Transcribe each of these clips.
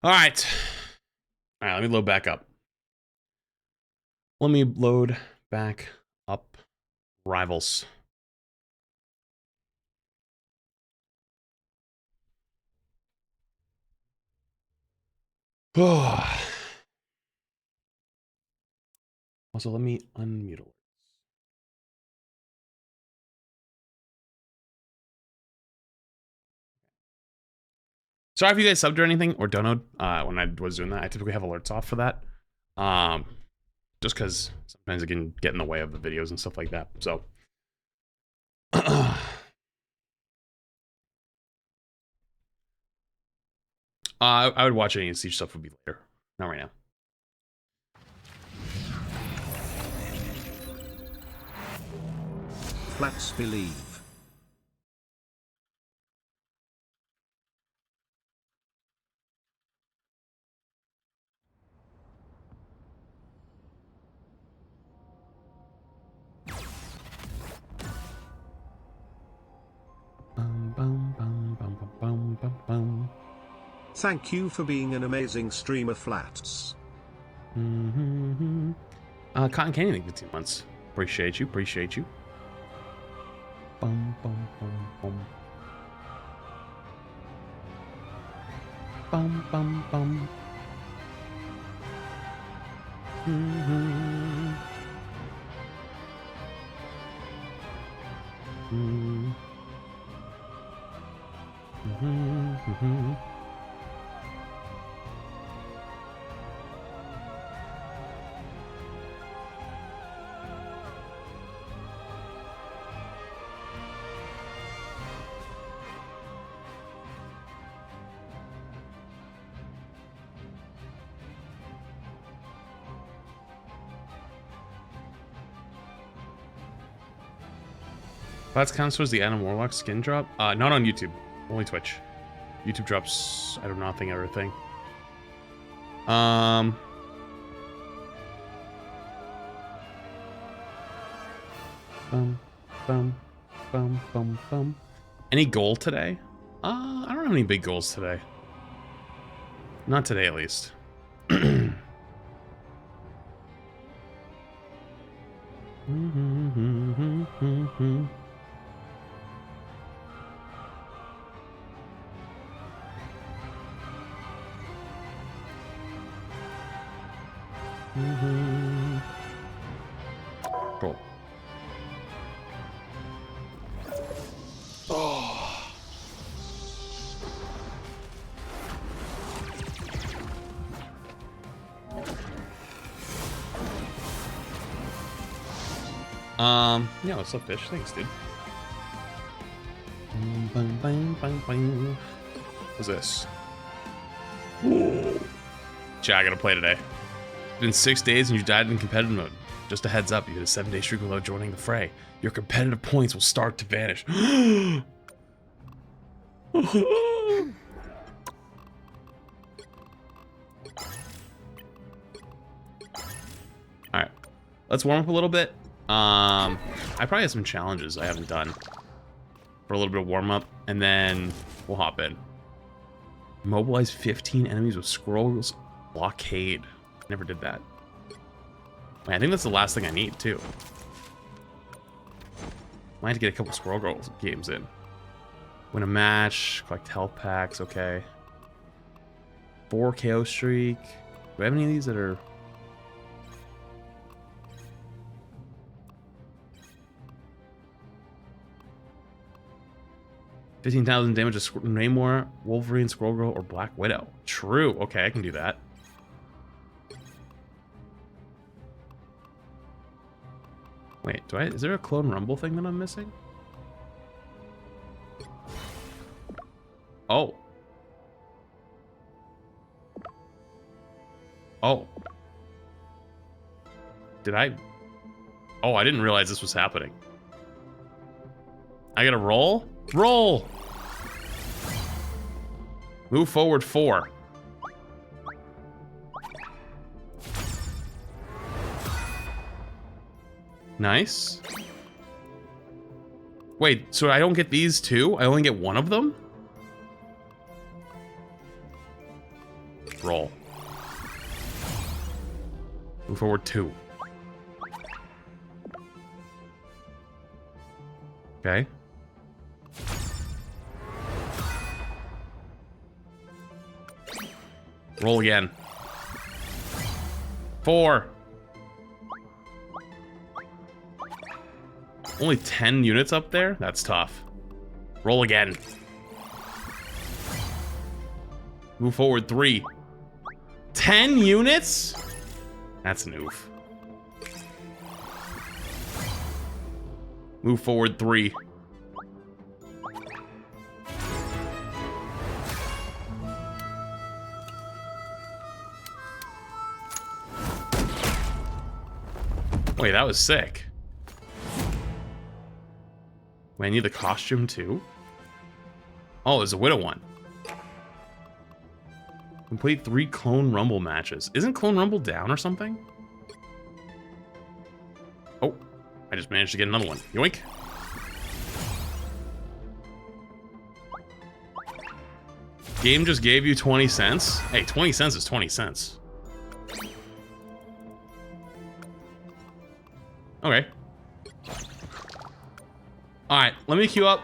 All right. All right, let me load back up. Let me load back up Rivals. Also, let me unmute alerts. Sorry if you guys subbed or anything or donoed when I was doing that. I typically have alerts off for that. Just because sometimes it can get in the way of the videos and stuff like that. So I would watch any Siege stuff would be later. Not right now. Flats believe. Thank you for being an amazing streamer, Flats. Cotton Candy, thank you for 2 months. Appreciate you, appreciate you. Bum, bum, bum, bum. Bum, bum, bum. Mm-hmm. Mm-hmm. Mm-hmm. That counts towards the Adam Warlock skin drop? Not on YouTube. Only Twitch. YouTube drops, I don't know, nothing, everything. Bum, bum, bum, bum, bum. Any goal today? I don't have any big goals today. Not today, at least. Cool. Oh. Yeah, what's up, fish? Thanks, dude. What's this? Ooh. Chat, I gotta play today. It's been 6 days and you died in competitive mode. Just a heads up, you hit a 7-day streak without joining the fray. Your competitive points will start to vanish. Alright. Let's warm up a little bit. I probably have some challenges I haven't done for a little bit of warm up, and then we'll hop in. Mobilize 15 enemies with Squirrel's blockade. Never did that. Wait, I think that's the last thing I need, too. Might have to get a couple Squirrel Girl games in. Win a match, collect health packs, okay. 4 KO streak. Do I have any of these that are... $15,000 damage to Namor, Wolverine, Squirrel Girl, or Black Widow. True. Okay, I can do that. Wait, is there a Clone Rumble thing that I'm missing? Oh. Oh. Did I? Oh, I didn't realize this was happening. I gotta roll? Roll! Move forward 4. Nice. Wait, so I don't get these two? I only get one of them? Roll. Move forward 2. Okay. Roll again. 4. Only 10 units up there? That's tough. Roll again. Move forward 3. 10 units? That's an oof. Move forward 3. Wait, that was sick. Wait, I need the costume too? Oh, there's a Widow one. Complete 3 Clone Rumble matches. Isn't Clone Rumble down or something? Oh, I just managed to get another one. Yoink. Game just gave you 20 cents? Hey, 20 cents is 20 cents. Okay. Alright, let me queue up.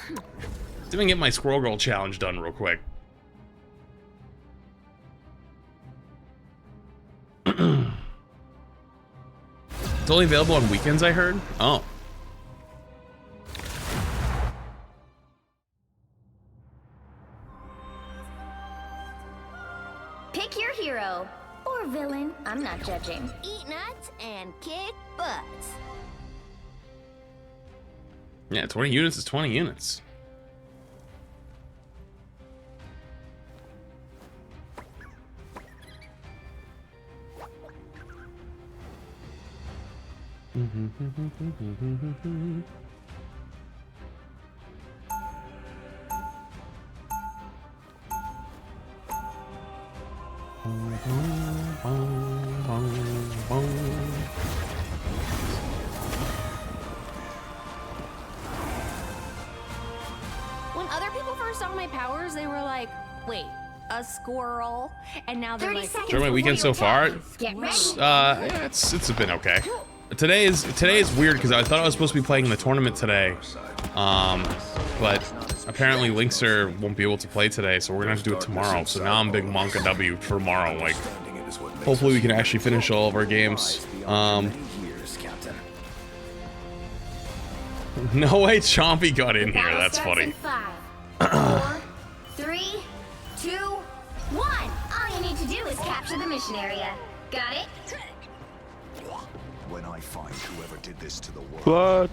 See if I can get my Squirrel Girl challenge done real quick. It's only available on weekends, I heard. Oh. Pick your hero. Or villain. I'm not judging. Eat nuts and kick butts. Yeah, 20 units is 20 units. When other people first saw my powers, they were like, wait, a squirrel? And now they're like, Enjoy my weekend so far. Get ready. Yeah, it's been okay. Today is weird because I thought I was supposed to be playing in the tournament today, but apparently Linkster won't be able to play today, so we're gonna have to do it tomorrow. So now I'm big Monka W for tomorrow. Like, hopefully we can actually finish all of our games. No way Chompy got in here. That's funny. 5, 4, 3, 2, 1. All you need to do is capture the mission area. Got it? When I find whoever did this to the world, What?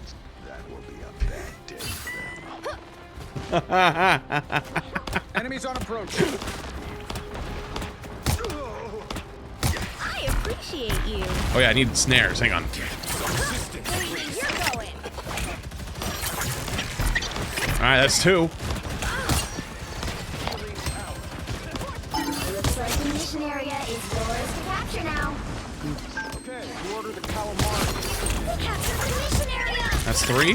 that will be a bad day for them. Enemies on approach. I appreciate you. Oh yeah, I need snares. Hang on. Where do you think you're going? All right, that's 2. Looks like the mission area is yours to capture now. Okay, you order the calamari. Capture the mission area. That's 3.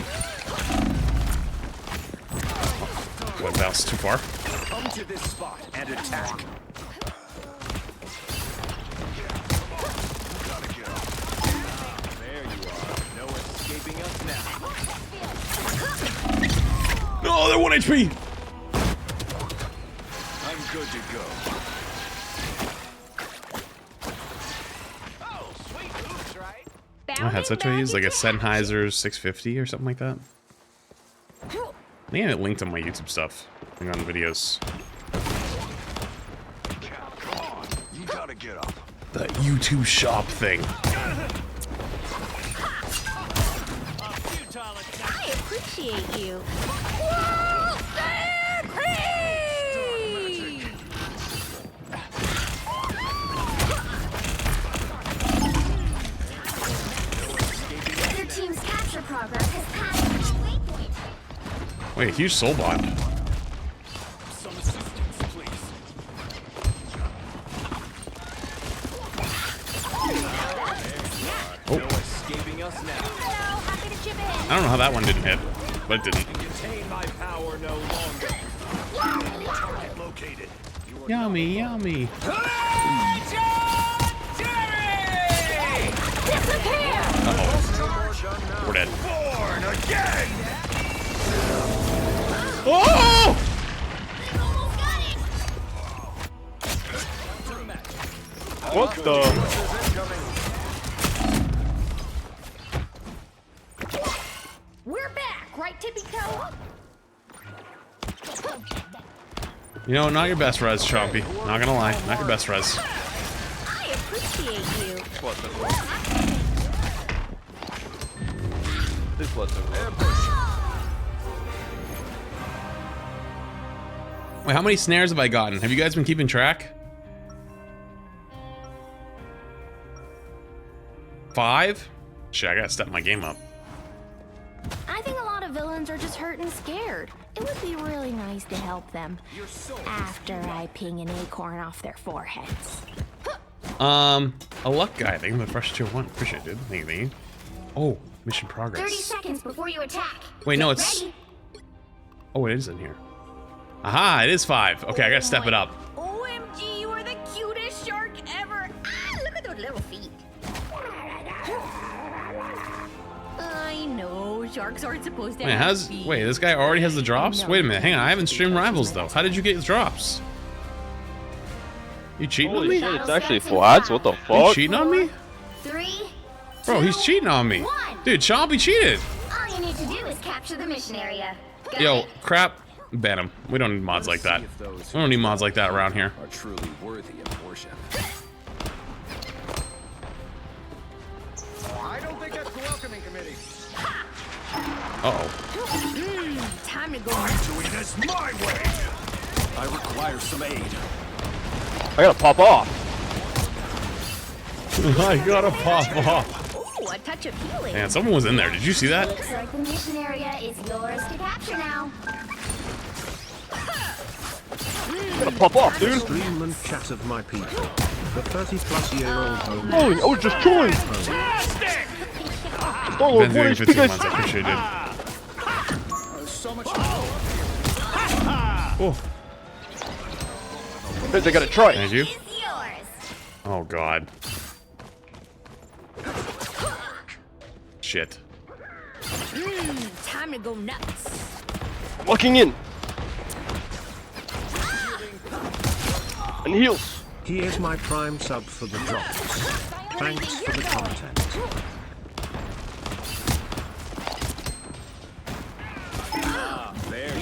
What bounced too far? Come to this spot and attack. There you are. No escaping us now. Oh, they're 1 HP. I'm good to go. Oh, sweet moves, right? I had such a use like a Sennheiser 650 or something like that. I think I have it linked on my YouTube stuff. Hang on, videos. Come on, you gotta get up. The YouTube shop thing. I appreciate you. Other team's capture progress has passed the waypoint. Wait, a huge soul bot. Some assistance, please. Oh. No escaping us now. Hello, happy to chip in. I don't know how that one didn't hit, but it didn't. Contain my power no longer. Target located. You Yummy, yummy. Uh-oh. We're dead. Born again! Oh! What the? We're back, right, Tippy Toe? You know, not your best res, Chompy. Not gonna lie, not your best res. I appreciate you. This was Wait, how many snares have I gotten? Have you guys been keeping track? 5? Shit, I gotta step my game up. I think a lot of villains are just hurt and scared. It would be really nice to help them after I ping an acorn off their foreheads. A luck guy. Thank you for the fresh 2-1. Appreciate it, dude. Thank you. Oh, mission progress. 30 seconds before you attack. Wait, no, Get it's... ready. Oh, it is in here. Aha, it is 5. Okay, I gotta step it up. OMG, you are the cutest shark ever. Ah, look at those little feet. I know, sharks aren't supposed to Wait, have feet. Wait, this guy already has the drops? Wait a minute, hang on. I haven't streamed Rivals, though. How did you get his drops? You cheating on Holy me? shit, it's actually VODS? What the You fuck? cheating on me? 3, Bro, he's cheating on me. 1. Dude, Chompy cheated. All you need to do is capture the mission area. Got Yo, it? crap. Ban him. We don't need mods like that. We don't need mods like that around here. Are truly worthy of worship. I don't think that's the welcoming committee. Uh-oh. Time to go. Doing this my way! I require some aid. I gotta pop off. I gotta pop off. Ooh, a touch of healing. Man, someone was in there. Did you see that? Looks like the mission area is yours to capture now. Gotta pop off, dude. Stream and chat of my people. The 30-plus-year-old home. Holy, I was just joined. Star-Lord, Ben's doing 1 HP, 15 guys. months. I appreciate it. So much. Oh, Guys, I gotta try it. thank you. It's yours. Oh, God. Shit. Time to go nuts. I'm locking in. And heals. Here's my prime sub for the drops. Thanks for the content.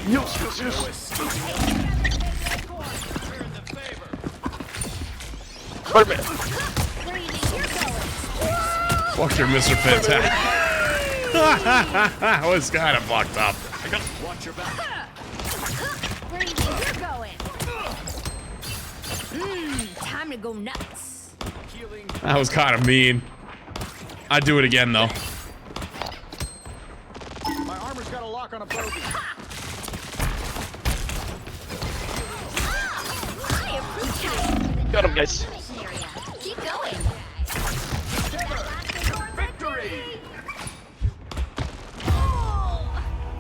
Heals, heals, heals. Spider-Man. Fuck your Mr. Fantastic. I was kind of fucked up. Watch your back. Where do you think you're going? Time to go nuts. That was kind of mean. I'd do it again, though. My armor's got a lock on a bogey. I appreciate Got him, guys. the mission area. Keep going. Victory!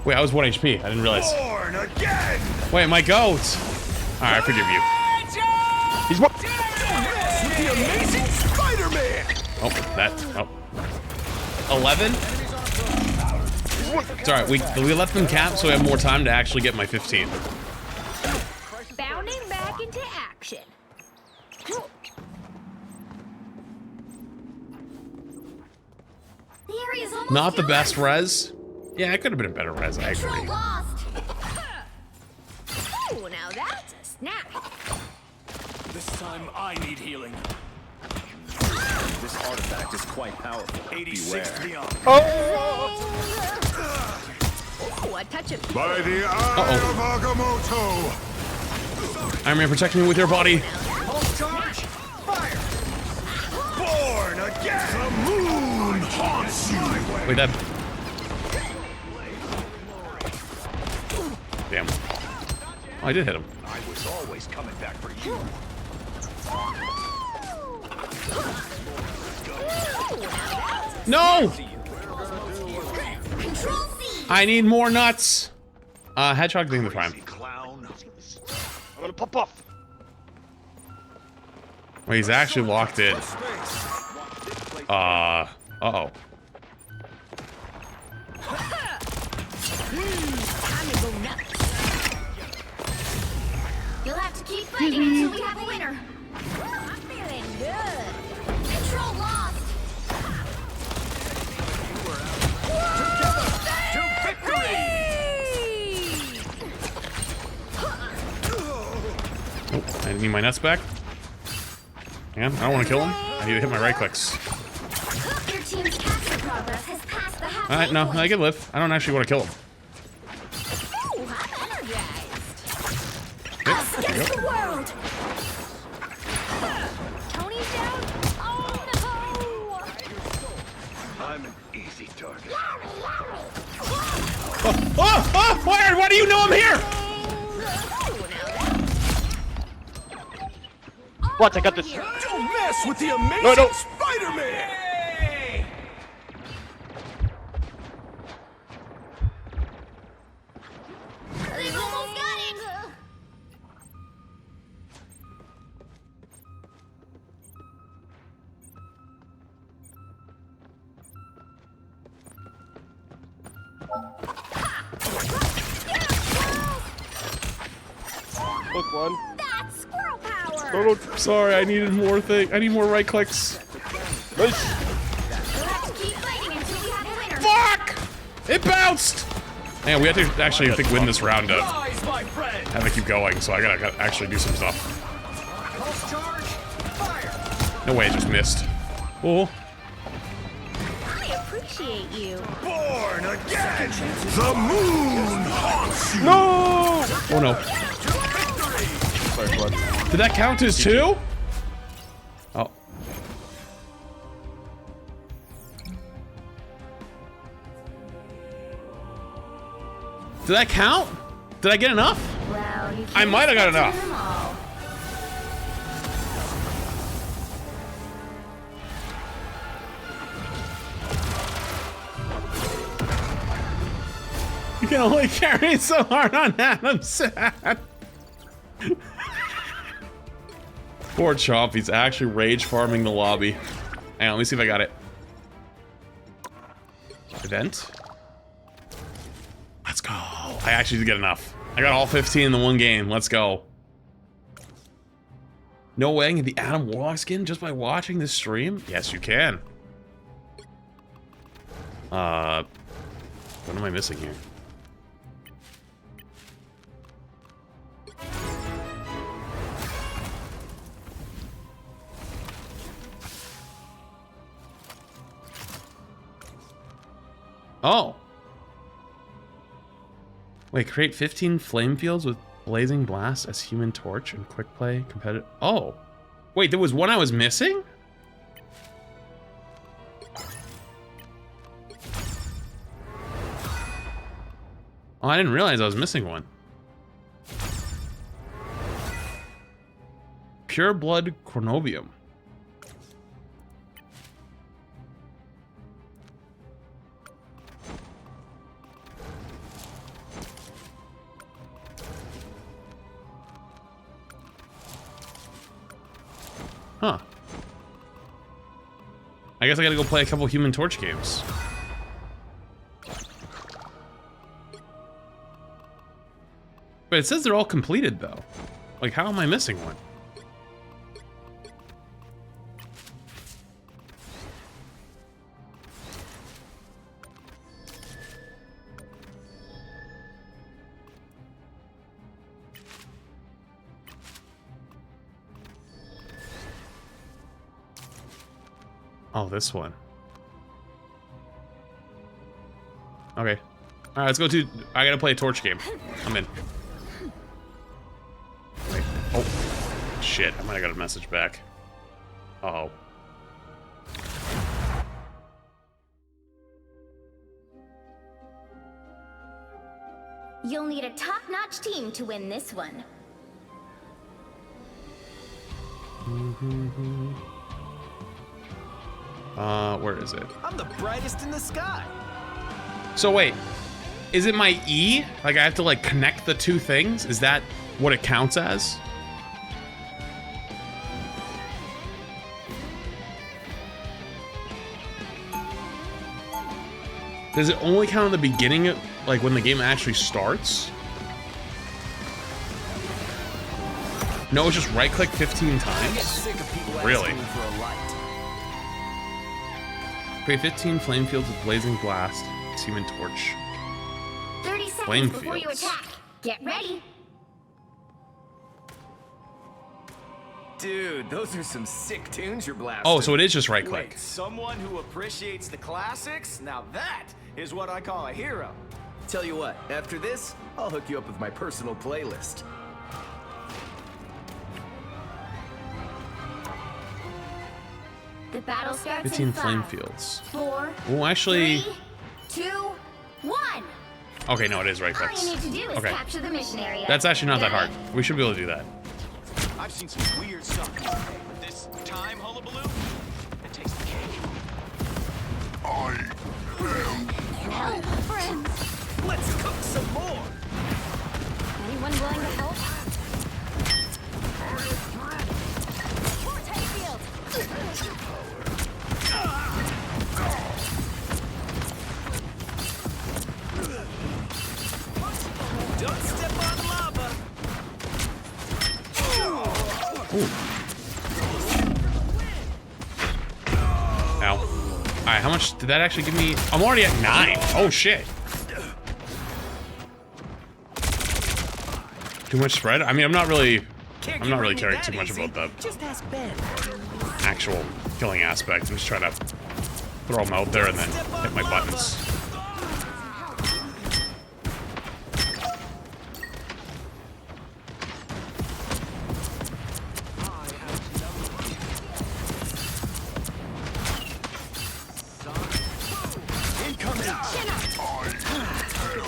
Wait, I was 1 HP. I didn't realize. Born again! Wait, my goat. Alright, I forgive you. He's what? With the amazing Spider-Man! Oh, that. Oh. 11? It's alright, we left them capped so I have more time to actually get my 15. Bounding back into action. The area's almost Not the yours. best res. Yeah, it could have been a better res, I Control agree. lost. Oh, now that's a snack. This time I need healing. This artifact is quite powerful. 86 beyond. Oh, a touch of By the eye of Agamotto! Iron Man, protect me with your body. Pulse charge. Fire. Born again! The moon haunts you! Wait, that. Damn. Oh, I did hit him. I was always coming back for you. No! Control C. I need more nuts. Hedgehog being the prime. Clown. I'm gonna pop off. Wait, he's actually locked in. Uh-oh. Time to go nuts. You'll have to keep fighting until we have a winner. I'm feeling good. Control lost. To victory! Oh, I need my nuts back. Man, I don't want to kill him. I need to hit my right clicks. Your team's capture progress has passed the halfway Alright, no, point. I can live. I don't actually want to kill him. Ooh, I'm energized. Yep, Us there you against go. the world. Tony's down. Oh no! I'm an easy target. Oh! Why do you know I'm here? What? I got this. Don't mess with the amazing No, no. Spider-Man! They've almost got it. Look, one. That's squirrel power. No, no. Sorry, I needed more I need more right clicks. Nice. We'll have to keep fighting until we have a winner. Fuck! It bounced! Man, we have to actually, I think, win this round to Rise, my friend! have it keep going, so I gotta actually do some stuff. Pulse charge. Fire. No way, I just missed. Oh. I appreciate you. Born again! The moon haunts you! No! Oh no. Sorry, bud. Did that count as 2? Oh. Did that count? Did I get enough? Well, you I might have got can't enough. them all. You can only carry so hard on that. I'm sad. Poor Chomp, he's actually rage farming the lobby. Hang on, let me see if I got it. Event. Let's go. I actually did get enough. I got all 15 in the one game. Let's go. No way I can get the Adam Warlock skin just by watching this stream? Yes, you can. What am I missing here? Oh. Wait, create 15 flame fields with blazing blast as human torch and quick play competitive. Oh. Wait, there was one I was missing? Oh, I didn't realize I was missing one. Pure blood chronobium. Huh. I guess I gotta go play a couple Human Torch games. But it says they're all completed, though. Like, how am I missing one? Oh, this one. Okay. Alright, let's go to... I gotta play a torch game. I'm in. Wait. Oh. Shit, I might have got a message back. Uh-oh. You'll need a top-notch team to win this one. Where is it? I'm the brightest in the sky. So wait, is it my E? Like I have to like connect the two things? Is that what it counts as? Does it only count in the beginning, like when the game actually starts? No, it's just right-click 15 times? Really? Create 15 flame fields with blazing blast, human torch. 30 seconds Flame before you fields. attack. Get ready. Dude, those are some sick tunes you're blasting. Oh, so it is just right-click. Wait, someone who appreciates the classics? Now that is what I call a hero. Tell you what, after this, I'll hook you up with my personal playlist. The battle starts 15 in flame 5, fields. 4, Oh, actually... 3, 2, 1. Okay, no, it is All right-clicks. you need to do is Okay. capture the mission area. That's actually not that Got hard. it? We should be able to do that. I've seen some weird stuff. But this time hullabaloo, it takes the cake. Help, friends. Let's cook some more! Anyone willing to help? Vortex field. Don't step on lava! Ow. Alright, how much did that actually give me? I'm already at 9. Oh, shit. Too much spread? I mean, I'm not really caring too much about the Just ask Ben. actual killing aspect. I'm just trying to throw them out there and then hit my buttons.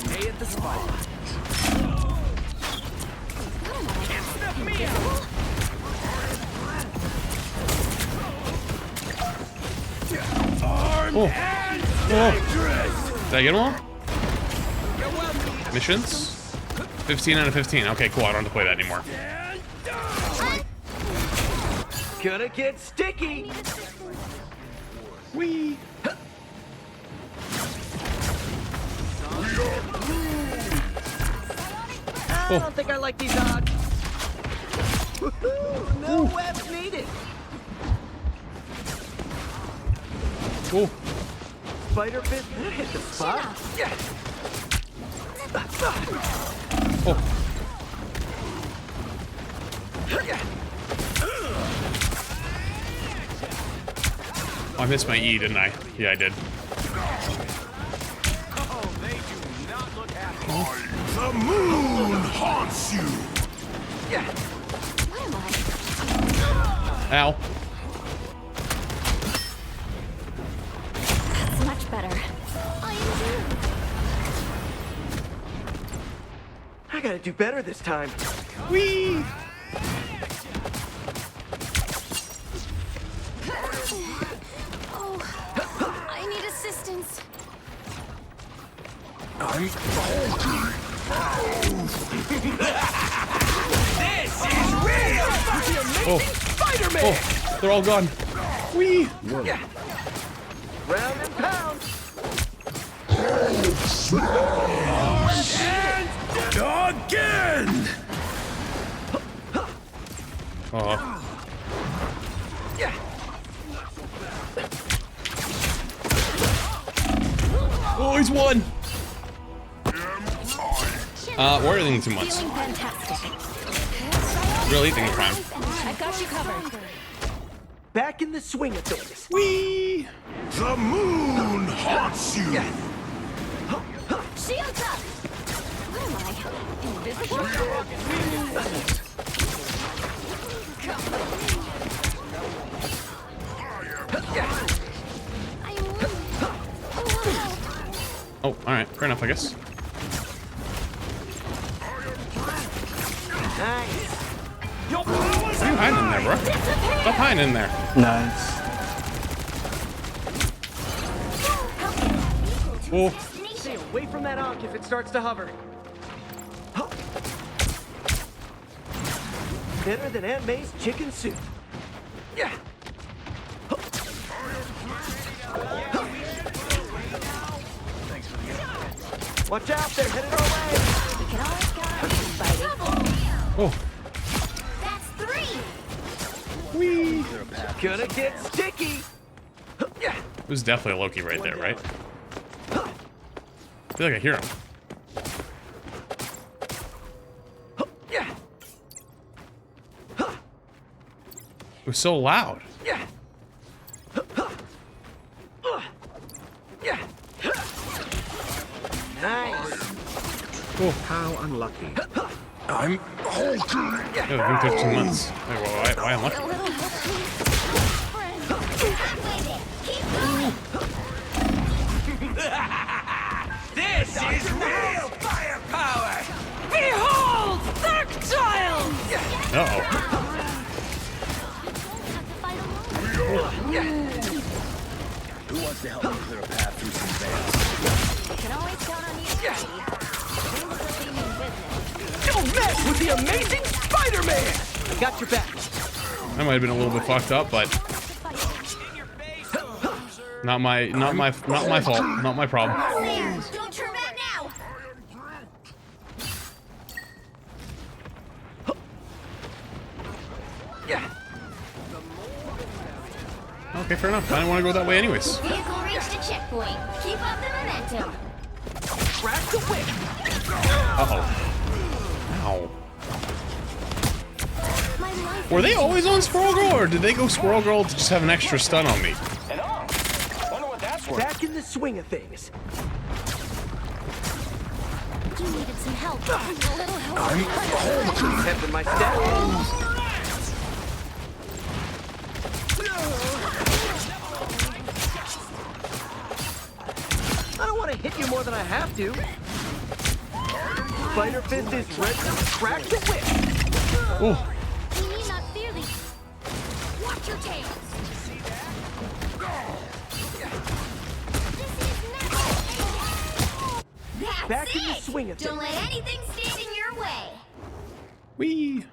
Stay at the spot. Oh. Did I get them all? Missions? 15 out of 15. Okay, cool. I don't have to play that anymore. Gonna get sticky. Whee! I don't think I like these odds. Woohoo! No webs needed. Cool. Spider bit hit the spot. Yeah. Oh. Oh, I missed my E, didn't I? Yeah, I did. Oh, they do not look happy. The moon haunts you. Yeah. Ow. That's much better. I am too. I gotta do better this time. Whee! Oh, I need assistance. Oh. Oh, they're all gone. Whee! Yeah. Round and pound. Again. Oh. Yeah. Oh, he's won. We're eating too much. Feeling fantastic. Real eating crime. I've got you covered. Back in the swing of things. Whee! The moon haunts you. Yeah. Shields up. Where am I? Invisible? Oh, alright. Fair enough, I guess. Nice. What are you hiding in there, bro? Stop hiding in there. Nice. Oh. Stay away from that Ankh if it starts to hover. Better than Aunt May's chicken soup. Yeah. Watch out, they're headed our way. We can always count on you, Spidey. Oh. That's 3. Whee! Gonna get sticky. It was definitely a Loki right there, right? I feel like I hear him. It was so loud. Nice. Cool. How unlucky. I'm hulking. Yeah, it's been 15 months. Wait, why unlucky? A little help, please. Friend. Halfway there. Keep going. This is real firepower! Behold, Darkchild! Uh-oh. Who wants to help me clear a path through some veils? We can always count on you, Spidey. Things are being in business. Don't mess with the amazing Spider-Man. I got your back. I might have been a little bit fucked up, but not my fault, not my problem. There! Don't turn back now! Okay, fair enough. I didn't want to go that way anyways. Vehicle reached a checkpoint. Keep up the momentum. Crack the whip. Uh-oh. Ow. My life Were they always on Squirrel Girl, or did they go Squirrel Girl to just have an extra stun on me? And on. Wonder what that's worth. Back in the swing of things. You needed some help. A little help. Tempting my step. I don't want to hit you more than I have to. Spider Fist is ready to crack the whip. Oh, You need not fear these. Watch your tails. That's Back in the it. swing of Don't things. let anything stand in your way. wee.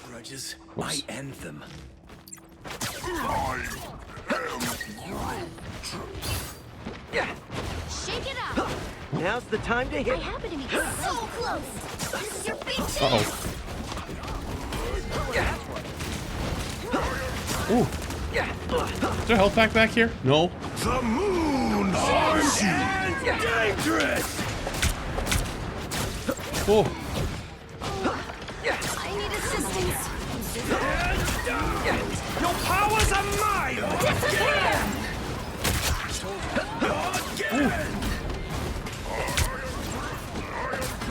Grudges, I end them. Shake it up. Now's the time to I hit. happen to be so close. This is your big chance. Uh-oh. Ooh. Is there a health pack back here? No. The moon haunts you. Dangerous. Oh. I need assistance. Your powers are mine. Disappear!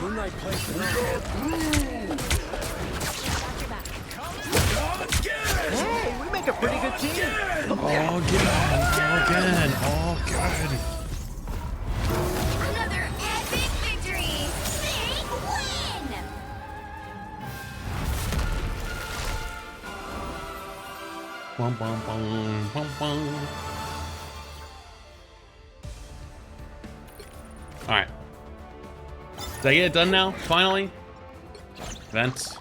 Moonlight plays the Hey, we make a pretty good team. All good. All good. All good. Another epic victory! Big win! Bum, bum, bum, bum, bum. Alright. Did I get it done now? Finally? Vents.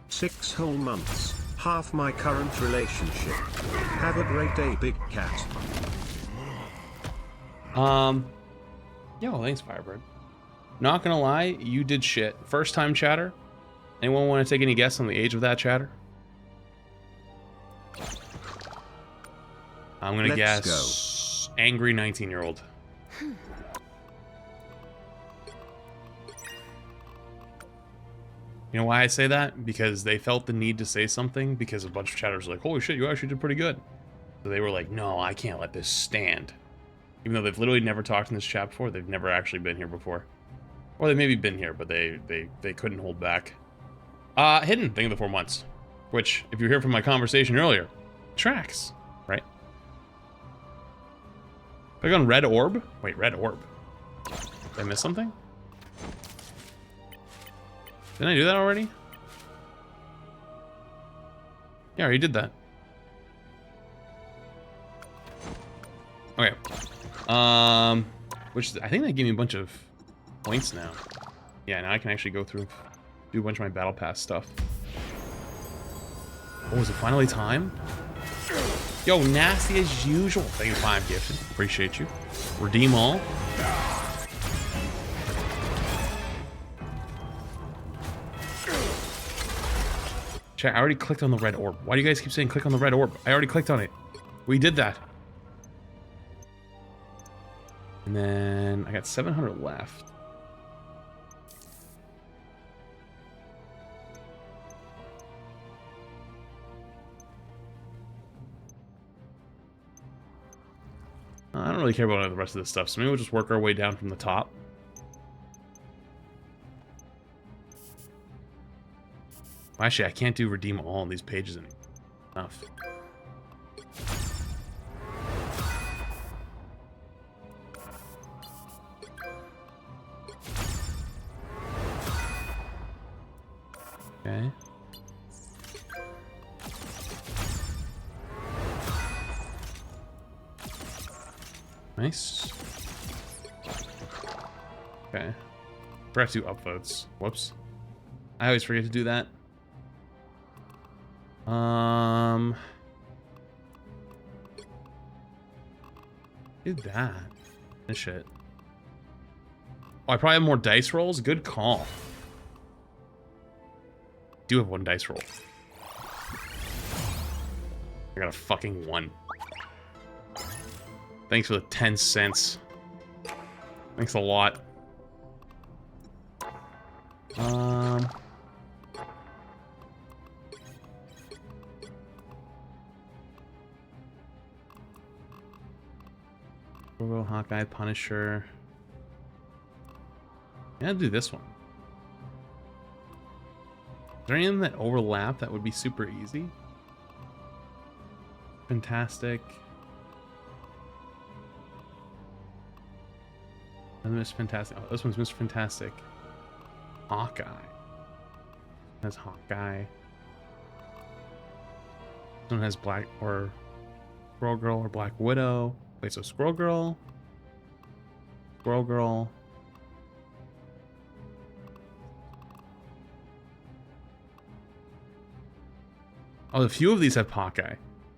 Six whole months. Half my current relationship. Have a great day, big cat. Yo, thanks, Firebird. Not gonna lie, you did shit. First time chatter. Anyone want to take any guess on the age of that chatter? I'm gonna Let's guess angry 19-year-old. You know why I say that? Because they felt the need to say something because a bunch of chatters were like, holy shit, you actually did pretty good. So they were like, no, I can't let this stand. Even though they've literally never talked in this chat before, they've never actually been here before. Or they maybe been here, but they couldn't hold back. Hidden, thing of the 4 months. Which, if you hear from my conversation earlier, tracks, right? Click on red orb? Wait, red orb. Did I miss something? Didn't I do that already? Yeah, I already did that. Okay. Which I think they gave me a bunch of points now. Yeah, now I can actually go through, do a bunch of my battle pass stuff. Oh, is it finally time? Yo, nasty as usual. Thank you, 5 gifted. Appreciate you. Redeem all. Chat, I already clicked on the red orb. Why do you guys keep saying click on the red orb? I already clicked on it. We did that. And then I got 700 left. I don't really care about the rest of this stuff, so maybe we'll just work our way down from the top. Actually, I can't do redeem all on these pages enough. Okay. Nice. Okay. Forgot to do upvotes. Whoops. I always forget to do that. Did that. This shit. Oh, I probably have more dice rolls? Good call. Do have 1 dice roll. I got a fucking 1. Thanks for the 10 cents. Thanks a lot. Hawkeye, Punisher. Yeah, I'll do this one. Is there anything that overlap that would be super easy? Fantastic. And Mr. Fantastic. Oh, this one's Mr. Fantastic. Hawkeye. That's Hawkeye. This one has Black or Squirrel Girl or Black Widow. Wait, so Squirrel Girl. Squirrel Girl. Oh, a few of these have Hawkeye.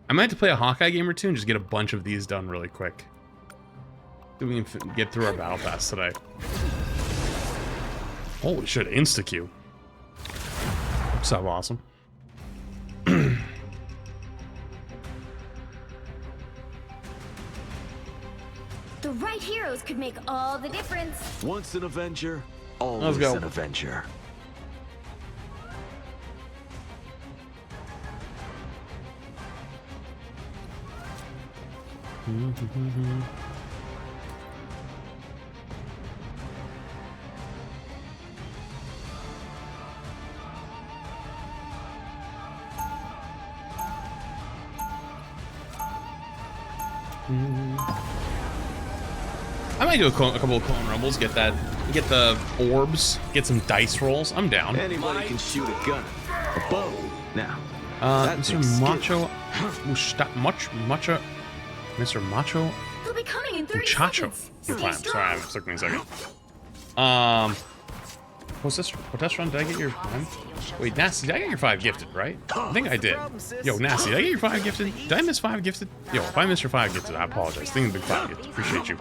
I might have to play a Hawkeye game or two and just get a bunch of these done really quick. So we can get through our battle pass today. Holy shit, insta-Q. So awesome. The right heroes could make all the difference. Once an Avenger, always an Avenger. I might do a couple of clone rumbles, get the orbs, get some dice rolls. I'm down. Anybody can shoot a gun, a bow. Now, Mr. Macho, Mr. Macho, He'll be coming in 30 Muchacho. seconds. Sorry, it took me a second. What's this? What restaurant did I get your? Wait, Nasty, did I get your 5 gifted? Right? I think I did. Yo, Nasty, did I get your 5 gifted? Did I miss 5 gifted? Yo, if I missed your 5 gifted, I apologize. Think of the big 5 gifted. Appreciate you.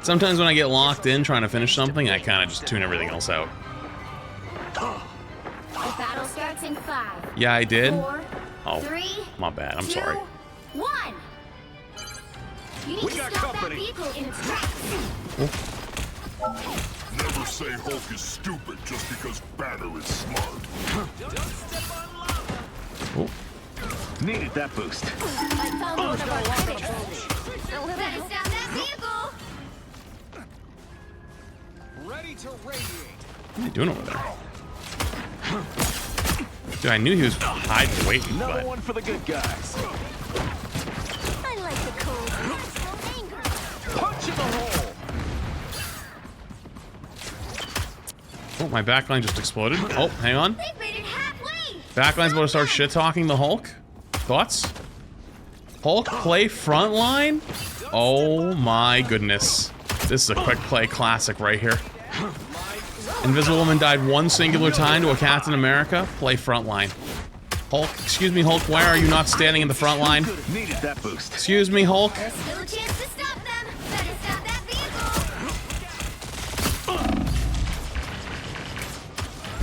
Sometimes when I get locked in trying to finish something, I kind of just tune everything else out. The battle starts in 5. Yeah, I did. 4, Oh, 3, my bad. I'm 2, sorry. 1. You need to stop that vehicle in its tracks. Never say Hulk is stupid just because Banner is smart. Oh. needed that boost. I found one of our garbage trucks. Better stop that vehicle. Ready to radiate. What are you doing over there? Dude, I knew he was hiding and waiting, Another but... one for the good guys. I like the cold, natural anger. Punch in the hole. Oh, my backline just exploded. Oh, hang on. They've made it halfway. Backline's about to start shit-talking the Hulk. Thoughts? Hulk play frontline? Oh my goodness. This is a quick play classic right here. Invisible Woman died one singular time to a Captain America. Play frontline. Hulk, excuse me, Hulk, why are you not standing in the front line? Needed that boost. Excuse me, Hulk. There's still a chance to stop them. Better stop that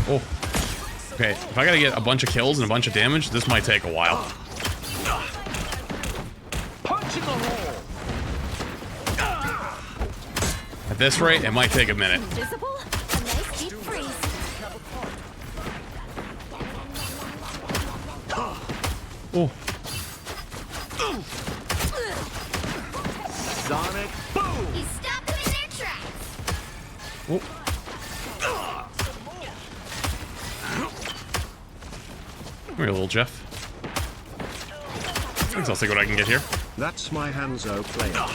vehicle. Oh. Okay, if I gotta get a bunch of kills and a bunch of damage, this might take a while. Punch in the hole. At this rate, it might take a minute. Invisible? A nice deep freeze. Oh. Sonic boom. You stopped them in their tracks. Oh. Come here, little Jeff. I guess I'll take what I can get here. That's my Hanzo player. That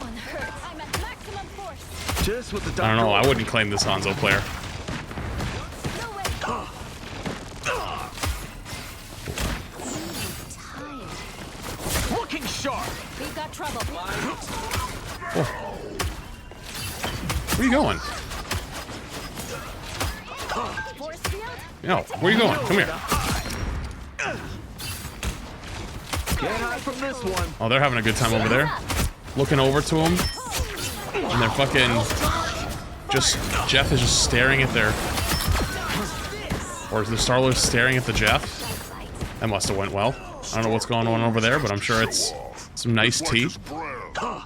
one hurts. I'm at maximum force. Just what the I don't know, I wouldn't claim this Hanzo player. No way. Tired. Looking sharp. We've got trouble. Oh. Where are you going? Force field? No, where are you going? Come here. Can't hide from this one. Oh, they're having a good time over there. Looking over to him. And they're fucking... Just... Jeff is just staring at their... Or is the Star-Lord staring at the Jeff? That must have went well. I don't know what's going on over there, but I'm sure it's some nice tea. Watch his brow.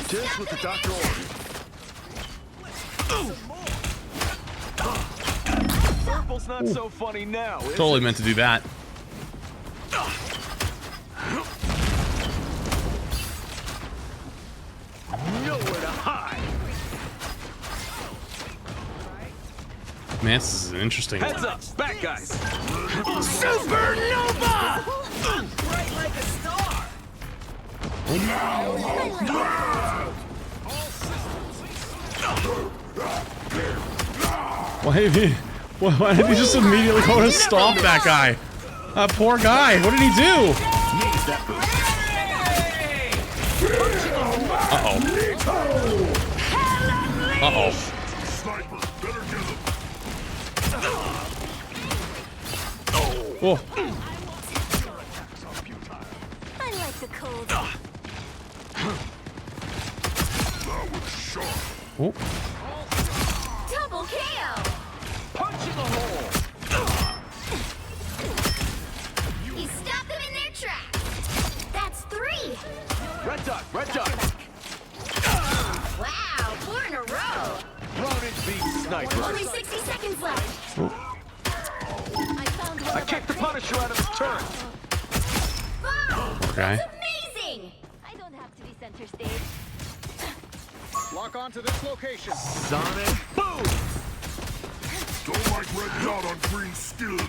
Just what the doctor ordered. Purple's not so funny now, is Totally it? meant to do that. Nowhere to hide. Man, this is an interesting Heads one. up, back guys. Supernova! Bright like a star! Why did he just immediately go to stop that guy? That poor guy. What did he do? Uh-oh. Uh-oh. Sniper, better get him. Oh. I like the cold. That was sharp. Oh. Double KO. Punch in the hole. You stopped them in their tracks. That's 3. Red duck, red duck. Wow, 4 in a row. Ronin beats sniper. Only 60 seconds left. I found one I of kicked the our Punisher out of his turret. Wow, Okay. that's amazing. I don't have to be center stage. Lock onto this location. Sonic boom. Don't like red dot on green skin.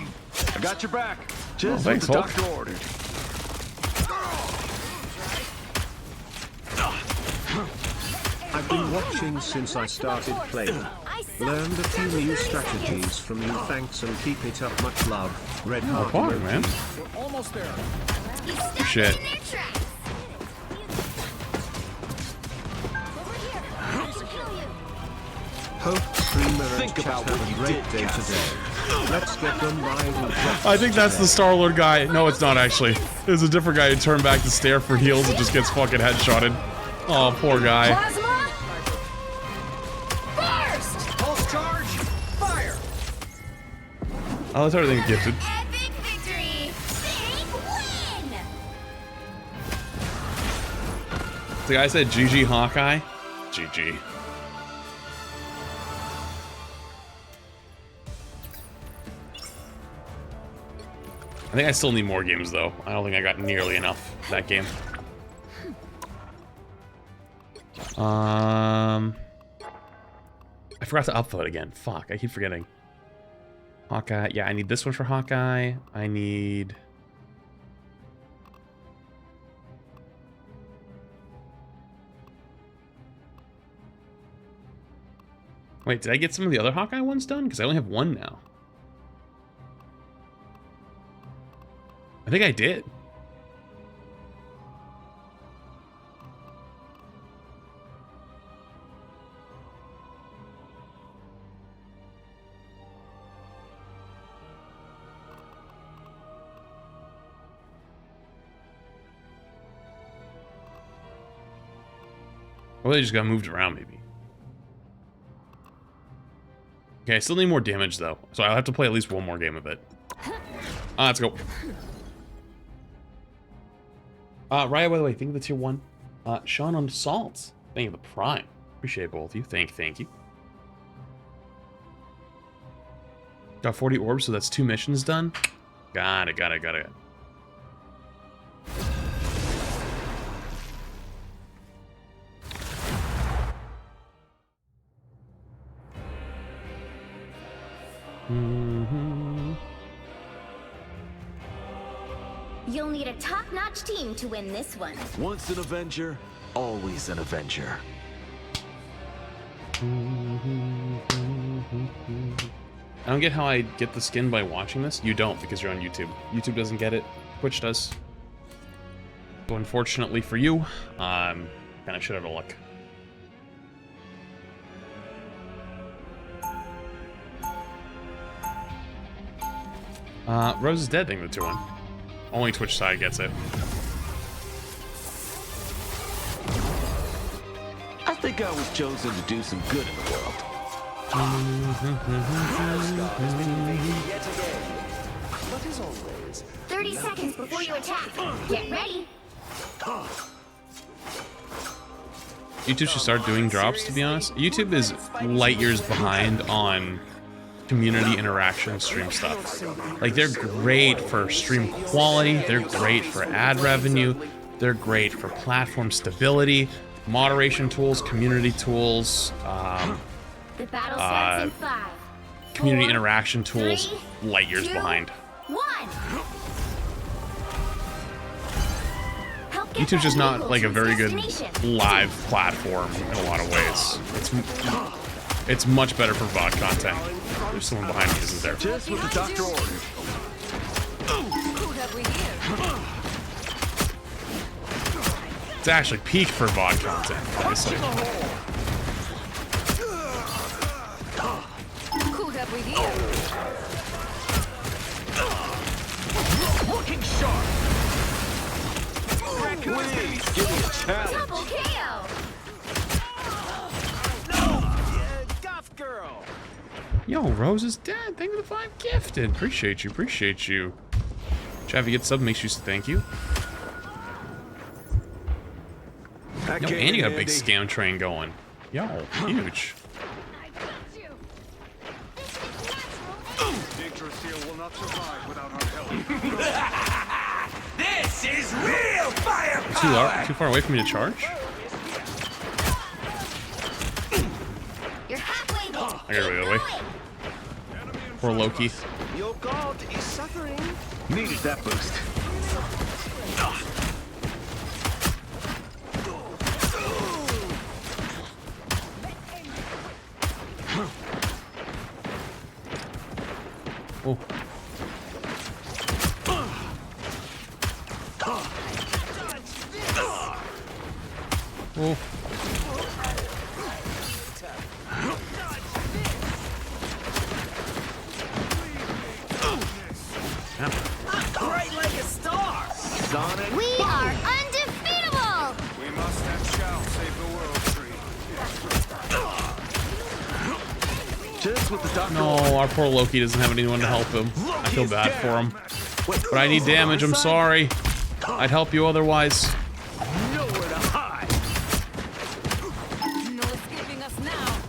I got your back. Just thanks, what the Hulk. doctor ordered. I've been watching since I started playing. I suck. Learned a few new strategies from you. Thanks and keep it up. Much love. Red heart Fuck, emoji. man. We're almost there. You stopped Shit. them in their tracks. Over here. I can kill you. Hope streamer and Think chat about have what a you great did, day Cass. today. Let's get them live and I think that's the Star-Lord guy. No, it's not actually. There's a different guy who turned back to stare for heals and just gets fucking headshotted. Oh, poor guy. Plasma. Burst. Pulse charge, fire! Oh, that's everything gifted. Epic victory. Big win. The guy said GG Hawkeye. GG. I think I still need more games though. I don't think I got nearly enough that game. I forgot to upvote again. Fuck, I keep forgetting. Hawkeye. Yeah, I need this one for Hawkeye. I need... Wait, did I get some of the other Hawkeye ones done? Because I only have one now. I think I did. Or they just got moved around, maybe. Okay, I still need more damage, though. So I'll have to play at least one more game of it. Let's go. Raya, by the way, thank you for the tier 1. Sean on Salt. Thank you for the Prime. Appreciate both of you. Thank you. Got 40 orbs, so that's 2 missions done. Got it. You'll need a top-notch team to win this one. Once an Avenger, always an Avenger. I don't get how I get the skin by watching this. You don't, because you're on YouTube. YouTube doesn't get it. Twitch does. So unfortunately for you, kind of shit out of luck. Rose is dead, thing the 2-1. Only Twitch side gets it. I think I was chosen to do some good in the world. 30 seconds before you attack. Get ready. YouTube should start doing drops, to be honest. YouTube is light years behind on community interaction stream stuff. Like, they're great for stream quality, they're great for ad revenue, they're great for platform stability, moderation tools, community tools, The battle starts in 5, community 4, interaction tools, 3, light years 2, behind. 1. YouTube's just not like a very good live platform in a lot of ways. It's much better for VOD content. There's someone behind me, isn't there? Just what the doctor ordered. It's actually peak for VOD content, honestly. Looking sharp. Please, give me a challenge. Double KO. Goth girl. Yo, Rose is dead. Thank you for the 5 gifted. Appreciate you. Chav, if you get sub, make sure you say thank you. Yo, and you got a big scam train going. Yo, huge. Yggdrasil will not survive without our help. This is real firepower. Too far away from me to charge? You're halfway there. I gotta go the other way. Poor Loki. Your god is suffering. Needed that boost. Oh. Oh. Bright like a star. Sonic. We are undefeatable. We must and shall save the world tree. Just what the doctor No, our poor Loki doesn't have anyone to help him. I feel bad for him. But I need damage, I'm sorry. I'd help you otherwise. Nowhere to hide. No escaping us now.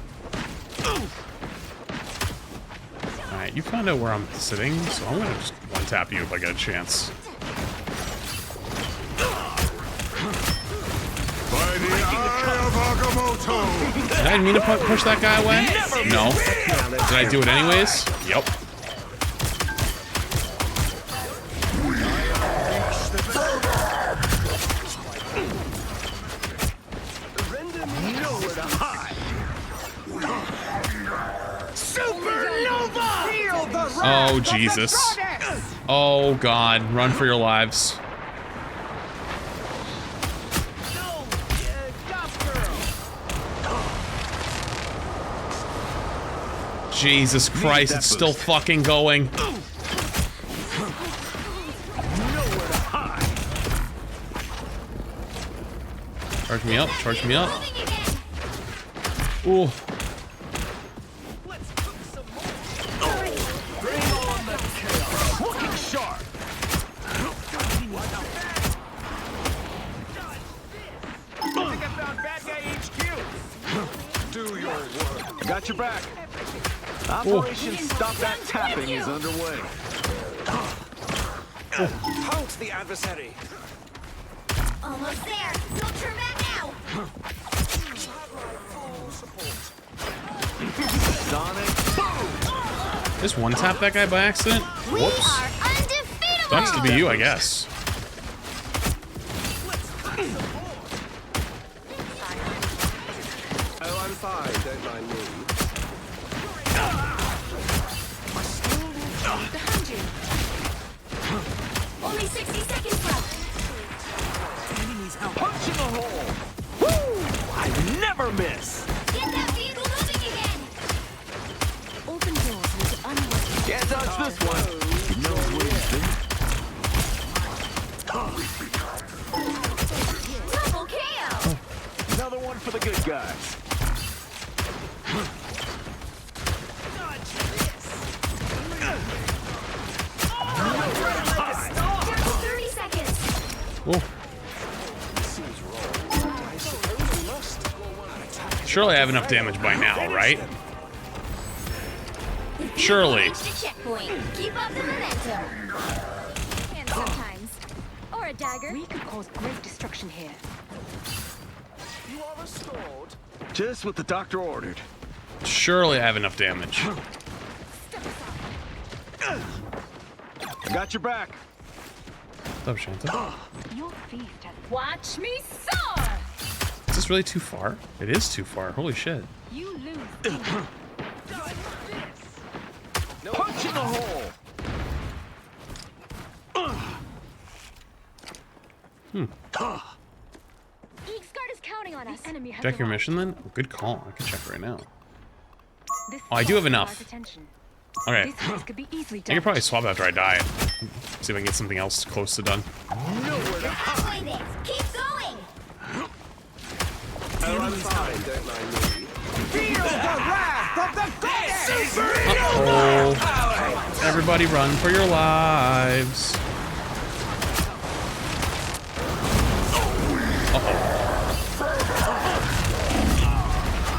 Alright, you found out where I'm sitting, so I'm gonna just one-tap you if I get a chance. By the eye of Agamotto! Did I mean to push that guy away? No. Did I do it anyways? Yep. Nowhere to hide. Oh, Jesus. Oh, God. Run for your lives. Jesus Christ, it's still fucking going. Charge me up, charge me up. Ooh. Got your back. Operation Stop That Tapping is underway. Pounce the adversary. Almost there. Don't turn back now. Sonic boom. Just one tap that guy by accident? We Whoops. are undefeatable. Sucks to be you, I guess. Oh, I'm fine. Don't mind me. Only 60 seconds left. Punch in the hole. Woo! I never miss. Get that vehicle moving again. Open doors with unlocked. Can't touch this one. No wasting. Double KO. Another one for the good guys. Down to 30 seconds. Oh. Surely I have enough damage by now, right? Surely. Reached a checkpoint. Keep up the momentum. And sometimes. Or a dagger. We could cause great destruction here. You are restored. Just what the doctor ordered. Surely I have enough damage. I got your back. What's up, Shanta? Your feast has... Watch me soar. Is this really too far? It is too far. Holy shit. You lose. Punch in the hole. Eagsguard is counting on us. The enemy has Check your arrived. mission then? Good call. I can check right now. This Oh, I do have spot enough. requires attention. Okay. This race could be easily I done. could probably swap after I die. See if I can get something else close to done. Halfway there. Keep going. Oh, I'm fine. Don't mind me. Feel the wrath of the goddess! Oh. Everybody run for your lives. Uh-oh.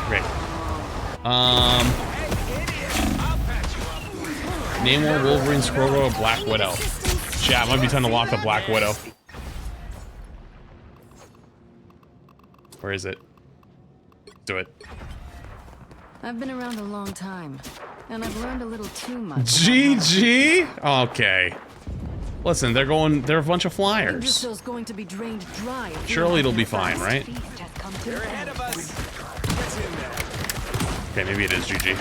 Great. Namor, Wolverine, Squirrel Girl, Black Widow. Yeah, it might be time to lock the Black Widow. Where is it? Do it. I've been around a long time, and I've learned a little too much. GG? Okay. Listen, they're a bunch of flyers. Invitational's going to be drained dry. Surely it'll be fine, right? Feast has come to You're an ahead end. of us. Okay, maybe it is GG.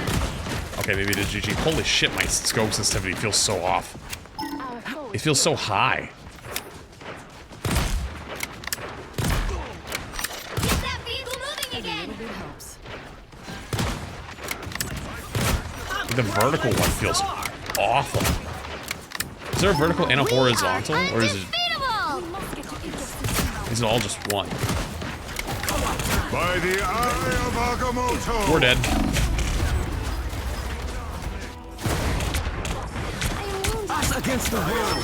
Okay, maybe it is GG. Holy shit, my scope sensitivity feels so off. Our foe It feels so high. Get that vehicle moving again. it helps. The vertical one feels awful. Is there a vertical and a horizontal, or is it all just one? By the eye of Agamotto! We're dead. Us against the world.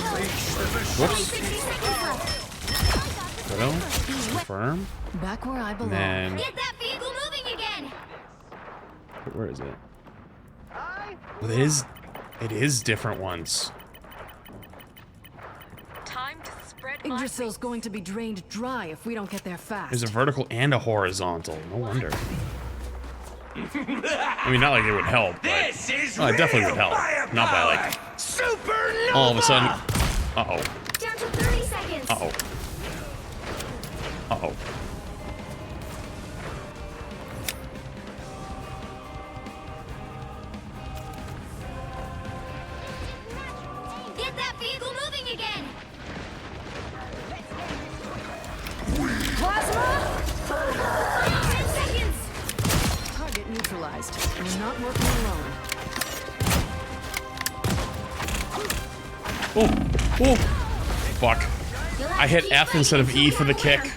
Whoops. Widow. Confirm. Back where I belong. And then, Get that vehicle moving again. where is it? Well, it is different ones. Time to spread Yggdrasil's going to be drained dry if we don't get there fast. There's a vertical and a horizontal. No wonder. I mean, not like it would help, but well, it definitely would help. Not by like all of a sudden. Uh-oh. Down to 30 seconds. Uh-oh. Uh-oh. get that vehicle moving again. Plasma! 10 seconds. Target neutralized. You're not working alone. Oh, fuck. I hit F instead of E for the kick.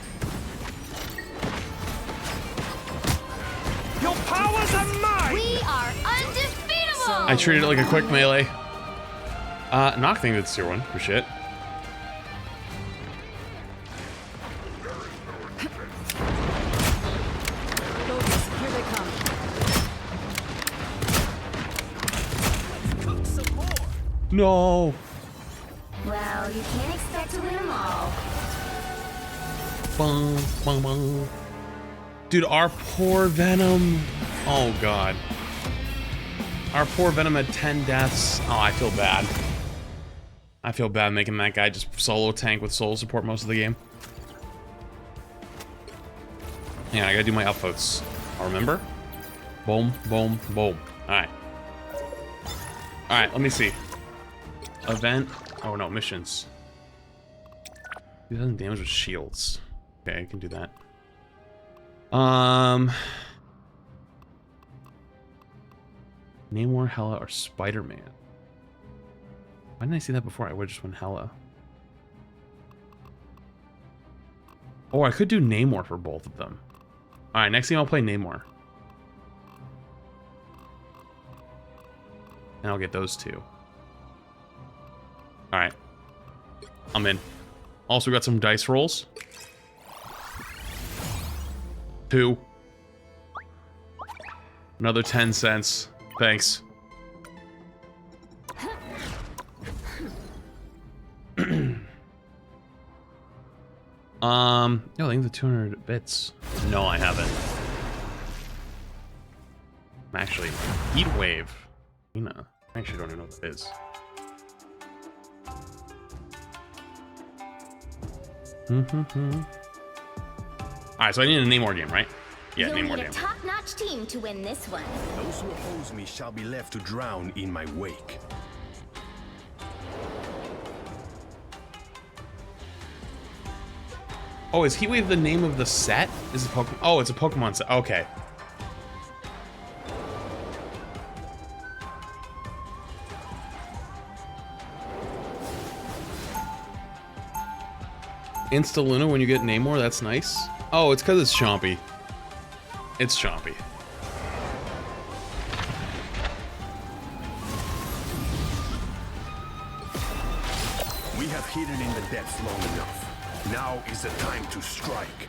Your powers are mine! We are undefeatable. I treated it like a quick melee. Knock thing that's tier 1 for shit. Soldiers, here they come. Cook some more. No. Well, you can't expect to win them all. Bum, bum, bum. Dude, our poor Venom. Oh, God. Our poor Venom had 10 deaths. Oh, I feel bad. I feel bad making that guy just solo tank with soul support most of the game. Yeah, I gotta do my upvotes. I'll remember. Boom, boom, boom. Alright. Alright, let me see. Event. Oh no, missions. 2000 damage with shields. Okay, I can do that. Namor, Hela, or Spider-Man? Why didn't I see that before? I would just went Hela. Oh, I could do Namor for both of them. Alright, next game I'll play Namor. And I'll get those two. Alright. I'm in. Also got some dice rolls. 2. Another 10 cents. Thanks. No, I think the 200 bits. No, I haven't. I'm actually Heat Wave. I actually don't even know what that is. Alright, so I need a Namor game, right? Yeah, You'll Namor need game. a top-notch team to win this one. Those who oppose me shall be left to drown in my wake. Oh, is Heatwave the name of the set? Is it Pokemon? Oh, it's a Pokemon set. Okay. Insta-Luna when you get Namor, that's nice. Oh, it's because it's Chompy. It's Chompy. We have hidden in the depths long enough. Now is the time to strike.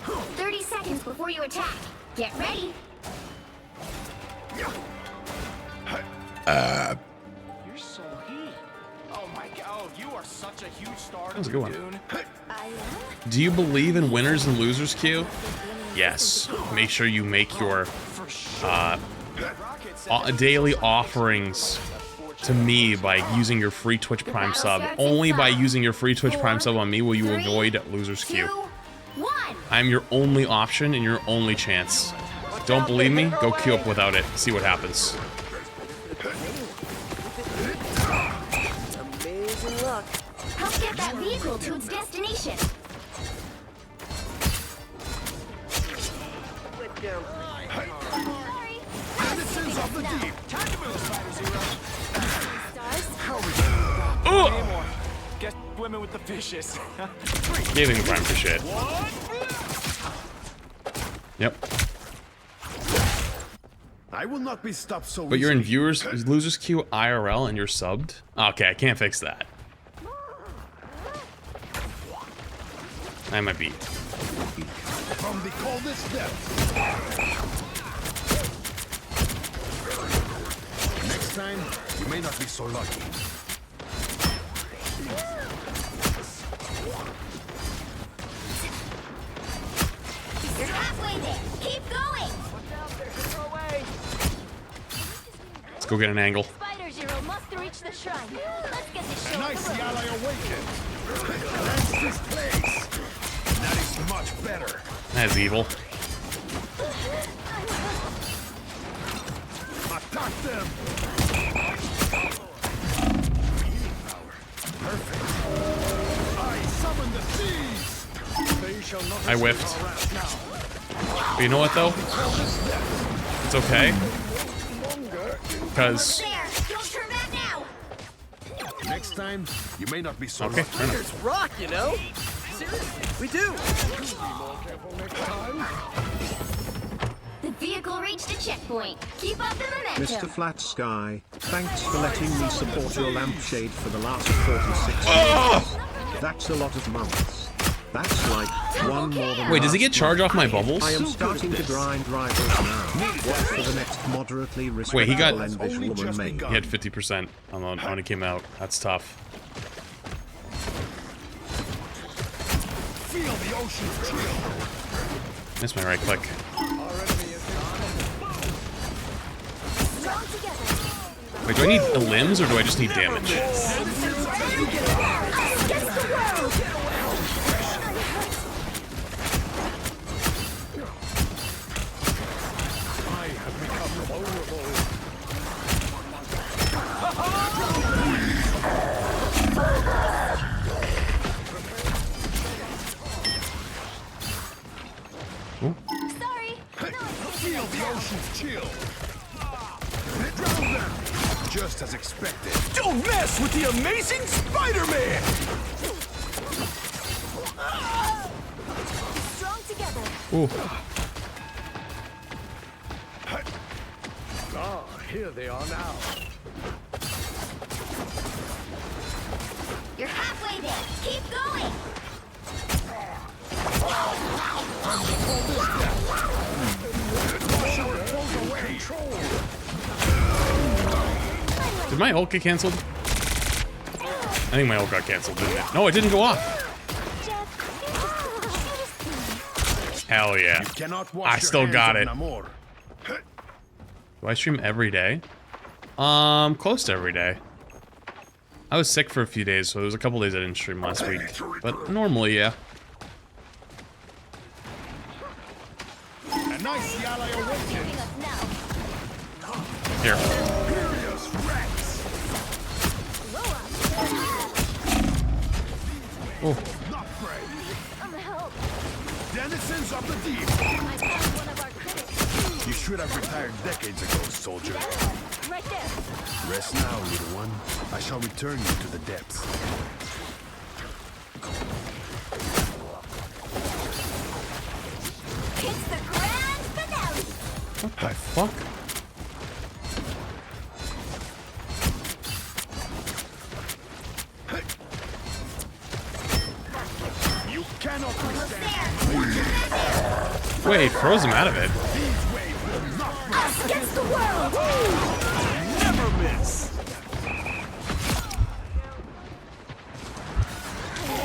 30 seconds before you attack. Get ready. You're so heat. Oh my god. Oh, you are such a huge star. That was a good one. Dune. I am. Do you believe in winners and losers queue? Yes. Make sure you make your daily offerings to me by using your free Twitch Prime sub. Only by using your free Twitch Prime sub on me will you avoid losers queue. 2, 1. I'm your only option and your only chance. Don't believe me? Go queue up without it. See what happens. Amazing luck. Help get that vehicle to its destination. Let down. Sorry. Citizens of the deep. Time to move, Spider Zero. Oh! Namor. Guess women with the fishes. Gave him Prime for shit. Yep. I will not be stopped so But you're in easily. viewers losers queue IRL and you're subbed? Okay, I can't fix that. I might be. From the coldest depths. Next time, you may not be so lucky. You're halfway there. Keep going. Let's go get an angle. Spider Zero must reach the shrine. Let's get this show. Nice, the ally awakened. That's this place. That is much better. That's evil. Attack them. I whiffed. But you know what, though? It's okay. Because... Next time, you may not be so Okay, lucky. fair enough. Rock, you know? Seriously, we do. The vehicle reached a checkpoint. Keep up the momentum. Mr. Flat Sky, thanks for letting me support your lampshade for the last 46 months. That's a lot of months. That's like one more than Wait, does he last get charge month. off my bubbles? I am starting to grind rivals now. Watch for the next moderately respectable Wait, he got- Envish woman made. He had 50% on when he came out. That's tough. Feel the ocean's chill. Missed my right click. Wait, do I need the limbs or do I just need damage? Sorry. Feel the ocean's chill. Drown them. Just as expected. Don't mess with the amazing Spider-Man! Strong together. Ooh. Ah, here they are now. You're halfway there. Keep going. Did my ult get cancelled? I think my ult got cancelled, didn't it? No, it didn't go off. Hell yeah. Cannot wash I your still hands got of it. Namor. Do I stream every day? Close to every day. I was sick for a few days, so there was a couple days I didn't stream last week. But normally, yeah. A nice ally awakens. Here. Furious Rex. Oh. Not brave. I'm help. Denizens of the deep. I found one of our critics. You should have retired decades ago, soldier. Right there. Rest now, little one. I shall return you to the depths. It's the grand finale. What the fuck? You cannot withstand. Wait, froze him out of it. These waves will not Us against the world. never miss.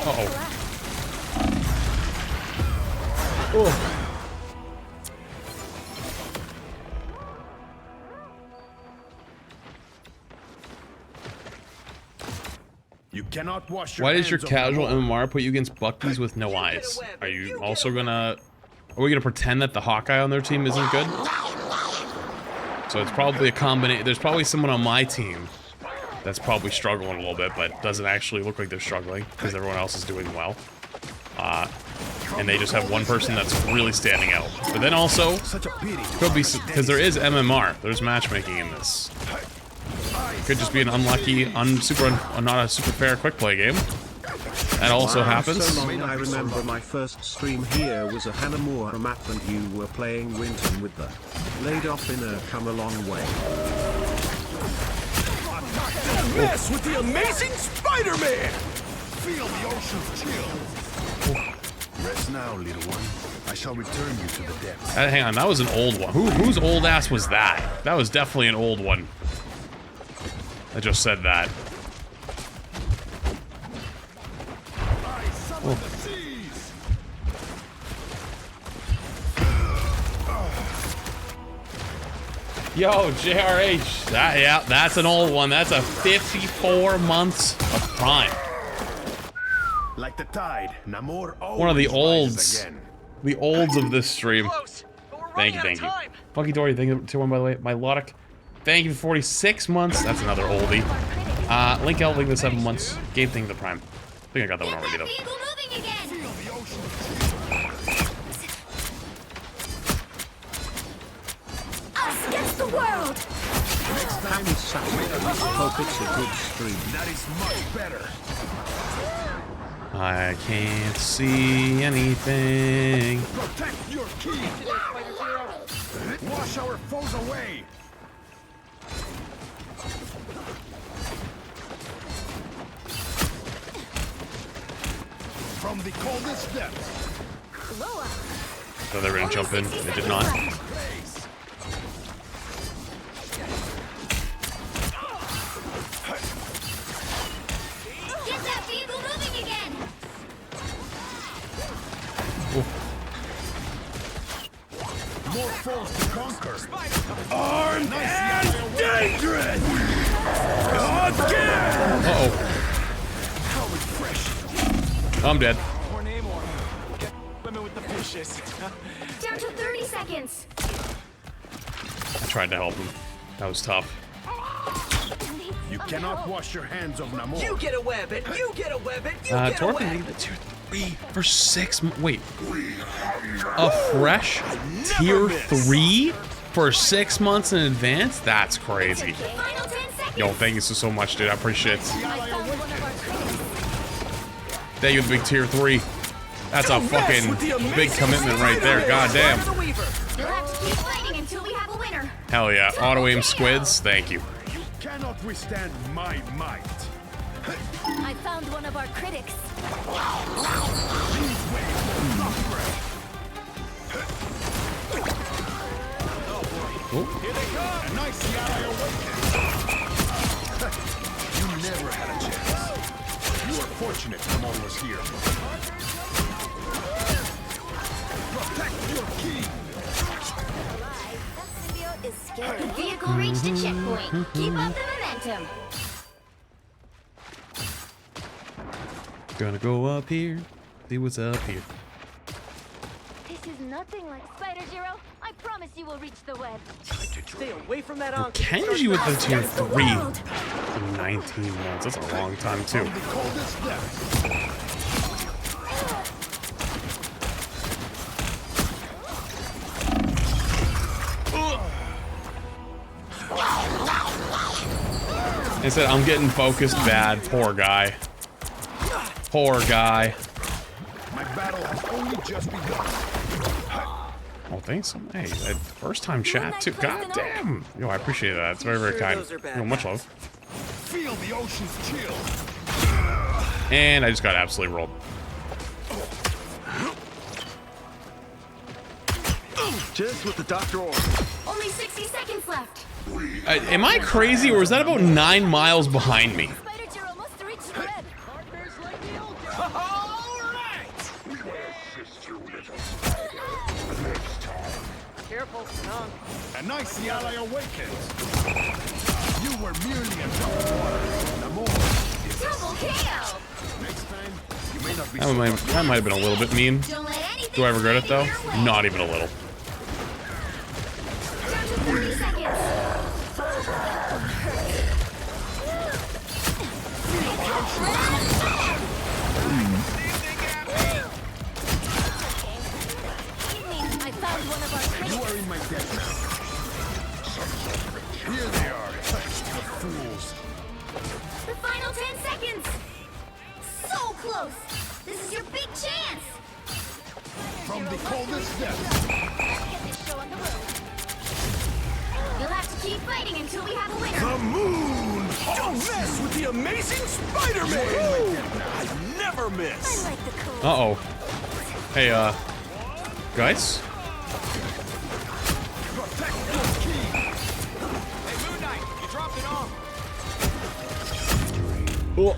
Uh-oh. Oh. You cannot wash your Why does your hands of casual Namor. MMR put you against Bucky's with no eyes? Are you also gonna... Are we gonna pretend that the Hawkeye on their team isn't good? So it's probably a combination... There's probably someone on my team that's probably struggling a little bit, but doesn't actually look like they're struggling because everyone else is doing well. And they just have one person that's really standing out. But then also, Such a pity. could be... Because there is MMR. There's matchmaking in this. Could just be an unlucky, not a super fair quick play game. That also happens. So long, I remember my first stream here was a Namor map and you were playing Winton with the laid off in a come a long way. Don't mess with the amazing Spider-Man! Feel the ocean's chill. Rest now, little one. I shall return you to the depths. Hang on, that was an old one. Whose old ass was that? That was definitely an old one. I just said that. Oh. Yo, JRH. That's an old one. That's a 54 months of prime. Like the tide, Namor One of the always olds. rises again. The olds of this stream. Close, but we're Thank running you, out thank of you. time. Funky Dory, thank you to one, by the way. My Warlock, thank you for 46 months. That's another oldie. Link L, link to 7 months. Game thing the prime. I think I got that one already, though. Vehicle moving again. the world! Time is Saturday. Hope it's a good stream. That is much better. I can't see anything. Protect your key. Wash our foes away. From the coldest depths. So they were gonna jump in. They did not. Get that vehicle moving again! More foes to conquer. Armed and dangerous. Again. Uh-oh. How refreshing. I'm dead. Poor Namor. Get women with the fishes. Down to 30 seconds! I tried to help him. That was tough. You cannot wash your hands of Namor. You get a web and you get a web and you get a Torpin web. needed the tier 3 for 6 months. Wait. A fresh tier 3 for 6 months in advance? That's crazy. Final 10 seconds! Yo, thank you so much, dude. I appreciate it. I found one of our critics. Thank you, the big tier 3. That's a fucking big commitment right there. God damn. You'll have to keep fighting until we have a winner. Hell yeah. Auto aim squids. Thank you. You cannot withstand my might. I found one of our critics. A nice ally awakened. You never had a chance. You are fortunate Namor was here. Protect your key. That symbiote is scary. The vehicle reached a checkpoint. Keep up the momentum. Gonna go up here. See what's up here. This is nothing like Spider Zero. I promise you will reach the web. Stay away from that on. Kenji with the tier 3 for 19 months. That's a long time too. The coldest depths. They said I'm getting focused bad. Poor guy. Poor guy. My battle has only just begun. Oh, thanks. Hey, first time chat too. God damn. Yo, I appreciate that. It's very, very kind. Yo, much love. Feel the ocean's chill. And I just got absolutely rolled. Just what the doctor ordered. Only 60 seconds left. Am I crazy, or is that about 9 miles behind me? Spider Zero must reach the web. Careful, Nong. A nice ally awakens. You were merely a drop of water. Namor. Double KO. Next time, you may not be That might have been a little bit mean. Don't let anything Do I regret it though? stand in your way. Not even a little. Down to 30 seconds. I found one of our critics. You are in my debt now. Here they are. The fools. The final 10 seconds. So close. This is your big chance. From the coldest depths. Get this show on the road. You'll have to keep fighting until we have a winner. The moon. Don't mess with the amazing Spider-Man! I never I miss. like the cool. Uh-oh. Hey, guys? Protect your key. Hey, Moon Knight, you dropped it off. Oh.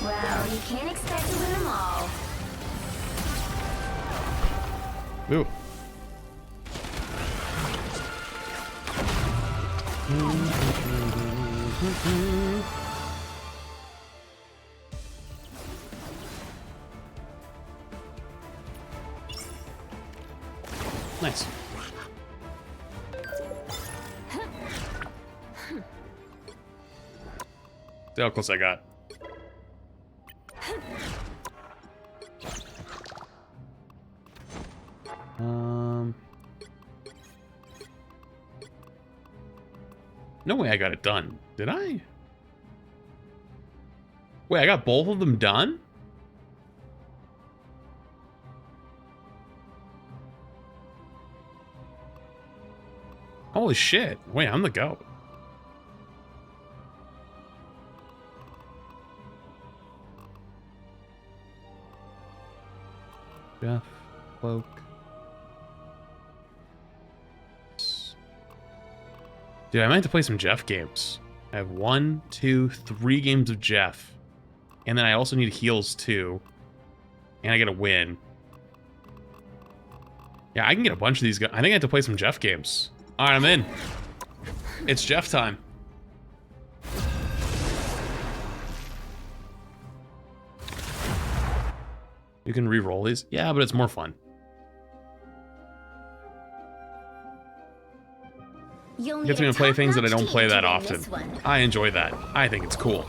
Well, you can't expect to win them all. Ooh. Nice. See how close I got. No way I got it done. Did I? Wait, I got both of them done? Holy shit. Wait, I'm the GOAT. Jeff, Cloak. Dude, I might have to play some Jeff games. I have 1, 2, 3 games of Jeff. And then I also need heals too. And I get a win. Yeah, I can get a bunch of these guys. I think I have to play some Jeff games. Alright, I'm in. It's Jeff time. You can re-roll these? Yeah, but it's more fun. You'll Gets me to play things that I don't play that often. I enjoy that. I think it's cool.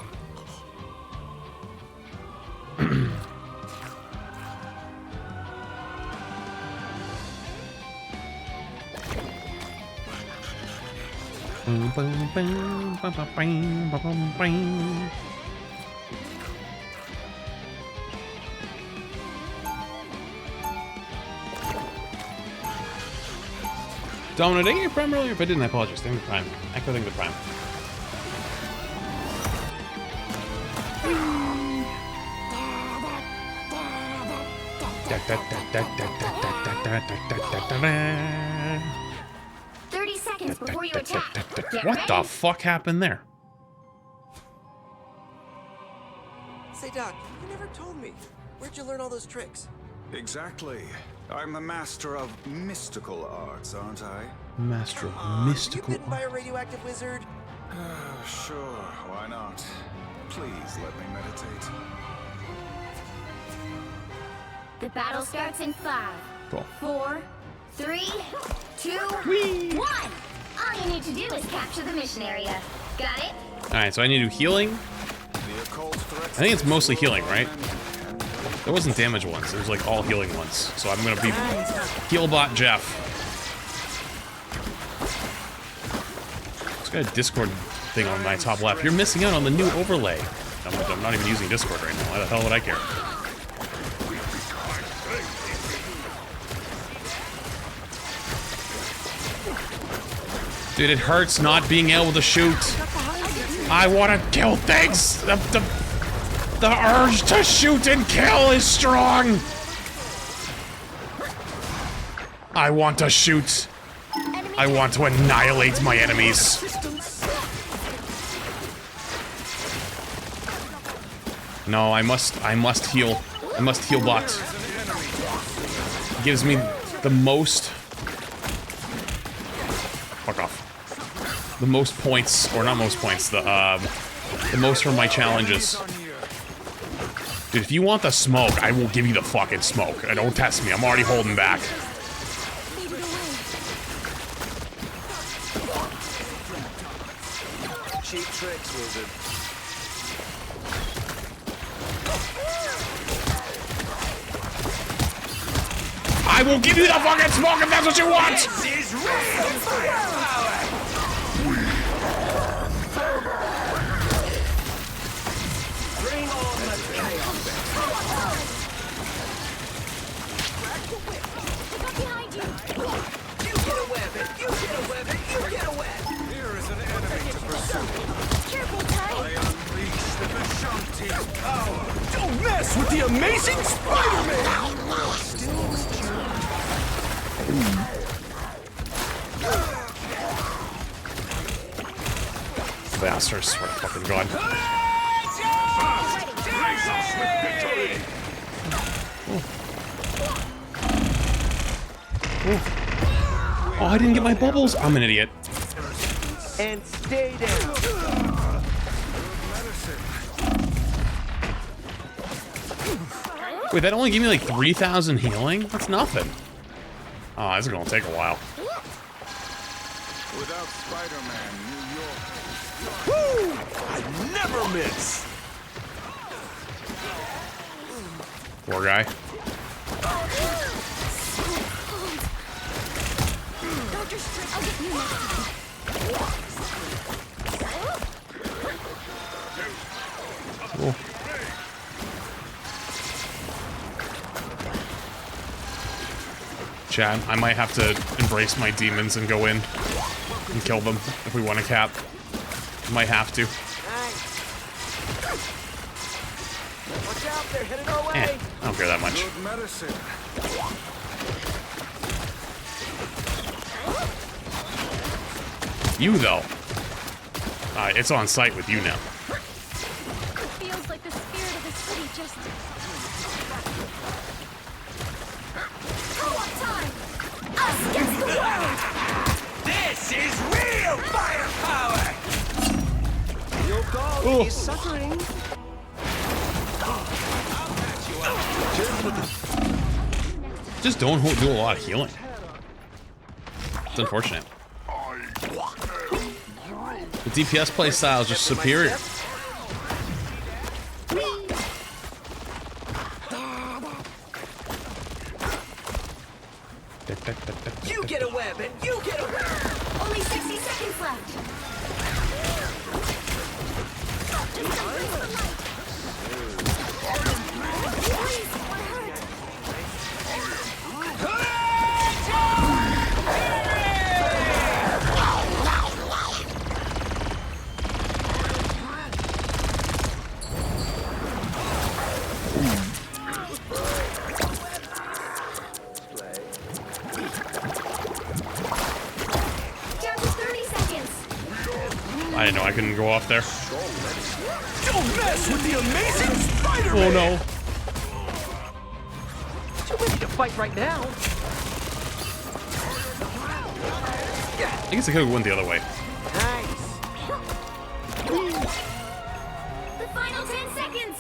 Domino, did I get your prime earlier? If I didn't, I apologize. Thank the prime. Echo, thank the prime. Before you attack. What the fuck happened there? Say, Doc, you never told me. Where'd you learn all those tricks? Exactly. I'm the master of mystical arts, aren't I? Master of mystical Were you bitten by a radioactive wizard? Sure, why not? Please let me meditate. The battle starts in 5, Cool. 4, 3, 2, 1. All you need to do is capture the mission area. Got it? Alright, so I need to do healing. I think it's mostly healing, right? There wasn't damage ones. It was like all healing ones. So I'm gonna be Healbot Jeff. It's got a Discord thing on my top left. You're missing out on the new overlay. I'm not even using Discord right now. Why the hell would I care? Dude, it hurts not being able to shoot. I want to kill things. The urge to shoot and kill is strong. I want to shoot. I want to annihilate my enemies. No, I must heal. I must heal bot. Gives me the most. Fuck off. The most points, or not most points, the most from my challenges. Dude, if you want the smoke, I will give you the fucking smoke. Don't test me, I'm already holding back. Cheap tricks, wizard. I will give you the fucking smoke if that's what you want! This is real power! Bring on the chaos! Behind you! You get a weapon! You get a weapon! You get a weapon! Here is an enemy to pursue. Careful, Ty! I unleash the Vishanti's power. Don't mess with the amazing Spider-Man! Bastards, swear to fucking god. Oh, I didn't get my bubbles. I'm an idiot. And stay down. Wait, that only gave me like 3,000 healing? That's nothing. Oh, this is gonna take a while. Without Spider-Man, New York. Woo! I never miss! Poor guy. Chat, I might have to embrace my demons and go in and kill them if we want to cap. Might have to. Watch out, they're headed our way. I don't care that much. Good medicine. You, though. It's on site with you now. It feels like the spirit of the city just... Co-op time! Us against the world! This is real firepower! Your dog is suffering. Just don't do a lot of healing. It's unfortunate. The DPS playstyle is just superior. You get a web and you get a web. Only 60 seconds left. I didn't know I couldn't go off there. Don't mess with the amazing Spider-Man! Oh no. Too busy to fight right now. I guess I could have went the other way. Nice. The final 10 seconds.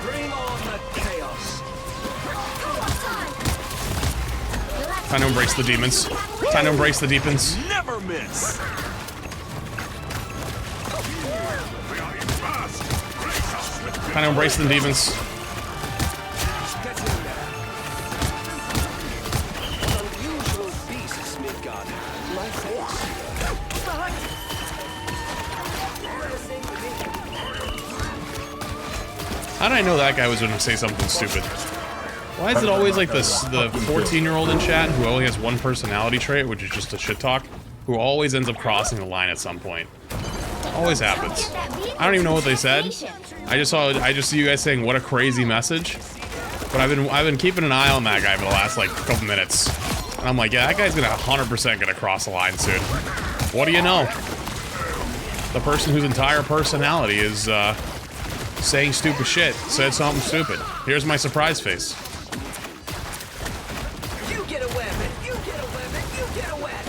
Bring on the chaos. Time to embrace the demons. Time to embrace the demons. Never miss! Time to embrace the demons. Unusual beasts, Midgard. My face. How did I know that guy was going to say something stupid? Why is it always like this, the 14-year-old in chat who only has one personality trait, which is just a shit talk, who always ends up crossing the line at some point? Always happens. I don't even know what they said. I just see you guys saying what a crazy message. But I've been keeping an eye on that guy for the last like couple minutes. And I'm like, yeah, that guy's gonna 100% gonna cross the line soon. What do you know? The person whose entire personality is saying stupid shit said something stupid. Here's my surprise face. You get a web and you get a web and you get a web.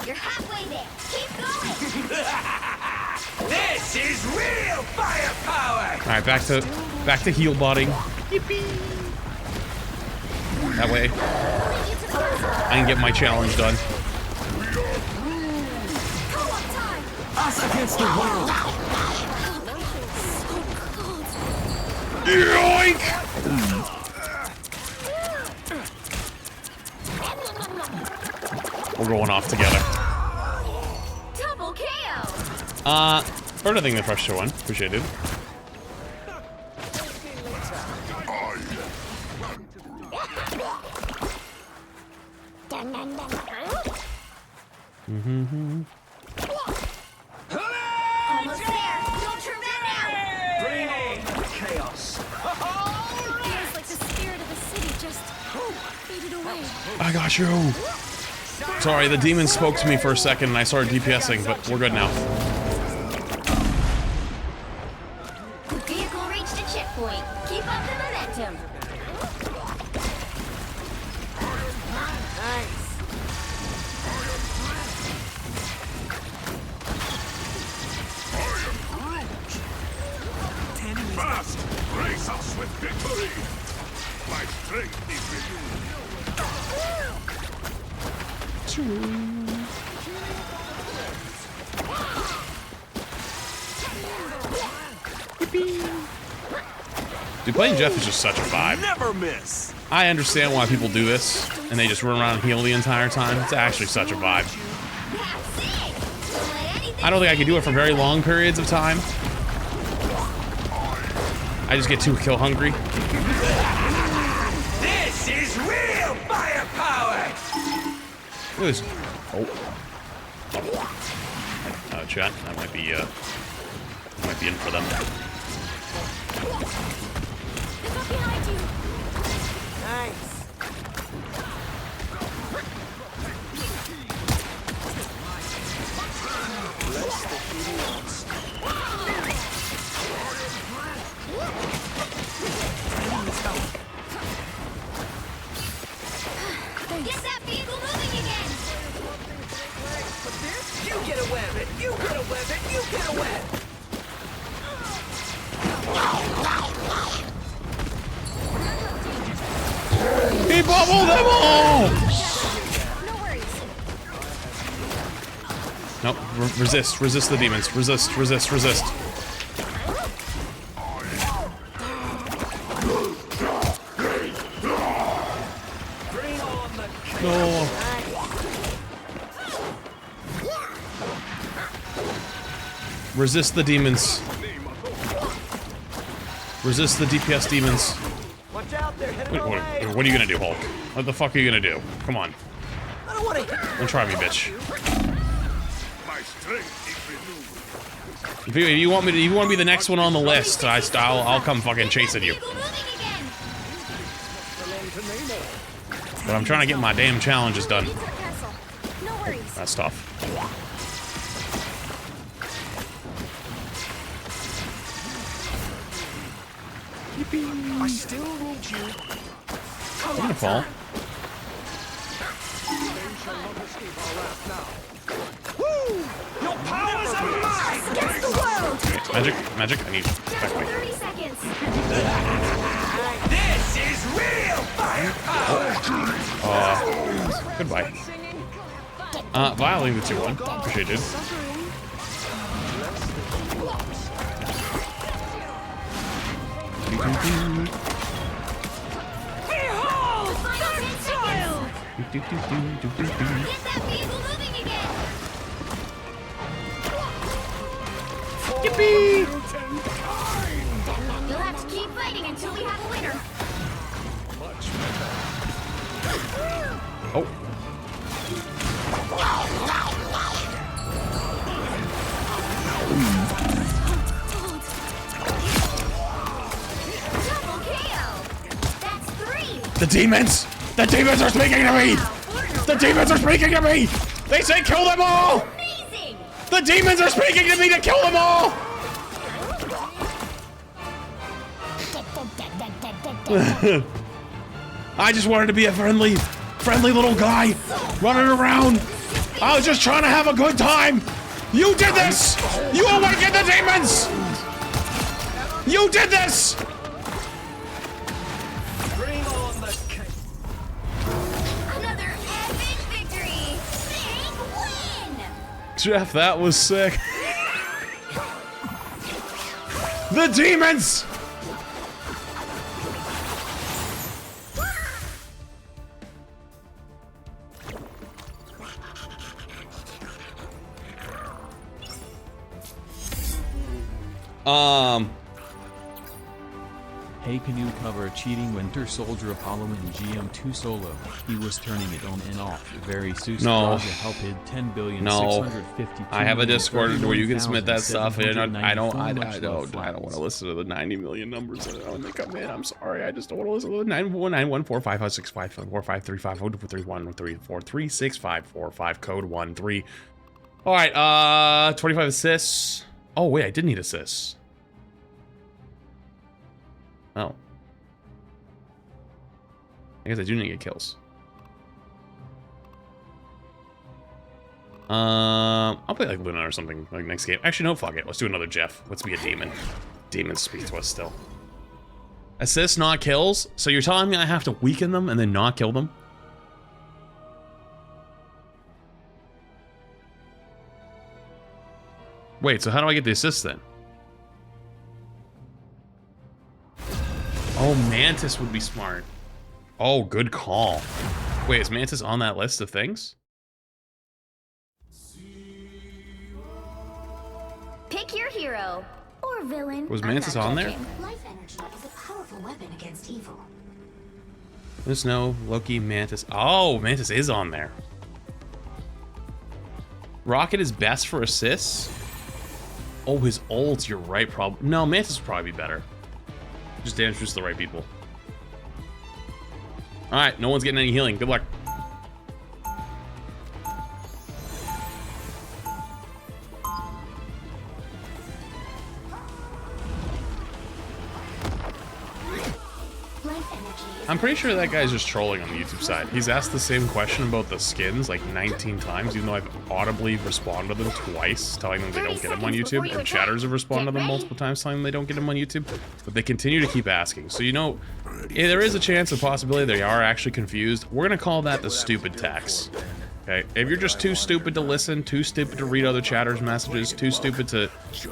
You're halfway there. Keep going. This is real firepower! All right, back to heal body. Yippee! That way, I can get my challenge done. Us against the world! Yoink! We're going off together. Double KO. Further thing the first one. Appreciate it. Almost there. Don't turn back now. Bring on the chaos. It feels like the spirit of the city just faded away. I got you. Sorry, the demon spoke to me for a second and I started DPSing, but we're good now. Vehicle reached a checkpoint. Keep up the momentum. Nice. Fast! Brace us with victory! My strength is Dude, playing Jeff is just such a vibe. Never miss! I understand why people do this, and they just run around and heal the entire time. It's actually such a vibe. I don't think I can do it for very long periods of time. I just get too kill hungry. This is real firepower! Look at this. Oh. Chat. That might be in for them. Nice. Get that vehicle moving again! You get a weapon! You get a weapon! You get a weapon! He bubbled them all! No worries. Nope. Resist. Resist the demons. Resist. Resist. Resist. No. Resist the demons. Resist the DPS demons. Watch out, they're headed Wait, our way. what are you gonna do, Hulk? What the fuck are you gonna do? Come on. I don't want to hit Don't try me, bitch. My strength is renewed. If you want me to be the next one on the list, I'll come fucking chasing you. Vehicle moving again! But I'm trying to get my damn challenges done. Castle. No worries. That's tough. I still need you. I'm gonna fall. Your powers are mine! Against the world! Magic, I need Just back away. 30 seconds. This is real firepower! Goodbye. Violating the 2-1. Appreciate it. Behold! Final 10 seconds! Get that vehicle moving again! Yippee! You'll have to keep fighting until we have a winner. Oh. Double KO! That's 3! The demons! The demons are speaking to me! The demons are speaking to me! They say kill them all! Amazing! The demons are speaking to me to kill them all! I just wanted to be a friendly little guy running around. I was just trying to have a good time. You did this! You awakened the demons! You did this! Bring on the cake. Another epic victory! Big win! Jeff, that was sick. The demons! Hey, can you cover cheating Winter Soldier Apollo in GM2 solo? He was turning it on and off. Very soon. No. Help hid 10 billion No. I have a Discord where you can submit that stuff, and I don't want to listen to the 90 million numbers when they come in. I'm sorry, I just don't want to listen to the 91915565453511343465445 code 13. All right, 25 assists. Oh wait, I did need assists. Oh. I guess I do need to get kills. I'll play like Luna or something like next game. Actually, no, fuck it. Let's do another Jeff. Let's be a demon. Demons speak to us still. Assists, not kills? So you're telling me I have to weaken them and then not kill them? Wait, so how do I get the assists then? Oh, Mantis would be smart. Oh, good call. Wait, is Mantis on that list of things? hero. Or villain. Was I'm Mantis not on there? judging. Life energy is a powerful weapon against evil. Snow, Loki, Mantis. Oh, Mantis is on there. Rocket is best for assists. Oh, his ult, you're right, probably. No, Mantis would probably be better. Just damage boost the right people. Alright, no one's getting any healing. Good luck. I'm pretty sure that guy's just trolling on the YouTube side. He's asked the same question about the skins like 19 times, even though I've audibly responded to them twice, telling them they don't get them on YouTube, and chatters have responded to them multiple times, telling them they don't get them on YouTube, but they continue to keep asking. So, you know, there is a chance, a possibility they are actually confused. We're gonna call that the stupid tax. Okay, if you're just too stupid to listen, too stupid to read other chatters' messages, too stupid to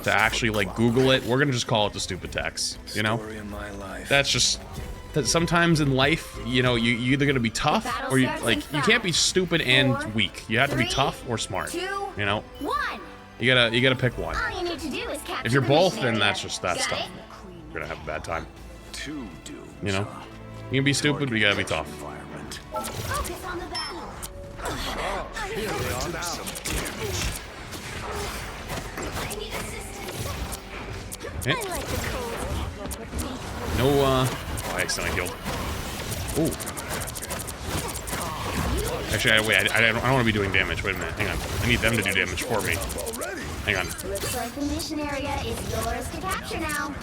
actually like Google it, we're gonna just call it the stupid tax. You know, that's just. That sometimes in life, you know, you're either gonna be tough or you can't be stupid and weak. You have to be tough or smart. You know, you gotta pick one. If you're both, then that's tough. You're gonna have a bad time. You know, you can be stupid, but you gotta be tough. Focus on the battle. Here they are now. I need assistance. Okay. I like the cold. No, oh, I accidentally healed. Ooh. Actually, wait, I don't want to be doing damage. Wait a minute, hang on. I need them to do damage for me. Hang on. Looks like the mission area is yours to capture now.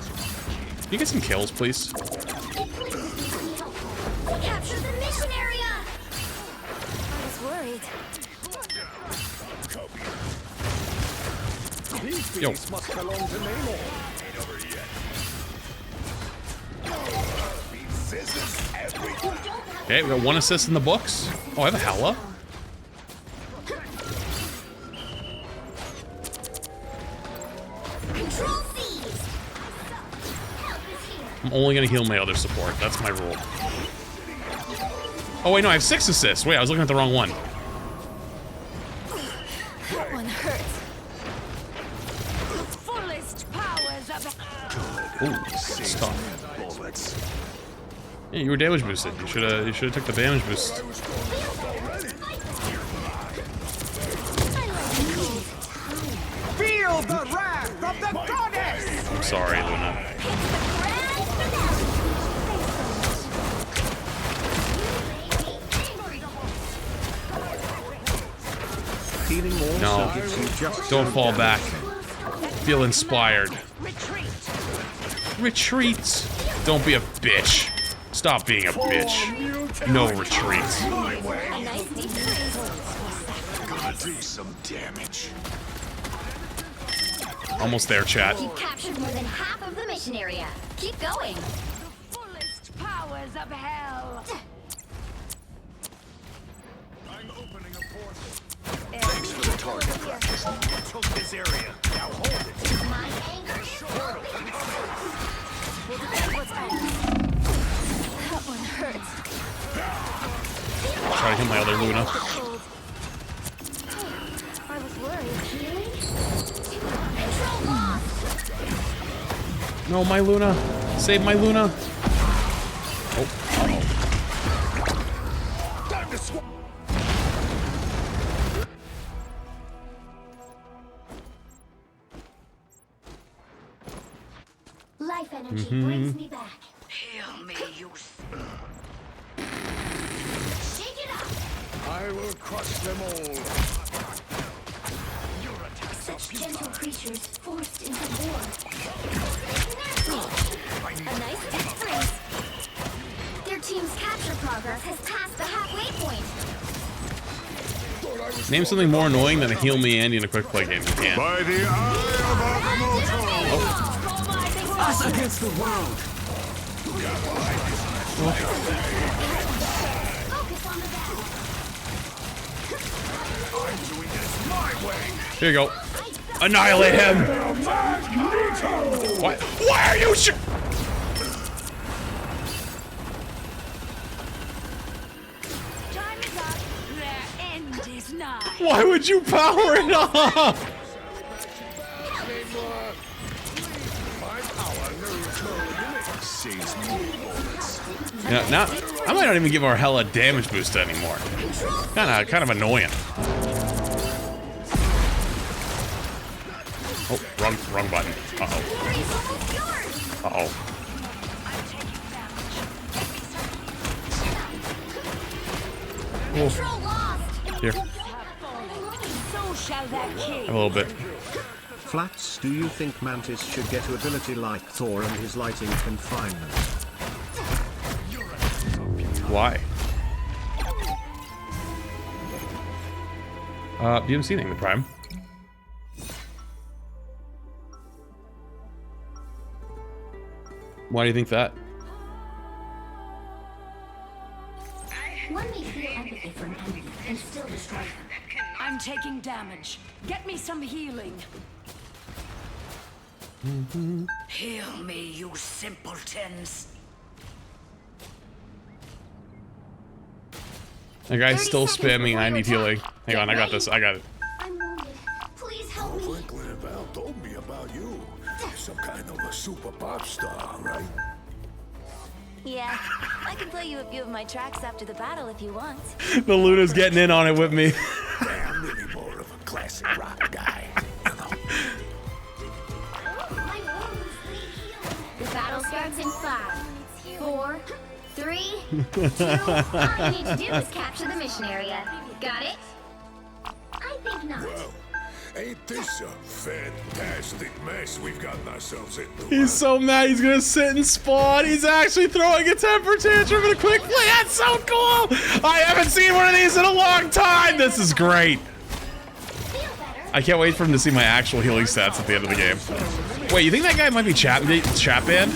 Can you get some kills, please? Capture the mission area! I was worried. Yo. Must belong to Namor. Okay, we got one assist in the books. Oh, I have a Hella. Control C's. I'm only gonna heal my other support. That's my rule. Oh wait, no, I have 6 assists. Wait, I was looking at the wrong one. That one hurts. Fullest powers of Ooh, that's tough. Yeah, you were damage boosted. You should have took the damage boost. Feel the wrath of the goddess! I'm sorry, Luna. Healing also No, gives you just don't so fall damage. back. Feel inspired. Retreat. Don't be a bitch. Stop being a bitch. No retreat. a nice deep freeze. Gotta do some damage. Almost there, chat. You've captured more than half of the mission area. Keep going. The fullest powers of hell. I'm opening a portal. Thanks for the target practice. Took this area. Now hold it. My anger is open. That one hurts. Try to hit my other Luna. I was worried. Healing? Control lost. No, my Luna. Save my Luna. Oh, uh-oh. Life energy brings me back. Heal me, you. Shake it up. I will crush them all. Such gentle creatures forced into war. A nice deep freeze. Their team's capture progress has passed the halfway point. Name something more annoying than a heal me Andy in a quick play game. You can't. By the eye of Agamotto! Us against the world! Focus on the battle. I'm doing this my way! Here you go. Annihilate him. Why are you Time is up. Their end is nigh. Why would you power it up? You know, now I might not even give our hella damage boost anymore. Kind of annoying. Oh, wrong button. Uh-oh. Uh-oh. Here. So shall that king. A little bit. Flats, do you think Mantis should get an ability like Thor and his lighting confinement? Why? DMC thing, the Prime. Why do you think that? One may feel empathy for an enemy and still destroy them. I'm taking damage. Get me some healing. Heal me, you simpletons. That guy's still spamming. I need healing. Hang on, I got this. I got it. I'm wounded. Please help me. Franklin and Val told me about you. You're some kind of a super pop star, right? Yeah, I can play you a few of my tracks after the battle if you want. The Luna's getting in on it with me. I'm really more of a classic rock guy. The battle starts in 5, 4, 3, 2. All you need to do is capture the mission area. Got it? I think not. Well, ain't this a fantastic mess we've gotten ourselves into? He's so mad he's gonna sit and spawn. He's actually throwing a temper tantrum in a quick play. That's so cool! I haven't seen one of these in a long time! This is great. I can't wait for him to see my actual healing stats at the end of the game. Wait, you think that guy might be chat banned?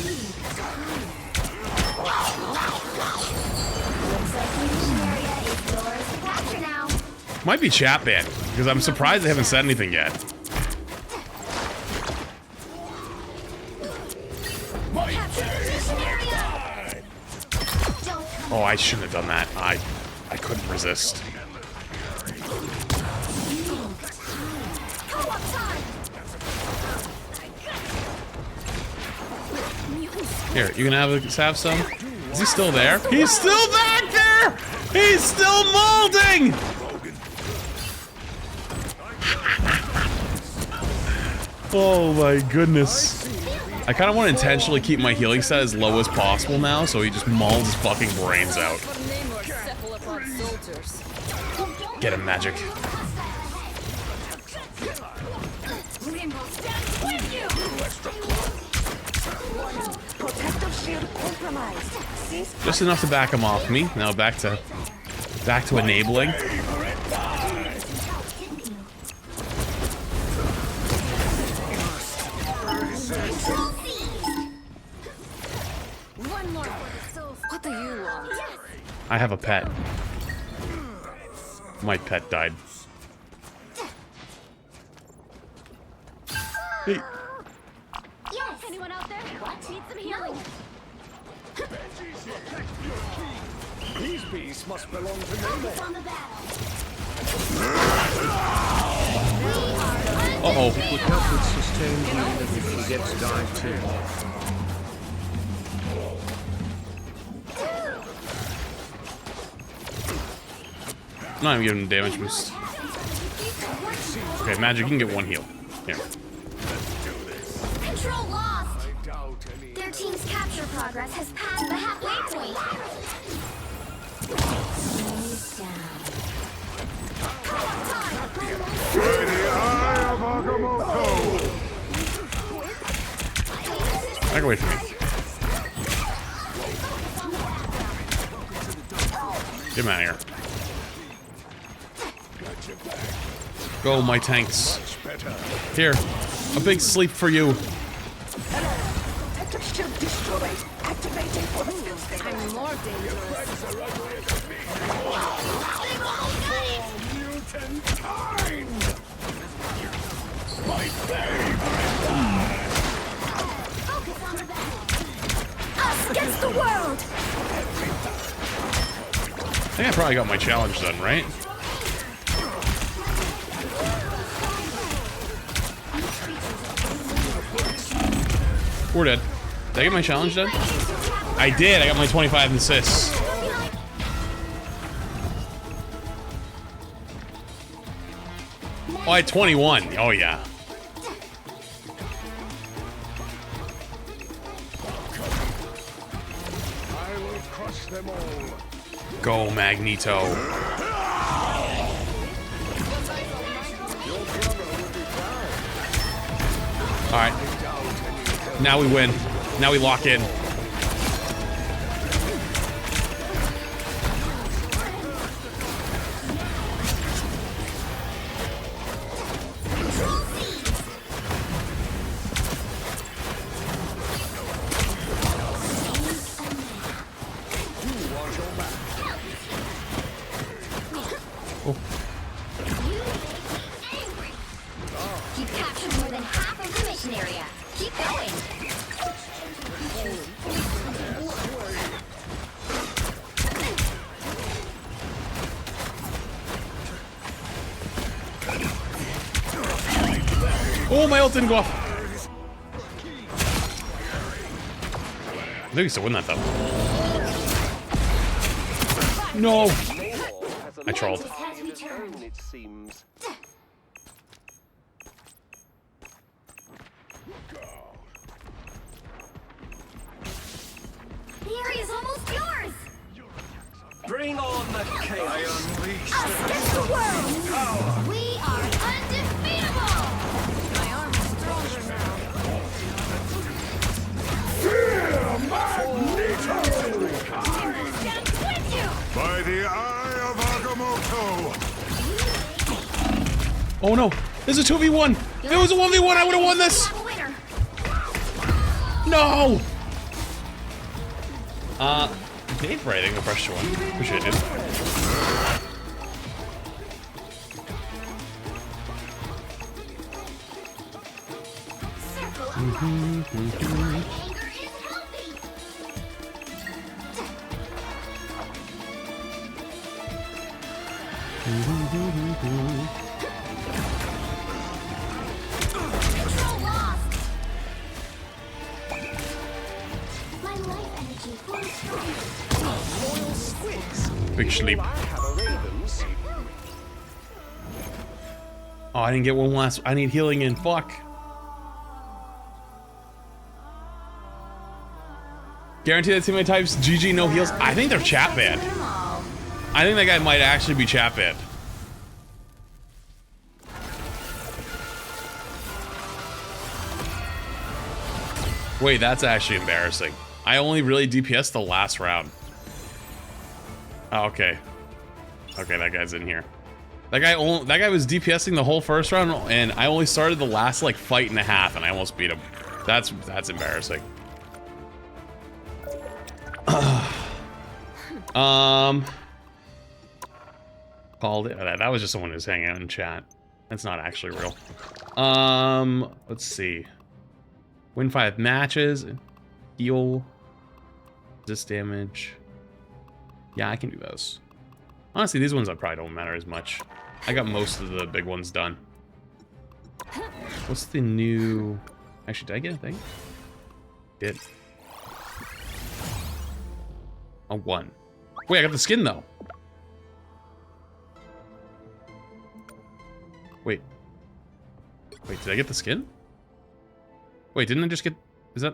Might be chat banned, because I'm surprised they haven't said anything yet. Oh, I shouldn't have done that. I couldn't resist. Here, you can have some? Is he still there? He's still back there! He's still molding! Oh my goodness. I kind of want to intentionally keep my healing stat as low as possible now, so he just mauls his fucking brains out. Get him, Magic. Just enough to back him off me. Now back to enabling. What do you want? I have a pet. My pet died. Hey. Yes. Anyone out there? What? Need some healing. These beasts must belong to Namor. Uh-oh. Look up with sustained healing if he gets dive too. I'm not even giving him damage boost. Okay, Magic, you can get one heal. Here. Control lost. Their team's capture progress has passed the halfway point. Back away from me. Get him out of here. Go, my tanks. Here, a big sleep for you. I'm more dangerous. Us against the world. I think I probably got my challenge done, right? We're dead. Did I get my challenge done? I did. I got my 25 assists. Oh, I had 21. Oh, yeah. I will crush them all. Go, Magneto. Alright. Now we win. Now we lock in. You've captured more than half of the mission area. Keep going. Oh, my ult didn't go off. I think we still win that though. No. I trolled. It seems. The area's almost yours. Bring on the chaos. Against the world. We are undefeatable. My arm is stronger now. By the eye of Agamotto. Oh no. There's a 2v1. If it was a 1v1, I would have won this. No. Dave rating the first one. Appreciate it. Big sleep. Oh, I didn't get one last. I need healing in. Fuck. Guarantee that teammate types GG no heals. I think they're chat banned. I think that guy might actually be chat banned. Wait, that's actually embarrassing. I only really DPS the last round. Oh, okay. Okay, that guy's in here. That guy was DPSing the whole first round, and I only started the last like fight and a half, and I almost beat him. That's embarrassing. Called it. That was just someone who's hanging out in chat. That's not actually real. Let's see. Win 5 matches. Heal. Resist damage. Yeah, I can do those. Honestly, these ones I probably don't matter as much. I got most of the big ones done. What's the new... Actually, did I get a thing? Did. A 1. Wait, I got the skin, though. Wait. Wait, did I get the skin? Wait, didn't I just get... Is that...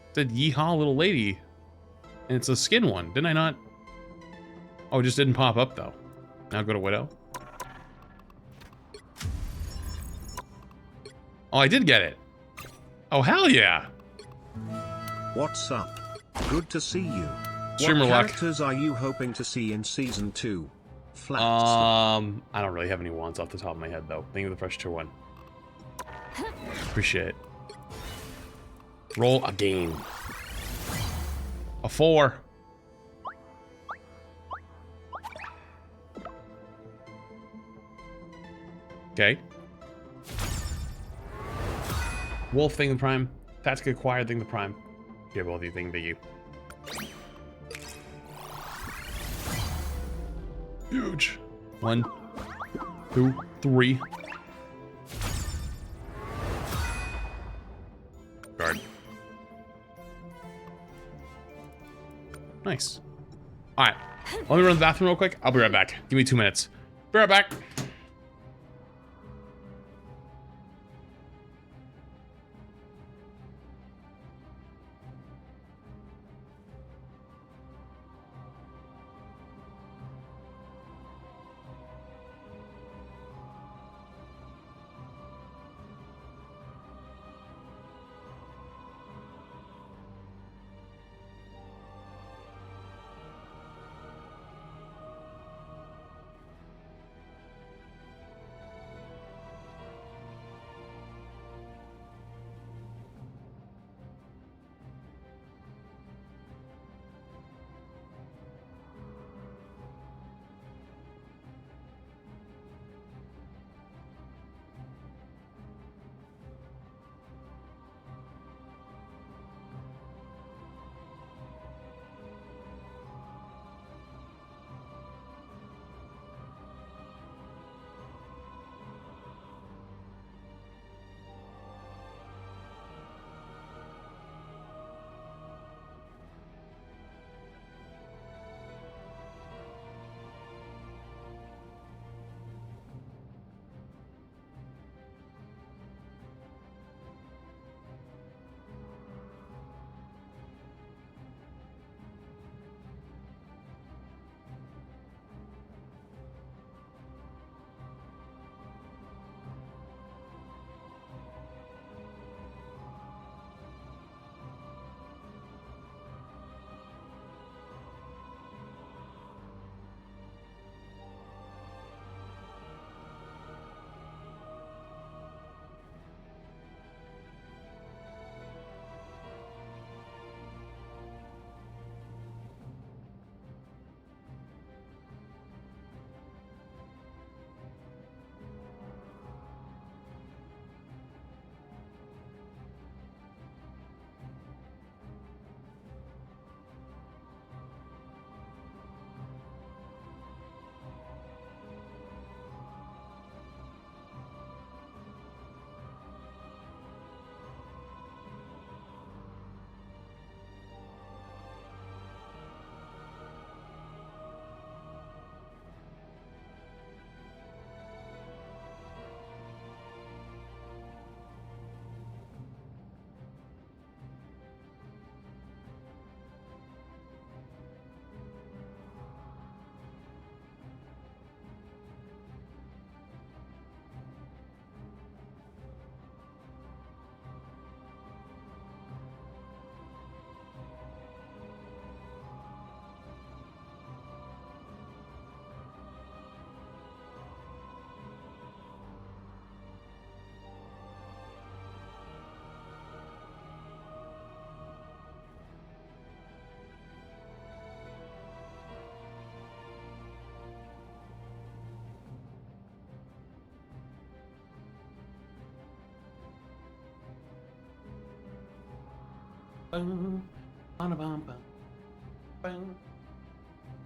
It said yeehaw little lady. And it's a skin one, didn't I not? Oh, it just didn't pop up, though. Now go to Widow. Oh, I did get it. Oh, hell yeah. What's up? Good to see you. Streamer what luck. characters are you hoping to see in Season 2? Flats. I don't really have any wants off the top of my head, though. Think of the Fresh Tier 1. Appreciate it. Roll again. A 4. Okay. Wolf thing the prime. Tactic acquired thing the prime. Give all the thing to you. Huge. 1, 2, 3. guard. Nice. All right. Let me run to the bathroom real quick. I'll be right back. Give me 2 minutes. Be right back.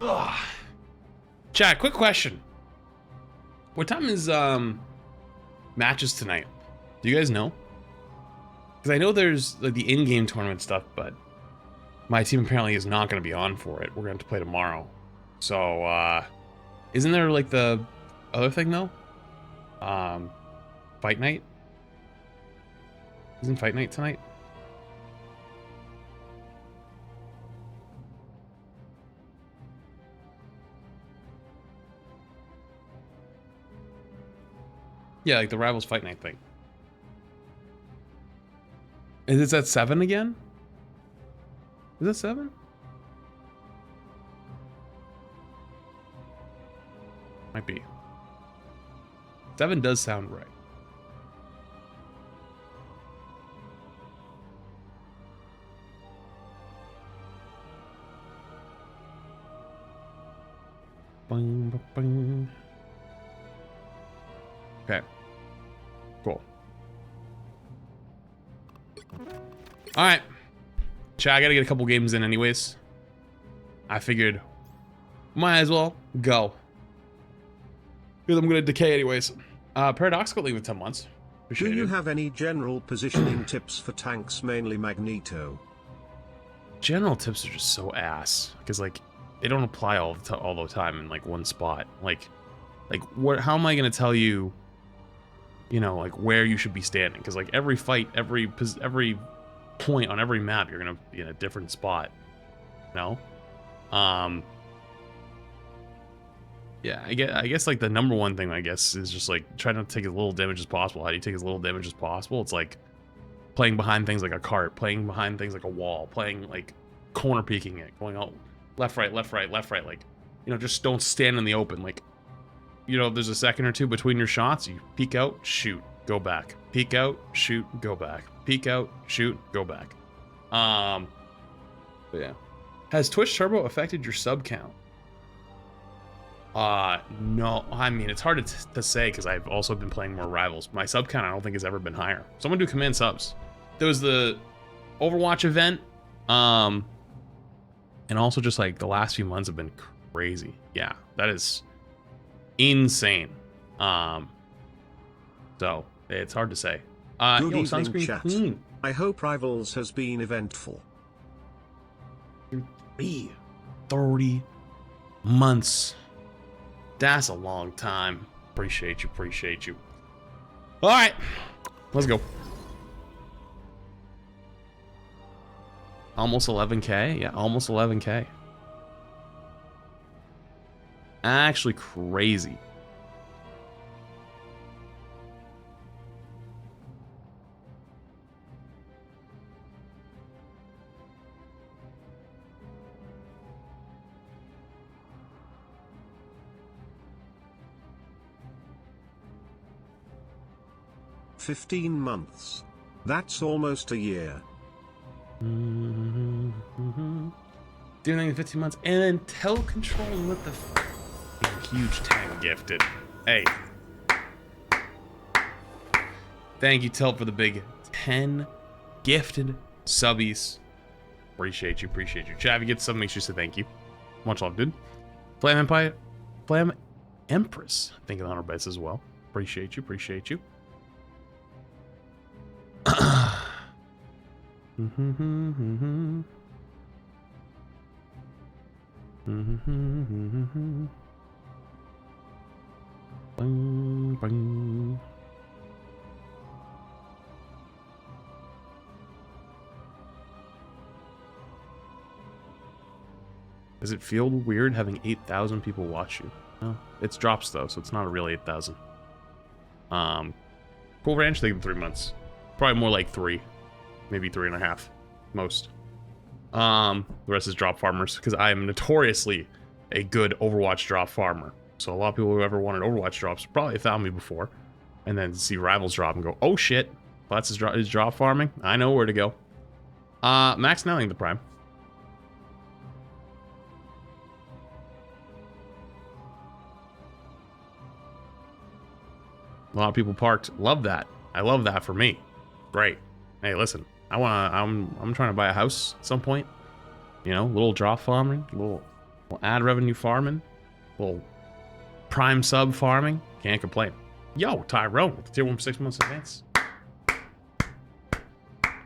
Ugh. Chat, quick question. What time is matches tonight? Do you guys know? Because I know there's like the in-game tournament stuff, but my team apparently is not going to be on for it. We're going to have to play tomorrow. So, isn't there like the other thing though? Fight night? Isn't fight night tonight? Yeah, like the Rivals Fight Night thing. Is it at 7 again? Is it 7? Might be. 7 does sound right. Bing, bing, bing. Okay. Cool. Alright. Chat, I gotta get a couple games in anyways. I figured might as well go. Because I'm gonna decay anyways. Paradoxical leave in 10 months. Do you have any general positioning tips for tanks, mainly Magneto? General tips are just so ass because like they don't apply all the time in like one spot. Like what? How am I gonna tell you? You know, like where you should be standing? Because like every fight, every point on every map, you're gonna be in a different spot. No. Yeah, I guess like the number one thing, I guess, is just like trying to take as little damage as possible. How do you take as little damage as possible? It's like playing behind things like a cart, playing behind things like a wall, playing like corner peeking it, going out left, right, left, right, left, right. Like, you know, just don't stand in the open. Like, you know, if there's a second or two between your shots, you peek out, shoot, go back. Peek out, shoot, go back. Peek out, shoot, go back. But yeah. Has Twitch Turbo affected your sub count? No. I mean, it's hard to say because I've also been playing more Rivals. My sub count I don't think has ever been higher. Someone do command subs. There was the Overwatch event, and also just like the last few months have been crazy. Yeah, that is insane. So it's hard to say. Good yo, evening, sunscreen chat. clean. I hope Rivals has been eventful. 30 months. That's a long time. Appreciate you, appreciate you. All right, let's go. Almost 11K? Yeah, almost 11K. Actually crazy. $15 months. That's almost a year. Doing in 15 months and then tell control with the huge 10 gifted. Hey. Thank you, Tell, for the big 10 gifted subbies. Appreciate you, appreciate you. Chat, if you get something, make sure you say thank you. Much love, dude. Flam Empire, Flam Empress. Thank you, the 100 bits as well. Appreciate you, appreciate you. Bang, bang. Does it feel weird having 8,000 people watch you? No, it's drops though, so it's not a real 8,000. Cool Ranch taking 3 months. Probably more like 3, maybe 3.5, most. The rest is drop farmers because I am notoriously a good Overwatch drop farmer. So a lot of people who ever wanted Overwatch drops probably found me before, and then see Rivals drop and go, oh shit, well, that's his drop farming. I know where to go. Max Nelling the Prime. A lot of people parked. Love that. I love that for me. Great. Hey, listen. I'm trying to buy a house at some point. You know, little drop farming, little ad revenue farming, little prime sub farming. Can't complain. Yo, Tyrone with the tier 1 for 6 months in advance.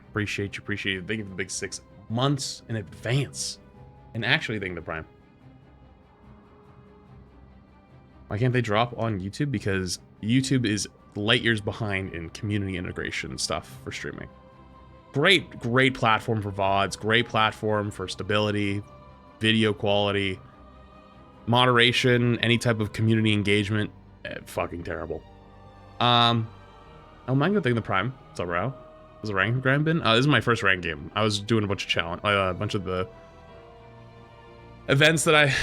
Appreciate you, appreciate you. Thank you for the big 6 months in advance. And actually, thank the Prime. Why can't they drop on YouTube? Because YouTube is light years behind in community integration stuff for streaming. Great platform for VODs, great platform for stability, video quality, moderation, any type of community engagement. Fucking terrible. Oh, Mango thing the Prime. What's up, bro? Was a rank grind been? This is my first rank game. I was doing a bunch of challenge, a bunch of the events that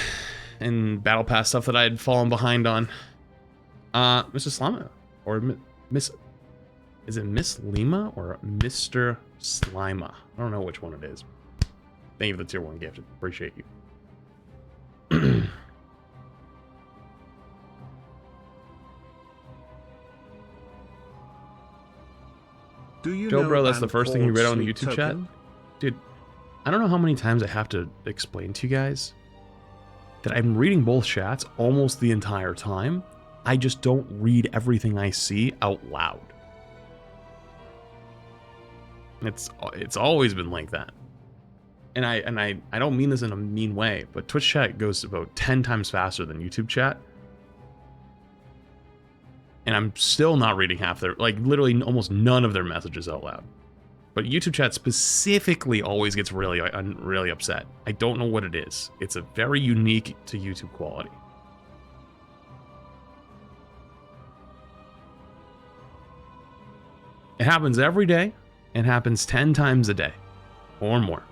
and battle pass stuff that I had fallen behind on. Mr. Slima or Miss, is it Miss Lima or Mr. Slima? I don't know which one it is. Thank you for the tier 1 gift. Appreciate you. Do you Joe, know bro, that's the Van first thing you read on the Sleep YouTube chat? Token? Dude, I don't know how many times I have to explain to you guys that I'm reading both chats almost the entire time. I just don't read everything I see out loud. It's always been like that. And I don't mean this in a mean way, but Twitch chat goes about 10 times faster than YouTube chat. And I'm still not reading half their, like literally almost none of their messages out loud. But YouTube chat specifically always gets really upset. I don't know what it is. It's a very unique to YouTube quality. It happens every day. It happens 10 times a day or more.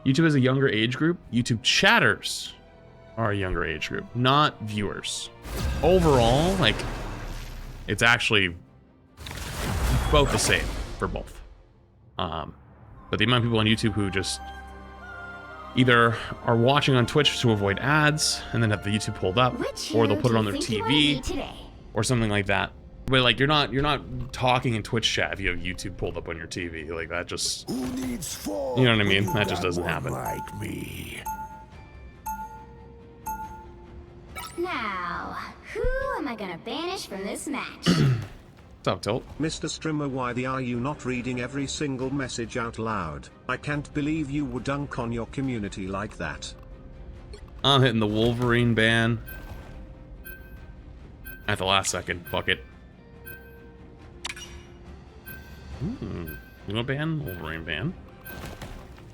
YouTube is a younger age group. YouTube chatters are a younger age group, not viewers. Overall, like, it's actually both the same for both. But the amount of people on YouTube who just either are watching on Twitch to avoid ads and then have the YouTube pulled up, or they'll put it on their TV or something like that. But like, you're not talking in Twitch chat if you have YouTube pulled up on your TV. Like, that just, you know what I mean? That just doesn't happen. Like me. Now, who am I gonna banish from this match? What's up, Tilt? Mr. Strimmer, why are you not reading every single message out loud? I can't believe you would dunk on your community like that. I'm hitting the Wolverine ban at the last second. Fuck it. Luna ban, Wolverine ban.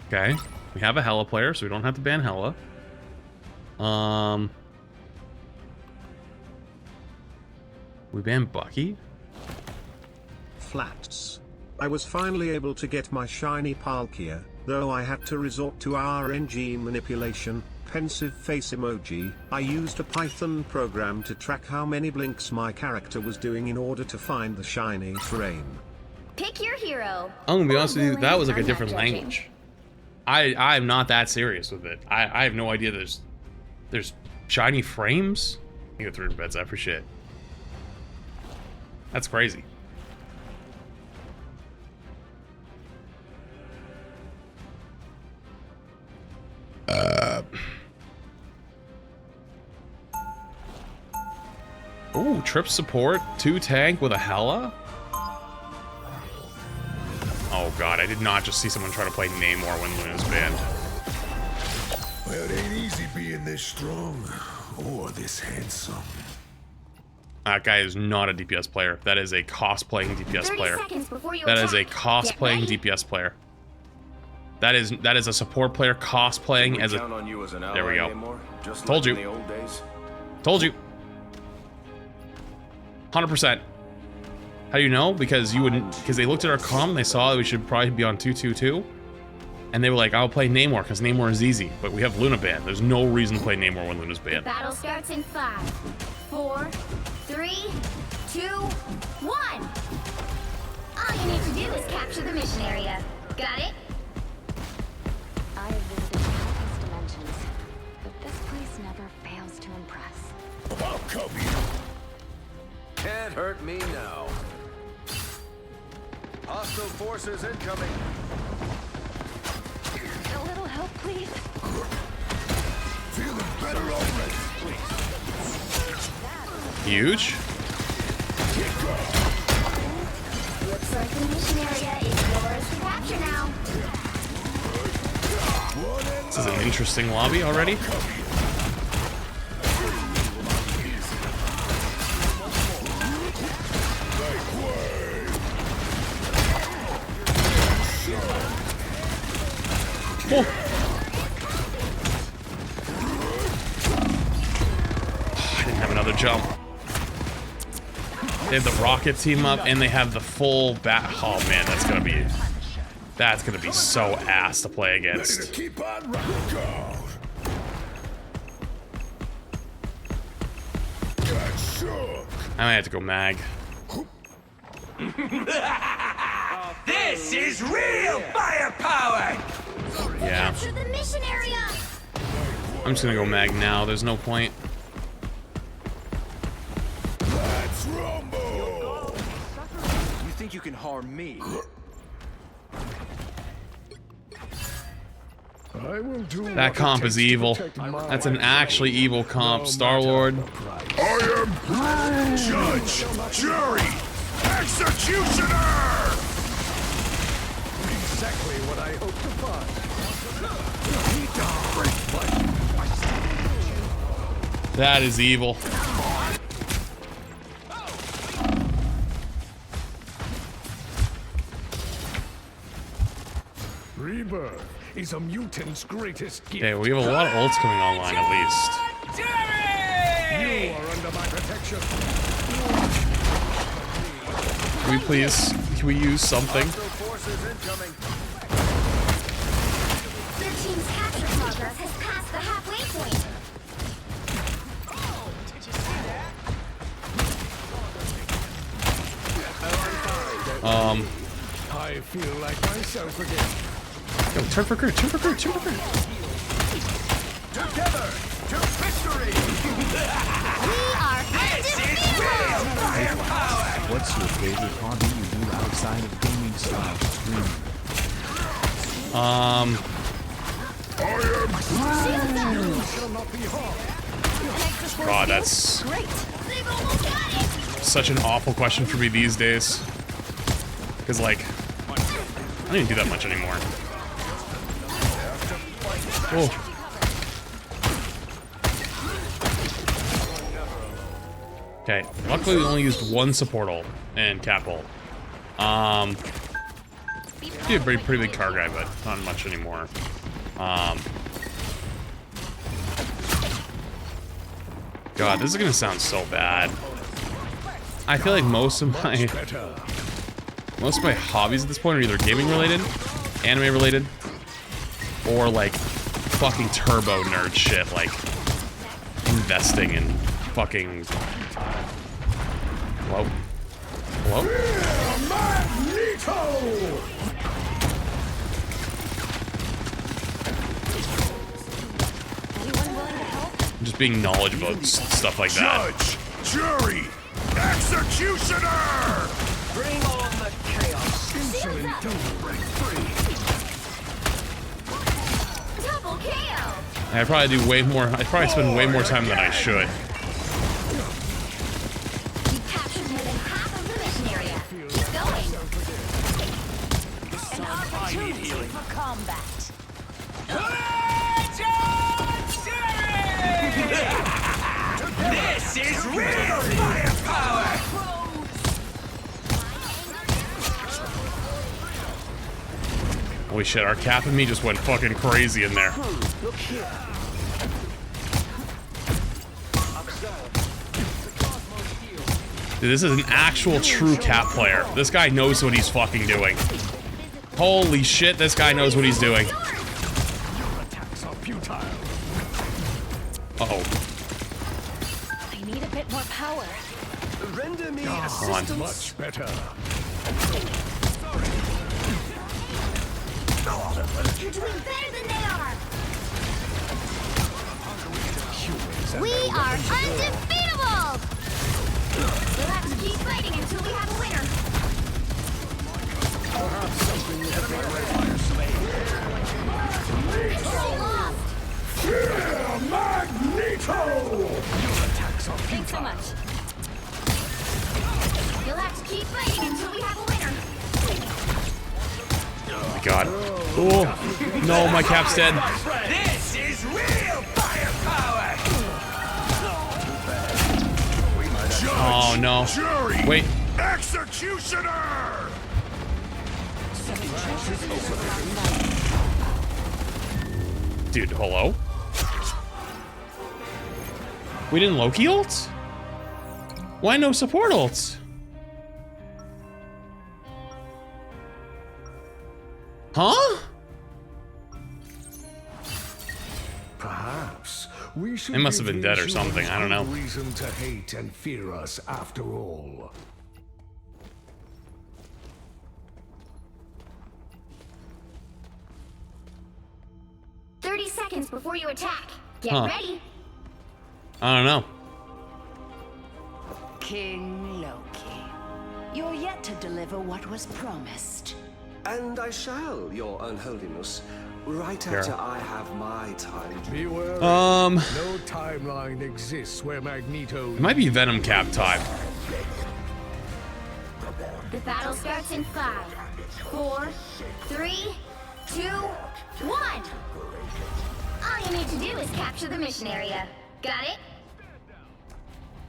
Okay, we have a Hela player, so we don't have to ban Hela. We banned Bucky. Flats. I was finally able to get my shiny Palkia, though I had to resort to RNG manipulation. Pensive face emoji. I used a Python program to track how many blinks my character was doing in order to find the shiny frame. Pick your hero. I'm gonna be honest with you, that was like a different language. I'm not that serious with it. I have no idea there's shiny frames. You get 300 bets, I appreciate it. That's crazy. Ooh, trip support, 2 tank with a Hela? Oh god, I did not just see someone try to play Namor when Luna's banned. Well, it ain't easy being this strong or this handsome. That guy is not a DPS player. That is a cosplaying DPS player. That is a cosplaying DPS player. That is a support player cosplaying as a. There we go. Told you. Told you. 100%. How do you know? Because you wouldn't. Because they looked at our comm and they saw that we should probably be on 222, and they were like, "I'll play Namor because Namor is easy." But we have Luna banned. There's no reason to play Namor when Luna's banned. Battle starts in 5, 4, 3, 2, 1. All you need to do is capture the mission area. Got it? I have visited countless dimensions, but this place never fails to impress. I'll cover you. Can't hurt me now. Hostile forces incoming. A little help, please. Feeling better already. Huge. Looks like the mission area is yours to capture now. This is an interesting lobby already. Oh. I didn't have another jump. They have the rocket team up and they have the full bat. Oh man, that's gonna be so ass to play against. Keep on running. I might have to go mag. This is real firepower! Yeah. Capture the mission area. I'm just gonna go mag now. There's no point. Let's rumble. You think you can harm me? I will do That comp is evil. That's an actually evil comp, Star-Lord. I am judge, jury, executioner! exactly what I hoped to find. That is evil. Rebirth is a mutant's greatest gift. Okay, we have a lot of ults coming online at least. You are under my protection. Can we please? Can we use something? Your team's capture progress has passed the halfway point. I feel like myself again. Yo, turn for crit, turn for crit, turn for crit. Together to victory. We are undefeated! What's your favorite hobby you do outside of gaming style streaming? God, that's such an awful question for me these days. Because, like, I don't even do that much anymore. Oh. Okay, luckily we only used one support ult and cap ult. He's a pretty big car guy, but not much anymore. God, this is gonna sound so bad. I feel like most of my hobbies at this point are either gaming related, anime related, or like fucking turbo nerd shit, like investing in fucking. Hello? Hello? I'm just being knowledgeable about stuff like that. Judge, jury, executioner! Bring on the chaos. Insolent don't break free. Double KO! I probably do way more. I probably spend way more time than I should. You captured more than half of the mission area. Keep going. An opportunity for combat. This is real firepower! Holy shit, our cap and me just went fucking crazy in there. Dude, this is an actual true cap player. This guy knows what he's fucking doing. Holy shit, this guy knows what he's doing. Uh-oh. I need a bit more power. Render me assistance. Much better. You're doing better than they are! We are undefeatable! We'll have to keep fighting until we have a winner. Perhaps something you have Fear Magneto! Your attacks are futile. Thanks so much. You'll have to keep fighting until we have a winner. Oh my god. Oh, no, my cap's dead. This is real firepower! Oh no. Jury, wait. Executioner! Dude, hello? We didn't Loki ults? Why no support ults? Huh? Perhaps we should. They must have been dead or something, I don't know. Reason to hate and fear us after all. Seconds before you attack. Get ready. I don't know. King Loki, you're yet to deliver what was promised. And I shall, your unholiness. Right Here. after I have my time. Beware. No timeline exists where Magneto. It might be Venom cap time. The battle starts in 5, 4, 3, 2, 1. All you need to do is capture the mission area. Got it?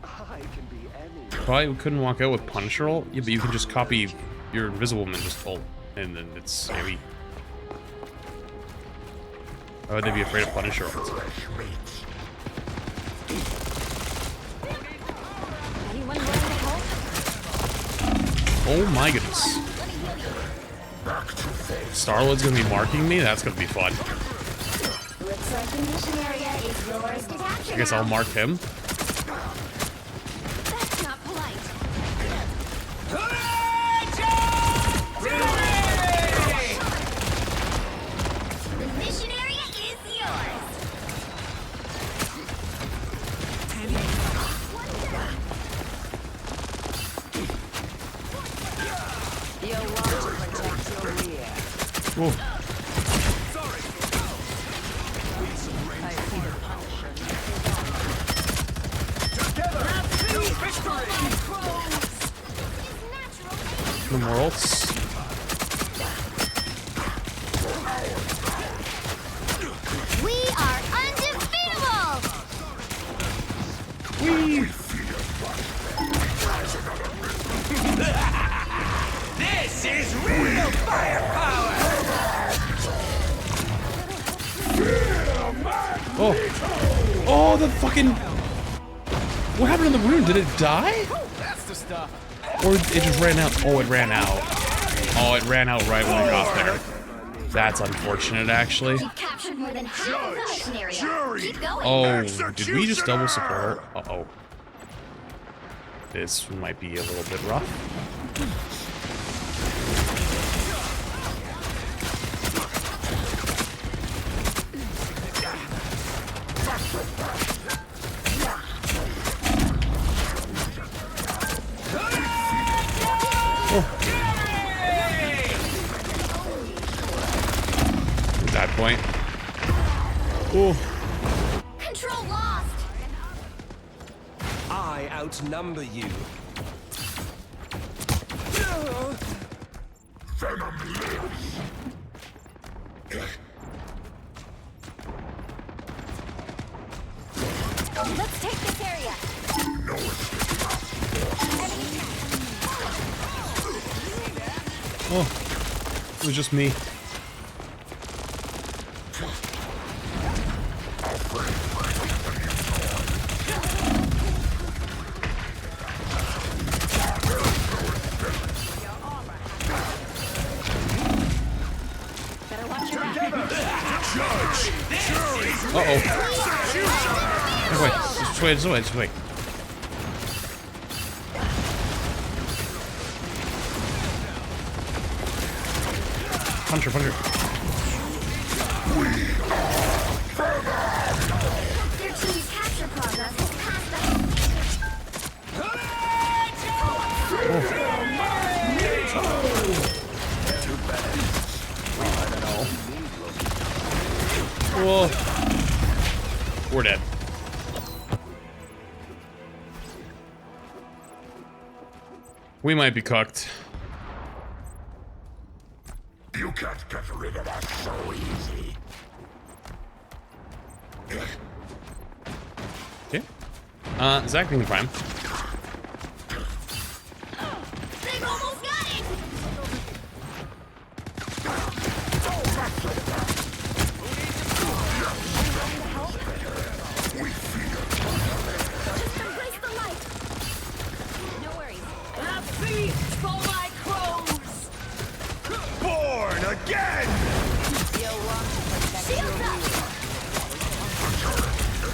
I can be any. Probably couldn't walk out with Punisher ult. Yeah, but you can just copy your Invisible Man just ult, and then it's AoE. Why would they be afraid of Punisher ult? Oh my goodness. Star-Lord's gonna be marking me? That's gonna be fun. Looks like the mission area is yours to capture. I guess I'll mark him. That's not polite. The mission area is yours. You'll want to protect your rear. Whoa. I see the Punisher. No more ults. We are undefeatable. This is real firepower! Oh. Oh, the fucking... What happened to the rune? Did it die? That's the stuff. Or it just ran out? Oh, it ran out. Oh, it ran out right when we got there. That's unfortunate, actually. We've captured more than half of the mission area. Keep going. Oh, did we just double support? Uh-oh. This might be a little bit rough. At that point. Oh. Control lost. I outnumber you. Venom lives. Let's take this area. Oh. It was just me. Uh-oh. Wait, just wait, just wait, just wait. Puncher, puncher. Their team's capture progress has passed Whoa. We're dead. We might be cooked. You can't get rid of us so easy. Okay. Zach being prime. They've almost got it. Just embrace the light. No worries. A feast for my crows! Born again! You'll want to protect your Shields up. rear.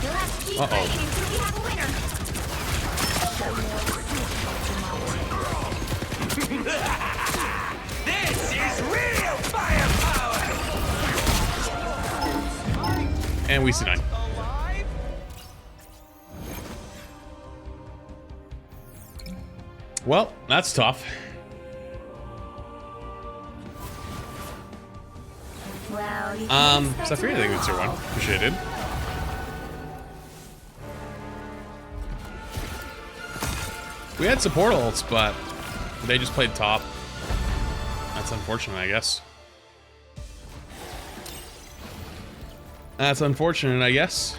You'll have to keep Uh-oh. fighting until we have a winner. This is real firepower! And we see 9. Well, that's tough. Well, you So I figured I think it's your one. Appreciate it. We had support ults, but they just played top. That's unfortunate, I guess. That's unfortunate, I guess.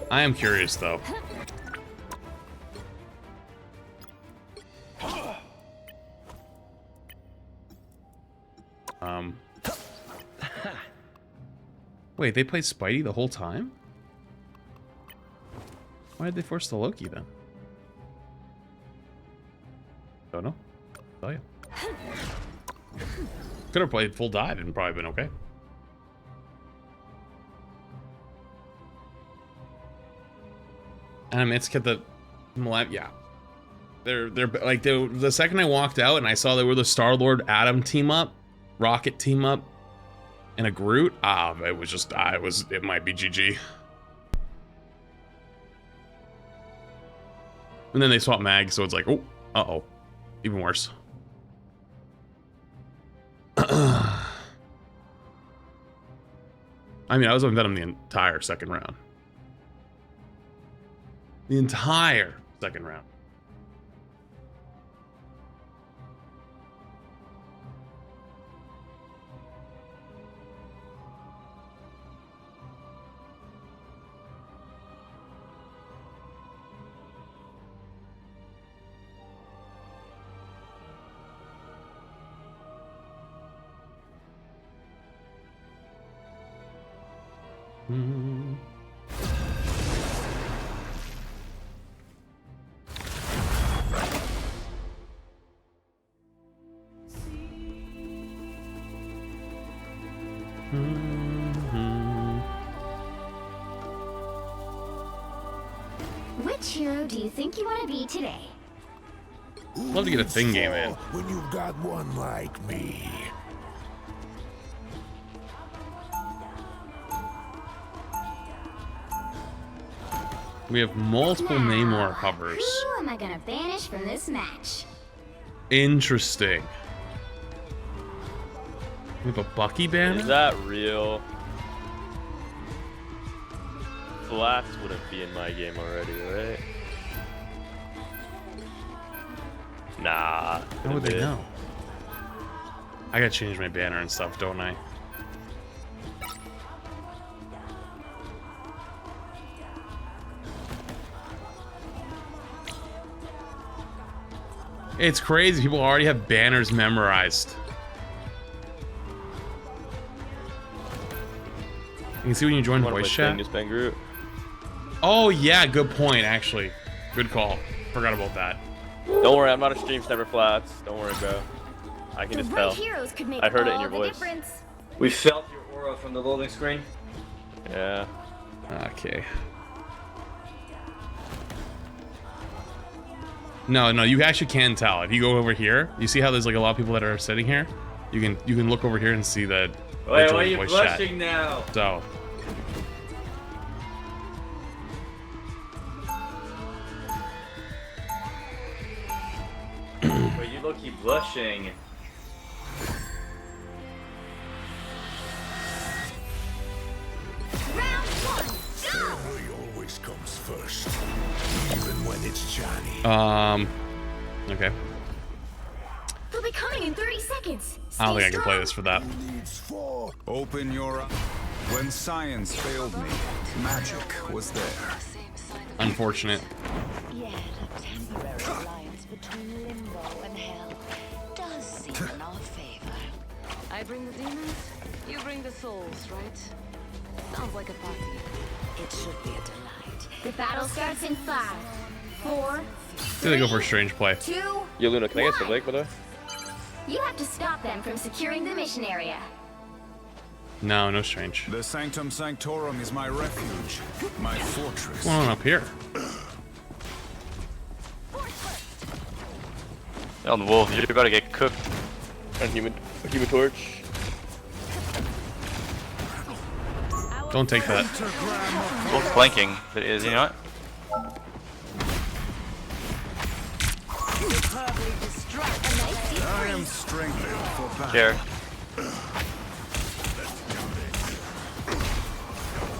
I am curious, though. Wait, they played Spidey the whole time? Why did they force the Loki then? Don't know. I'll tell you. Could have played full dive and probably been okay. And it's kept the yeah. They're like the second I walked out and I saw they were the Star-Lord Atom team up, Rocket team up, and a Groot. It was just it might be GG. And then they swap mag, so it's like, oh, uh-oh. Even worse. I mean, I was on Venom the entire second round. The entire second round. Which hero do you think you want to be today? Love to get a thing game in. When you've got one like me. We have multiple Namor covers. Who am I gonna banish from this match? Interesting. We have a Bucky banner? Is that real? Flats wouldn't be in my game already, right? Nah. How would they know? I gotta change my banner and stuff, don't I? It's crazy. People already have banners memorized. You can see when you join voice chat. Oh yeah, good point. Actually, good call. Forgot about that. Don't worry, I'm not a stream sniper flats. Don't worry, bro. I can just tell. I heard it in your voice. We felt your aura from the loading screen. Yeah. Okay. No, you actually can tell. If you go over here, you see how there's like a lot of people that are sitting here? You can look over here and see that. Wait, why are you blushing now? So. But you look keep blushing. Family always comes first, even when it's Johnny. Okay. They'll be coming in 30 seconds. I don't think I can play this for that. Open your eyes. When science failed me, magic was there. Unfortunate. Yet a temporary alliance between limbo and hell does seem in our favor. I bring the demons, you bring the souls, right? Sounds like a party. It should be a delight. The battle starts in 5, 4, Do they go for a strange play? 2, Yo, Luna, can I get some Blake, by the way? You have to stop them from securing the mission area. No strange. The Sanctum Sanctorum is my refuge, my fortress. What's going on up here? On the wolf, you're about to get cooked. On human torch. Don't take that. Wolf's flanking, but is you know what? I am strengthened for battle. Care.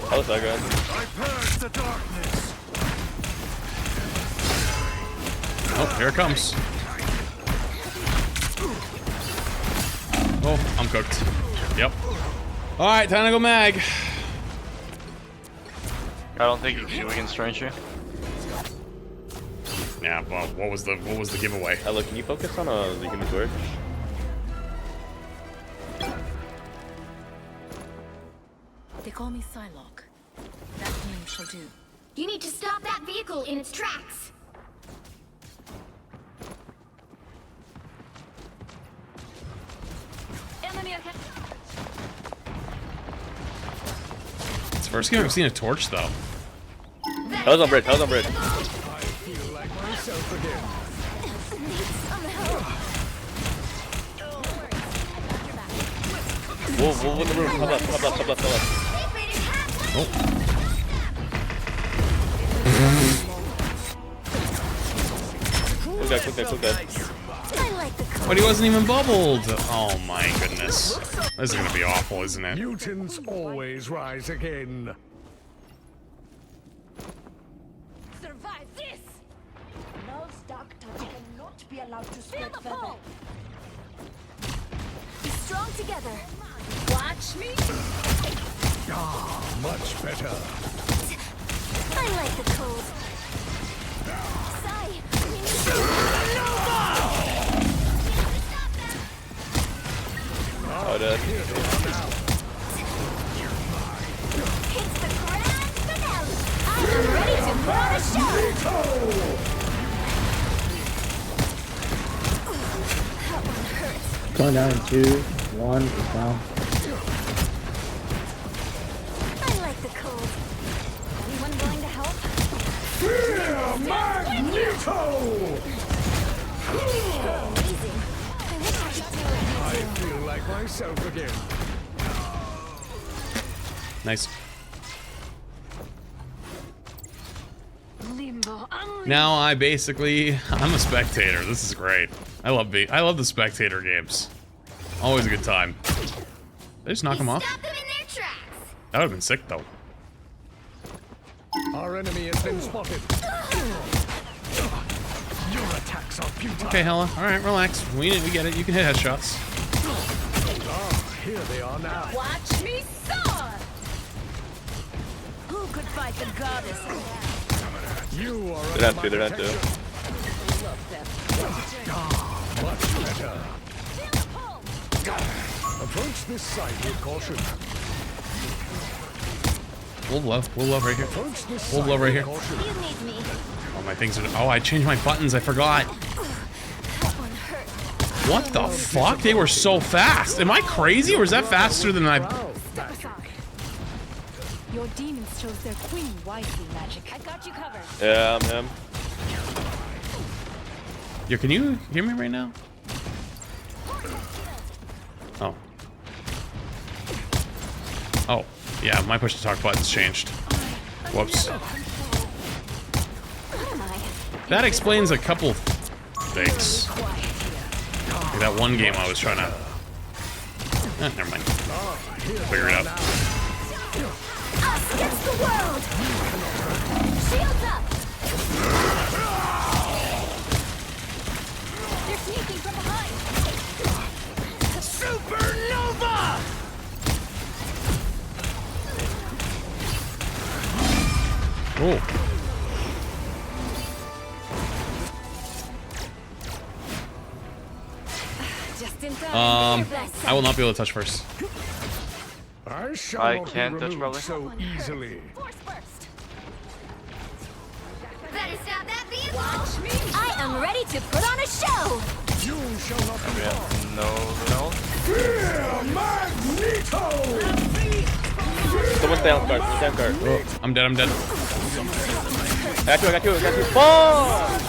How's that guy? I purge the darkness. Oh, here it comes. Oh, I'm cooked. Yep. Alright, time to go mag. I don't think we can strange you. Yeah, well, what was the giveaway? Hello, can you focus on the human torch? They call me Psylocke. That name shall do. You need to stop that vehicle in its tracks. Enemy ahead. It's the first game I've seen a torch, though. Hell's on bridge, hell's on bridge. I feel like myself again. Whoa, in the room. Come left. Oh. Quick that. But he wasn't even bubbled. Oh my goodness. This is gonna be awful, isn't it? Mutants always rise again. Survive this! Null's dark touch cannot be allowed to spread further. Be strong together. Watch me! Ah, much better. I like the cold. Sai, we need to... Oh, dead. It's the grand finale. I am ready to put on a show. That one hurts. Going down in 2, 1, it's down. I like the cold. Anyone willing to help? Magneto! Amazing. I wish I could do it. I feel like myself again. Nice. Limbo, Now I'm a spectator. This is great. I love the spectator games. Always a good time. Did I just knock him off? Stop them in their tracks. That would have been sick, though. Our enemy has been spotted. Your attacks are futile. Okay, Hella. All right, relax. We get it. You can hit headshots. Ah, here they are now. watch me soar! Who could fight the goddess? You are They're not two, they're not two. much better. Approach this site with caution. We'll love right here. Approach this We'll site love right here. with caution. You need me. Oh, my things are. Oh, I changed my buttons. I forgot. That one hurt. What the fuck? They were so fast. Am I crazy, or is that faster than I? Step aside. Your demons chose their queen wisely, Magic. I got you covered. Yeah, I'm him. Yo, can you hear me right now? Oh. Oh, yeah. My push to talk button's changed. Whoops. That explains a couple things. Like that one game I was trying to. Never mind. Figure it out. Us against the world. Shields up. They're sneaking from behind. Supernova! Oh. Just in time. I will not be able to touch first. I can't touch probably. So easily. Better stop that vehicle. Watch me. I am ready to put on a show. You shall not be harmed. No. Fear Magneto! Someone's down card. Oh, I'm dead. I got you. Fuck!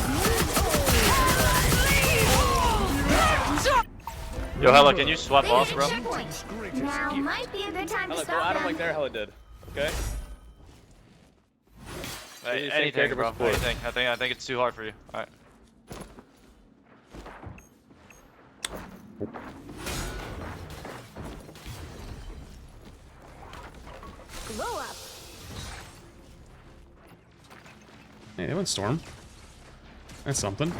Yo, Hella, can you swap off, bro? Now might be a good time to Hella, go stop at him them. like there, Hella did. Okay? Hey, Anything, bro. Anything. I think it's too hard for you. Alright. Glow up. Hey, they went storm. That's something.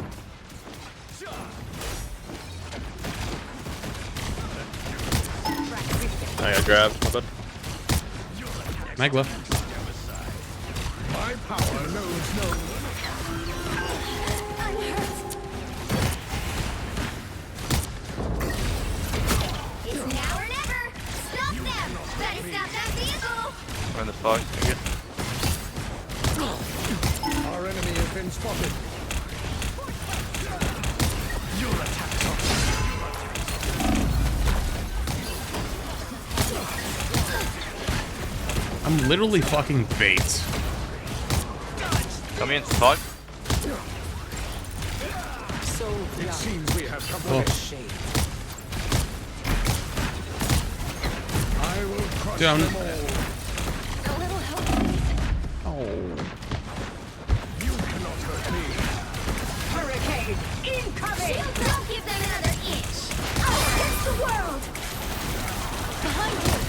I got grabbed. Magla. My power knows no. It's now or never. Stop them. Better stop that vehicle. Where in the fuck? Our enemy has been spotted. Your attack. I'm literally fucking bait. Come in, fuck. So it seems we have come to this shade. I will crush Dude, them all. A little help, please. Oh. You cannot hurt me. Hurricane incoming! Shield, don't give them another inch. Against the world. Behind you.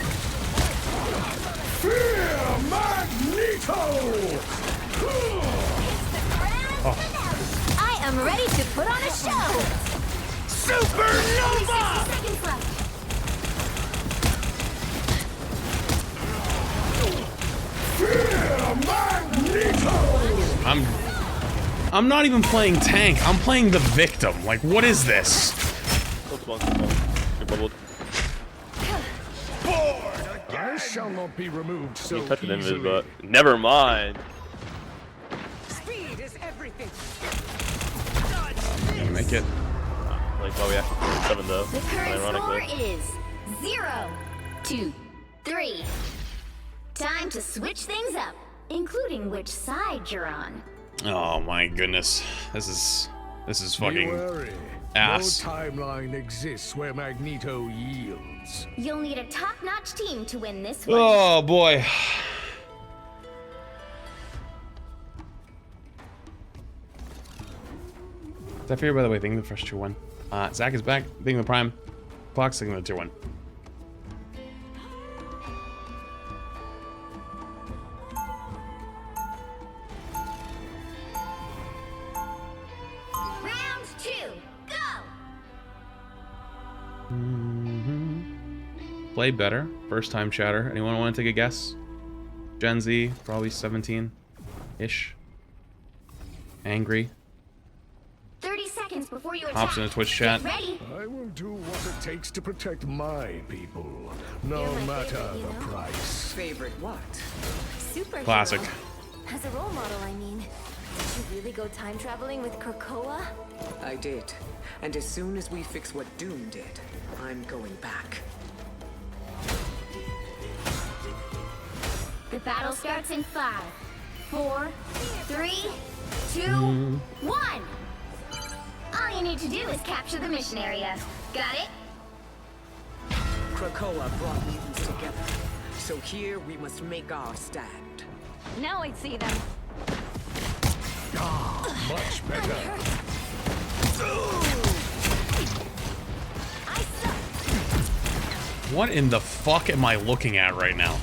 Fear Magneto! I am ready to put on a show. Supernova! 60 seconds left. Fear Magneto! I'm not even playing tank. I'm playing the victim. Like, what is this? I shall not be removed so You touched an easily. invis, but never mind. Speed is everything. Gonna make it. Like, well, we actually played 7 though. The current score Ironically. is 0, 2, 3. Time to switch things up, including which side you're on. Oh my goodness. This is Be fucking wary. ass. No timeline exists where Magneto yields. You'll need a top-notch team to win this one. Oh boy. Is that fair, by the way? Thinking the first 2-1. Zach is back. Thinking the prime. Clock's thinking the 2-1. Round 2, go! Play better. First time chatter. Anyone want to take a guess? Gen Z, probably 17-ish. Angry. 30 seconds before you attack. Hops in a Twitch chat. Get ready. I will do what it takes to protect my people, no matter the price. Favorite what? Super Classic. As a role model, I mean. Did you really go time traveling with Krakoa? I did. And as soon as we fix what Doom did, I'm going back. The battle starts in 5, 4, 3, 2, 1. All you need to do is capture the mission area. Got it? Krakoa brought mutants together. So here we must make our stand. Now I see them. Much better. What in the fuck am I looking at right now?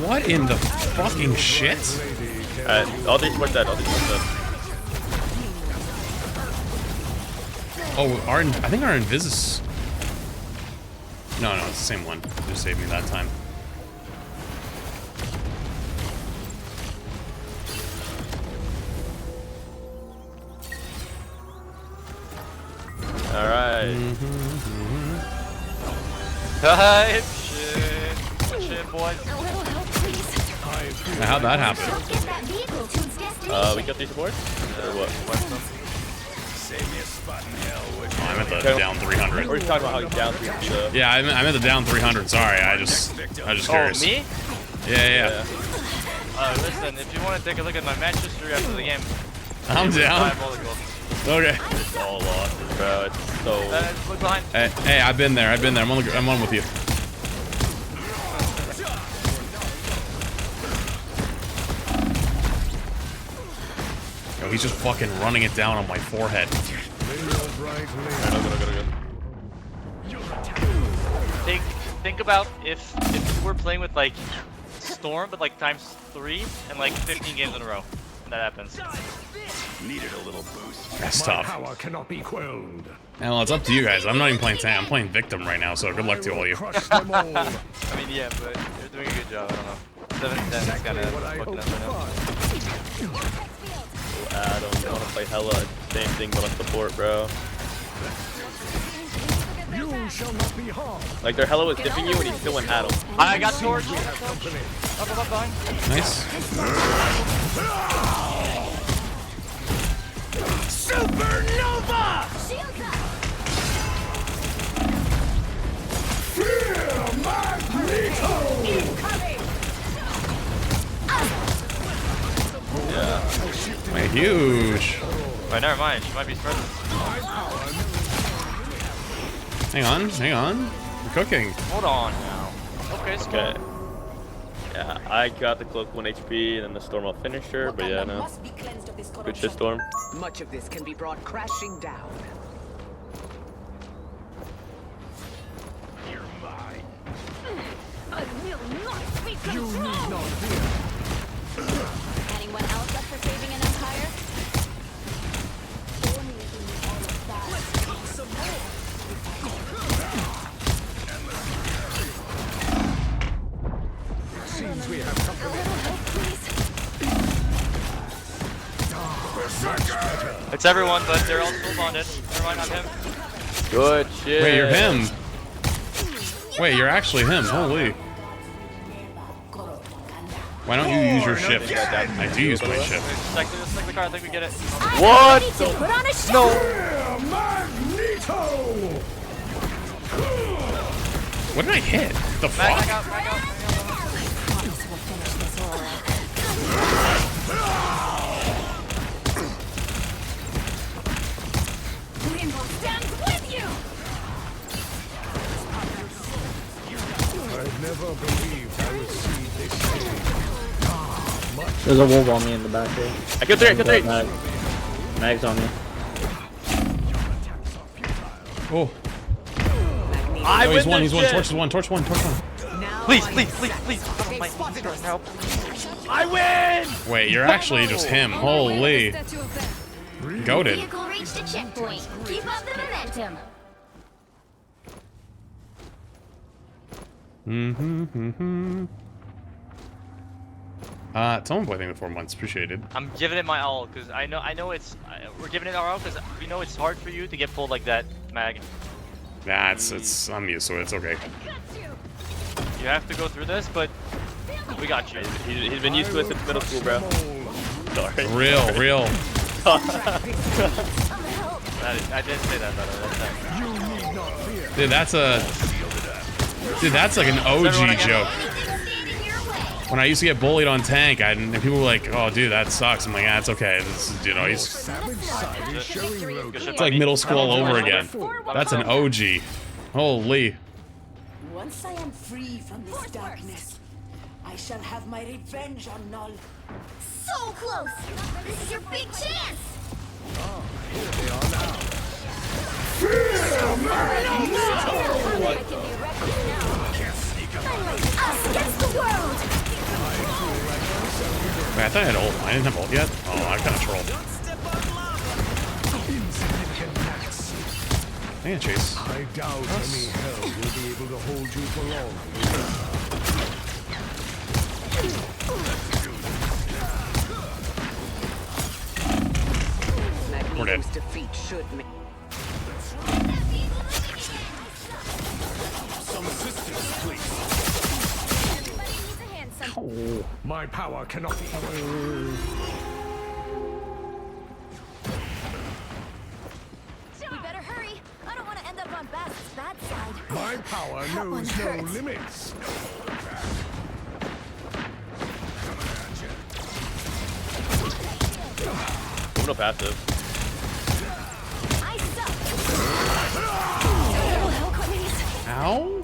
What in the fucking shit? All these were dead. All these were dead. Oh, I think our Invis. No, it's the same one. Just saved me that time. Alright. Hype shit. Shit, boys. Now, how'd that happen? We got these supports? Or what? Save me a spot in hell. I'm at the down 300. Or you talking about how you down 300? Yeah, I'm at the down 300. Sorry, I just curious. Oh, me? Yeah. Listen, if you want to take a look at my match history after the game, I'm down. Okay. It's all losses, bro. It's so. Look behind. Hey, I've been there. I'm on with you. Yo, he's just fucking running it down on my forehead. Think about if you were playing with like Storm, but like times 3 and like 15 games in a row. that happens. Needed a little boost. That's My tough. power cannot be quelled. Well, it's up to you guys. I'm not even playing tank. I'm playing victim right now, so good luck to all you. Crush them all. I mean, yeah, but you're doing a good job. I don't know. 7-10 is kind of fucking us right now. I don't want to play hella same thing, but on support, bro. You shall not be harmed. Like their hella was dipping you, and he still went at him. I got torch. Up, behind. Nice. Supernova! Fear Magneto! Yeah. Wait, huge. Wait, never mind. She might be spreading. Hang on. We're cooking. Hold on now. Okay, it's okay. Yeah, I got the cloak 1 HP and then the storm will finish her, but yeah, no. Good shit, storm. Much of this can be brought crashing down. You're mine. I will not be controlled. You need not fear. Anyone else up for saving an empire? Let's cook some more. Seems we have company. It's everyone, but they're all still bonded. Never mind, I'm him. Good shit. Wait, you're him. Wait, you're actually him. Holy. Why don't you use your shift? I do use my shift. Let's take the car. I think we get it. What? Put on a show. No. Magneto! What did I hit? The fuck? Back out. Limbo stands with you. I never believed I would see this day. There's a wolf on me in the back here. I killed 3. Mag's on me. Oh. I Oh, he's one. Torch one. Please. Help. I win! Wait, you're actually just him. Holy. Goated. Vehicle reached a checkpoint. Keep up the momentum. Someone playing the 4 months. Appreciated. I'm giving it my all because I know it's. We're giving it our all because we know it's hard for you to get pulled like that, Mag. Nah, I'm used to it. It's okay. You have to go through this, but we got you. He's been used to it since middle school, bro. Sorry. Real. I didn't say that, by the way. Dude, that's like an OG joke. When I used to get bullied on tank, and people were like, "Oh, dude, that sucks." I'm like, "Ah, it's okay." This is, it's like middle school all over again. That's an OG. Holy. Once I am free from this darkness, I shall have my revenge on Null. So close. This is your big chance. Oh, here they are now. Us against the world. Wait, I thought I had ult. I didn't have ult yet? Oh, I kind of trolled. Dang it, Chase. I doubt any hell will be able to hold you for long. We're dead. Defeat should make Some assistance, please. Oh. My power cannot be. We better hurry. I don't want to end up on Bast's bad side. My power knows no limits. I'm no passive. I suck. Ow.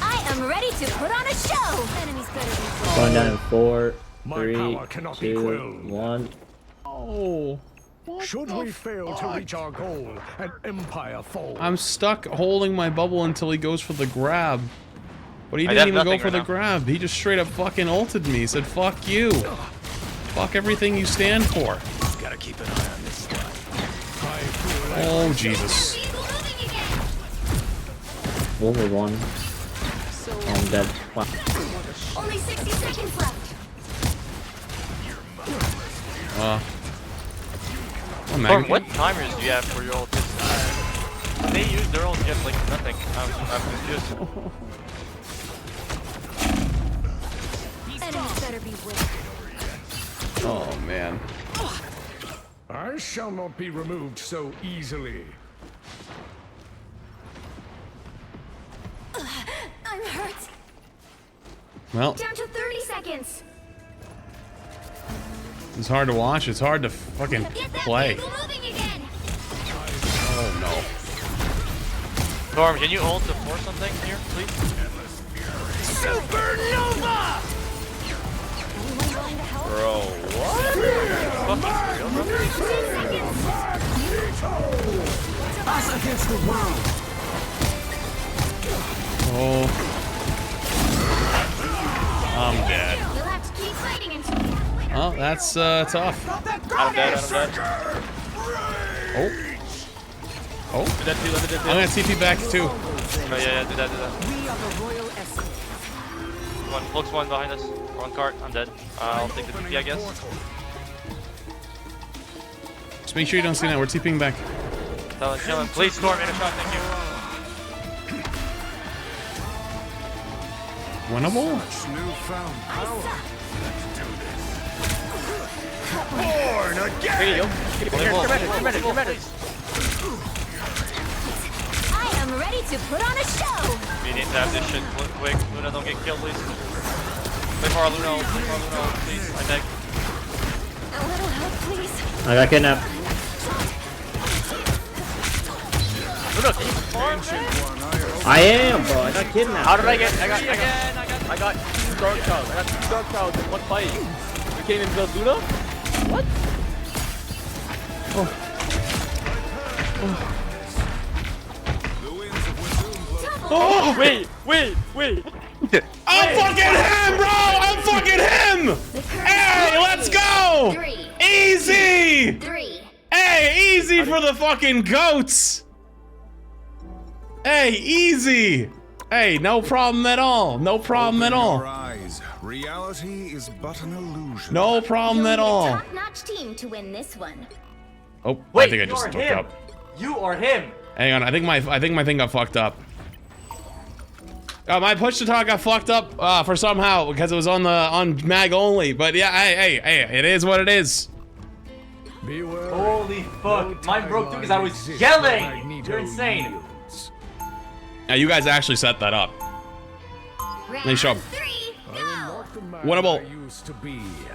I am ready to put on a show. Enemies better be Going down in 4, My 3, power cannot be 2, quelled. 1. Oh. Should we fail to reach our goal, an empire falls. I'm stuck holding my bubble until he goes for the grab. But he didn't even go for the grab. He just straight up fucking ulted me. He said, fuck you. Fuck everything you stand for. Gotta keep an eye on this guy. Oh, Jesus. Wolf was one. I'm dead. Wow. Only 60 seconds left. What timers do you have for your ult? They use their ult just like nothing. I'm confused. Enemies better be with. Oh, man. I shall not be removed so easily. I'm hurt. Well, Down to 30 seconds. it's hard to watch. It's hard to fucking play. Oh, no. Storm, can you ult to force something here, please? Supernova! Bro, what? Fucking real, bro? Us against the world. Oh. I'm dead. You'll have to keep fighting until you win. Oh, that's tough. I'm dead. Oh. Oh. Do that too, let me do that. I'm gonna TP back too. Oh, yeah, do that. We are the royal essence. One, looks one behind us. One cart, I'm dead. I'll take the TP, I guess. Just make sure you don't see that. We're TPing back. Kill him. Please, Storm, in a shot, thank you. Winnable? Newfound power. Let's do this. Born again! Here you go. Get ready. I am ready to put on a show. We need to have this shit quick. Luna, don't get killed, please. Play for our Luna, please. I beg. A little help, please. I got kidnapped. Luna, can you farm? I am, bro. I got kidnapped. How did I get? I got 2 dark cows. I got 2 dark cows in one fight. You can't even build Luna? What? Oh! Wait! I'm fucking him, bro! I'm fucking him! Hey, let's go! 3. Easy! 3. Hey, easy for the fucking goats! Hey, easy! Hey, no problem at all. No problem at all. Reality is but an illusion. No problem at all. Top-notch team to win this one. Oh, wait, I think I just fucked up. You or him? Hang on, I think my thing got fucked up. My push to talk got fucked up for somehow because it was on mag only. But yeah, hey, it is what it is. Beware. Holy fuck! Mine broke too because I was yelling. You're insane. Now you guys actually set that up. Nice job. Winnable.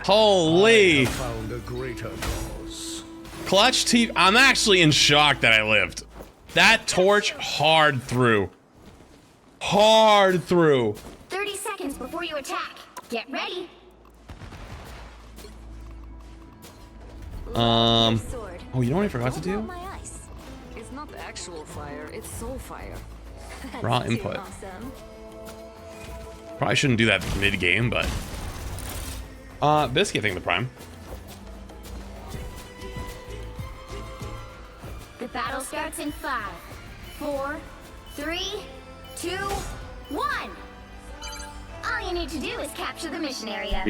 Holy. Found a greater cause. Clutch team. I'm actually in shock that I lived. That torch hard through. 30 seconds before you attack. Get ready. Oh, you know what I forgot to do? It's not actual fire, it's soul fire. Raw input. Probably shouldn't do that mid-game, but... Biscuit thing the prime. The battle starts in 5, 4, 3, 2, 1. All you need to do is capture the mission area.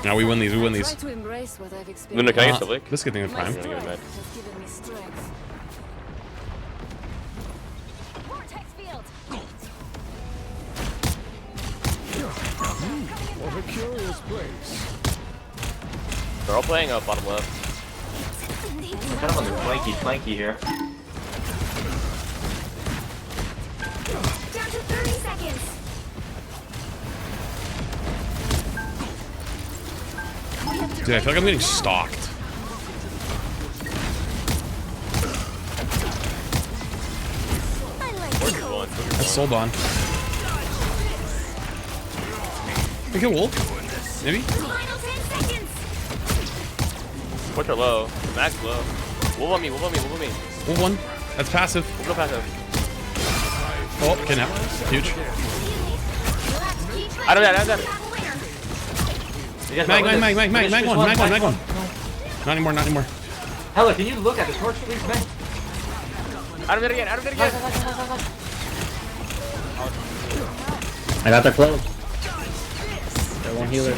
Now we win these. Luna, can I get the lick? Biscuit thing the prime. What a curious place. They're all playing up bottom left. I'm kind of on the flanky here. Down to 30 seconds. Dude, I feel like I'm getting stalked. That's Soulbon. We get Wolf? Maybe? Push her low. Max low. Wolf on me. Wolf one. That's passive. No passive. Oh, kidnap. Huge. Out of that. Mag one. Not anymore, not anymore. Hella, can you look at the torch, please, man? Out of it again. I got their clothes. Got one healer.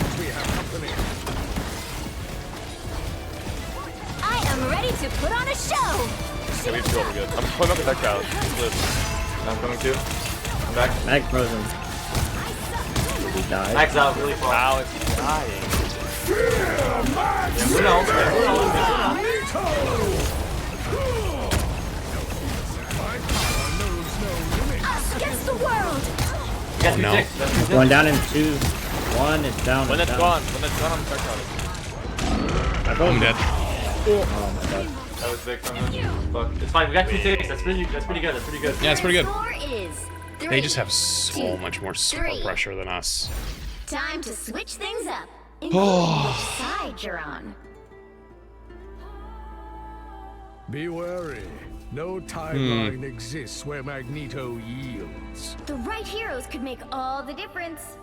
I am ready to put on a show. Yeah, we have to go over good. I'm pulling up the deck out. I'm coming too. I'm back. Mag frozen. He died. Mag's out really far. Ow, it's dying. Who knows? Us against the world. Oh, no. Going down in 2. 1 is down. When that's down. gone, I'm start counting. I'm dead. Oh my god. That was big from him. Fuck. It's fine. We got 2 ticks. That's pretty good. Yeah, it's pretty good. Score is They 3, just have so 2, much more super 3. pressure than us. Time to switch things up. Indicate Oh. which side you're on. Be wary. No timeline exists where Magneto yields. The right heroes could make all the difference.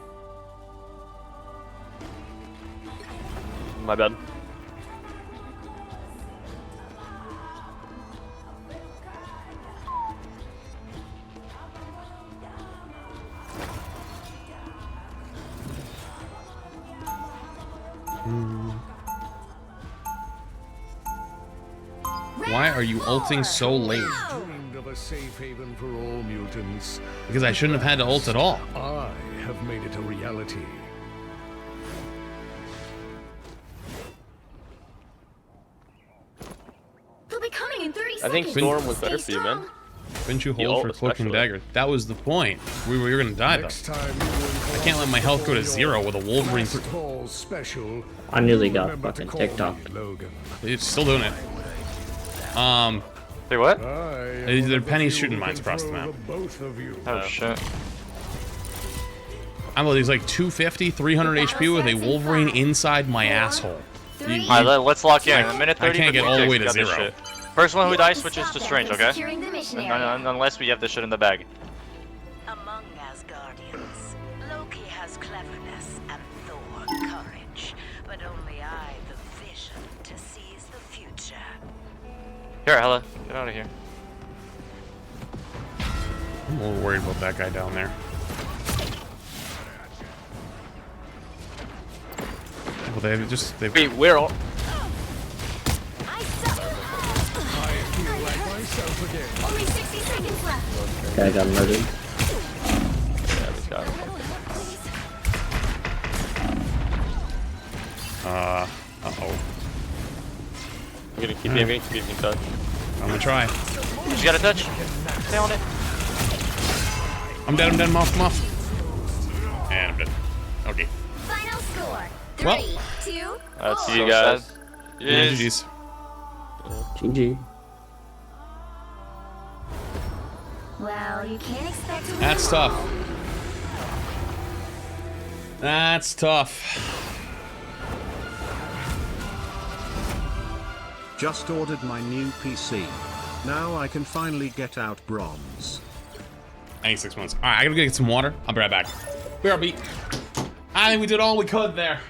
My bad. Why are you ulting so late? Dreamed of a safe haven for all mutants. Because I shouldn't have had to ult at all. I have made it a reality. They'll be coming in 30 I seconds. think Storm was better for you, man. Couldn't you The hold ult for Cloak and especially. Dagger? That was the point. We were gonna die though. I can't let my health go to 0 with a Wolverine. Special. I nearly got fucking TikTok. It's still doing it. Say what? They're pennies shooting mines across the map. Oh shit. I'm like, he's like 250, 300 HP with a Wolverine inside my asshole. Alright, let's lock in. A minute 30. I can't get all the way to 0. First one who dies switches to Strange, okay? Securing the mission area. Unless we have this shit in the bag. Among Asgardians, Loki has cleverness and Thor courage, but only I the vision to seize the future. Here, Hella, get out of here. I'm a little worried about that guy down there. Well, they've Wait, where all? Only 60 seconds left. Guy got murdered. Yeah, this guy. Uh-oh. I'm gonna keep aiming, keep in touch. I'm gonna try. You got a touch? Stay on it. I'm dead, I'm muff. And I'm dead. Okay. Final score. 3, Well. 2, That's 4. you guys. Yeah, GG's. GG. Well, you can't expect to win That's them all. tough. That's tough. Just ordered my new PC. Now I can finally get out bronze. I need 6 months. Alright, I gotta go get some water. I'll be right back. BRB. I think we did all we could there.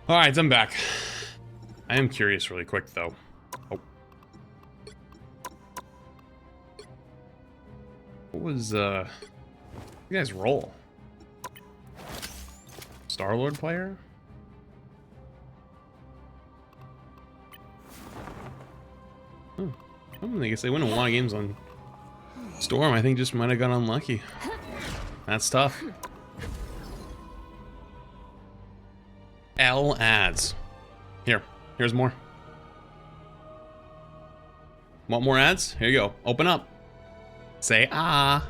Alright, I'm back. I am curious really quick, though. Oh. What was, you guys roll? Star-Lord player? I guess they win a lot of games on Storm. I think just might have got unlucky. That's tough. L ads. Here's more. Want more ads? Here you go. Open up. Say ah.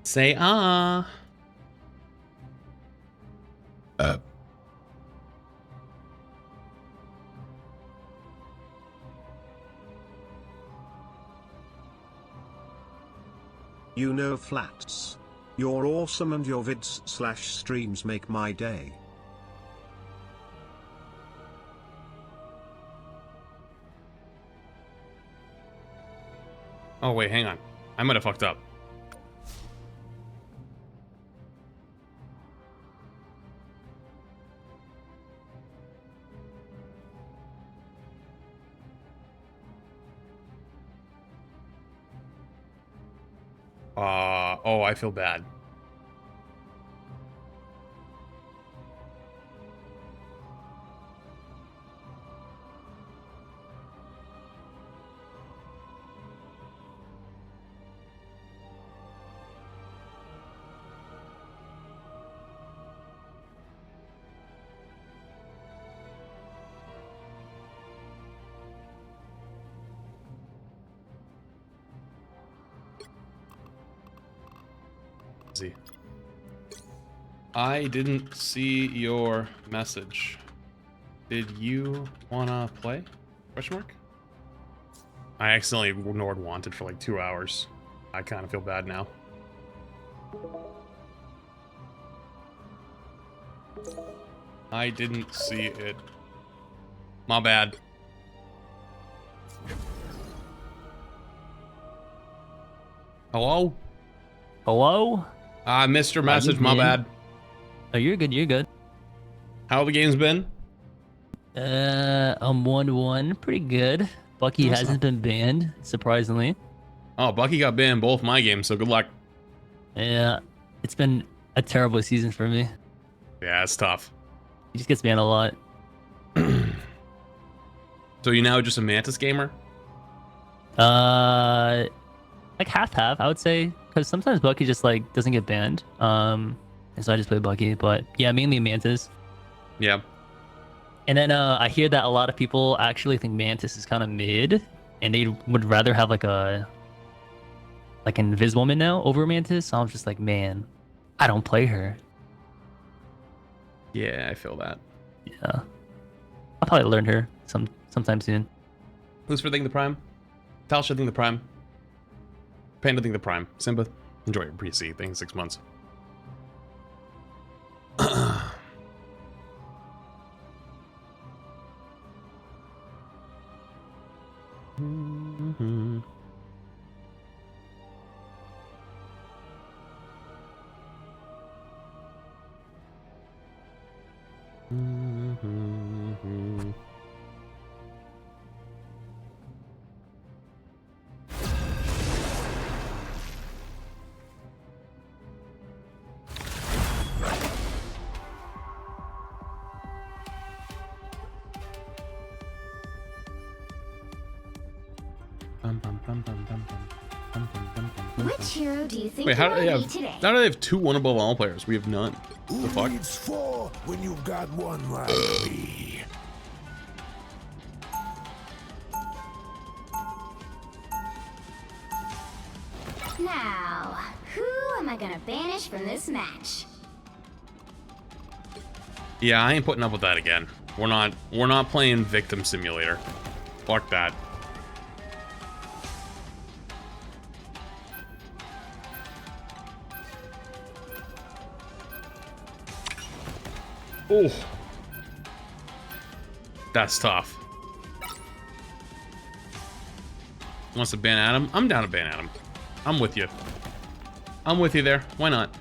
Say ah. You know, Flats. You're awesome and your vids/streams make my day. Oh wait, hang on. I might have fucked up. Oh, I feel bad. I didn't see your message. Did you wanna play? Question mark? I accidentally ignored wanted for like 2 hours. I kind of feel bad now. I didn't see it. My bad. Hello? Hello? I missed your message, my bad. Oh, you're good, you're good. How the game's been? I'm 1-1, pretty good. Bucky hasn't been banned, surprisingly. Oh, Bucky got banned both my games, so good luck. Yeah, it's been a terrible season for me. Yeah, it's tough. He just gets banned a lot. So you now just a Mantis gamer? Like half, I would say, because sometimes Bucky just like doesn't get banned. And so I just play Bucky, but yeah, mainly Mantis. Yeah. And then I hear that a lot of people actually think Mantis is kind of mid, and they would rather have like an Inviswoman now over Mantis. So I'm just like, man, I don't play her. Yeah, I feel that. Yeah, I'll probably learn her sometime soon. Who's for Thing the Prime? Talsha Thing the Prime. Panda Thing the Prime. Simba, enjoy your pre-C thing 6 months. Which hero do you think Wait, how do they you have? will be today? How do they have 2 one above all players? We have none. Who The fuck? needs 4 when you've got 1 like me? Now, who am I gonna banish from this match? Yeah, I ain't putting up with that again. We're not playing Victim Simulator. Fuck that. Oh. That's tough. Wants to ban Adam? I'm down to ban Adam. I'm with you. I'm with you there. Why not?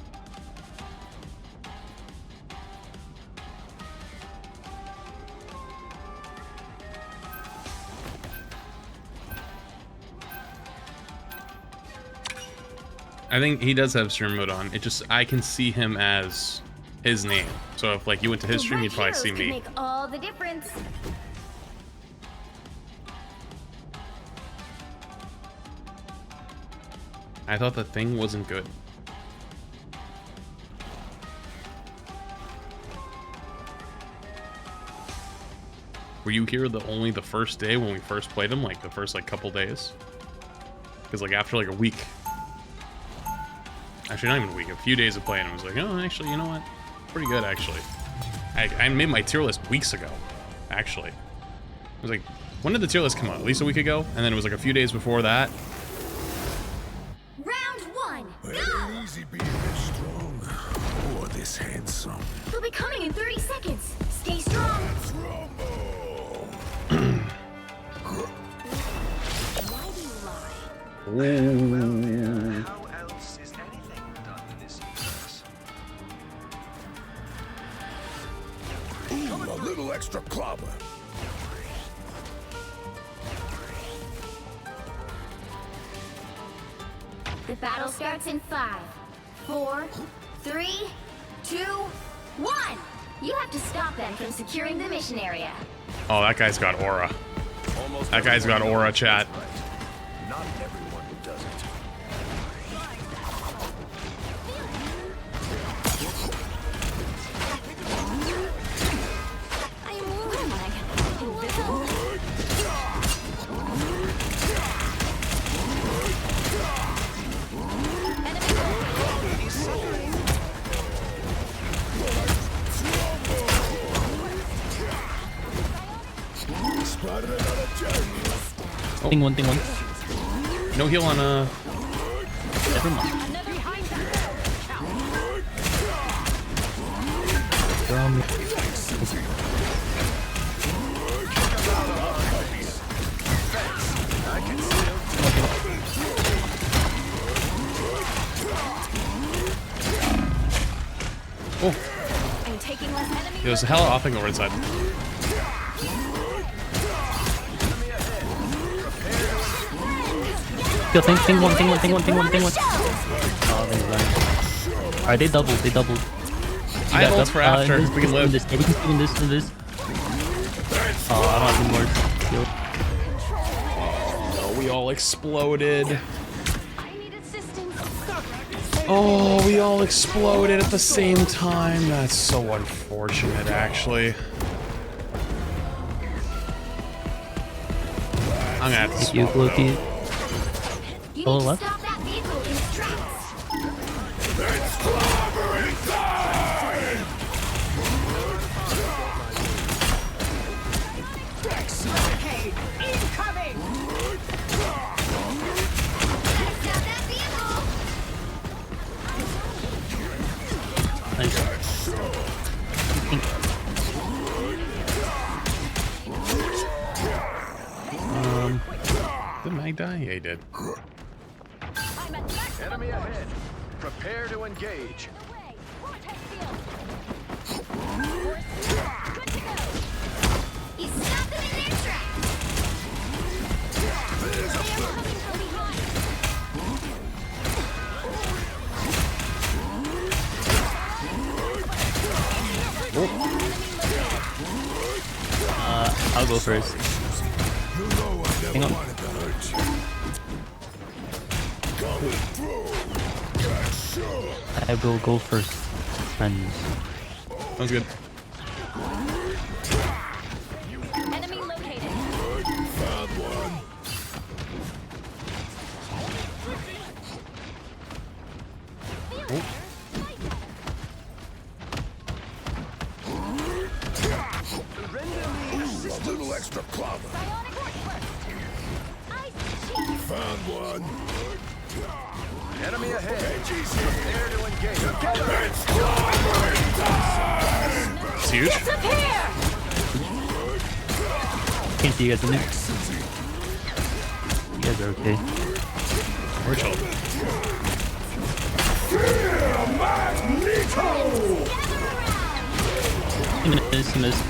I think he does have stream mode on. It just, I can see him as his name. So if like you went to his stream, you'd probably see me. Make all the difference. I thought the thing wasn't good. Were you here only the first day when we first played him, like the first like couple days? Because like after like a week, actually not even a week, a few days of playing, I was like, oh, actually, you know what? Pretty good, actually. I made my tier list weeks ago, actually. I was like, when did the tier list come out? At least a week ago? And then it was like a few days before that. Round one, It ain't easy being this strong or this handsome. they'll be coming in 30 seconds. Stay strong. Why do you lie? How else is anything done in this universe? Ooh, a little extra clobber. The battle starts in 5, 4, 3, 2, 1. You have to stop them from securing the mission area. Oh, that guy's got aura. That guy's got aura, chat. Not everyone who does it. Thing one. No heal on Never mind. Oh. There's a hella offing over inside. Yo, thing one. Oh, they're running. Alright, they doubled. I have ults for after. We can live. This. We can do this. Oh, I don't have any more skill. No, we all exploded. Oh, we all exploded at the same time. That's so unfortunate, actually. I'm gonna have to swap Loki. Oh, left. Did Mag die? Yeah, he did. Enemy ahead. Prepare to engage. He stopped them in their tracks. I'll go first. Hang on. I will go first, friends. Sounds good. Enemy located. Found one. A little extra clobber. Found one. Enemy ahead. Prepare to engage. It's huge. Disappear! Can't see you guys in there. You guys are okay. We're chill. He missed.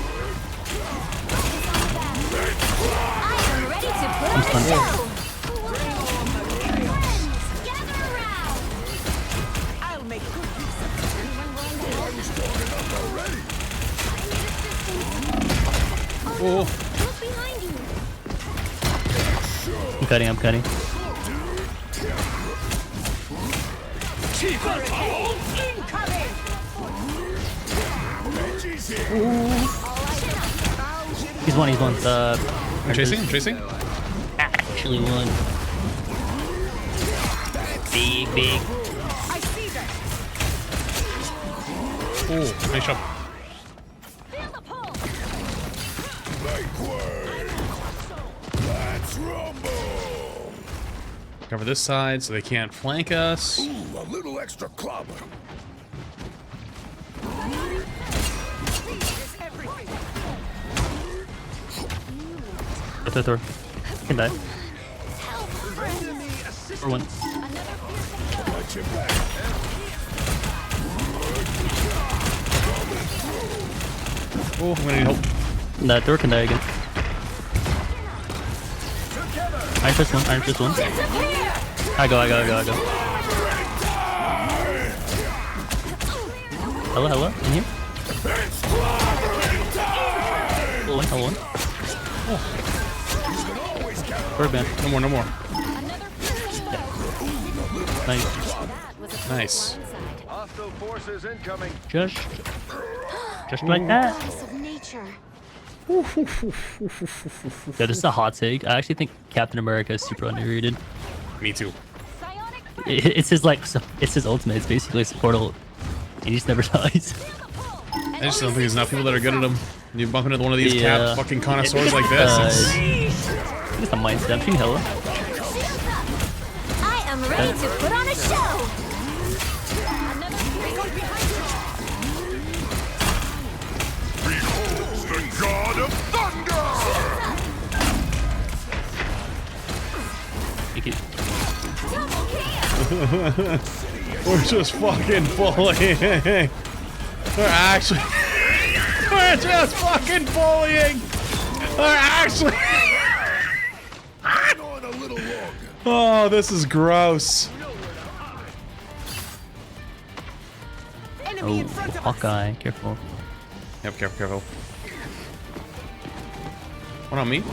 I'm stunned. I'll make good use Oh. I'm cutting. He's one. I'm chasing. Actually one. Big. I see that. Oh, nice shot. Let's rumble. Cover this side so they can't flank us. Ooh, a little extra club. Thor. Can die. Or one. Oh, I'm gonna need help. That Thor can die again. Iron Fist one. I go. Hello, in here? Hello one. Oh. Bird man. No more. Nice. Nice. Hostile forces incoming. Just like that. Yeah, this is a hot take. I actually think Captain America is super underrated. Me too. It's his ultimate. It's basically his portal. And he just never dies. I just don't think there's enough people that are good at him. You bump into one of these cap fucking connoisseurs like this. It's a mind step. Hello. I am ready to put on a show. Behold the god of thunder! We're just fucking bullying. We're just fucking bullying. We're actually. Oh, this is gross. Oh, Hawkeye, careful. Yep, careful. One on me.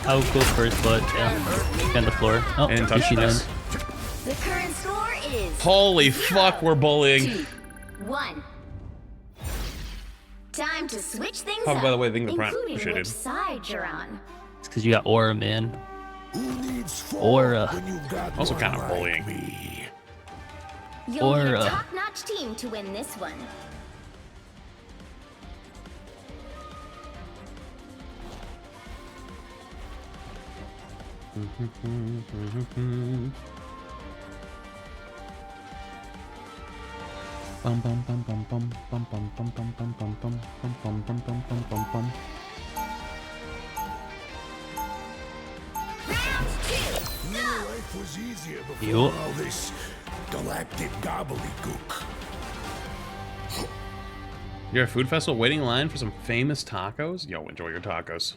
I'll go first, but yeah, on the floor. Oh, and touch this. The current score is Holy fuck, we're bullying. 2-1. Time to switch things Oh, up, by the way, think the prime including appreciated. which side you're on. It's because you got Aura, man. Aura. Also kind of bullying. You'll need a top-notch team to win this one. Bum bum bum bum bum bum bum bum bum bum bum bum bum bum bum bum bum bum. Life was easier before all this galactic gobbledygook. You're at a food festival waiting in line for some famous tacos? Yo, enjoy your tacos.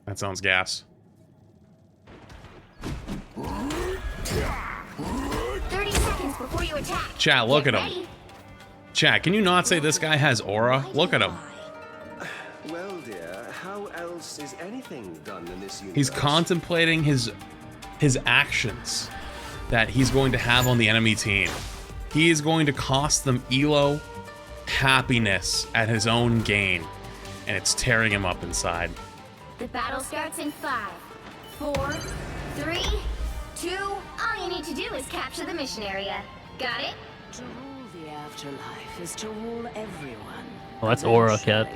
That sounds gas. 30 seconds before you attack. Chat, look at him. Chat, can you not say this guy has aura? Look at him. Well, dear, how else is anything done in this universe? He's contemplating his actions that he's going to have on the enemy team. He is going to cost them elo happiness at his own gain, and it's tearing him up inside. The battle starts in 5, 4, 3, 2. All you need to do is capture the mission area. Got it? To rule the afterlife is to rule everyone. Oh, that's Aura, Cap.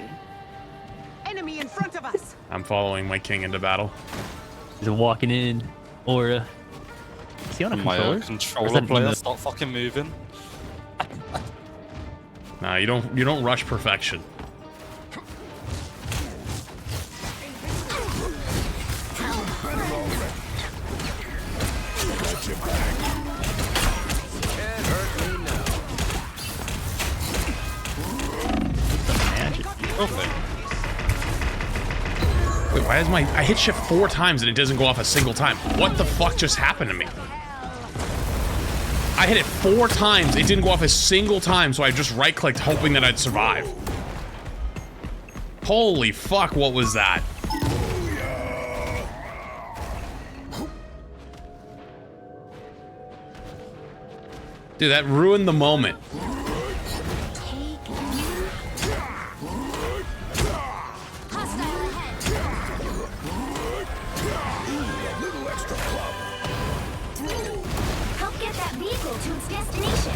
Enemy in front of us. I'm following my king into battle. He's walking in. Aura. Is he on a My controller? Or is controller that an player, emote? stop fucking moving. Nah, you don't rush perfection. Okay. Wait, why is I hit shift 4 times and it doesn't go off a single time? What the fuck just happened to me? I hit it 4 times, it didn't go off a single time, so I just right-clicked hoping that I'd survive. Holy fuck, what was that? Dude, that ruined the moment. Help get that vehicle to its destination.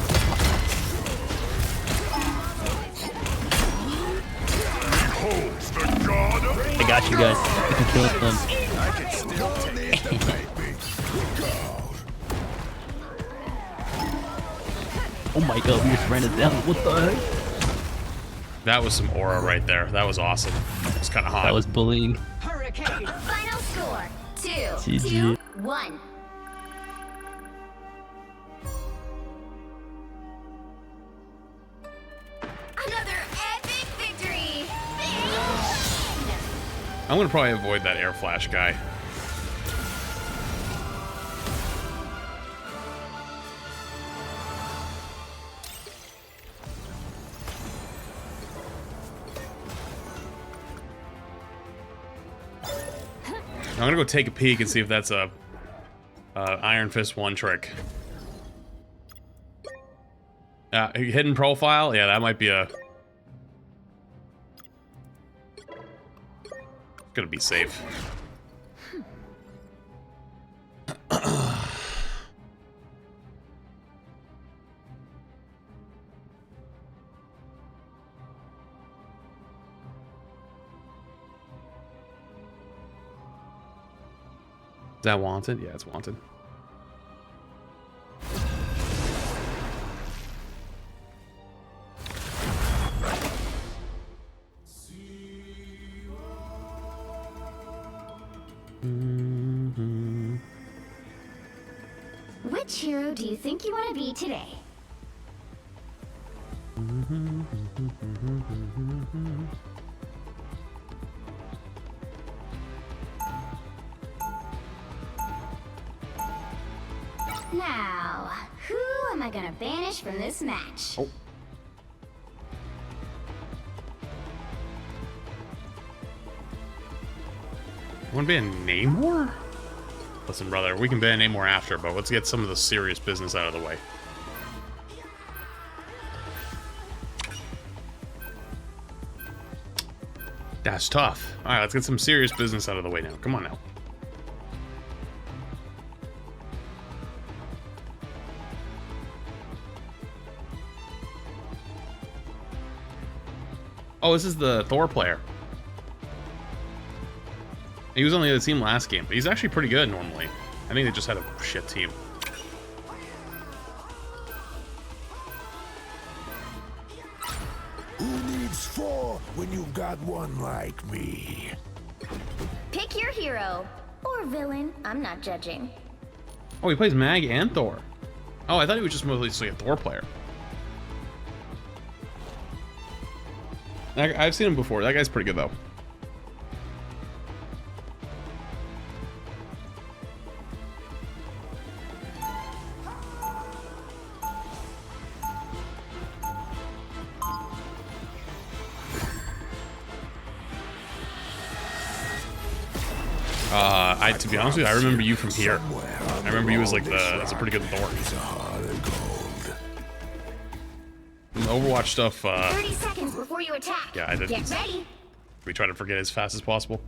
I got you guys. You can kill them. Oh my god, we just ran it down. What the heck? That was some aura right there. That was awesome. It's kind of hot. That was bullying. Final score: 2, GG. 1. Another epic victory! I'm gonna probably avoid that air flash guy. I'm gonna go take a peek and see if that's a Iron Fist 1 trick. Hidden profile? Yeah, that might be a... Gonna be safe. Is that wanted? Yeah, it's wanted. Which hero do you think you want to be today? Now, who am I gonna banish from this match? Oh. Want to be a Namor? Listen, brother, we can ban Namor after, but let's get some of the serious business out of the way. That's tough. All right, let's get some serious business out of the way now. Come on now. Oh, this is the Thor player. He was on the other team last game, but he's actually pretty good normally. I think they just had a shit team. Who needs 4 when you've got one like me? Pick your hero. Or villain. I'm not judging. Oh, he plays Mag and Thor. Oh, I thought he was just mostly a Thor player. I've seen him before. That guy's pretty good, though. To be honest with you, I remember you from here. I remember you as like as a pretty good Thor. From the Overwatch stuff. 30 seconds before you attack. Yeah, I did. Get ready. We try to forget as fast as possible.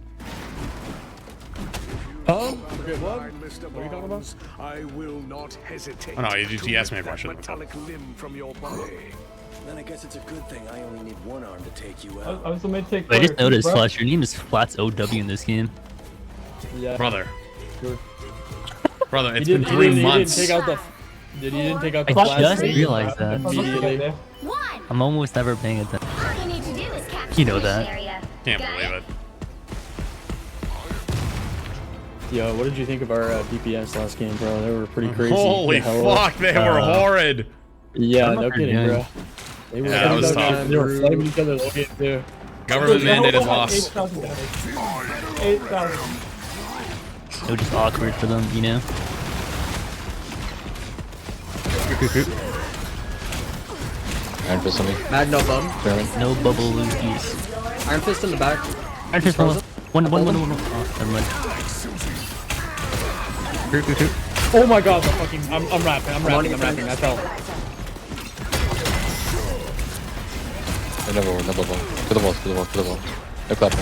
Forget what? What are you talking about? I will not hesitate. Oh no, you asked me a question. Metallic limb from your body. Then I guess it's a good thing I only need one arm to take you out. I was gonna take. I just noticed, Flash, your name is Flats OW in this game. Yeah. Brother. Sure. Brother, it's been 3 months. He didn't take out the I flash. just realized that. Immediately. I'm almost never paying attention. All you need to do is capture You know the mission that. area. Can't Got believe it. Yo, what did you think of our DPS last game, bro? They were pretty crazy. Holy fuck, they were horrid. Yeah, no kidding, bro. They were Yeah, that was tough. They were flaming each other the whole game, too. Government mandated loss. 8,000. It was just awkward for them, you know? Iron Fist on me. Mag no bum. No bubble loogies. Iron Fist in the back. Iron Fist one. One. Oh, never mind. Oh my god, the fucking. I'm rapping. I'm rapping. I fell. Never won. To the wall. No clap.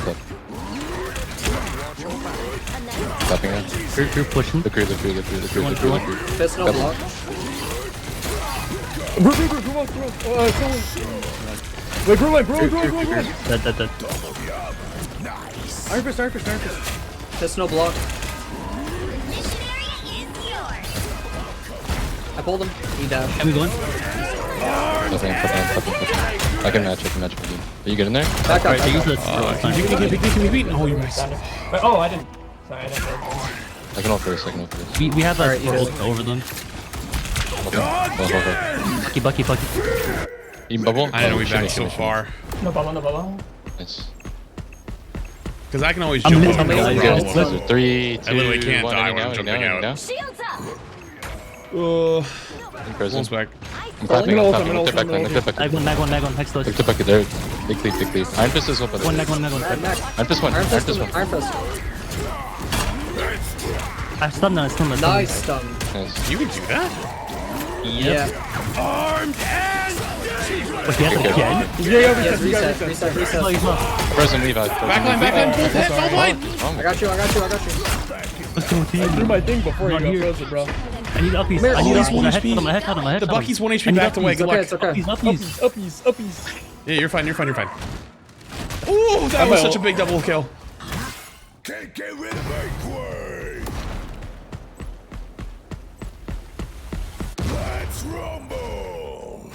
Clapping it. Crew pushing. The crew. Fist no block. Wait, bro. Dead. Iron Fist. Fist no block. I pulled him. He dashed. Can we go in? Clapping. I can match with you. Are you good in there? Back up. You can beat. Oh, you missed. Oh, I didn't. Sorry, I didn't. I can ult first. We have a ult over them. Bucky. Even bubble? I know we backed so far. No bubble. Nice. Because I can always jump over the wall. 3, 2, I literally can't 1, die when I'm jumping out. Shields up. In prison. Back. I'm clapping. Lift it back. Mag one. Next close. Lift it back there. Big lead. Iron Fist is up. One. Iron Fist 1. Iron Fist. I stunned him. Nice stun. Nice. You can do that? Yep. Armed and Wait, he has it again? Reset. No, he's not. Frozen Levi. Backline. Full line. I got you. Let's go team. I threw my thing before you got frozen, bro. I need uppies. I need uppies. I head on him. The Bucky's 1 HP backed away. Good luck. It's okay. Uppies. Yeah, you're fine. Ooh, that was such a big double kill. Can't get rid of my quay. Let's rumble.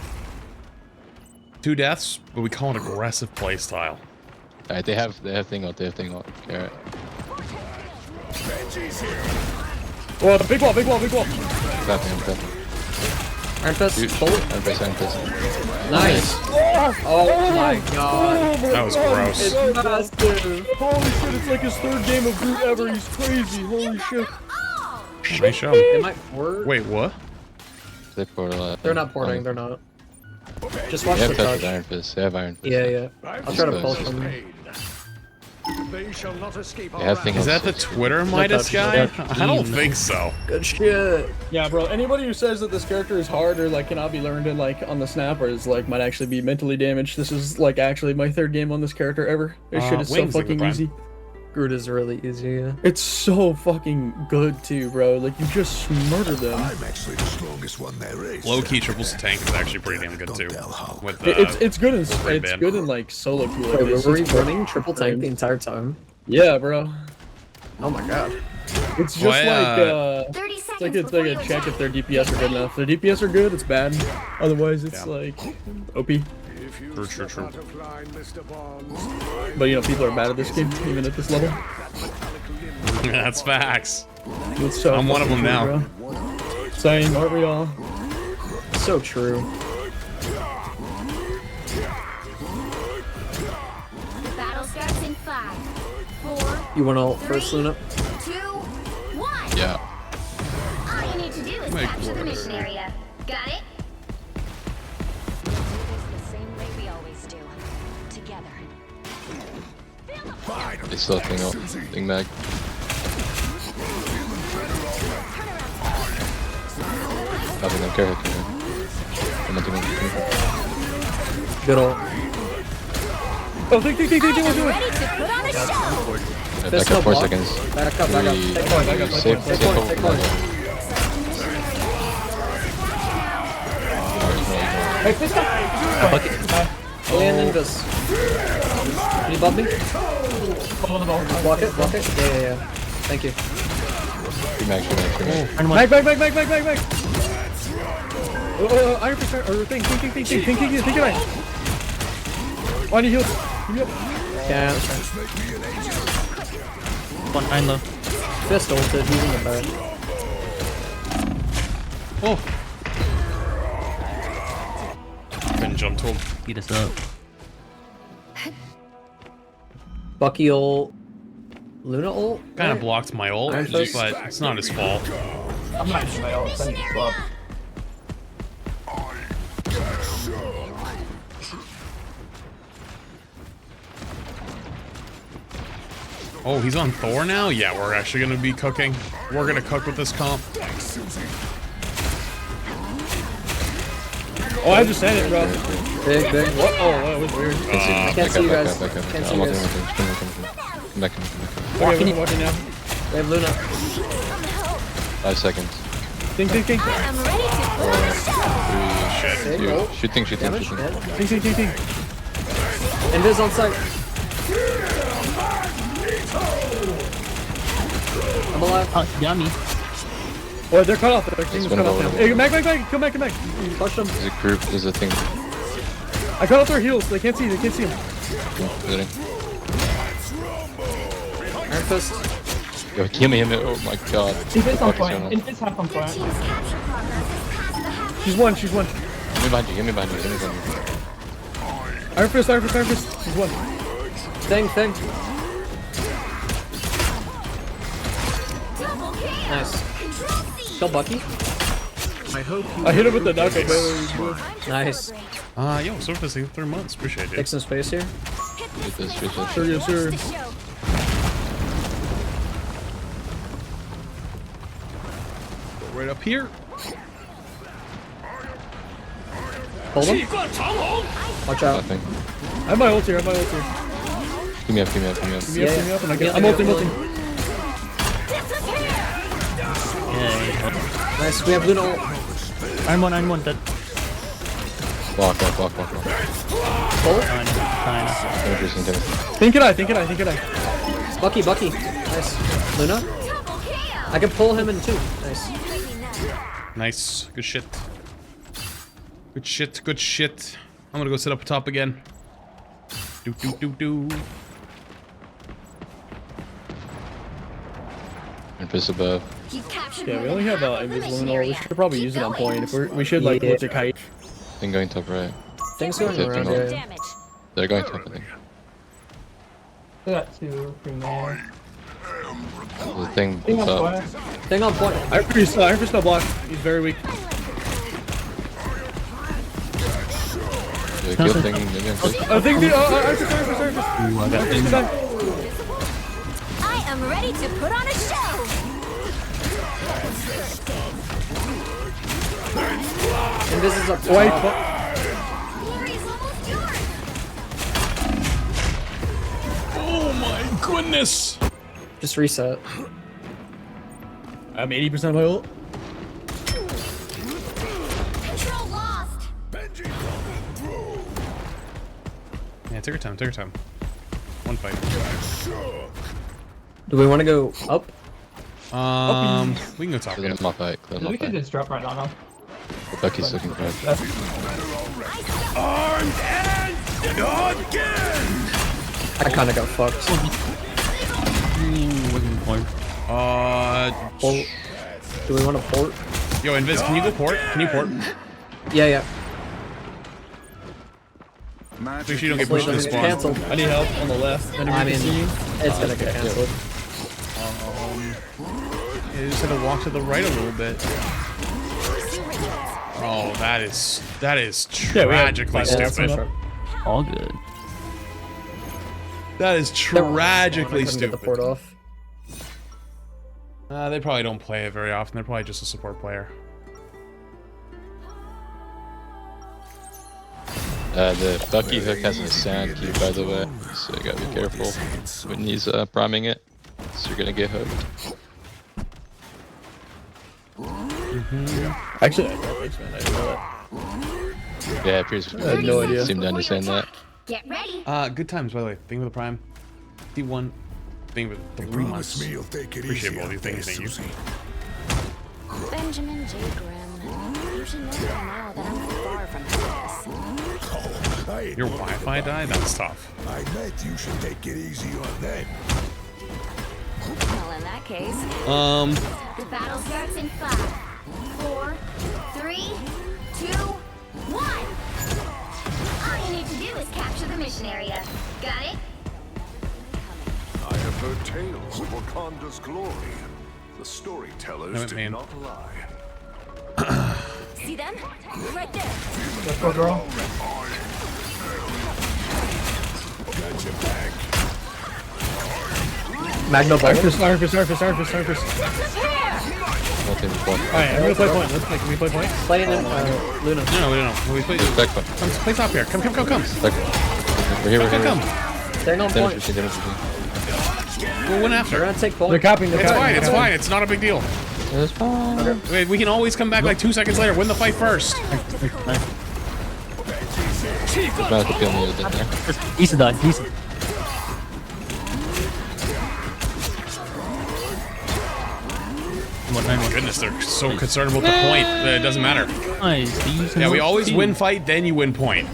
2 deaths, but we call it aggressive playstyle. Alright, they have thing out. Alright. Benji's here. Oh, big wall. Clapping. Iron Fist. Iron Fist. Nice. Oh my god. That was gross. It's massive. Holy shit, it's like his 3rd game of Groot ever. He's crazy. Holy shit. Nice show. They might port. Wait, what? They're not porting. They're not. Just watch They the have touch touch. with Iron Fist. They have Iron Fist. Yeah. I'll try to pulse them. They shall not escape our have thing Is that the Twitter Midas guy? I don't think so. Good shit. Yeah, bro. Anybody who says that this character is hard or like cannot be learned in like on the snap or is like might actually be mentally damaged. This is like actually my 3rd game on this character ever. This shit is so fucking easy. Groot is really easy, yeah. It's so fucking good too, bro. Like you just murder them. I'm actually the strongest one there is. Low key triples to tank is actually pretty damn good too. With It's good in band. good in like solo queue. Wait, were we running triple tank the entire time? Yeah, bro. Oh my god. It's just like it's like a check if their DPS are good enough. If their DPS are good, it's bad. Otherwise, it's like OP. True. But you know, people are bad at this game, even at this level. That's facts. It's so I'm one of them true, now. Bro. Same, aren't we all? So true. The battle starts in 5, 4. You want ult first, Luna? 2, 1. Yeah. All you need to do is capture the mission area. Got it? They still have thing mag. Nothing, don't care. Good ult. Oh, think. Ready to put on a show. Back up 4 seconds. Back up. Save point. And Invis. Can you bump me? Block it. Yeah. Thank you. Max. Back. Oh, Iron Fist, or think it right. Oh, I need heals. Yeah, that's right. One iron low. Fist ulted, he's in the back. Oh. Couldn't jump to him. Beat us up. Bucky ult. Luna ult? Kind of blocked my ult, but it's not his fault. I'm not using my ult, I need to swap. Oh, he's on Thor now? Yeah, we're actually gonna be cooking. We're gonna cook with this comp. Oh, I just said it, bro. Big. What? Oh, that was weird. I can't see you guys. Can't see you guys. Back. Okay, we're watching now. They have Luna. 5 seconds. Think. Shooting. Think. Invis on site. I'm alive. Oh, yummy. Oh, they're cut off. Their thing is cut off now. Hey, back. Come back. Push them. There's a group. There's a thing. I cut off their heals. They can't see him. Iron Fist. Yo, give me. Oh my god. Invis on point. Invis half on point. She's one. Give me behind you. Iron Fist. She's one. Thing. Nice. Kill Bucky. I hit him with the knuckle. Nice. Yo, Surface 3 months. Appreciate it. Take some space here. Sure, yes, sir. Right up here. Hold him. Watch out. Nothing. I have my ult here. Give me up. Give me up. And I'm ulting. Nice, we have Luna ult. Iron one, dead. Walk. Ult? Think it I. Bucky. Nice. Luna? I can pull him in too. Nice. Good shit. I'm gonna go sit up top again. Do. Invis above. Yeah, we only have invisible and all. We should probably use it on point. If we should like look at kite. Thing going top right. Things going around here. They're going top, I think. We got 2 pre-man. The thing top. Thing on point. Iron Fist no block. He's very weak. Yeah, kill thing. I think the Iron Fist. Ooh, I got things. I am ready to put on a show. And this is a white. Oh my goodness! Just reset. I'm 80% of my ult. Control lost. Yeah, take your time. One fight. Do we want to go up? We can go top. Clear them off right. We could just drop right on them. Bucky's looking for it. Armed and again! I kind of got fucked. Port. Do we want to port? Yo, Invis, can you go port? Can you port? Yeah. Make sure you don't get pushed in the spawn. Cancelled. I need help on the left. I mean, it's gonna get cancelled. You just had to walk to the right a little bit. Oh, that is tragically stupid. All good. That is tragically Get the port stupid. off. They probably don't play it very often. They're probably just a support player. The Bucky hook has a sound key, by the way, so you gotta be careful when he's priming it, so you're gonna get hooked. Actually, I don't think so. I know that. Yeah, Pierce I had no idea. seemed to understand that. Get ready. Good times, by the way. Thing with the prime. D1. Think of it, 3 months. Me you'll take it Appreciate easy all these out there, things, thank you. Susie. Benjamin J. Grimm. You should know by now that I'm far from happiness. Your Wi-Fi died? That's tough. I bet you should take it easy on them. Well, in that case, The battle starts in 5, 4, 3, 2, 1. All you need to do is capture the mission area. Got it? I have heard tales of Wakanda's glory. The storytellers did not lie. see them? Right there. Let's go, girl. Got your back. Magno ball. Arfus. Alright, I'm gonna play point. Let's play. Can we play point? Play in Luna. No, we don't. We play Back foot. Come, play top here. Come. Back foot. We're here. Come. Staying on point. We'll win after. We're gonna take point. They're copying. It's fine. It's fine. It's not a big deal. It's fine. Wait, we can always come back like 2 seconds later. Win the fight first. About to kill me a bit there. He's a dog. He's. Oh my goodness, they're so concerned about the point that it doesn't matter. Nice. Yeah, we always win fight, then you win point.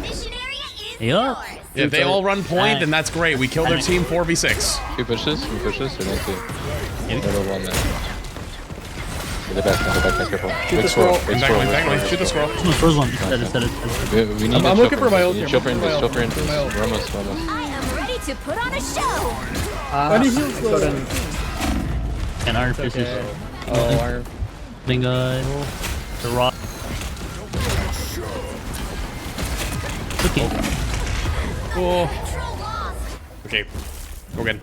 Yep. If they all run point, then that's great. We kill their team 4v6. We push this? We push this? Or not two? Level 1 then. Get back, careful. Shoot the squirrel. Back, shoot the squirrel. First one. We need I'm looking for my ult here. Chill for invis. We're almost. I am ready to put on a show. Any heals though? And Iron Fist is. Oh, Iron. Bingo. The rock. Okay. Cool. Okay. Go again.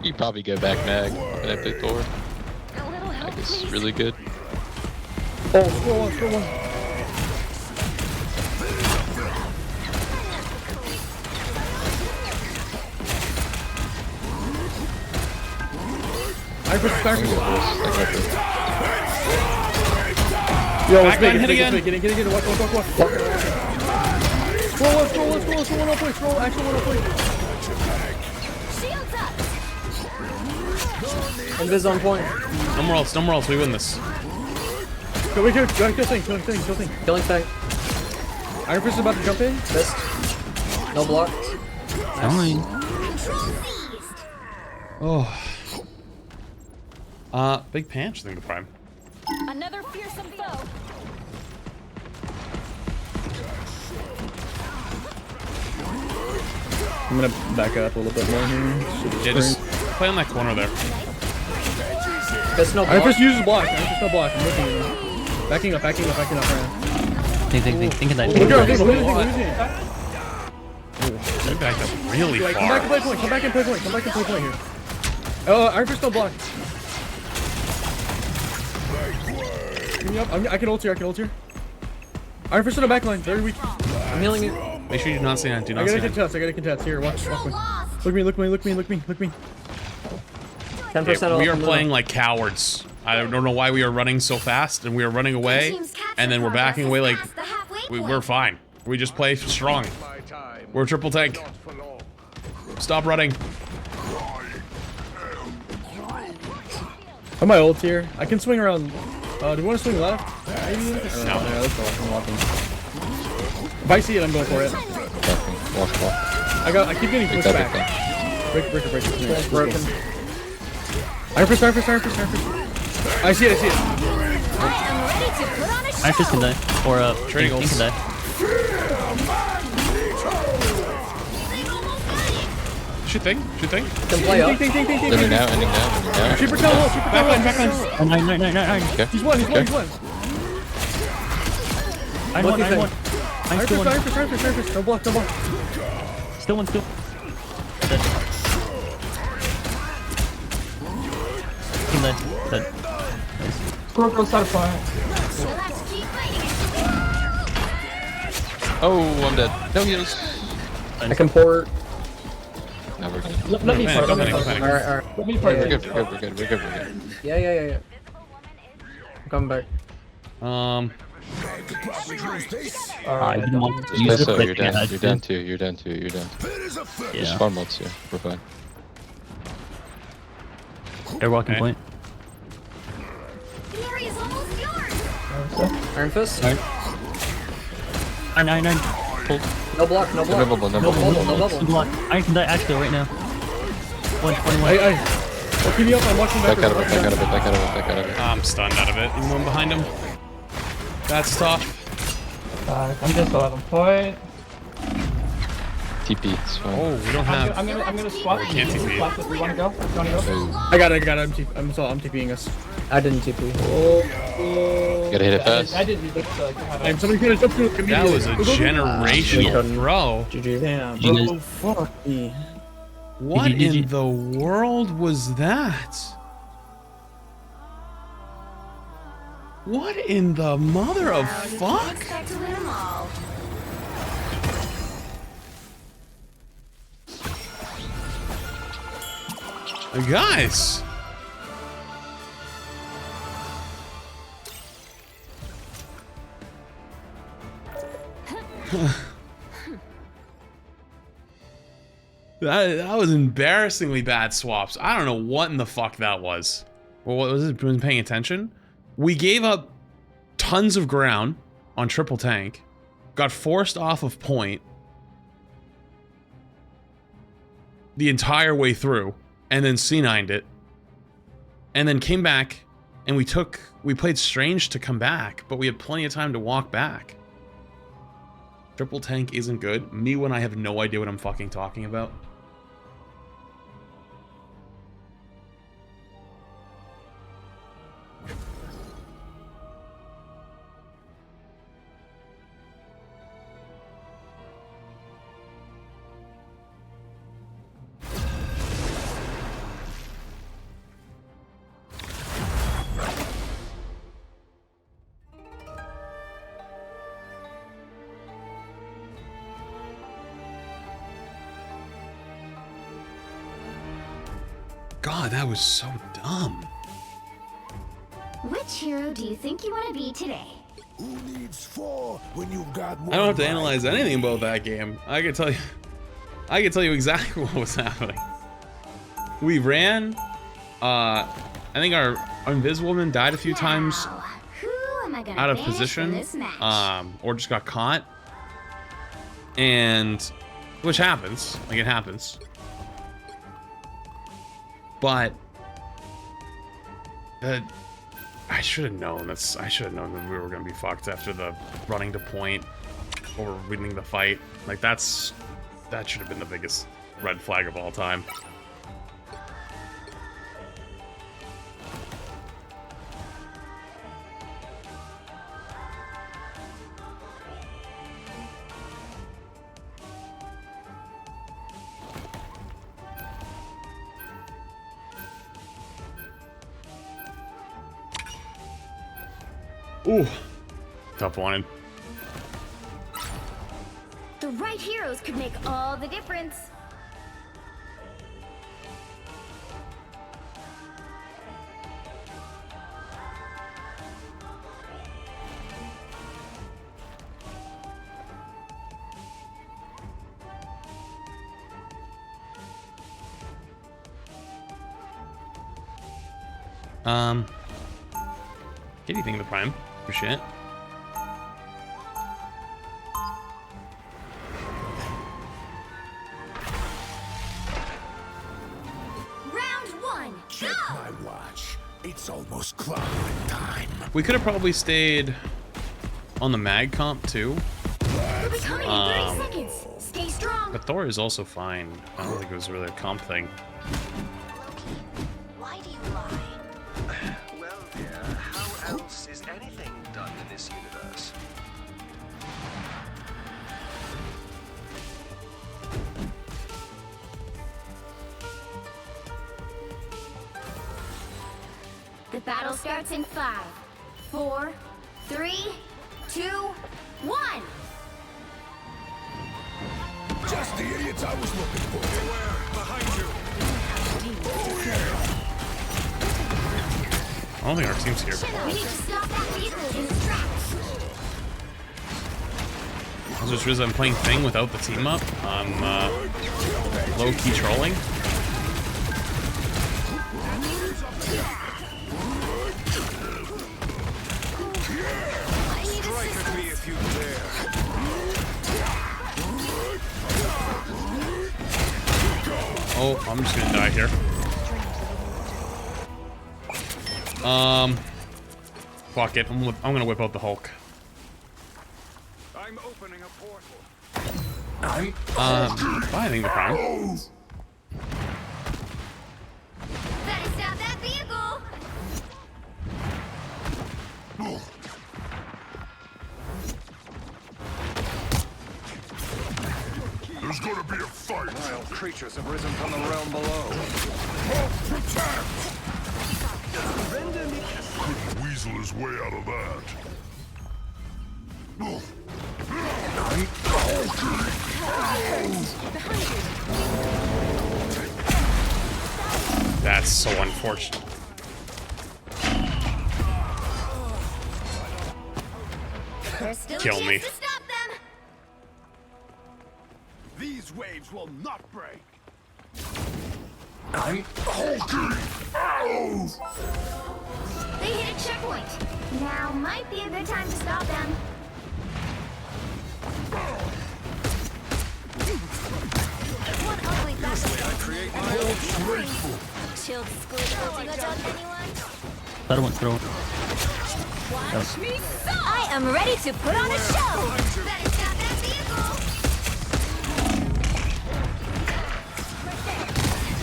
You probably go back mag when I play Thor. Like it's really good. Oh, score one. I was starting. Yo, let's make it again. Get it. Watch. Scroll one up, please. Scroll, action one up, please. Shields up. Invis on point. No more else. We win this. Go, kill thing. Killing thing. Iron Fist is about to jump in. Missed. No block. Fine. Oh. Big Panch thing to prime. Another fearsome foe. I'm gonna back up a little bit more here. Yeah, just play on that corner there. That's no block. Iron Fist uses block. I'm looking at him. Backing up, Ryan. Think of that. They backed up really far. Come back and play point here. Oh, Iron Fist no block. Give me up. I can ult here. Iron Fist in the back line. Very weak. I'm healing it. Make sure you do not say that. I gotta contest. Here, watch me. Look me. 10% we are playing like cowards. I don't know why we are running so fast, and we are running away, and then we're backing away like we're fine. We just play strong. We're triple tank. Stop running. I'm my ult here. I can swing around. Do you want to swing left? Maybe? No. That's all. I'm walking. If I see it, I'm going for it. I keep getting pushed back. Break. Broken. Iron Fist. I see it. Iron Fist can die. Or Trading King can die. Shoot thing. Can play up. Ending now. Super tail. Nine. Okay. He's one. I'm still one. Iron Fist. No block. Still one. Dead. Squirrel Girl started flying. Oh, I'm dead. No heals. I can port. No, we're good. Let me port. Alright. Let me port. We're good. Yeah. I'm coming back. I didn't want to Just use play the so, click. you're down. You're down 2. You're down 2. You're down 2. Yeah. Just farm mods here. We're fine. They're walking point. The area's almost yours. Iron Fist. Nine. Pull. No block, no block. No bubble, no bubble. No bubble. Two block. Iron can die actually right now. 121. Hey. Oh, keep me up. I'm watching back. Back out of it. Back out of it. Back out of it. Back out of it. I'm stunned out of it. Anyone behind him? That's tough. I'm just 11 point. TP. It's fine. Oh, we don't have. I'm gonna swap. We can't TP. Swap this. You wanna go? I got it. I'm TPing us. I didn't TP. Gotta hit it fast. I didn't either, so I can have And somebody's gonna jump to it immediately. That was a generational throw. GG. Damn, You bro. guys- Fuck me. What in the world was that? What in the mother of fuck? Expect to win them all. Guys. That was embarrassingly bad swaps. I don't know what in the fuck that was. Well, what was it? Wasn't paying attention? We gave up tons of ground on triple tank, got forced off of point the entire way through, and then C9'd it, and then came back, and we played strange to come back, but we had plenty of time to walk back. Triple tank isn't good. Me when I have no idea what I'm fucking talking about. God, that was so dumb. Which hero do you think you want to be today? Who needs 4 when you've got one? I don't have to analyze anything about that game. I can tell you exactly what was happening. We ran. I think our Inviswoman died a few times Who am I gonna out of banish position, from this match? or just got caught, and which happens. Like it happens. But I should have known. I should have known that we were gonna be fucked after the running to point or winning the fight. Like that should have been the biggest red flag of all time. Ooh, tough one. The right heroes could make all the difference. Get anything in the prime for shit. Round 1, Check go! my watch. It's almost clock time. We could have probably stayed on the mag comp too. We'll be coming in 30 seconds. Stay strong. But Thor is also fine. I don't think it was really a comp thing. Why do you lie? Well, dear, how else is anything done in this universe? The battle starts in 5, 4, 3, 2, 1. Just the idiots I was looking for. Behind you. I don't think our team's here. We need to stop that vehicle in its tracks. I just realized I'm playing Thing without the team up. I'm low-key trolling. Strike at me if you dare. Oh, I'm just gonna die here. Fuck it. I'm gonna whip out the Hulk. I'm opening a portal. Finding the crown. Better stop that vehicle! There's gonna be a fight. Wild creatures have risen from the realm below. Attack! Couldn't weasel his way out of that. That's so unfortunate. There's still Kill a chance me. to stop them! These waves will not break. I'm hulking! Ow! They hit a checkpoint. Now might be a good time to stop them. One ugly bastard. I create my own Chilled squid melting a dog, anyone? Throw one, throw one. Watch me so! I am ready to put on a show! Better stop that vehicle!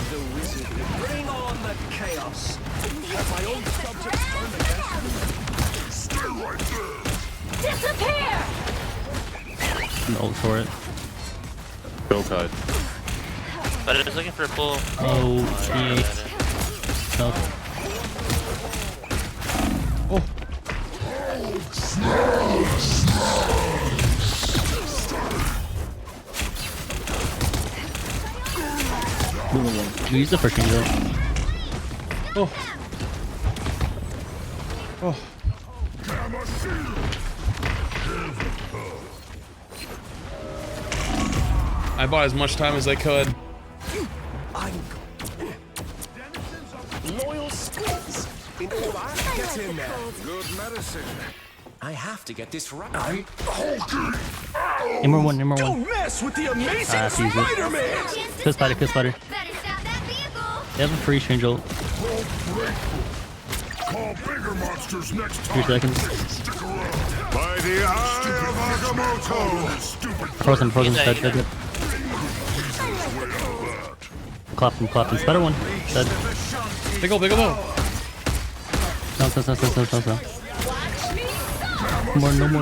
The wizard will bring on the chaos. Have my own subjects turn against me. Stay right there! Disappear! An ult for it. Hawkeye. But it was looking for a pull. Oh, yeah. No. Oh. We use the first angel. Oh. Oh. I bought as much time as I could. Loyal squids. In all I get in there. Good medicine. I have to get this right. Number one, number one. Don't mess with the amazing Easy. Spider-Man. Kill spider, kill spider. Better stop that vehicle! They have a free strange ult. Call bigger monsters next 3 time. seconds. Stick around. By the eye of Agamotto! Stupid Frozen, dead. Clap him, Spider one. Dead. Big ol'. No. No more.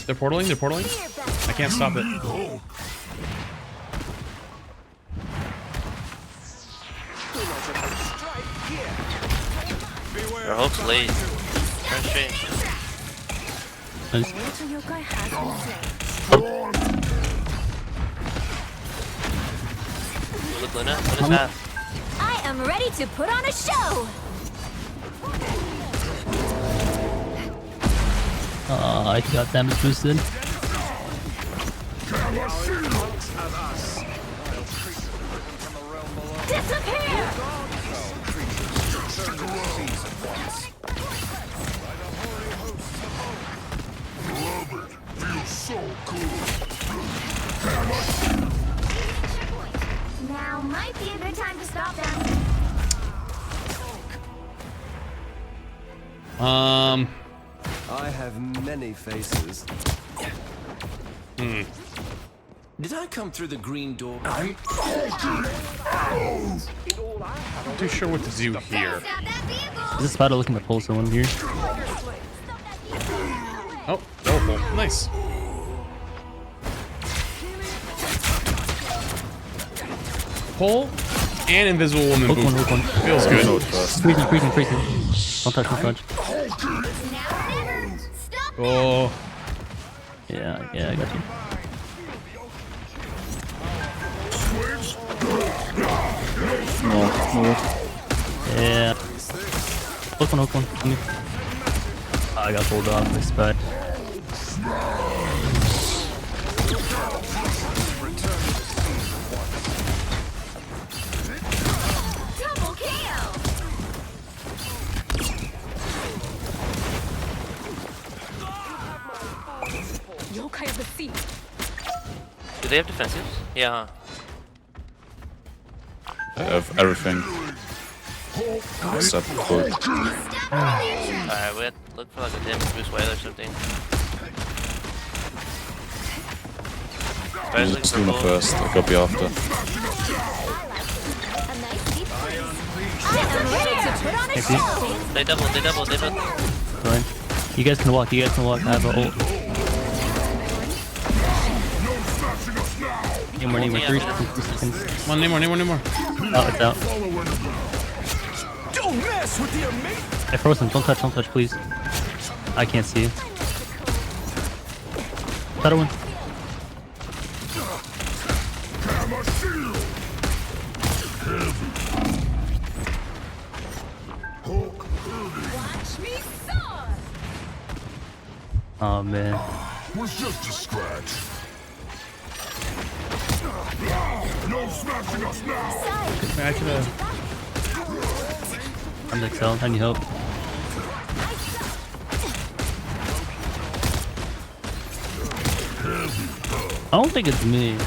They're portaling. I can't stop it. Our Hulk's late. Turn straight. Nice. Look, Luna. Luna's half. I am ready to put on a show! I got damage boosted. Disappear! Love it. Feels so good. Now might be a good time to stop them. I have many faces. Did I come through the green door? I'm not too sure what to do here. Is this spider looking to pull someone here? Oh, double pull. Nice. Pull and invisible woman Hook boot. one. Feels good. Freezing. Don't touch. Oh. Yeah, I got you. No. Yeah. Hook one. I got pulled off. Respect. Double kill! Yokai of the sea. Do they have defensives? Yeah. I have everything. Except food. Alright, we have to look for like a damage boost whale or something. Use Luna first, I'll copy after. They double. Fine. You guys can walk. I have an ult. Need more. 3 seconds. Come on, Namor. Oh, it's out. Don't mess with the amazing. I froze him. Don't touch, please. I can't see you. Better one. Watch me soar! Oh man. Was just a scratch. No smashing us now. I could have. I'm Excel. I need help. I don't think it's me.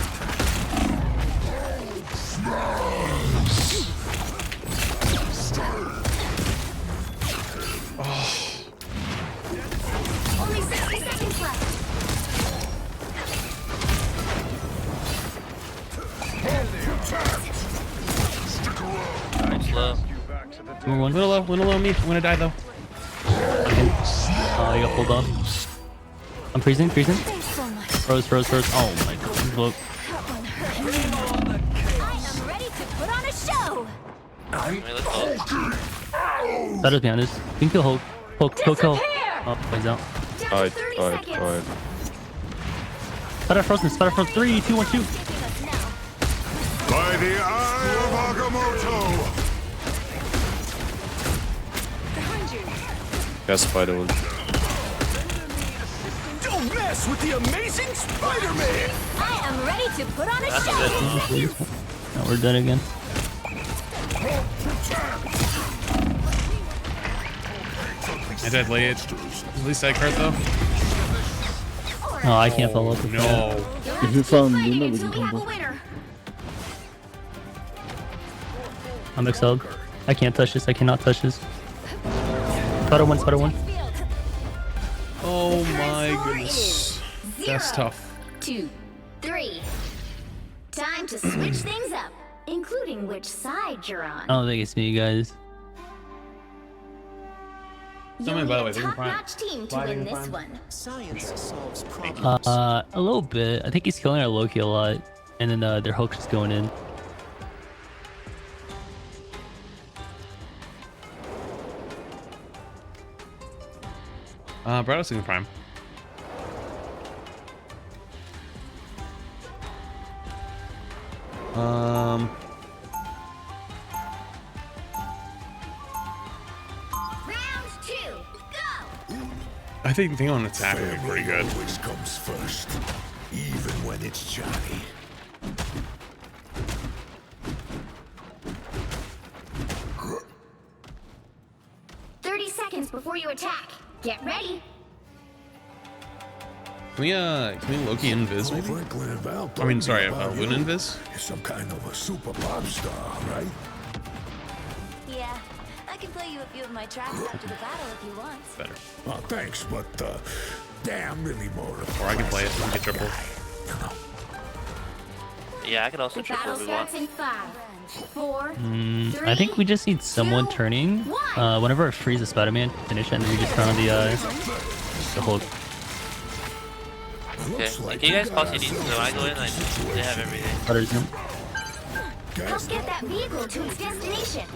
Only 60 seconds left. Alright, slow. One Win me. I'm gonna die though. Oh, you got pulled off. I'm freezing. Froze. Oh my god. Look. I am ready to put on a show. Better behind us. We can kill Hulk. Kill. Oh, he's out. Alright. Spider frozen. 3, 2, 1, 2. By the eye of Agamotto. Got spider ult. Don't mess with the amazing Spider-Man. I am ready to put on a show. Now we're dead again. I died late. At least I cart though. Oh, I can't follow up with No. that. If you found Luna, we can come back. I'm excelled. I can't touch this. I cannot touch this. Spider one. Oh my goodness. That's tough. 2, 3. Time to switch things up, including which side you're on. I don't think it's me, guys. Tell me, by the way, top-notch team to win this one. Science solves problems. A little bit. I think he's killing our Loki a lot, and then their Hulk's just going in. Brado's in the prime. Round 2, go! I think on attack would be pretty good. Always comes first, even when it's Johnny. Before you attack, get ready. Can we Loki invis maybe? I mean, sorry, Luna invis? Some kind of a super pop star, right? Yeah, I can play you a few of my tracks after the battle if you want. Better. Oh, thanks, but damn, really more. Or I can play it and get triple. Yeah, I could also The triple battle if we want. starts in 5, 4, 3. I think we just need someone turning. Whenever it frees the Spider-Man, finish it, and then we just turn on the Hulk. Okay, can you guys pause CDs? So I go in, they have everything. Butters him. Help get that vehicle to its destination.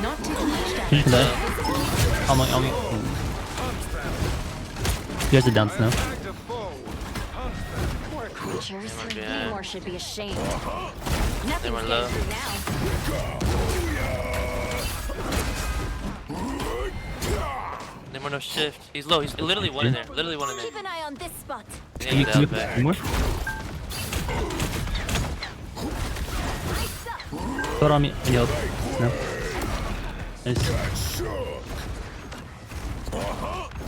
Not too much damage. Finish that. On me. You guys are down now. Poor creatures. Namor should be ashamed. They were low. Now. no shift. He's low. He's literally one in there. Literally one in there. Keep an eye on this spot. Yeah, Can you he's out back. more? Throw it on me. Yep. No. Nice.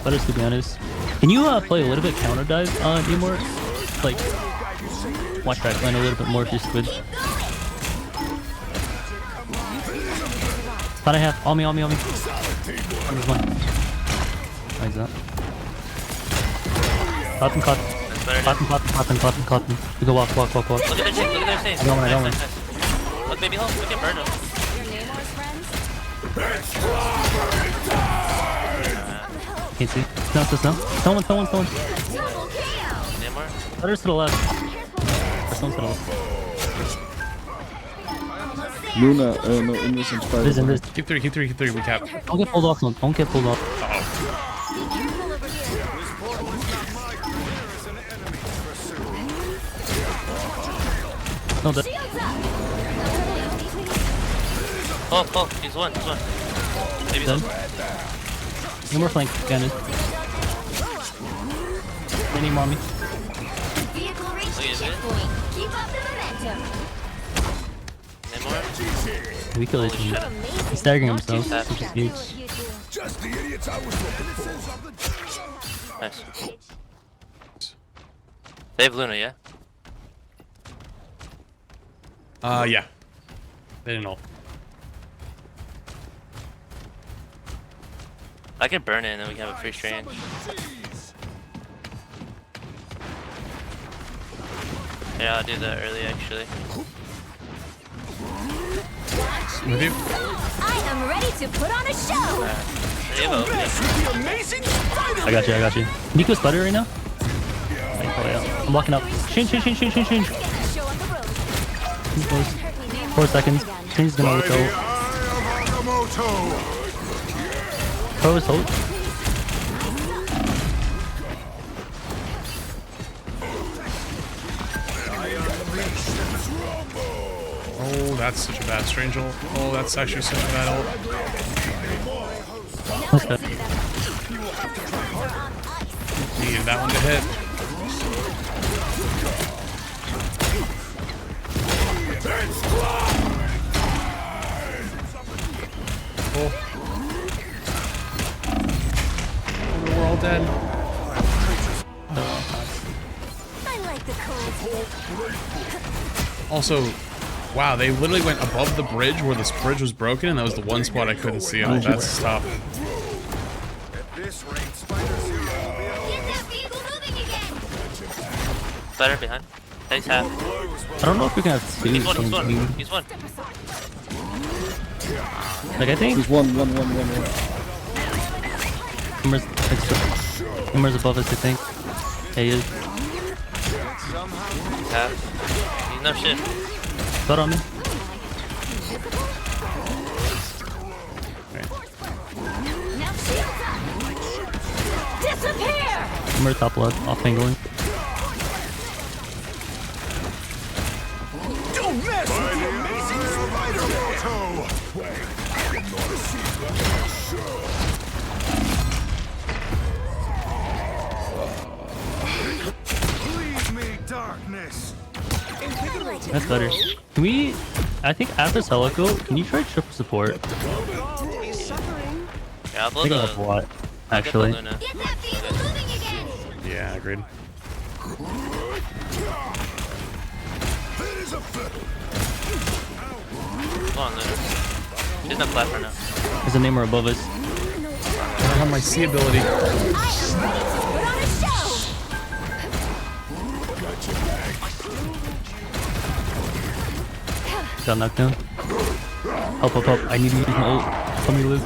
Better to be honest. Can you play a little bit counter dive Namor? Like watch back line a little bit more if you're squid. Thought I have on me. There's one. Nice up. Cotton. We go walk. Look at their chain. Look at their chain. I got one. Nice. Look, baby home. We can burn him. Can't see. No. Someone. Namor. Others to the left. Or someone to the left. Luna, no, innocent spider. This. Keep three, we cap. Don't get pulled off. Don't get pulled off. No, that. Oh, he's one. Maybe Done. No more flank, Cannon. Any mommy. We killed it. He's staggering himself, which is huge. Just the idiots I was looking for. Nice. They have Luna, yeah? Yeah. They didn't all. I could burn it and then we can have a free range. Yeah, I'll do that early actually. With you? I am ready to put on a show. I got you. Nico's butter right now? I'm walking up. Shin. 4 seconds. Shin's gonna go. Pro is hold. Oh, that's such a bad strange ult. Oh, that's actually such a bad ult. Okay. Needed that one to hit. Oh. We're all dead. I like the cold. Also, wow, they literally went above the bridge where this bridge was broken, and that was the one spot I couldn't see him. That's tough. Spider behind. He's half. I don't know if we can have two. He's one. Like, I think. He's one. Number's above us, I think. Yeah, he is. Half. He's no shit. Butt on me. Disappear! Number top left, off angling. Don't mess with the amazing Leave me, darkness. That's better. Can we... I think after Celico, can you try triple support? Yeah, I'll I think I have a lot, actually. Yeah, agreed. Come on, Luna. She's not flat right now. There's a Namor above us. I don't have my C ability. Got knocked down. Help. I need to use my ult. Let me live.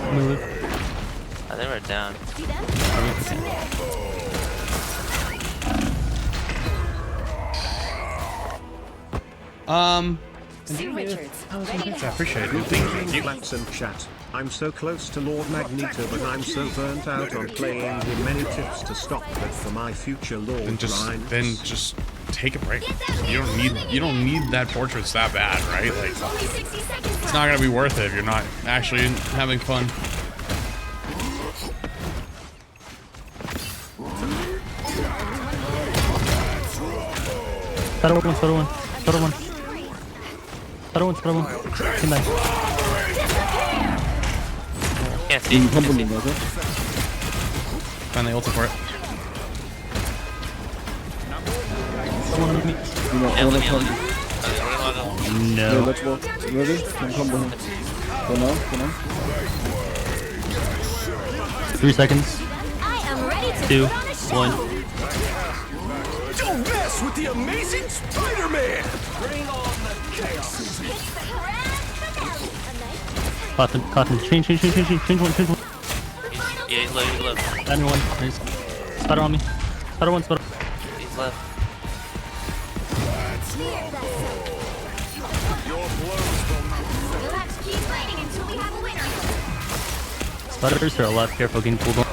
I think we're down. I appreciate it. Thank you. Laps and chat. I'm so close to Lord Magneto, but I'm so burnt out on playing him. Many tips to stop that for my future Lord Then Grind. just take a break. You don't need that portrait's that bad, right? Like, it's not gonna be worth it if you're not actually having fun. Spider one, spider one, spider one. Spider one, spider one. Came back. Can't see. Finally ulted for it. Someone with me. No. Yeah, let's walk. Ready? Can come behind. Go now, go now. 3 seconds. I am ready to 2, put on a show. 1. Don't mess with the amazing Spider-Man! Bring on the chaos. Cotton. Change one. Yeah, he's low. Spider one. Nice. Spider on me. Spider one. He's left. You'll have to keep fighting until we have a winner. Spiders are left. Careful, getting pulled on.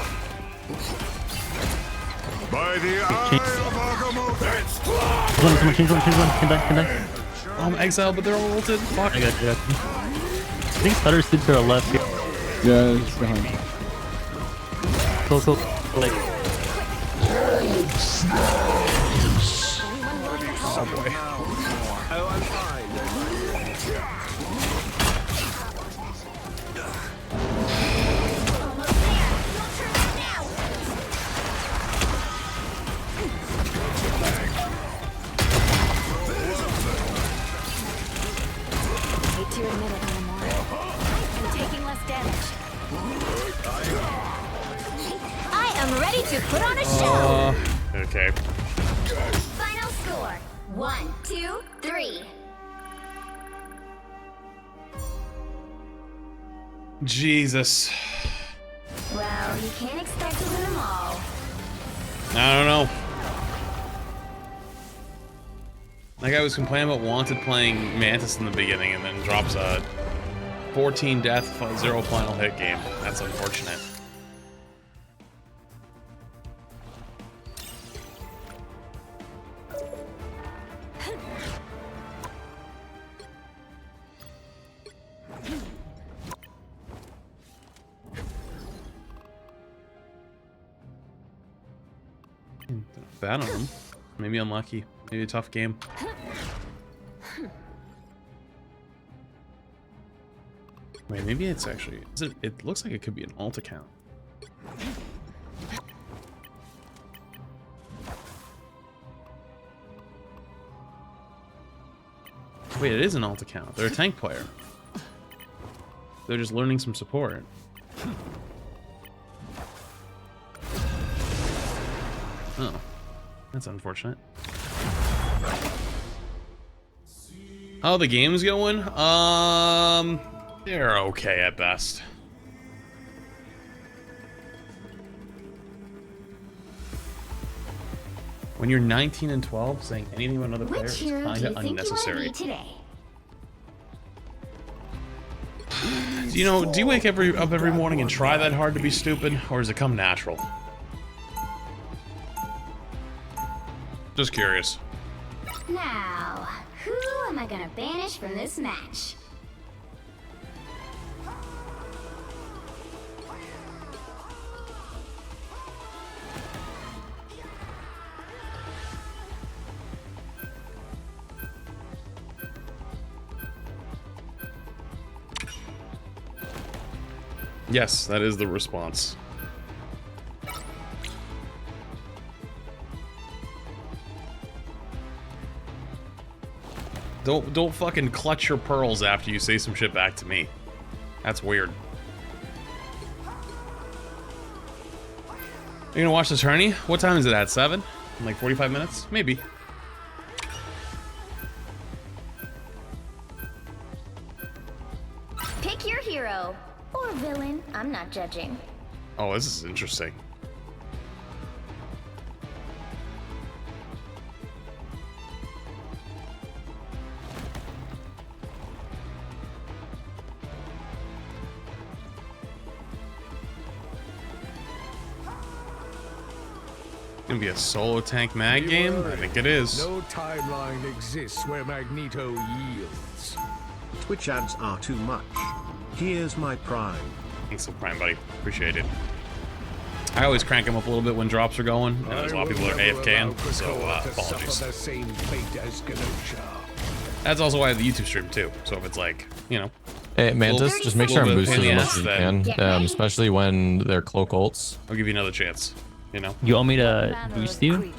By the eye of Agamotto. Change one. Come back. I'm exiled, but they're all ulted. Fuck. I got you. I think spiders did to our left here. Yeah, he's behind. Cool. Like. Oh boy. Oh, I'm fine. 'Hate to admit it, Namor. I'm taking less damage. I am ready to put on a show. Okay. Final score: 1, 2, 3. Jesus. Well, you can't expect to win them all. I don't know. That guy was complaining about Wanted playing Mantis in the beginning and then drops a 14 death, 0 final hit game. That's unfortunate. Bad on him. Maybe unlucky. Maybe a tough game. Wait, maybe it's actually... It looks like it could be an alt account. Wait, it is an alt account. They're a tank player. They're just learning some support. Oh. That's unfortunate. How the game's going? They're okay at best. When you're 19 and 12, saying anything about another player is kinda unnecessary. Do you wake up every morning and try that hard to be stupid, or does it come natural? Just curious. Now, who am I gonna banish from this match? Yes, that is the response. Don't fucking clutch your pearls after you say some shit back to me. That's weird. You gonna watch the tourney? What time is it at? 7? In like 45 minutes? Maybe. Pick your hero. Or villain. I'm not judging. Oh, this is interesting. Gonna be a solo tank mag game? I think it is. No timeline exists where Magneto yields. Twitch ads are too much. Here's my prime. Thanks for Prime, buddy. Appreciate it. I always crank them up a little bit when drops are going, and there's a lot of people that are AFKing, so apologies. The same fate as Kenosha. That's also why I have the YouTube stream too. So if it's like, you know. Hey, Mantis, just make sure I'm boosted as much as you can, especially when they're cloak ults. I'll give you another chance, you know. You want me to boost you?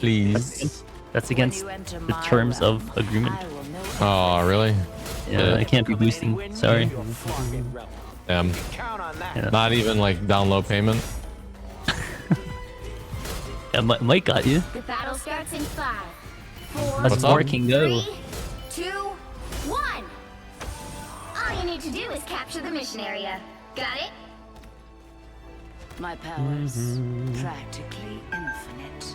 Please. That's against the terms of agreement. Oh, really? Yeah, I can't be boosting. Sorry. Yeah. Not even like down low payment. Yeah, Mike got you. The battle starts in 5, 4, That's working. Go. 3, 2, 1. All you need to do is capture the mission area. Got it? My powers practically infinite.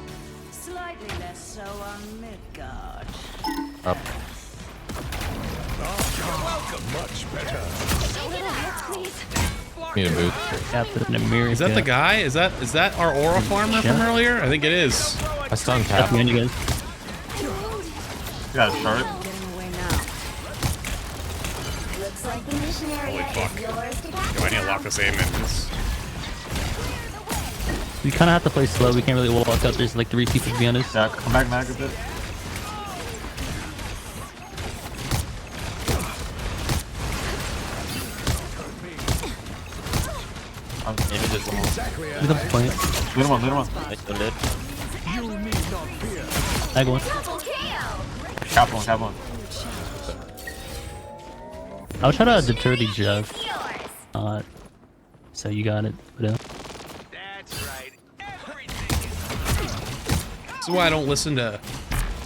Slightly less so on Midgard. Up. Much better. Need a boot. Captain America. Is that the guy? Is that our aura farmer from earlier? I think it is. I stunned Cap. You guys. Yeah, start. Looks like the mission area Holy fuck. is yours to Yo, capture. I need to lock this aim in. We kind of have to play slow. We can't really walk out. There's like 3 people to be honest. Yeah, come back mag a bit. Maybe there's one more. We don't play it. Little one, little one. I still did. Tag one. Cap one, cap one. I'll try to deter the Jeff. So you got it. But, This is why I don't listen to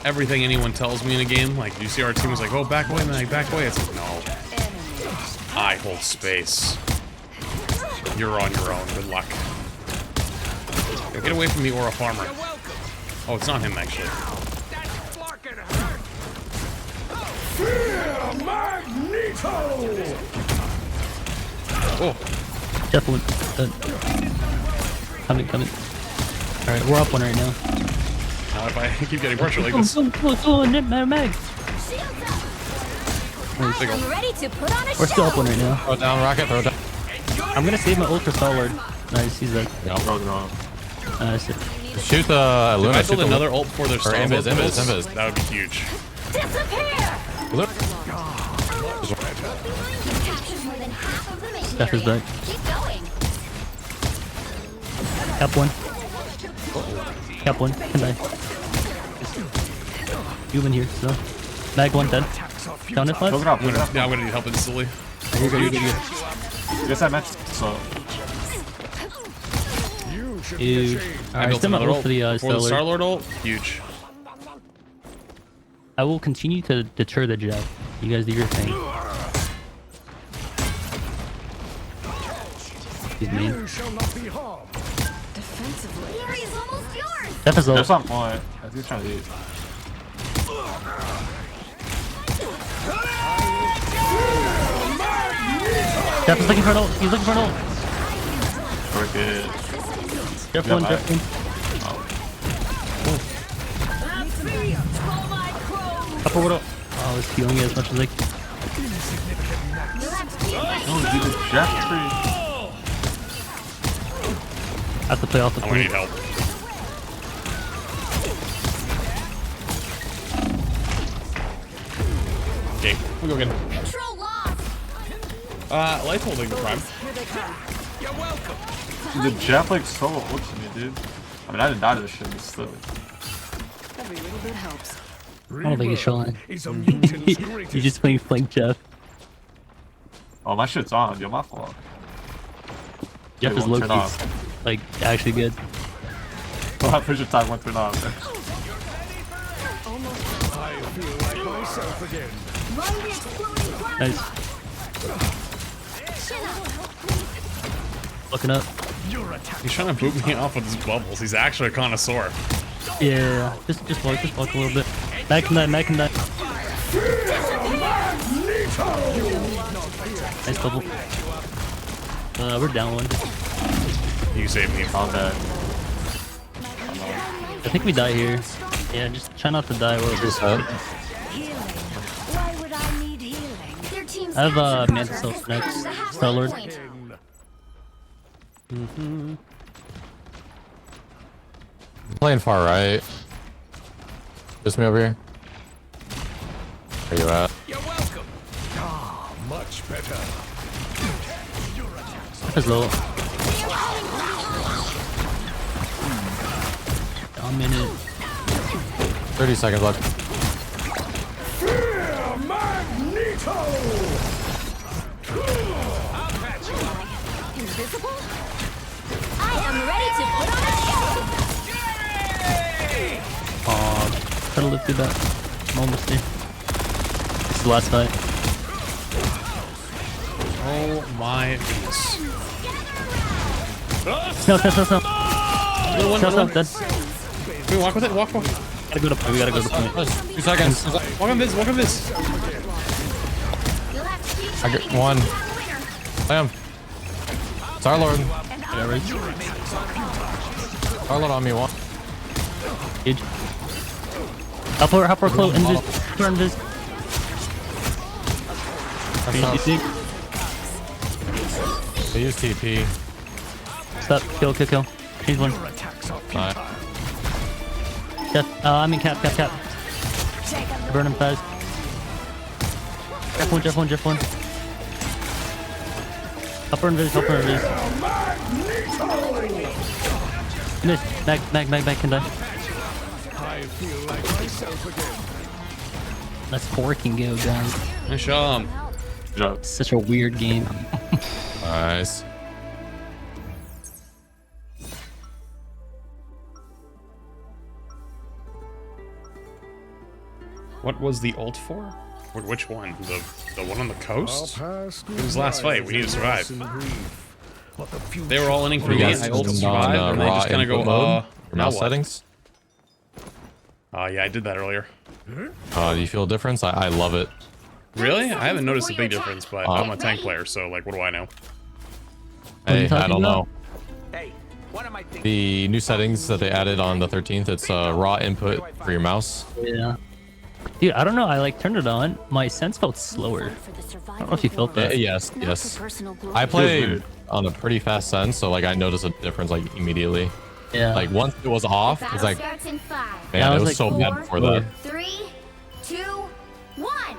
everything anyone tells me in a game. Like, you see our team is like, oh, back away, man, back away. It's like, no. I hold space. You're on your own. Good luck. Yo, get away from me, Aura Farmer. Oh, it's not him, actually. Oh. Jeff went. Coming. Alright, we're up one right now. Not if I keep getting pressure like this. Mag. I'm ready to put on a We're still up one right now. Throw down, rocket, throw down. I'm gonna save my Ultra Star-Lord. Nice, he's dead. Yeah, Nice. shoot the Luna. If I build another ult before their Star-Lord Invis. that would be huge. Steph is back. Cap one. Cap one. Can die. Human here, so. Mag one dead. Down it, Look it up, look it up. Yeah, I'm gonna need help instantly. You're good. Yes, I matched. So. Ew. I Alright, built send my another ult ult for the before the Star-Lord. Star-Lord ult. Huge. I will continue to deter the Jeff. You guys do your thing. Excuse me. Defensively. Area's almost yours. Jeff is low. There's some point. I think he's trying to eat. Jeff is looking for an ult. He's looking for an ult. Wicked. Jeff one. Upper Widow. Oh, it's healing as much as I can. Oh, dude, the Jeffrey. I have to play off the I'm gonna point. need help. Okay, we'll go again. Control lost. Life holding the prime. You're welcome. The Jeff like so looks to me, dude. I mean, I didn't die to this shit, but still. Every little bit helps. I don't think he's showing. You're just playing flank Jeff. Oh, my shit's on. Yo, my fault. Jeff It is won't low turn key. off. Like, actually good. Oh, my vision time went turn off. I feel like myself again. Run the exploding cloud. Nice. Looking up. He's trying to boot me off with his bubbles. He's actually a connoisseur. Yeah, just walk a little bit. Mag can die. Nice bubble. We're down one. You saved me. All bad. I think we die here. Yeah, just try not to die. Or just Why would I need healing? Their team's I have captured Mantis progress next. past the halfway Star-Lord. point. Playing far right. Just me over here. Where you at? You're welcome. Ah, much better. That's low. Dominant. 30 seconds left. Fear Magneto! Invisible? I am ready to put on a show! Try to live through that. I'm almost there. This is the last fight. Oh my goodness. No. Little one, Dead. Can we walk with it? Walk. We gotta go to point. 2 seconds. Walk on this. I got one. Bam. Star-Lord. Star-Lord on me, one. Huge. Hop over close. Invis. They use TP. Stop. Kill. Change one. Nice. Death. I mean cap. Burn him fast. Jeff one. Upper invis. Finish. Back can die. I feel like myself again. Let's 4 can go, guys. Nice job. Such a weird game. Nice. What was the ult for? Which one? The one on the coast? It It was last fight. We need to survive. They were all inning for me. I ult survived, and I just kind of go, now mouse what? settings. Yeah, I did that earlier. Do you feel a difference? I love it. Really? I haven't noticed a big difference, but I'm a tank player, so like, what do I know? Hey, I don't know. Hey, what am I thinking? The new settings that they added on the 13th, it's raw input for your mouse. Yeah. Dude, I don't know. I like turned it on. My sense felt slower. I don't know if you felt that. Yes. I play on a pretty fast sense, so like I noticed a difference like immediately. Yeah. Like once it was off, it's like, man, Yeah, it was like, so bad before that. 3, 2, 1.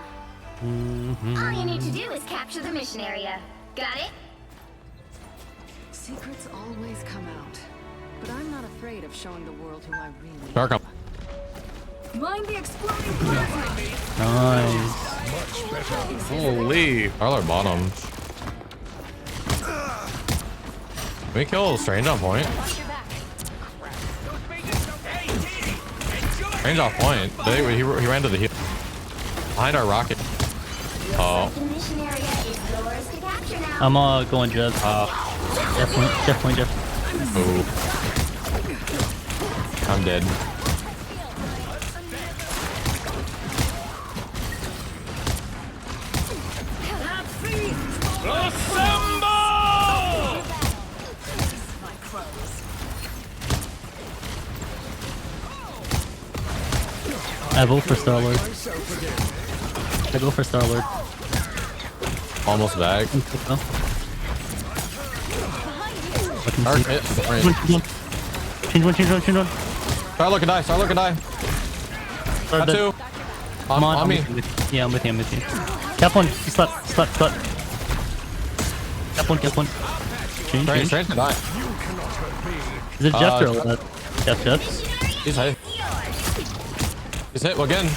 All you need to do is capture the mission area. Got it? Secrets always come out, but I'm not afraid of showing the world who I really am. Dark up. Mind the exploding plasma. Nice. Holy. Star-Lord bottom. Can we kill Strange on point? Strange off point. He ran to the heel. Behind our rocket. Oh. I'm going Jeff. Jeff point. Ooh. I'm dead. I vote for Star-Lord. I go for Star-Lord. Almost back. Dark hit. Change one. Star-Lord can die. Got two. On me. Yeah, I'm with you. Cap one. He slept. Cap one. Change. Strange can die. Is it Jeff or what? Jeff? He's hit. He's hit again.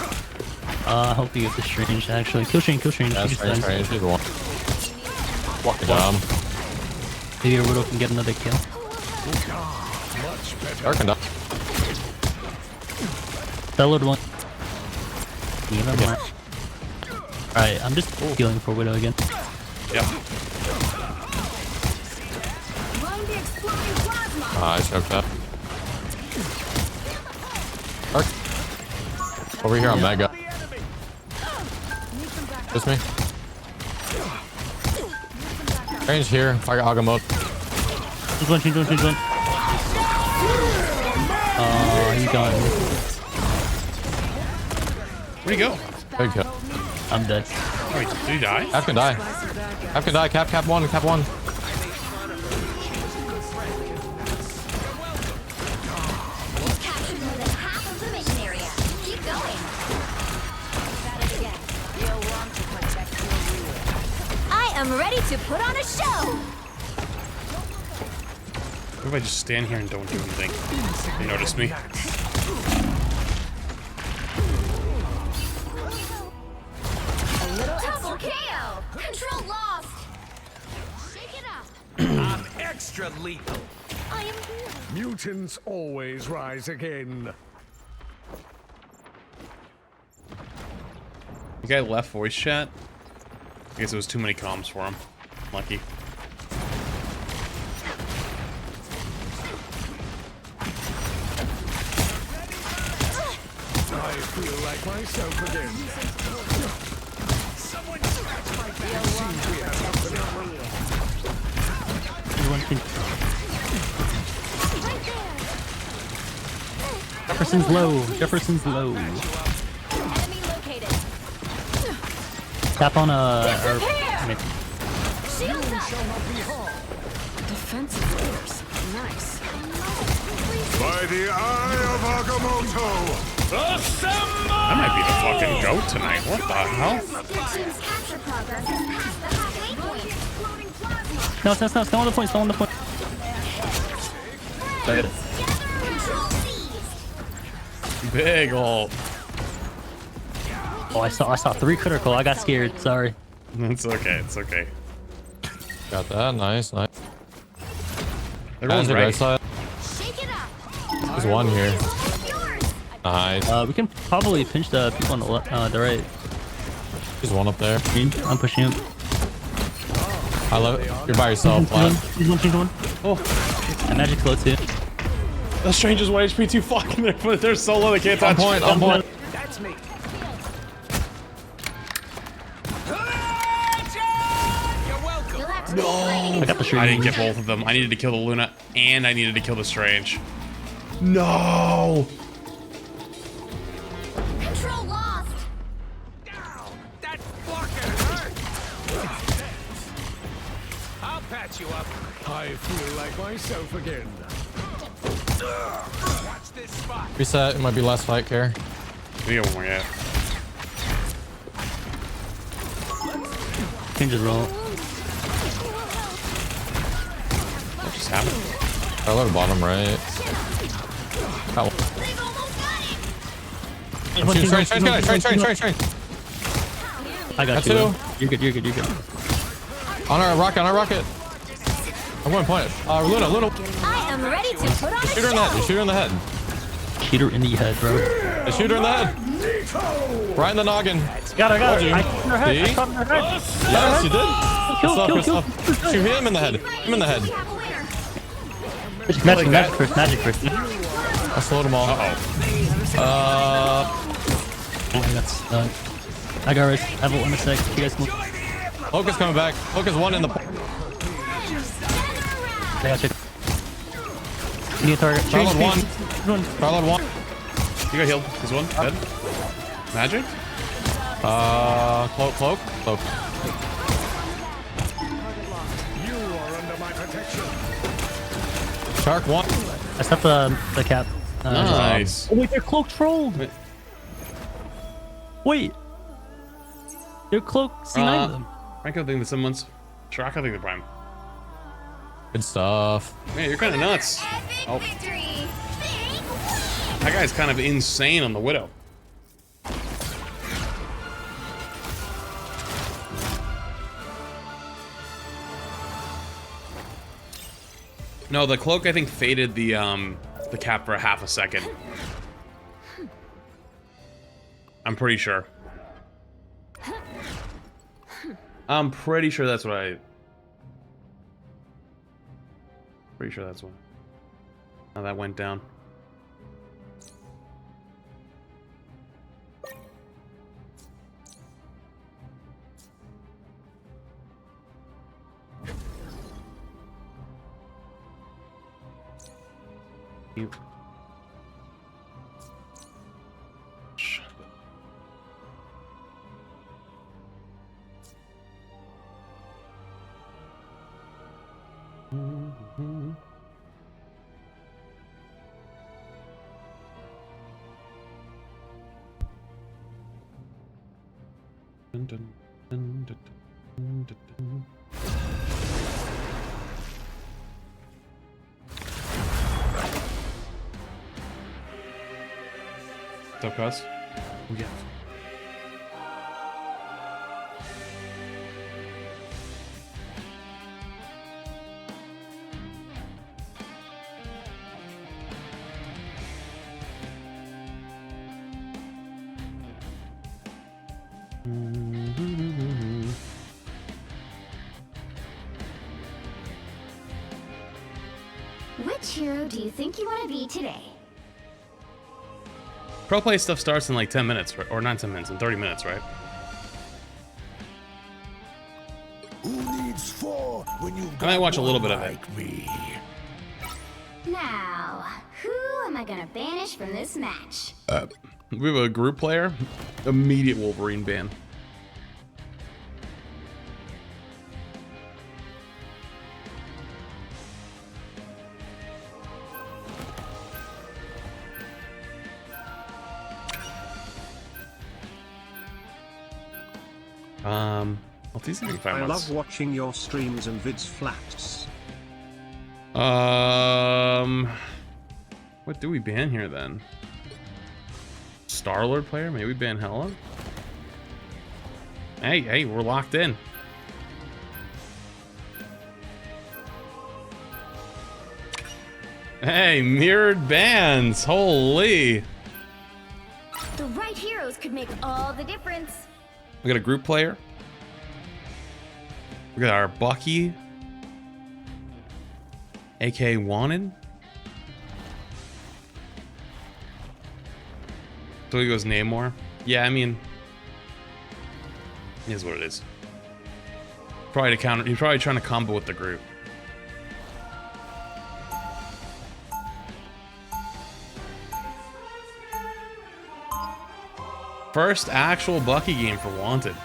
I hope you get the Strange actually. Kill Strange. Yeah, Strange. He's one. Walk down. Maybe your Widow can get another kill. Dark can die. Star-Lord one. Alright, I'm just healing for Widow again. Yep. I choked up. Dark. Over here on Mega. Just me. Strange here. I got Agamotto. Change one. He's gone. Where'd he go? Big kill. I'm dead. Wait, did he die? Cap can die. Cap one. am ready to put on a show. What if I just stand here and don't do anything? They notice me. A little double KO. Control lost. Shake it up. I'm extra lethal. I am here. Mutants always rise again. The guy left voice chat. I guess it was too many comms for him. Lucky. I feel like myself again. Someone scratch my back. Seems we have company. Jefferson's low. Jefferson's low. Enemy located. Tap on Shields up. Defensive force. Nice. By the eye of Agamotto! That might be the fucking goat tonight. What the hell? No, still on the point, still on the point. Big ult. Oh, I saw 3 critical. I got scared. Sorry. It's okay. It's okay. Got that. Nice, nice. They're going right right. side. There's one here. Nice. We can probably pinch the people on the left, the right. There's one up there. I'm pushing him. I love it. You're by yourself, Vlad. He's one. Oh. And Magic's low too. The Stranger's 1 HP too fucking there, but they're so low they can't touch. On point. That's me. You're welcome. No! I got the Strange. I didn't get both of them. I needed to kill the Luna, and I needed to kill the Strange. No! Control lost. That fucking hurt. I'll patch you up. I feel like myself again. Watch this spot. Reset. It might be last fight, Care. We got one more yet. Change his roll. What just happened? I love bottom right. Got one. Train. I got Two. you. You're good. On our rocket. I'm going to point it. Luna. I am ready to put on a Shoot her in the head. show. Shoot her in the head. Shoot her in the head, bro. Shoot her in the head. Right in the noggin. Got her. See? I shot her head. Yes, you did. Kill. Shoot him in the head. Magic first. I slowed them all. I got Riz. I have it in a sec. You guys move. Hocus coming back. Hocus one in the... I got you. You need a target. Charlotte one. Charlotte one. You got healed. He's one. Dead. Magic? Cloak. You are under my protection. Shark one. I stepped the cap. Nice. Oh wait, their cloak trolled. Wait. Their cloak C9 them. Franco think that someone's... Shark, I think the prime. Good stuff. Man, you're kind of nuts. Oh. That guy's kind of insane on the Widow. No, the cloak I think faded the cap for a half a second. I'm pretty sure. I'm pretty sure that's what I... Pretty sure that's what... How that went down. You. What's up, cuz? Oh, yeah. Which hero do you think you want to be today? Pro play stuff starts in like 10 minutes, or not 10 minutes, in 30 minutes, right? Who needs four when you I might watch a little bit of it. like me? Now, who am I gonna banish from this match? We have a group player, immediate Wolverine ban. I'll tease you in 5 I months. love watching your streams and vids flats. What do we ban here then? Star-Lord player? Maybe we ban Hela? Hey, we're locked in. Hey, mirrored bans! Holy! The right heroes could make all the difference. We got a group player. We got our Bucky. AK Wanted. So he goes Namor. Yeah, I mean, it is what it is. Probably to counter. You're probably trying to combo with the group. First actual Bucky game for Wanted.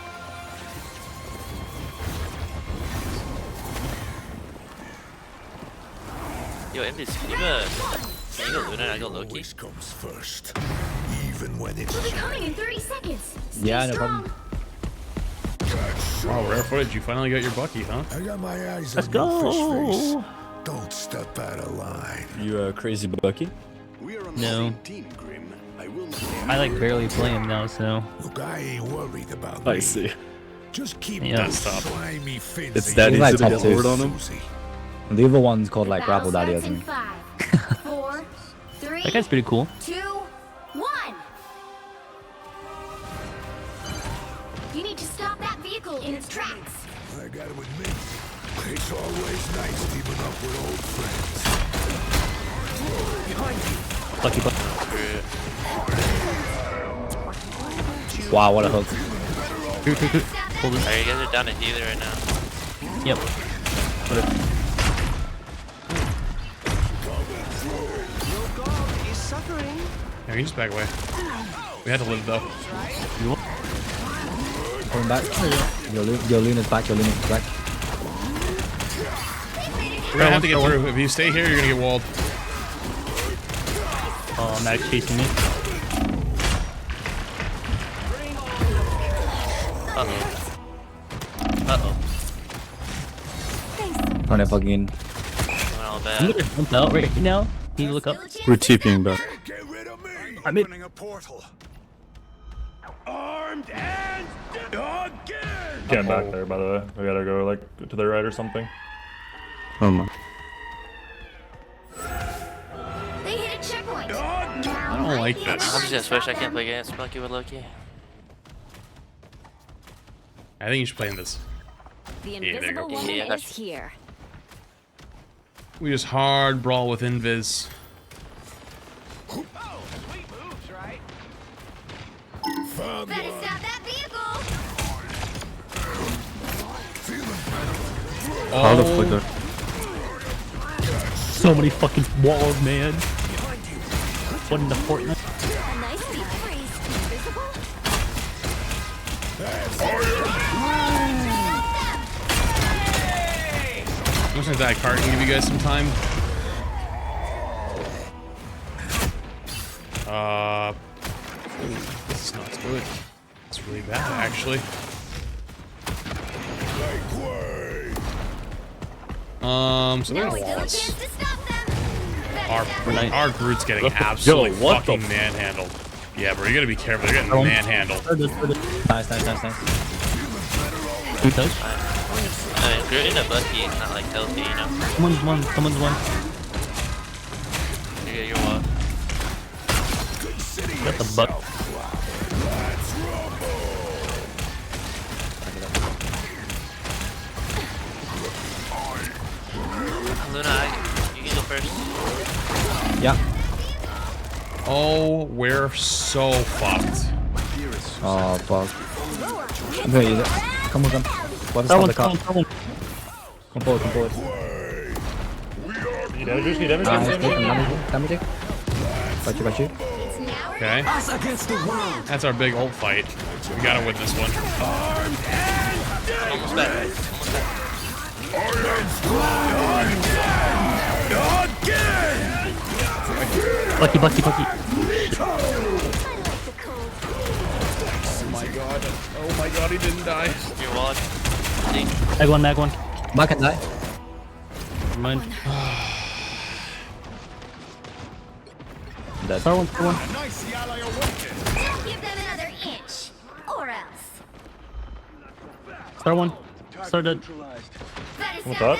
Yo, Invis, can you go Luna and I go Loki? Always comes first, even when it's We'll be coming in 30 seconds. Stay Yeah, no strong. problem. Wow, rare footage. You finally got your Bucky, huh? I got my eyes Let's on your go. fish face. Don't step out of line. You crazy Bucky? We are on the No. same team, Grim. I will not I like barely play him now, so. Look, I ain't worried about I me. see. Just keep Yeah. those That's tough. slimy fins. It's in that your easy to mouth, get bored on him? Susie. The other one's called like Battle Grapple Daddy, I starts in think. 5, 4, 3, That guy's pretty cool. 2, 1. You need to stop that vehicle in its tracks. I gotta admit, it's always nice teaming up with old friends. Behind you. Lucky Bucky. Wow, what a hook. Hold it. Alright, you guys are down to healer right now. Yep. Your god is suffering. Yeah, you just back away. We had to live though. Coming back. Your Luna's back, your Luna's back. We're gonna have to get through. If you stay here, you're gonna get walled. Oh, Max chasing me. Uh-oh. Trying to fucking. Went all I'm bad. gonna jump out right now. Can you look up? We're TPing back. I'm in. a portal. Armed and again. Can't back there, by the way. We gotta go like to the right or something. Oh my. They hit a checkpoint. I don't like I'm this. just gonna switch. I can't play against Bucky with Loki. I think you should play in this. The Yeah, there you invisible go. woman Yeah, is that's- here. We just hard brawl with Invis. Oh, sweet moves, right? Found Better one. stop that vehicle. How the flicker. So many fucking walls, man. What in the Fortnite? A nice deep freeze. Invisible? I'm just gonna die cart and give you guys some time. Ooh, this is not good. It's really bad, actually. So there's Wallace. Our Groot's getting absolutely fucking manhandled. Yeah, bro, you gotta be careful. They're getting manhandled. Nice. Good touch. Groot in a Bucky is not like healthy, you know? Someone's one. Yeah, you're one. Got the buck. Luna, you can go first. Yeah. Oh, we're so fucked. Oh, fuck. I'm gonna use it. Come on. What's on the car? Come forward. Need damage. Damage. Got you. Okay. That's our big old fight. We gotta win this one. Almost back. Bucky. Oh my god, he didn't die. Your wallet. Mag one. Mark can die. Never mind. Dead. Star one. Give them another inch, or else. Star one. Star dead. What's up?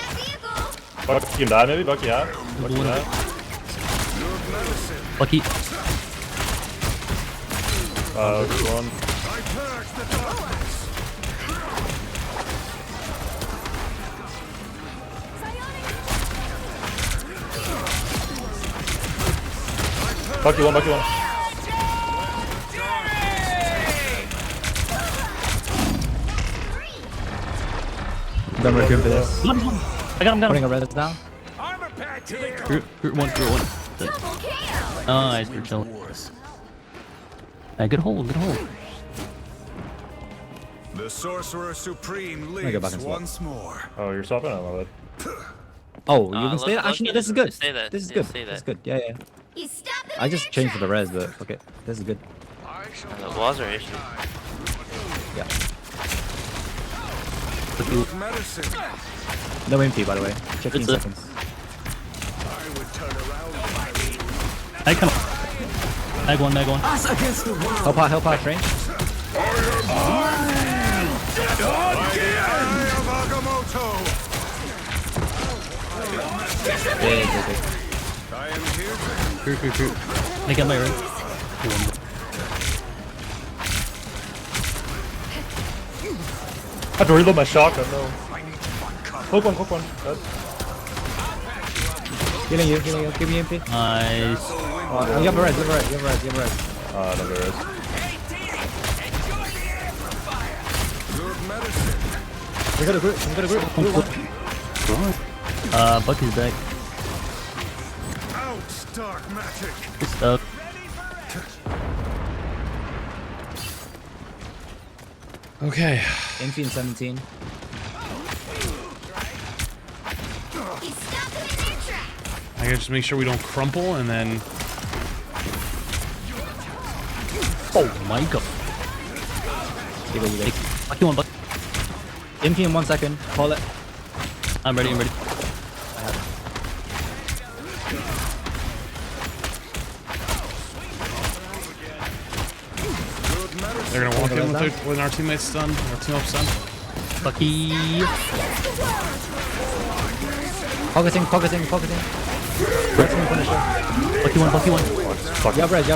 Bucky can die maybe? Bucky, yeah. Bucky. Good one. Bucky one. Don't recruit for this. I got him. Putting a res down. Group one. Nice, we're chilling. Good hold. The Sorcerer Supreme go back lives and swap. once more. Oh, you're swapping? I love it. Oh, you can stay there? Actually, this is good. Stay there. This is Yeah, good. stay there. This is good. Yeah. I just changed for the res, but okay. This is good. The walls are issue. Yeah. Medicine. No MP, by the way. 15 seconds. I come. Mag one. Help out, train. Big. Group. I got my ring. I have to reload my shotgun though. Hook one. Dead. Healing you. Give me MP. Nice. You have a res. No, there is. We got a group. Bucky's back. Out, dark magic. Good stuff. Okay. MP in 17. I gotta just make sure we don't crumple and then. Oh my god. You go. Bucky one. MP in 1 second. Call it. I'm ready. They're gonna walk in with our teammates done. Our teammates done. Bucky. Focusing. Bucky one. You have res.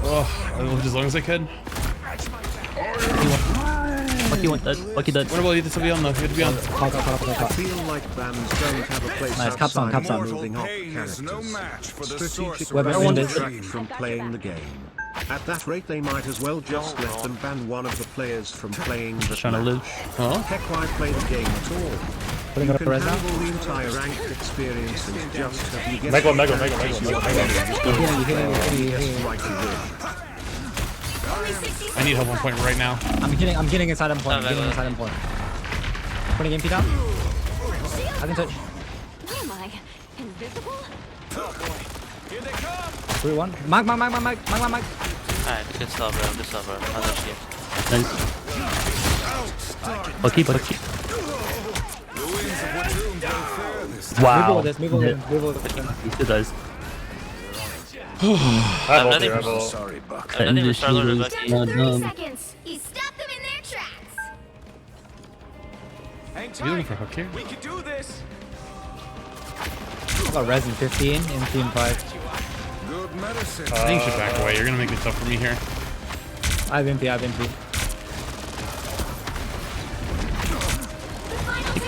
Oh, I lived as long as I could. Bucky dead. What about you? This will be on the. You have to be on. I feel like bands don't have a place Nice, caps on. outside of moving off characters. No match for the Strategic Weapon bands wounded. distract from playing the game. At that rate, they might as well just let them ban one of the players from playing the Trying to live. Huh? Heck, why play the game at all? Putting You up a can res now. handle the entire ranked experience and just have you get Mega one. right to win. I need help on point right now. I'm getting inside him point. Putting MP down. I can touch. Where am I? Invisible? Oh boy. Here they come. 3-1. Mark. Alright, good stuff, bro. Good stuff, bro. I'll let you. Nice. Bucky. Wow. Move over this. He still does. I'm not even Sorry, Buck. I'm not even struggling with Bucky. 30 seconds. He stopped them in their tracks. Hang You looking tight. for a hook here? We can do this. I got res in 15 in team 5. Good medicine. I think you should back away. You're gonna make it tough for me here. I have MP.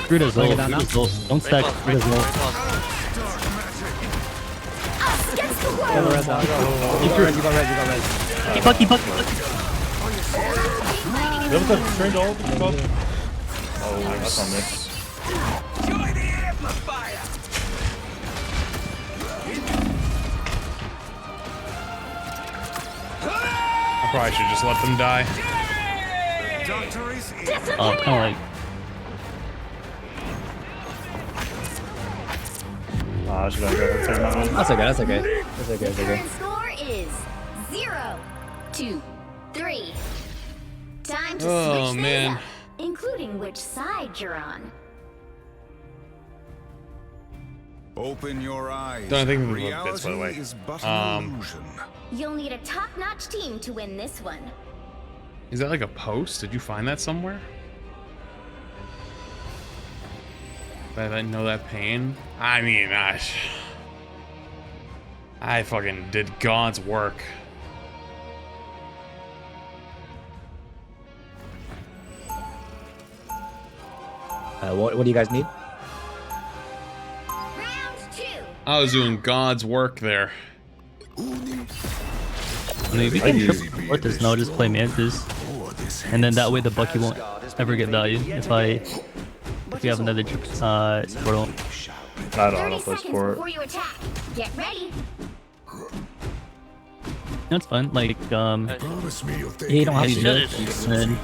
Screw this ult. Don't stack. Screw this ult. You got res. Bucky. You have a strange ult? Oh, that's on me. Join the amplifier. I probably should just let them die. Oh, kind of like. I should have go turn that one. That's okay. Current score is 0-2-3. Time to Oh, switch man. things up, including which side you're on. Open your eyes. Don't think we can look this, by the way. Reality is but an illusion. You'll need a top-notch team to win this one. Is that like a post? Did you find that somewhere? I didn't know that pain. I mean, I fucking did God's work. What do you guys need? Round 2. I was doing God's work there. I mean, we can support this now, just play Mantis. And then that way the Bucky won't ever get value if we have another Squirrel. I don't know if play sport. Before you attack. Get ready. That's fun. Like, Yeah, you don't have heavy to. judge, and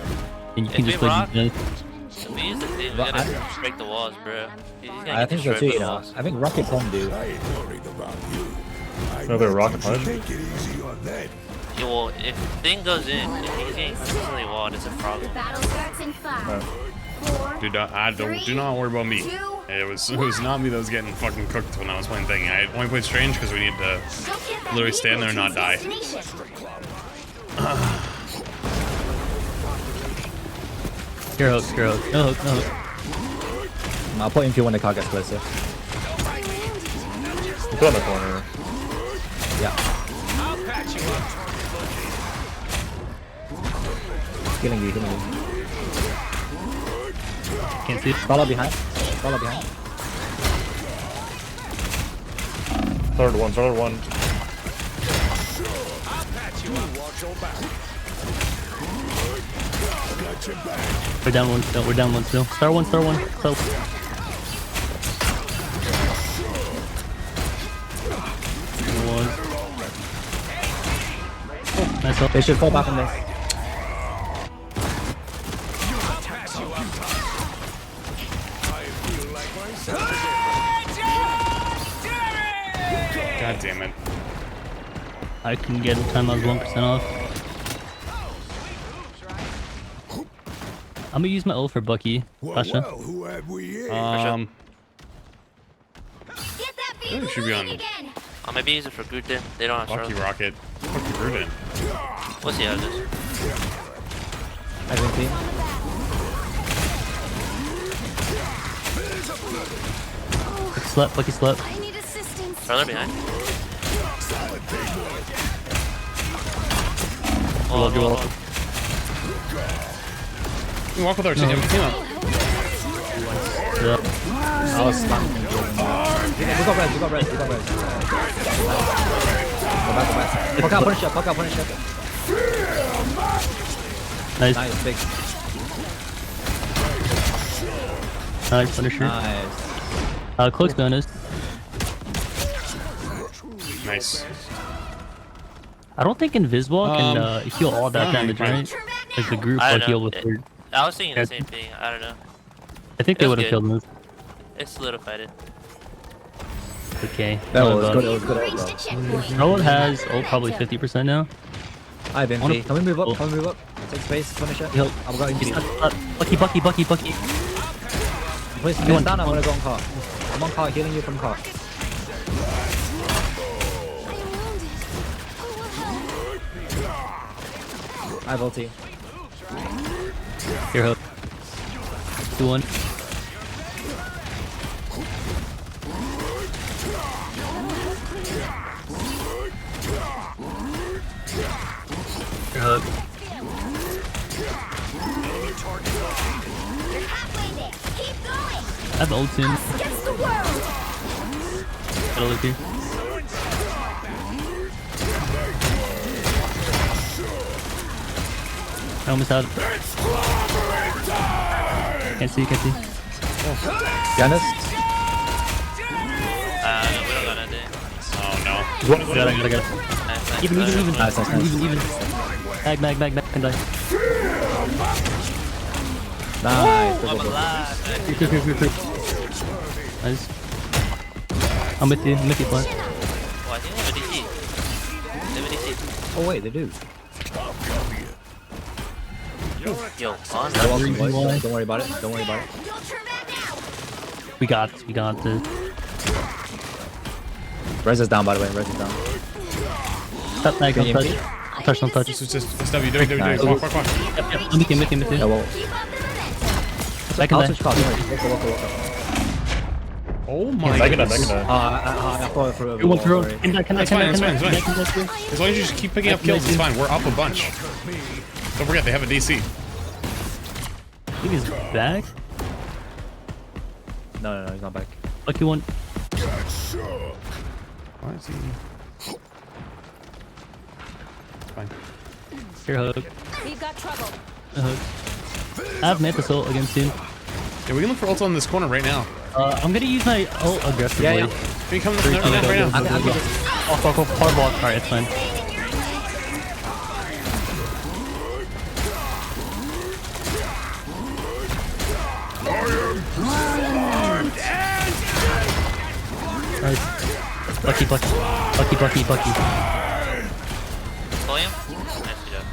you can just play Rock? defense. If we use the thing, we gotta break the walls, bro. He's gonna I get think so destroyed too, by you the know. walls. I think Rocket can do. No, they're rocket punishment. Yeah, well, if thing goes in, if he's getting consistently walled, it's a problem. Battle starts in 5. 4. Do not worry about me. It was not me that was getting fucking cooked when I was playing thing. I only played Strange because we needed to literally stand there and not die. Scare hook. No hook. I'll put him if you want to call gets closer. Put on the corner. Yeah. I'll patch you up. Killing you. Can't see it. Follow behind. Third one. I'll patch you up. Watch your back. We're down one still. Star one. So. Oh, nice help. They should fall back on this. God damn it. I can get a time I was 1% off. I'm gonna use my ult for Bucky. Pasha. Who have we here? I think it should be on Oh, maybe use it for Gruden. They don't have Bucky Charlotte. Rocket. Fucking Gruden. We'll see how it is. I think he. Bucky slept. I need assistance. Charlotte behind. Love you all. You can walk with our team up. Yeah. I was stunned. We got res. Go back. Fuck out, punish up. Nice. Big. Nice, Punisher. Nice. Close bonus. Nice. I don't think Invisible can heal all that damage, right? Like the group I like don't heal know. with third. I was thinking the same thing. I don't know. I think they would have killed me. It solidified it. Okay. That was good. That was good. Rowan has probably 50% now. Hi, Benji. Can we move up? Can we move up? Take space. Finish it. I've got him. Bucky. Please stand down. I'm gonna go on cart. I'm on cart, healing you from cart. I have ulti. Here, hook. 2-1. Here, hook. I have ult soon. Gotta look here. I almost had it. Can't see. Giannis? We don't got anything. Oh no. Got it. Even. Even. Mag, can die. Nice. Nice. I'm with you, Flash. Oh, I think they have a DC. Oh wait, they do. Yo, on. Don't worry about it. We got this. Rez is down, by the way. Rez is down. Stop mag, don't touch. Don't touch. Just W. Come on. Yep. I'm with you. Yeah, well. I'll switch cards. Oh my god. goodness. I thought through It went through. it. It's fine. As long as you just keep picking up kills, it's fine. We're up a bunch. Don't forget, they have a DC. I think he's back. No, he's not back. Lucky one. Why is he? Fine. Here, hook. We've got trouble. I have Mantis ult against him. Yeah, we can look for ults on this corner right now. I'm gonna use my ult aggressively. Yeah. Can you come right now? Go. Power block. Alright, it's fine. Nice. Bucky. Pull him? Nice job.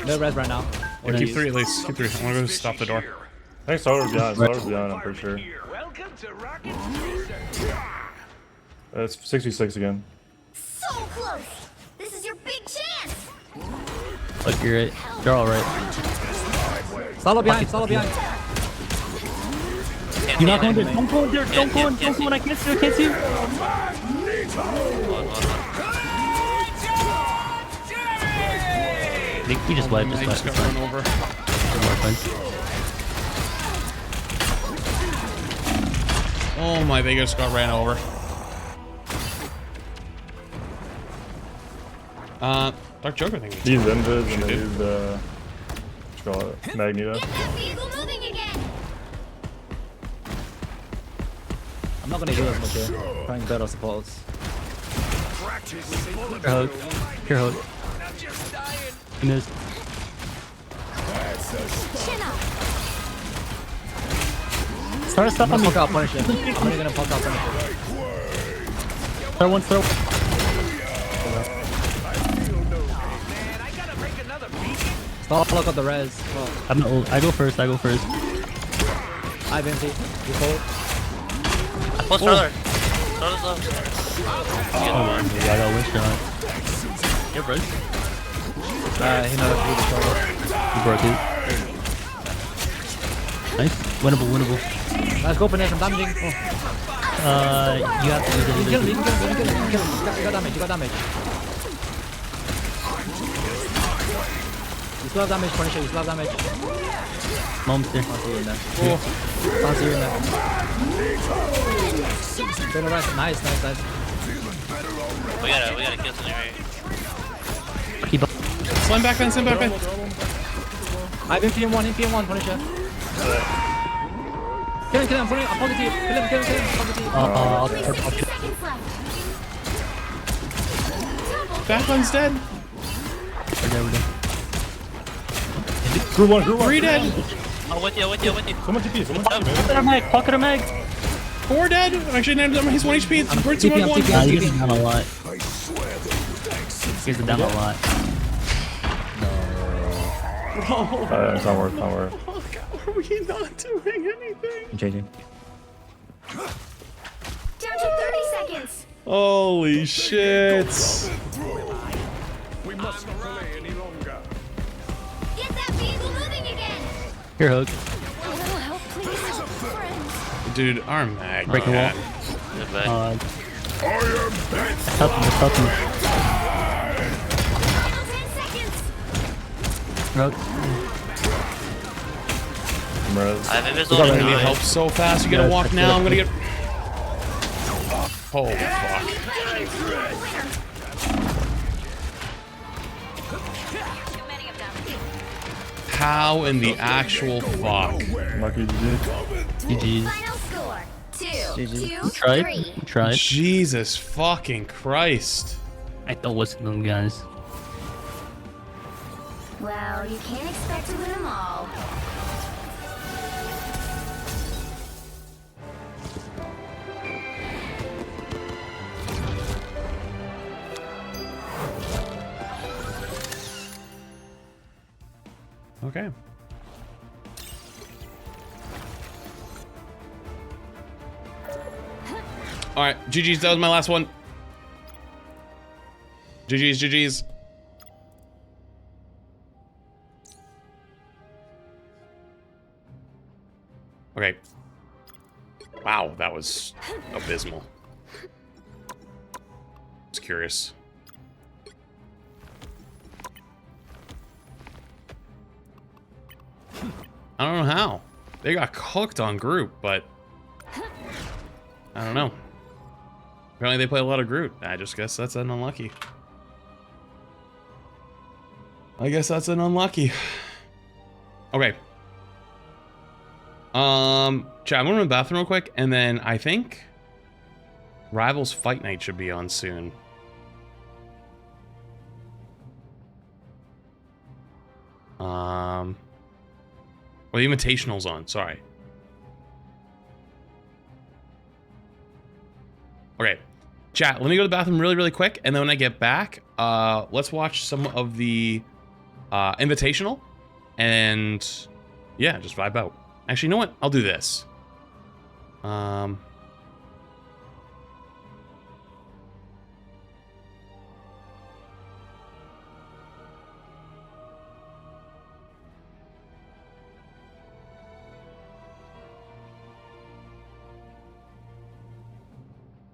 No res right now. Yeah, keep 3 at least. Keep 3. I wanna go stop the door. I think Solar's behind, I'm pretty sure. It's 66 again. So close. This is your big chance. Look, you're right. You're all right. Solo behind. You're not going there. Don't go in there. Don't go in. I can't see you. He just wiped. They just got run over. Oh my, they just got ran over. Dark Joker thing. These invis and they use what you call it? Magneto. I'm not gonna heal as much here. Trying better supports. Here, hook. He missed. Stop on me. I'm gonna poke out Punisher. Throw one. Stop, look at the res. Oh. I go first. Hi, Vinci. You forward. Post further. I got wish shot. Yeah, bro. He knows who the shoulder. He broke it. Nice. Winnable. Let's go, Punish. I'm damaging. You have to use it. You can kill him. You got damage. You still have damage, Punisher. You still have damage. Mom's there. Can't see you in there. Been arrested. Nice. We gotta kill something right here. Keep up. Slam back then. I have MP in 1, Punisher. Kill him, Punisher. I'll hold it to you. Kill him. Backline's dead. We're dead. Grew one. 3 dead. Oh, with you, with you, with you. So much GP, so much GP, man. Pocket her mag, pocket her mag. 4 dead. Actually, he's 1 HP. It's pretty TP, much 1. Nah, you're getting down a lot. He's down a lot. It's not worth, not worth. How are we not doing anything? I'm changing. Down to 30 seconds. Holy shit. We mustn't delay any longer. Get that vehicle moving again. Here, Hook. A little help, please. Friends. Dude, our mag. Break the wall. Good mag. Help him, help him. Final 10 seconds. Hook. I have invisible. I need help so fast. You gotta walk now. I'm gonna get. Holy fuck. How in the actual fuck? Lucky GG. GG's. Final score. 2, You tried? 3. You tried? Jesus fucking Christ. I don't listen to them guys. Well, you can't expect to win them all. Okay. All right, GG's. That was my last one. GG's, GG's. Okay. Wow, that was abysmal. Just curious. I don't know how. They got cooked on group, but I don't know. Apparently they play a lot of Groot. I just guess that's an unlucky. I guess that's an unlucky. Okay. Chat, I'm going to the bathroom real quick, and then I think Rivals Fight Night should be on soon. Well, the Invitational's on, sorry. Okay, chat, let me go to the bathroom really, really quick, and then when I get back, let's watch some of the Invitational, and yeah, just vibe out. Actually, you know what? I'll do this.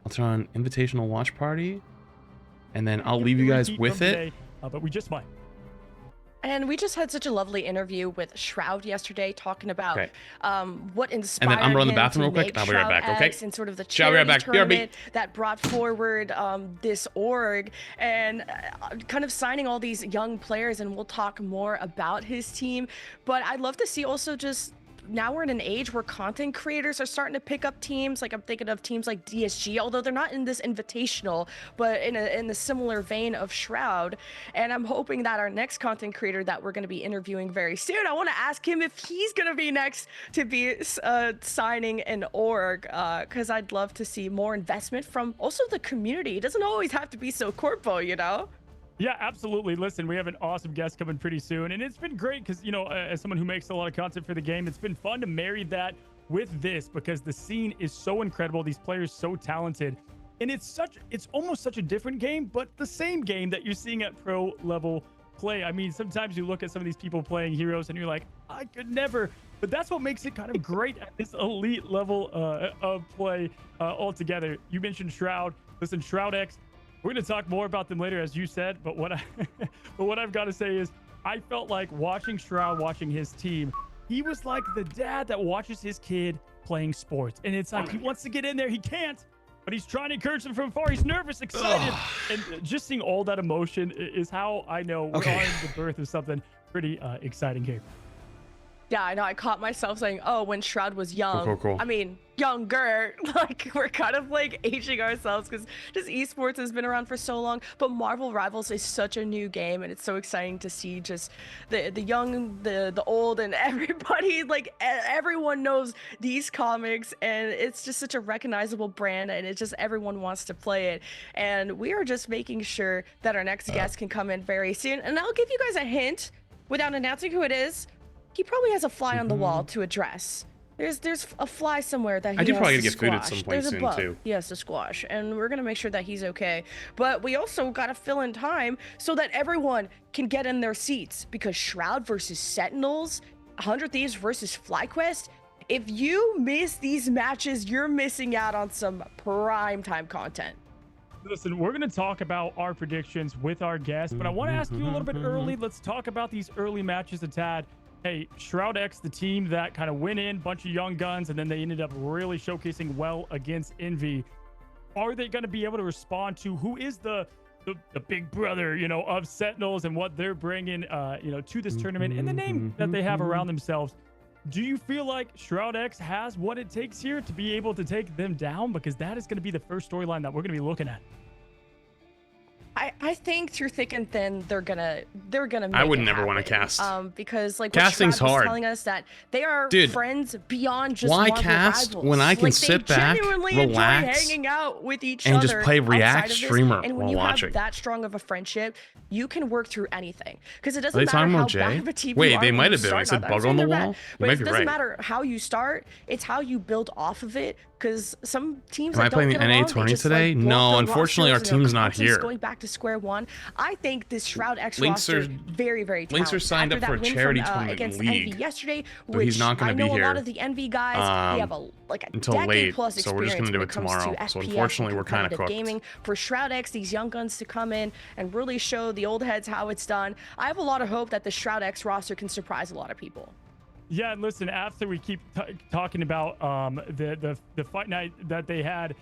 I'll turn on Invitational Watch Party, and then I'll leave you guys with it. But we just might. And we just had such a lovely interview with Shroud yesterday, talking about what inspired And then I'm running the him bathroom to real quick, make and I'll be right Shroud back, okay? X and sort of the Shall be right charity back. BRB. tournament that brought forward this org, and kind of signing all these young players. And we'll talk more about his team. But I'd love to see also just, now we're in an age where content creators are starting to pick up teams. Like I'm thinking of teams like DSG, although they're not in this Invitational, but in the similar vein of Shroud. And I'm hoping that our next content creator that we're going to be interviewing very soon, I want to ask him if he's going to be next to be signing an org, because I'd love to see more investment from also the community. It doesn't always have to be so corpo, you know? Yeah, absolutely. Listen, we have an awesome guest coming pretty soon, and it's been great because, you know, as someone who makes a lot of content for the game, it's been fun to marry that with this because the scene is so incredible. These players so talented, and it's almost such a different game, but the same game that you're seeing at pro level play. I mean, sometimes you look at some of these people playing heroes and you're like, I could never. But that's what makes it kind of great at this elite level of play altogether. You mentioned Shroud. Listen, Shroud X. We're going to talk more about them later, as you said, but what I've got to say is I felt like watching Shroud, watching his team, he was like the dad that watches his kid playing sports. And it's like he wants to get in there. He can't, but he's trying to encourage them from afar. He's nervous, excited. And just seeing all that emotion is how I know we're on the birth of something pretty exciting here. Yeah, I know. I caught myself saying, "Oh, when Shroud was young." Cool. I mean, younger. Like we're kind of like aging ourselves because just esports has been around for so long. But Marvel Rivals is such a new game, and it's so exciting to see just the young, the old, and everybody. Like everyone knows these comics, and it's just such a recognizable brand, and it's just everyone wants to play it. And we are just making sure that our next guest can come in very soon. And I'll give you guys a hint without announcing who it is. He probably has a fly on the wall to address. There's a fly somewhere that he has probably to get food at squash. some point There's a soon, bug too. he has to squash, and we're gonna make sure that he's okay. But we also gotta fill in time so that everyone can get in their seats, because Shroud versus Sentinels, 100 Thieves versus FlyQuest. If you miss these matches, you're missing out on some prime time content. Listen, we're going to talk about our predictions with our guests, but I want to ask you a little bit early. Let's talk about these early matches a tad. Hey, Shroud X, the team that kind of went in, bunch of young guns, and then they ended up really showcasing well against Envy. Are they going to be able to respond to who is the big brother, you know, of Sentinels and what they're bringing, you know, to this tournament and the name that they have around themselves? Do you feel like Shroud X has what it takes here to be able to take them down? Because that is going to be the first storyline that we're going to be looking at. I think through thick and thin they're gonna make I would it never want to happen. cast. Because like Casting's what Shroud was hard. telling us that they are Dude, friends beyond just why Marvel cast Rivals. when I can Like, sit they back, genuinely enjoy relax, hanging out with each and other just play outside React of this. streamer And when while you watching? have that strong of a friendship, you can work through anything. Because it doesn't Are they matter talking how about Jay? bad of a team Wait, you are they when might you have been. I start. said Not that I'm bug saying on the they're wall. bad, You but might it be doesn't right. matter how you start. It's how you build off of it. Because some teams Am I that playing don't the get NA along, they 20 just, today? like, blow No, up their unfortunately, our rosters and team's their not coaches here. Going back to square one. I think this Shroud X Links roster are- very, very talented. Links are signed After up for that a win charity from, tournament against league, Envy yesterday, but he's which not gonna I be know a lot here, of the Envy guys, they have a until decade late, plus so we're just experience gonna do when it it comes to tomorrow. FPS So and unfortunately, we're kind of competitive cooked. gaming. For Shroud X, these young guns to come in and really show the old heads how it's done. I have a lot of hope that the Shroud X roster can surprise a lot of people. Yeah, and listen, after we keep talking about the fight night that they had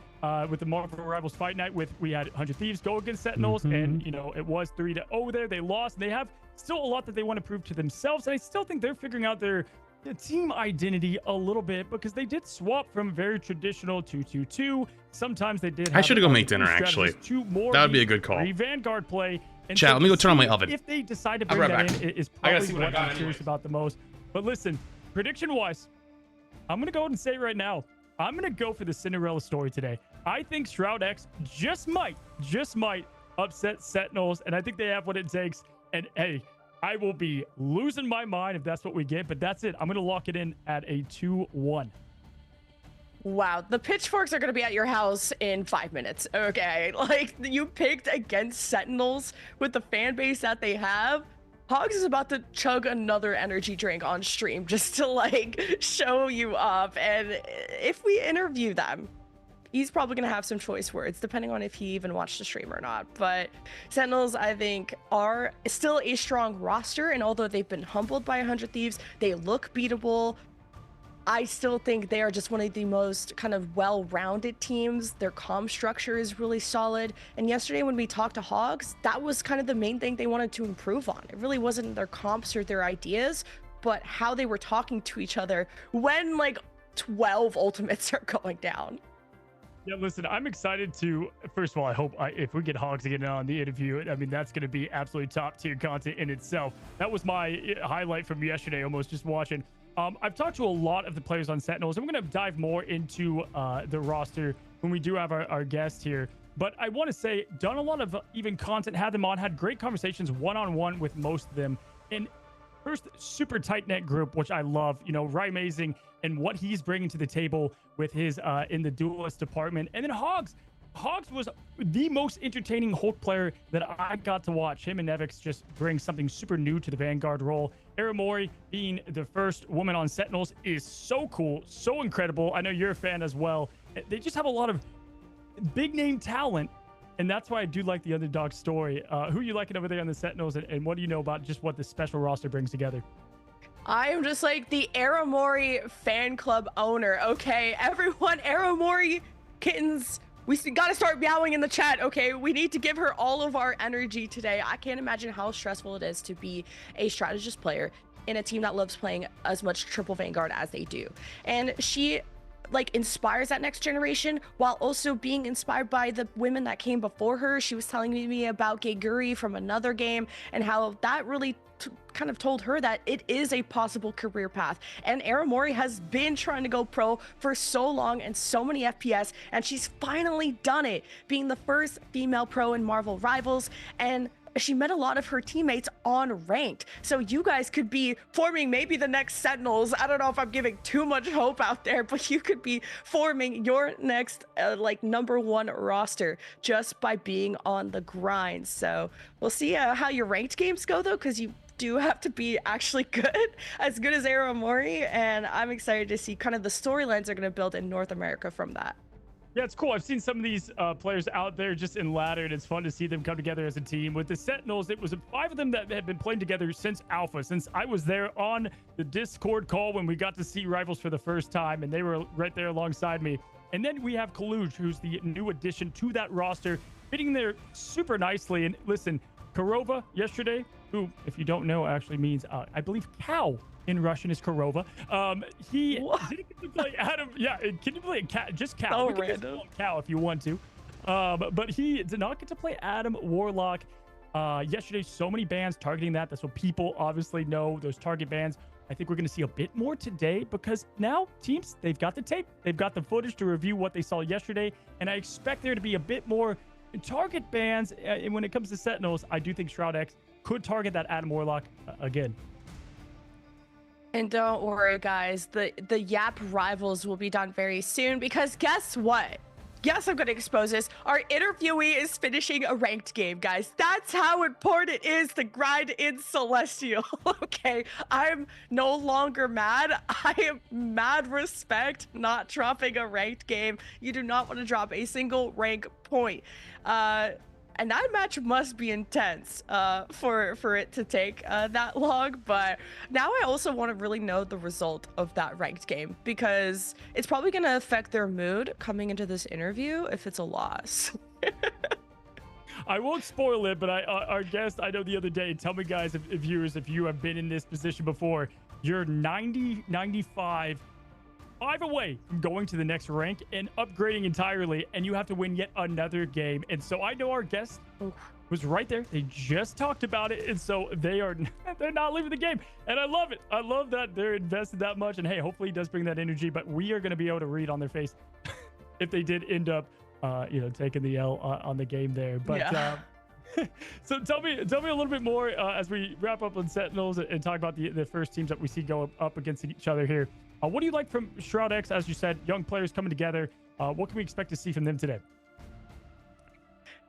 with the Marvel Rivals fight night, we had 100 Thieves go against Sentinels, and you know it was 3-0 there. They lost. They have still a lot that they want to prove to themselves, and I still think they're figuring out their team identity a little bit, because they did swap from very traditional 2-2-2. Sometimes they did. I should go make two dinner, strategies actually. to more That would be a good call. Vanguard play. And Chat, so let me go to turn on my see oven. If they decide to I'll bring be right that back. in, is I gotta probably see what I what got I'm curious anyways. about the most. But listen, prediction-wise, I'm going to go ahead and say it right now. I'm going to go for the Cinderella story today. I think Shroud X just might upset Sentinels, and I think they have what it takes. And hey, I will be losing my mind if that's what we get, but that's it. I'm going to lock it in at a 2-1. Wow, the pitchforks are gonna be at your house in 5 minutes. Okay, like you picked against Sentinels with the fan base that they have. Hogs is about to chug another energy drink on stream just to like show you up. And if we interview them, he's probably gonna have some choice words depending on if he even watched the stream or not. But Sentinels, I think, are still a strong roster, and although they've been humbled by 100 Thieves, they look beatable. I still think they are just one of the most kind of well-rounded teams. Their comm structure is really solid. And yesterday when we talked to Hogs, that was kind of the main thing they wanted to improve on. It really wasn't their comps or their ideas, but how they were talking to each other when like 12 ultimates are going down. Yeah, listen, I'm excited to, first of all, I hope if we get Hogs to get on the interview, I mean, that's going to be absolutely top tier content in itself. That was my highlight from yesterday, almost just watching. I've talked to a lot of the players on Sentinels. I'm going to dive more into the roster when we do have our guest here. But I want to say, done a lot of even content, had them on, had great conversations one-on-one with most of them. And first, super tight-knit group, which I love. You know, Ry Amazing and what he's bringing to the table with his in the duelist department. And then Hogs. Hogs was the most entertaining Hulk player that I got to watch. Him and Nevix just bring something super new to the Vanguard role. Aramori being the first woman on Sentinels is so cool, so incredible. I know you're a fan as well. They just have a lot of big name talent, and that's why I do like the underdog story. Who are you liking over there on the Sentinels, and what do you know about just what the special roster brings together? I am just like the Aramori fan club owner. Okay, everyone, Aramori kittens. We gotta start meowing in the chat, okay? We need to give her all of our energy today. I can't imagine how stressful it is to be a strategist player in a team that loves playing as much triple Vanguard as they do. And she like inspires that next generation while also being inspired by the women that came before her. She was telling me about Geguri from another game and how that really kind of told her that it is a possible career path. And Aramori has been trying to go pro for so long and so many FPS, and she's finally done it, being the first female pro in Marvel Rivals. And she met a lot of her teammates on ranked. So you guys could be forming maybe the next Sentinels. I don't know if I'm giving too much hope out there, but you could be forming your next like #1 roster just by being on the grind. So we'll see how your ranked games go though, because you do have to be actually good as Aramori, and I'm excited to see kind of the storylines they're going to build in North America from that. Yeah, it's cool. I've seen some of these players out there just in ladder, and it's fun to see them come together as a team. With the Sentinels, it was 5 of them that had been playing together since Alpha, since I was there on the Discord call when we got to see Rivals for the first time, and they were right there alongside me. And then we have Kaluj, who's the new addition to that roster, fitting there super nicely. And listen, Korova yesterday, who, if you don't know, actually means, I believe, cow in Russian is Korova. He didn't get to play Adam. Yeah, can you play cat? Just cow. So we can random. just cow if you want to. But he did not get to play Adam Warlock yesterday. So many bans targeting that. That's what people obviously know, those target bans. I think we're going to see a bit more today because now teams, they've got the tape. They've got the footage to review what they saw yesterday. And I expect there to be a bit more target bans. And when it comes to Sentinels, I do think Shroud X could target that Adam Warlock again. And don't worry, guys, the Yap Rivals will be done very soon because guess what? Yes, I'm going to expose this. Our interviewee is finishing a ranked game, guys. That's how important it is to grind in Celestial, okay? I'm no longer mad. I am mad respect not dropping a ranked game. You do not want to drop a single rank point. And that match must be intense for it to take that long. But now I also want to really know the result of that ranked game because it's probably going to affect their mood coming into this interview if it's a loss. I won't spoil it, but our guest, I know the other day, tell me guys, if viewers, if you have been in this position before, you're 90, 95, 5 away from going to the next rank and upgrading entirely, and you have to win yet another game. And so I know our guest was right there. They just talked about it, and so they're not leaving the game. And I love it. I love that they're invested that much. And hey, hopefully he does bring that energy, but we are going to be able to read on their face if they did end up taking the L on the game there. But yeah. So tell me a little bit more as we wrap up on Sentinels and talk about the first teams that we see go up against each other here. What do you like from Shroud X? As you said, young players coming together. What can we expect to see from them today?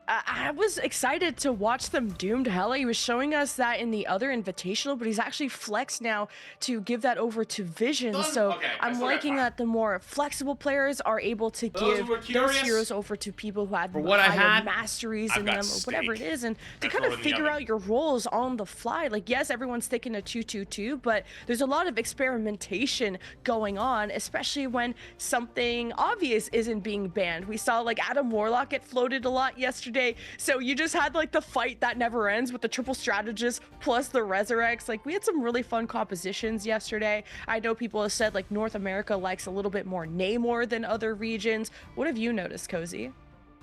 I was excited to watch them doomed Hella. He was showing us that in the other Invitational, but he's actually flexed now to give that over to Vision. So okay, I'm liking that the more flexible players are able to give those heroes over to people who have higher masteries in them or whatever it is, and to kind of figure out your roles on the fly. Like, yes, everyone's thinking a 2-2-2, but there's a lot of experimentation going on, especially when something obvious isn't being banned. We saw like Adam Warlock get floated a lot yesterday. So you just had like the fight that never ends with the triple strategist plus the resurrects. Like, we had some really fun compositions yesterday. I know people have said like North America likes a little bit more Namor than other regions. What have you noticed, Cozy?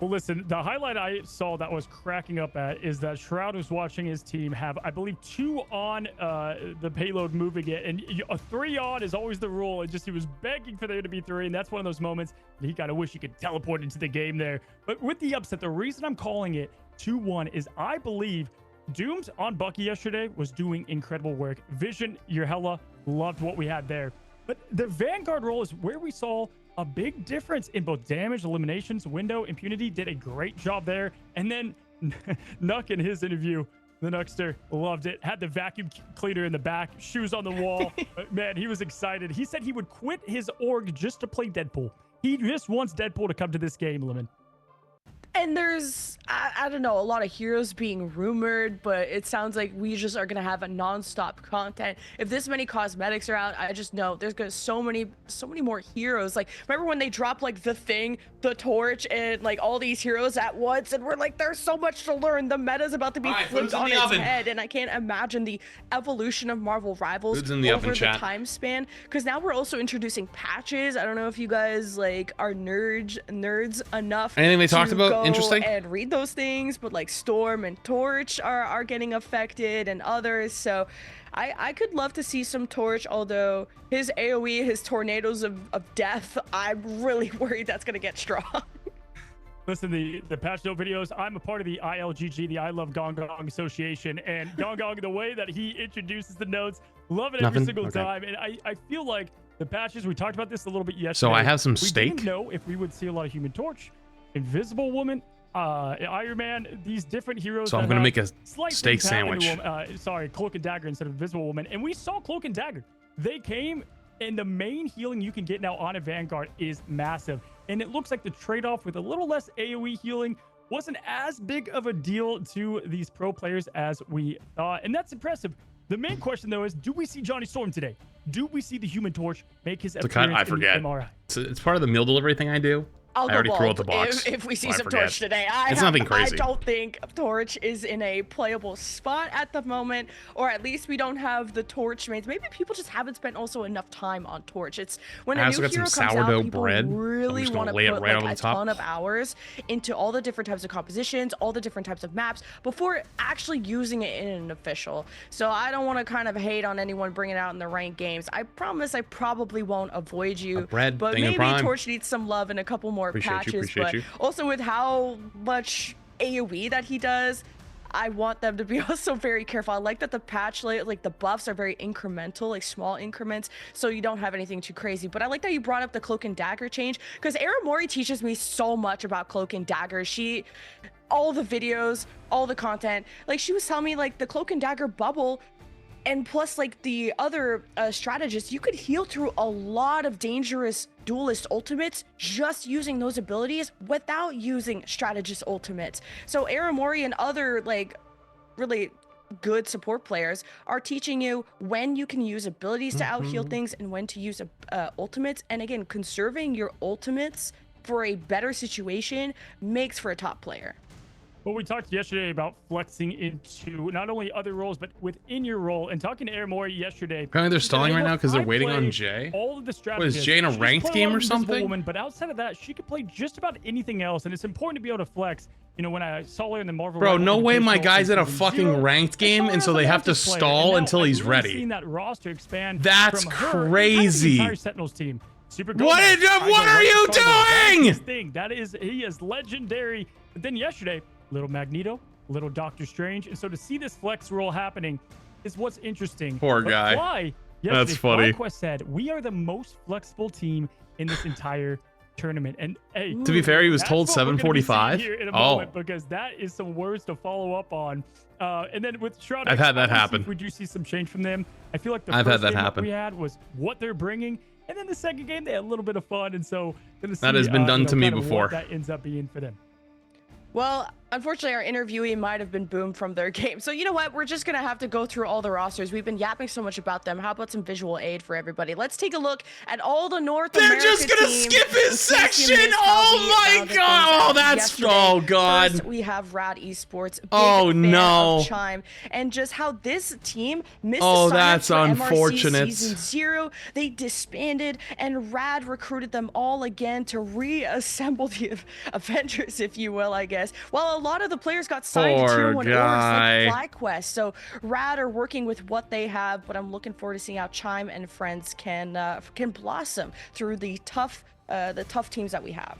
Well, listen, the highlight I saw that was cracking up at is that Shroud was watching his team have, I believe, 2 on the payload moving it, and a 3 on is always the rule. He was begging for there to be 3, and that's one of those moments that he kind of wish he could teleport into the game there. But with the upset, the reason I'm calling it 2-1 is I believe Dooms on Bucky yesterday was doing incredible work. Vision, your Hella, loved what we had there. But the Vanguard role is where we saw a big difference in both damage, eliminations, window, impunity. Did a great job there. And then Nuck in his interview, the Nuckster loved it. Had the vacuum cleaner in the back, shoes on the wall. Man, he was excited. He said he would quit his org just to play Deadpool. He just wants Deadpool to come to this game, Lemon. And there's, I don't know, a lot of heroes being rumored, but it sounds like we just are gonna have a non-stop content. If this many cosmetics are out, I just know there's gonna so many more heroes. Like, remember when they dropped like the Thing, the Torch, and like all these heroes at once, and we're like, there's so much to learn. The meta's about to be flipped on its head, and I can't imagine the evolution of Marvel Rivals over the time span. Because now we're also introducing patches. I don't know if you guys like are nerds enough. Anything they talked about interesting? And read those things, but like Storm and Torch are getting affected, and others. So I could love to see some Torch, although his AoE, his tornadoes of death, I'm really worried that's gonna get strong. Listen, the patch note videos, I'm a part of the ILGG, the I Love Gong Gong Association, and Gong Gong, the way that he introduces the notes, love it every single time. And I feel like the patches, we talked about this a little bit yesterday. So I have some we steak. didn't know if we would see a lot of Human Torch, Invisible Woman, Iron Man, these different heroes. So I'm gonna make a steak things sandwich. Sorry, Cloak and Dagger instead of Invisible Woman. And we saw Cloak and Dagger. They came, and the main healing you can get now on a Vanguard is massive. And it looks like the trade-off with a little less AoE healing wasn't as big of a deal to these pro players as we thought. And that's impressive. The main question, though, is do we see Johnny Storm today? Do we see the Human Torch make his appearance I forget. in the MRI? It's part of the meal delivery thing I do. I'll I already go threw out bold the box. if we see so some I forget. Torch today. It's nothing crazy. I don't think Torch is in a playable spot at the moment, or at least we don't have the Torch mains. Maybe people just haven't spent also enough time on Torch. It's when a new hero comes out, people really want to put like a ton of hours into all the different types of compositions, all the different types of maps before actually using it in an official. So I don't want to kind of hate on anyone bringing it out in the ranked games. I promise I probably won't avoid you, but maybe Torch needs some love and a couple more patches. But also with how much AoE that he does, I want them to be also very careful. I like that the patch, like the buffs are very incremental, like small increments, so you don't have anything too crazy. But I like that you brought up the Cloak and Dagger change, because Aramori teaches me so much about Cloak and Dagger. All the videos, all the content, like she was telling me like the Cloak and Dagger bubble, and plus like the other strategists, you could heal through a lot of dangerous duelist ultimates just using those abilities without using strategist ultimates. So Aramori and other like really good support players are teaching you when you can use abilities to out heal things and when to use ultimates. And again, conserving your ultimates for a better situation makes for a top player. Well, we talked yesterday about flexing into not only other roles, but within your role. And talking to Aramori yesterday. Apparently they're stalling right now because they're waiting on Jay. All of the What is Jay in a ranked game or something? Woman, but outside of that, she could play just about anything else. And it's important to be able to flex. You know, when I saw her in the Marvel. Bro, no way my guy's at a fucking ranked game, and so they have to stall until he's ready. Seen that roster expand. That's crazy. The entire Sentinels team. Super what are you doing? He is legendary. But then yesterday, little Magneto, little Doctor Strange, and so to see this flex role happening is what's interesting. Poor guy. That's funny. FlyQuest said we are the most flexible team in this entire tournament. And hey, to be fair, he was told 7:45. In a moment, because that is some words to follow up on. And then with Shroud, I've had that happen. We do see some change from them. I feel like the first game that we had was what they're bringing, and then the second game they had a little bit of fun, and so that has been done to me before. What that ends up being for them. Well, unfortunately, our interviewee might have been boomed from their game. So you know what? We're just going to have to go through all the rosters. We've been yapping so much about them. How about some visual aid for everybody? Let's take a look at all the North America teams. They're just going to skip his section. Oh, my God. Oh, that's... Oh, God. First, we have Rad Esports. Oh, no. Chime, and just how this team missed that's unfortunate. MRC Season 0. They disbanded, and Rad recruited them all again to reassemble the Avengers, if you will, I guess. Well, a lot of the players got signed to Tier 1 orgs like FlyQuest, so Rad are working with what they have, but I'm looking forward to seeing how Chime and friends can blossom through the tough teams that we have.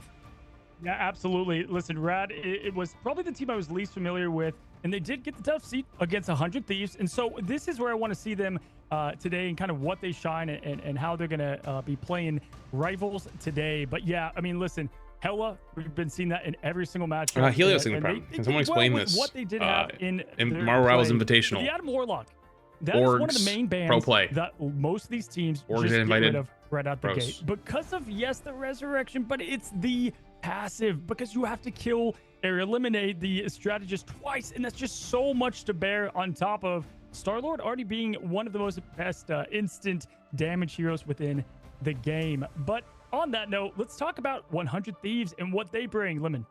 Yeah, absolutely. Listen, Rad, it was probably the team I was least familiar with, and they did get the tough seat against 100 Thieves, and so this is where I want to see them today and kind of what they shine and how they're going to be playing rivals today. But yeah, I mean, listen, Hella, we've been seeing that in every single match. Helios in the problem. Can someone explain this? What they did have in Marvel Rivals Invitational. They had Warlock. That is one of the main bands that most of these teams just get rid of right out the gate. Because of, yes, the resurrection, but it's the passive because you have to kill or eliminate the strategist twice, and that's just so much to bear on top of Star-Lord already being one of the most best instant damage heroes within the game. But on that note, let's talk about 100 Thieves and what they bring. Lemon.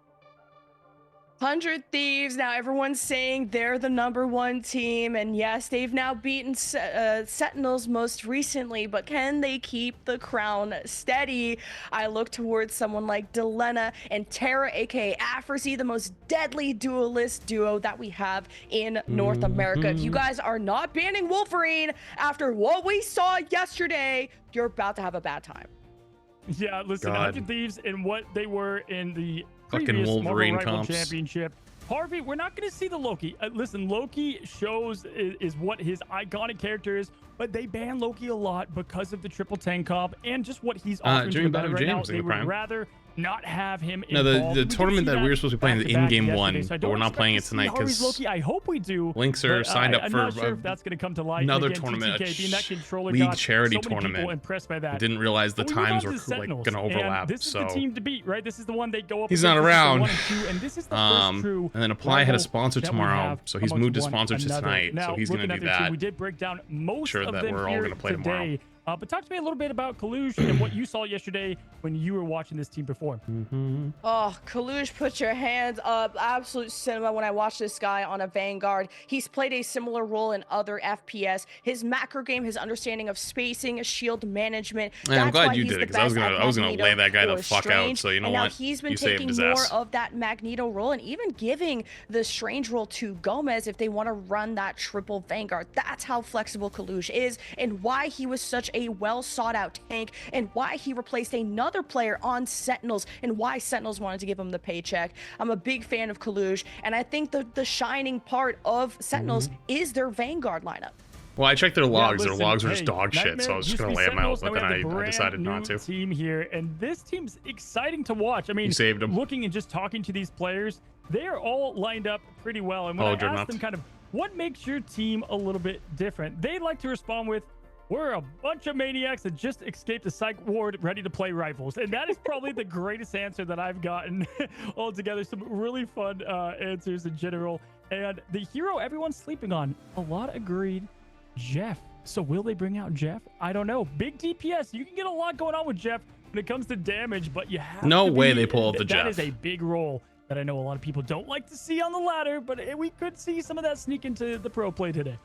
100 Thieves. Now everyone's saying they're the #1 team, and yes, they've now beaten Sentinels most recently, but can they keep the crown steady? I look towards someone like Delena and Terra, aka Afrasy, the most deadly duelist duo that we have in North America. If you guys are not banning Wolverine after what we saw yesterday, you're about to have a bad time. Yeah, listen, 100 Thieves and what they were in the fucking previous Wolverine Marvel Rival comps. Championship. Harvey, we're not going to see the Loki. Listen, Loki shows is what his iconic character is, but they ban Loki a lot because of the triple tank comp and just what he's offering to the meta right now. They would rather not have him involved. No, the tournament that we were supposed to be playing, the in-game one, but we're not playing it tonight because Loki. I hope we do. Links are signed up I'm for not sure if that's going to come to light. another Again, tournament, TTK, being that controller league got charity so many tournament. people impressed by that. Didn't realize the But we move times on were to Sentinels, going to overlap. and this is the team to beat, right? This is the one they go up. He's against. not This is the around. 1 and 2, and this is the first true and then Apply had a rival sponsor that we tomorrow, have so he's amongst moved his one sponsor to another. tonight. Now, So he's going to looking do at their team, that. we did break down most Sure of that them we're all here gonna play tomorrow. today. But talk to me a little bit about Kalush and what you saw yesterday when you were watching this team perform. Oh, Kalush, put your hands up. Absolute cinema when I watched this guy on a Vanguard. He's played a similar role in other FPS. His macro game, his understanding of spacing, shield management. Yeah, I'm that's glad why you he's did it, the 'cause I was best gonna at lay that guy Magneto the or fuck out, Strange. so you know and now what? he's been You saved taking his more ass. of that Magneto role and even giving the Strange role to Gomez if they want to run that triple Vanguard. That's how flexible Kalush is and why he was such a well sought out tank and why he replaced another player on Sentinels and why Sentinels wanted to give him the paycheck. I'm a big fan of Kalush, and I think the shining part of Sentinels is their Vanguard lineup. Well, I checked their logs. Listen, their logs were just hey, dog shit, Nightmare so I was just used to going to be lay them out, Sentinels, but now we then have the I decided brand not new to. team here, and this team's exciting to watch. I mean, You saved 'em. looking and just talking to these players, they are all lined up pretty well. And when I asked them kind of, what makes your team a little bit different? They like to respond with, we're a bunch of maniacs that just escaped a psych ward ready to play rivals. And that is probably the greatest answer that I've gotten altogether. Some really fun answers in general. And the hero everyone's sleeping on, a lot agreed, Jeff. So will they bring out Jeff? I don't know. Big DPS. You can get a lot going on with Jeff when it comes to damage, but you have No to way be, they pull out the That Jeff. is a big role that I know a lot of people don't like to see on the ladder, but we could see some of that sneak into the pro play today.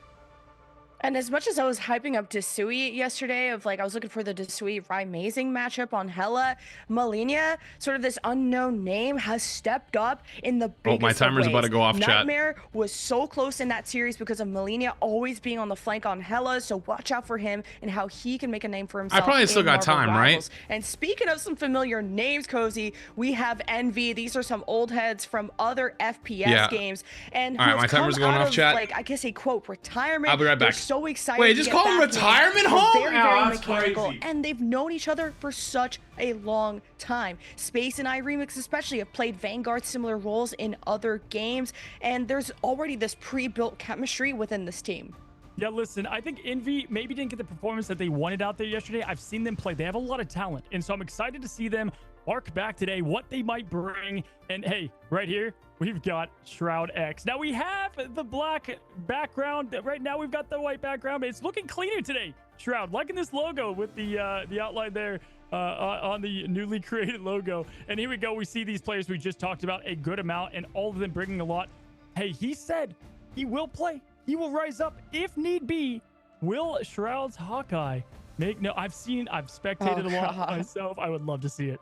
And as much as I was hyping up Desui yesterday, of like I was looking for the Desui Amazing matchup on Hela, Malinia, sort of this unknown name, has stepped up in the biggest my timer's of about to ways. go off, chat. Nightmare was so close in that series because of Malinia always being on the flank on Hela, so watch out for him and how he can make a name for himself. probably still in got Marvel time, Rivals. right? And speaking of some familiar names, Cozy, we have Envy. These are some old heads from other FPS games, and All right, who's my timer's come going out off, of, chat. like, I guess a quote retirement. I'll be right They're back. so excited. Wait, to just get call him back in. retirement They're home? Very, Oh, very that's mechanical, crazy. and they've known each other for such a long time. Space and iRemix especially have played Vanguard similar roles in other games, and there's already this pre-built chemistry within this team. Yeah, listen, I think Envy maybe didn't get the performance that they wanted out there yesterday. I've seen them play. They have a lot of talent, and so I'm excited to see them arc back today, what they might bring. And hey, right here, we've got Shroud X. Now we have the black background. Right now we've got the white background, but it's looking cleaner today. Shroud, liking this logo with the outline there on the newly created logo. And here we go. We see these players we just talked about a good amount, and all of them bringing a lot. Hey, he said he will play. He will rise up if need be. Will Shroud's Hawkeye make? No, I've spectated a lot myself. I would love to see it.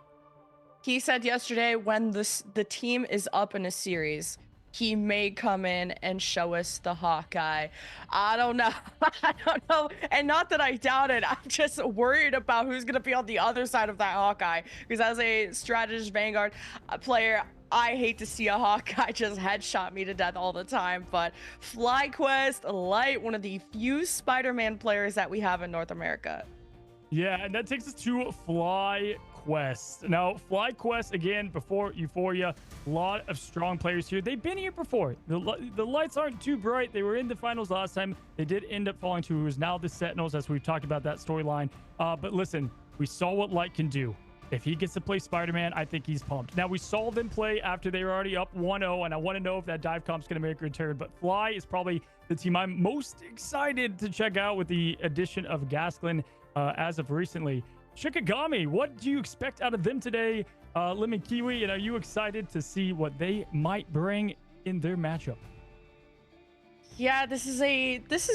He said yesterday when the team is up in a series, he may come in and show us the Hawkeye. I don't know. I don't know. And not that I doubt it. I'm just worried about who's going to be on the other side of that Hawkeye. Because as a strategist Vanguard player, I hate to see a Hawkeye just headshot me to death all the time. But FlyQuest Light, one of the few Spider-Man players that we have in North America. Yeah, and that takes us to FlyQuest. Now, FlyQuest, again, before Euphoria, a lot of strong players here. They've been here before. The lights aren't too bright. They were in the finals last time. They did end up falling to who is now the Sentinels, as we've talked about that storyline. But listen, we saw what Light can do. If he gets to play Spider-Man, I think he's pumped. Now, we saw them play after they were already up 1-0, and I want to know if that dive comp's going to make a return. But Fly is probably the team I'm most excited to check out with the addition of Gasklin as of recently. Shikigami, what do you expect out of them today? Lemon Kiwi, and are you excited to see what they might bring in their matchup? Yeah, this is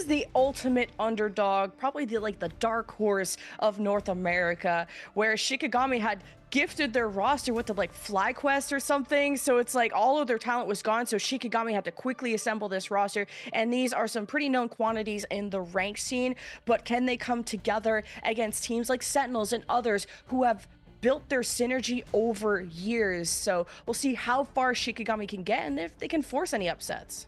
the ultimate underdog, probably the dark horse of North America, where Shikigami had gifted their roster with the FlyQuest or something. So it's like all of their talent was gone. So Shikigami had to quickly assemble this roster. And these are some pretty known quantities in the rank scene. But can they come together against teams like Sentinels and others who have built their synergy over years? So we'll see how far Shikigami can get and if they can force any upsets.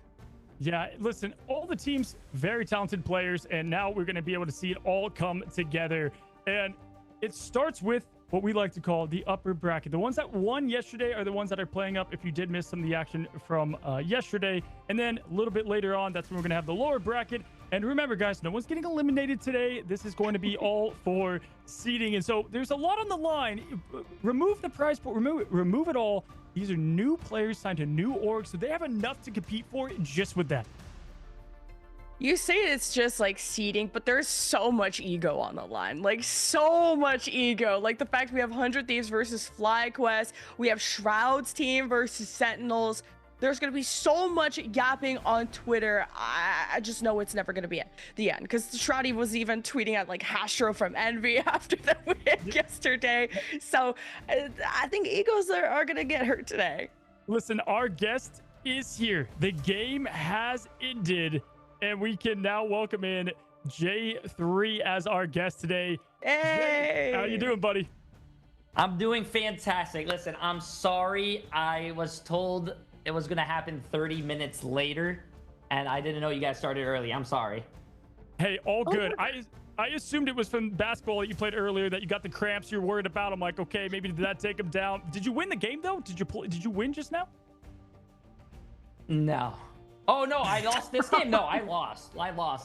Yeah, listen, all the teams, very talented players, and now we're going to be able to see it all come together. And it starts with what we like to call the upper bracket. The ones that won yesterday are the ones that are playing up if you did miss some of the action from yesterday. And then a little bit later on, that's when we're going to have the lower bracket. And remember, guys, no one's getting eliminated today. This is going to be all for seeding. And so there's a lot on the line. Remove the prize pool, remove it all. These are new players signed to new orgs, so they have enough to compete for just with that. You say it's just like seeding, but there's so much ego on the line. Like, so much ego. Like the fact we have 100 Thieves versus FlyQuest. We have Shroud's team versus Sentinels. There's going to be so much yapping on Twitter. I just know it's never going to be at the end, because Shroudy was even tweeting at Hastro from Envy after the win yesterday. So I think egos are going to get hurt today. Listen, our guest is here. The game has ended, and we can now welcome in J3 as our guest today. Hey! Jay, how you doing, buddy? I'm doing fantastic. Listen, I'm sorry. I was told it was going to happen 30 minutes later, and I didn't know you guys started early. I'm sorry. Hey, all good. I assumed it was from basketball that you played earlier, that you got the cramps you're worried about. I'm like, okay, maybe did that take him down? Did you win the game, though? Did you win just now? No. Oh, no, I lost this game? No, I lost.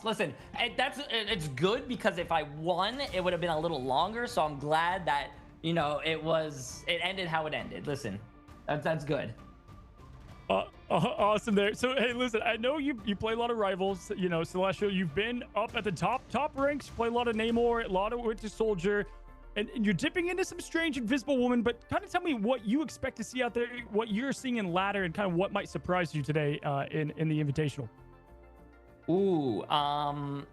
Listen, it's good, because if I won, it would have been a little longer, so I'm glad that, it ended how it ended. Listen, that's good. Awesome there. So, hey, listen, I know you play a lot of rivals, Celestial. You've been up at the top ranks, play a lot of Namor, a lot of Winter Soldier, and you're dipping into some strange Invisible Woman, but kind of tell me what you expect to see out there, what you're seeing in ladder, and kind of what might surprise you today in the Invitational. Ooh,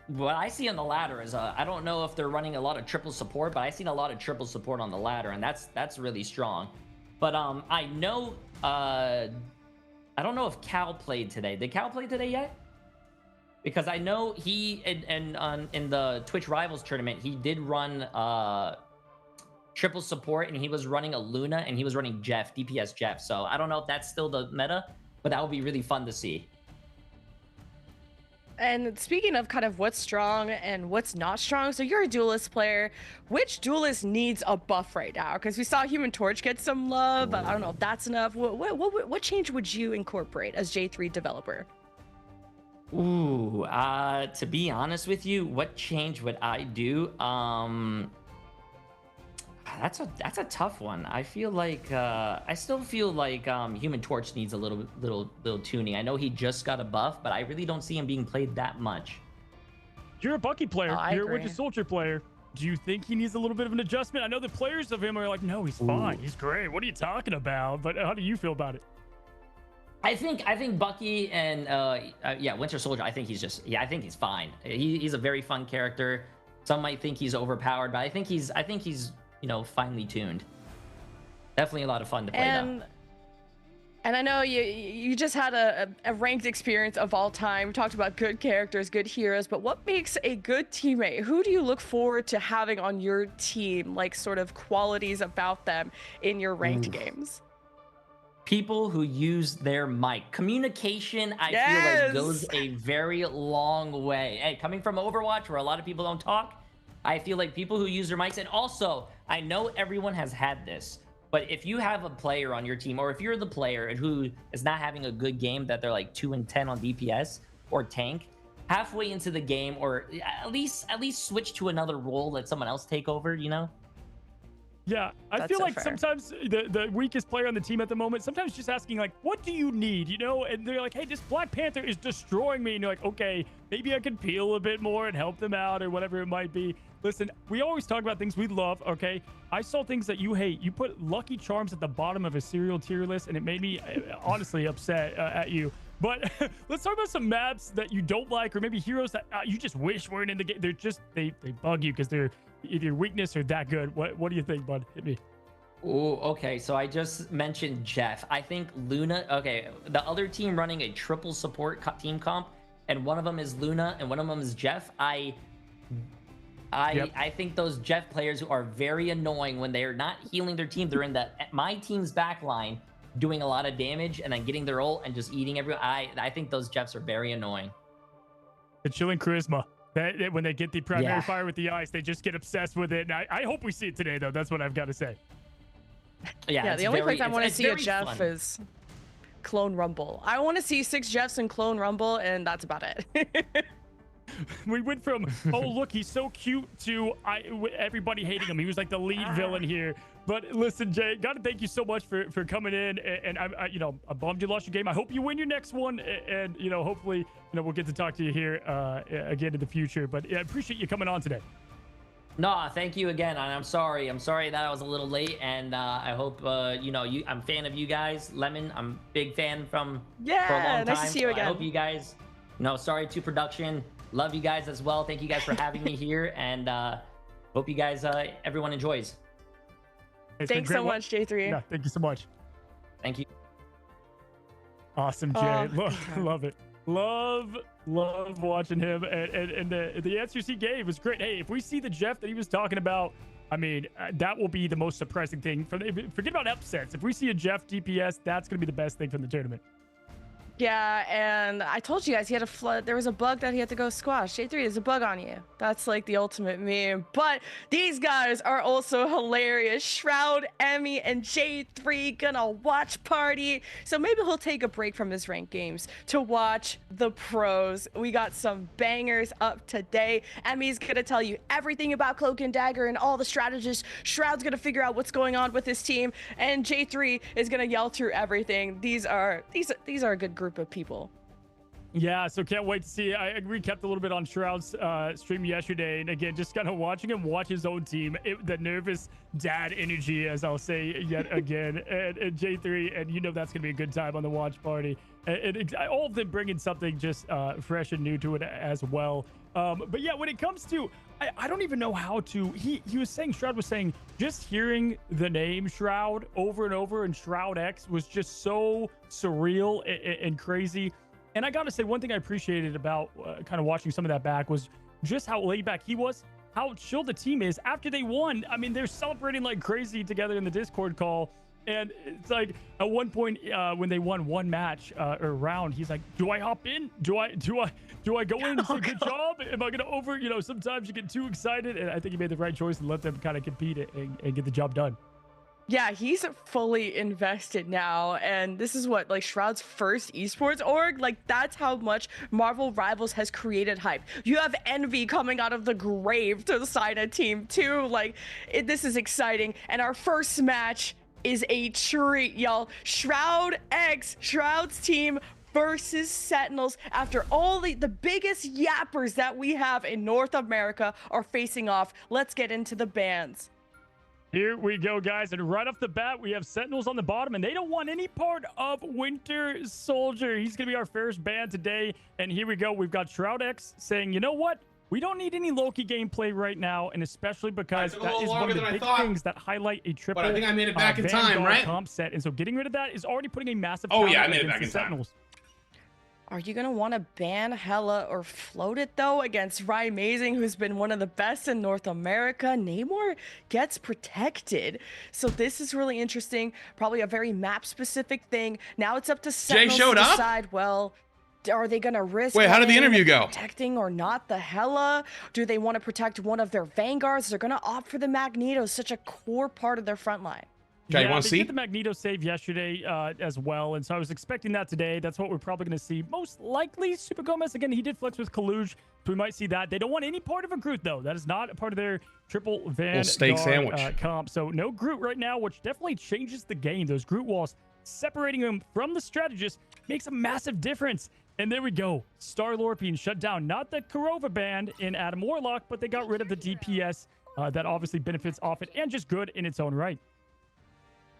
what I see on the ladder is, I don't know if they're running a lot of triple support, but I've seen a lot of triple support on the ladder, and that's really strong. But I know, I don't know if Cal played today. Did Cal play today yet? Because I know he, in the Twitch Rivals tournament, he did run triple support, and he was running a Luna, and he was running Jeff, DPS Jeff. So I don't know if that's still the meta, but that would be really fun to see. And speaking of kind of what's strong and what's not strong, so you're a duelist player. Which duelist needs a buff right now? Because we saw Human Torch get some love, but I don't know if that's enough. What change would you incorporate as J3 developer? Ooh, to be honest with you, what change would I do? That's a tough one. I feel like I still feel like Human Torch needs a little tuning. I know he just got a buff, but I really don't see him being played that much. You're a Bucky player. Oh, You're a Winter Soldier player. Do you think he needs a little bit of an adjustment? I know the players of him are like, no, he's fine. He's great. What are you talking about? But how do you feel about it? I think Bucky and Winter Soldier, I think he's fine. He's a very fun character. Some might think he's overpowered, but I think he's finely tuned. Definitely a lot of fun to play though. And I know you just had a ranked experience of all time. We talked about good characters, good heroes, but what makes a good teammate? Who do you look forward to having on your team, like sort of qualities about them in your ranked games? People who use their mic. Communication, I feel like goes a very long way. Hey, coming from Overwatch, where a lot of people don't talk, I feel like people who use their mics, and also, I know everyone has had this, but if you have a player on your team, or if you're the player who is not having a good game, that they're like 2-10 on DPS or tank, halfway into the game, or at least switch to another role, let someone else take over, Yeah, I That's feel so like fair. sometimes the weakest player on the team at the moment, sometimes just asking like, what do you need, you know? And they're like, hey, this Black Panther is destroying me. And you're like, okay, maybe I can peel a bit more and help them out or whatever it might be. Listen, we always talk about things we love, okay? I saw things that you hate. You put Lucky Charms at the bottom of a cereal tier list, and it made me honestly upset at you. But let's talk about some maps that you don't like, or maybe heroes that you just wish weren't in the game. They're just, they bug you because they're either weakness or that good. What do you think, bud? Hit me. Oh, okay. So I just mentioned Jeff. I think Luna. Okay, the other team running a triple support team comp, and one of them is Luna, and one of them is Jeff. I think those Jeff players are very annoying when they're not healing their team. They're in my team's back line, doing a lot of damage, and then getting their ult and just eating everyone. I think those Jeffs are very annoying. The chilling charisma. When they get the primary fire with the ice, they just get obsessed with it. And I hope we see it today, though. That's what I've got to say. Yeah, the only place I want to see a Jeff fun. is Clone Rumble. I want to see 6 Jeffs in Clone Rumble, and that's about it. We went from, oh, look, he's so cute, to everybody hating him. He was like the lead villain here. But listen, Jay, gotta thank you so much for coming in. And I'm bummed you lost your game. I hope you win your next one. And, hopefully, we'll get to talk to you here again in the future. But I appreciate you coming on today. No, thank you again. And I'm sorry that I was a little late. And I hope, I'm a fan of you guys. Lemon, I'm a big fan for a long time. Nice to see you again. I hope you guys, sorry to production. Love you guys as well. Thank you guys for having me here, and hope you guys, everyone enjoys. Thanks so much, J3. Yeah, thank you so much. Thank you. Awesome, Jay. Love it. Love watching him, and the answers he gave was great. Hey, if we see the Jeff that he was talking about, I mean, that will be the most surprising thing. Forget about upsets. If we see a Jeff DPS, that's going to be the best thing from the tournament. Yeah, and I told you guys he had a flood. There was a bug that he had to go squash. J3, there's a bug on you. That's like the ultimate meme. But these guys are also hilarious. Shroud, Emmy, and J3 gonna watch party. So maybe he'll take a break from his ranked games to watch the pros. We got some bangers up today. Emmy's gonna tell you everything about Cloak and Dagger and all the strategists. Shroud's gonna figure out what's going on with his team, and J3 is gonna yell through everything. These are a good group of people. Yeah, so can't wait to see. I recapped a little bit on Shroud's stream yesterday, and again, just kind of watching him watch his own team, the nervous dad energy, as I'll say yet again, and J3, and that's going to be a good time on the watch party. And all of them bringing something just fresh and new to it as well. But yeah, when it comes to, I don't even know how to, he was saying, Shroud was saying, just hearing the name Shroud over and over and Shroud X was just so surreal and crazy. And I gotta say, one thing I appreciated about kind of watching some of that back was just how laid back he was, how chill the team is after they won. I mean, they're celebrating like crazy together in the Discord call. And it's like at one point when they won one match or round, he's like, "Do I hop in? Do I go in and say good job? Am I gonna over? Sometimes you get too excited." And I think he made the right choice and let them kind of compete and get the job done. Yeah, he's fully invested now, and this is what, like, Shroud's first esports org. Like, that's how much Marvel Rivals has created hype. You have Envy coming out of the grave to sign a team too. Like, this is exciting. And our first match is a treat, y'all. Shroud X, Shroud's team versus Sentinels, after all the biggest yappers that we have in North America are facing off. Let's get into the bans. Here we go, guys, and right off the bat, we have Sentinels on the bottom, and they don't want any part of Winter Soldier. He's going to be our first ban today, and here we go. We've got Shroud X saying, you know what? We don't need any Loki gameplay right now, and especially because that is one of the big things that highlight a triple but I think I made it back in time, right? Comp set, and so getting rid of that is already putting a massive I made it back in Sentinels. time. Are you going to want to ban Hela or float it, though, against Amazing, who's been one of the best in North America? Namor gets protected. So this is really interesting. Probably a very map-specific thing. Now it's up to Sentinels to decide, well, are they going to risk how did the interview go? Protecting or not the Hela? Do they want to protect one of their Vanguards? They're going to opt for the Magneto, such a core part of their front line. Jay, you Yeah, want to they see? did the Magneto save yesterday as well, and so I was expecting that today. That's what we're probably going to see. Most likely, Super Gomez. Again, he did flex with Kaluj, so we might see that. They don't want any part of a Groot, though. That is not a part of their triple Vanguard steak sandwich. comp. So no Groot right now, which definitely changes the game. Those Groot walls separating him from the strategist makes a massive difference. And there we go. Star-Lord being shut down. Not the Kurova band in Adam Warlock, but they got rid of the DPS. That obviously benefits off it and just good in its own right.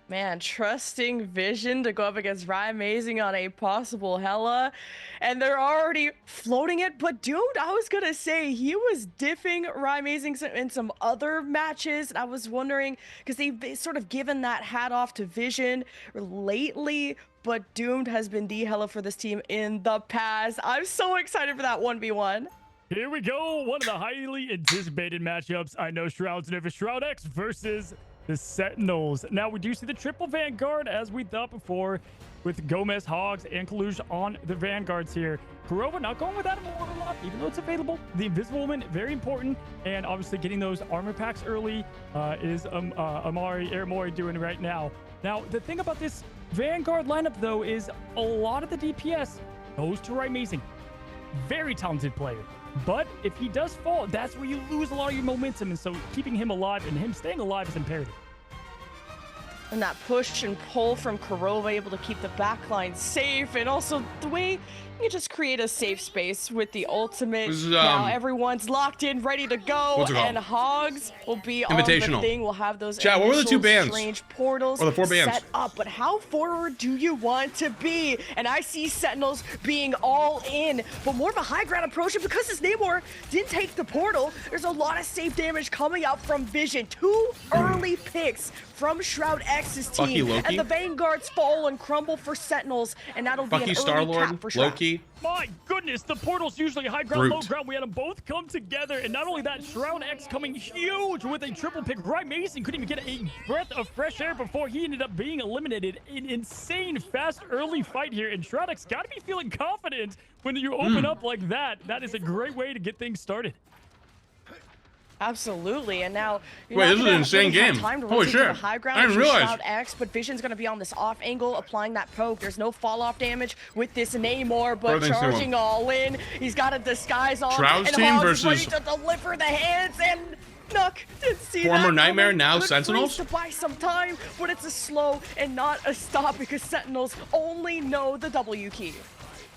Man, trusting Vision to go up against Amazing on a possible Hela, and they're already floating it. But dude, I was gonna say he was diffing Amazing in some other matches, and I was wondering because they've sort of given that hat off to Vision lately. But Doomed has been the Hela for this team in the past. I'm so excited for that 1v1. Here we go. One of the highly anticipated matchups. I know Shroud's nervous. Shroud X versus the Sentinels. Now, we do see the triple Vanguard, as we thought before, with Gomez, Hogs, and Kaluj on the Vanguards here. Kurova not going with Adam Warlock, even though it's available. The Invisible Woman, very important. And obviously getting those armor packs early is Amari Aramori doing right now. Now, the thing about this Vanguard lineup, though, is a lot of the DPS goes to Amazing. Very talented player. But if he does fall, that's where you lose a lot of your momentum. And so keeping him alive and him staying alive is imperative. And that push and pull from Kurova, able to keep the backline safe. And also the way you just create a safe space with the ultimate. Now everyone's locked in, ready to go. And Hogs will be on the thing. We'll have those Chat, what were the 2 bands? Strange portals or the 4 bands? set up. But how forward do you want to be? And I see Sentinels being all in, but more of a high ground approach. And because this Namor didn't take the portal, there's a lot of safe damage coming out from Vision. 2 early picks from Shroud X's team. And the Vanguards fall and crumble for Sentinels. And that'll be an early cap for Shroud. My goodness, the portal's usually high ground, low ground. We had them both come together. And not only that, Shroud X coming huge with a triple pick. Mason couldn't even get a breath of fresh air before he ended up being eliminated. An insane, fast, early fight here. And Shroud X got to be feeling confident when you open up like that. That is a great way to get things started. Absolutely, and now wait, this is an insane game. Holy shit! High ground I didn't realize. Shroud X, but Vision's going to be on this off angle, applying that poke. There's no fall off damage with this Namor, but charging all in. He's got a disguise on. Shroud's and team Hogs versus ready to deliver the hands, and Nook didn't see former that Nightmare, coming. now Good Sentinels. To buy some time, but it's a slow and not a stop because Sentinels only know the W key.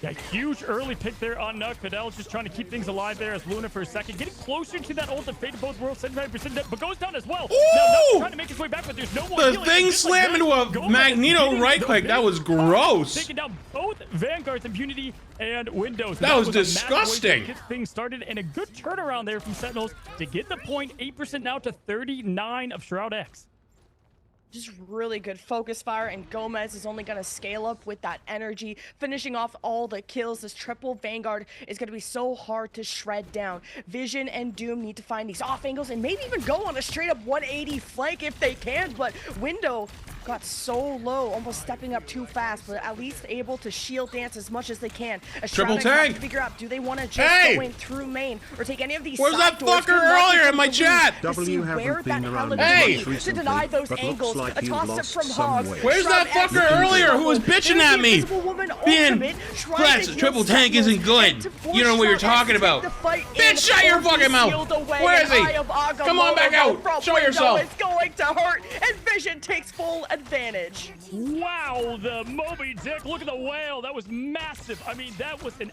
Yeah, huge early pick there on Nook. Fidel's just trying to keep things alive there as Luna for a second. Getting closer to that ult of Fate of Both Worlds, 79% dead, but goes down as well. Now Nook's trying to make his way back, but there's no more The thing slammed into a Magneto right click. That was gross. Taking down both Vanguards, Impunity and Windows. That was disgusting. Get things started, and a good turnaround there from Sentinels to get the point. 8% now to 39 of Shroud X. Just really good focus fire, and Gomez is only going to scale up with that energy, finishing off all the kills. This triple Vanguard is going to be so hard to shred down. Vision and Doom need to find these off angles and maybe even go on a straight up 180 flank if they can, but Window got so low, almost stepping up too fast, but at least able to shield dance as much as they can. Triple tank! To figure out, do they want to just go in through main or take any of these Where's that fucker earlier in my chat? W haven't been around to deny those angles. Like a toss-up from Hogs. Where's that fucker earlier who was bitching at me? Being triple tank isn't good. You don't know what you're talking about. Bitch, shut your fucking mouth. Where is he? Come on back out. Show yourself. It's going to hurt, and Vision takes full advantage. Wow, the Moby Dick. Look at the whale. That was massive. I mean, that was an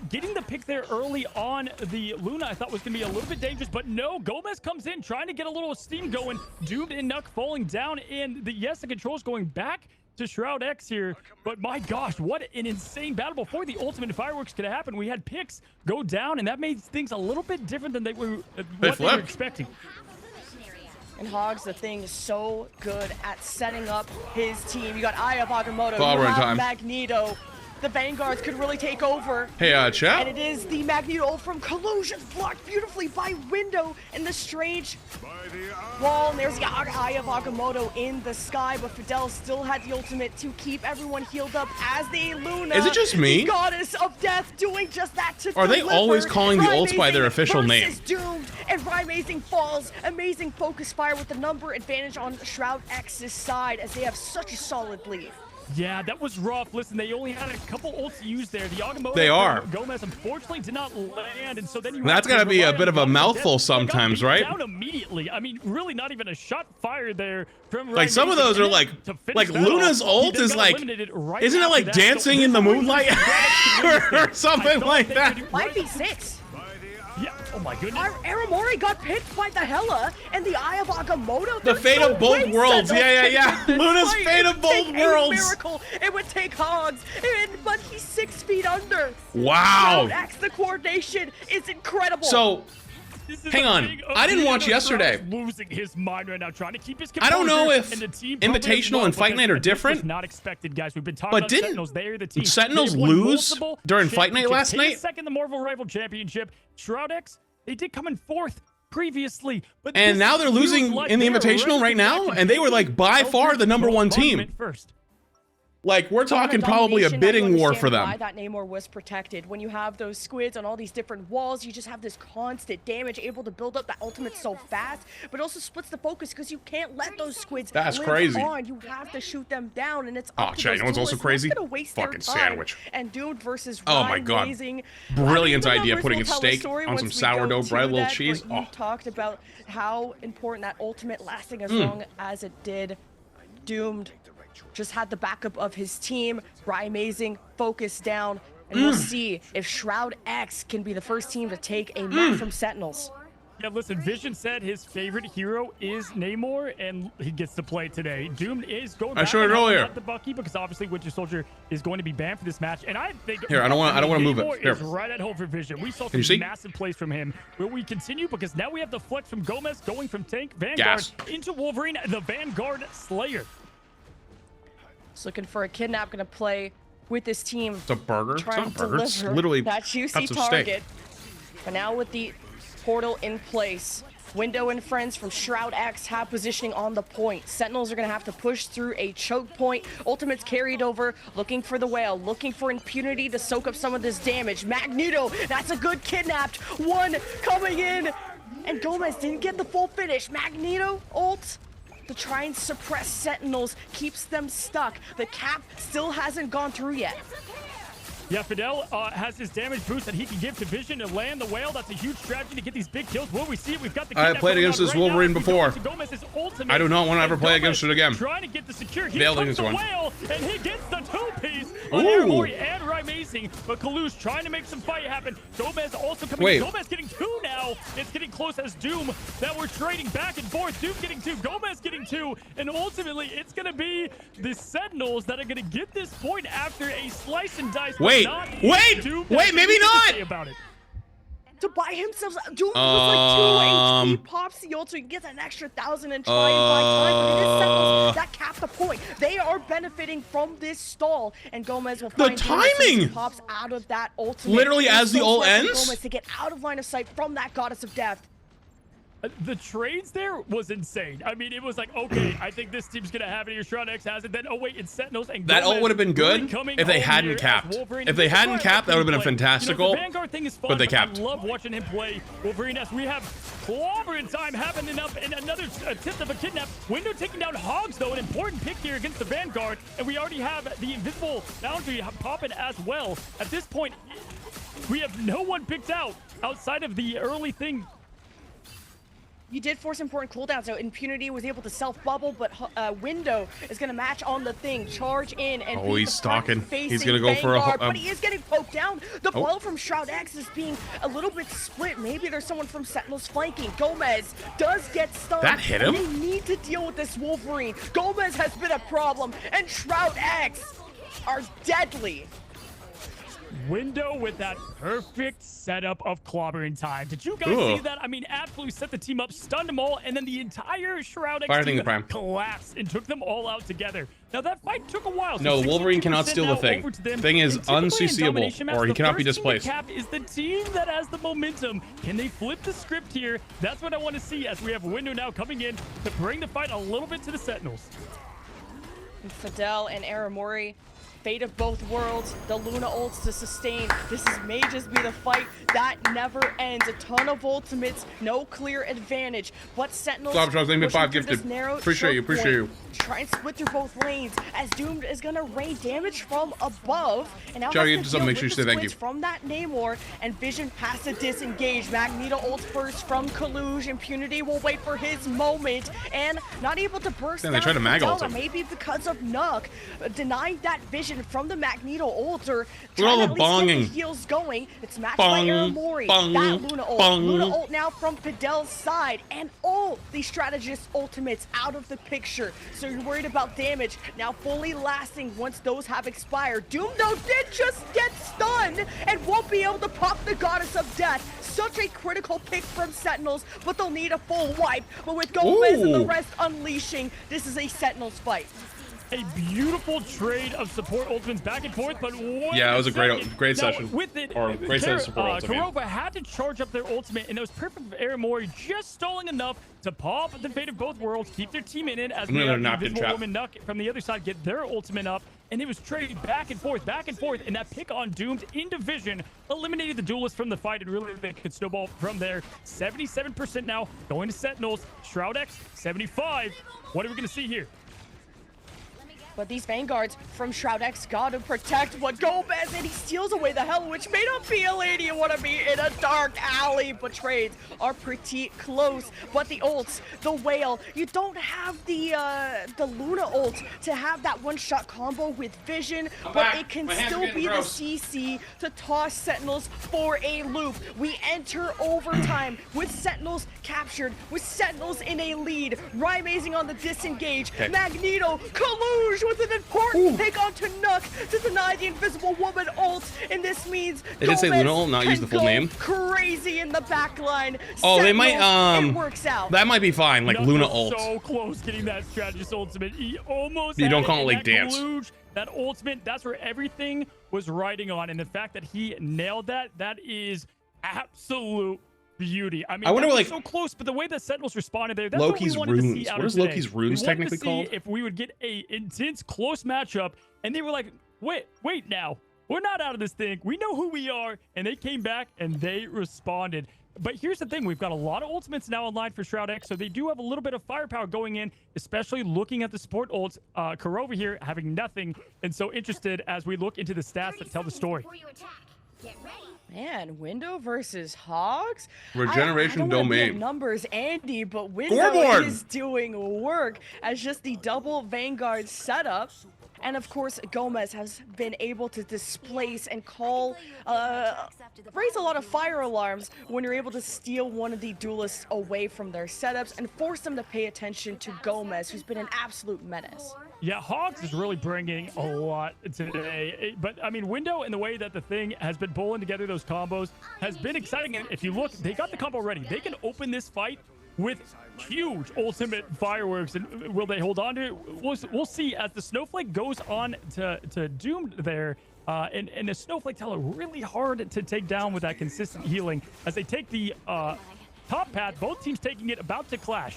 getting the pick there early on the Luna I thought was going to be a little bit dangerous, but no. Gomez comes in trying to get a little steam going. Doomed and Nook falling down, and the control's going back to Shroud X here, but my gosh, what an insane battle. Before the ultimate fireworks could happen, we had picks go down, and that made things a little bit different than they were expecting. And Hogs, the thing, is so good at setting up his team. You got Eye of Agamotto, you have Magneto, the Vanguards could really take over. Hey, chat. And it is the Magneto ult from Collusion, blocked beautifully by Window in the strange wall. And there's the Eye of Agamotto in the sky, but Fidel still had the ultimate to keep everyone healed up as the Luna. Is it just me? The goddess of death doing just that to Are they deliver. always calling the ults by their official name? Versus Doomed, and Rymazing falls. Amazing focus fire with the number advantage on Shroud X's side as they have such a solid lead. Yeah, that was rough. Listen, they only had a couple ults to use there. The Agamotto They are. Gomez unfortunately did not land, and so then you That's gotta be a bit of a mouthful sometimes, right? Down immediately. I mean, really not even a shot fired there from Like some of those are like Luna's ult is like, isn't it like dancing in the moonlight or something like that? 5v6. Yeah. Oh my goodness. Aramori got picked by the Hela and the Eye of Agamotto. The fate of both worlds. Yeah. Luna's fate of both worlds. Miracle. It would take Hogs, but he's 6 feet under. Wow. X, the coordination is incredible. So, hang on. I didn't watch yesterday. Losing his mind right now, trying to keep his I don't know if Invitational Invitational and Fight Night are different. Not expected, guys. We've been talking But about didn't Sentinels. They are the team. Sentinels lose during Fight Night last night? Second, the Marvel Rival Championship. Shroud X, they did come in 4th previously, but and now they're losing in the Invitational right now, and they were like by far the #1 team. Like, we're talking probably a bidding war for them. Why that Namor was protected. When you have those squids on all these different walls, you just have this constant damage, able to build up that ultimate so fast, but also splits the focus because you can't let those squids That's live crazy. on. You have to shoot them down, and it's Oh, Chad, you know what's also crazy? Fucking sandwich. And Doomed versus Oh my god. Amazing. Brilliant I mean, idea, the putting a numbers will tell steak story on some once we sourdough go to bread, a little that, cheese. but you talked about how important that ultimate lasting as Mm. long as it did. Doomed just had the backup of his team. Amazing focus down, and we'll see if Shroud X can be the first team to take a map from Sentinels. Yeah, listen, Vision said his favorite hero is Namor, and he gets to play today. Doom is going back I showed it earlier. at the Bucky because obviously Winter Soldier is going to be banned for this match, and I think Here, I don't want to move it. Namor Here. is right at home for Vision. We saw Can you some see? massive plays from him. Will we continue? Because now we have the flex from Gomez going from Tank Vanguard Gas. into Wolverine, the Vanguard Slayer. Just looking for a kidnap, gonna play with this team. It's a burger. It's Trying not a to burger. It's deliver literally that juicy cuts of steak. target. But now with the portal in place, Window and friends from Shroud X have positioning on the point. Sentinels are going to have to push through a choke point. Ultimates carried over, looking for the whale, looking for impunity to soak up some of this damage. Magneto, that's a good kidnapped. One coming in, and Gomez didn't get the full finish. Magneto ult to try and suppress Sentinels, keeps them stuck. The cap still hasn't gone through yet. Yeah, Fidel has his damage boost that he can give to Vision to land the whale. That's a huge strategy to get these big kills. Will we see it? We've got the I played against this Wolverine before. I do not want to ever play against it again. Trying to get the secure. Here Failed comes against the one. whale, and he gets the two-piece on Ooh. Aramori and Rymazing. But Kalush trying to make some fight happen. Gomez also coming in. Gomez getting two now. It's getting close as Doom that we're trading back and forth. Doom getting two, Gomez getting two, and ultimately it's going to be the Sentinels that are going to get this point after a slice and dice. Wait, wait, maybe not. About it. To buy himself, Doom was like 2 HP, pops the ult, so he gets an extra 1,000 and try and buy time, but it is Sentinels that cap the point. They are benefiting from this stall, and Gomez will find timing pops out of that ultimate. Literally as the ult ends. Gomez to get out of line of sight from that goddess of death. The trades there was insane. I mean, it was like, okay, I think this team's going to have it here. Shroud X has it. Then, oh, wait, it's Sentinels. And That ult would have been good coming if they home hadn't here capped. as Wolverine. If they hadn't capped, that would have been a fantastical. You know, the Vanguard thing is fun, but they capped. I love watching him play Wolverine as we have clobbering time happening up and another attempt of a kidnap. Window taking down Hogs, though, an important pick here against the Vanguard. And we already have the invisible boundary popping as well. At this point, we have no one picked out outside of the early thing. You did force important cooldowns, so Impunity was able to self-bubble, but Window is going to match on the thing, charge in, and oh, he's stalking. He's going to go Vanguard, for a... but he is getting poked down. The blow from Shroud X is being a little bit split. Maybe there's someone from Sentinels flanking. Gomez does get stunned. That hit him? They need to deal with this Wolverine. Gomez has been a problem, and Shroud X are deadly. Window with that perfect setup of clobbering time. Did you guys Ooh. see that? I mean, absolutely set the team up, stunned them all, and then the entire Shroud X Fire thing team to Prime. collapsed and took them all out together. Now, that fight took a while. So No, the Wolverine 62% cannot steal the now thing. over to them. Thing is And typically in unCCable, domination maps, or he the cannot be first team to displaced. cap is the team that has the momentum. Can they flip the script here? That's what I want to see as we have Window now coming in to bring the fight a little bit to the Sentinels. Fidel and Aramori, fate of both worlds, the Luna ults to sustain. May just be the fight that never ends. A ton of ultimates, no clear advantage. But Sentinels Stop, Charles, name me pushing 5 through this gifted. narrow Appreciate you, choke appreciate point. Try and split through both lanes as Doomed is gonna rain damage from above. And now Charlie, has to just deal make sure with you the say thank splits you. from that Namor, and Vision has to disengage. Magneto ults first from Kaluge. Impunity will wait for his moment and not able to burst Damn, they down tried to mag ult Fidel, him. maybe because of Nuck denying that vision from the Magneto ult. Or Look at all trying the to at least get bonging. the heals going. It's matched Bong, by Aramori. bong, That Luna ult. bong. Luna ult now from Fidel's side, and all the strategist ultimates out of the picture. So you're worried about damage now fully lasting once those have expired. Doom though did just get stunned and won't be able to pop the Goddess of Death. Such a critical pick from Sentinels, but they'll need a full wipe. But with Gomez and the Ooh. rest unleashing, this is a Sentinels fight. A beautiful trade of support ultimates back and forth, but wait Yeah, it was a great Now, session. With it, Or great set of support ultimate. Kurova had to charge up their ultimate, and it was perfect for Aramori, just stalling enough to pop the fate of both worlds, keep their team in it as we Another have the napkin Invisible trap. Woman Nuck from the other side get their ultimate up, and it was traded back and forth, and that pick on Doomed in division eliminated the duelist from the fight, and really they could snowball from there. 77% now going to Sentinels. Shroud X 75. What are we going to see here? But these Vanguards from Shroud X gotta protect what Gomez, and he steals away the Hell Witch. May not be a lady you wanna be in a dark alley, but trades are pretty close. But the ults, the Whale, you don't have the Luna ult to have that one-shot combo with Vision, but it can still be the CC to toss Sentinels for a loop. We enter overtime with Sentinels captured, with Sentinels in a lead. Rymazing on the disengage. Okay. Magneto, Kaluge with an important pick onto Nuck to deny the Invisible Woman ult, and this means They did say Gomez Luna ult, not use the full can go name. crazy in the back line. Oh, they might, Sentinels, it works out. that might be fine, like Nuck Luna was ult. so close getting that strategist ultimate. He almost You had don't call it and like that dance. Kaluge, that ultimate, that's where everything was riding on, and the fact that he nailed that is absolute beauty. I mean, I wonder that what, was like, so close, but the way that Sentinels responded there, that's Loki's what we wanted to runes. see out What of is today. Loki's runes We wanted technically to called? see if we would get a intense, close matchup, and they were like, wait now. We're not out of this thing. We know who we are, and they came back, and they responded. But here's the thing. We've got a lot of ultimates now online for Shroud X, so they do have a little bit of firepower going in, especially looking at the support ults. Kurova here having nothing, and so interested as we look into the stats that tell the story. Man, Window versus Hogs? Regeneration I don't wanna be a domain. numbers, Andy, but Window Scoreboard! is doing work as just the double Vanguard setup. And of course, Gomez has been able to displace and raise a lot of fire alarms when you're able to steal one of the duelists away from their setups and force them to pay attention to Gomez, who's been an absolute menace. Yeah, Hogs is really bringing a lot today. But, I mean, Window and the way that the thing has been pulling together those combos has been exciting. And if you look, they got the combo ready. They can open this fight with huge ultimate fireworks. And will they hold on to it? We'll see as the Snowflake goes on to Doomed there. And the Snowflake tell it really hard to take down with that consistent healing. As they take the top path, both teams taking it, about to clash.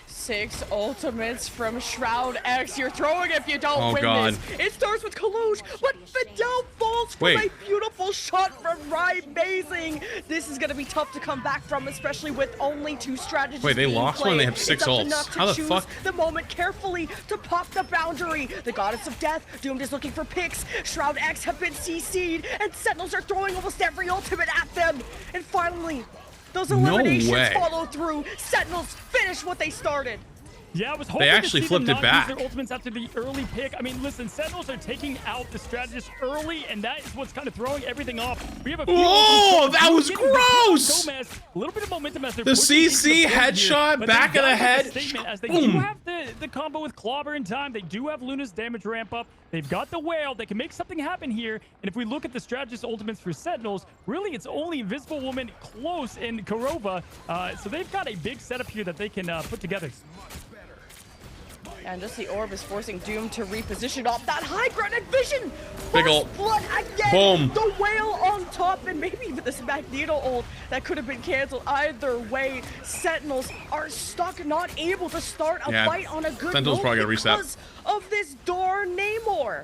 6 ultimates from Shroud X. You're throwing if you don't win God. this. It starts with Kaluge, but Fidel falls from a beautiful shot from Rymazing. This is going to be tough to come back from, especially with only 2 strategies. Wait, they being lost played. when they have 6 It's up to ults. Nuck to How the choose fuck? the moment carefully to pop the boundary. The Goddess of Death, Doomed is looking for picks. Shroud X have been CC'd, and Sentinels are throwing almost every ultimate at them. And finally, those eliminations way. follow through. Sentinels finish what they started. Yeah, I was hoping actually to see them flipped it not back. use their ultimates after the early pick. I mean, listen, Sentinels are taking out the strategist early, and that is what's kind of throwing everything off. We have a few Whoa, ultimates. that was Getting the kill on gross! Gomez, a little bit of momentum as they're The pushing into CC the board headshot, here, but back they of the gotta make a head. statement as they Boom. do have the combo with Clobber in time. They do have Luna's damage ramp up. They've got the Whale. They can make something happen here. And if we look at the strategist ultimates for Sentinels, really it's only Invisible Woman, Close, and Kurova. So they've got a big setup here that they can put together. And just the orb is forcing Doom to reposition off that high ground and Vision. Big ult. Blood again. Boom. The Whale on top, and maybe even this Magneto ult that could have been canceled. Either way, Sentinels are stuck, not able to start a fight on a good Sentinels probably gotta reset because of this darn Namor.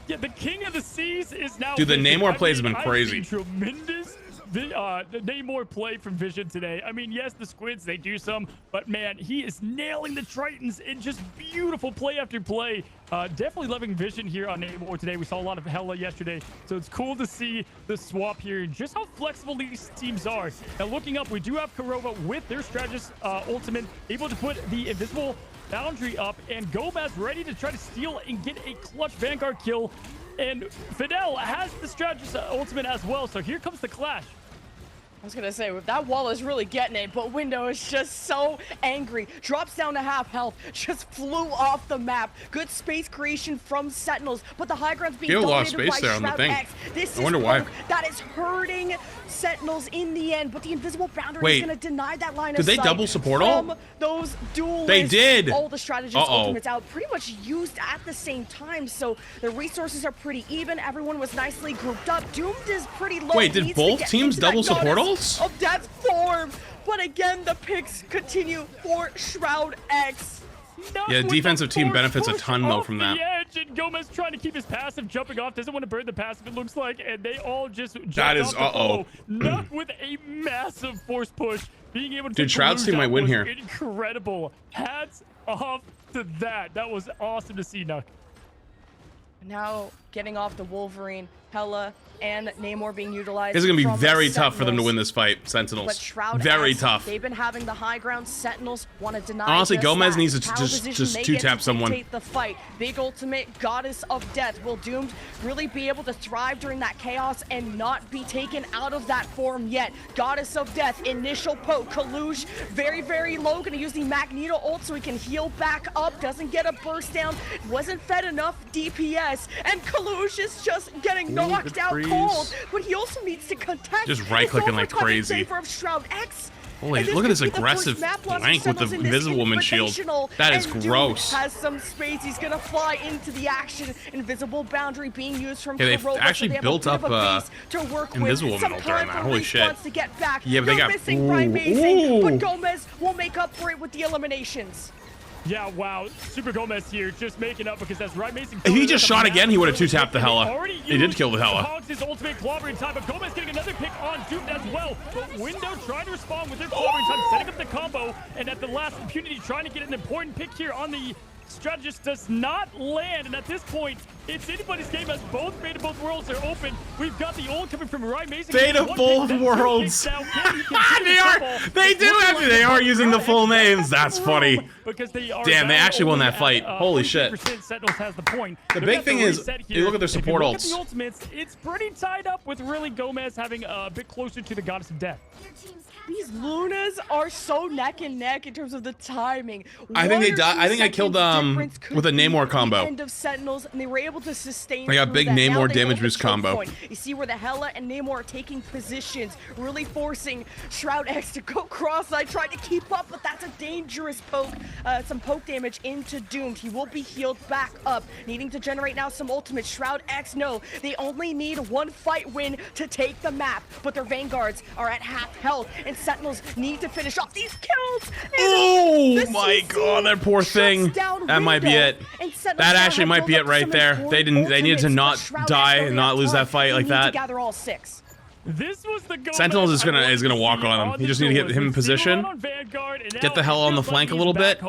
Yeah, the King of the Seas is now. Dude, the Vision. Namor plays have been crazy. Tremendous. The Namor play from Vision today. I mean, yes, the Squids, they do some, but man, he is nailing the Tritons in just beautiful play after play. Definitely loving Vision here on Namor today. We saw a lot of Hela yesterday, so it's cool to see the swap here and just how flexible these teams are. Now, looking up, we do have Kurova with their strategist ultimate, able to put the invisible boundary up, and Gomez ready to try to steal and get a clutch Vanguard kill. And Fidel has the strategist ultimate as well, so here comes the clash. I was gonna say, that wall is really getting it, but Window is just so angry. Drops down to half health, just flew off the map. Good space creation from Sentinels, but the high ground's being dominated by Shroud X. This is why that is hurting Sentinels in the end, but the invisible boundary is gonna deny that line of sight. Did they double support all? Those duelists. They did. All the strategist ultimates out, pretty much used at the same time, so the resources are pretty even. Everyone was nicely grouped up. Doomed is pretty low. Wait, did both teams double support all? Of death form, but again the picks continue for Shroud X. Yeah, defensive team benefits a ton though from that. Edge, and Gomez trying to keep his passive jumping off, doesn't want to burn the passive, it looks like, and they all just that is Knock with a massive force push, being able to. Dude, Shroud's team might win here. Incredible. Hats off to that. That was awesome to see, Nuck. Now getting off the Wolverine, Hela, and Namor being utilized. It's going to be very tough for them to win this fight, Sentinels. But Shroud very X, tough. They've been having the high ground. Sentinels want to deny. Honestly, Gomez that. needs to Power just two-tap someone. The fight. Big ultimate, Goddess of Death. Will Doomed really be able to thrive during that chaos and not be taken out of that form yet? Goddess of Death, initial poke. Kalush, very, very low. Going to use the Magneto ult so he can heal back up. Doesn't get a burst down. Wasn't fed enough DPS. And Kalush is just getting knocked out cold. But he also needs to contact. Just right-clicking like crazy. Of Shroud X. Holy, look at this aggressive flank with the Invisible Woman shield. That is gross. Has some space. He's gonna fly into the action. Invisible boundary being used from They've Kurova, actually so they built up Invisible Woman during that. Holy shit. To get back. Yeah, but they got missing Amazing, but Gomez will make up for it with the eliminations. Yeah, wow. Super Gomez here just making up because that's right. Mason. If he just shot again, he would have two-tapped the Hela. He did kill the Hela. Hogs his ultimate clobbering time, but Gomez getting another pick on Doom as well. But Window trying to respond with their clobbering time, setting up the combo, and at the last impunity trying to get an important pick here on the strategist does not land, and at this point, it's anybody's game as both Fate of Both Worlds are open. We've got the ult coming from Ryan Mason. Fate of Both Worlds. They are using the full names. That's funny. Because they are damn, they actually won that fight. Holy shit. Sentinels has the point. The big thing is, you look at their support ults. Look at the ultimates, it's pretty tied up with really Gomez having a bit closer to the Goddess of Death. These Lunas are so neck and neck in terms of the timing. I think they died. I think I killed with a Namor combo. End of Sentinels, and they were able to sustain. I got big Namor damage boost combo. You see where the Hela and Namor are taking positions, really forcing Shroud X to go cross-eyed, trying to keep up, but that's a dangerous poke. Some poke damage into Doomed. He will be healed back up, needing to generate now some ultimate. Shroud X, no, they only need one fight win to take the map, but their Vanguards are at half health, and Sentinels need to finish off these kills. Oh my god, that poor thing. That might be it. That actually might be it right there. They needed to not die and not lose that fight like that. Gather all six. This was the Sentinels is gonna walk on him. You just need to get him in position. Get the hell on the flank a little bit.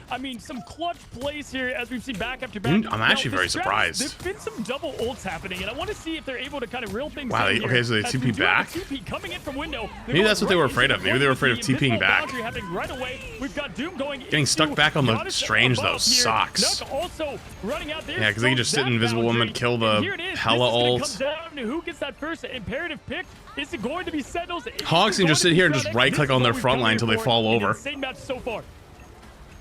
I mean, some clutch plays here as we've seen back after back. I'm actually very surprised. There's been some double ults happening, and I want to see if they're able to kind of reel things wow, in okay, so they TP back? Coming in from window. Maybe that's what they were afraid of. Maybe they were afraid of TPing back. Right away. We've got Doom going getting stuck back on the Strange, though, sucks. Also running out there. Yeah, because they can just sit Invisible Woman, kill the Hela ult. Who gets that first imperative pick? Is it going to be Sentinels? Hogs can just sit here and just right-click on their front line until they fall over. Same match so far.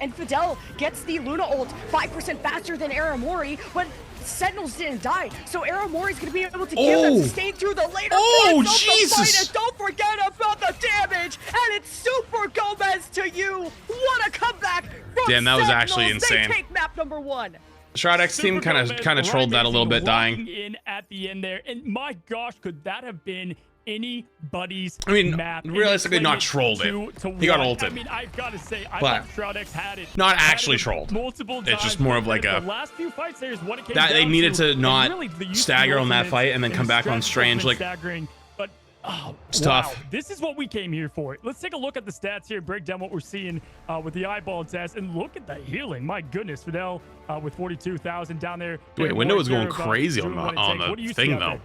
And Fidel gets the Luna ult 5% faster than Aramori, but Sentinels didn't die, so Aramori's gonna be able to give them sustain through the later parts of the fight. And don't forget about the damage, and it's Super Gomez to you. What a comeback from Damn, that was actually Sentinels. insane. They take map number 1. Shroud X team kind of trolled that a little bit, dying. In at the end there, and my gosh, could that have been anybody's I mean, map? realistically, not trolled it. He got ulted. I mean, I've got to say, I But thought Shroud X had it. not actually trolled. Multiple It's just times, more of but like the a last few fights there is what it came that they down needed to and not really the use of stagger on that ultimates fight and then come and back on Strange Strange. Like, staggering, but it's wow, tough. this is what we came here for. Let's take a look at the stats here, break down what we're seeing with the eyeball test, and look at the healing. My goodness, Fidel with 42,000 down there. Wait, Window was going crazy on the thing though.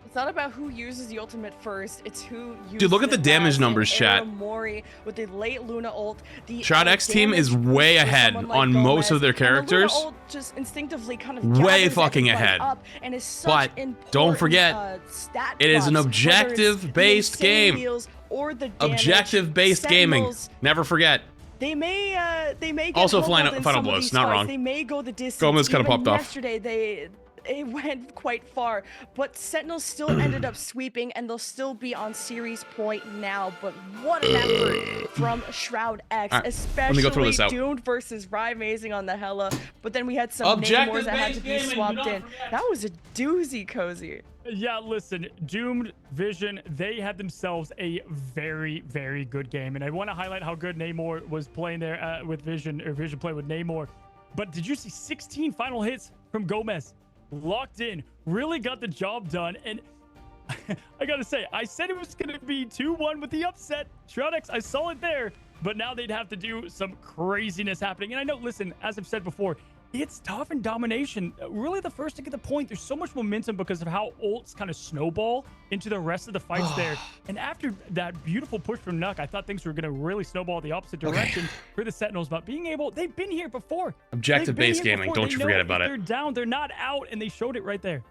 It's not about who uses the ultimate first, it's who uses Dude, look at the it damage last. numbers, chat. Aramori with the late Luna ult. The Shroud X team is way ahead someone like on most of their Gomez, and the characters. Luna ult just instinctively kind of Way gathers fucking everybody ahead. up and is such But important, don't forget, stat it is an buffs, whether it's objective-based the insane game. deals or the damage. Objective-based gaming. Sentinels, Never forget. They may get Also, humbled in final some of blows, these not fights. wrong. They may go the distance. Gomez kinda Even popped off. Yesterday, it went quite far, but Sentinels still ended up sweeping, and they'll still be on series point now. But what an effort from Shroud X, All right, let me go throw especially this out. Doomed versus Rymazing on the Hella. But then we had some Namors that had to be swapped in. That was a doozy, Cozy. Yeah, listen, Doomed, Vision, they had themselves a very, very good game. And I want to highlight how good Namor was playing there with Vision, or Vision played with Namor. But did you see 16 final hits from Gomez? Locked in, really got the job done. And I gotta say, I said it was gonna be 2-1 with the upset. Shroud X, I saw it there, but now they'd have to do some craziness happening. And I know, listen, as I've said before, it's tough in domination. Really the first to get the point. There's so much momentum because of how ults kind of snowball into the rest of the fights there. And after that beautiful push from Nuck, I thought things were going to really snowball the opposite direction for the Sentinels. But being able, they've been here before. Objective-based gaming. Don't you forget about it. They're down. They're not out. And they showed it right there.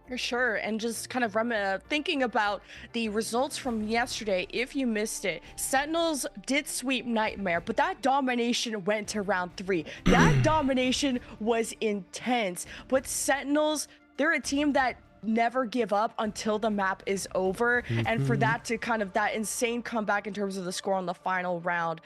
For sure, and just kind of thinking about the results from yesterday, if you missed it, Sentinels did sweep Nightmare, but that domination went to round 3. That domination was intense, but Sentinels, they're a team that never give up until the map is over, and for that to kind of that insane comeback in terms of the score on the final round,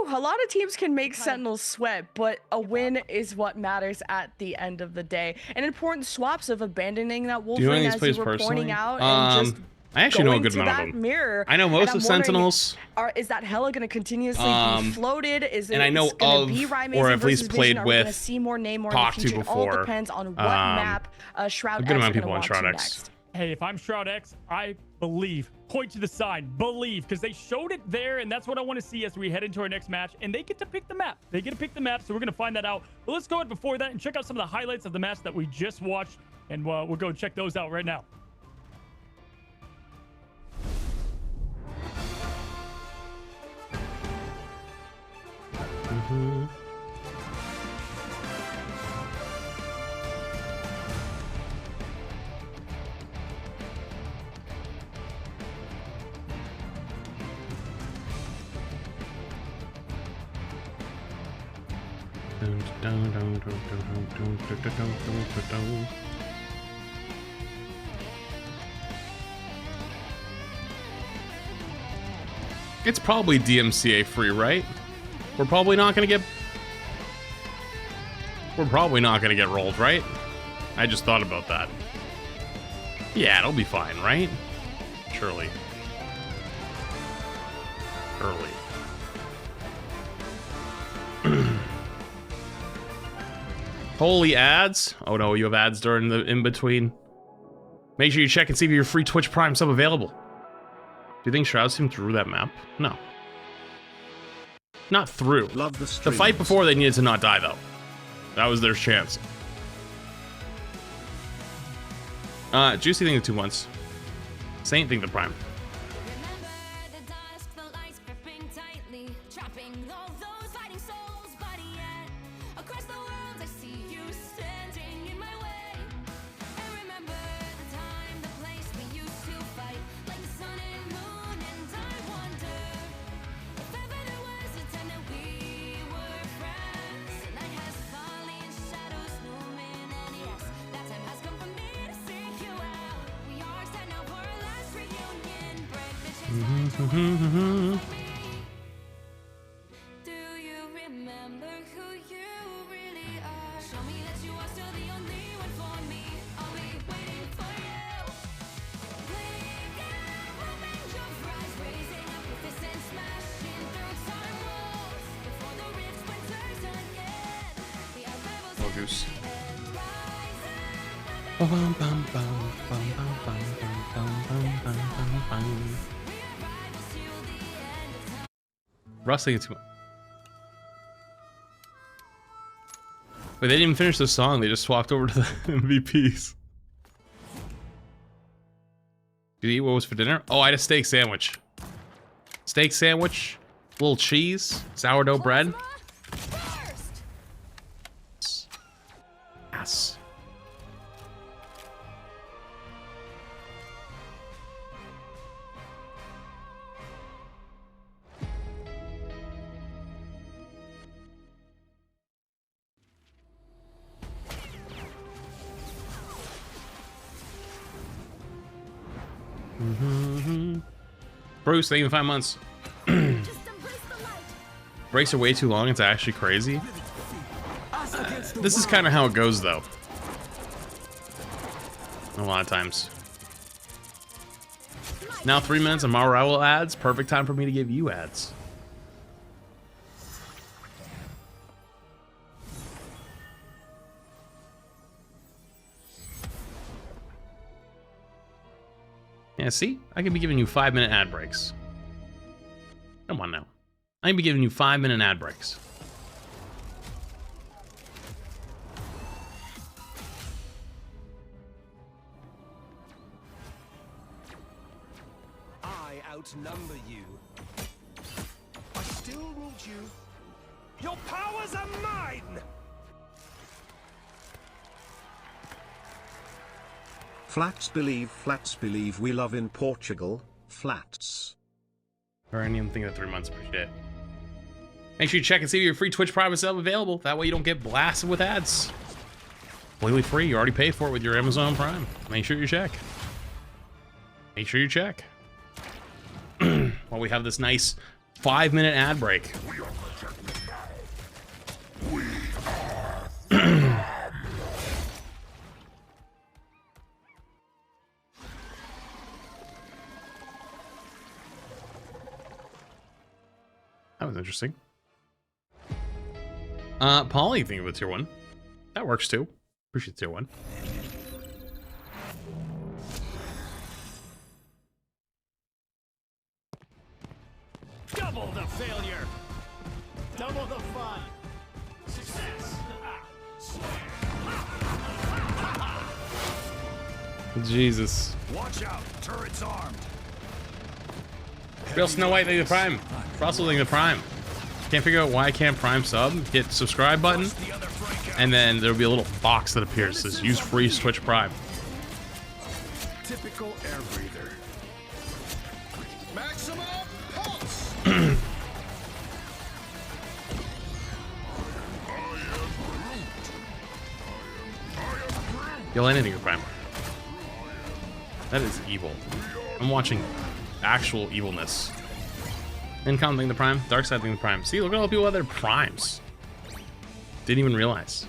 a lot of teams can make Sentinels sweat, but a win is what matters at the end of the day. And important swaps of abandoning that wolf ring, as you were pointing out, and just I actually know a good going to amount of that them. mirror. I know most And of I'm wondering, Sentinels. Is that Hella going to continuously be floated? Is it and I know gonna be of, Rymazing or at least versus played Vision? Are we gonna with, see more Namor talked in to the future? It all before. depends on what map Shroud a X good amount of are people gonna on walk Shroud to X. next. Hey, if I'm Shroud X, I believe. Point to the side. Believe. Because they showed it there, and that's what I want to see as we head into our next match. And they get to pick the map. They get to pick the map, so we're going to find that out. But let's go ahead before that and check out some of the highlights of the match that we just watched. And we'll go check those out right now. It's probably DMCA free, right? We're probably not gonna get rolled, right? I just thought about that. Yeah, it'll be fine, right? Surely. Holy ads. Oh no, you have ads during the in-between. Make sure you check and see if your free Twitch Prime sub available. Do you think Shroud's team threw that map? No. Not through. Love the fight before, they needed to not die, though. That was their chance. Juicy thing the 2 months. Saint thing the Prime. Oh, goose. Russ thinking too much. Wait, they didn't even finish the song. They just swapped over to the MVPs. Did you eat what was for dinner? Oh, I had a steak sandwich. Steak sandwich, a little cheese, sourdough bread. Yes. Bruce, thank you for 5 months. Breaks are way too long. It's actually crazy. This is kind of how it goes, though. A lot of times. Now 3 minutes of Marvel ads. Perfect time for me to give you ads. Yeah, see? I could be giving you 5-minute ad breaks. Come on now. I can be giving you 5-minute ad breaks. I outnumber you. I still need you. Your powers are mine! Flats believe we love in Portugal. Flats. Or anything thing that 3 months, appreciate it. Make sure you check and see if your free Twitch Prime is available. That way you don't get blasted with ads. Completely free. You already paid for it with your Amazon Prime. Make sure you check. Make sure you check. While we have this nice 5-minute ad break. That was interesting. Polly, think of a tier 1. That works too. Appreciate tier 1. Double the failure. Double the fun. Success. Jesus. Watch out. Turret's armed. Real Snow White, thank you the Prime. Russell, thank you the Prime. Can't figure out why I can't Prime sub. Hit subscribe button, and then there'll be a little box that appears that says use free Twitch Prime. Typical air breather. Maximum pulse. You'll anything with Prime. That is evil. I'm watching actual evilness. Income thing the Prime, Dark Side thing the Prime. See, look at all the people with their primes. Didn't even realize.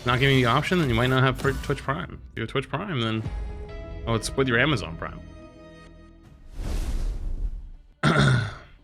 Not giving you the option, then you might not have Twitch Prime. If you have Twitch Prime, then oh, it's with your Amazon Prime.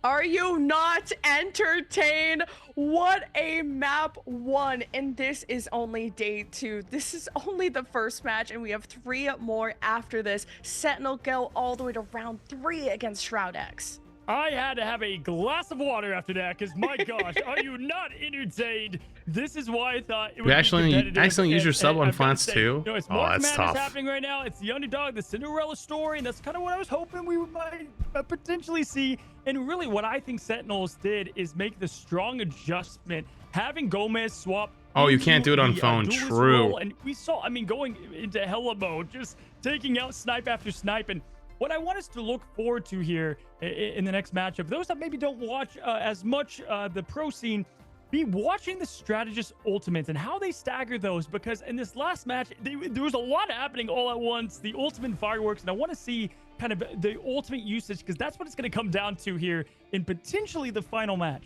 Are you not entertained? What a map 1, and this is only day 2. This is only the first match, and we have 3 more after this. Sentinel go all the way to round 3 against Shroud X. I had to have a glass of water after that, because my gosh, are you not entertained? This is why I thought it would You accidentally use your sub on fonts too? You know, it's oh, March that's Madness tough. happening right now. It's the underdog, the Cinderella story, and that's kind of what I was hoping we might potentially see. And really what I think Sentinels did is make the strong adjustment, having Gomez swap. Oh, you can't do it on phone. Duelist True. role, and we saw, I mean, going into hella mode, just taking out snipe after snipe. And what I want us to look forward to here in the next matchup, those that maybe don't watch as much the pro scene, be watching the strategist ultimates and how they stagger those, because in this last match, there was a lot happening all at once. The ultimate fireworks, and I want to see kind of the ultimate usage, because that's what it's going to come down to here in potentially the final match.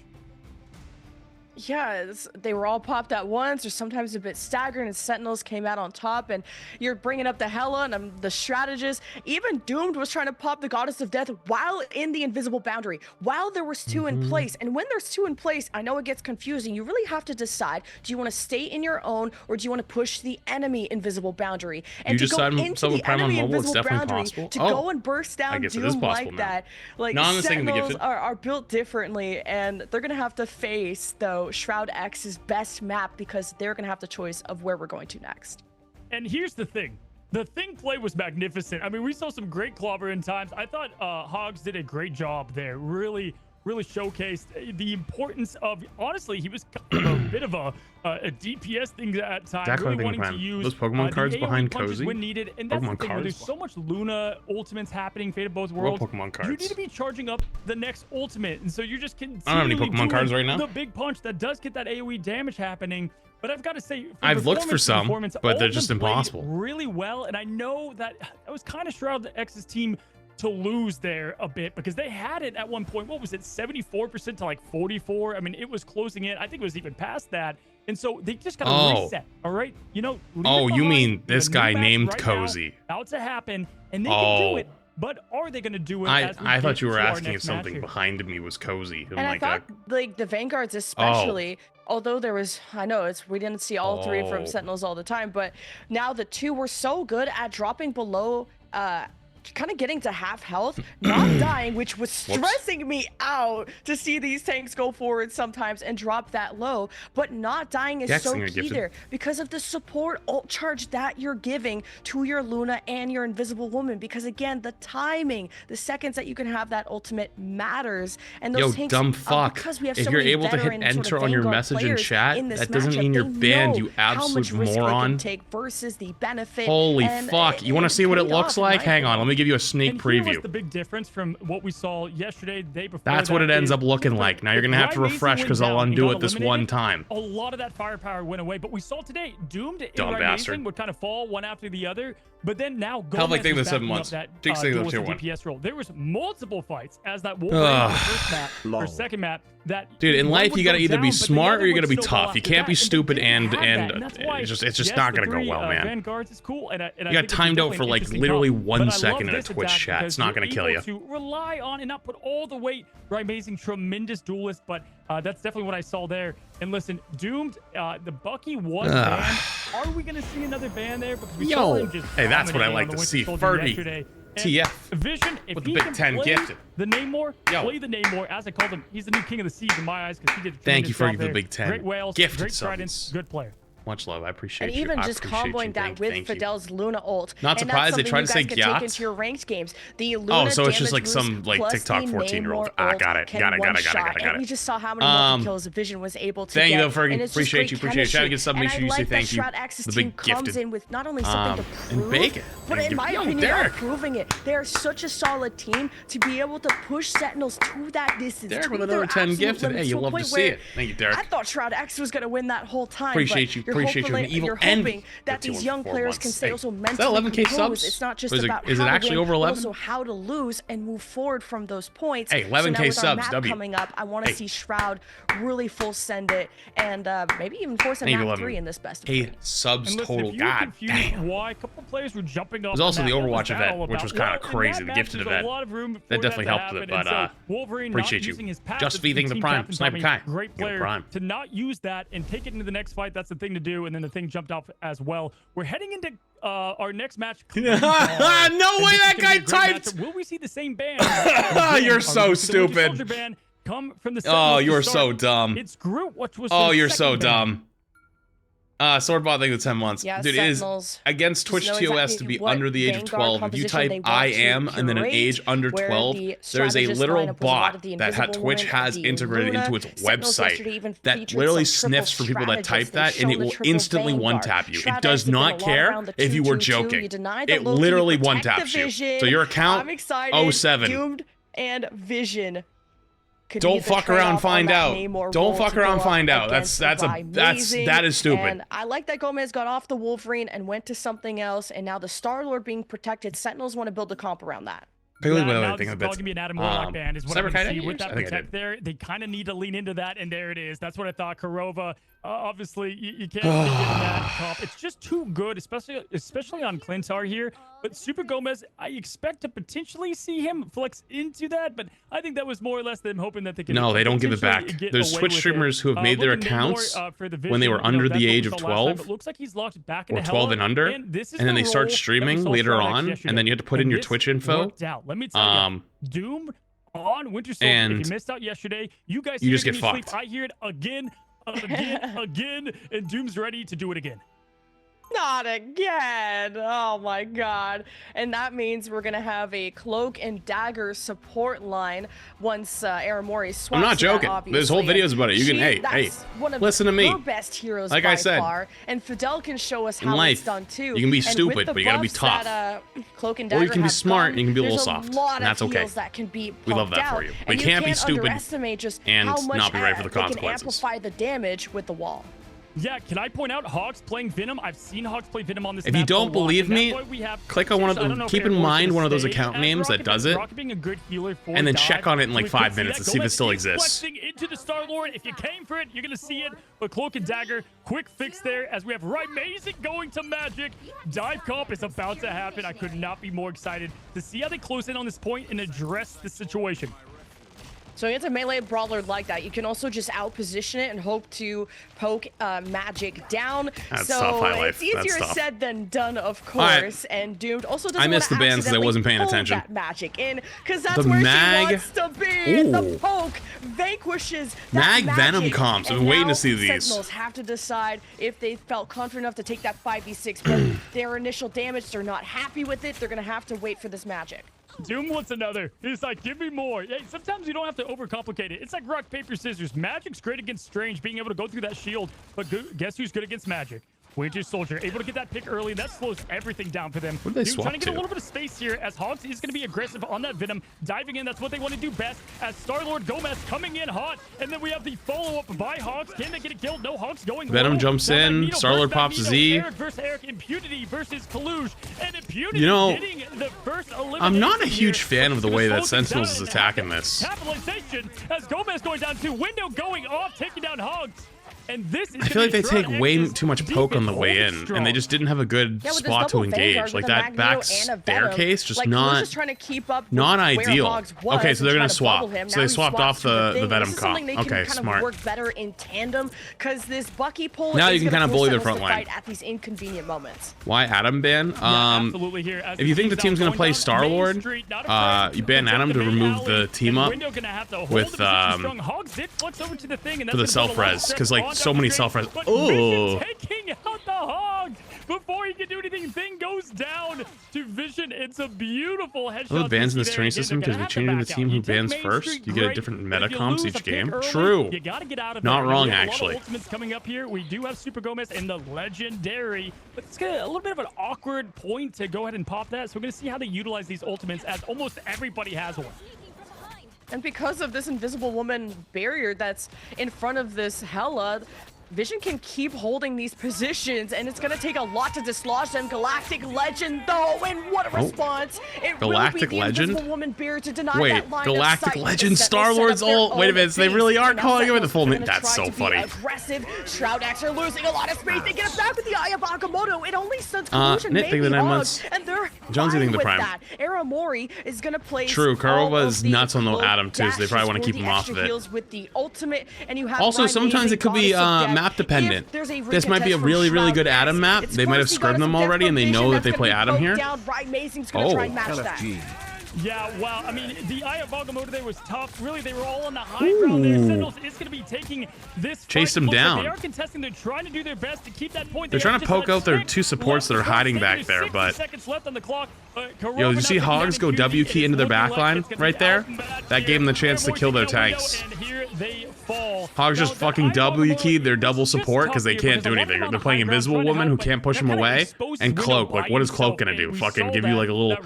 Yeah, they were all popped at once, or sometimes a bit staggered, and Sentinels came out on top. And you're bringing up the Hela and the strategist. Even Doomed was trying to pop the Goddess of Death while in the invisible boundary, while there was two in place. And when there's two in place, I know it gets confusing. You really have to decide: do you want to stay in your own, or do you want to push the enemy invisible boundary? And You to go decide into the Prime on enemy mobile, it's invisible definitely boundary, possible. to go and burst down Doom like that, like No, I'm just thinking the Sentinels Gifted. are built differently, and they're gonna have to face though Shroud X's best map, because they're gonna have the choice of where we're going to next. And here's the thing play was magnificent. I mean, we saw some great clobbering times. I thought Hogs did a great job there. Really showcased the importance of, honestly, he was kind of a bit of a DPS thing at times. Exactly, really wanting to use those Pokemon cards the AoE behind punches Cozy. when needed. And that's Pokemon the thing, where there's cards. so much Luna ultimates happening, Fate of both What worlds. Pokemon cards? You need to be charging up the next ultimate, and so you're just continually I don't have any Pokemon doing cards right now. the big punch that does get that AoE damage happening. But I've got to say, I've looked for some, but they're just impossible. Really well, and I know that I was kind of Shroud X's team to lose there a bit, because they had it at one point. What was it, 74% to like 44? I mean, it was closing in. I think it was even past that. And so they just got to reset. All right, you know. Oh, you mean this guy named right Cozy? About to happen, and they can do it. But are they going to do it? I thought you were asking if something behind me was Cozy. And I thought, like, the Vanguards especially, although there was, I know we didn't see all three from Sentinels all the time, but now the two were so good at dropping below, kind of getting to half health, not dying, which was stressing me out to see these tanks go forward sometimes and drop that low. But not dying is so key there, because of the support ult charge that you're giving to your Luna and your Invisible Woman. Because again, the timing, the seconds that you can have that ultimate matters. And those tanks, dumb fuck. Because we have if so you're many able to hit veteran enter sort of on your Vanguard message in players chat, in this that doesn't matchup, mean you're they banned, know you how absolute much risk they moron. can take versus the benefit. Holy and fuck. You want to see what it looks like? Hang on, let me give you a sneak and preview. Here was the big difference from what we saw yesterday, the day before. That's what it ends up looking like. Now you're going to have to refresh, because I'll undo it this one time. A lot of that firepower went away, but we saw today Doomed and Dumb bastard. Rising would kind of fall one after the other, but then now Hell, like, Gomez think of was the 7 backing up months. that Takes things up duelist tier 1. DPS role. There was multiple fights as that Wolverine first map or second map. Dude, in life you gotta either be smart or you gotta be still go tough. You after can't be that. stupid and that's why, it's just yes, not the gonna go three, well, man. Vanguards is cool, and I You think got it's timed out definitely for an like interesting literally comp. 1 But I second love in a this Twitch attack chat. It's because not gonna you're kill you. able to rely on and not put all the weight. Right, amazing, tremendous duelist, but that's definitely what I saw there. And listen, Doomed, the Bucky was banned. Are we gonna see another ban there? Because we saw him just Hey, that's what I dominating like on the to Winter see. Soldier Fergie. yesterday. And TF. Vision, if With he the Big can Ten play gifted. the Namor, play the Namor, as I called him, he's the new king of the seas in my eyes, because he did a Thank you, tremendous Fergie, for the job Big there. Ten. Great whales, Gifted great subs. tridents, good player. Much love. I appreciate And you. even I just appreciate comboing you. that with Thank you. Fidel's Luna ult. Not and surprised they that's tried to something say you guys can Gyat. take into your ranked games. The Luna Oh, so it's just like damage some boost like plus TikTok the 14-year-old. Namor Ah, ult got it. can Got it. one-shot. And we just saw how many kills Vision was able to Thank get. you, though, Fergie. And it's just Appreciate great you. Appreciate you. Try to get something. Make chemistry. sure you say And I like thank you. that Shroud X's The team big comes gifted. in with not only something to prove, and Bacon. but in my Yo, opinion, they are Derek. proving it. They are such a solid team to be able to push Sentinels to that distance. Derek to with their another 10 absolute gifted. limits, Hey, you to a love to point see where it. Thank you, Derek. I thought Shroud X was going to win that whole time. Appreciate you. You're Appreciate you. hoping, Evil you're envy. hoping that these young 4 players months. can stay Hey, also is that mentally 11K composed. subs? It's not just Or is it- about is it how to actually win, over but 11? also how to lose and move forward from those points. Hey, 11K so now with our subs, map W. coming up, I want to Hey. see Shroud really full send it and maybe even force a Maybe map 11. 3 in this best of Hey, 3. subs And listen, total. if you're God confused damn. why a couple players were jumping off There's also the map, what was Overwatch that event, all which about? was kind of Well, in crazy. that The match, gifted there's a event. lot of room for That definitely to helped with it, happen, but and so Wolverine not appreciate you. using his passive Just feeding the team Prime. captain, Sniper Tommy, Kai. great Yo, player. Prime. To not use that and take it into the next fight, that's the thing to do. And then the thing jumped off as well. We're heading into our next match. No way that guy typed. Will we see the same band? You're so stupid. Come from the Oh, Sentinels to you're start. so dumb. It's Groot, which was Oh, the you're so second band. dumb. Swordbot thing with 10 months. Yeah, Dude, it is Sentinels. against Just Twitch know TOS exactly to be what under the age of Vanguard 12. If you composition type they want I to am and then an curate, age under where 12, the there's a strategist literal lineup was a lot bot of the that Invisible Twitch Woman, has the integrated Luna. into its Sentinels yesterday website even that featured literally some triple sniffs for people that type strategists. that, They and it showed the will triple instantly Vanguard. one-tap you. It Shroud does X did not a lot care around the if you were 2-2-2. joking. You deny the It low-key, literally protect the one-taps you. Vision. So your account, I'm excited. 07. Doomed and Vision. Could Don't he fuck trade around, off find on that out. Namor Don't role fuck to around, go find up out. against That is stupid. And I like that Gomez got off the Wolverine and went to something else, and now the Star-Lord being protected, Sentinels want to build a comp around that. Now this is going to be an Adam Warlock band is what I'm going to see with that I think I protect did. there. They kind of need to lean into that, and there it is. That's what I thought. Kurova, obviously, you can't get in that comp. It's just too good, especially on Clintar here. But Super Gomez, I expect to potentially see him flex into that, but I think that was more or less them hoping that they could. No, they don't give it back. There's Twitch streamers who have made their accounts when they were under the age of 12 looks like he's locked back or 12 and under, and then they start streaming later on, and then you have to put in your Twitch info. Let me tell you, Doom on Winter Soldier. And if you missed out yesterday, you guys just get me fucked. sleep. I hear it again, and Doom's ready to do it again. Not again. Oh my god. And that means we're going to have a Cloak and Dagger support line once Aramori swaps. I'm not joking. There's whole videos about it. You can, hey, listen to me. Her best heroes like by I said, far. And Fidel can show us how life, it's done too. You can be and stupid, but you got to be tough. That, Cloak and Dagger or you can be smart gotten, and you can be a little soft. And that's okay. That can be we love that out. for you. But And you can't be stupid just and how much not be ready for the they can consequences. amplify the damage with the wall. Yeah, can I point out Hawks playing Venom? I've seen Hawks play Venom on this map. If you don't believe me, click on one of the. keep in mind one of those account names that does it, and then check on it in like 5 minutes and see if it still exists. Into the Star-Lord. If you came for it, you're gonna see it. But Cloak and Dagger, quick fix there as we have Amazing going to Magic. Dive comp is about to happen. I could not be more excited to see how they close in on this point and address the situation. So against a melee brawler like that, you can also just outposition it and hope to poke Magic down. That's so tough, high life. it's easier That's said than done, of course. And Doomed also doesn't I missed the bands because I wasn't paying attention. That Magic in, because that's the where mag, she wants to be. The poke vanquishes that Mag Venom Magic. comps. I've And been waiting now to see these. Sentinels have to decide if they felt confident enough to take that 5v6, but their initial damage, they're not happy with it. They're gonna have to wait for this Magic. Doom wants another. He's like, give me more. Hey, sometimes you don't have to overcomplicate it. It's like rock, paper, scissors. Magic's great against Strange, being able to go through that shield. But guess who's good against Magic? Winter Soldier, able to get that pick early. That slows everything down for them. What did they swap trying to get to? a little bit of space here as Hawks is going to be aggressive on that Venom. Diving in, that's what they want to do best. As Star-Lord Gomez coming in hot. And then we have the follow-up by Hawks. Can they get it killed? No, Hawks going Venom low. jumps in. Star-Lord pops Z. Eric versus Eric. Impunity versus Kaluge. And Impunity You know, getting the first elimination. I'm not a huge here. fan of the way that Sentinels is attacking this. Capitalization as Gomez going down to window going off, taking down Hogs. And this is I feel like they take way too much poke on the way in, and they just didn't have a good spot to engage. Like that back staircase, just not ideal. Okay, so they're gonna swap. So they swapped off the Venom comp. Okay, smart. Work better in tandem because this Bucky pull. Now you can kind of bully their front front line at these inconvenient moments. Why Adam ban? If you think the team's gonna play Star-Lord, you ban Adam to remove the team up with for the self-res, because like so many self-res. Oh. Taking out the Hog before he can do anything. Thing goes down to Vision. It's a beautiful headshot. All the bans in this training system, because we changing the team who bans first, you get a different meta comps each game. True. You gotta get out of Not there. wrong, We have actually. A lot of ultimates coming up here. We do have Super Gomez and the Legendary, but it's a little bit of an awkward point to go ahead and pop that. So we're gonna see how they utilize these ultimates, as almost everybody has one. And because of this Invisible Woman barrier that's in front of this Hela, Vision can keep holding these positions, and it's going to take a lot to dislodge them. Galactic Legend, though, and what a response! It Galactic will be the Legend? Invisible Woman barrier to deny Wait, that line Galactic of sight. Legend, The Sentinels Star-Lord's set up their ult. Wait a own minute, so they base, really are and now calling him with the Sentinels full are name. gonna That's try so to be funny. aggressive. Shroud X are losing a lot of space. They get it back with the Eye of Agamotto. It only stuns Nick, Collusion, maybe think the 9 Hog, months. and they're Jonesy, fine think the with prime. that. Aramori is going to play. True, Kurova is nuts on the Adam too, so they probably want to keep him off of it. With the ultimate, and you have Also, Ryan sometimes Amazing, it could be Goddess of Death. map dependent. If there's a This might be a recontest really, from really Shroud good X, Adam map. it's They might have Goddess of scrubbed them Death already, and they Vision know that that's they gonna play be Adam poked here. down. Ryan Amazing's gonna try and match that. Yeah, wow. I mean, the Eye of Agamotto there was tough. Really, they were all on the high ground there. Sentinels is going to be taking this. Chase them down. They are contesting. They're trying to do their best to keep that point. They're trying to poke out their 2 supports that are hiding back there, but... Seconds left on the clock. Yo, did you see Hogs go W key into their backline right there? That gave them the chance to kill their tanks. Hogs just fucking W keyed their double support because they can't do anything. They're playing Invisible Woman who can't push them away, and Cloak. Like, what is Cloak gonna do? Fucking give you like a little...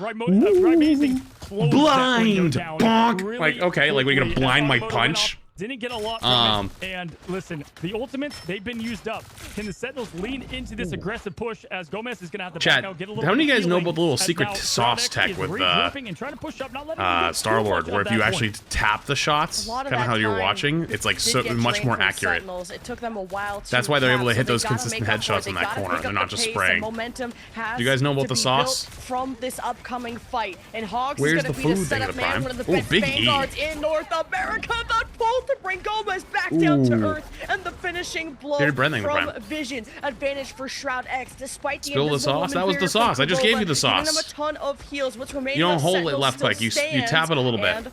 close Blind! that window down. Bonk! Really Like, okay, like we're gonna quickly. blind my Hawkeye punch? Didn't get a lot from it. And listen, the ultimates, they've been used up. Can the Sentinels lean into this aggressive push as Gomez is going to have to Chat, back out, get a little how many of bit you guys know healing, about the little as secret now sauce Shroud tech X with is regrouping and trying to push up, not letting him do too Star-Lord, much where at if you that actually point. tap the shots, A lot of kind of that how you're time watching, it's like did so get much drained more from accurate. Sentinels. It took them a while to That's why they're able to cap, hit so those they gotta consistent make up for it. headshots They in that gotta corner. pick They're up not the just pace. spraying. The momentum has Do you guys know about to the be sauce? built from this upcoming fight, and Hogs Where's is going the to be the food thing setup of the man, prime? one of the Ooh, best Big E. vanguards in North America. The pull to bring Gomez back down to Ooh. earth, and the finishing blow Favorite bread thing of the from prime. Vision. Advantage for Shroud X, despite the Spill the invisible sauce? woman That was the barrier from sauce. I just gave you the Kurova, giving sauce. them a ton of heals. What's remaining You don't of hold it Sentinels left still click. You stands, tap it a little bit. and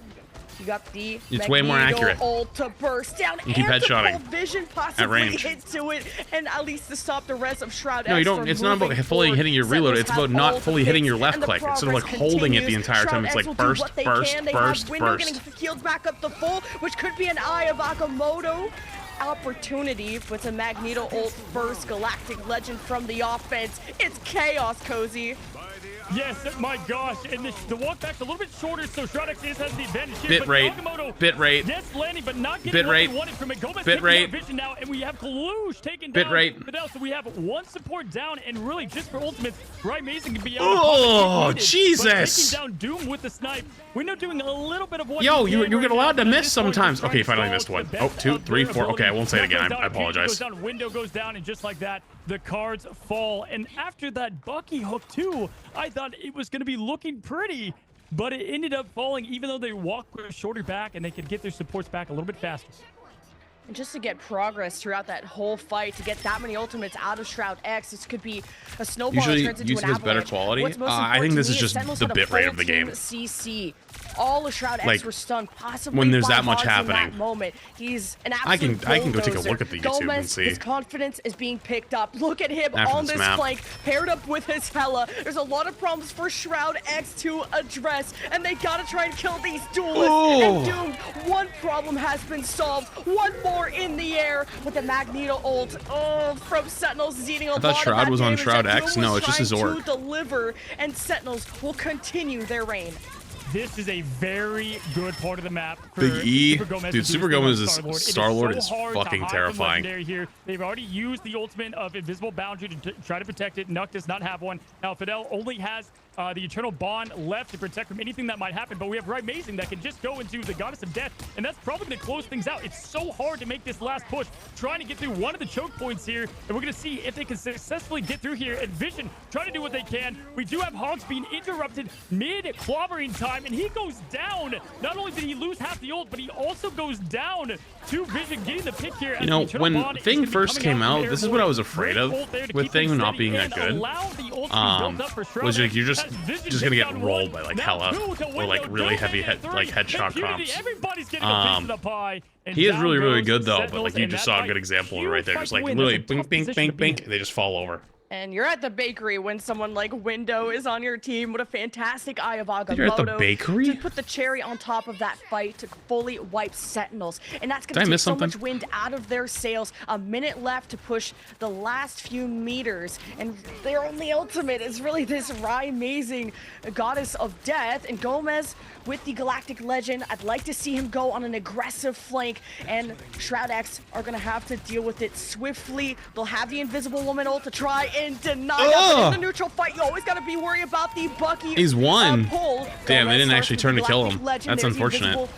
you got the It's way more Magneto accurate. ult to burst down You keep and to headshotting pull Vision at possibly range. into it, and at least to stop the rest of Shroud No, you X don't. from It's not about moving fully forward. hitting your reload. Sentinels It's about have not all fully the hitting your picks, left and the click. Instead of like progress holding it the continues. entire time, Shroud it's X like will do burst, what they burst, can. They burst, have Window getting burst. healed back up the full, which could be an Eye of Agamotto opportunity, but a Magneto ult first, Galactic Legend from the offense. It's chaos, Cozy. Yes, my gosh, and the walk back's a little bit shorter, so Shroud X has the advantage here. Bit but rate, Agamotto, bit rate, yes, landing, but not getting bit what rate, they wanted from it. Gomez bit taking rate, down Vision now, and we have Kalush taking bit down rate. Fidel, so we have one support down, and really just for ultimates, Right Mason can be out. Oh, of Jesus. Taking down Doom with the snipe. We're now doing a little bit of what Yo, he you can get right allowed now, to but at miss this point, sometimes. we're Okay, trying to finally missed stall one. to the Oh, best 2, of 3, their 4. Okay, I ability. won't say it again. Goes I down, Vision apologize. goes down, Window goes down, and just like that, the cards fall. And after that Bucky hook too, I thought it was going to be looking pretty, but it ended up falling even though they walked shorter back and they could get their supports back a little bit faster. And just to get progress throughout that whole fight, to get that many ultimates out of Shroud X, this could be a snowball Usually, that turns into an YouTube has better avalanche. quality. What's most I think important this to is me just Sentinels the had a bit rate full of the team game. CC. All of Shroud X Like, were stunned, possibly when there's by that much Hogs in happening. that moment. He's an I can absolute go take a bulldozer. look at the YouTube and Gomez, see. his confidence is being picked up. Look at him After on this this map. flank, paired up with his Hela. There's a lot of problems for Shroud X to address, and they gotta try and kill these duelists. Ooh. And Doomed, one problem has been solved. One more in the air with the Magneto ult. Oh, from Sentinels is eating a lot thought of Shroud that was on damage Shroud that X. Doom No, was it's just his trying org. to deliver, and Sentinels will continue their reign. This is a very good part of the map for Big E. Super Gomez. Dude, to do Super his thing on Gomez's Star-Lord. It Star-Lord is so hard to fucking hide from terrifying. Legendary here. They've already used the ultimate of Invisible Boundary to try to protect it. Nuck does not have one. Now, Fidel only has the Eternal Bond left to protect from anything that might happen, but we have Right Mazing that can just go into the Goddess of Death, and that's probably going to close things out. It's so hard to make this last push, trying to get through one of the choke points here, and we're going to see if they can successfully get through here. And Vision trying to do what they can. We do have Hogs being interrupted mid-clobbering time, and he goes down. Not only did he lose half the ult, but he also goes down to Vision, getting the pick here. You know, when Thing first came out, this is what I was afraid of with Thing not being that good. Was like you're just gonna get rolled by like Hela or like really heavy headshot comps. He is really, really good though, but like you just saw a good example of it right there. Just like literally bink, bink, bink, bink, and they just fall over. And you're at the bakery when someone like Window is on your team. What a fantastic Eye of Agamotto. You're at the bakery? To put the cherry on top of that fight to fully wipe Sentinels. And that's going Did I to take miss so something? much wind out of their sails. A minute left to push the last few meters. And their only ultimate is really this amazing Goddess of Death. And Gomez with the Galactic Legend. I'd like to see him go on an aggressive flank. And Shroud X are going to have to deal with it swiftly. They'll have the Invisible Woman ult to try and deny that. But in the neutral fight, you always got to be worried about the Bucky He's won. pull. Damn, they Gomez didn't actually starts turn to with kill Galactic him. Legend. That's There's the unfortunate. invisible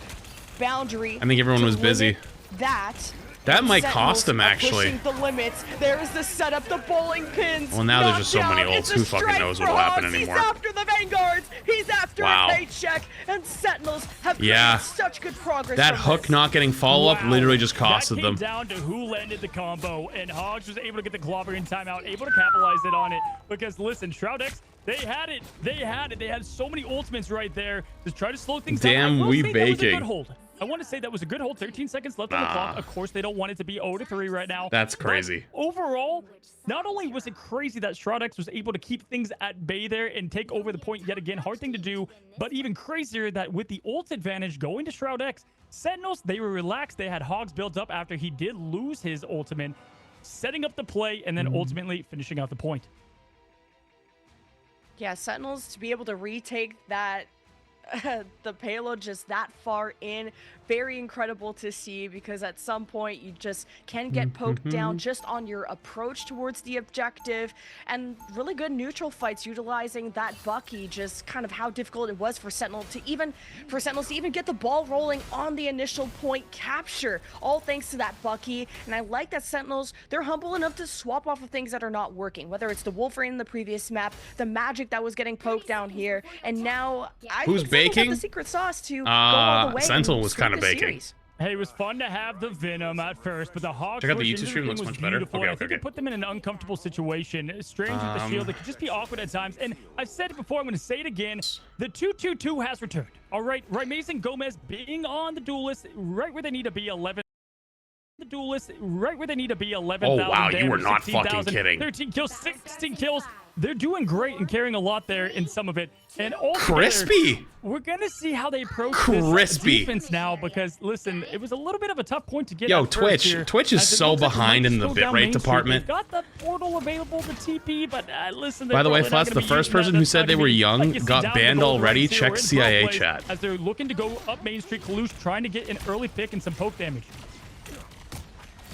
boundary I think everyone to was busy. limit that. That And might Sentinels cost him, are actually. pushing the limits. There's the setup, the bowling pins. Well, now there's just so many knockdown. ults. It's a Who fucking strike knows for what'll happen Hogs. anymore? He's after the Vanguards. He's after Wow. a paycheck. And Sentinels have Yeah. made such good progress. That from hook this. not getting follow-up literally just costed that them. came down to who landed the combo, and Hogs was able to get the clobbering timeout, able to capitalize it on it. Because listen, Shroud X, they had it. They had so many ultimates right there to try to slow things down. Damn, I will we say that was a baking. good hold. I want to say that was a good hold. 13 seconds left on the clock. Of course, they don't want it to be 0-3 right now. That's But crazy. overall, not only was it crazy that Shroud X was able to keep things at bay there and take over the point yet again, hard thing to do, but even crazier that with the ult advantage going to Shroud X, Sentinels, they were relaxed. They had Hogs built up after he did lose his ultimate, setting up the play and then ultimately finishing out the point. Yeah, Sentinels to be able to retake that the payload just that far in. Very incredible to see, because at some point you just can get poked down just on your approach towards the objective. And really good neutral fights utilizing that Bucky, just kind of how difficult it was for Sentinels to even get the ball rolling on the initial point capture, all thanks to that Bucky. And I like that Sentinels, they're humble enough to swap off of things that are not working, whether it's the Wolverine in the previous map, the magic that was getting poked down here, and now I Who's think Sentinels have baking? the secret sauce to go all the way. Sentinel was kind of baking. Hey, it was fun to have the Venom at first, but the Hawks Check out the push YouTube into stream, thing looks was much better. beautiful. Okay, I think it put them in an uncomfortable situation. Strange with the shield, it could just be awkward at times. And I've said it before, I'm going to say it again. The 2-2-2 has returned. All right, Amazing Gomez being on the duelist right where they need to be, 11. The duelist right where they need to be, 11,000. Oh wow, you were not 16, fucking kidding. 13 kills, 16 kills. They're doing great and carrying a lot there in some of it. And all Crispy. We're gonna see how they approach this defense now, because listen, it was a little bit of a tough point to get. Yo, at first Twitch. here, Twitch is as it so looks like they behind might in the slow down bitrate Main Street. department. They've got the portal available to TP, but listen. By the way, Fuss, the first person who said they were young got got banned already. Check CIA chat. As they're looking to go up Main Street, Kalush trying to get an early pick and some poke damage.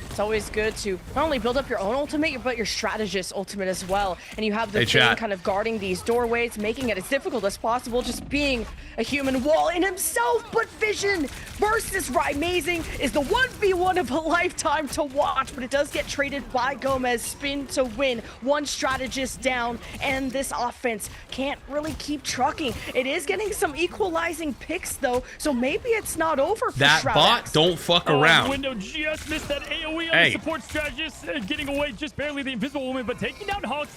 It's always good to not only build up your own ultimate, but your strategist ultimate as well. And you have the thing kind of guarding these doorways, making it as difficult as possible, just being a human wall in himself. But Vision versus Amazing is the 1v1 of a lifetime to watch, but it does get traded by Gomez. Spin to win, one strategist down, and this offense can't really keep trucking. It is getting some equalizing picks though, so maybe it's not over for That Shroud bot X. don't fuck around. Window just missed that AoE on Hey. the support strategist, getting away just barely the Invisible Woman, but taking down Hawks.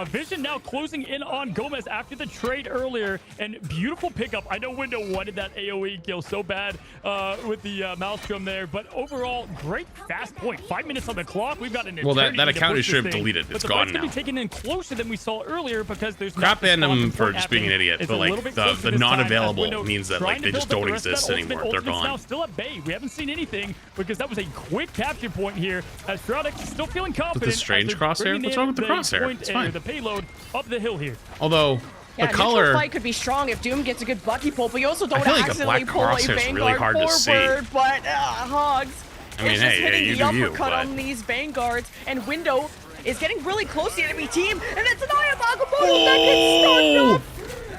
Vision now closing in on Gomez after the trade earlier, and beautiful pickup. I know Window wanted that AoE kill so bad with the Maelstrom there, but overall, great fast point. 5 minutes on the clock. We've got an Well, that eternity to account push is should have this thing. deleted. But It's the gone fight's gonna now. be taken in closer than we saw earlier, because there's Crap not banned this him constant for point just being an happening. idiot, It's but a little like bit the closer this not time, as available Window means that trying like to they just build up don't the rest of exist that anymore. They're Ultimate's now gone. still at bay. We haven't seen anything, because that was a quick capture point here, as Shroud X is still feeling confident. With the strange as they're crosshair? bringing What's in wrong with the the crosshair? point, It's fine. The payload up the hill here. Although Yeah, the neutral color, fight could be strong if Doom gets a good Bucky pull, but you also don't feel like the accidentally black pull a crosshair's Vanguard really hard to see. forward, but Hogs I mean, is just hey, hitting you the do you, uppercut but- on these Vanguards, and Window is getting really close to the enemy team, and it's an Eye of Agamotto that gets stunned up!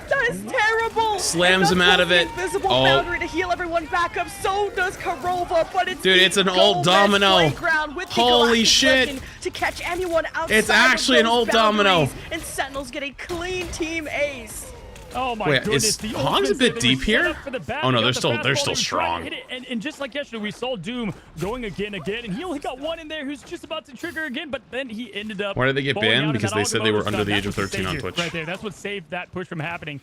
That is terrible! Slams And him out of the it. Invisible Oh. boundary to heal everyone back up, so does Karova, but it's Dude, the it's an old Gomez domino. playground with the Holy Galactic shit. Legend to catch anyone outside It's actually of an those old domino. boundaries, and Sentinels get a clean team ace. Oh my Wait, goodness! is The Hans a Ultimates, bit they were deep set here? up for the bat. Oh, no, They they're got the still- bat they're ball. still They were trying to strong. hit it, and just like yesterday, we saw Doom going again, and he only got one in there who's just about to trigger again, but then he ended up. Why did they get falling banned? out in Because that they said they were Agamotto under the stun. age of That's what 13 on saved Twitch. it right there. That's what saved that push from happening.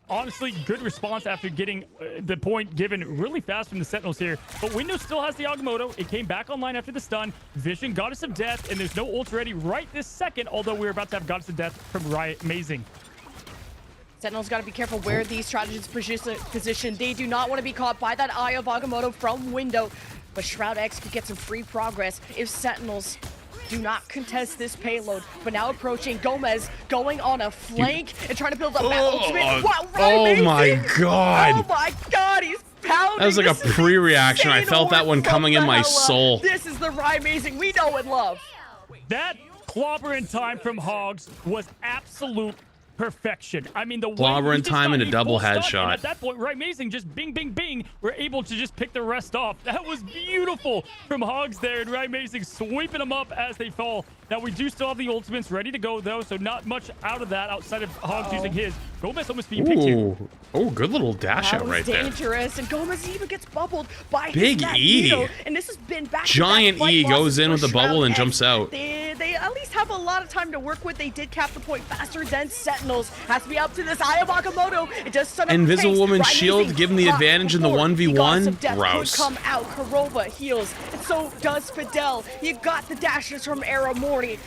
Honestly, good response after getting the point given really fast from the Sentinels here. But Windows still has the Agamotto. It came back online after the stun. Vision, Goddess of Death, and there's no ult ready right this second, although we're about to have Goddess of Death from Riot. Amazing. Sentinels got to be careful where these strategists position. They do not want to be caught by that Eye of Agamotto from Window. But Shroud X could get some free progress if Sentinels do not contest this payload. But now approaching Gomez, going on a flank and trying to build up that ultimate. Wow, oh my amazing. god. Oh my god, he's pounding. That was like a This is pre-reaction. I insane felt that orb one from coming in the my Hella. soul. This is the Amazing we know and love. That clobber in time from Hogs was absolute perfection. I mean, the way Clobber he in just time got and a a double full stun, headshot. and at that point, Amazing just bing, bing, bing. We're able to just pick the rest off. That was beautiful from Hogs there, and Amazing sweeping them up as they fall. Now, we do still have the ultimates ready to go, though, so not much out of that outside of Hogs using his. Gomez almost being picked here. Ooh. Oh, good little dash That out was right there. dangerous, and Gomez even gets bubbled by Big his E. Magneto, and this has been back Giant E goes in with the bubble and jumps out. They at least have a lot of time to work with. They did cap the point faster than Sentinels. Has to be up to this Eye of Agamotto. It does stun up Invisible the face. Woman's Rising shield, give him the hot advantage in the before 1v1. Goddess of Death Gross. could come out. Karova heals, and so does Fidel. You got the dashes from Era Morty,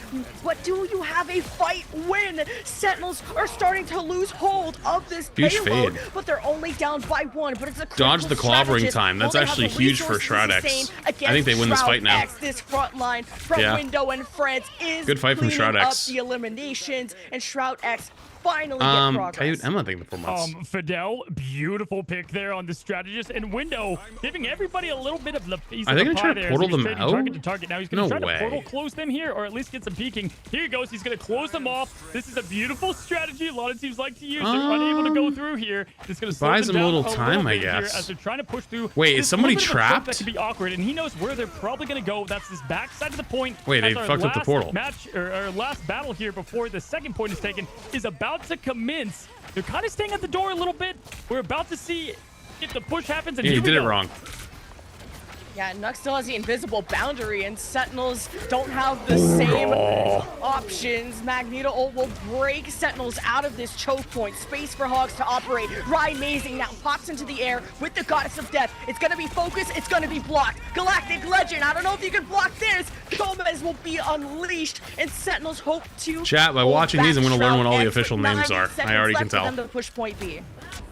but do you have a fight win? Sentinels are starting to lose hold of this Huge payload, fade. but they're only down by one. But it's a Dodge the critical clobbering strategist. time. That's Will they have actually the huge for resources Shroud to X. sustain I think they against win this Shroud fight now. X? This front line from Yeah. Window and Friends is Good fight from cleaning Shroud up X. the eliminations, and Shroud X finally get progress. Coyote Emma, thank you for 4 months. Fidel, beautiful pick there on the strategist, and Window giving everybody a little bit of the piece Are of they the gonna pie try to there. portal As he's them trading out? target to target. Now he's going to No try way. to portal close them here, or at least get some peeking. Here he goes. He's going to close them off. This is a beautiful strategy. A lot of teams like to use. They're unable to go through here. It's going to slow buys them him a down little time, I bit here guess. as they're trying to push through. Wait, is This somebody little bit of a jump trapped? That could be awkward, and he knows where they're probably going to go. That's this backside of the point. Wait, they as our fucked up the last portal. Match or our last battle here before the second point is taken is about to commence. They're kind of staying at the door a little bit. We're about to see if the push happens. And Yeah, here you we did it go. wrong. Yeah, Nux still has the invisible boundary, and Sentinels don't have the same options. Magneto ult will break Sentinels out of this choke point. Space for Hogs to operate. Ryan Mazing now pops into the air with the Goddess of Death. It's going to be focused. It's going to be blocked. Galactic Legend. I don't know if you can block this. Gomez will be unleashed, and Sentinels hope to... Chat, by hold watching back these, I'm going to learn Shroud what all the X, official with names 9 are. I seconds already left can for tell. them to push point B.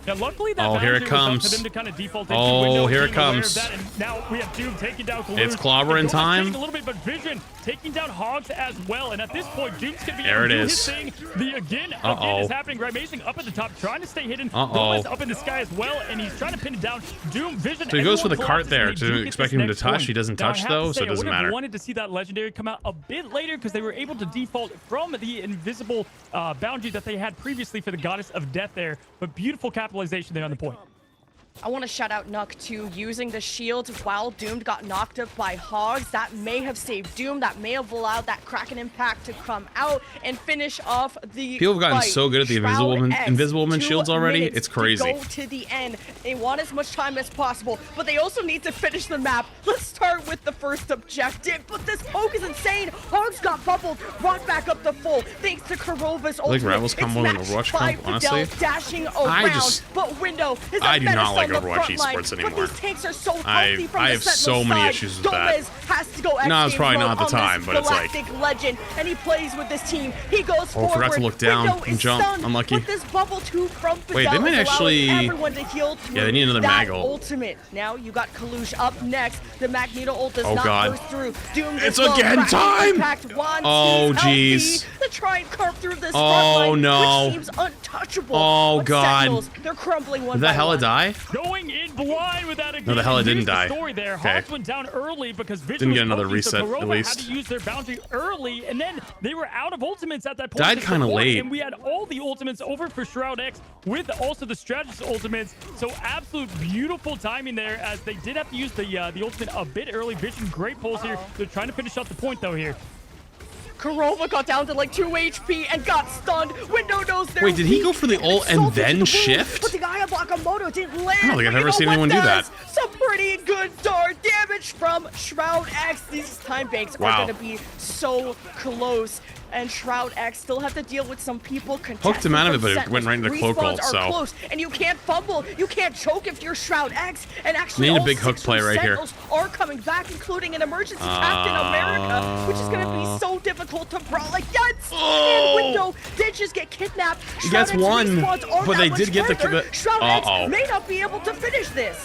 Yeah, luckily that Oh, here it boundary was up comes. for them to kind of default into Oh, Window, here it being aware of comes. that, and now we have Doom taking down Kaluz. It's clobbering And Doom is time. taking a little bit, but Vision taking down Hogs as well. And at this point, Doom's gonna be There able to it do is. his thing. The again Uh-oh. is happening. Right, Amazing up at the top, trying to stay hidden. Uh-oh. Gomez up in the sky as well, and he's trying to pin it down. Doom, Vision. So he goes for the everyone cart collapses, there. and they To do get expect this him to next touch. one. He doesn't Now, I touch, have to though, say, so it doesn't I would have matter. wanted to see that legendary come out a bit later because they were able to default from the invisible boundary that they had previously for the Goddess of Death there. But beautiful capitalization there on the point. I want to shout out Nuck too, using the shield while Doomed got knocked up by Hogs. That may have saved Doom. That may have allowed that Kraken impact to come out and finish off the People have gotten fight. so good at the Shroud X, Invisible Woman 2 shields already. minutes It's crazy. To go to the end. They want as much time as possible, but they also need to finish the map. Let's start with the first objective, but this poke is insane. Hogs got bubbled, brought back up to full, thanks to Karova's ultimate. Rivals come It's more than matched Overwatch by comp, honestly. Fidel dashing around, but Window is a I do not menace like on the Overwatch front line. esports anymore. But these tanks are so healthy from I the have Sentinel so many side. issues with that. Gomez has to go No, it's probably mode not the on time, this but it's like- Galactic Legend, and he plays with this team. He goes Oh, forward. forgot to look down Window and is jump. stunned, Unlucky. But this bubble too from Fidel Wait, they might is allowing actually- everyone to heal through Yeah, they need another that mag ult. ultimate. Now you got Kalush up next. The Magneto ult does Oh, not God. burst through. Doom It's as well. again Kraken time! Impact wants Oh, his LP jeez. to try and carve through this Oh, front line, no. which seems untouchable. Oh, But God. Sentinels, they're crumbling one Did by that hella one. die? Going in blind with that again. No, the hella didn't Here's the die. story there. Okay. Hogs went down early because Vision Didn't was get another poking, so reset, at Korova least. had to use their boundary early, and then they were out of ultimates at that point. Died to kinda support, late. And we had all the ultimates over for Shroud X with also the strategist ultimates. So absolute beautiful timing there as they did have to use the ultimate a bit early. Vision, great pulls here. They're trying to finish off the point though here. Korova got down to like 2 HP and got stunned. Window knows their Wait, did he go weak for the ult and salted then the shift? But the guy on Bakamoto didn't land. I don't think I've But ever you seen know anyone what do that. does? Some pretty good dart damage from Shroud X. These time banks Wow. are going to be so close. And Shroud X still have to deal with some people contesting. Hooked him out of it, from but it Sentinels. went right into the cloak Respawns ult, are so- close, and you can't fumble. You can't choke if you're Shroud X. And actually, Need a all big hook 6 play from right here. Sentinels are coming back, including an emergency Captain America, which is going to be so difficult to brawl against. And Window did just get kidnapped. He Shroud gets X one, respawns are but that they much did get the- further. Shroud X Uh-oh. may not be able to finish this.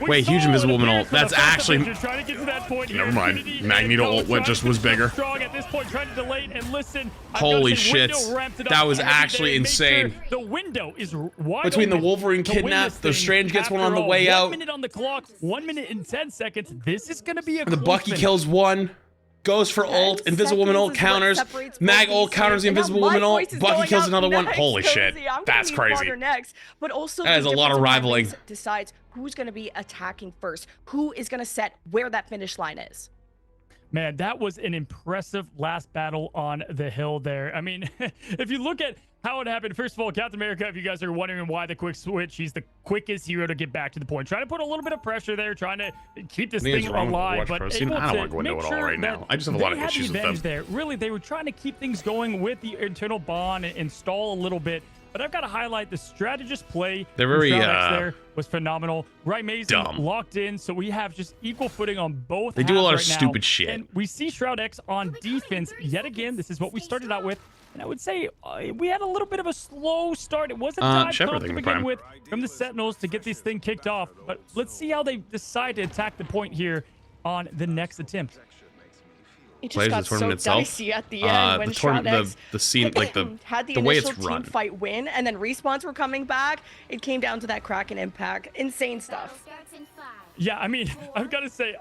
Wait, huge invisible woman ult. For the That's first actually. Avenger trying to get to that point Never here. mind. Infinity Magneto and ult Cole just trying was to be bigger. Strong at this point, trying to delay it and listen. I've Holy gotta say, shit. Window ramped it up That was heavy actually there, made sure insane. the window is wide Between the open Wolverine to win kidnap, this the thing. Strange gets one After on the all, way 1 out. minute on the clock, 1 minute and 10 seconds. This is going to be a The close Bucky finish. kills one. Goes for ult. Invisible Woman ult counters. Mag ult counters the Invisible Woman ult. Bucky kills another one. Holy shit. That's crazy. Next, but also That is the a lot of difference rivaling. time decides who's going to be attacking first, who is going to set where that finish line is. Man, that was an impressive last battle on the hill there. I mean, if you look at how it happened, first of all, Captain America, if you guys are wondering why the quick switch, he's the quickest hero to get back to the point. Trying to put a little bit of pressure there, trying to keep this thing alive. But I don't want to go into it all right now. I just have a lot of issues with them. there. Really, they were trying to keep things going with the internal bond and stall a little bit. But I've got to highlight the strategist play. They're very, from Shroud X there was phenomenal. Right, Mazing dumb. locked in, so we have just equal footing on both. They do a halves lot of right now. stupid shit. And we see Shroud X on defense yet again. This is what we started out with. And I would say we had a little bit of a slow start. It wasn't dive Shepard, to thank you, begin Prime. with from the Sentinels to get this thing kicked off. But let's see how they decide to attack the point here on the next attempt. It just plays got the tournament so itself. dicey at the end when The scene, like had the way initial it's team run. fight win, and then respawns were coming back. It came down to that Kraken impact. Insane stuff. Yeah, I mean, I've got to say,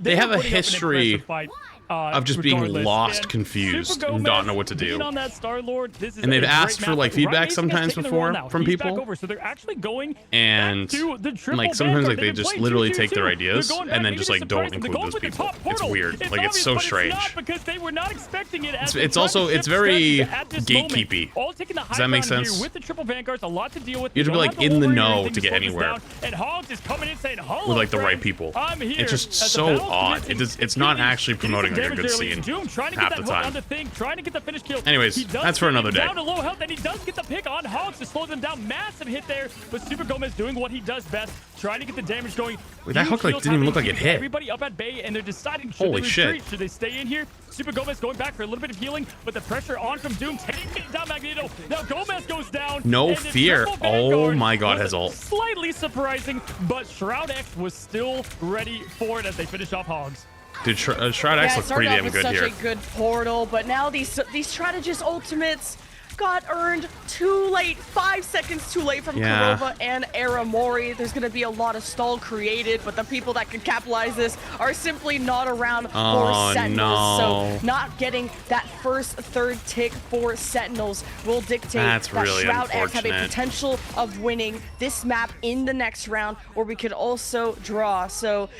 They have were a putting up an history impressive fight, of just being regardless. lost, And confused, Super and Gomez not know what to do. being on that Star-Lord, this is And they've a great asked for map. like feedback Ryan Mason has sometimes taken the role before now. from He's back people, over, so they're actually going and back to the triple like sometimes Vanguard. like they They've been just playing literally 2-2-2. take their They're ideas going and back, then maybe just to like don't surprise them. They're include going those with the people. top It's portal. weird. It's Like it's obvious, so but strange. It's not because they were not expecting it. As It's the also front it's ship very starts at this moment. gatekeepy. All taking the high Does that make ground sense? here with the triple Vanguards, a lot to deal with. You have to be Don't like have the in the Wolverine or know anything to get slow this anywhere. down. And Hogs is coming in saying, "Hello, With like the right friends. people. I'm here." It's just As the so battle's odd. commencing, It's not actually getting promoting some like a damage good early. scene Doom trying to half get the that hook time. on the thing, trying to get the finish kill. Anyways, He does that's for get another him day. down to low health, and he does get the pick on Hogs to slow them down. Massive hit there, but Super Gomez doing what he does best, trying to get the damage going. Wait, that Huge hook like heals didn't even look like happening, it keeping hit. Everybody up at bay, and they're deciding should Holy they shit. retreat, should they stay in here. Super Gomez going back for a little bit of healing, but the pressure on from Doom taking down Magneto. Now Gomez goes down. No and the fear. triple Oh Vanguard my god, was has ult. Slightly surprising, but Shroud X was still ready for it as they finish off Hogs. Dude, Shroud X looks pretty damn good such here. a good portal, but now these strategist ultimates got earned too late, 5 seconds too late from Yeah. Kurova and Aramori. There's going to be a lot of stall created, but the people that can capitalize this are simply not around for Sentinels. no. So not getting that first third tick for Sentinels will dictate That's that really Shroud X have a unfortunate. potential of winning this map in the next round, or we could also draw. So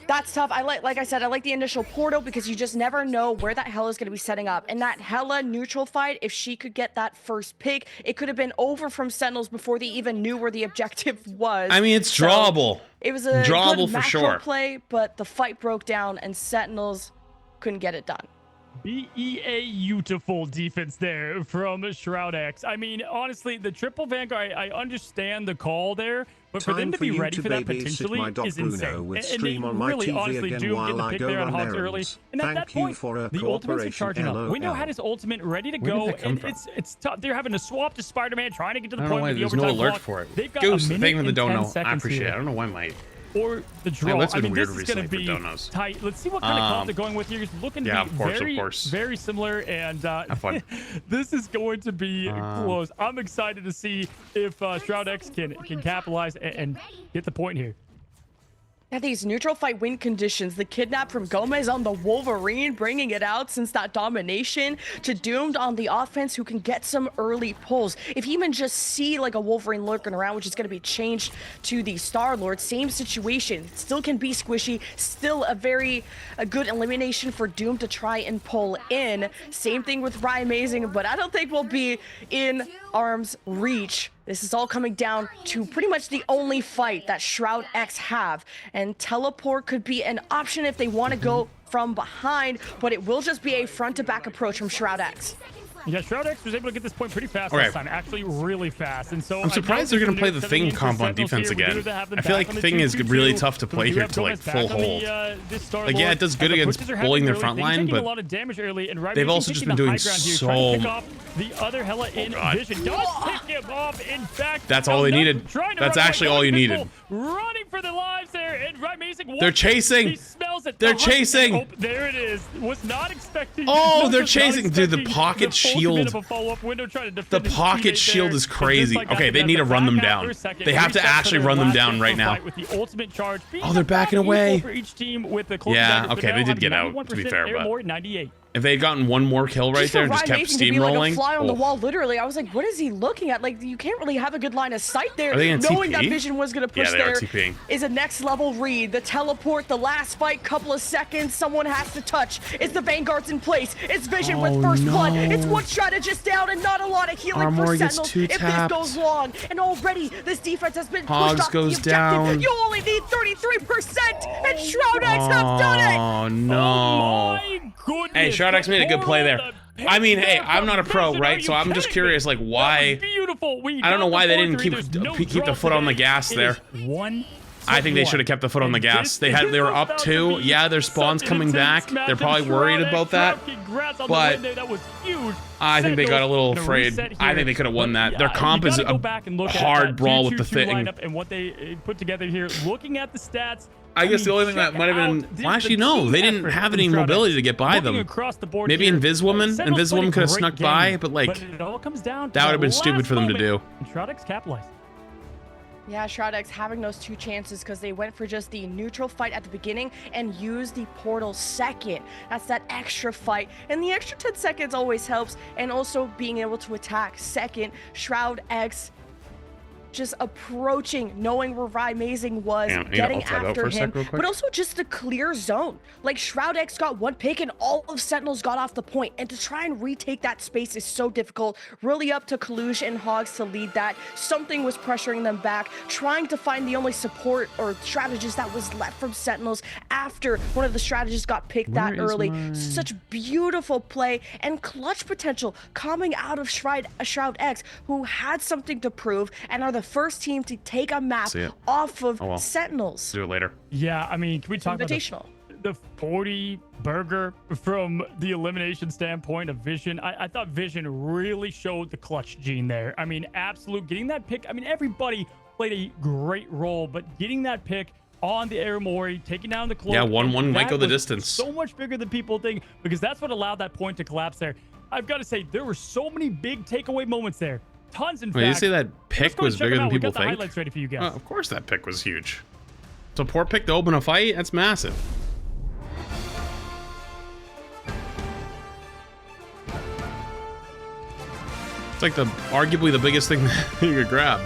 that's tough. Like I said, I like the initial portal because you just never know where that Hela is going to be setting up. And that Hela neutral fight, if she could get that first pick, it could have been over from Sentinels before they even knew where the objective was. I mean, it's drawable. It was a drawable good for macro sure. play, but the fight broke down and Sentinels couldn't get it done. Beautiful defense there from Shroud X. I mean, honestly, the triple Vanguard, I understand the call there, but for them to be ready for that potentially is insane. And they really, honestly, do get the pick there on Hogs early. And at that point, the ultimates are charging up. Window had his ultimate ready to go, and it's tough. They're having to swap to Spider-Man, trying to get to the I don't know point why with the there's no overtime alert clock. for it. They've got Goose, a the minute thing with the and 10 dono. I seconds appreciate it. here. I don't know why my Or the draw. let's I been mean, weird this is going to recently for be donos. tight. Let's see what kind of comp they're going with here. It's looking to be very similar, and fun. this is going to be close. I'm excited to see if Shroud X can capitalize and get the point here. Yeah, these neutral fight win conditions, the kidnap from Gomez on the Wolverine, bringing it out since that domination, to Doomed on the offense, who can get some early pulls. If you even just see like a Wolverine lurking around, which is going to be changed to the Star-Lord, same situation, still can be squishy, still a good elimination for Doom to try and pull in. Same thing with Ryan Amazing, but I don't think we'll be in arm's reach. This is all coming down to pretty much the only fight that Shroud X have, and teleport could be an option if they want to go from behind, but it will just be a front-to-back approach from Shroud X. Yeah, Shroud X was able to get this point pretty fast Okay. last time, actually really fast. And so I'm surprised they're going to play the Thing comp on defense again. I feel like Thing is really tough to play here to like full hold. Like, yeah, it does good against bullying their front line, but they've also just been doing so. The other Hela in vision does pick him off. In fact, That's all they needed. That's actually all you needed. Running for their lives there, and Amazing. They're chasing. He smells it. They're chasing. Oh, there it is. Was not expecting. Oh, they're chasing. Dude, the pocket shield. The pocket shield is crazy. Okay, they need to run them down. They have to actually run them down right now. Oh, they're backing away. Yeah, okay, they did get out, to be fair, but if they had gotten one more kill right there and just kept steamrolling. Like a fly on the wall, literally. I was like, what is he looking at? Like, you can't really have a good line of sight there. Are they gonna Knowing TP? that vision was going to push Yeah, they there are TPing. is a next level read. The teleport, the last fight, couple of seconds, someone has to touch. It's the Vanguards in place. It's Vision with first blood. It's one strategist down and not a lot of healing for Sentinels if this goes long. And already, this defense has been pushed off the objective. Down. You only need 33%, and Shroud X have done it. Oh, no. Hey, Shroud X made a good play there. I mean, hey, I'm not a pro, right? So I'm just curious, like, why? Beautiful. I don't know why they didn't keep the foot on the gas there. 1 I think they should have kept the foot on the gas. They were up 2. Yeah, their spawn's coming back. They're probably worried about that. But I think they got a little afraid. I think they could have won that. Their comp is a hard brawl with the thing. And what they put together here, looking at the stats. I guess the only thing that might have been... Well, actually, no. They didn't have any mobility to get by them. Maybe Inviswoman? Inviswoman could have snuck by, but, like, that would have been stupid for them to do. Shroudx capitalized. Yeah, Shroudx having those 2 chances because they went for just the neutral fight at the beginning and used the portal second. That's that extra fight. And the extra 10 seconds always helps. And also being able to attack second. Shroudx just approaching, knowing where Amazing was, getting after him, but also just the clear zone. Like, Shroudx got 1 pick and all of Sentinels got off the point, and to try and retake that space is so difficult. Really up to Kalush and Hogs to lead that. Something was pressuring them back, trying to find the only support or strategist that was left from Sentinels after one of the strategists got picked that early. Such beautiful play and clutch potential coming out of Shroudx, who had something to prove and are the first team to take a map off of Sentinels. Do it later. Yeah, I mean, can we talk Invitational. About the 40 burger from the elimination standpoint of Vision? I thought Vision really showed the clutch gene there. I mean, absolute getting that pick. I mean, everybody played a great role, but getting that pick on the Aramori, taking down the cloak. Yeah, 1-1 might go the distance. So much bigger than people think, because that's what allowed that point to collapse there. I've got to say, there were so many big takeaway moments there. Tons, in fact. You say that pick was bigger than people think? The highlights ready for you guys. Of course that pick was huge. Support pick to open a fight? That's massive. It's like arguably the biggest thing that you could grab.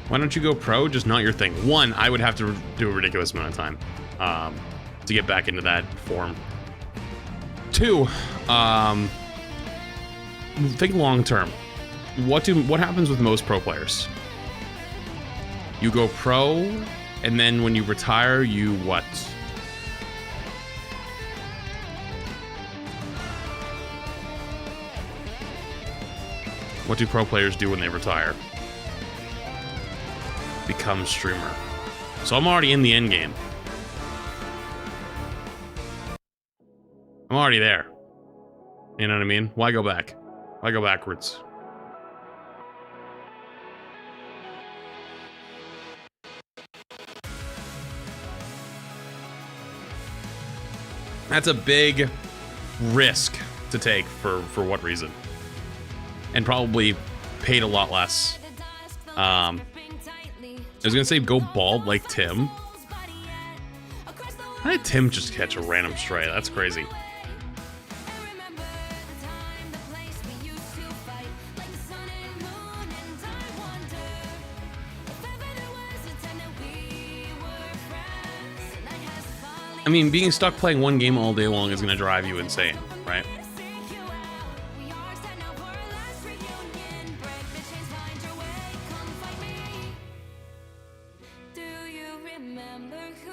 Why don't you go pro? Just not your thing. 1, I would have to do a ridiculous amount of time to get back into that form. 2, think long term. What happens with most pro players? You go pro, and then when you retire, you what? What do pro players do when they retire? Become streamer. So I'm already in the end game. I'm already there. You know what I mean? Why go back? Why go backwards? That's a big risk to take for what reason? And probably paid a lot less. I was gonna say go bald like Tim. How did Tim just catch a random stray? That's crazy. I mean, being stuck playing one game all day long is gonna drive you insane, right?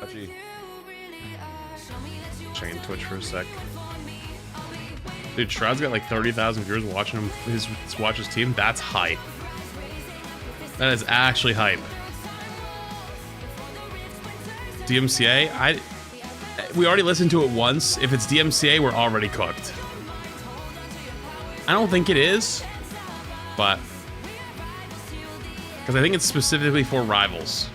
Actually, change Twitch for a sec. Dude, Shroud's got like 30,000 viewers watching him watch his team. That's hype. That is actually hype. DMCA, we already listened to it once. If it's DMCA, we're already cooked. I don't think it is, but because I think it's specifically for rivals.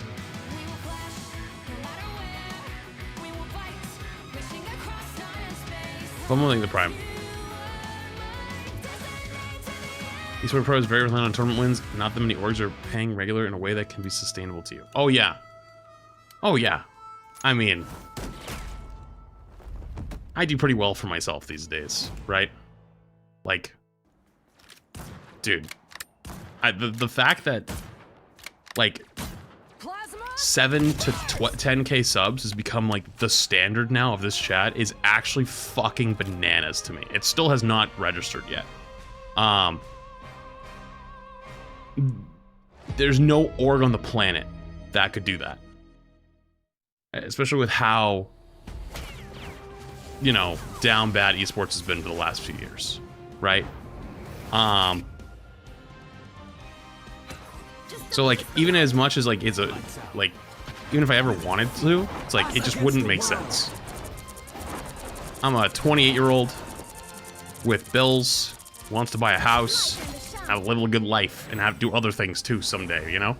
Pummeling the Prime. Esports Pro is very reliant on tournament wins. Not that many orgs are paying regular in a way that can be sustainable to you. Oh yeah. Oh yeah. I mean, I do pretty well for myself these days, right? Like, dude, the fact that like 7 to 10k subs has become like the standard now of this chat is actually fucking bananas to me. It still has not registered yet. There's no org on the planet that could do that. Especially with how, you know, down bad esports has been for the last few years, right? So like, even as much as like it's a like, even if I ever wanted to, it's like it just wouldn't make sense. I'm a 28-year-old with bills, wants to buy a house, have live a good life, and have do other things too someday. You know,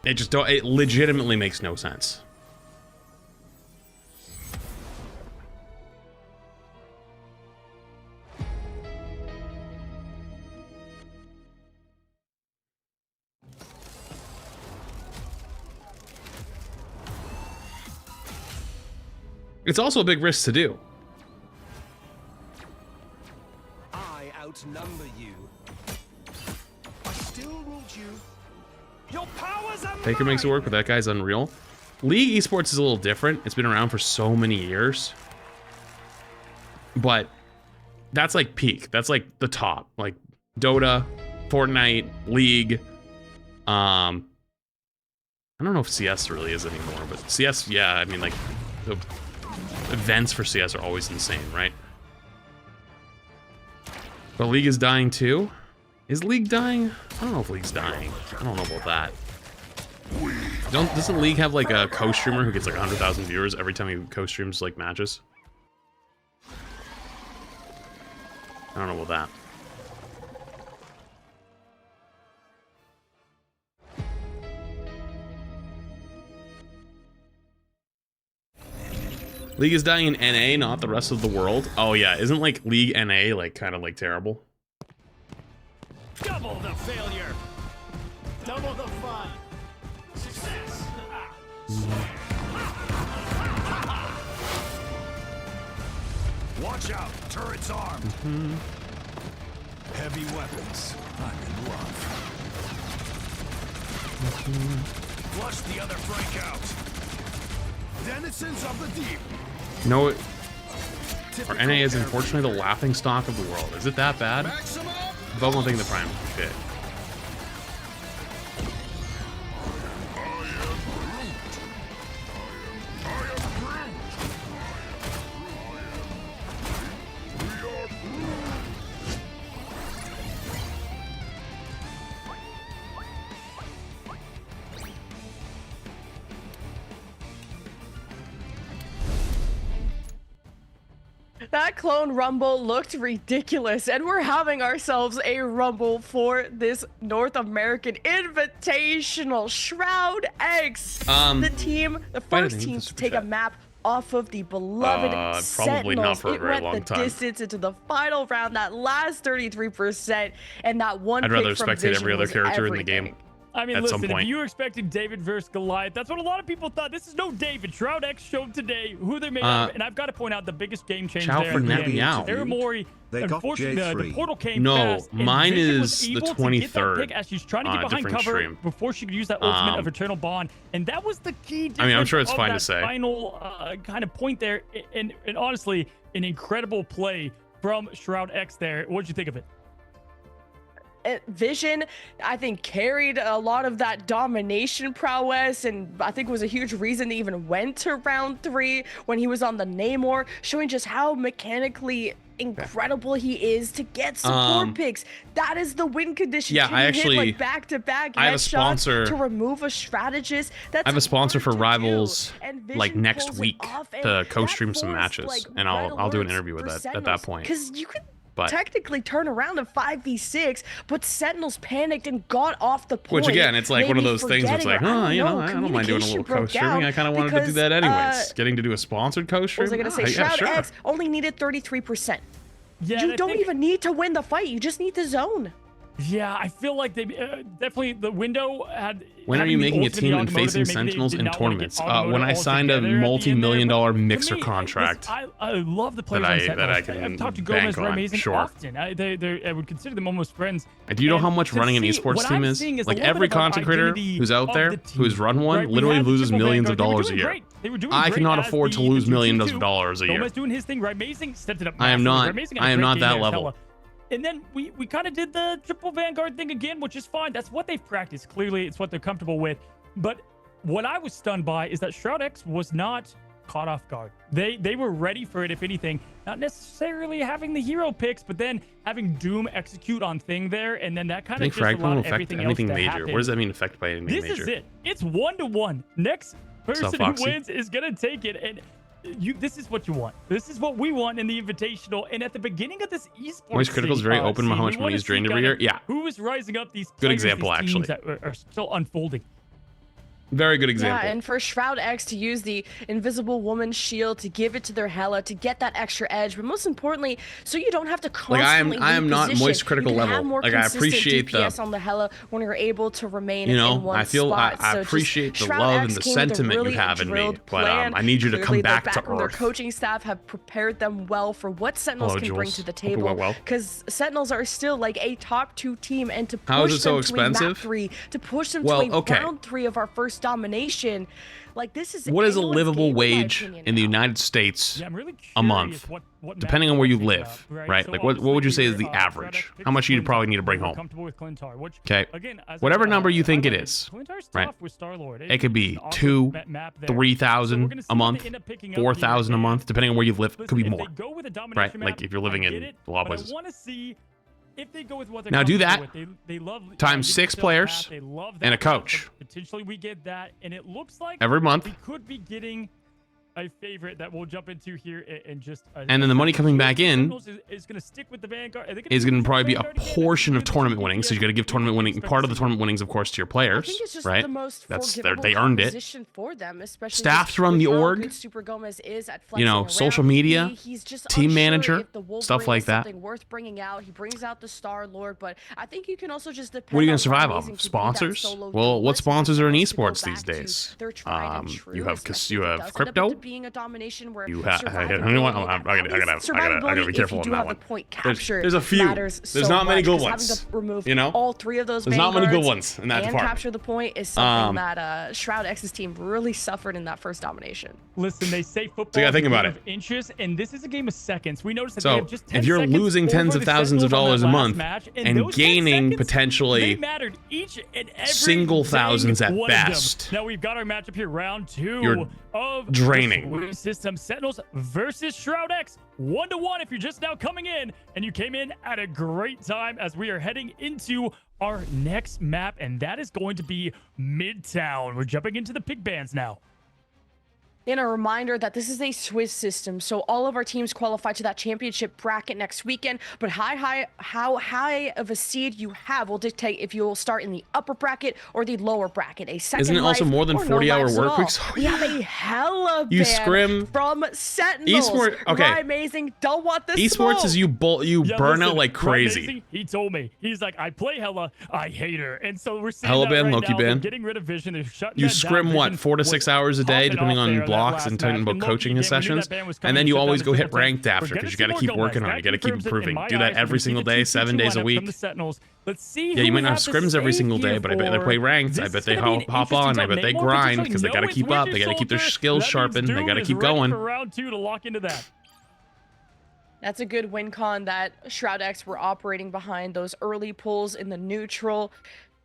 it legitimately makes no sense. It's also a big risk to do. I outnumber you. I still ruled you. Your powers are Faker makes it work, but that guy's unreal. League esports is a little different. It's been around for so many years. But that's like peak. That's like the top. Like Dota, Fortnite, League. I don't know if CS really is anymore, but CS, yeah, I mean like the events for CS are always insane, right? But League is dying too. Is League dying? I don't know if League's dying. I don't know about that. Doesn't League have like a co-streamer who gets like 100,000 viewers every time he co-streams like matches? I don't know about that. League is dying in NA, not the rest of the world. Oh yeah, isn't like League NA like kind of like terrible? double the failure. Double the fun. Success. Watch out, turret's armed. Heavy weapons. I'm in love. Flush the other flank out. Denizens of the deep. No, our NA is unfortunately the laughing stock of the world. Is it that bad? About one thing the Prime. Okay. That clone rumble looked ridiculous, and we're having ourselves a rumble for this North American Invitational. Shroud X, the first team to take a map off of the beloved probably Sentinels. not for a very it long went the time. distance into the final round, that last 33%, and that one I'd pick rather from spectate Vision every other was character in the everything. game. I mean, at listen, some point. if you expected David versus Goliath, that's what a lot of people thought. This is no David. Shroud X showed today who they made up, and I've got to point out the biggest game change Chow there. for Meow. Aramori, unfortunately, the portal came fast. And mine Vision is was the able to get that 23rd pick as she's trying to get on a behind different cover stream. before she could use that ultimate of Eternal Bond. And that was the key difference. I mean, I'm sure it's of fine to that say. Final kind of point there. And honestly, an incredible play from Shroud X there. What did you think of it? Vision, I think, carried a lot of that domination prowess, and I think was a huge reason they even went to round 3 when he was on the Namor, showing just how mechanically incredible he is to get support picks. That is the win condition. Yeah, Can I you actually hit like back-to-back I have a headshots sponsor to remove a strategist. That's I have a sponsor for Rivals like next pulls it week off, and to co-stream that some forced, matches, like, and I'll do an interview with for that at that point. because you could But technically turn around a 5v6, but Sentinels panicked and got off the point. which again, it's like one of maybe those things where it's like, forgetting, or oh, you know, I don't mind doing a little co-streaming. I kind of wanted to do that anyways. Getting to do a sponsored co-stream. What was I gonna say? Yeah, Shroud sure. X only needed 33%. Yeah, You don't even need to win the fight. You just need the zone. Yeah, I feel like they definitely the window had. When are you making a team and facing Sentinels in tournaments? When I signed a multi-million-dollar mixer contract I love the players that I can I've talked to bank Gomez on. Amazing Sure. often. I would consider them almost friends. Do you know how And much to running an see- esports what team I'm is? seeing a Like little every bit of content creator identity who's out of there, the team, who's run one, right? We literally had the loses triple millions of Vanguard. They were dollars a doing year. great. They were doing I great cannot as afford to the lose 2-2-2. millions of dollars a year. Gomez doing his thing, right? Amazing stepped it up. I am massively. not- Amazing had a I am great not game that there, level. Stella. And then we kind of did the triple Vanguard thing again, which is fine. That's what they've practiced. Clearly, it's what they're comfortable with. But what I was stunned by is that Shroud X was not caught off guard. They were ready for it, if anything. Not necessarily having the hero picks, but then having Doom execute on Thing there, and then that kind of just allowed everything else to major. happen. What does that mean, affected by anything major? This is it. It's 1-1. Next person who wins is gonna take it, and this is what you want. This is what we want in the Invitational. And at the beginning of this esports, Moist Critical is very open about how much money is drained every year. Yeah. Who is rising up these good example, these actually. that are still unfolding. Very good example. Yeah, and for Shroud X to use the Invisible Woman shield to give it to their Hela to get that extra edge, but most importantly, so you don't have to constantly I am not reposition. Moist Critical you can level. Have more like I appreciate DPS on the Hela when you're able to remain in one I feel spot. I appreciate the love and the sentiment you have in me, but I need you to come back to earth. Their coaching staff have prepared them well for what Sentinels can bring to the table, because Sentinels are still like a top 2 team, and to push them to a map 3, to push them to a round 3 of our first domination. Like, this is what is a livable wage in the United States a month, depending on where you live, right? Like, what would you say is the average? How much you probably need to bring home? Okay, whatever number you think it is, right? It could be 2,000, 3,000 a month, 4,000 a month, depending on where you live. It could be more, right? Like if you're living in a lot of places. If they go with what they're now do that they love times 6 players and a coach. Potentially we get that, and it looks like every month we could be getting a favorite that we'll jump into here in just and then the money coming back in is going to stick with the Vanguard. Is going to probably be a portion of tournament winnings, so you got to give tournament winning part of the tournament winnings, of course, to your players, right? That's they earned it. For them, staff to run the org, you know, social media, team manager, stuff like that. Worth bringing out. He brings out the Star Lord, but I think you can also just depend. What are you going to survive on? Sponsors? Well, what sponsors are in esports these days? You have crypto. Being a domination where you have. I gotta be careful on that one. There's a few. There's not many good ones. You know, all 3 of those. There's not many good ones in that department. Capture the point is something that Shroud X's team really suffered in that first domination. Listen, they say football. So you gotta think about it. Inches, and this is a game of seconds. We noticed that they have just 10 if you're losing tens of thousands of dollars a month and gaining potentially single thousands at best, now we've got our matchup here, round 2 you're of draining. System Sentinels versus Shroud X, 1-1 if you're just now coming in, and you came in at a great time as we are heading into our next map, and that is going to be Midtown. We're jumping into the pig bands now. And a reminder that this is a Swiss system, so all of our teams qualify to that championship bracket next weekend. But how high of a seed you have will dictate if you will start in the upper bracket or the lower bracket. A second Isn't it also more than 40-hour work weeks? We have a hella you ban scrim from Sentinels. Okay. Amazing. Don't want this. Esports is you burn out like crazy. Amazing, he told me, he's like, I play Hella, I hate her, and so we're seeing Hella that ban, right Loki now. ban. They're getting rid of Vision. They're shutting You that scrim down. what, Vision 4 to 6 hours a day, depending on blocks and talking about coaching sessions, and then you always go hit ranked after because you got to keep working on it. You got to keep improving. Do that every single day, 7 days a week. Yeah, you might not have scrims every single day, but I bet they play ranked. I bet they hop on. I bet they grind because they got to keep up. They got to keep their skills sharpened. They got to keep going. Round 2 to lock into that. That's a good win con that Shroud X were operating behind. Those early pulls in the neutral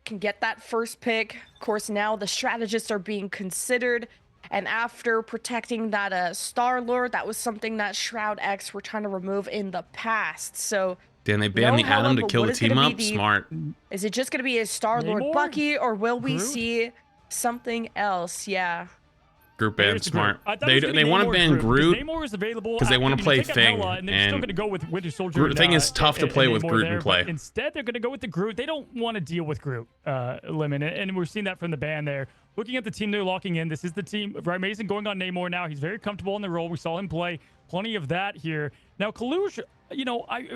can get that first pick. Of course, now the strategists are being considered. And after protecting that Star Lord, that was something that Shroud X were trying to remove in the past. So then they banned the Atom to kill the team up. Smart. Is it just going to be a Star Lord Bucky, or will we see something else? Yeah. Group ban, smart. They want to ban Groot because they want to play Thing, and Thing is tough to play with Groot and play. Instead, they're going to go with the Groot. They don't want to deal with Groot, Lemon, and we're seeing that from the ban there. Looking at the team they're locking in, this is the team. Amazing going on Namor now. He's very comfortable in the role. We saw him play plenty of that here. Now, Kaluj, you know, I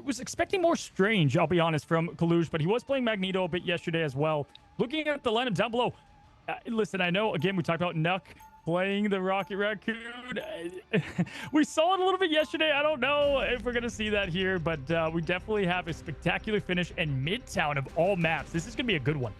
was expecting more Strange, I'll be honest, from Kaluj, but he was playing Magneto a bit yesterday as well. Looking at the lineup down below, listen, I know, again, we talked about Nuck playing the Rocket Raccoon. We saw it a little bit yesterday. I don't know if we're going to see that here, but we definitely have a spectacular finish in Midtown of all maps. This is going to be a good one.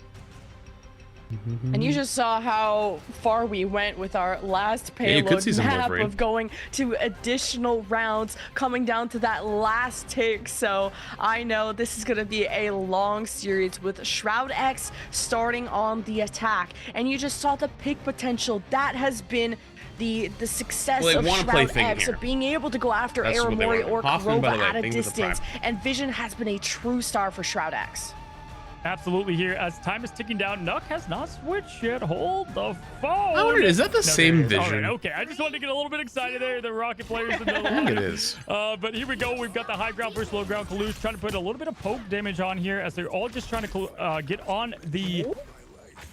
And you just saw how far we went with our last payload map of going to additional rounds, coming down to that last tick. So I know this is going to be a long series with Shroud X starting on the attack. And you just saw the pick potential that has been the success Well, they of wanna play Shroud Thing X, here. of being able to go after That's what they Aramori wanna or do. Hoffman, by Kurova the way, at a Thing was a distance, prime. and Vision has been a true star for Shroud X. Absolutely here. As time is ticking down, Nuck has not switched yet. Hold the phone. I wondered, is that the No, same there it is. All Vision? right, okay, I just wanted to get a little bit excited there. The Rocket players in the I think it is. But here we go. We've got the high ground versus low ground. Kalush trying to put a little bit of poke damage on here as they're all just trying to get on the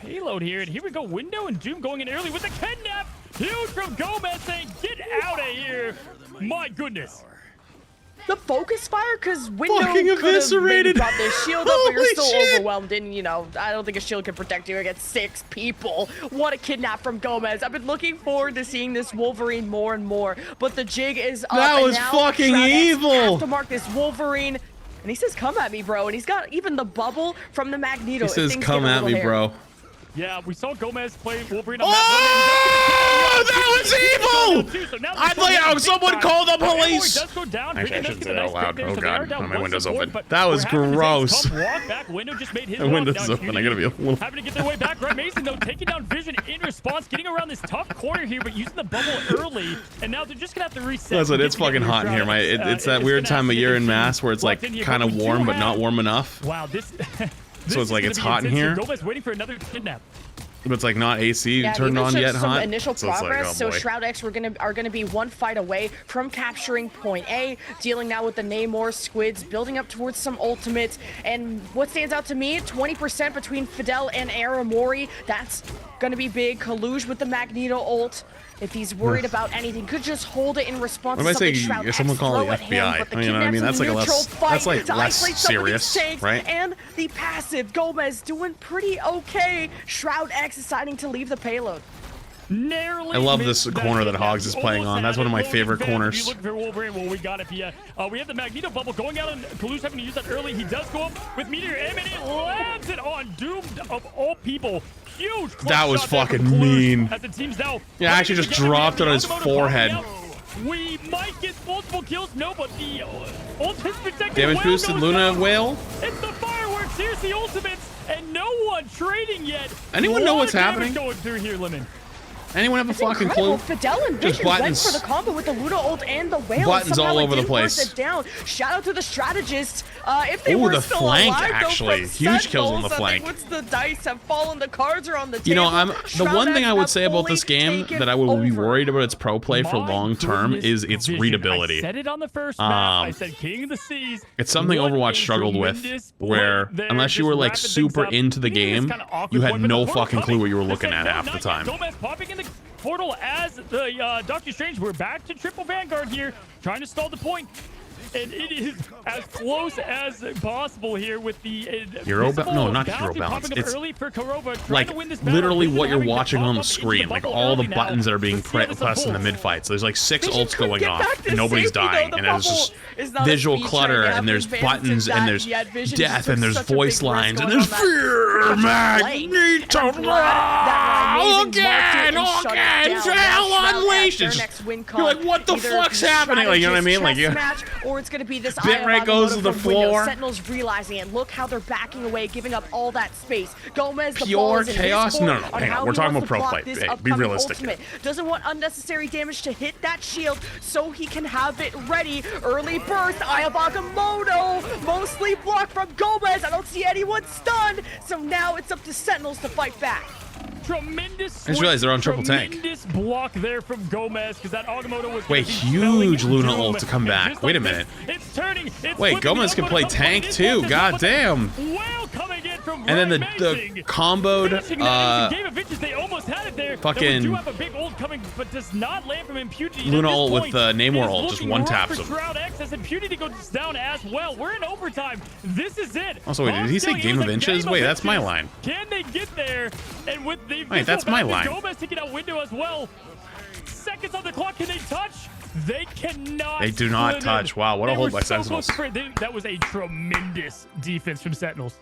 payload here. And here we go. Window and Doom going in early with the kidnap. Huge from Gomez saying, get out of here. My goodness. The focus fire, because Window Fucking could have maybe eviscerated. brought their shield up, but you're Holy still shit. overwhelmed, and you know, I don't think a shield can protect you against 6 people. What a kidnap from Gomez. I've been looking forward to seeing this Wolverine more and more, but the jig is up. That and was now fucking Shroud X evil. has to mark this Wolverine, and he says, come at me, bro, and he's got even the bubble from the Magneto. He if says, things come get a at little me, hairy. bro. Yeah, we saw Gomez play Wolverine on Oh, that was evil! So now I'd like someone call the police. Does go down. Actually, I Vision shouldn't does say get a that nice out loud. pick there, Oh so they are god, down my one window's support, open. but That was we're having to say, gross. come walk back. Window just made his My walk window's down. open. I gotta be a little. Having to get their way back. Red Mason though taking down Vision in response, getting around this tough corner here, but using the bubble early, and now they're just gonna have to reset. Listen, it's fucking hot in here. It's that weird time of year in Mass where it's like kind of warm but not warm enough. Wow, this. So it's like it's hot in here. Gomez waiting for another kidnap. But it's like not AC Yeah, turned even on showed yet some hot. initial So it's like, progress. oh So boy. Shroud X are gonna be one fight away from capturing point A, dealing now with the Namor squids, building up towards some ultimates. And what stands out to me, 20% between Fidel and Aramori. That's gonna be big. Kalush with the Magneto ult. If he's worried about anything, could just hold it in response What to am I something saying? Shroud X Someone call the throw at him, FBI. but the You know what I mean? kidnap's That's a like neutral less. fight That's like to less isolate some of these serious, tanks. right? And the passive, Gomez doing pretty okay. Shroud X deciding to leave the payload. Narrowly I love missed this corner that Hogs is playing on. That's one of my favorite corners. If you look for Wolverine, well, we got it via. We have the Magneto bubble going out, and Kalush having to use that early. He does go up with Meteor M, and he lands it on Doom of all people. Huge. That was shot there from fucking Kalush mean. As the team's now Yeah, I actually just dropped it on his forehead. We might get multiple kills. No, but the ultimate's protected. Damage Whale boosted goes Luna down. Whale. It's the fireworks. Here's the ultimates, and no one trading yet. Anyone know Lot what's of damage happening? Going through here, Lemon. Anyone have a It's fucking incredible. clue? Fidel and Just Vision went buttons. for the combo with the Luna ult and the whale. Buttons Somehow all it over the didn't force place. it down. Shout out to the strategists. If they Ooh, were the still flank, alive, though, actually. from Huge kills on the Sentinels, I flank. think once the dice have fallen, the cards are on the table. You know, the Shroud one thing X I would have say about this fully game taken that I would be over. worried about its pro play for My long term goodness, is its Vision. readability. I said it on the first map. I said King of the Seas. It's something What Overwatch a struggled with, tremendous where play there, unless you just were like wrapping things super up. into the Getting this game, kinda awkward you had point, but no the portal fucking clue coming. what you were They looking said, at no, half the not yet. time. Gomez popping in the portal as the Doctor Strange. We're back to triple Vanguard here, trying to stall the point. And it is as close as possible here with the Hero visible no, not bounty hero balance. popping up It's early for Kurova, trying like to win this battle. literally Vision what you're having to watching pop on the up into screen, like bubble all the early now. buttons that are being Let's see how this pressed in the unfolds. mid fight. So there's like 6 Vision ults couldn't going get off, back to and nobody's safety, though. dying, The and there's bubble just is not a visual feature. clutter, They and haven't there's advanced buttons, into and that there's yet. Vision death, just and there's took such a voice big risk lines, and going there's on that fear first flank. Magneto. And I'm glad that Amazing Again, marked it and shut it again, down. hell Now Shroud unleashed. X, It's their next win you're like, what the either fuck's happening? Like, you know what I mean? Like, chess you. match, or it's going to be this Bit rate goes to the floor. Sentinels realizing it. Look how they're backing away, giving up all that space. Gomez, the Pure ball is in his chaos? court No, no, on hang on. how We're he talking wants about to pro block play. this Hey, be upcoming realistic here. ultimate. Doesn't want unnecessary damage to hit that shield, so he can have it ready. Early burst, Eye of Agamotto, mostly blocked from Gomez. I don't see anyone stunned, so now it's up to Sentinels to fight back. Tremendous. I just realized they're on triple tank. Tremendous block there from Gomez because that Agamotto was. Wait, huge Luna ult to come back. Wait a minute. It's turning. It's Wait, flipping. Gomez The can play Agamotto tank comes too. in, God but damn. Well coming in from And then the Amazing. comboed Finishing that Game of Inches, they almost had it there. fucking Now, we do have a big ult coming, but does not land from Impunity. Luna At this ult with point, the Namor it is ult, just looking one rough taps for him. Shroud X as Impunity goes down as well. We're in overtime. This is it. Also, wait, did he say Hawkeye, it game was of a inches? game Wait, of that's my inches. line. Can they get there? And with the Wait, that's my line. Gomez taking out window as well. Seconds on the clock. Can they touch? They cannot. They do not split touch. it. Wow, what a They hold were by so Sentinels. close. That was a tremendous defense from Sentinels.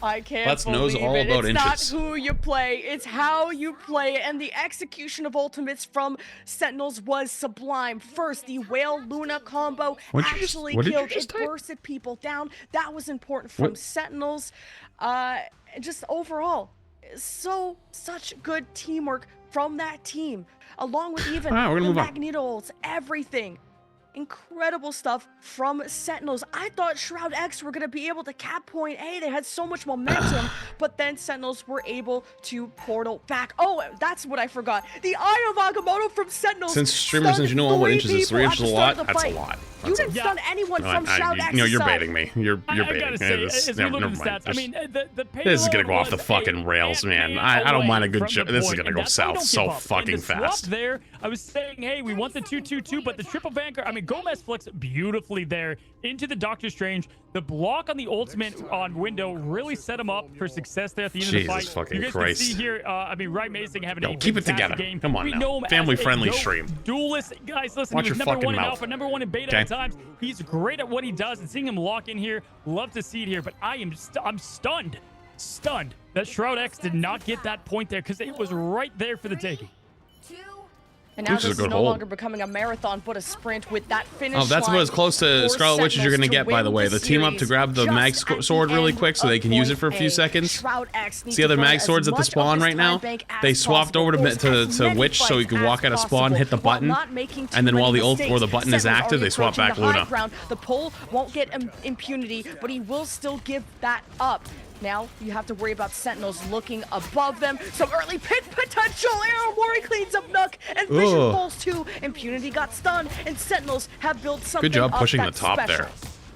I can't Let's knows believe all it. about It's inches. not who you play, it's how you play it. And the execution of ultimates from Sentinels was sublime. First, the Whale Luna combo What did you actually just killed. It type? bursted people down. That was important from What? Sentinels. Just overall, such good teamwork from that team, along with even All right, we're the gonna move on. Magnetos, everything. Incredible stuff from Sentinels. I thought Shroud X were going to be able to cap point A. They had so much momentum, but then Sentinels were able to portal back. Oh, that's what I forgot. The Eye of Agamotto from Sentinels. Since streamers, since you know what inches is 3 inches a lot, that's a fight. lot. You didn't stun anyone from Shroud X's you're side. baiting me. You're baiting gotta me. say, This- as we never look at the mind. stats, I mean, the This is gonna payload go off the was fucking rails, man. I don't mind a good joke. This is gonna go south so fucking fast. There, I was saying, hey, we want the 2-2-2, but the triple Vanguard. I mean, Gomez flicks beautifully there into the Doctor Strange. The block on the ultimate on window really set him up for success there at the end of the fight. Jesus fucking You guys Christ. can see here. I mean, Ryan Mazing having a Keep it fantastic together. game. Come on We now. know him as Family-friendly a stream. duelist. Guys, listen, Watch he was your number fucking 1 in mouth. Alpha, number 1 in Beta Okay. at times. He's great at what he does, and seeing him lock in here, love to see it here. But I'm stunned that Shroud X did not get that point there because it was right there for the taking. And now Which is this a is good no hold. longer becoming a marathon, but a sprint with that finish Oh, that's about line as close to for Scarlet Witch as you're gonna Sentinels get, by the win way. The team up to series grab the just mag at the sword really end quick so of they can use it point for a few A. seconds. Shroud X needs See how to the burn mag as swords at the much of spawn this right now? time bank as They swapped possible. over Force to as many Witch so you fights can walk as out of spawn, hit the possible, button, while not making too and then while many the ult or the mistakes. button is Sentinels active, already they swap approaching back the high Luna. ground. The pull won't get impunity, but he will still give that up. Now you have to worry about Sentinels looking above them. Some early pit potential. Aramori cleans up Nook, and Vision Ugh. falls too. Impunity got stunned, and Sentinels have built something Good job up pushing the that's top special. there.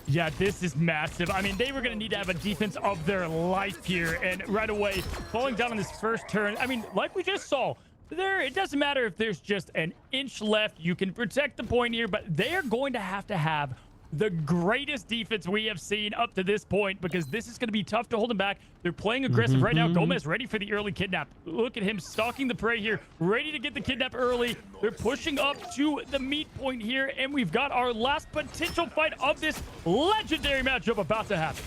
Yeah, this is massive. I mean, they were going to need to have a defense of their life here. And right away, falling down on this first turn. I mean, like we just saw, it doesn't matter if there's just an inch left. You can protect the point here, but they are going to have the greatest defense we have seen up to this point, because this is going to be tough to hold them back. They're playing aggressive right now. Gomez ready for the early kidnap. Look at him stalking the prey here, ready to get the kidnap early. They're pushing up to the meat point here, and we've got our last potential fight of this legendary matchup about to happen.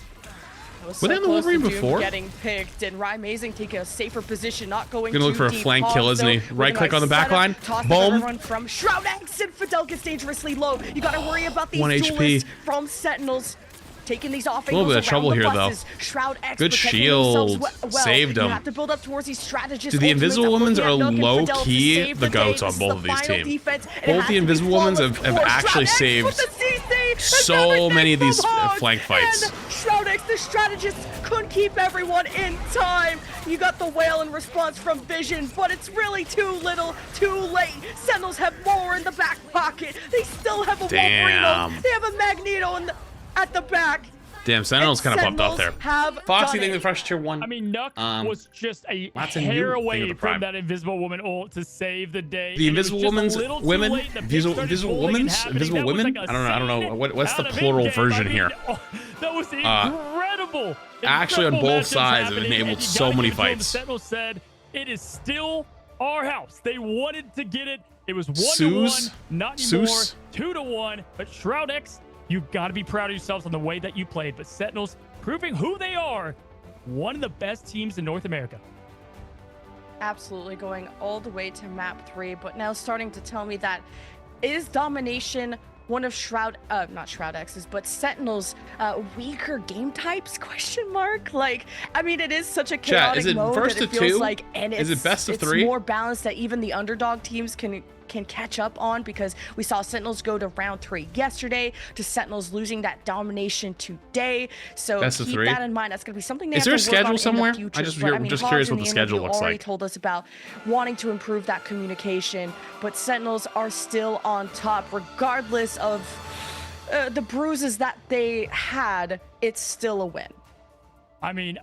Were they on the close to Wolverine Doom before? Getting picked, and Ryan Mazing taking a safer position, not going Gonna too look for a deep. flank Pause, kill, isn't he? though, with Right a click on the nice back setup. line. Toss up Boom. everyone from Shroud X, and Fidel gets dangerously low. You got to worry about these 1 HP. duelists from Sentinels. Taking these off A little angles bit of trouble around the here, though. buses. Shroud X Good protecting shield. themselves well. Saved You him. have to build up towards these strategists. Dude, the ultimates. Invisible I'm Womans looking are at Nook and Fidel to low-key save the goats day. on This both is of the these final teams. defense, and it Both has the to be Invisible Womans flawless have for actually Shroud X saved with the CC, and so everything many of these from Hawk. flank fights. And Shroud X, the strategist, couldn't keep everyone in time. You got the wail in response from Vision, but it's really too little, too late. Sentinels have more in the back pocket. They still have a Damn. Wolverine. They have a Magneto at the back. Damn, Sentinel's kind of popped up there. Have Foxy, done think it. the fresh tier 1. I mean, Nook was just a that's a hair new thing away of the from Prime. that Invisible Woman ult to save the day. The And it was Invisible just a Woman's little too women, late. The pick Invisible started folding and happening. Invisible That was women. like a I don't know. What's the out of plural in-game. version I mean, here? oh, that was incredible. Actually, on Incredible both matchups sides, it happening, enabled and you so gotta many give it to them. The fights. Sentinel said, "It is still our house." They wanted to get it. It was 1-1, Zeus? not anymore. Zeus? 2-1. But Shroud X, you've got to be proud of yourselves on the way that you played. But Sentinels proving who they are, one of the best teams in North America. Absolutely, going all the way to map 3, but now starting to tell me that is domination one of not Shroud X's, but Sentinel's weaker game types? Question mark. Like, I mean, it is such a chaotic Chat, is it mode first that it to feels 2? like, and Is it best of it's 3? more balanced that even the underdog teams can catch up on, because we saw Sentinels go to round 3 yesterday, to Sentinels losing that domination today. So Best of keep 3? that in mind. That's going to be something they Is have there a to work on schedule in the somewhere? future. I'm just But, mean, just Hobbs curious in what the interview schedule looks already like. told us about wanting to improve that communication, but Sentinels are still on top regardless of the bruises that they had. It's still a win. I mean,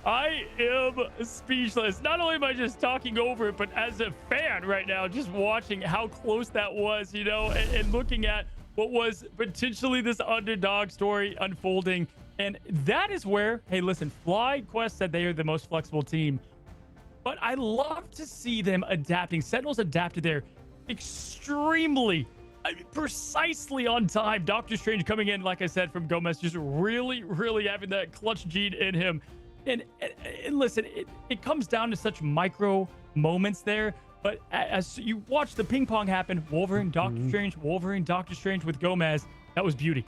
I am speechless. Not only am I just talking over it, but as a fan right now, just watching how close that was, you know, and looking at what was potentially this underdog story unfolding. And that is where, hey, listen, FlyQuest said they are the most flexible team, but I love to see them adapting. Sentinels adapted there extremely precisely on time. Doctor Strange coming in, like I said, from Gomez, just really having that clutch gene in him. And listen, it comes down to such micro moments there, but as you watch the ping pong happen, Wolverine, Doctor Strange, Wolverine, Doctor Strange with Gomez, that was beauty.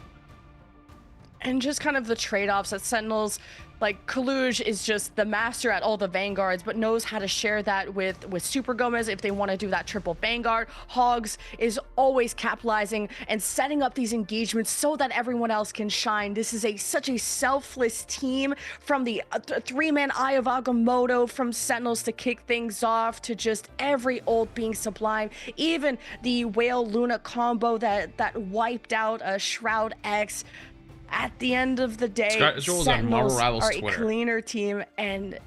And just kind of the trade-offs that Sentinels, like Kaluj is just the master at all the Vanguards, but knows how to share that with Super Gomez if they want to do that triple Vanguard. Hogs is always capitalizing and setting up these engagements so that everyone else can shine. This is such a selfless team, from the three-man Eye of Agamotto, from Sentinels to kick things off, to just every ult being sublime. Even the Whale Luna combo that wiped out a Shroud X. At the end of the day, Sentinels are a cleaner team, and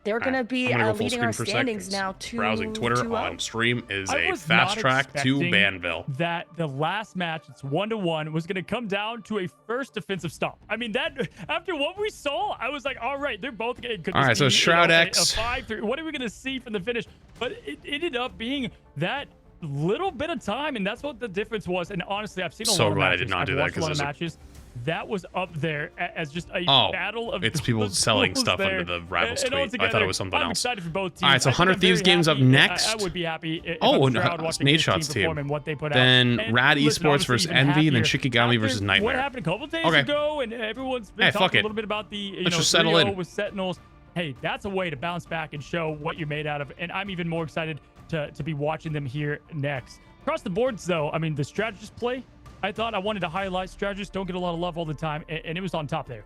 they're going to be leading our standings now. Browsing Twitter on stream is a fast track to Banville. That the last match, it's 1-1, was going to come down to a first defensive stop. I mean, that after what we saw, I was like, all right, they're both getting. All right, so Shroud X. A 5-3. What are we going to see from the finish? But it ended up being that little bit of time, and that's what the difference was. And honestly, I've seen a lot of matches. So glad I did not do that, because matches. That was up there as just a battle of. It's people selling stuff under the Rivals tweet. I thought it was something I'm else. Excited for both teams. All right, so 100 Thieves game's up next. I would be happy. If Nate Shot's team. And what they put then out. Rad Esports versus Envy, and then Shikigami versus Nightmare. What happened a couple days ago, and everyone's been talking a little bit about the Let's just settle in with Sentinels. Hey, that's a way to bounce back and show what you're made out of, and I'm even more excited to be watching them here next. Across the boards, though, I mean, the strategist play. I thought I wanted to highlight strategists don't get a lot of love all the time, and it was on top there.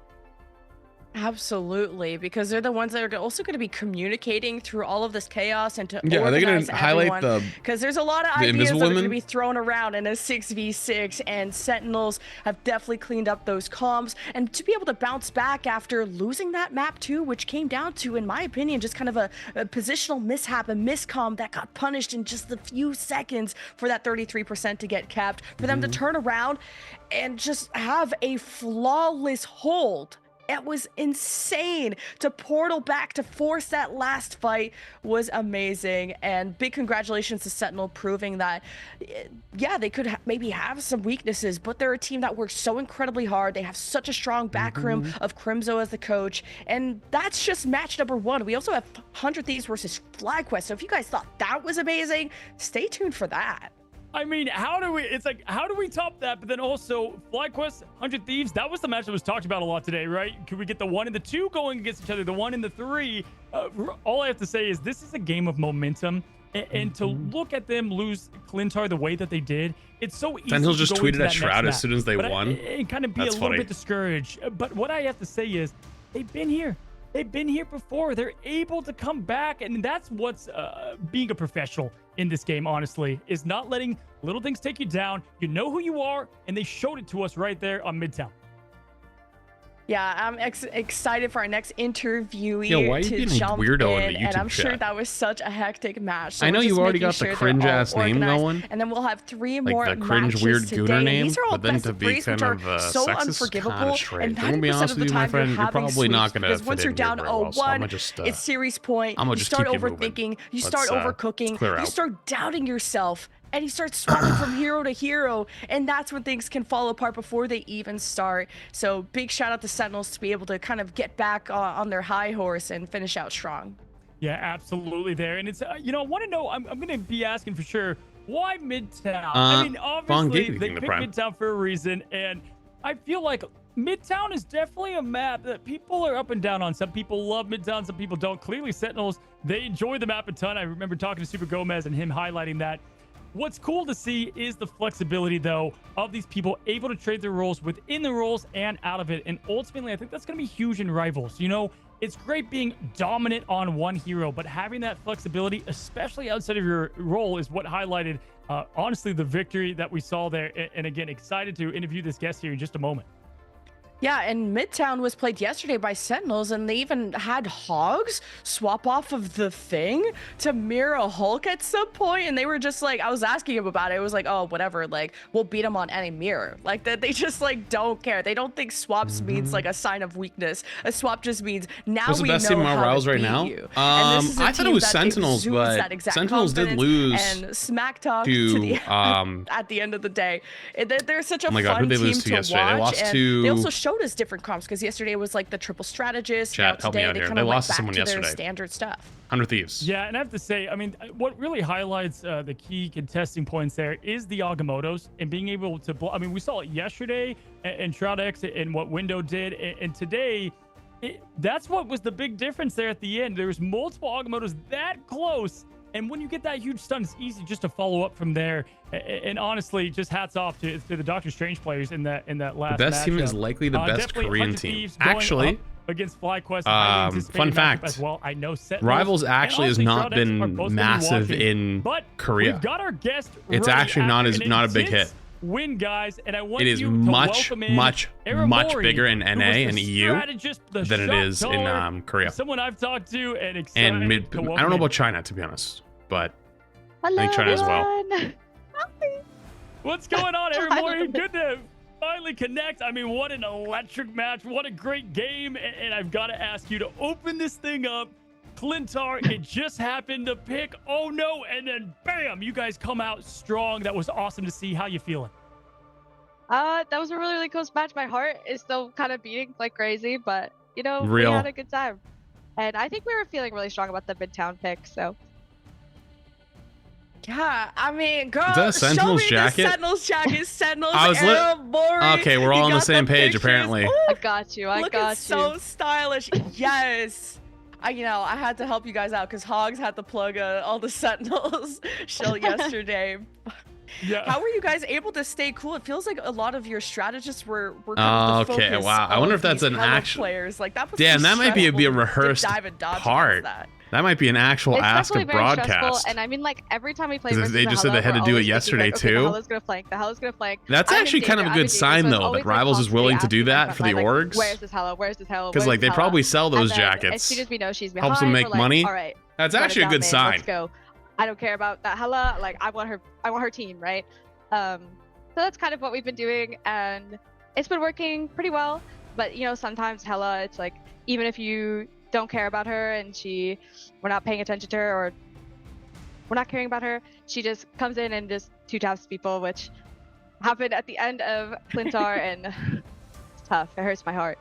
Absolutely, because they're the ones that are also going to be communicating through all of this chaos and to are they going to highlight because there's a lot of ideas that are going to be thrown around in a 6v6, and Sentinels have definitely cleaned up those comms, and to be able to bounce back after losing that map too, which came down to, in my opinion, just kind of a positional mishap, a miscomm that got punished in just a few seconds for that 33% to get capped, for them to turn around and just have a flawless hold. It was insane. To portal back to force that last fight was amazing, and big congratulations to Sentinel, proving that they could maybe have some weaknesses, but they're a team that works so incredibly hard. They have such a strong backroom of Crimzo as the coach, and that's just match number 1. We also have 100 Thieves versus FlyQuest, so if you guys thought that was amazing, stay tuned for that. I mean, how do we top that? But then also, FlyQuest, 100 Thieves, that was the match that was talked about a lot today, right? Could we get the 1 and the 2 going against each other, the 1 and the 3? All I have to say is this is a game of momentum. And to look at them lose Clintar the way that they did, it's so easy. Sentinels just tweeted at Shroud as soon as they won. And kind of be a little bit discouraged. But what I have to say is they've been here. They've been here before. They're able to come back, and that's what's being a professional in this game, honestly, is not letting little things take you down. You know who you are, and they showed it to us right there on Midtown. Yeah, I'm excited for our next interviewee to jump in, and I'm sure that was such a hectic match. So I know you already got the cringe-ass name going. And then we'll have 3 more the cringe matches weird today. gooner name, These are all but then best to of be threes, kind which of are so unforgivable. And 90% of the time you're having sweeps, because once you're down 0-1, it's series point. You start overthinking, you start overcooking, you start doubting yourself. And he starts swapping from hero to hero, and that's when things can fall apart before they even start. So big shout out to Sentinels to be able to kind of get back on their high horse and finish out strong. Yeah, absolutely there. And it's, I want to know, I'm going to be asking for sure, why Midtown? I mean, obviously, they picked Midtown for a reason, and I feel like Midtown is definitely a map that people are up and down on. Some people love Midtown, some people don't. Clearly, Sentinels, they enjoy the map a ton. I remember talking to Super Gomez and him highlighting that. What's cool to see is the flexibility, though, of these people able to trade their roles within the roles and out of it. And ultimately, I think that's going to be huge in Rivals. You know, it's great being dominant on one hero, but having that flexibility, especially outside of your role, is what highlighted, honestly, the victory that we saw there. And again, excited to interview this guest here in just a moment. Yeah, and Midtown was played yesterday by Sentinels, and they even had Hogs swap off of the Thing to mirror a Hulk at some point, and they were just like, I was asking him about it, it was like, oh, whatever, like, we'll beat him on any mirror. Like, that they just, like, don't care. They don't think swaps means, like, a sign of weakness. A swap just means, now we know how to beat you. I thought it was Sentinels, but Sentinels did lose and smack talk to the, at the end of the day. They're such a fun team to watch, and they also show showed us different comps because yesterday was like the triple strategist. Chat, now help me today out they here. kind They of lost to back someone to their yesterday. standard stuff. 100 Thieves. Yeah, and I have to say, I mean, what really highlights the key contesting points there is the Agamottos and being able to I mean, we saw it yesterday and Shroud X and what Window did, and today, that's what was the big difference there at the end. There was multiple Agamottos that close, and when you get that huge stun, it's easy just to follow up from there. And honestly, just hats off to the Doctor Strange players in that last. The best team matchup. is likely the best Korean team. Going Actually, up against FlyQuest. fun fact. As well, I know Rivals actually has not been massive in Korea. We've got our guest. It's actually not a big hit. Win, guys, and I want It is you to much Eramori, bigger in who NA was the and EU strategist, the than it shot is in caller, Korea. Someone I've talked to and excited And to welcome I don't know in. about China, to be honest, but Hello, I think China as well. everyone. What's going on, Eramori? Good to finally connect. I mean, what an electric match. What a great game. And I've got to ask you to open this thing up. Clintar, it just happened to pick. Oh, no. And then, bam, you guys come out strong. That was awesome to see. How you feeling? That was a really, really close match. My heart is still kind of beating like crazy, but, you know, Real. we had a good time. And I think we were feeling really strong about the Midtown pick, so. Yeah, I mean, girl, Is that a Sentinel's show me jacket? the Sentinel's jacket. Sentinel's I was Eramori. Okay, we're all You on the got same page, pictures. apparently. Ooh, I got you. I looking got you. so stylish. Yes. I had to help you guys out because Hogs had to plug all the Sentinels show yesterday. Yeah. How were you guys able to stay cool? It feels like a lot of your strategists were kind of the Okay, focus wow. I wonder if of that's these an Hello actual players. Like that was Damn, that might be a stressful to rehearsed dive and dodge part. against that. That might be an actual It's ask definitely of very stressful, broadcast. and I mean, like, every time we play 'Cause versus they the just said they Hello, had to we're do it always thinking, yesterday, like, okay, too. The Hello's gonna flank. The Hello's gonna flank. That's I'm in actually kind danger, of a I'm in good danger. sign, So it's though, always that Rivals is constantly willing to do asking that front for the line, like, orgs. Where's this Hello? Where's this Hello? Because, like, they probably sell those As jackets. soon as we know she's behind, Helps them make we're like, money. all right, That's run it actually a down good mid, sign. Let's go. I don't care about that Hella. Like, I want her team, right? So that's kind of what we've been doing, and it's been working pretty well. But you know, sometimes Hella, it's like, even if you don't care about her and we're not paying attention to her, or we're not caring about her, she just comes in and just two taps people, which happened at the end of Clintar, and it's tough. It hurts my heart.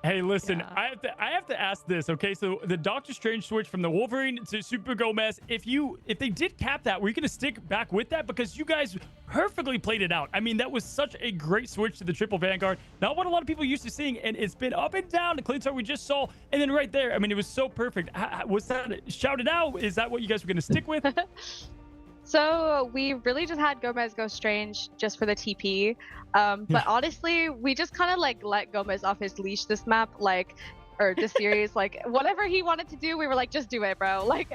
Hey, listen, I have to ask this, okay? So the Doctor Strange switch from the Wolverine to Super Gomez, if they did cap that, were you gonna stick back with that? Because you guys perfectly played it out. I mean, that was such a great switch to the triple Vanguard. Not what a lot of people used to seeing, and it's been up and down. The Clintar we just saw, and then right there, I mean, it was so perfect. Was that shouted out? Is that what you guys were gonna stick with? So we really just had Gomez go Strange just for the TP. But honestly, we just kind of like let Gomez off his leash this map, or this series. Like, whatever he wanted to do, we were like, just do it, bro. Like,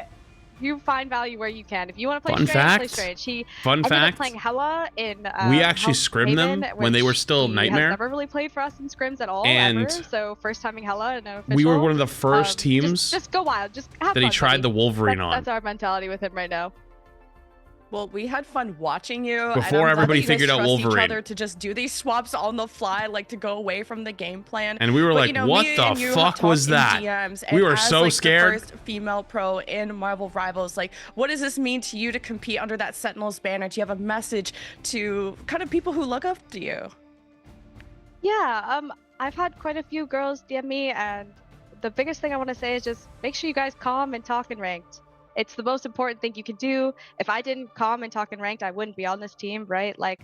you find value where you can. If you want to play Strange, play Strange. He ended up playing Hella in we actually scrimmed them when they were still he Nightmare. has never really played for us in scrims at all, And ever. So first timing Hella in an official. We were one of the first teams Just go wild. Just have that fun, he tried buddy. the Wolverine on. That's our mentality with him right now. Well, we had fun watching you. and Before I'm glad everybody that you guys figured out trust Wolverine. Each other to just do these swaps on the fly, like to go away from the game plan. And we were But, like, you know, what me the and you have fuck was talked in that? DMs, We and were as, so like, scared. The first female pro in Marvel Rivals, like, what does this mean to you to compete under that Sentinels banner? Do you have a message to kind of people who look up to you? Yeah, I've had quite a few girls DM me, and the biggest thing I want to say is just make sure you guys calm and talk in ranked. It's the most important thing you can do. If I didn't calm and talk in ranked, I wouldn't be on this team, right? Like,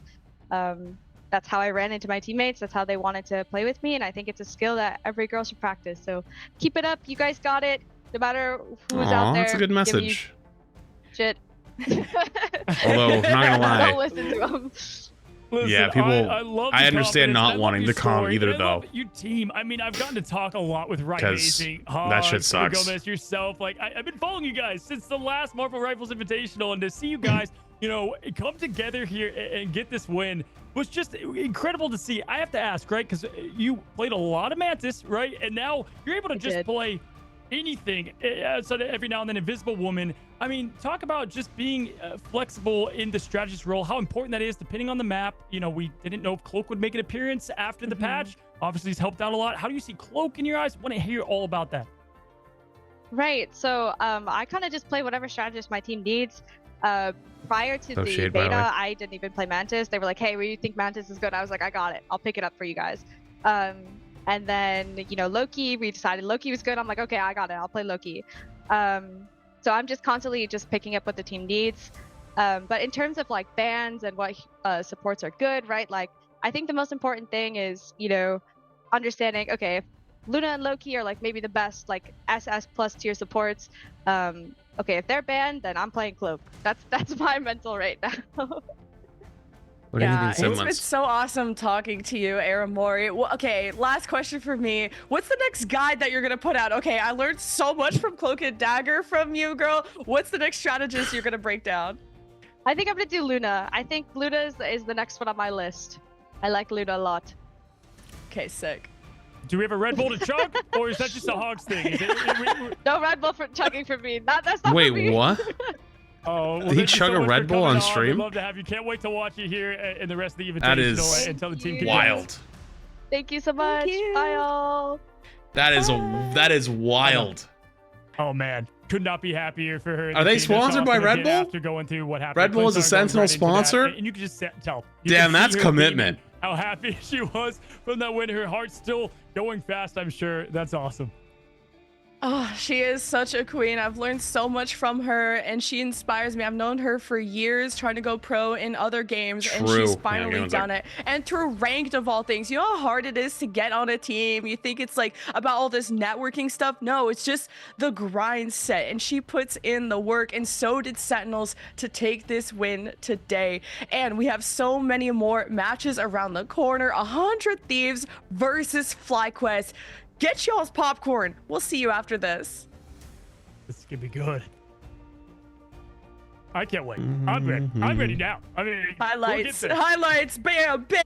that's how I ran into my teammates. That's how they wanted to play with me, and I think it's a skill that every girl should practice. So keep it up. You guys got it. No matter who's out there. That's a good giving you message. Shit. Although, not gonna lie. Don't listen to them. Listen, Yeah, people. I love the I understand confidence, not I love wanting your to calm story, either, and I love though. your team. I mean, I've gotten to talk a lot with Right 'Cause Amazing, that shit Hogs, sucks. Gomez, yourself. Like, I've been following you guys since the last Marvel Rivals Invitational, and to see you guys, you know, come together here and get this win was just incredible to see. I have to ask, right? Because you played a lot of Mantis, right? And now you're able to just play anything outside of every now and then Invisible Woman. I mean, talk about just being flexible in the strategist role, how important that is depending on the map. You know, we didn't know if Cloak would make an appearance after the patch. Obviously, he's helped out a lot. How do you see Cloak in your eyes? I want to hear all about that. Right. So I kind of just play whatever strategist my team needs. Prior to the shade, by the way. beta, I didn't even play Mantis. They were like, hey, what do you think Mantis is good? I was like, I got it. I'll pick it up for you guys. And then, you know, Loki, we decided Loki was good. I'm like, okay, I got it. I'll play Loki. So I'm just constantly just picking up what the team needs. But in terms of like bans and what supports are good, right? Like, I think the most important thing is, you know, understanding, okay, if Luna and Loki are like maybe the best like SS plus tier supports, okay, if they're banned, then I'm playing Cloak. That's my mental right now. Yeah, it's been so awesome talking to you, Aramori. Well, okay, last question for me. What's the next guide that you're gonna put out? Okay, I learned so much from Cloak and Dagger from you, girl. What's the next strategist you're gonna break down? I think I'm gonna do Luna. I think Luna is the next one on my list. I like Luna a lot. Okay, sick. Do we have a Red Bull to chug, or is that just a Hogs thing? Is it, no Red Bull for chugging for me. That's not Wait, for me. what? Oh, well, Did he chug a Red Bull on stream? We'd love to have you. Can't wait to watch you here in the rest of the Invitational. That is and tell the team wild. Thank you so much. Bye all. That is wild. Oh man, could not be happier for her. Are they sponsored by Red Bull? After going through what happened, Red Bull is a Sentinel sponsor? And you can just tell. Damn, that's commitment. How happy she was from that win. Her heart's still going fast, I'm sure. That's awesome. Oh, she is such a queen. I've learned so much from her, and she inspires me. I've known her for years, trying to go pro in other games, and she's finally done it. And through ranked of all things, you know how hard it is to get on a team? You think it's like about all this networking stuff? No, it's just the grind set, and she puts in the work, and so did Sentinels to take this win today. And we have so many more matches around the corner. 100 Thieves versus FlyQuest. Get y'all's popcorn. We'll see you after this. This is gonna be good. I can't wait. I'm ready. I'm ready now. I mean, highlights, highlights, bam, bam.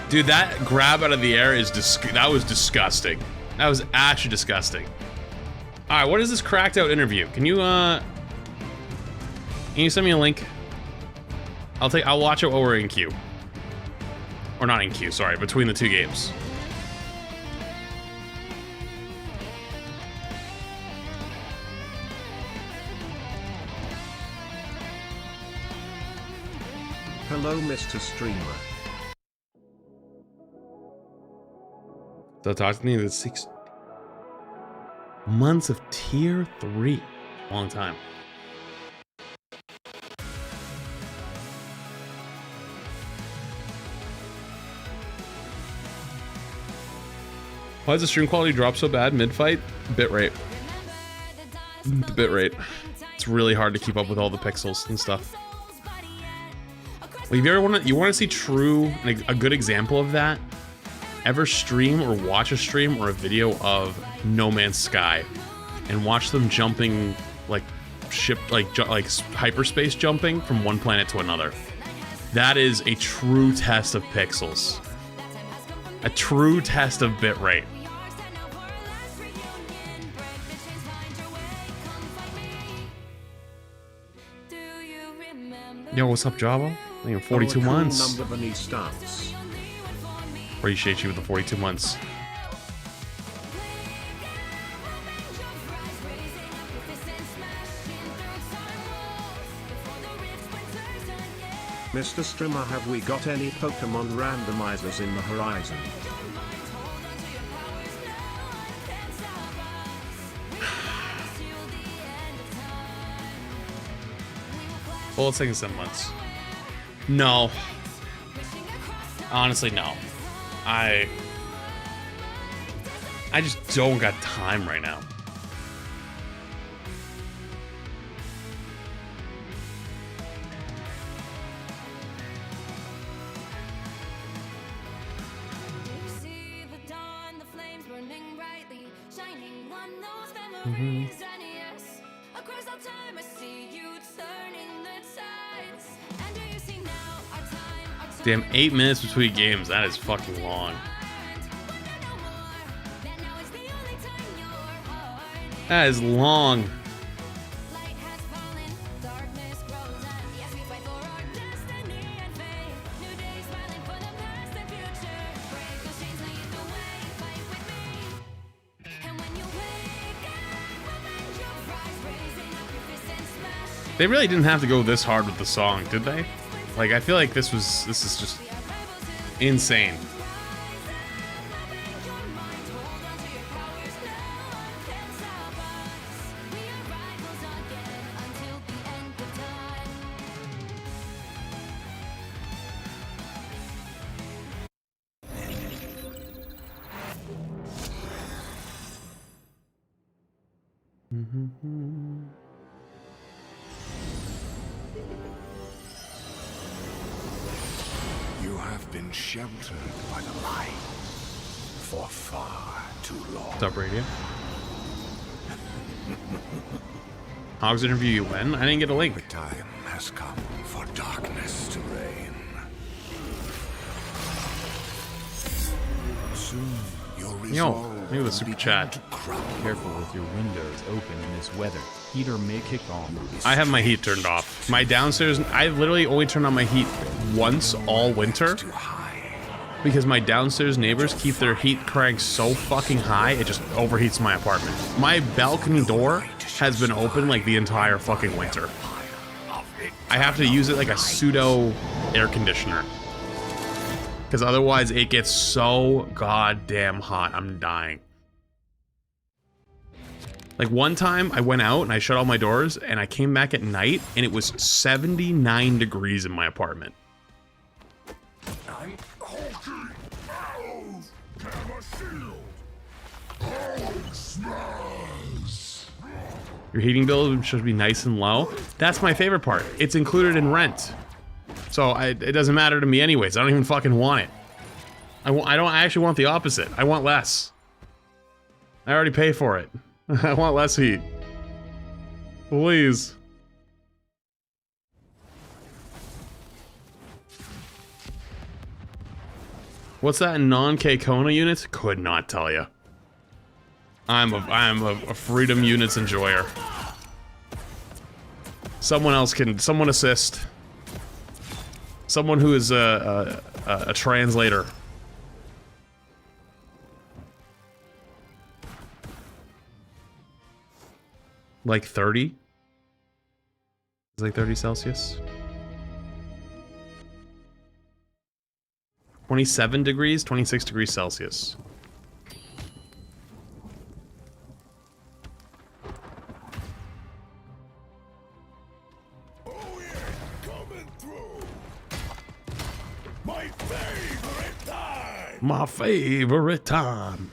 Dude, that grab out of the air is that was disgusting. That was actually disgusting. All right, what is this cracked out interview? Can you send me a link? I'll watch it while we're in queue. Or not in queue, sorry, between the two games. Hello, Mr. Streamer. So talk to me the 6 months of tier 3. Long time. Why does the stream quality drop so bad mid-fight? Bitrate. The bitrate. It's really hard to keep up with all the pixels and stuff. Well, if you ever want to see a good example of that, ever stream or watch a stream or a video of No Man's Sky and watch them jumping like hyperspace jumping from one planet to another. That is a true test of pixels. A true test of bitrate. Yo, what's up, Java? I think 42 months. Appreciate you with the 42 months. Mr. Streamer, have we got any Pokemon randomizers in the horizon? Well, it's taking 7 months. No. Honestly, no. I just don't got time right now. Damn, 8 minutes between games. That is fucking long. That is long. They really didn't have to go this hard with the song, did they? Like, I feel like this is just insane. You have been sheltered by the light for far too long. What's up, Radio? Hogs interview you when? I didn't get a link. The time has come for darkness to reign. Soon your resolve maybe the super chat. Careful with your windows open in this weather. Heater may kick on. I have my heat turned off. My downstairs, I literally only turn on my heat once all winter because my downstairs neighbors keep their heat cranked so fucking high it just overheats my apartment. My balcony door has been open like the entire fucking winter. I have to use it like a pseudo air conditioner because otherwise it gets so goddamn hot. I'm dying. Like one time I went out and I shut all my doors and I came back at night and it was 79 degrees in my apartment. I'm Hawkeye. Camera shield. Your heating bill should be nice and low. That's my favorite part. It's included in rent. So it doesn't matter to me anyways. I don't even fucking want it. I actually want the opposite. I want less. I already pay for it. I want less heat. Please. What's that in non-K Kona units? Could not tell you. I'm a freedom units enjoyer. Someone assist. Someone who is a translator. Like 30? It's like 30 Celsius. 27 degrees, 26 degrees Celsius. Oh yeah, coming through. My favorite time. My favorite time.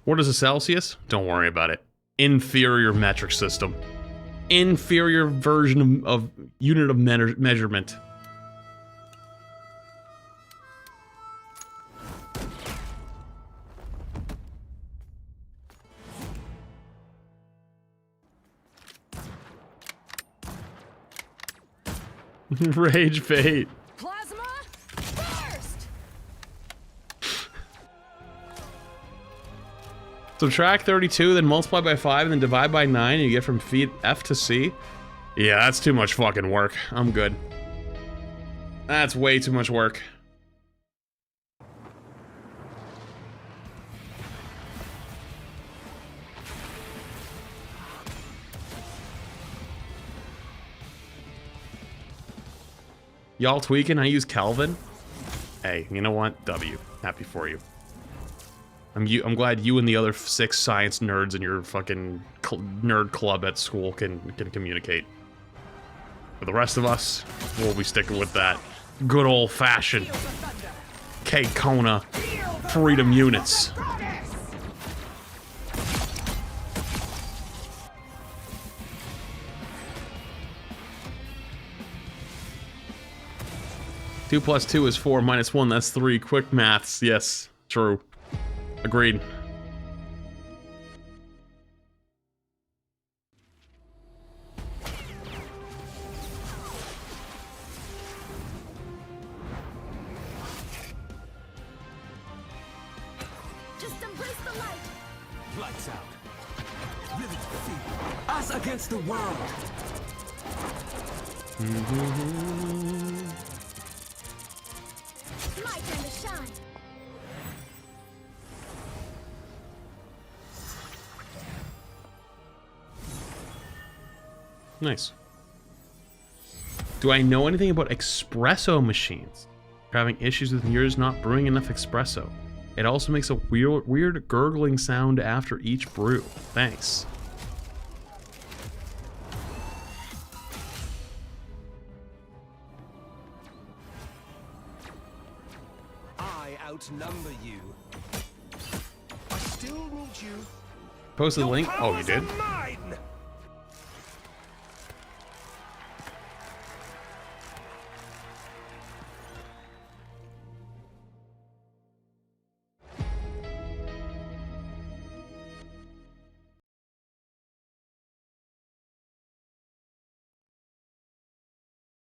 What is a Celsius? Don't worry about it. Inferior metric system. Inferior version of unit of measurement. Rage fate. Plasma burst. Subtract 32, then multiply by 5, and then divide by 9, and you get from feet F to C. Yeah, that's too much fucking work. I'm good. That's way too much work. Y'all tweaking? I use Kelvin. Hey, you know what? W. Happy for you. I'm glad you and the other 6 science nerds in your fucking nerd club at school can communicate. For the rest of us, we'll be sticking with that good old-fashioned K Kona freedom units. Two plus 2 is 4, minus 1, that's 3. Quick maths, yes, true. Agreed. Just embrace the light. Lights out. Live to defeat. Us against the world. My time to shine. Nice. Do I know anything about espresso machines? You're having issues with yours not brewing enough espresso. It also makes a weird gurgling sound after each brew. Thanks. I outnumber you. I still need you. Posted the link. Oh, you did? Mine.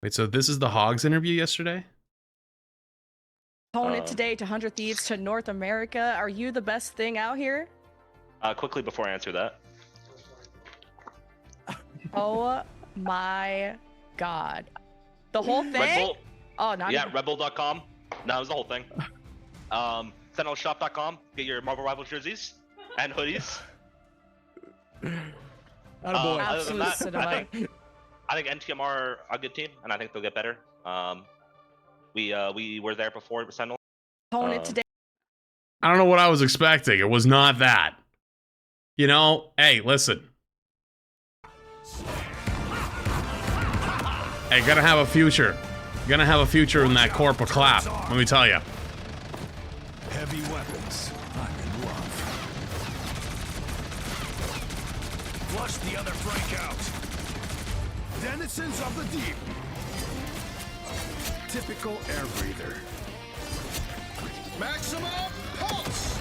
Wait, so this is the Hogs interview yesterday? Opponent today to 100 Thieves to North America. Are you the best thing out here? Quickly before I answer that. Oh my god. The whole thing? Red Bull. Oh, not Yeah, even... Rebel.com. No, it was the whole thing. SentinelShop.com. Get your Marvel Rivals jerseys and hoodies. Other than that, I think NTM are a good team, and I think they'll get better. We were there before Sentinel. Opponent today. I don't know what I was expecting. It was not that. You know, hey, listen. Hey, gonna have a future. Gonna have a future in that corporal clap. Let me tell you. Heavy weapons. I'm in love. Flush the other Frank out. Denizens of the deep. Typical air breather. Maximum pulse.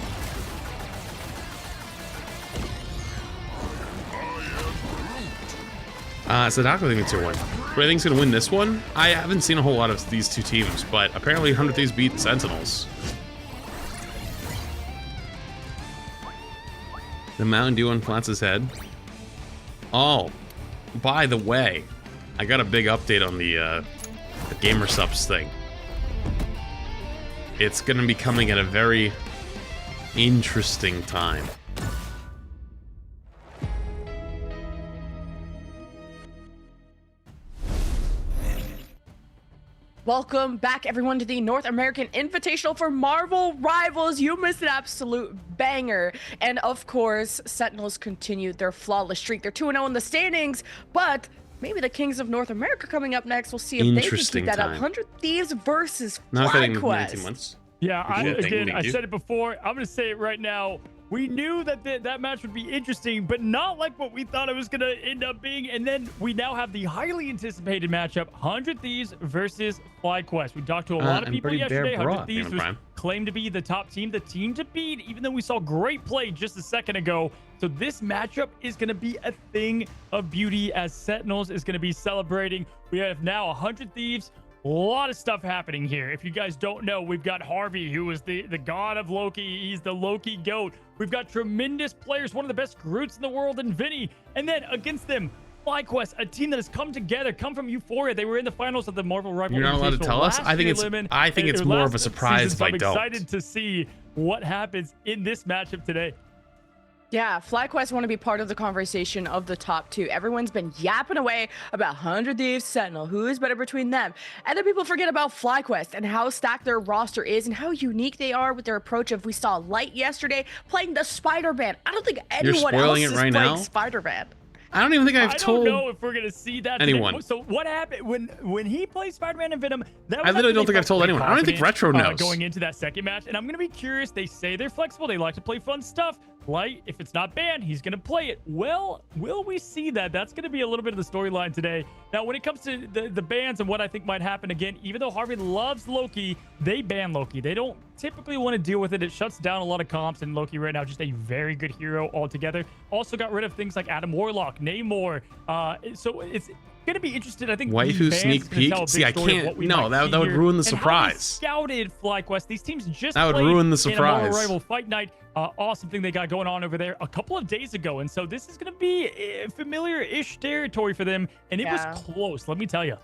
Sadako think it's your win. Who I think's gonna win this one? I haven't seen a whole lot of these two teams, but apparently 100 Thieves beat Sentinels. The Mountain Dew on Flatz's head. Oh, by the way, I got a big update on the Gamer Subs thing. It's gonna be coming at a very interesting time. Welcome back, everyone, to the North American Invitational for Marvel Rivals. You missed an absolute banger. And of course, Sentinels continued their flawless streak. They're 2-0 in the standings, but maybe the Kings of North America coming up next. We'll see if they can keep that up. 100 Thieves versus Flag Quest. 19 months. Yeah, I said it before. I'm going to say it right now. We knew that that match would be interesting, but not like what we thought it was going to end up being. And then we now have the highly anticipated matchup, 100 Thieves versus FlyQuest. We talked to a lot of people yesterday. 100 Thieves was claimed to be the top team, the team to beat, even though we saw great play just a second ago. So this matchup is going to be a thing of beauty as Sentinels is going to be celebrating. We have now 100 Thieves. A lot of stuff happening here. If you guys don't know, we've got Harvey, who is the god of Loki. He's the Loki GOAT. We've got tremendous players, one of the best Groots in the world, and Vinny. And then against them, FlyQuest, a team that has come together, come from Euphoria. They were in the finals of the Marvel Rivals. You're not allowed to tell us? I think it's more of a surprise if I don't. I'm excited to see what happens in this matchup today. Yeah, FlyQuest want to be part of the conversation of the top two. Everyone's been yapping away about 100 Thieves, Sentinel. Who is better between them? Other people forget about FlyQuest and how stacked their roster is and how unique they are with their approach of, we saw Light yesterday playing the Spider-Man. I don't think anyone else is playing Spider-Man. I don't even think I've told. I don't know if we're gonna see that anyone. Today. So what happened when he played Spider-Man and Venom? I literally don't think I've told anyone. I don't even think Retro knows. Going into that second match, and I'm gonna be curious. They say they're flexible. They like to play fun stuff. Light, if it's not banned, he's gonna play it. Well, will we see that? That's gonna be a little bit of the storyline today. Now, when it comes to the bans and what I think might happen again, even though Harvey loves Loki, they ban Loki. They don't typically want to deal with it. It shuts down a lot of comps, and Loki right now just a very good hero altogether. Also got rid of things like Warlock, Namor. So it's gonna be interesting. I think waifu sneak peek. See, I can't. No, that would ruin the surprise. Scouted FlyQuest. These teams just that would ruin the surprise. In a Rival Fight Night. Awesome thing they got going on over there a couple of days ago, and so this is gonna be familiar-ish territory for them, and it was close. Let me tell you.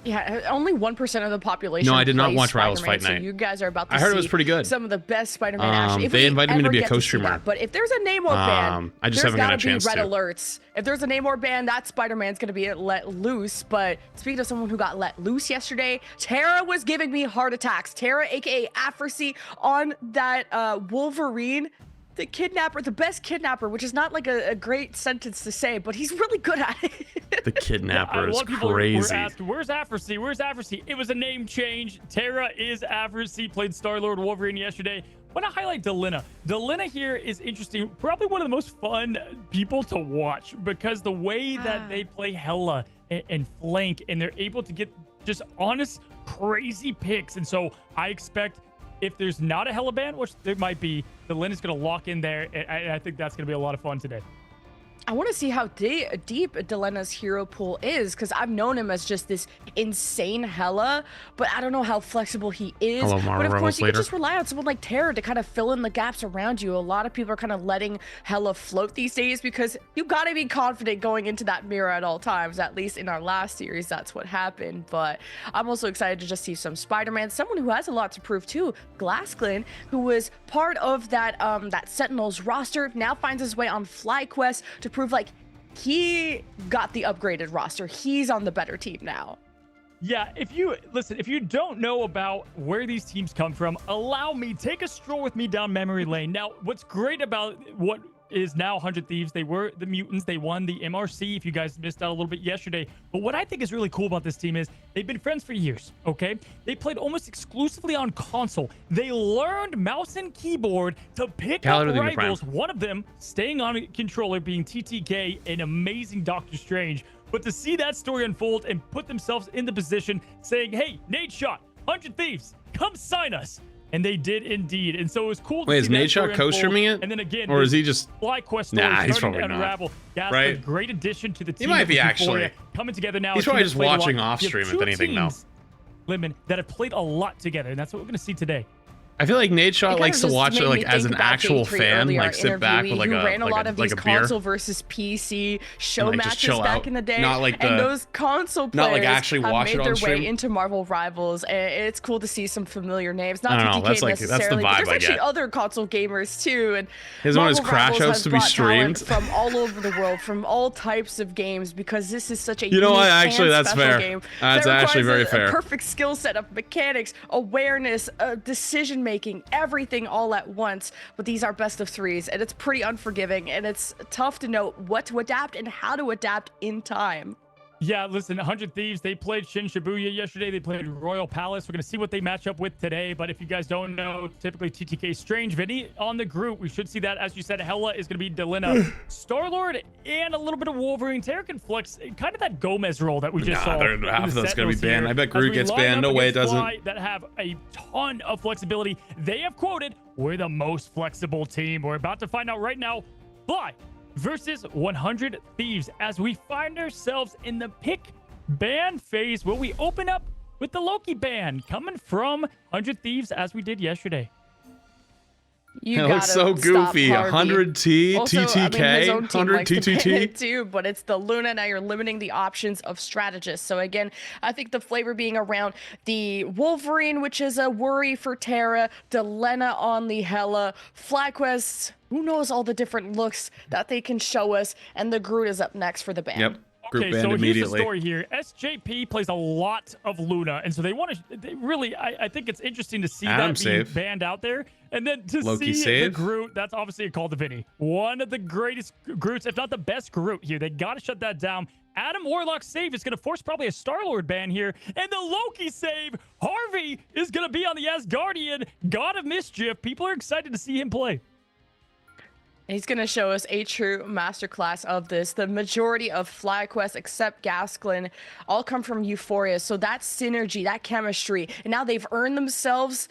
Yeah, only 1% of the population. No, I did not plays watch Rivals Spider-Man, Fight Night. So you guys are about to I heard see it was pretty good. some of the best Spider-Man action. If They we invited me to ever be a get see co-streamer. that. But if there's a Namor ban, I just there's haven't got gotta a chance be red to. alerts. If there's a Namor ban, that Spider-Man's gonna be let loose. But speaking of someone who got let loose yesterday, Tara was giving me heart attacks. Tara, aka Afrasy, on that Wolverine. The kidnapper, the best kidnapper, which is not like a great sentence to say, but he's really good at it. The kidnapper is People crazy. were asking, where's Afrasy? Where's Afrasy? It was a name change. Tara is Afrasy, played Star-Lord Wolverine yesterday. I want to highlight Delina. Delina here is interesting. Probably one of the most fun people to watch because the way that they play Hela and flank, and they're able to get just honest, crazy picks. And so I expect if there's not a Hela ban, which there might be, Delina's going to lock in there. And I think that's going to be a lot of fun today. I want to see how deep Delina's hero pool is, because I've known him as just this insane Hela, but I don't know how flexible he is. Hello, Marvel but of course, Rebels you later. can just rely on someone like Tara to kind of fill in the gaps around you. A lot of people are kind of letting Hela float these days because you got to be confident going into that mirror at all times. At least in our last series, that's what happened. But I'm also excited to just see some Spider-Man, someone who has a lot to prove too. Glassklin, who was part of that that Sentinels roster, now finds his way on FlyQuest to prove like he got the upgraded roster. He's on the better team now. Yeah, if you don't know about where these teams come from, allow me, take a stroll with me down memory lane. Now, what's great about what is now 100 Thieves, they were the Mutants, they won the MRC, if you guys missed out a little bit yesterday. But what I think is really cool about this team is they've been friends for years, okay? They played almost exclusively on console. They learned mouse and keyboard to pick up rivals, one of them staying on a controller being TTK, an amazing Doctor Strange. But to see that story unfold and put themselves in the position saying, hey, Nade Shot, 100 Thieves, come sign us. And they did indeed. And so it was cool to see is Nade Shot co-streaming it? And then again, or is he just FlyQuest nah, he's starting probably to unravel. not. Right? Right? Great addition to the team. He might be actually coming together now. He's probably just watching off stream, if anything, though. Lemon that have played a lot together, and that's what we're going to see today. I feel like Nade Shot likes to watch it like as an actual fan, like sit back with like a beer. Console versus PC show and, like, matches back in the day, not like and those console players not like actually have watch made it on their stream. way into Marvel Rivals, and it's cool to see some familiar names. Not I don't know, TTK that's the necessarily, but vibe there's I actually get. other console gamers too. And He doesn't want his Marvel Crash Rivals House has to be brought talent streamed. from all over the world, from all types of games, because this is such a You know what? unique Actually, and that's special fair. game That's that actually requires very fair. a perfect skill set of mechanics, awareness, decision making, everything all at once. But these are best of threes, and it's pretty unforgiving, and it's tough to know what to adapt and how to adapt in time. Yeah, listen, 100 Thieves, they played Shin Shibuya yesterday. They played Royal Palace. We're going to see what they match up with today. But if you guys don't know, typically TTK Strange, Vinny on the group. We should see that. As you said, Hela is going to be Delina, Star-Lord, and a little bit of Wolverine. Tara can flex kind of that Gomez role that we just saw. Half of that's going to be banned. Here. I bet Groot gets banned. No way it doesn't. That have a ton of flexibility. They have quoted, we're the most flexible team. We're about to find out right now. Fly versus 100 Thieves as we find ourselves in the pick ban phase where we open up with the Loki ban coming from 100 Thieves as we did yesterday. You it looks so goofy. 100 T, also, TTK, 100 TTT. too, but it's the Luna. Now you're limiting the options of strategists. So again, I think the flavor being around the Wolverine, which is a worry for Tara, Delena on the Hela, FlyQuest, who knows all the different looks that they can show us, and the Groot is up next for the ban. Yep. Okay, so here's the story here. SJP plays a lot of Luna, and so they want to really. I think it's interesting to see Adam that being save. banned out there, and then to Loki see save. the Groot. That's obviously a call to Vinny. One of the greatest Groots, if not the best Groot here. They got to shut that down. Adam Warlock's save is going to force probably a Star-Lord ban here, and the Loki save. Harvey is going to be on the Asgardian, God of Mischief. People are excited to see him play. He's going to show us a true masterclass of this. The majority of FlyQuest, except Gasklin, all come from Euphoria. So that synergy, that chemistry, and now they've earned themselves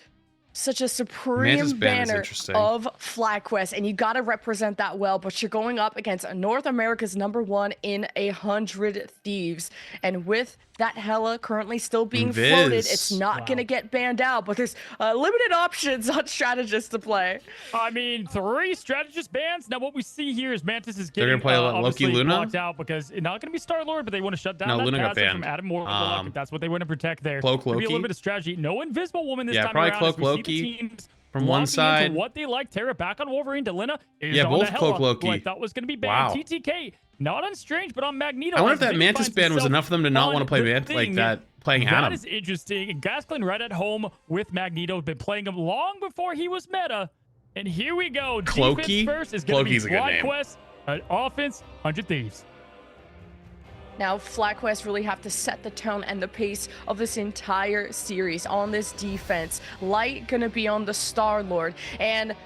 such a supreme banner of FlyQuest, and you got to represent that well. But you're going up against North America's #1 in 100 Thieves, and with that Hela currently still being Invis. floated. It's not going to get banned out, but there's limited options on strategists to play. I mean, 3 strategist bans. Now, what we see here is Mantis is They're getting gonna play Loki obviously Luna? blocked out because it's not going to be Star-Lord, but they want to shut down No, that Luna got passive from banned. Adam Warlock. That's what they want to protect there. Cloak Maybe a Loki? little bit of strategy. No Invisible Woman this Yeah, time probably around. Cloak as we see the Loki teams from one locking side. into what they like. Terra back on Wolverine. Delina is Yeah, on both the Cloak Hela, Loki. who I thought was going to be banned. Wow. TTK, not on Strange, but on Magneto. I wonder as if that Vinny Mantis finds ban was himself enough for them to not on want to play the like thing. that, playing That Adam. is interesting. Gasklin right at home with Magneto. Been playing him long before he was meta. And here we go. Cloaky? Defense first is going to be Cloaky's a good Fly name. Quest. Offense, 100 Thieves. Now, FlyQuest really have to set the tone and the pace of this entire series on this defense. Light gonna be on the Star-Lord, and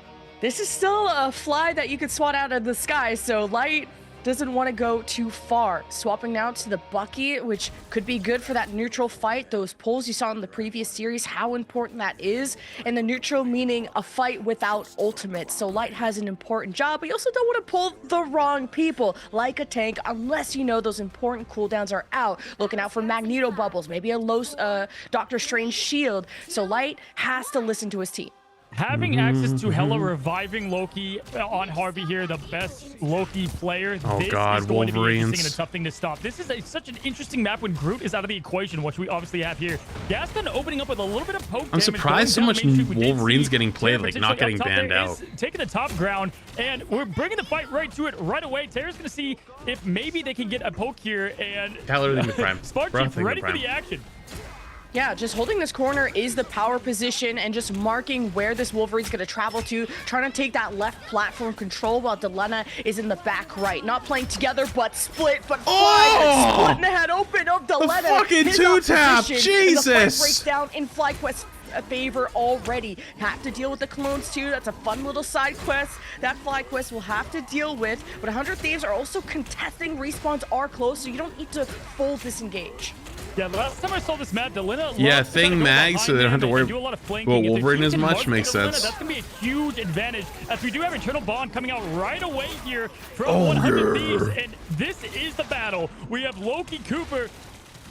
this is still a fly that you could swat out of the sky, so Light doesn't want to go too far. Swapping now to the Bucky, which could be good for that neutral fight. Those pulls you saw in the previous series, how important that is. And the neutral meaning a fight without ultimate. So Light has an important job, but you also don't want to pull the wrong people, like a tank, unless you know those important cooldowns are out. Looking out for Magneto bubbles, maybe a low Doctor Strange shield. So Light has to listen to his team. Having access to Hela reviving Loki on Harvey here, the best Loki player. Oh this God, is going to be interesting Wolverines. and a tough thing to stop. This is such an interesting map when Groot is out of the equation, which we obviously have here. Gaston opening up with a little bit of poke I'm damage, surprised so going much down Main Street. We did Wolverines see getting played, Terra like not potentially getting up top banned there out. is taking the top ground, and we're bringing the fight right to it right away. Terra's going to see if maybe they can get a poke here, and Tyler think the prime. Spark Bro, Chief think the ready for prime. the action. Yeah, just holding this corner is the power position and just marking where this Wolverine's going to travel to, trying to take that left platform control while Delena is in the back right. Not playing together, but split, but splitting the head open of Delena. The fucking His two-tap, opposition, and the fight Jesus! breaks down in FlyQuest's favor already. Have to deal with the clones too. That's a fun little side quest that FlyQuest will have to deal with. But 100 Thieves are also contesting. Respawns are close, so you don't need to full disengage. Yeah, the last time I saw this map, Delena Yeah, thing mag, so they don't have to worry do a lot of flanking. about If Wolverine they as can much. mark Makes Delena, sense. That's going to be a huge advantage, as we do have Eternal Bond coming out right away here from Oh, 100 yeah. Thieves, and this is the battle. We have Loki Cooper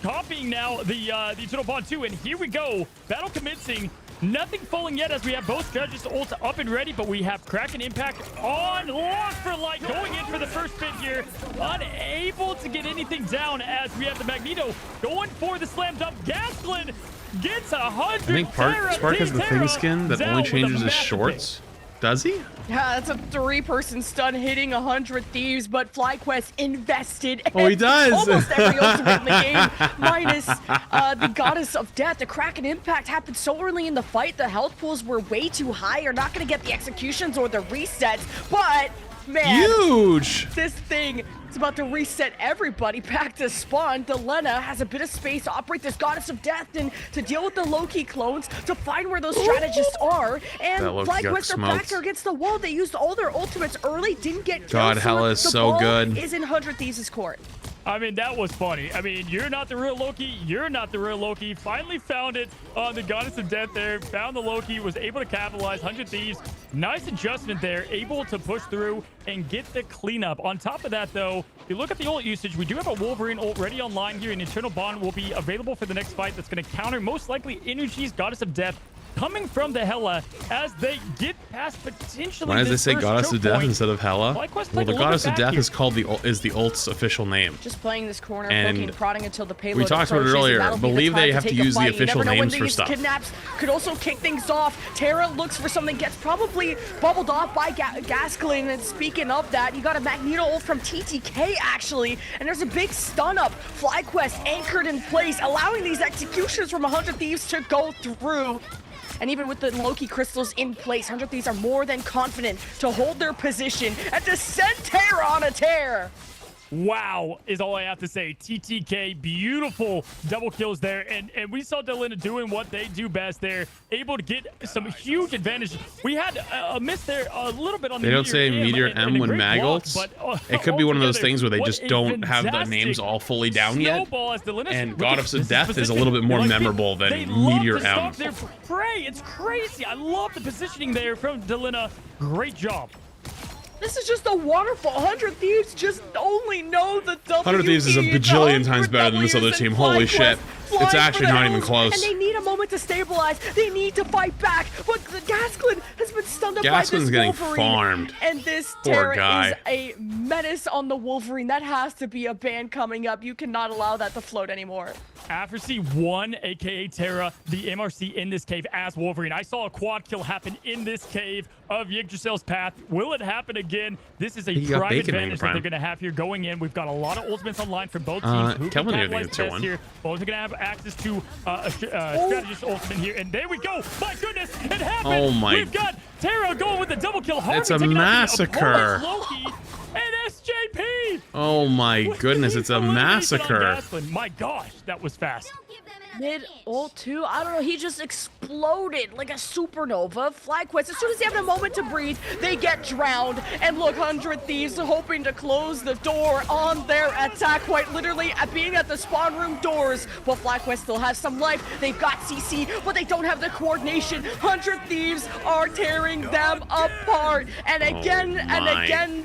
copying now the Eternal Bond 2, and here we go. Battle commencing. Nothing falling yet as we have both strategists ult up and ready, but we have Kraken Impact on lock for Light going in for the first bit here. Unable to get anything down as we have the Magneto going for the slam dunk. Gasklin gets 100. I think Spark has the thing skin that only changes his shorts. Does he? Yeah, that's a 3-person stun hitting 100 Thieves, but FlyQuest invested. Oh, he does. Almost every ultimate in the game, minus the Goddess of Death. The Kraken Impact happened so early in the fight. The health pools were way too high. You're not going to get the executions or the resets, but man, huge. This thing is about to reset everybody back to spawn. Delena has a bit of space to operate this Goddess of Death and to deal with the Loki clones, to find where those strategists are. And FlyQuest are back there against the wall. They used all their ultimates early, didn't get kills. God, Hela is the so ball good. Is in 100 Thieves' court. I mean, that was funny. I mean, you're not the real Loki. You're not the real Loki. Finally found it on the Goddess of Death there. Found the Loki. Was able to capitalize. 100 Thieves. Nice adjustment there. Able to push through and get the cleanup. On top of that, though, if you look at the ult usage, we do have a Wolverine ult ready online here. And Eternal Bond will be available for the next fight. That's going to counter most likely Energy's Goddess of Death coming from the Hela as they get past potentially. Why does they this say first Goddess choke of Death point. instead of Hela? FlyQuest Well, take the a little Goddess bit of Death back is here. called is the ult's official name. Just playing this corner, And poking, prodding until the payload we talked about it approaches, and earlier. that'll be the Believe time they have to take a use the fight. You official never know when names for these stuff. Kidnaps could also kick things off. Terra looks for something, gets probably bubbled off by Gasklin. And speaking of that, you got a Magneto ult from TTK actually, and there's a big stun up. FlyQuest anchored in place, allowing these executions from 100 Thieves to go through. And even with the Loki crystals in place, 100 Thieves are more than confident to hold their position and to send Terra on a tear. Wow is all I have to say. TTK, beautiful double kills there. And we saw Delena doing what they do best there. Able to get some huge advantage. We had a miss there a little bit on the They don't say Meteor and M a when great mag block, ults. but, It could be one of those altogether, things where they what just a don't have the fantastic names all fully down yet. snowball as Delena- And look Goddess at of this Death is a position. little bit more Like, memorable they than love Meteor to M. stop their prey. It's crazy. I love the positioning there from Delena. Great job. This is just a waterfall. 100 Thieves just only know the W. 100 Thieves is a bajillion times better than this other team. Holy shit. It's actually not even close. And they need a moment to stabilize. They need to fight back. But the Gasklin has been stunned up by this getting Wolverine. farmed. And this Poor Terra guy. is a menace on the Wolverine. That has to be a ban coming up. You cannot allow that to float anymore. Accuracy 1, aka Terra, the MRC in this cave as Wolverine. I saw a quad kill happen in this cave of Yggdrasil's path. Will it happen again? This is a prime advantage that they're going to have here going in. We've got a lot of ultimates online for both teams. Who can capitalize best here? Both are going to have access to a strategist ultimate here. And there we go. My goodness, it happened. Oh my. We've got Terra going with the double kill. Harvey it's a massacre. Loki and SJP. Oh my goodness, it's a massacre. My gosh, that was fast. Mid ult 2, I don't know, he just exploded like a supernova. FlyQuest, as soon as they have a moment to breathe, they get drowned. And look, 100 Thieves hoping to close the door on their attack, quite literally at being at the spawn room doors. But FlyQuest still has some life. They've got CC, but they don't have the coordination. 100 Thieves are tearing them apart. And again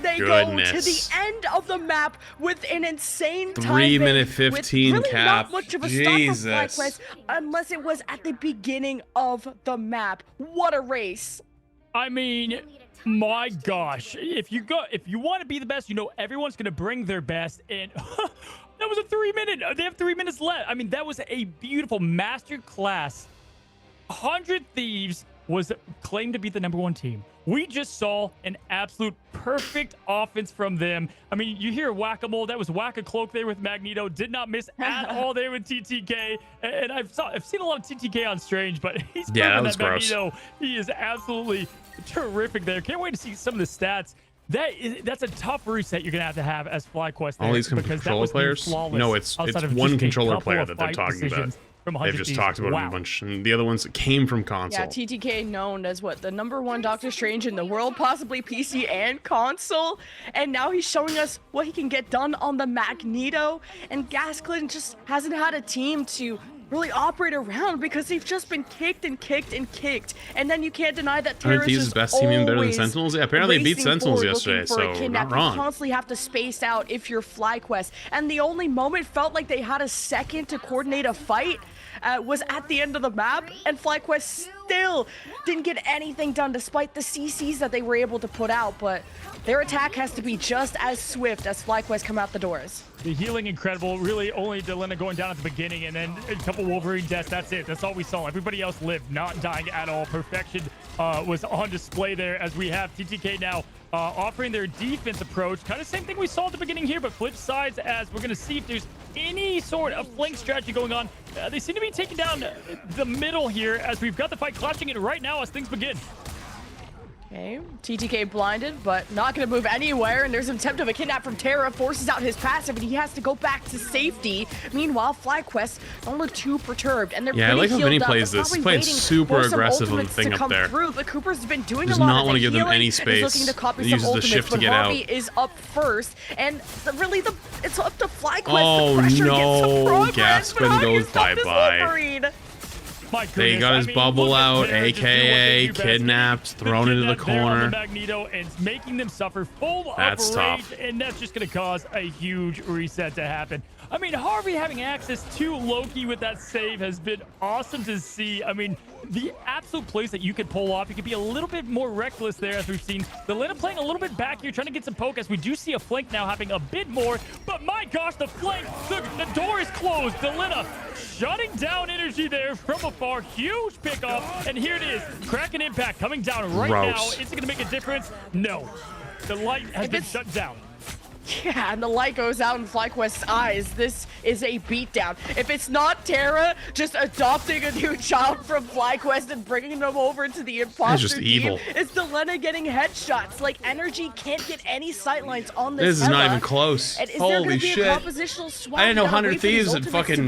they go to the end of the map with an insane time. 3 minute 15 really cap. Not much of a Jesus. Stop unless it was at the beginning of the map. What a race. I mean, my gosh. If you want to be the best, you know everyone's going to bring their best. And that was a 3 minute. They have 3 minutes left. I mean, that was a beautiful master class. 100 Thieves was claimed to be the #1 team. We just saw an absolute perfect offense from them. I mean, you hear whack-a-mole. That was whack-a-cloak there with Magneto. Did not miss at all there with TTK. And I've seen a lot of TTK on Strange, but he's proven that Magneto, he is absolutely terrific there. Can't wait to see some of the stats. That's a tough reset you're gonna have to have as FlyQuest. All these controller players? No, it's one controller player that they're talking about. They've just talked about it a bunch, and the other ones that came from console. Yeah, TTK known as what, the #1 Doctor Strange in the world, possibly PC and console, and now he's showing us what he can get done on the Magneto. And Gasklin just hasn't had a team to really operate around because they've just been kicked and kicked and kicked. And then you can't deny that Terrace is best team even better than Sentinels. Yeah, apparently they beat Sentinels yesterday, so not wrong. You constantly have to space out if you're FlyQuest. And the only moment felt like they had a second to coordinate a fight was at the end of the map, and FlyQuest still didn't get anything done despite the CCs that they were able to put out. But their attack has to be just as swift as FlyQuest come out the doors. The healing incredible. Really only Delena going down at the beginning, and then a couple Wolverine deaths. That's it. That's all we saw. Everybody else lived, not dying at all. Perfection was on display there as we have TTK now offering their defense approach. Kind of same thing we saw at the beginning here, but flip sides as we're going to see if there's any sort of flank strategy going on. They seem to be taking down the middle here as we've got the fight clutching it right now as things begin. Okay, TTK blinded, but not going to move anywhere. And there's an attempt of a kidnap from Terra, forces out his passive, and he has to go back to safety. Meanwhile, FlyQuest don't look too perturbed, and they're I like how Vinny plays this. He's playing super aggressive on the thing up there. But Cooper's been doing does a lot not of want to give them any healing, space. Looking to copy he uses some the shift to get Harvey out. is up first, and it's up to FlyQuest. Oh the pressure no, gets some Gaspin goes bye-bye. They got his bubble out, aka kidnapped, thrown into the corner. Magneto and making them suffer full That's of rage, tough. and that's just going to cause a huge reset to happen. I mean, Harvey having access to Loki with that save has been awesome to see. I mean, the absolute plays that you could pull off, you could be a little bit more reckless there, as we've seen. Delena playing a little bit back here, trying to get some poke, as we do see a flank now happening a bit more. But my gosh, the flank, the door is closed. Delena shutting down energy there from afar. Huge pickoff, and here it is. Kraken impact coming down right now. Is it going to make a difference? No. The light has been shut down. Yeah, and the light goes out in FlyQuest's eyes. This is a beatdown. If it's not Terra just adopting a new child from FlyQuest and bringing them over to the imposter team, it's Delena getting headshots. Like, energy can't get any sightlines on this. This is not even close. And is Holy there shit. A compositional swap? I didn't know 100 Thieves had fucking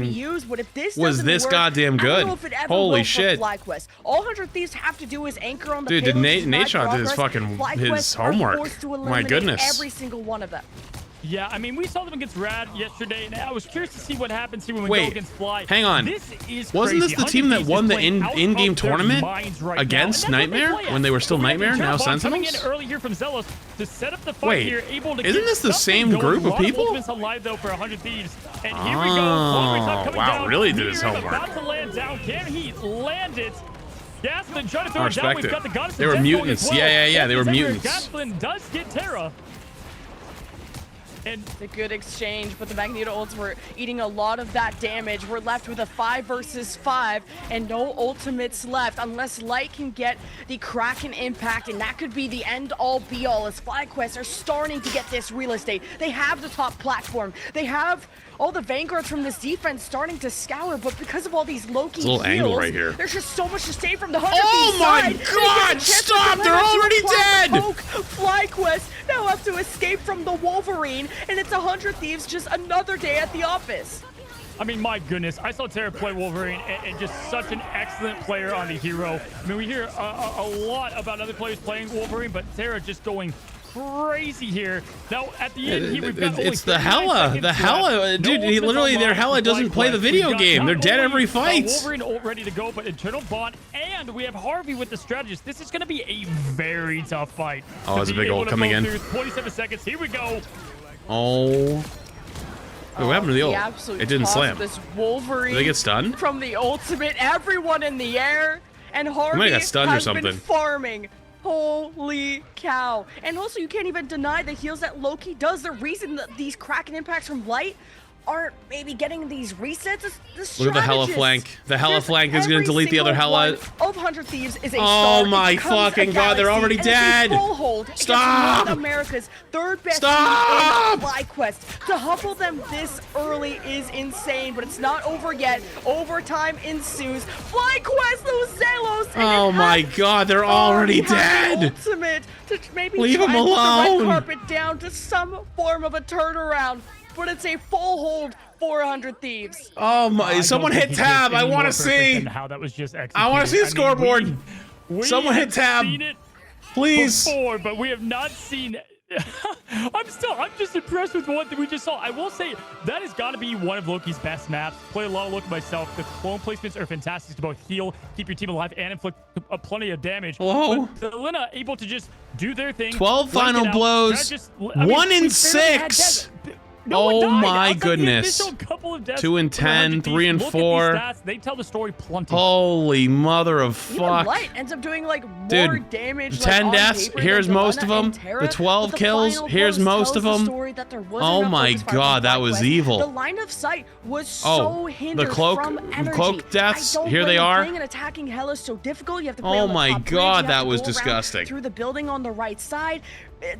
was this goddamn good. Holy shit. All 100 Thieves have to do is anchor on the dude, did Nate shot his fucking his homework. My goodness. Every single one of them. Yeah, I mean, we saw them against Rad yesterday, and I was curious to see what happens here when we Wait, go against Fly. hang on. This is Wasn't crazy. this the team that 100 won the playing out in-game of their tournament minds right against now, and that's what they Nightmare play at. when they were still So we have Nightmare, now Terrapon coming in Sentinels? early here from Zealous to set up the fight Wait, here, able to isn't get this the something same going. group A of lot people? Ultimates on live though for 100 Thieves, and here we go. Wolverine's not coming wow, down. really did Meteor his homework. about to land down. Can he land it? Gatlin trying to throw I it down. respect We've it. got the Goddess They of were Death going mutants. as well. Yeah, they were mutants. Gatlin does get Terra. And a good exchange, but the Magneto ults were eating a lot of that damage. We're left with a 5 versus 5 and no ultimates left unless Light can get the Kraken impact, and that could be the end-all be-all as FlyQuest are starting to get this real estate. They have the top platform. They have all the vanguards from this defense starting to scour, but because of all these Loki It's a little angle heals, right here. there's just so much to save from the 100 Oh my side. God, stop, they're already dead! FlyQuest now have to escape from the Wolverine, and it's 100 Thieves, just another day at the office. I mean, my goodness, I saw Terra play Wolverine and just such an excellent player on the hero. I mean, we hear a lot about other players playing Wolverine, but Terra just going crazy here. Now, at the end, here we've got only it's the 39 Hela. seconds The left. Hela, dude. No He literally, ultimates their unlocked Hela for doesn't play the FlyQuest. video We've got game. They're not dead only, every fight. Wolverine ult ready to go, but Eternal Bond, and we have Harvey with the strategist. This is going to be a very tough fight. Oh, there's a be big able ult to coming pull in. through 27 seconds. Here we go. Oh. Wait, what happened to the ult? absolute It didn't toss slam. of this Wolverine Did they get stunned? from the ultimate, everyone in the air, and Harvey might have got stunned or has been something. farming. Holy cow. And also, you can't even deny the heals that Loki does. The reason that these Kraken impacts from Light aren't maybe getting these resets is the Look at the Hela strategist. flank. The Hela Just flank is going every to delete the other single Hela. one of 100 Thieves is a Oh star. my It becomes fucking a God, they're galaxy, already and it's a dead. full hold against Stop. North America's third best Stop. team in FlyQuest. To humble them this early is insane, but it's not over yet. Overtime ensues. FlyQuest, those Zelos. and Oh it my has God, they're already had the dead. Ultimate to maybe Leave try him and put the alone. red carpet down to some form of a turnaround, but it's a full hold. 400 Thieves. Oh my! Someone hit tab. I want to see. How that was just executed. I want to see the mean, scoreboard. we Someone hit have tab. seen it Please. before, but we have not seen. I'm just impressed with what we just saw. I will say that has got to be one of Loki's best maps. Play a lot of Loki myself. The clone placements are fantastic to both heal, keep your team alive, and inflict plenty of damage. Hello? But the Lina able to just do their thing. 12 blank it final out. blows. Just, 1 in 6. No one Oh died. my Outside the goodness. initial couple of deaths 2 and from 100 10, 3 and Thieves. 4. Look at these stats. They tell the story plenty. Holy mother of Even fuck. Light ends up doing like more Dude, damage. 10 like, deaths, on paper here's than most of Delana them. and Terra, The 12 but kills, final here's blows most tells of the them. story that there wasn't Oh enough my focus fire God, from that was FlyQuest. evil. The line of sight was Oh, so the hindered cloak- from energy. cloak deaths, I don't here they blame are. Playing and attacking Hela is so difficult. You have to play Oh on the my top bridge, God, you have that to was go around disgusting. Through the building on the right side.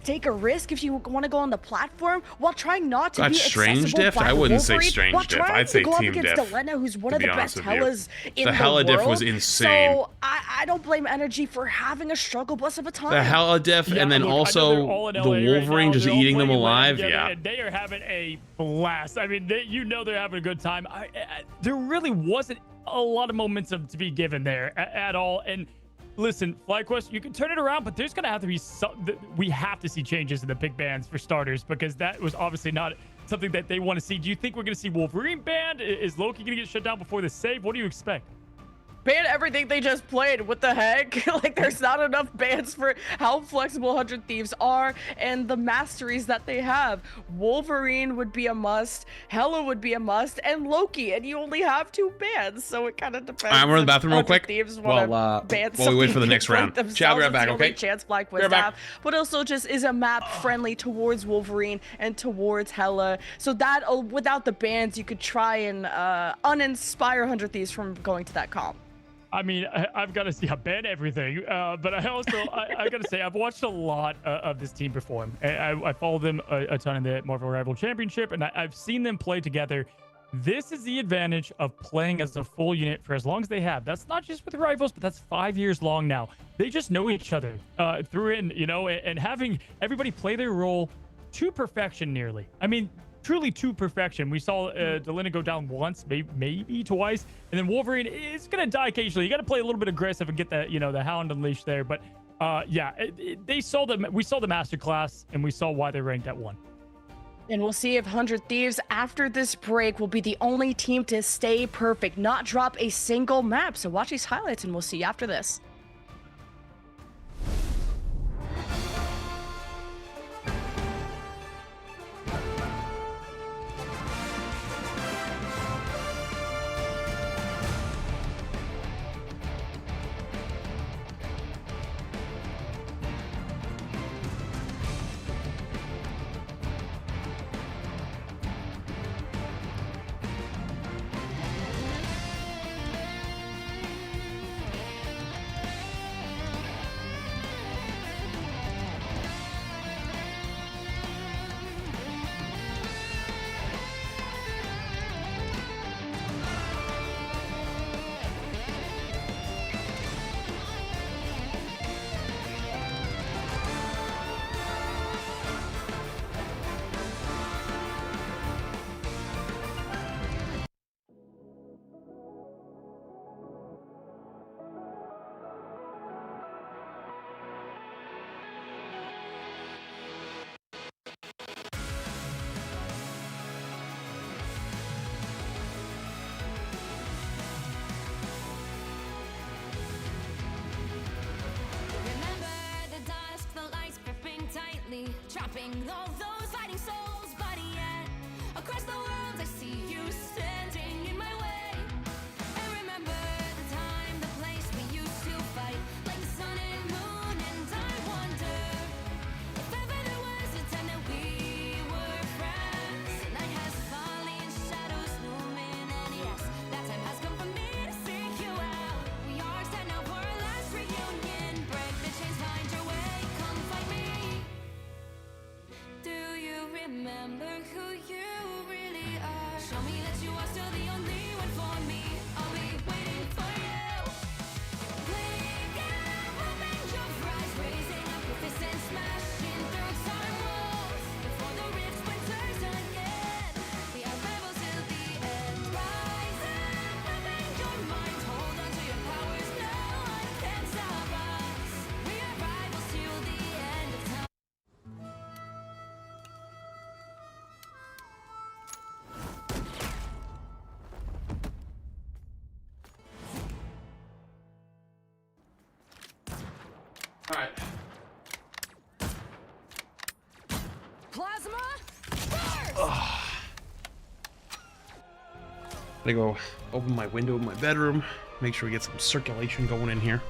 Take a risk if you want to go on the platform while trying not to Got be strange accessible diff? by I the wouldn't say Wolverine, strange while diff. trying I'd say to go up team against diff, Delena, who's one to of the be best honest with you. Helas in The the Hela diff world. was insane. So I don't blame Energy for having a struggle bus of a time. The Hela diff, and then look, I know also they're all in the LA right Wolverine now. just They're all eating them playing alive. together, Yeah. and they are having a blast. I mean, you know they're having a good time. There really wasn't a lot of momentum to be given there at all. And listen, FlyQuest, you can turn it around, but there's going to have to be we have to see changes in the pick bans for starters, because that was obviously not something that they want to see. Do you think we're going to see Wolverine banned? Is Loki going to get shut down before the save? What do you expect? Ban everything they just played. What the heck? Like, there's not enough bans for how flexible 100 Thieves are and the masteries that they have. Wolverine would be a must, Hela would be a must, and Loki, and you only have 2 bans, so it kind of depends. All right, we're in the bathroom real 100 quick. Thieves While want to ban we wait for the something next round. like Ciao, be right themselves. back, It's the only okay? chance Be right FlyQuest back. have, but also just is a map friendly towards Wolverine and towards Hela, so that without the bans, you could try and uninspire 100 Thieves from going to that comp. I mean, I've got to see, I ban everything, but I also, I got to say, I've watched a lot of this team perform. I follow them a ton in the Marvel Rival Championship, and I've seen them play together. This is the advantage of playing as a full unit for as long as they have. That's not just with rivals, but that's 5 years long now. They just know each other through and, you know, and having everybody play their role to perfection nearly. I mean, truly to perfection. We saw Delina go down once, maybe twice, and then Wolverine is gonna die occasionally. You got to play a little bit aggressive and get that, you know, the Hound unleashed there. But yeah, we saw the masterclass, and we saw why they ranked at 1. And we'll see if 100 Thieves, after this break, will be the only team to stay perfect, not drop a single map. So watch these highlights, and we'll see you after this. Trapping all those fighting souls, but yet across the world I see you standing in my way. And remember the time, the place we used to fight, like the sun and moon, and I wonder if ever there was a time that we were friends. The night has fallen, shadows looming, and yes, that time has come for me to seek you out. We are set now for our last reunion. Break the chains, find your way, come find me. Do you remember who you really are? Show me that you are still the only one for me. I'll be waiting for you. Playing out, hoping your rise, raising up your fists and smashing through time walls. Before the rift splinters again, we are rebels till the end. Rise up, open your mind, hold on to your powers. No one can stop us. We are rivals till the end of time. Alright. Plasma. Gotta go open my window in my bedroom, make sure we get some circulation going in here.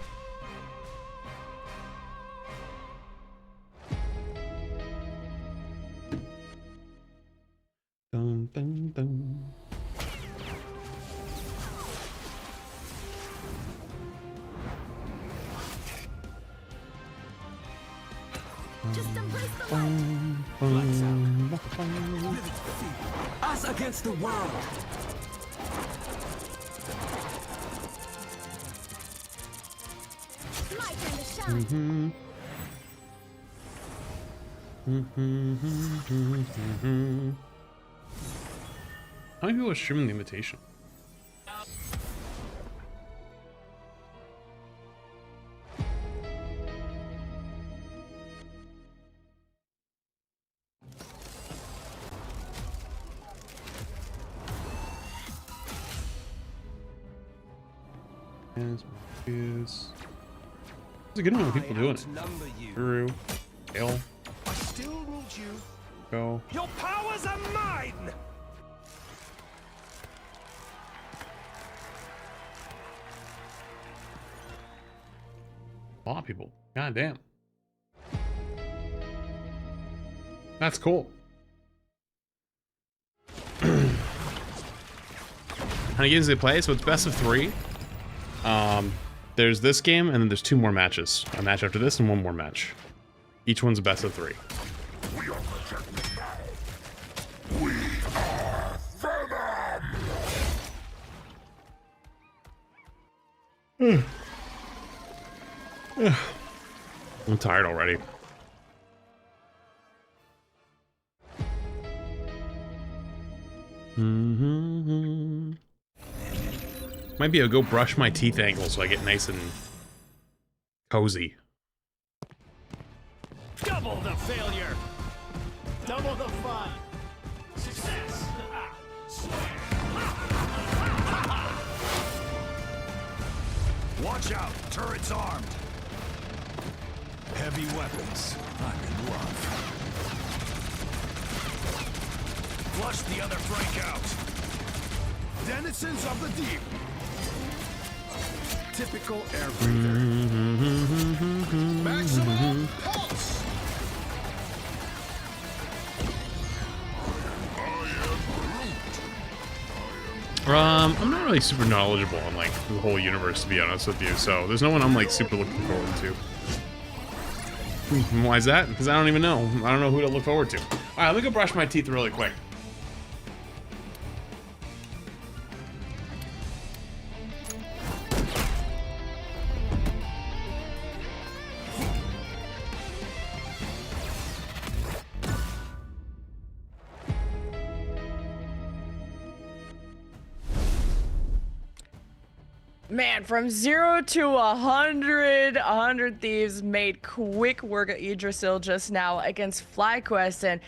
Dun, dun, dun. Us against the world. My turn to shine. How many people are streaming the invitation? There's a good amount of people doing it. Guru, Gale, I still ruled you. Go. Your powers are mine. A lot of people. God damn. That's cool. How many games do they play? So it's best of 3. There's this game, and then there's 2 more matches. A match after this, and 1 more match. Each one's a best of 3. We are protected now. We are Venom. I'm tired already. Might be a go brush my teeth angle so I get nice and cozy. Double the failure. Double the fun. Watch out, turret's armed. Heavy weapons. I'm in love. Flush the other Frank out. Denizens of the deep. Typical air breather. Maximum pulse. I'm not really super knowledgeable on like the whole universe, to be honest with you. So there's no one I'm like super looking forward to. Why is that? Because I don't even know. I don't know who to look forward to. All right, let me go brush my teeth really quick. Man, from 0 to 100 Thieves made quick work of Yggdrasil just now against FlyQuest. And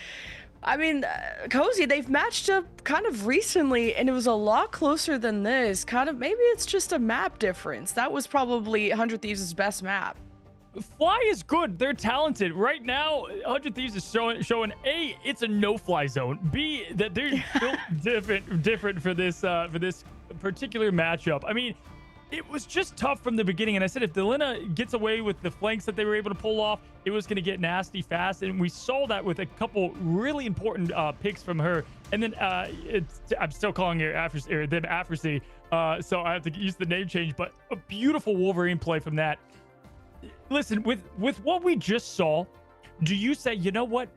I mean, Cozy, they've matched up kind of recently, and it was a lot closer than this. Kind of, maybe it's just a map difference. That was probably 100 Thieves' best map. Fly is good. They're talented. Right now, 100 Thieves is showing A, it's a no-fly zone. B, that they're built different for this particular matchup. I mean, it was just tough from the beginning, and I said if Delina gets away with the flanks that they were able to pull off, it was going to get nasty fast, and we saw that with a couple really important picks from her. And then I'm still calling her them Afrasy, so I have to use the name change, but a beautiful Wolverine play from that. Listen, with what we just saw, do you say, you know what?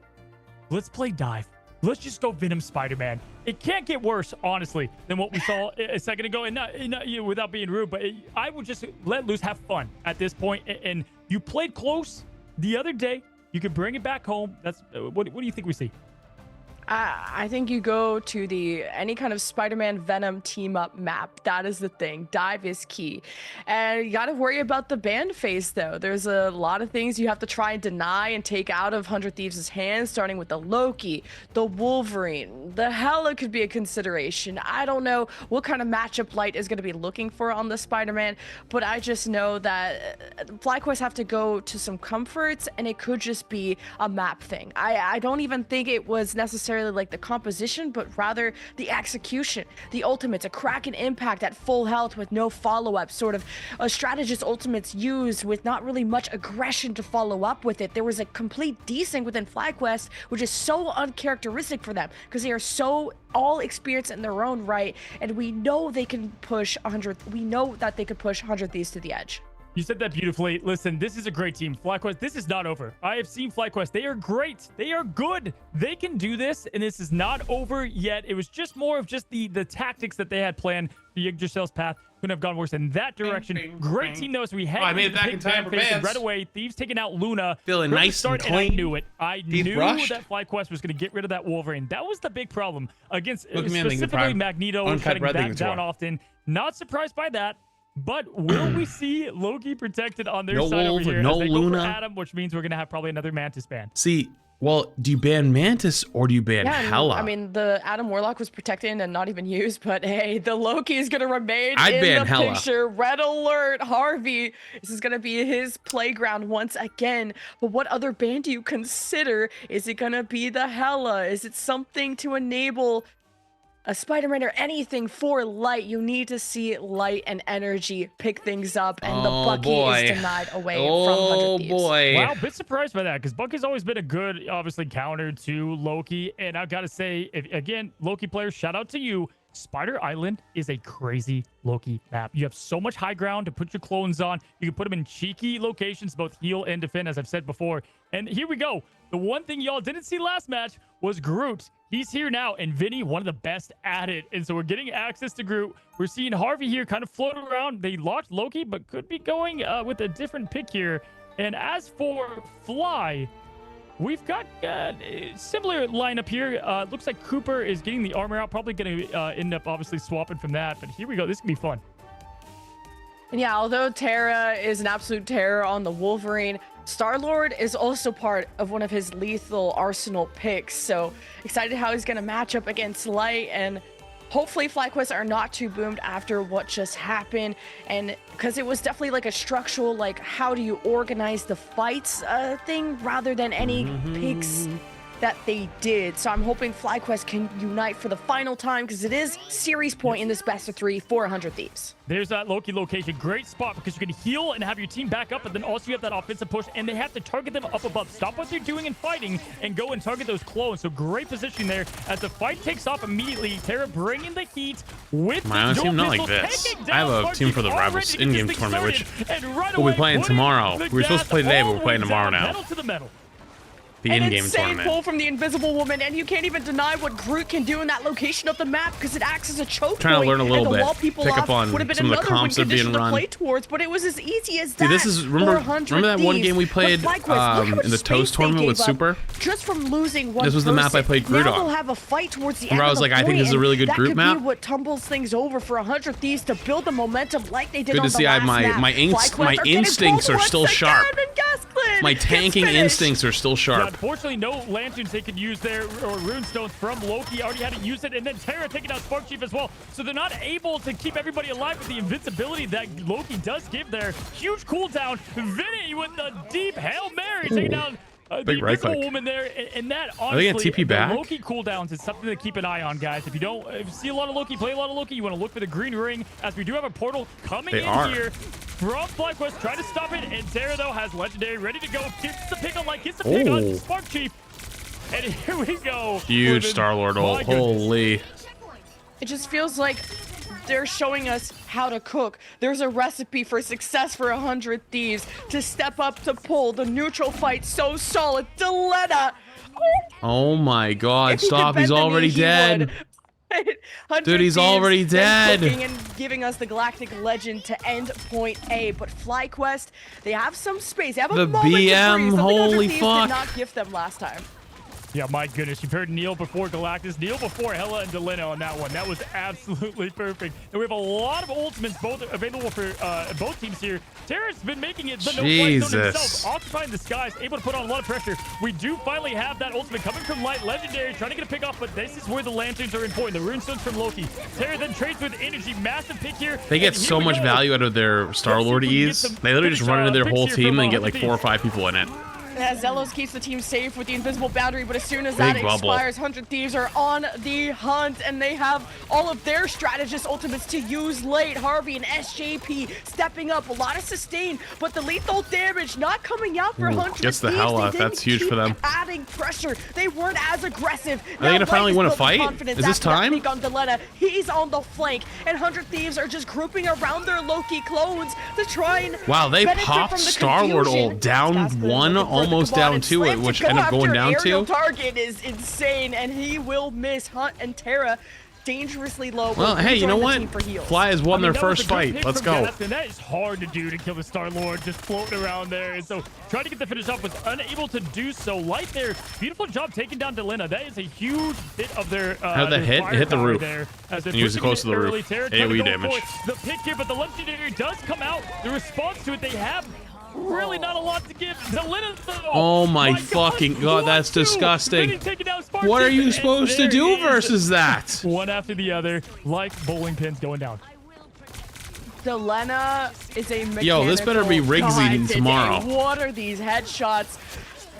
Let's play dive. Let's just go Venom Spider-Man. It can't get worse, honestly, than what we saw a second ago. And not you know, without being rude, but I would just let loose, have fun at this point. And you played close the other day. You could bring it back home. That's what do you think we see? I think you go to any kind of Spider-Man Venom team up map. That is the thing. Dive is key. And you got to worry about the ban phase, though. There's a lot of things you have to try and deny and take out of 100 Thieves' hands, starting with the Loki, the Wolverine, the Hela could be a consideration. I don't know what kind of matchup Light is going to be looking for on the Spider-Man, but I just know that FlyQuest have to go to some comforts, and it could just be a map thing. I don't even think it was necessarily like the composition, but rather the execution. The ultimates, a Kraken impact at full health with no follow-up, sort of a strategist ultimates used with not really much aggression to follow up with it. There was a complete desync within FlyQuest, which is so uncharacteristic for them because they are so all experienced in their own right, and we know they can push 100. We know that they could push 100 Thieves to the edge. You said that beautifully. Listen, this is a great team. FlyQuest, this is not over. I have seen FlyQuest. They are great. They are good. They can do this, and this is not over yet. It was just more of just the tactics that they had planned. The Yggdrasil's path couldn't have gone worse in that direction. Great team, though, as we had. I made it back in time for bans. Right away, Thieves taking out Luna. Feeling nice and clean. I knew it. I knew that FlyQuest was going to get rid of that Wolverine. That was the big problem against specifically Magneto shutting that down often. Not surprised by that. But will we see Loki protected on their side over here? No as they Luna. Go for Adam, which means we're going to have probably another Mantis ban. See, well, do you ban Mantis or do you ban Hela? I mean, the Adam Warlock was protected and not even used, but hey, the Loki is going to remain I'd in ban the Hela. picture. Red alert, Harvey. This is going to be his playground once again. But what other ban do you consider? Is it going to be the Hela? Is it something to enable a Spider-Man or anything for Light? You need to see Light and Energy pick things up, and the Bucky is denied away from 100 Thieves. Wow, a bit surprised by that, because Bucky's always been a good, obviously, counter to Loki. And I've got to say, again, Loki players, shout out to you. Spider Island is a crazy Loki map. You have so much high ground to put your clones on. You can put them in cheeky locations, both heal and defend, as I've said before. And here we go. The one thing y'all didn't see last match was Groot. He's here now, and Vinny, one of the best at it. And so we're getting access to Groot. We're seeing Harvey here kind of float around. They locked Loki, but could be going with a different pick here. And as for Fly, we've got a similar lineup here. Looks like Cooper is getting the armor out. Probably going to end up obviously swapping from that. But here we go. This can be fun. And yeah, although Terra is an absolute terror on the Wolverine, Star-Lord is also part of one of his lethal arsenal picks. So excited how he's going to match up against Light. And hopefully FlyQuest are not too boomed after what just happened, and because it was definitely like a structural, like how do you organize the fights thing rather than any picks that they did. So I'm hoping FlyQuest can unite for the final time, because it is series point in this best of 3 for 100 Thieves. There's that Loki location. Great spot, because you can heal and have your team back up, but then also you have that offensive push, and they have to target them up above. Stop what you're doing and fighting and go and target those clones. So great position there as the fight takes off immediately. Terra bringing the heat with my own team, not like this. I have a team for the Rivals in-game tournament, which we'll be playing tomorrow. We were supposed to play today, but we're playing tomorrow now. Metal to the metal. The An in-game insane tournament. pull from the Invisible Woman, and you can't even deny what Groot can do in that location of the map, because it acts as a choke Trying to learn a little and the bit. wall people Pick off up on would have been some of the another comps that are being win condition to run. play towards, but it was as easy as that. Dude, this is remember that one game we played in the Toast tournament with Super? Just from losing one This was the map I played Groot now on. they'll have a fight towards the Remember end I was of the like, I think this is a really good that Groot could map? be what tumbles things over for 100 Thieves to build the momentum like they did Good on to the see last my map. FlyQuest instincts are still sharp. My gets tanking finished. instincts are still Yeah, sharp. unfortunately, no lanterns they could use there, or runestones from Loki. Already had to use it, and then Terra taking out Spark Chief as well. So they're not able to keep everybody alive with the invincibility that Loki does give there. Huge cooldown. Vinny with the deep Hail Mary taking down the Big right Invisible click. Woman there. And that, Are they honestly, gonna TP back? the Loki cooldowns is something to keep an eye on, guys. If you see a lot of Loki, play a lot of Loki, you want to look for the green ring, as we do have a portal coming They in are. here from FlyQuest. Try to stop it, and Terra, though, has Legendary ready to go. Gets the pick on, gets the pick on Oh. Spark Chief. And here we go. Huge Women. Star-Lord ult. My goodness. Holy. It just feels like they're showing us how to cook. There's a recipe for success for 100 Thieves to step up to pull the neutral fight so solid. Delena! Oh my god, If he could stop. bend He's the knee, already he dead. would. 100 Dude, he's Thieves already then dead. cooking and giving us the Galactic Legend to end point A. But FlyQuest, they have some space. They have a The moment to breathe, BM, something 100 holy Thieves fuck. did not gift them last time. Yeah, my goodness. You've heard Neil before Galactus, Neil before Hela and Delena on that one. That was absolutely perfect. And we have a lot of ultimates both available for both teams here. Terra's been making it the no-fly zone himself, occupying the skies, able to put on a lot of pressure. We do finally have that ultimate coming from Light Legendary, trying to get a pick off, but this is where the lanterns are important. The runestones from Loki. Terra then trades with energy. Massive pick here. They get and here so we much go. value out of their Star-Lord ease. They literally just run into their whole team and get like 4 or 5 people in it. As Zelos keeps the team safe with the invisible boundary, but as soon as Big that bubble. expires, 100 Thieves are on the hunt, and they have all of their strategist ultimates to use late. Harvey and SJP stepping up, a lot of sustain, but the lethal damage not coming out for 100 gets the Thieves. hell They off. didn't That's huge keep for them. Adding pressure, they weren't as aggressive. Are they gonna finally win a fight? Is this time? On Delena. He's on the flank, and 100 Thieves are just grouping around their Loki clones to try and Wow, they benefit popped from the Star-Lord confusion. ult down 1, almost down 2, which ended up going down Aerial 2. target is insane, and he will miss. Hunt and Terra dangerously low. Well, hey, you know what? Fly has won their that was first a good fight. pick Let's from go. Gaston. That is hard to do, to kill the Star-Lord just floating around there. And so trying to get the finish off was unable to do so. Light there. Beautiful job taking down Delena. That is a huge bit of their How'd that hit? It hit the firepower roof. there, as they're And use it pushing close to the early. roof. Terra trying to AoE go damage. for the pick here, but the Legendary does come out. The response to it, they have really not a lot to give. Delena, Oh my fucking god, that's disgusting. What are you supposed to do versus that? One after the other, like bowling pins going down. Delena is a mechanical Yo, this better be Riggsy god today. tomorrow. What are these headshots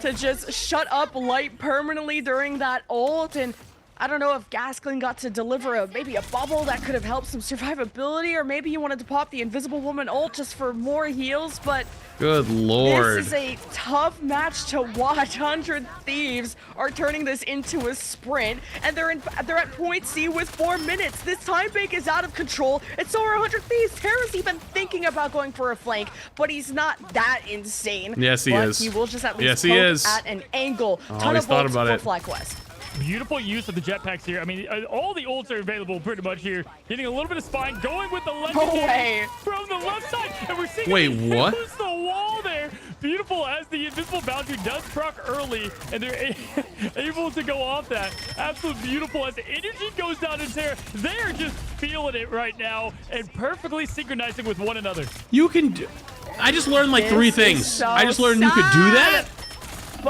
to just shut up Light permanently during that ult? And I don't know if Gaskin got to deliver maybe a bubble that could have helped some survivability, or maybe he wanted to pop the Invisible Woman ult just for more heals, but Good lord. this is a tough match to watch. 100 Thieves are turning this into a sprint, and they're at point C with 4 minutes. This time bank is out of control, and so are 100 Thieves. Terra's even thinking about going for a flank, but he's not that insane. Yes, he but is. He will just at least Yes, he poke is. at an angle. Oh, Ton he's of thought ults about for it. FlyQuest. Beautiful use of the jetpacks here. I mean, all the ults are available pretty much here. Getting a little bit of spine, going with the legendary from the left side, and we're seeing Wait, him what? use the wall there. Beautiful, as the invisible boundary does proc early, and they're able to go off that. Absolutely beautiful as the energy goes down in Terra. They are just feeling it right now and perfectly synchronizing with one another. You can do... I just learned like 3 This is things. so I just learned you could do that?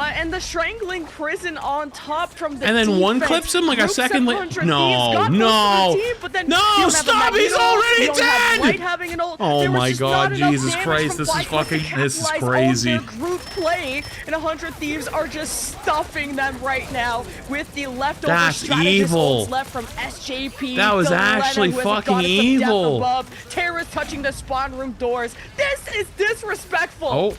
And the strangling prison on top from the And then one defense. clips him like a Groups second of later. 100 No, Thieves got most no, of the team, but then no, you don't have a stop, he's Magneto, already you don't have dead! Light having an ult. Oh There was my just God, not enough Jesus damage Christ, from this is FlyQuest to fucking, this is capitalize on crazy. their group play, and 100 Thieves are just stuffing them right now with the leftover That's strategist evil. ults left from SJP. That was Delena, actually who has a fucking goddess of death evil. above. Tara's touching the spawn room doors. This is disrespectful. Oh.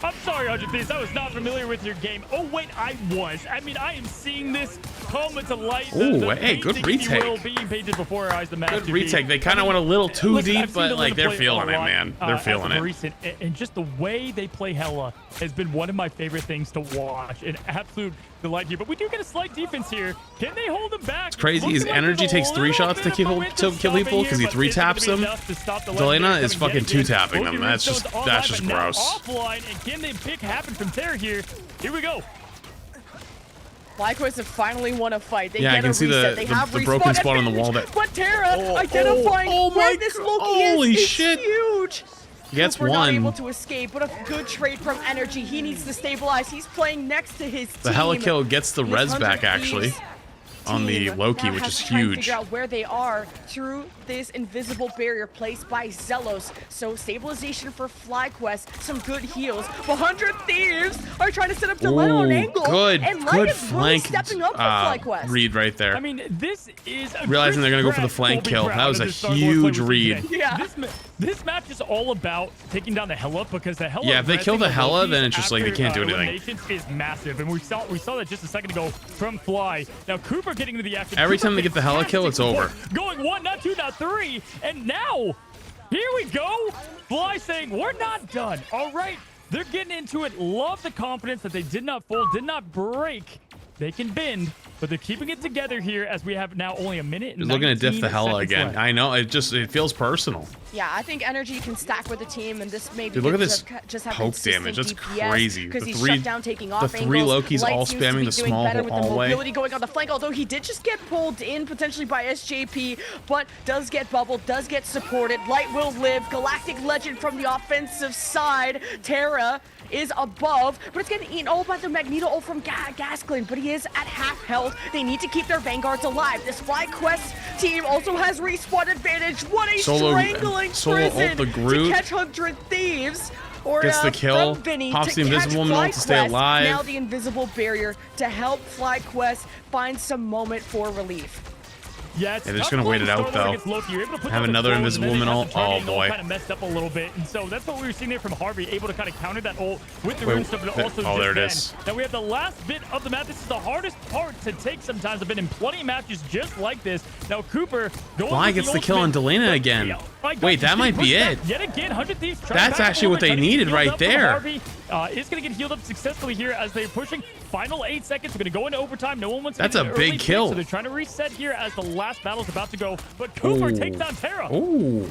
I'm sorry, 100 Thieves. I was not familiar with your game. Oh, wait, I was. I mean, I am seeing this come to light. Ooh, hey, good painting, if you retake. will, being painted before our eyes, the Good retake. They kind of went a little too deep, but like they're feeling it, man. They're feeling it. Recent, and just the way they play Hela has been one of my favorite things to watch. An absolute delight here. But we do get a slight defense here. Can they hold them back? It's crazy. His Looking like energy there's a takes 3 little shots to bit of kill momentum people stopping because he here, but 3 is it gonna taps be them. enough to stop the Delena legendary is coming fucking yet 2 again? tapping them. Both That's Rune just Stones online, but now gross. offline, and can the pick happen from Terra here? Here we go. FlyQuest have finally won a fight. They Yeah, I get can a see reset. the They have broken respawn spot on the advantage, wall there. But Terra identifying where this Loki holy is shit. huge. Gets Cooper not able one. to escape, but a good trade from energy. He needs to stabilize. He's playing next to his team. The Hela kill gets the His res 100 back, actually, Thieves on the team Loki, now which has is to try and huge. figure out where they are through this invisible barrier placed by Zelos. So stabilization for FlyQuest, some good heals. 100 Thieves are trying to set up Delena on Ooh, angle. good, and Light good is really flank stepping up for FlyQuest. read right there. I mean, this is a Realizing they're gonna go for the Chris flank Pratt kill. will be That was proud a of the Star Wars huge play we're read. seeing today. Yeah. This match is all about taking down the Hela because the Hela. Yeah, if they kill the resting Hela, Loki's then it's just like they after, can't do anything. eliminations is massive, and we saw that just a second ago from Fly. Now Cooper getting to the action. Every Cooper time they get the Hela kill, it's over. Going 1, not 2, not 3, and now here we go. Fly saying we're not done. All right, they're getting into it. Love the confidence that they did not fold, did not break. They can bend, but they're keeping it together here as we have now only a minute. He's looking to diff the Hela again. Left. I know, it feels personal. Yeah, I think energy can stack with the team, and this may be Dude, look at good this to just have poke damage. That's DPS, crazy. because The he's three- shut down, taking the off 3 angles. Lokis Light all seems to spamming be the doing small better with the hallway. mobility going on the flank, although he did just get pulled in potentially by SJP, but does get bubbled, does get supported. Light will live. Galactic Legend from the offensive side. Terra is above, but it's getting eaten all by the Magneto ult from Gasklin, but he is at half health. They need to keep their Vanguards alive. This FlyQuest team also has respawn advantage. What a strangling Solo ult prison the Groot. to catch 100 Thieves. Or, Gets the kill, from Vinny pops to the catch invisible ult to stay FlyQuest. alive. Now the invisible barrier to help FlyQuest find some moment for relief. Yeah, it's Yeah, they're just tough gonna wait playing it out, Star Wars though. against Loki. You're able to put Have down the another throws, and then invisible they have ult. the targeting Oh, boy. kind of messed up a little bit, and so that's what we were seeing there from Harvey, able to kind of counter that ult with the Wait, rune stuff, but also oh, there it defend. is. Now we have the last bit of the map. This is the hardest part to take sometimes. I've been in plenty of matches just like this. Now Cooper going Fly with gets the kill on ultimate, Delena but, again. yeah, my God, Wait, that he's might be pushed it. back Yet again, 100 Thieves trying That's back actually what forward, they trying to get needed healed right up from there. Harvey. Is going to get healed up successfully here as they're pushing. Final 8 seconds. We're going to go into overtime. No one wants to That's get a an early big pick, kill. so they're trying to reset here as the last battle's about to go. But Cooper takes down Terra. Ooh.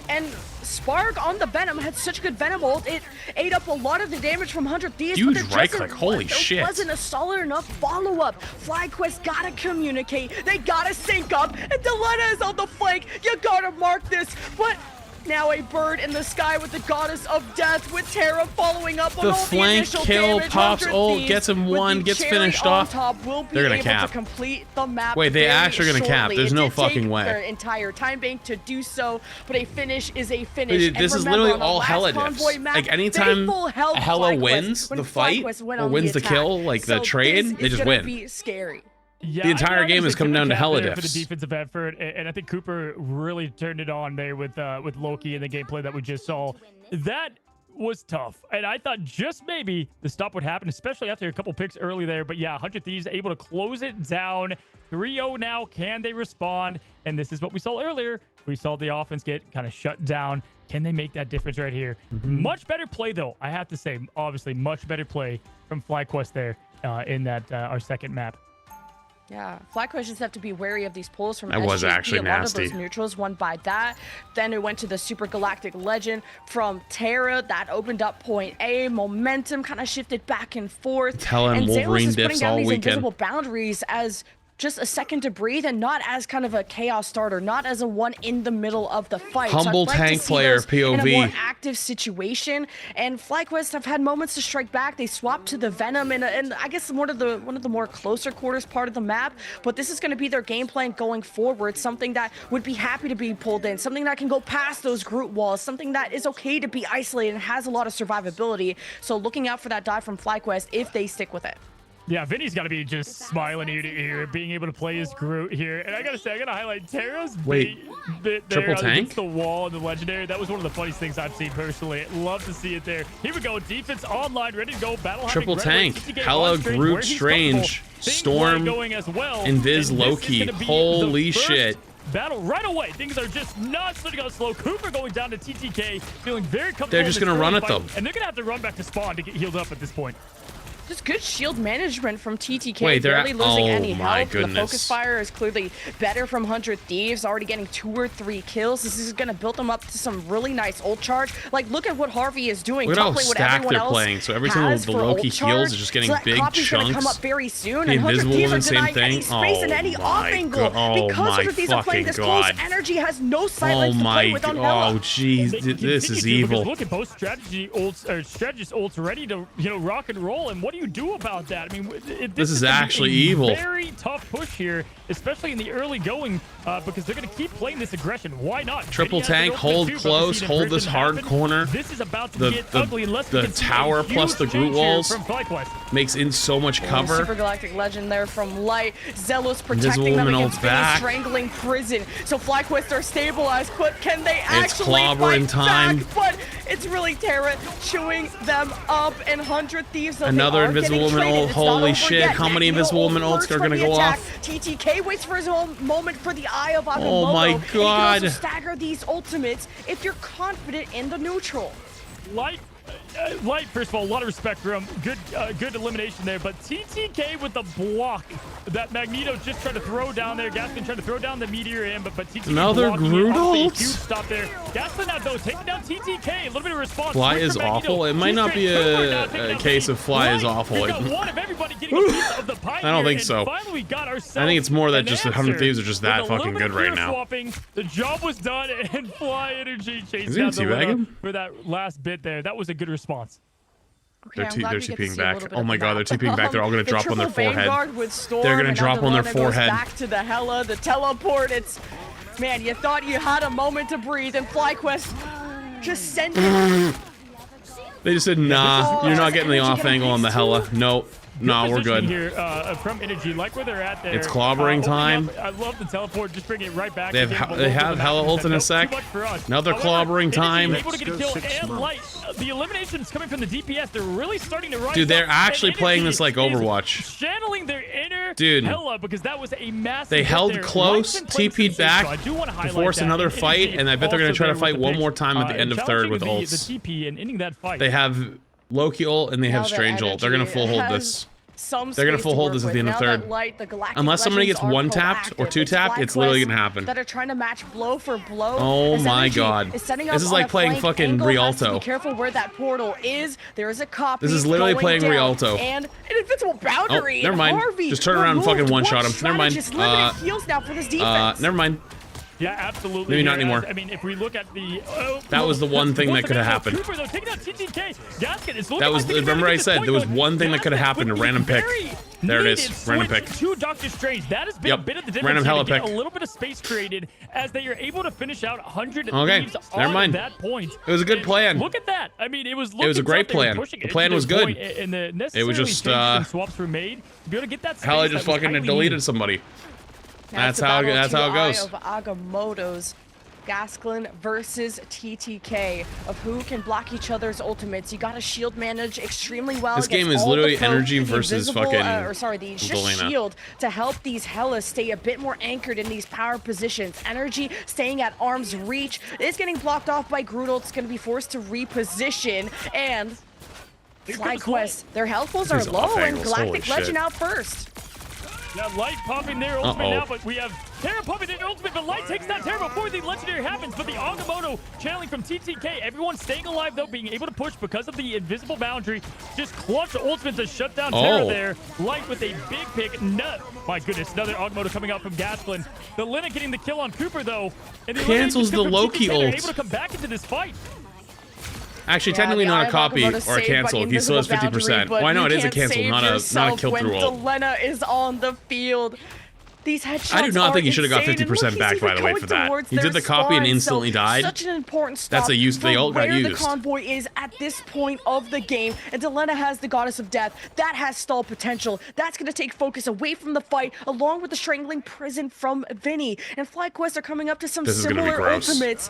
And Spark on the Venom had such good Venom ult, it ate up a lot of the damage from 100 Thieves. Huge but there right just click, holy there shit. wasn't a solid enough follow-up. FlyQuest gotta communicate, they gotta sync up, and Delena is on the flank. You gotta mark this, but now a bird in the sky with the goddess of death, with Terra following up on The all flank the initial kill, damage. pops 100 ult, Thieves gets him with one, the gets cherry finished on off. top will be They're gonna able cap. to complete the map. Wait, they very actually are gonna cap. shortly. There's It no did take fucking way. their entire time bank to do so, but a finish is a finish. Dude, this And is remember, literally on the all last Hela Convoy diffs. map, Like they anytime full held Hela FlyQuest wins when the fight FlyQuest went or on wins the attack. kill, like the So trade, this they is just gonna win. be scary. Yeah, The entire game has come down to Hela for the diffs. defensive effort, and I think Cooper really turned it on there with Loki and the gameplay that we just saw. That was tough, and I thought just maybe the stop would happen, especially after a couple picks early there. But yeah, 100 Thieves able to close it down. 3-0 now. Can they respond? And this is what we saw earlier. We saw the offense get kind of shut down. Can they make that difference right here? Much better play, though. I have to say, obviously, much better play from FlyQuest there in that our second map. Yeah, FlyQuest just have to be wary of these pulls from That was SJP. actually a lot nasty. of those neutrals won by that. Then it went to the Super Galactic Legend from Terra. That opened up point A. Momentum kind of shifted back and forth. Hela and Zelos Wolverine is putting diffs down all these weekend. invisible boundaries as just a second to breathe and not as kind of a chaos starter, not as a one in the middle of the fight. Humble so I'd like tank to see player, those in a POV. more active situation. And FlyQuest have had moments to strike back. They swapped to the Venom and I guess one of the more closer quarters part of the map. But this is going to be their game plan going forward. Something that would be happy to be pulled in. Something that can go past those Groot walls. Something that is okay to be isolated and has a lot of survivability. So looking out for that dive from FlyQuest if they stick with it. Yeah, Vinny's got to be just smiling ear to ear, being able to play as Groot here. And I got to say, I got to highlight Terra's bit there triple tank? against the wall in the Legendary. That was one of the funniest things I've seen personally. Love to see it there. Here we go. Defense online, ready to go. Battle Triple tank. Hella Groot Strange. Storm. Invis Loki. Holy shit. Battle right away. Things are just not starting out slow. Cooper going down to TTK, feeling very comfortable. They're just going to run at them. And they're going to have to run back to spawn to get healed up at this point. Just good shield management from TTK. Wait, they're barely losing any my health. goodness. The focus fire is clearly better from 100 Thieves, already getting 2 or 3 kills. This is going to build them up to some really nice ult charge. Like, look at what Harvey is doing. Look at how what stacked they're else playing. So every time the Loki heals is just getting so that big copy's chunks. Gonna come up very soon, The and 100 Invisible Thieves are Woman, same denying any thing. space and any off angle. Because 100 Thieves are playing this close, energy has no silence to play with on Hela. Oh jeez, this is evil. Look at both strategy ults, or strategist ults ready to rock and roll. And what do you do about that? I mean, this is actually evil. Very tough push here, especially in the early going, because they're going to keep playing this aggression. Why not? Triple tank, hold close, hold this hard corner. This is about to get ugly unless the tower plus the Groot walls makes in so much cover. Super Galactic Legend there from Light. Zealous protecting them against Vinny's strangling prison. So FlyQuest are stabilized, but can they actually clobbering time. back? But it's really Terra chewing them up, and 100 Thieves. Another Invisible Woman ult. Holy shit, how many Invisible Woman ults are gonna go off? TTK waits for his own moment for the eye of Agamotto. Oh my god. And you can also stagger these ultimates if you're confident in the neutral. Light, first of all, a lot of respect for him. Good elimination there. But TTK with the block that Magneto just tried to throw down there. Gaskin tried to throw down the meteor in, but TTK another Groot ult. Huge stop there. Gaskin now though taking down TTK. A little bit of response. Fly is awful. It might not be a case of Fly is awful. I don't think so. I think it's more that just 100 Thieves are just that fucking good right now. The job was done, and Fly Energy chased down the winner for that last bit there. That was a good response. Okay, they're TPing back. Oh my god, they're TPing back. They're all going to drop on their forehead. They're going to drop on their forehead. Back to the Hela, the teleport. It's, man, you thought you had a moment to breathe, and FlyQuest just sent it. They just said, nah, you're not getting the off angle on the Hela. Nope. No, we're good. Here, from Energy, like where they're at there. It's clobbering time. I love the teleport. Just bring it right back. They have Hela ult in a sec. Another clobbering time. Able to get a kill and Light. The eliminations coming from the DPS. They're really starting to rise. Dude, they're actually playing this like Overwatch. Channeling their inner Dude, Hela, because that was a massive. They held close, TP'd back to force another fight, and I bet they're going to try to fight one more time at the end of third with ults. The TP and ending that fight. They have Loki ult and they have Strange ult. They're going to full hold this. They're going to full hold this at the end of third. Unless somebody gets one tapped or two tapped, it's literally going to happen. That are trying to match blow for blow. Oh my god. This is like playing fucking Rialto. Be careful where that portal is. There is a copy. This is literally playing Rialto. And an invincible boundary. Oh, never mind. Just turn around and fucking one-shot him. Never mind. Heals now for this defense. Never mind. Yeah, absolutely. Maybe not anymore. I mean, if we look at the... that was the one thing that could have happened. Cooper, though, taking out TTK. Gaskin is that was, remember I said, there was one thing that could have happened, a random pick. There it is, random pick. To Doctor Strange. That has been a bit of the difference. Random Hela pick. A little bit of space created as they are able to finish out 100 Thieves never mind. That point. It was a good plan. Look at that. I mean, it was a great plan. The plan was good. It was just, swaps were made to be able to get that space. Hela just fucking deleted somebody. That's how it goes. Of Agamotto's Gasklin versus TTK of who can block each other's ultimates. You gotta shield manage extremely well. This game is literally energy versus fucking the shield to help these Helas stay a bit more anchored in these power positions. Energy staying at arm's reach. It's getting blocked off by Groot. It's gonna be forced to reposition, and FlyQuest, their health pools are low, and Galactic Legend out first. Yeah, Light popping their ultimate now, but we have Terra popping their ultimate, but Light takes down Terra before the legendary happens. But the Agamotto channeling from TTK. Everyone staying alive, though, being able to push because of the invisible boundary. Just clutch ultimate to shut down Terra there. Light with a big pick. No, my goodness, another Agamotto coming out from Gasklin. The Lina getting the kill on Cooper, though. And the cancels the Loki ult. Able to come back into this fight. Actually, technically not a copy or a cancel if he still has 50%. Why no, it is a cancel, not a kill through ult. When Lina is on the field. These headshots I do not think he should should have got 50% back, by the way, for that. He did the copy and instantly died. Such an important stop. That's a use. They all got used. Where the convoy is at this point of the game, and Delena has the Goddess of Death. That has stall potential. That's going to take focus away from the fight, along with the strangling prison from Vinny. And FlyQuest are coming up to some similar ultimates.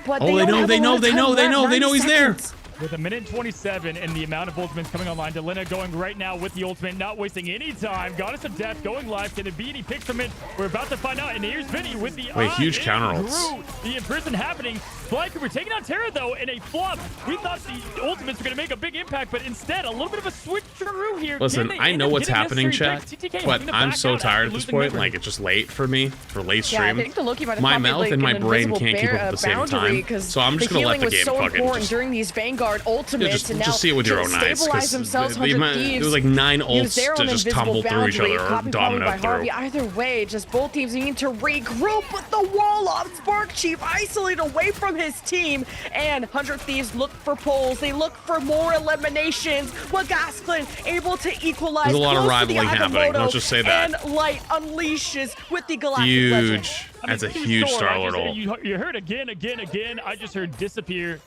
But they know he's there. With a minute 27 and the amount of ultimates coming online, Delena going right now with the ultimate, not wasting any time. Goddess of Death going live. Can there be any picks from it? We're about to find out. And here's Vinny with the huge counter ults. The imprison happening. Fly Cooper taking on Terra, though, in a flop. We thought the ultimates were going to make a big impact, but instead, a little bit of a switcheroo here. Listen, I know what's happening, chat, but I'm so tired at this point. Like, it's just late for me, for late stream. Yeah, I think the Loki might have my popped, mouth like, and my an brain can't keep up at the same boundary, time. So I'm just going to let the game fucking during these Vanguard ultimates, and now just see it with your own eyes. It was like 9 ults to just tumble through each other or domino through. Either way, just both teams need to regroup with the Warlock. Spark Chief isolate away from his team, and 100 Thieves look for pulls. They look for more eliminations. With Gasklin able to equalize. There's a lot of rivaling happening. Let's just say that. And Light unleashes with the Galactic Huge. Legend. That's a huge Star-Lord ult. You heard again. I just heard disappear.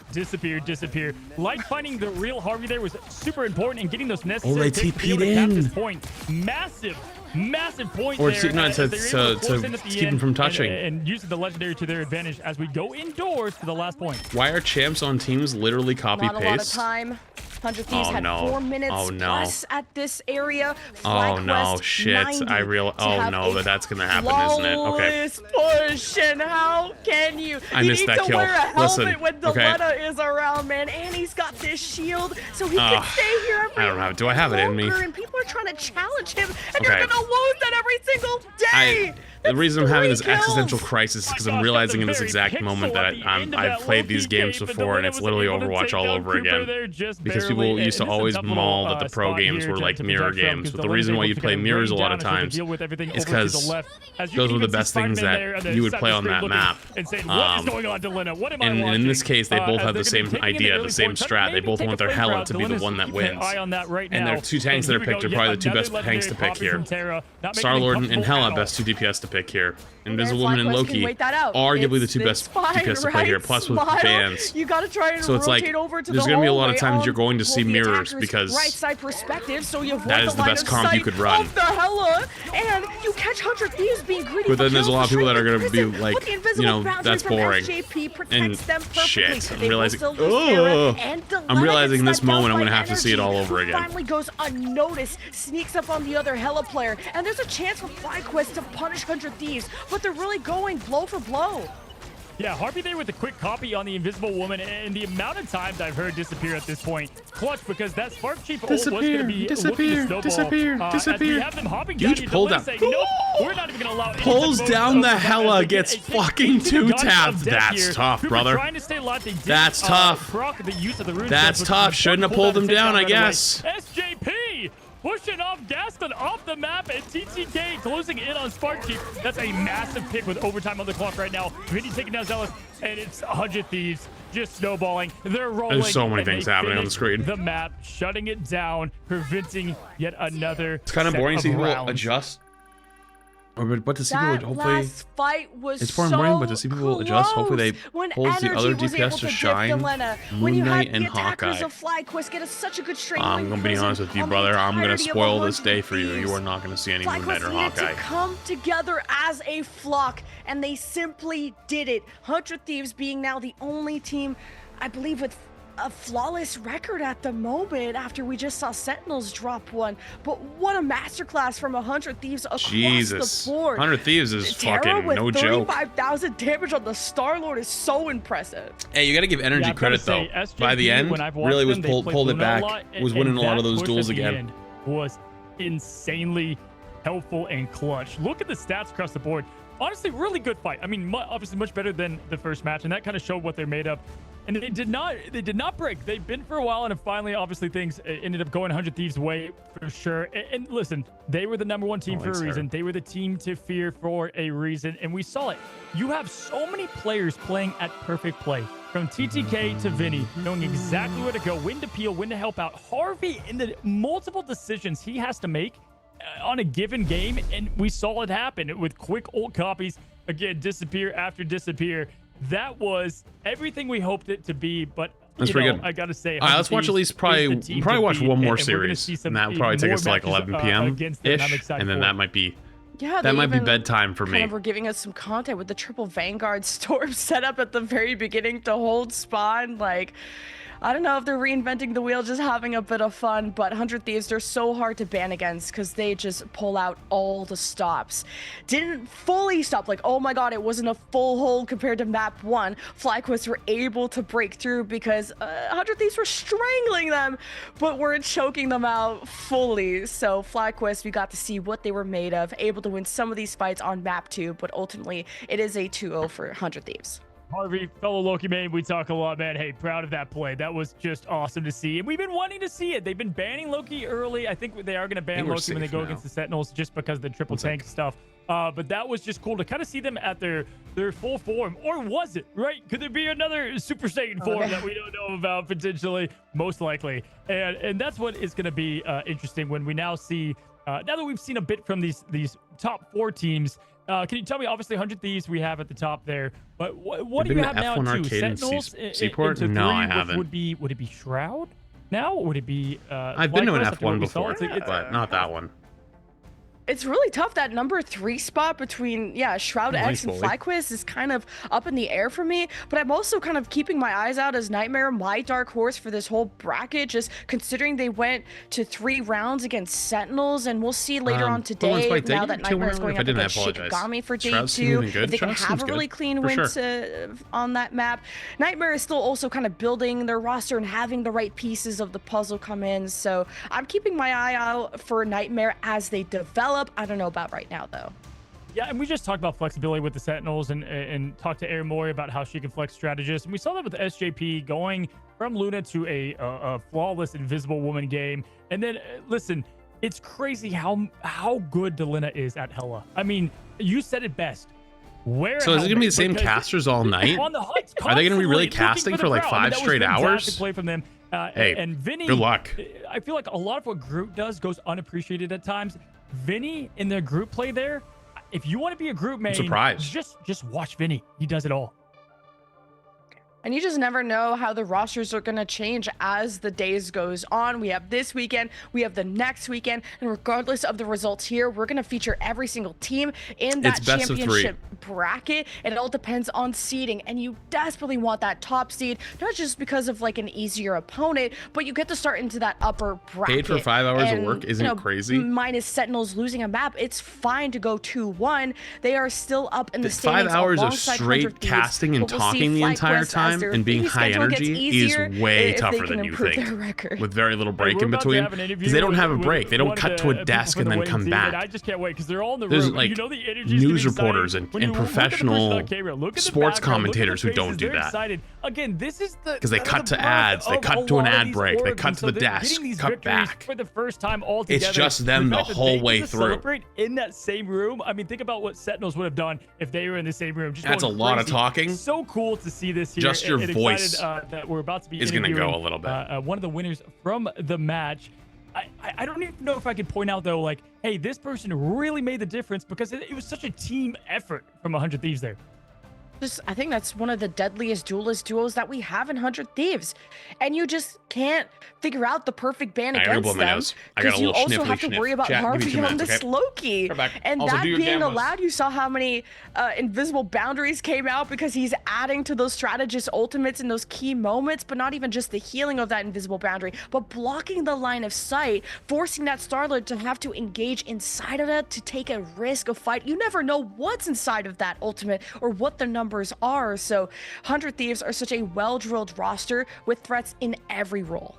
Light finding the real Harvey there was super important and getting those necessary they picks to be able TP'd to cap in. this point. Massive point Or there. to keep him from touching. And using the legendary to their advantage as we go indoors to the last point. Why are champs on teams literally copy-paste? Not a lot of time. 100 Thieves had 4 minutes plus at this area. Oh no, shit. Oh no, that's gonna happen, isn't it? Okay. Push, and how can you? I missed that kill. Wear a helmet Listen, when Delena is around, man, and he's got this shield, so he can stay here every I don't know. Do I have it in me? And people are trying to challenge him, and you're gonna lose that every single day. The reason I'm having this existential crisis is because I'm realizing in this exact moment that I've played these games before, and it's literally Overwatch all over again. Because people used to always maul that the pro games were like mirror games, but the reason why you play mirrors a lot of times is because those were the best things that you would play on that map. And in this case, they both have the same idea, the same strat. They both want their Hela to be the one that wins. And their 2 tanks that are picked are probably the 2 best tanks to pick here. Star-Lord and Hela, best 2 DPS to pick here. Invisible Woman and Loki, arguably the 2 best DPS to play here, plus with bans. You gotta try and so it's like, there's gonna be a lot of times you're going to see mirrors because right side perspective, so you that is the best comp you could run. The Hela, and you catch 100 Thieves being greedy. But then there's a lot of people that are gonna be like, you know, that's boring. And shit, I'm realizing, I'm realizing in this moment I'm gonna have to see it all over again. Finally goes unnoticed, sneaks up on the other Hela player, and there's a chance for FlyQuest to punish 100 Thieves, but they're really going blow for blow. Yeah, Harvey there with a quick copy on the Invisible Woman, and the amount of times I've heard disappear at this point. Clutch, because that Spark Chief ult was going to be disappear. We have them hopping down Huge pull down. Saying, nope, we're not even going to allow pulls down the Hela, gets fucking 2-tapped. That's tough, brother. That's tough. That's tough. Shouldn't have pulled him down, I guess. SJP! Pushing off Gaston off the map, and TTK closing in on Spark Chief. That's a massive pick with overtime on the clock right now. Vinny taking down Zealous, and it's 100 Thieves just snowballing. They're rolling. There's so many things happening on the screen. The map, shutting it down, preventing yet another. It's kind of boring to see people adjust. But to see people hopefully last fight was it's more boring, but to see people adjust, hopefully they pulls the other DPS to shine. Moon Knight and Hawkeye. I'm gonna be honest with you, brother. I'm gonna spoil this day for you. You are not gonna see any Moon Knight or Hawkeye. To come together as a flock, and they simply did it. 100 Thieves being now the only team, I believe, with a flawless record at the moment after we just saw Sentinels drop one. But what a masterclass from 100 Thieves across the board. 100 Thieves is fucking no joke. 35,000 damage on the Star-Lord is so impressive. Hey, you gotta give energy credit though. By the end, really was pulled it back, was winning a lot of those duels again. Was insanely helpful and clutch. Look at the stats across the board. Honestly, really good fight. I mean, obviously much better than the first match, and that kind of showed what they're made of. And they did not break. They've been for a while, and finally, obviously, things ended up going 100 Thieves' way for sure. And listen, they were the #1 team for a reason. They were the team to fear for a reason, and we saw it. You have so many players playing at perfect play, from TTK to Vinny, knowing exactly where to go, when to peel, when to help out. Harvey, in the multiple decisions he has to make on a given game, and we saw it happen with quick ult copies. Again, disappear after disappear. That was everything we hoped it to be, but that's pretty good. I gotta say, all right, let's watch at least probably watch one more series, and that will probably take us to like 11 p.m. ish, and then that might be that might be bedtime for me. We're giving us some content with the triple Vanguard Storm set up at the very beginning to hold spawn. Like, I don't know if they're reinventing the wheel, just having a bit of fun, but 100 Thieves, they're so hard to ban against because they just pull out all the stops. Didn't fully stop, like, oh my god, it wasn't a full hold compared to map 1. FlyQuest were able to break through because 100 Thieves were strangling them, but weren't choking them out fully. So FlyQuest, we got to see what they were made of, able to win some of these fights on map 2, but ultimately it is a 2-0 for 100 Thieves. Harvey, fellow Loki main, we talk a lot, man. Hey, proud of that play. That was just awesome to see. And we've been wanting to see it. They've been banning Loki early. I think they are going to ban Loki when they go against the Sentinels just because of the triple tank stuff. But that was just cool to kind of see them at their full form. Or was it, right? Could there be another Super Saiyan form that we don't know about potentially? Most likely. And that's what is going to be interesting when we now see, now that we've seen a bit from these top 4 teams. Can you tell me, obviously 100 Thieves we have at the top there, but what do you have now too? Sentinels Seaport? No, I haven't. Would it be Shroud now? Or would it be I've been to an F1 before, but not that one. It's really tough. That number 3 spot between, Shroud X and FlyQuest is kind of up in the air for me, but I'm also kind of keeping my eyes out as Nightmare, my dark horse for this whole bracket, just considering they went to 3 rounds against Sentinels, and we'll see later on today, now that Nightmare is going up against Shikigami for day 2, if they can have a really clean win on that map. Nightmare is still also kind of building their roster and having the right pieces of the puzzle come in, so I'm keeping my eye out for Nightmare as they develop. I don't know about right now, though. Yeah, and we just talked about flexibility with the Sentinels and talked to Erin Mori about how she can flex strategists. And we saw that with SJP going from Luna to a flawless Invisible Woman game. And then, listen, it's crazy how good Delina is at Hela. I mean, you said it best. So is it going to be the same casters all night? Are they going to be really casting for like 5 straight hours? Play from them. Hey, and Vinny, good luck. I feel like a lot of what Groot does goes unappreciated at times. Vinny in their group play there, if you want to be a group main, just watch Vinny. He does it all. And you just never know how the rosters are going to change as the days goes on. We have this weekend, we have the next weekend, and regardless of the results here, we're going to feature every single team in that championship bracket, and it all depends on seeding. And you desperately want that top seed, not just because of like an easier opponent, but you get to start into that upper bracket. Paid for 5 hours of work isn't crazy. Minus Sentinels losing a map, it's fine to go 2-1. They are still up in the standings. 5 hours of straight casting and talking the entire time and being high energy is way tougher than you think, with very little break in between, because they don't have a break. They don't cut to a desk and then come back. I just can't wait because they're all in the There's room. like You know the news reporters and professional sports commentators who don't do that. Again, this is the because they cut to ads, they cut to an ad break, they cut to the desk, cut back. For the first time all together. It's just them the whole way through. Celebrate in that same room. I mean, think about what Sentinels would have done if they were in the same room. That's a lot of talking. So cool to see this here. Just your voice that we're about to be is going to go a little bit. One of the winners from the match. I don't even know if I could point out though, like, hey, this person really made the difference because it was such a team effort from 100 Thieves there. I think that's one of the deadliest duelist duos that we have in 100 Thieves. And you just can't figure out the perfect ban against them because you also have to worry about Harvey on this Loki. And that being allowed, you saw how many invisible boundaries came out because he's adding to those strategist ultimates in those key moments, but not even just the healing of that invisible boundary, but blocking the line of sight, forcing that Starlord to have to engage inside of that to take a risk of fight. You never know what's inside of that ultimate or what the numbers are. So 100 Thieves are such a well-drilled roster with threats in every role.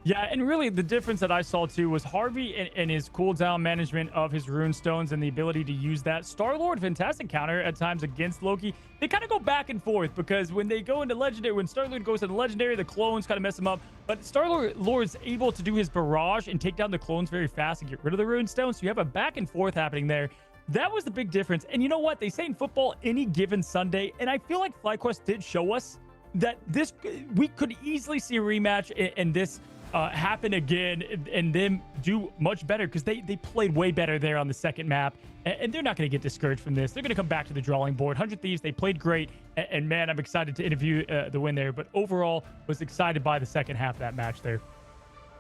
Yeah, and really the difference that I saw too was Harvey and his cooldown management of his rune stones and the ability to use that. Star-Lord, fantastic counter at times against Loki. They kind of go back and forth because when they go into Legendary, when Star-Lord goes into Legendary, the clones kind of mess him up. But Star-Lord's able to do his barrage and take down the clones very fast and get rid of the rune stones. So you have a back and forth happening there. That was the big difference. And you know what? They say in football, any given Sunday, and I feel like FlyQuest did show us that we could easily see a rematch and this happen again and them do much better because they played way better there on the second map, and they're not going to get discouraged from this. They're going to come back to the drawing board. 100 Thieves, they played great, and man, I'm excited to interview the win there, but overall was excited by the second half of that match there.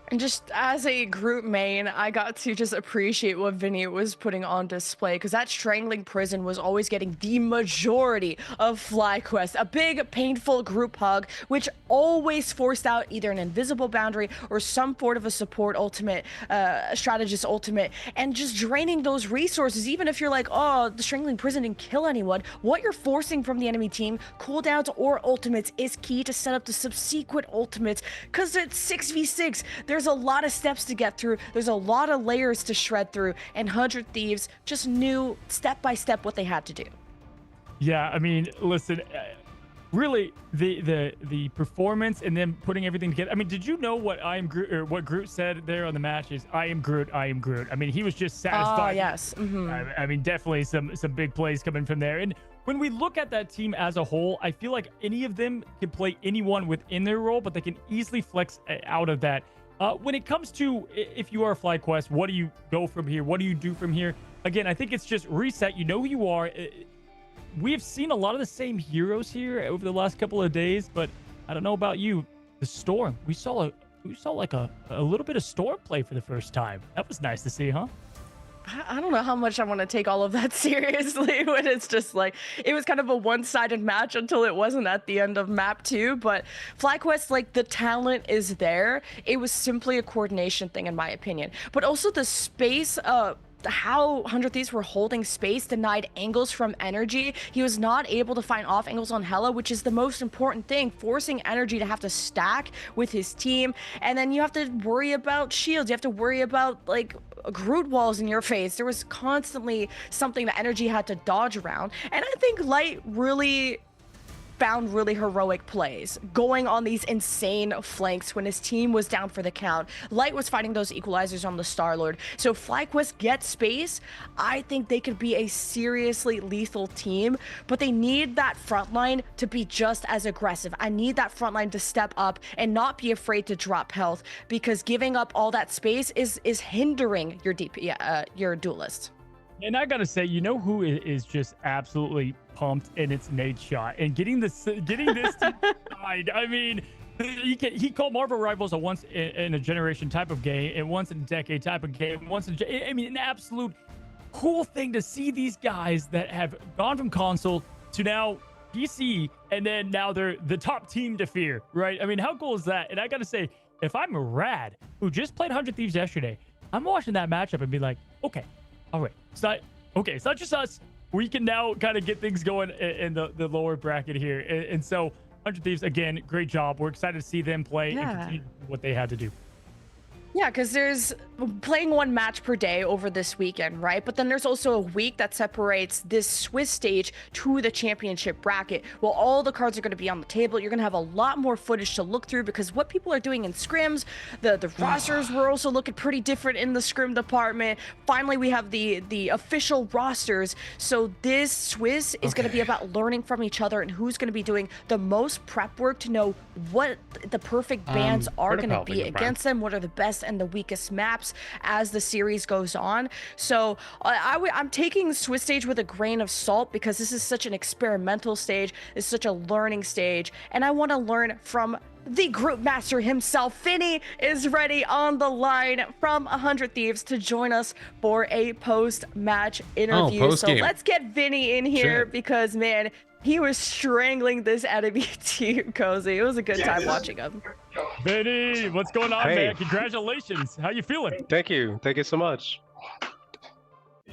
And just as a group main, I got to just appreciate what Vinny was putting on display, because that Strangling Prison was always getting the majority of FlyQuest. A big, painful group hug, which always forced out either an invisible boundary or some sort of a support ultimate, strategist ultimate, and just draining those resources. Even if you're like, oh, the Strangling Prison didn't kill anyone, what you're forcing from the enemy team, cooldowns or ultimates, is key to set up the subsequent ultimates, because it's 6v6. There's a lot of steps to get through. There's a lot of layers to shred through, and 100 Thieves just knew step by step what they had to do. Yeah, I mean, listen, really the performance and then putting everything together. I mean, did you know what what Groot said there on the match is, I am Groot, I am Groot. I mean, he was just satisfied. Oh, yes. I mean, definitely some big plays coming from there. And when we look at that team as a whole, I feel like any of them can play anyone within their role, but they can easily flex out of that. When it comes to if you are FlyQuest, what do you go from here? What do you do from here? Again, I think it's just reset. You know who you are. We've seen a lot of the same heroes here over the last couple of days, but I don't know about you. The Storm. We saw like a little bit of Storm play for the first time. That was nice to see, huh? I don't know how much I want to take all of that seriously when it's just like, it was kind of a one-sided match until it wasn't at the end of map 2, but FlyQuest, like, the talent is there. It was simply a coordination thing, in my opinion. But also the space, how 100 Thieves were holding space denied angles from energy. He was not able to find off angles on Hela, which is the most important thing, forcing energy to have to stack with his team. And then you have to worry about shields. You have to worry about, like, Groot walls in your face. There was constantly something that energy had to dodge around. And I think Light really found really heroic plays, going on these insane flanks when his team was down for the count. Light was fighting those equalizers on the Star-Lord. So if FlyQuest gets space, I think they could be a seriously lethal team, but they need that front line to be just as aggressive. I need that front line to step up and not be afraid to drop health, because giving up all that space is hindering your duelist. And I gotta say, you know who is just absolutely pumped, and it's Nate Shot, and getting this team side. I mean, he called Marvel Rivals a once in a generation type of game, and once in a decade type of game. I mean, an absolute cool thing to see these guys that have gone from console to now PC, and then now they're the top team to fear, right? I mean, how cool is that? And I gotta say, if I'm Rad, who just played 100 Thieves yesterday, I'm watching that matchup and be like, okay, all right, it's not just us. We can now kind of get things going in the lower bracket here. And so 100 Thieves, again, great job. We're excited to see them play and continue what they had to do. Yeah, because there's playing one match per day over this weekend, right? But then there's also a week that separates this Swiss stage to the championship bracket. Well, all the cards are going to be on the table. You're going to have a lot more footage to look through, because what people are doing in scrims, the rosters were also looking pretty different in the scrim department. Finally, we have the official rosters. So this Swiss is going to be about learning from each other and who's going to be doing the most prep work to know what the perfect bans are going to be against them, what are the best and the weakest maps as the series goes on. So I'm taking the Swiss stage with a grain of salt, because this is such an experimental stage, it's such a learning stage, and I want to learn from the group master himself. Vinny is ready on the line from 100 Thieves to join us for a post-match interview. So let's get Vinny in here, because man, he was strangling this enemy team, Cozy. It was a good time watching him. Vinny, what's going on, man? Congratulations. How you feeling? Thank you so much.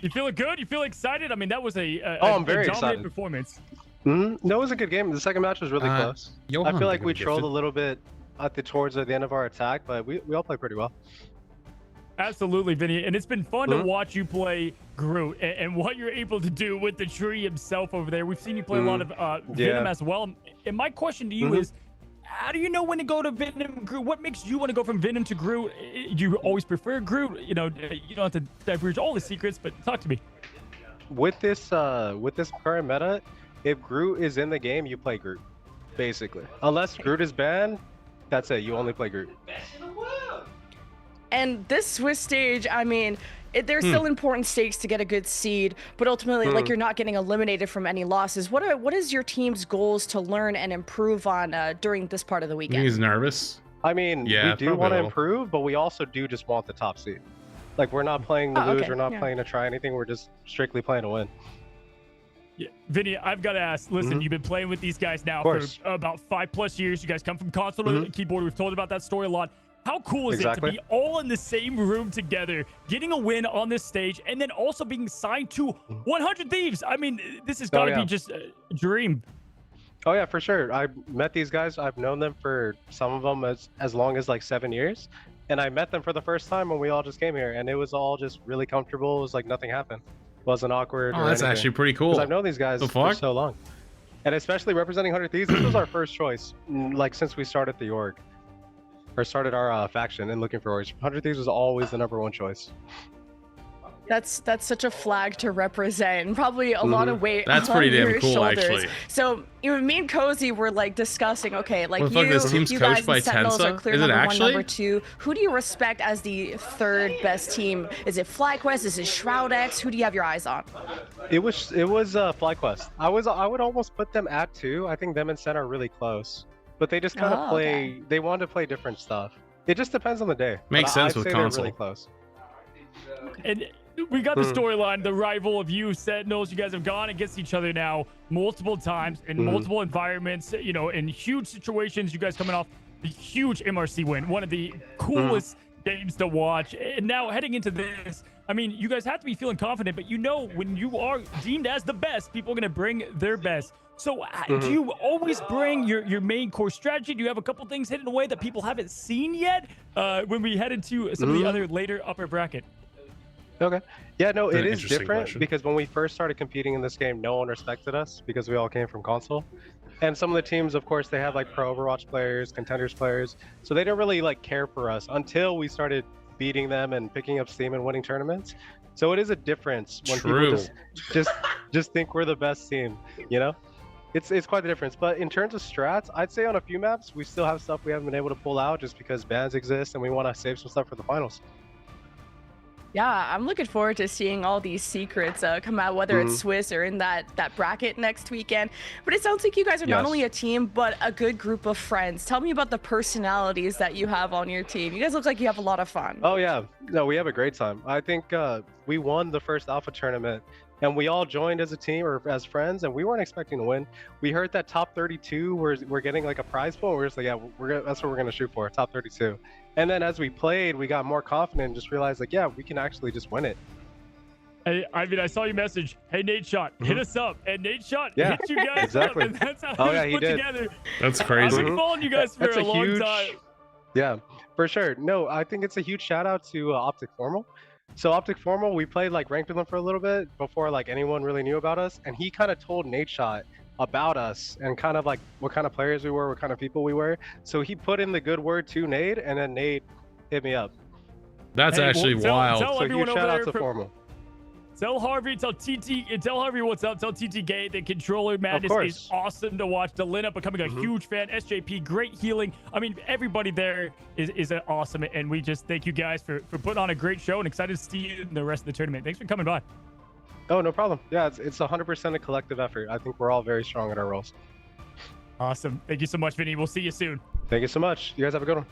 You feeling good? You feel excited? I mean, that was I'm very excited. Performance. No, it was a good game. The second match was really close. I feel like we trolled a little bit towards the end of our attack, but we all play pretty well. Absolutely, Vinny, and it's been fun to watch you play Groot and what you're able to do with the tree himself over there. We've seen you play a lot of Venom as well. And my question to you is, how do you know when to go to Venom, Groot? What makes you want to go from Venom to Groot? Do you always prefer Groot? You know, you don't have to diverge all the secrets, but talk to me. With this current meta, if Groot is in the game, you play Groot, basically. Unless Groot is banned, that's it. You only play Groot. And this Swiss stage, I mean, there's still important stakes to get a good seed, but ultimately, like, you're not getting eliminated from any losses. What is your team's goals to learn and improve on during this part of the weekend? He's nervous. I mean, we do want to improve, but we also do just want the top seed. Like, we're not playing to lose, we're not playing to try anything, we're just strictly playing to win. Yeah, Vinny, I've got to ask, listen, you've been playing with these guys now for about 5+ years. You guys come from console to keyboard. We've told about that story a lot. How cool is it to be all in the same room together, getting a win on this stage, and then also being signed to 100 Thieves? I mean, this has got to be just a dream. Oh yeah, for sure. I met these guys. I've known them for some of them as long as like 7 years, and I met them for the first time when we all just came here, and it was all just really comfortable. It was like nothing happened. It wasn't awkward. Oh, that's actually pretty cool. I've known these guys for so long, and especially representing 100 Thieves. This was our first choice, like since we started the org. Or started our faction and looking for orgs. 100 Thieves was always the #1 choice. That's such a flag to represent, and probably a lot of weight That's on pretty damn your cool, shoulders. actually. So me and Cozy were like discussing, okay, like Well, you this team's guys coached by and Sentinels Tensa? are clear Is it number actually? 1, #2. Who do you respect as the 3rd best team? Is it FlyQuest? Is it Shroud-X? Who do you have your eyes on? It was FlyQuest. I would almost put them at 2. I think them and Sen are really close, but they just kind of play. They want to play different stuff. It just depends on the day. Makes sense with console. Really close. And we got the storyline, the rival of you, Sentinels. You guys have gone against each other now multiple times in multiple environments, you know, in huge situations. You guys coming off the huge MRC win, one of the coolest games to watch. And now heading into this, I mean, you guys have to be feeling confident, but you know when you are deemed as the best, people are going to bring their best. So do you always bring your main core strategy? Do you have a couple things hidden away that people haven't seen yet when we head into some of the other later upper bracket? Okay. Yeah, no, it is interesting different question. because when we first started competing in this game, no one respected us because we all came from console. And some of the teams, of course, they have like pro Overwatch players, contenders players. So they didn't really like care for us until we started beating them and picking up steam and winning tournaments. So it is a difference when people just think we're the best team, you know? It's quite the difference. But in terms of strats, I'd say on a few maps, we still have stuff we haven't been able to pull out just because bans exist and we want to save some stuff for the finals. Yeah, I'm looking forward to seeing all these secrets come out, whether it's Swiss or in that bracket next weekend. But it sounds like you guys are not only a team, but a good group of friends. Tell me about the personalities that you have on your team. You guys look like you have a lot of fun. Oh, yeah. No, we have a great time. I think we won the first Alpha tournament, and we all joined as a team or as friends, and we weren't expecting to win. We heard that top 32 we're getting like a prize pool, and we're just like, yeah, that's what we're going to shoot for, top 32. And then as we played, we got more confident and just realized like, yeah, we can actually just win it. Hey, I mean, I saw your message. Hey, Nate Shot, hit us up. And Nate Shot hit you guys up. And that's how it was put together. That's crazy. I've been following you guys for a long time. Yeah, for sure. No, I think it's a huge shout out to Optic Formal. So Optic Formal, we played like ranked with them for a little bit before like anyone really knew about us. And he kind of told Nate Shot about us and kind of like what kind of players we were, what kind of people we were. So he put in the good word to Nate, and then Nate hit me up. That's actually wild. Tell so everyone huge over shout there out to Formal. Tell Harvey, tell Harvey what's up. Tell TT Gay the controller madness is awesome to watch. Delina becoming a huge fan. SJP, great healing. I mean, everybody there is awesome, and we just thank you guys for putting on a great show and excited to see you in the rest of the tournament. Thanks for coming by. Oh, no problem. Yeah, it's 100% a collective effort. I think we're all very strong in our roles. Awesome. Thank you so much, Vinny. We'll see you soon. Thank you so much. You guys have a good one.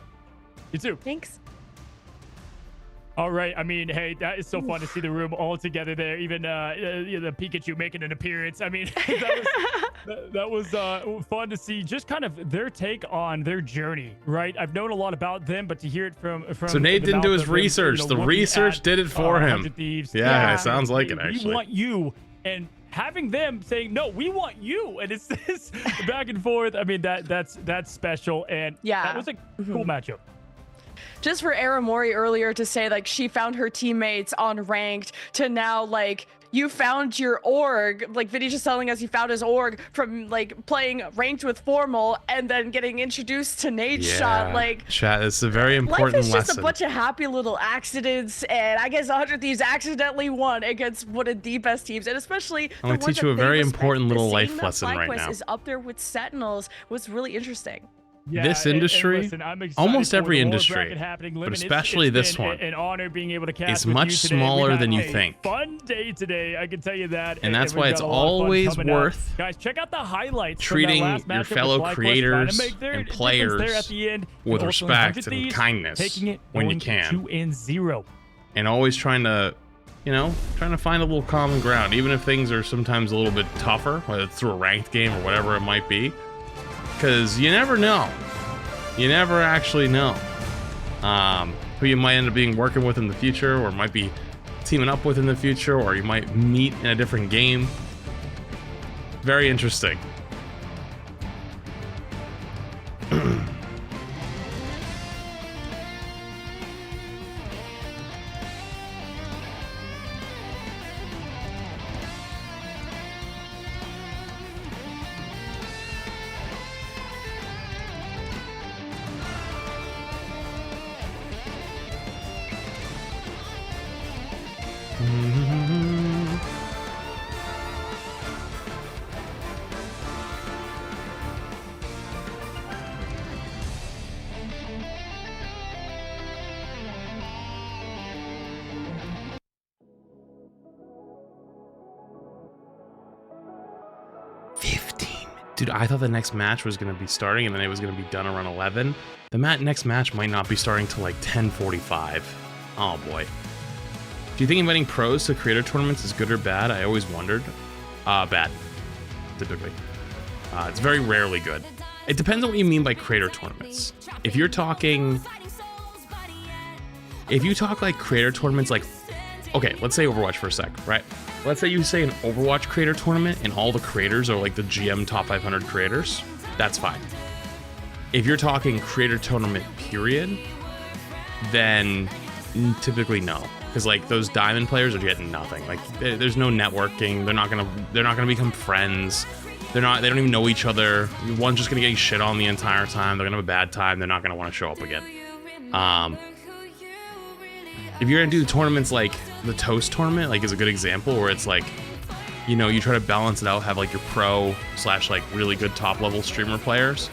You too. Thanks. All right. I mean, hey, that is so fun to see the room all together there. Even the Pikachu making an appearance. I mean, that was fun to see. Just kind of their take on their journey, right? I've known a lot about them, but to hear it from so Nate didn't do his research. The research did it for him. Thieves. Yeah, it sounds like it actually. We want you, and having them saying, no, we want you. And it's this back and forth. I mean, that's special. And that was a cool matchup. Just for Aramori earlier to say, like, she found her teammates on ranked to now, like, you found your org, like Vinny just telling us he found his org from like playing ranked with Formal and then getting introduced to Nate Shot. Like, chat, it's a very important life is lesson. just a bunch of happy little accidents, and I guess 100 Thieves accidentally won against one of the best teams, and especially I'm gonna teach you a very important little life lesson right FlyQuest now. is up there with Sentinels was really interesting. Yeah, this industry, and listen, I'm excited almost for every the lower industry, bracket happening. but Lemon, especially it's this been one, an honor being able to cast is with much you today. smaller We've than you had a think. Fun day today, I can tell you that. And that's we've why got it's a lot of fun always coming up. worth Guys, check out the highlights treating from that last your matchup fellow with FlyQuest, creators trying to make their and difference players there at the end. with Also, respect 100 and Thieves kindness taking it when you going can. 2-0. And always trying to, you know, trying to find a little common ground, even if things are sometimes a little bit tougher, whether it's through a ranked game or whatever it might be. Because you never know. You never actually know who you might end up being working with in the future, or might be teaming up with in the future, or you might meet in a different game. Very interesting. Dude, I thought the next match was going to be starting and then it was going to be done around 11. The next match might not be starting till like 10:45. Oh boy. Do you think inviting pros to creator tournaments is good or bad? I always wondered. Bad, typically. It's very rarely good. It depends on what you mean by creator tournaments. If you talk like creator tournaments, like, okay, let's say Overwatch for a sec, right? Let's say you say an Overwatch creator tournament and all the creators are like the GM top 500 creators. That's fine. If you're talking creator tournament period, then typically no, because like those diamond players are getting nothing. Like there's no networking. They're not gonna become friends. They don't even know each other. One's just gonna get shit on the entire time. They're gonna have a bad time. They're not gonna want to show up again. If you're gonna do tournaments like the Toast tournament, like is a good example, where it's like, you know, you try to balance it out, have like your pro / like really good top level streamer players,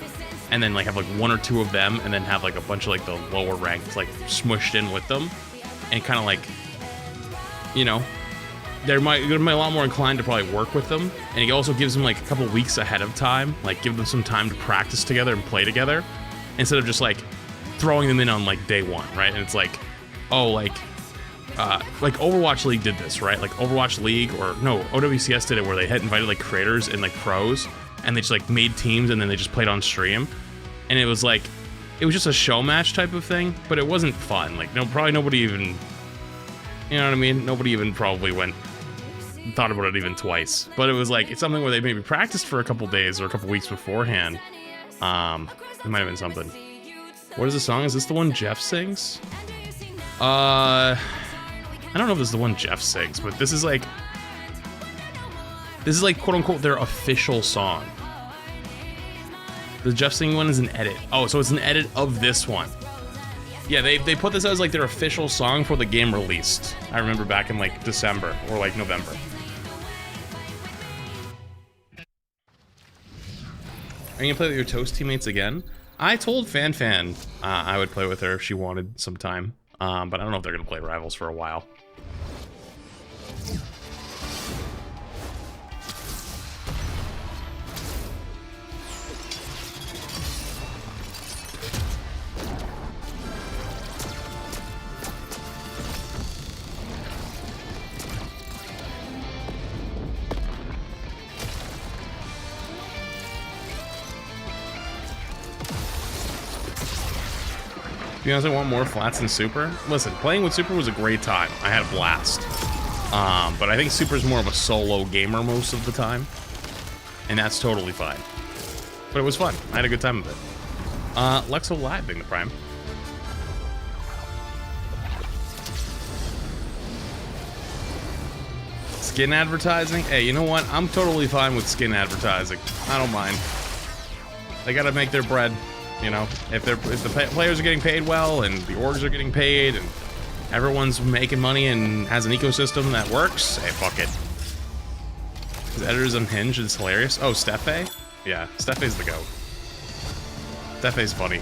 and then like have like one or two of them, and then have like a bunch of like the lower ranked like smushed in with them, and kind of like, you know, you're a lot more inclined to probably work with them, and it also gives them like a couple weeks ahead of time, like give them some time to practice together and play together, instead of just like throwing them in on like day one, right? And it's like, oh, like Overwatch League did this, right? Like Overwatch League, or no, OWCS did it, where they had invited like creators and like pros, and they just like made teams and then they just played on stream, and it was just a show match type of thing, but it wasn't fun. Like probably nobody even, you know what I mean? Nobody even probably thought about it even twice. But it was like, it's something where they maybe practiced for a couple days or a couple weeks beforehand. It might have been something. What is the song? Is this the one Jeff sings? I don't know if this is the one Jeff sings, but this is like quote unquote their official song. The Jeff singing one is an edit. Oh, so it's an edit of this one. Yeah, they put this as like their official song for the game released. I remember back in like December or like November. Are you gonna play with your Toast teammates again? I told Fan I would play with her if she wanted some time. But I don't know if they're gonna play Rivals for a while. To be honest, I want more flats than Super. Listen, playing with Super was a great time. I had a blast. But I think Super's more of a solo gamer most of the time, and that's totally fine. But it was fun. I had a good time with it. Lexo Live being the prime. Skin advertising? Hey, you know what? I'm totally fine with skin advertising. I don't mind. They gotta make their bread, you know? If the players are getting paid well, and the orgs are getting paid, and everyone's making money and has an ecosystem that works, hey, fuck it. His editor's unhinged, it's hilarious. Oh, Steffe? Yeah, Steffe's the GOAT. Steffe's funny.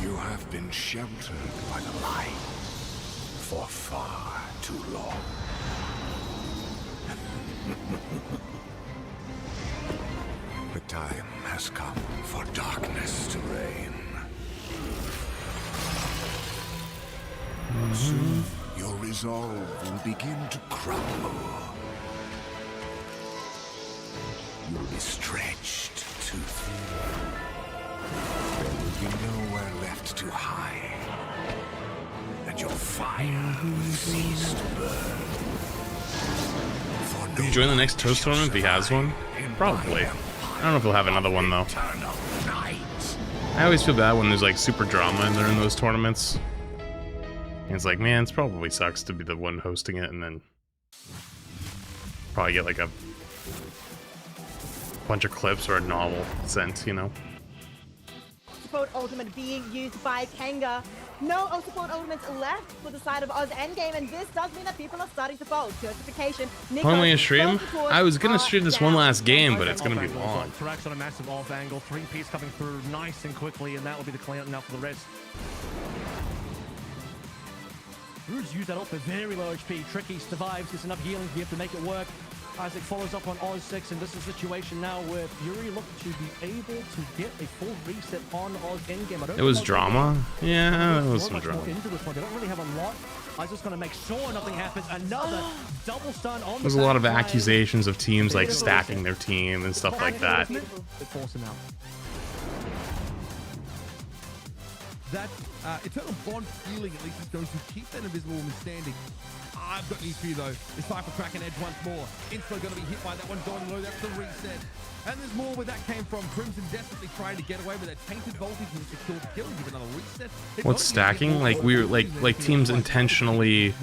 You have been sheltered by the light for far too long. The time has come for darkness to reign. Soon, your resolve will begin to crumble. You'll be stretched too thin. There will be nowhere left to hide. And your fire will cease to burn. Will you join the next Toast tournament if he has one? Probably. I don't know if he'll have another one though. I always feel bad when there's like super drama and they're in those tournaments. And it's like, man, it probably sucks to be the one hosting it and then probably get like a bunch of clips or a novel sent, you know? Support ultimate being used by Kanga. No support ultimates left for the side of Oz Endgame, and this does mean that people are starting to fold. Certification. Only a stream? I was gonna stream this one last game, but it's gonna be long. Thrax on a massive off angle, 3-piece coming through nice and quickly, and that will be the clean now for the Reds. Rude's used that ult for very low HP. Tricky survives, gets enough healing to be able to make it work. Isaac follows up on Oz 6, and this is a situation now where Fury look to be able to get a full reset on Oz Endgame. It was drama? Yeah, it was some drama. Into this one. They don't really have a lot. Isaac's going to make sure nothing happens. Another double stun on There's a lot of accusations of teams like stacking their team and stuff like that. Force him out. That eternal bond healing at least is going to keep that invisible woman standing. I've got news for you though. It's time for Kraken Edge once more. Insta going to be hit by that one going low. That's the reset. And there's more where that came from. Crimson desperately trying to get away with that tainted voltage and secure the kill and give another reset. What's stacking? Like we were like teams intentionally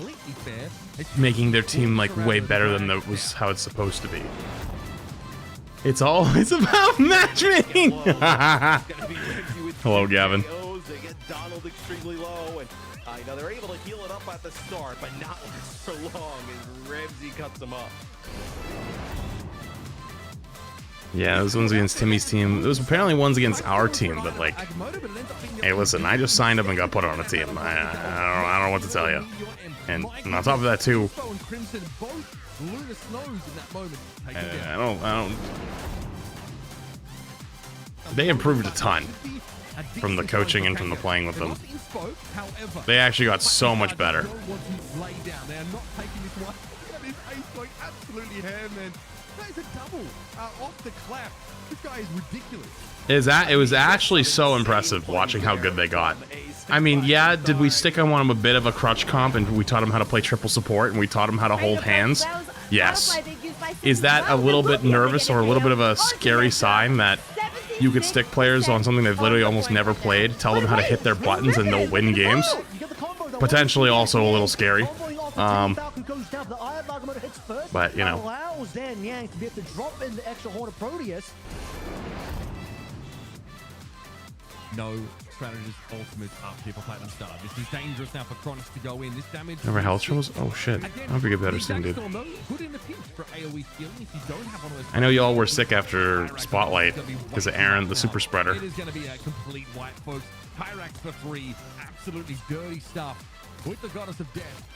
making their team like way better than that was how it's supposed to be. It's about matchmaking. Hello, Gavin. They get Donald extremely low, and you know, they're able to heal it up at the start, but not for long as Ramsey cuts them up. Yeah, those ones against Timmy's team. Those apparently ones against our team, but like, hey, listen, I just signed up and got put on a team. I don't know what to tell you. And on top of that too, I don't. They improved a ton from the coaching and from the playing with them. They actually got so much better. It was actually so impressive watching how good they got. I mean, yeah, did we stick on them a bit of a crutch comp and we taught them how to play triple support and we taught them how to hold hands? Yes. Is that a little bit nervous or a little bit of a scary sign that you could stick players on something they've literally almost never played, tell them how to hit their buttons and they'll win games? Potentially also a little scary. But, you know. No strategist ultimate up here for Platinum Star. This is dangerous now for Cronus to go in. This damage. Never health troubles? Oh shit. I hope you get better soon, dude. I know y'all were sick after Spotlight because of Aaron, the super spreader. It is going to be a complete wipe, folks. Pyrax for 3. Absolutely dirty stuff with the Goddess of Death.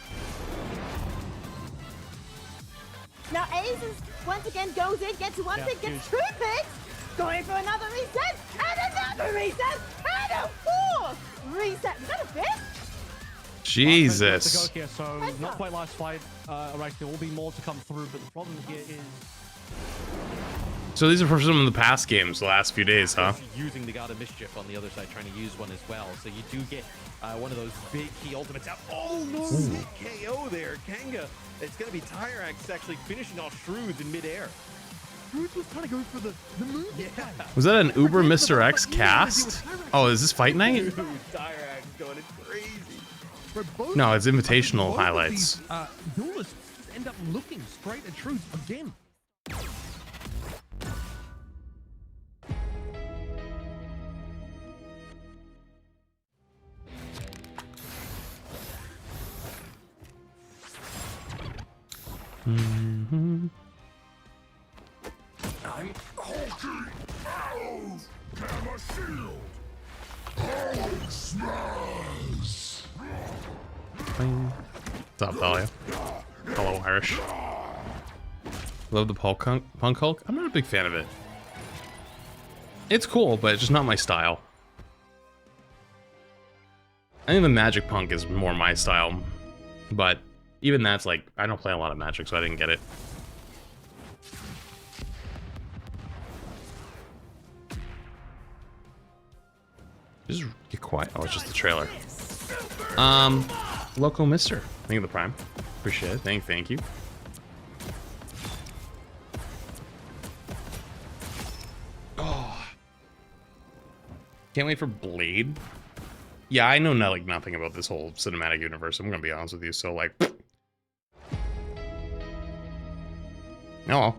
Now Aces once again goes in, gets one pick, gets 2 picks, going for another reset, and another reset, and a 4th reset. Is that a 5th? Jesus. To go here, so not quite last fight. Right, there will be more to come through, but the problem here is So these are from some of the past games, the last few days, huh? Using the God of Mischief on the other side, trying to use one as well. So you do get one of those big key ultimates out. Oh no! Sick KO there, Kanga. It's gonna be Tyrax actually finishing off Shroods in midair. Shroods was trying to go for the move. Yeah. Was that an Uber Mr. X cast? Oh, is this Fight Night? Tyrax going crazy. No, it's Invitational highlights. These, duelists end up looking straight at Shroods again. Mm-hmm. I'm Hawkeye! Arrows! Gamma shield! Hulk smash! What's up, Dahlia? Hello, Irish. Love the Punk Hulk. I'm not a big fan of it. It's cool, but it's just not my style. I think the Magic Punk is more my style, but even that's like, I don't play a lot of Magic, so I didn't get it. Just get quiet. Oh, it's just the trailer. Loco Mister. Thank you, the Prime. Appreciate it. Thank you. Oh. Can't wait for Blade. Yeah, I know nothing about this whole cinematic universe. I'm gonna be honest with you. So like, oh.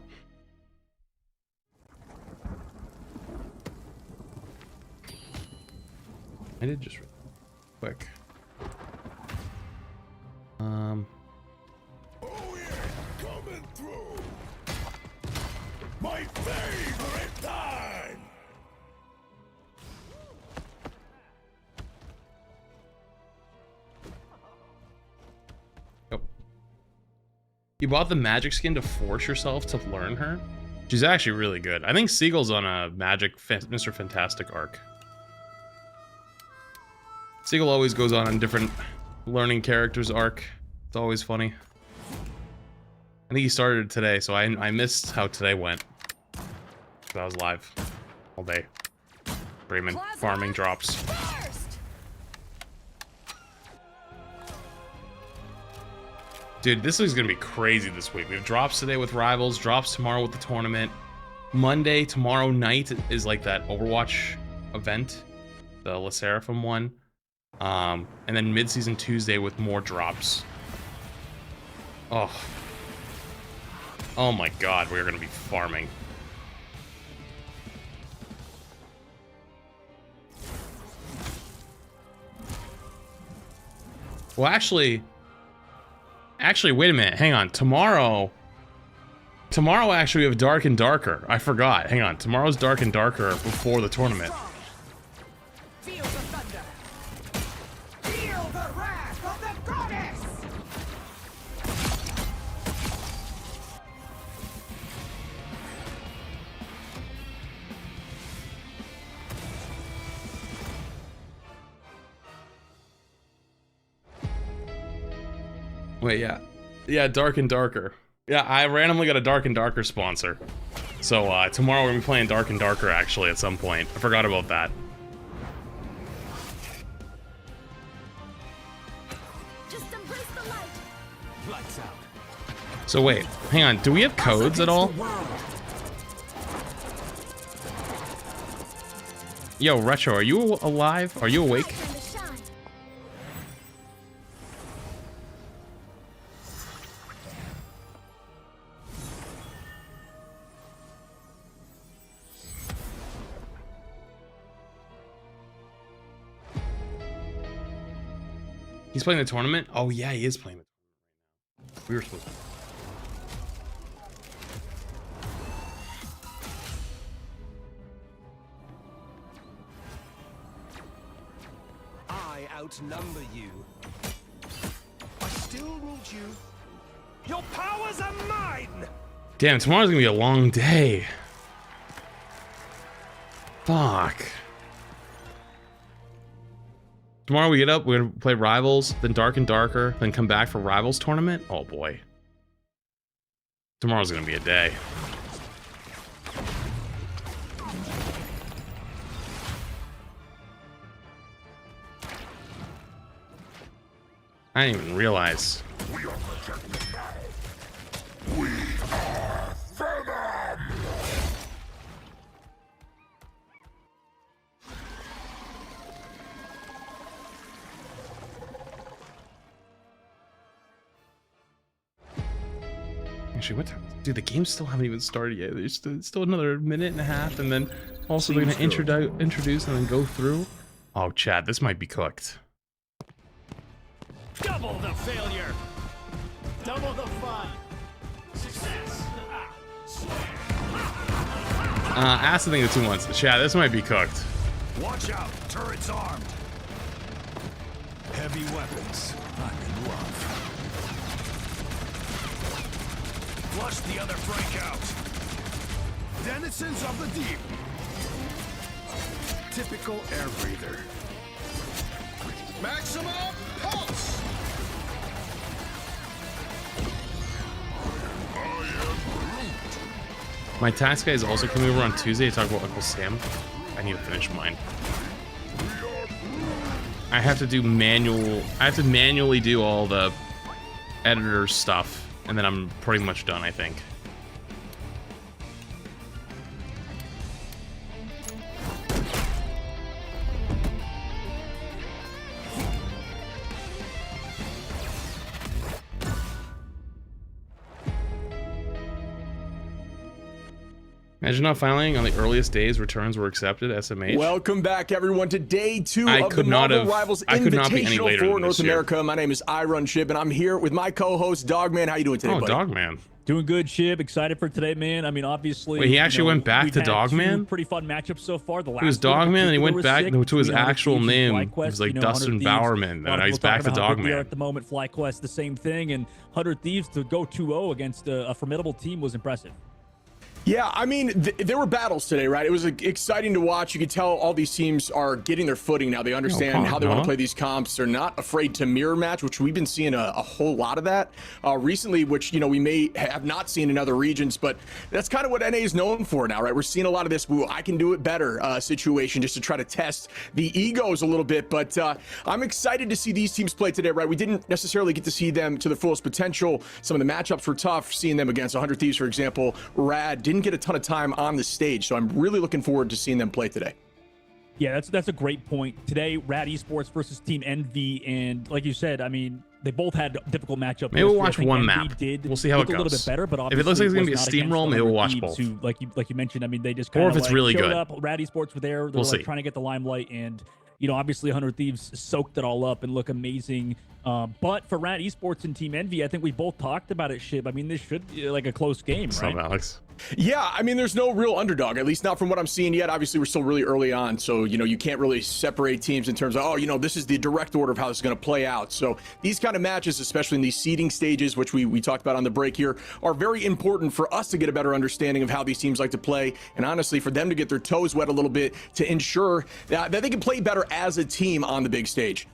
I did just quick. Oh yeah, coming through. My favorite time. Oh. You bought the magic skin to force yourself to learn her? She's actually really good. I think Siegel's on a magic Mr. Fantastic arc. Siegel always goes on a different learning characters arc. It's always funny. I think he started today, so I missed how today went. So I was live all day. Bremen farming drops. Dude, this is gonna be crazy this week. We have drops today with Rivals, drops tomorrow with the tournament. Monday, tomorrow night is like that Overwatch event, the La Seraphim one. And then mid-season Tuesday with more drops. Oh my god, we are gonna be farming. Well, actually, wait a minute. Hang on. Tomorrow, actually, we have Dark and Darker. I forgot. Hang on. Tomorrow's Dark and Darker before the tournament. Feel the thunder. Feel the wrath of the goddess. Wait, yeah, Dark and Darker. Yeah, I randomly got a Dark and Darker sponsor. So tomorrow we're gonna be playing Dark and Darker actually at some point. I forgot about that. Just embrace the light. Lights out. So wait, hang on. Do we have codes at all? Yo, Retro, are you alive? Are you awake? He's playing the tournament? Oh yeah, he is playing the tournament. We were supposed to. I outnumber you. I still need you. Your powers are mine! Damn, tomorrow's gonna be a long day. Fuck. Tomorrow we get up, we're gonna play Rivals, then Dark and Darker, then come back for Rivals tournament. Oh boy. Tomorrow's gonna be a day. I didn't even realize. We are protected now. We are Venom! Actually, what time? Dude, the games still haven't even started yet. There's still another minute and a half, and then also they're gonna introduce and then go through. Oh, Chad, this might be cooked. Double the failure. Double the fun. Success. Ask the thing of 2 months. Chad, this might be cooked. Watch out. Turrets armed. Heavy weapons. I'm in love. Flush the other break out. Denizens of the deep. Typical air breather. Maximum pulse. My tax guy is also coming over on Tuesday to talk about Uncle Sam. I need to finish mine. I have to do manually do all the editor stuff, and then I'm pretty much done, I think. Imagine not filing on the earliest days returns were accepted, SMH. Welcome back, everyone, to day 2 of the Marvel Rivals Invitational for North America. My name is iRunShib, and I'm here with my co-host, Dogman. How you doing today, buddy? Dogman. Doing good, Shib. Excited for today, man. I mean, obviously... Wait, he actually went back to Dogman? Pretty fun matchups so far. The last he was Dogman, and he went back to his actual name. It was like Dustin Bowerman, and now he's back to Dogman. At the moment, FlyQuest, the same thing, and 100 Thieves to go 2-0 against a formidable team was impressive. Yeah, I mean, there were battles today, right? It was exciting to watch. You could tell all these teams are getting their footing now. They understand how they want to play these comps. They're not afraid to mirror match, which we've been seeing a whole lot of that recently, which, you know, we may have not seen in other regions, but that's kind of what NA is known for now, right? We're seeing a lot of this, I can do it better situation just to try to test the egos a little bit, but I'm excited to see these teams play today, right? We didn't necessarily get to see them to their fullest potential. Some of the matchups were tough. Seeing them against 100 Thieves, for example, Rad didn't get a ton of time on the stage, so I'm really looking forward to seeing them play today. Yeah, that's a great point. Today, Rad Esports versus Team Envy, and like you said, I mean, they both had difficult matchups. Maybe we'll watch one map. We'll see how it goes. A little bit better, but if it looks like it's gonna be a steamroll, maybe we'll watch both. Who, like you mentioned, I mean, they just kind or of if it's really good. Up. Rad Esports were there. They were like trying to get the limelight, and you know, obviously 100 Thieves soaked it all up and look amazing. But for Rad Esports and Team Envy, I think we both talked about it, Shib. I mean, this should be like a close game, right? Alex. Yeah, I mean, there's no real underdog, at least not from what I'm seeing yet. Obviously, we're still really early on, so, you know, you can't really separate teams in terms of, oh, you know, this is the direct order of how this is going to play out. So these kind of matches, especially in these seeding stages, which we talked about on the break here, are very important for us to get a better understanding of how these teams like to play, and honestly, for them to get their toes wet a little bit to ensure that they can play better as a team on the big stage.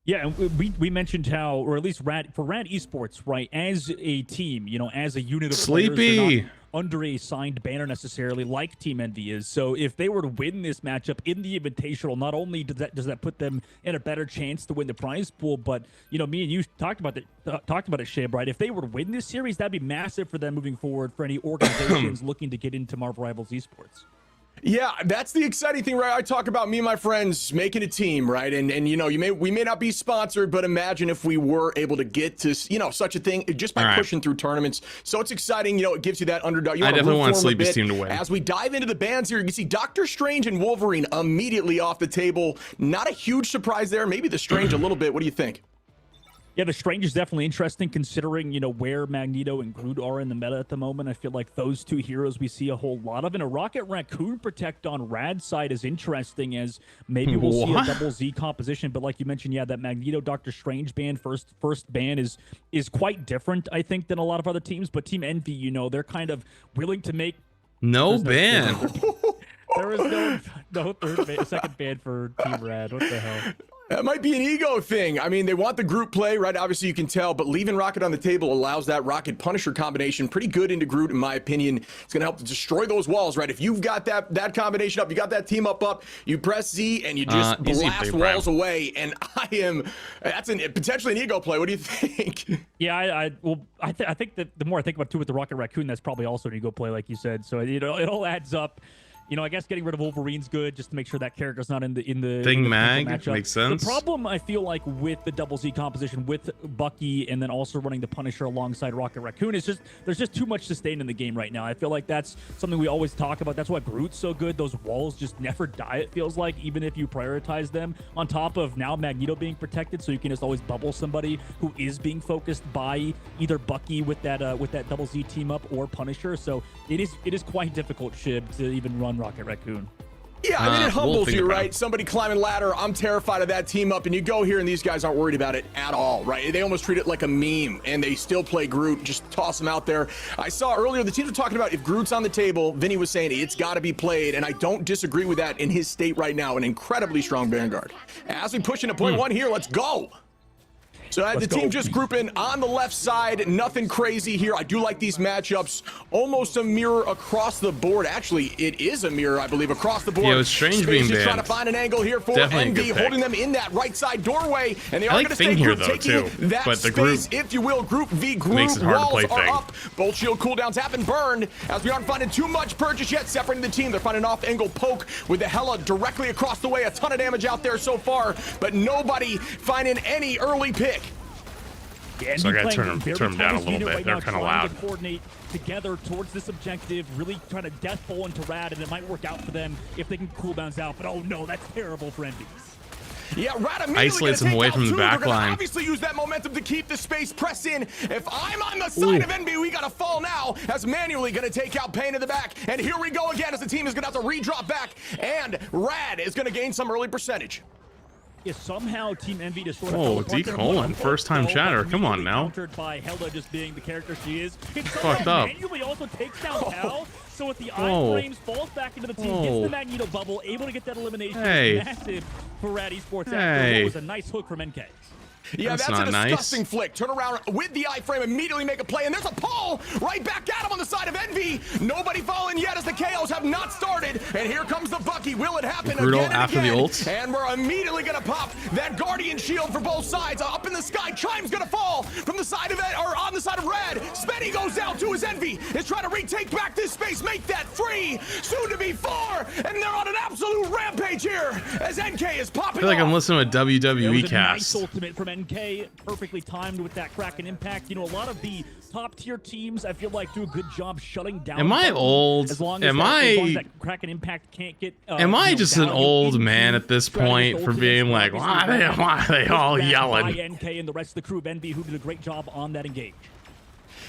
Yeah, and we mentioned how, or at least Rad Esports, right, as a team, you know, as a unit of players, they're not under a signed banner necessarily like Team Envy is. So if they were to win this matchup in the Invitational, not only does that put them in a better chance to win the prize pool, but, you know, me and you talked about it, Shib, right? If they were to win this series, that'd be massive for them moving forward for any organizations looking to get into Marvel Rivals Esports. Yeah, that's the exciting thing, right? I talk about me and my friends making a team, right? And you know, we may not be sponsored, but imagine if we were able to get to, you know, such a thing just by pushing through tournaments. So it's exciting, you know, it gives you that underdog. I definitely want Sleepy's team to win. As we dive into the bands here, you can see Doctor Strange and Wolverine immediately off the table. Not a huge surprise there. Maybe the Strange a little bit. What do you think? Yeah, the Strange is definitely interesting considering, you know, where Magneto and Groot are in the meta at the moment. I feel like those two heroes we see a whole lot of. And a Rocket Raccoon Protect on Rad's side is interesting as maybe we'll see a double Z composition. But like you mentioned, yeah, that Magneto Doctor Strange ban, first ban is quite different, I think, than a lot of other teams. But Team Envy, you know, they're kind of willing to make... No ban. There was no second ban for Team Rad. What the hell? That might be an ego thing. I mean, they want the group play, right? Obviously, you can tell, but leaving Rocket on the table allows that Rocket Punisher combination pretty good into Groot, in my opinion. It's going to help to destroy those walls, right? If you've got that combination up, you got that team up, you press Z and you just blast walls away. And that's potentially an ego play. What do you think? Yeah, I think that the more I think about it, too, with the Rocket Raccoon, that's probably also an ego play, like you said. So it all adds up. You know, I guess getting rid of Wolverine's good just to make sure that character's not in the Thing Mag makes sense. The problem I feel like with the double Z composition with Bucky and then also running the Punisher alongside Rocket Raccoon is just there's just too much sustain in the game right now. I feel like that's something we always talk about. That's why Groot's so good. Those walls just never die, it feels like, even if you prioritize them. On top of now Magneto being protected, so you can just always bubble somebody who is being focused by either Bucky with that double Z team up or Punisher. So it is quite difficult, Shib, to even run Rocket Raccoon. Yeah, I mean, it humbles you, right? Somebody climbing ladder, I'm terrified of that team up, and you go here and these guys aren't worried about it at all, right? They almost treat it like a meme, and they still play Groot, just toss him out there. I saw earlier the teams were talking about if Groot's on the table, Vinny was saying it's got to be played, and I don't disagree with that in his state right now, an incredibly strong Vanguard. As we push into point one here, let's go. So the team just grouping on the left side, nothing crazy here. I do like these matchups. Almost a mirror across the board. Actually, it is a mirror, I believe, across the board. Yeah, it was Strange being banned. Trying to find an angle here for Envy, holding them in that right side doorway, and they are going to stay group taking that space, if you will. Group v group walls are up. Bolt shield cooldowns have been burned, as we aren't finding too much purchase yet. Separating the team, they're finding an off-angle poke with the Hela directly across the way. A ton of damage out there so far, but nobody finding any early pick. Yeah, so I gotta turn them down a little bit. Right They're kind of loud. To coordinate together towards this objective, really trying to death bowl into Rad, and it might work out for them if they can cooldowns out. But oh no, that's terrible for Envy. Yeah, Rad isolates him away from the back line. Obviously use that momentum to keep the space, press in. If I'm on the side of Envy, we gotta fall now, as manually gonna take out Pain in the back. And here we go again, as the team is gonna have to re-drop back, and Rad is gonna gain some early percentage. Is somehow Team Envy to sort of D-colon, first time chatter, come on now. Countered by Hela just being the character she is. It fucked up. Manually also takes down Cal, so with the iframes falls back into the team, gets the Magneto bubble, able to get that elimination. Massive for Rad Esports. That was a nice hook from NK. Yeah, that's a disgusting flick. Turn around with the iframe, immediately make a play, and there's a pull right back at him on the side of Envy. Nobody falling yet as the KOs have not started, and here comes the Bucky. Will it happen again and after again? The ult. And we're immediately gonna pop that Guardian shield for both sides. Up in the sky, Chime's gonna fall from the side of it, or on the side of Red. Spenny goes down to his Envy. Is trying to retake back this space, make that 3, soon to be 4, and they're on an absolute rampage here as NK is popping. I feel like I'm listening to a WWE cast. Nice ultimate from NK, perfectly timed with that Kraken impact. You know, a lot of the top tier teams, I feel like, do a good job shutting down. Am I old? As long as that Kraken impact can't get. Am I just an old man at this point for being like, why are they all yelling? NK and the rest of the crew of Envy, who did a great job on that engage.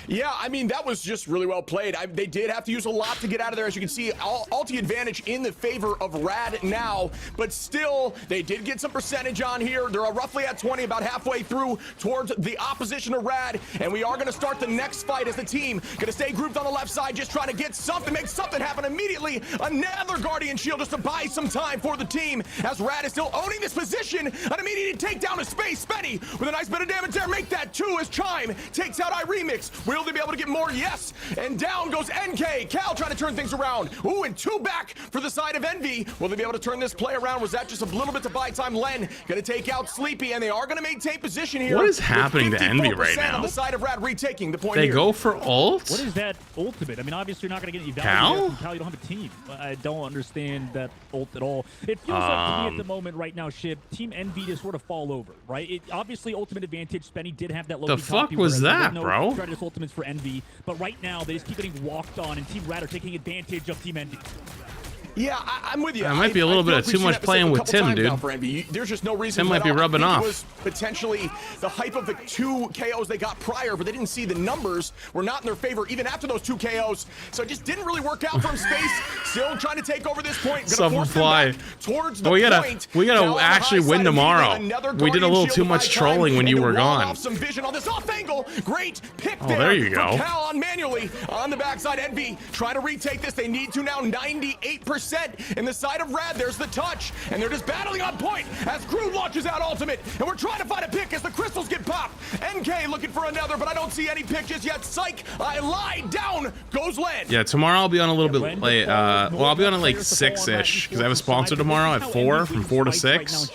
Yeah, I mean, that was just really well played. They did have to use a lot to get out of there. As you can see, ulti advantage in the favor of Rad now, but still, they did get some percentage on here. They're roughly at 20, about halfway through towards the opposition of Rad, and we are going to start the next fight as the team going to stay grouped on the left side, just trying to get something, make something happen immediately. Another Guardian Shield just to buy some time for the team, as Rad is still owning this position. An immediate takedown of space. Spenny with a nice bit of damage there. Make that 2 as Chime takes out iRemix. Will they be able to get more? Yes. And down goes NK. Cal trying to turn things around. Ooh, and 2 back for the side of Envy. Will they be able to turn this play around? Was that just a little bit to buy time? Len going to take out Sleepy, and they are going to maintain position here. What is happening to Envy right now? On the side of Rad retaking the point They here. go for ult? What is that ultimate? I mean, obviously you're not going to get evaluated. Cal, you don't have a team. I don't understand that ult at all. It feels like to me at the moment right now, Shib, Team Envy to sort of fall over, right? It obviously ultimate advantage. Spenny did have that low. The fuck was that, bro? Stratus ultimates for Envy, but right now they just keep getting walked on, and Team Rad are taking advantage of Team Envy. Yeah, I'm with you. It might be a little bit of too much playing with Tim, dude. There's just no reason. Tim might be rubbing off. It was potentially the hype of the 2 KOs they got prior, but they didn't see the numbers were not in their favor even after those 2 KOs. So it just didn't really work out from Space. Still trying to take over this point. Fly. Towards the we point. gotta actually win tomorrow. We did a little too much trolling when you were gone. Some vision on this off angle. Great pick there. There you go. Cal on manually on the backside. Envy trying to retake this. They need to now 98% in the side of Rad. There's the touch, and they're just battling on point as Crude launches out ultimate, and we're trying to find a pick as the crystals get popped. NK looking for another, but I don't see any pitches yet. Psych, I lie down goes Len. Yeah, tomorrow I'll be on a little bit late. Well, I'll be on at like 6-ish because I have a sponsor tomorrow at 4 from 4 to 6,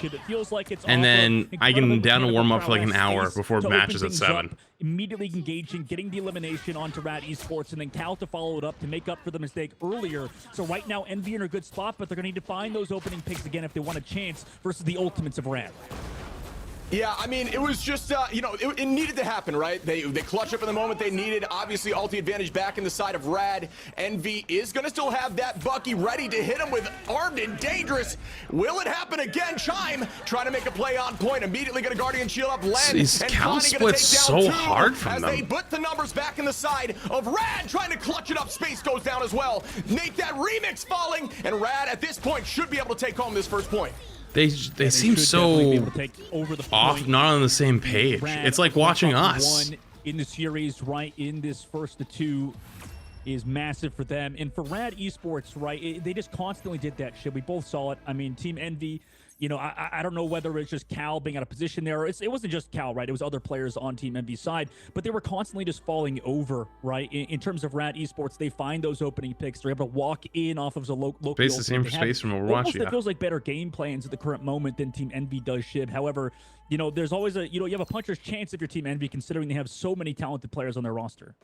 and then I can down and warm up for like an hour before matches at 7. Immediately engaging, getting the elimination onto Rad Esports, and then Cal to follow it up to make up for the mistake earlier. So right now, Envy in a good spot, but they're going to need to find those opening picks again if they want a chance versus the ultimates of Rad. Yeah, I mean, it was just, you know, it needed to happen, right? They clutched up in the moment they needed. Obviously, ulti advantage back in the side of Rad. Envy is going to still have that Bucky ready to hit him with armed and dangerous. Will it happen again? Chime trying to make a play on point. Immediately going to Guardian shield up Len. These Cal splits so hard from them. As they put the numbers back in the side of Rad, trying to clutch it up. Space goes down as well. Make that remix falling, and Rad at this point should be able to take home this first point. They seem so off, not on the same page. It's like watching us. In the series, right, in this first of 2 is massive for them. And for Rad Esports, right, they just constantly did that shit. We both saw it. I mean, Team Envy, you know, I don't know whether it's just Cal being out of position there. It wasn't just Cal, right? It was other players on Team Envy's side, but they were constantly just falling over, right? In terms of Rad Esports, they find those opening picks. They're able to walk in off of the local. Space the same space from Overwatch, It feels like better game plans at the current moment than Team Envy does, Shib. However, you know, there's always you have a puncher's chance if you're Team Envy, considering they have so many talented players on their roster.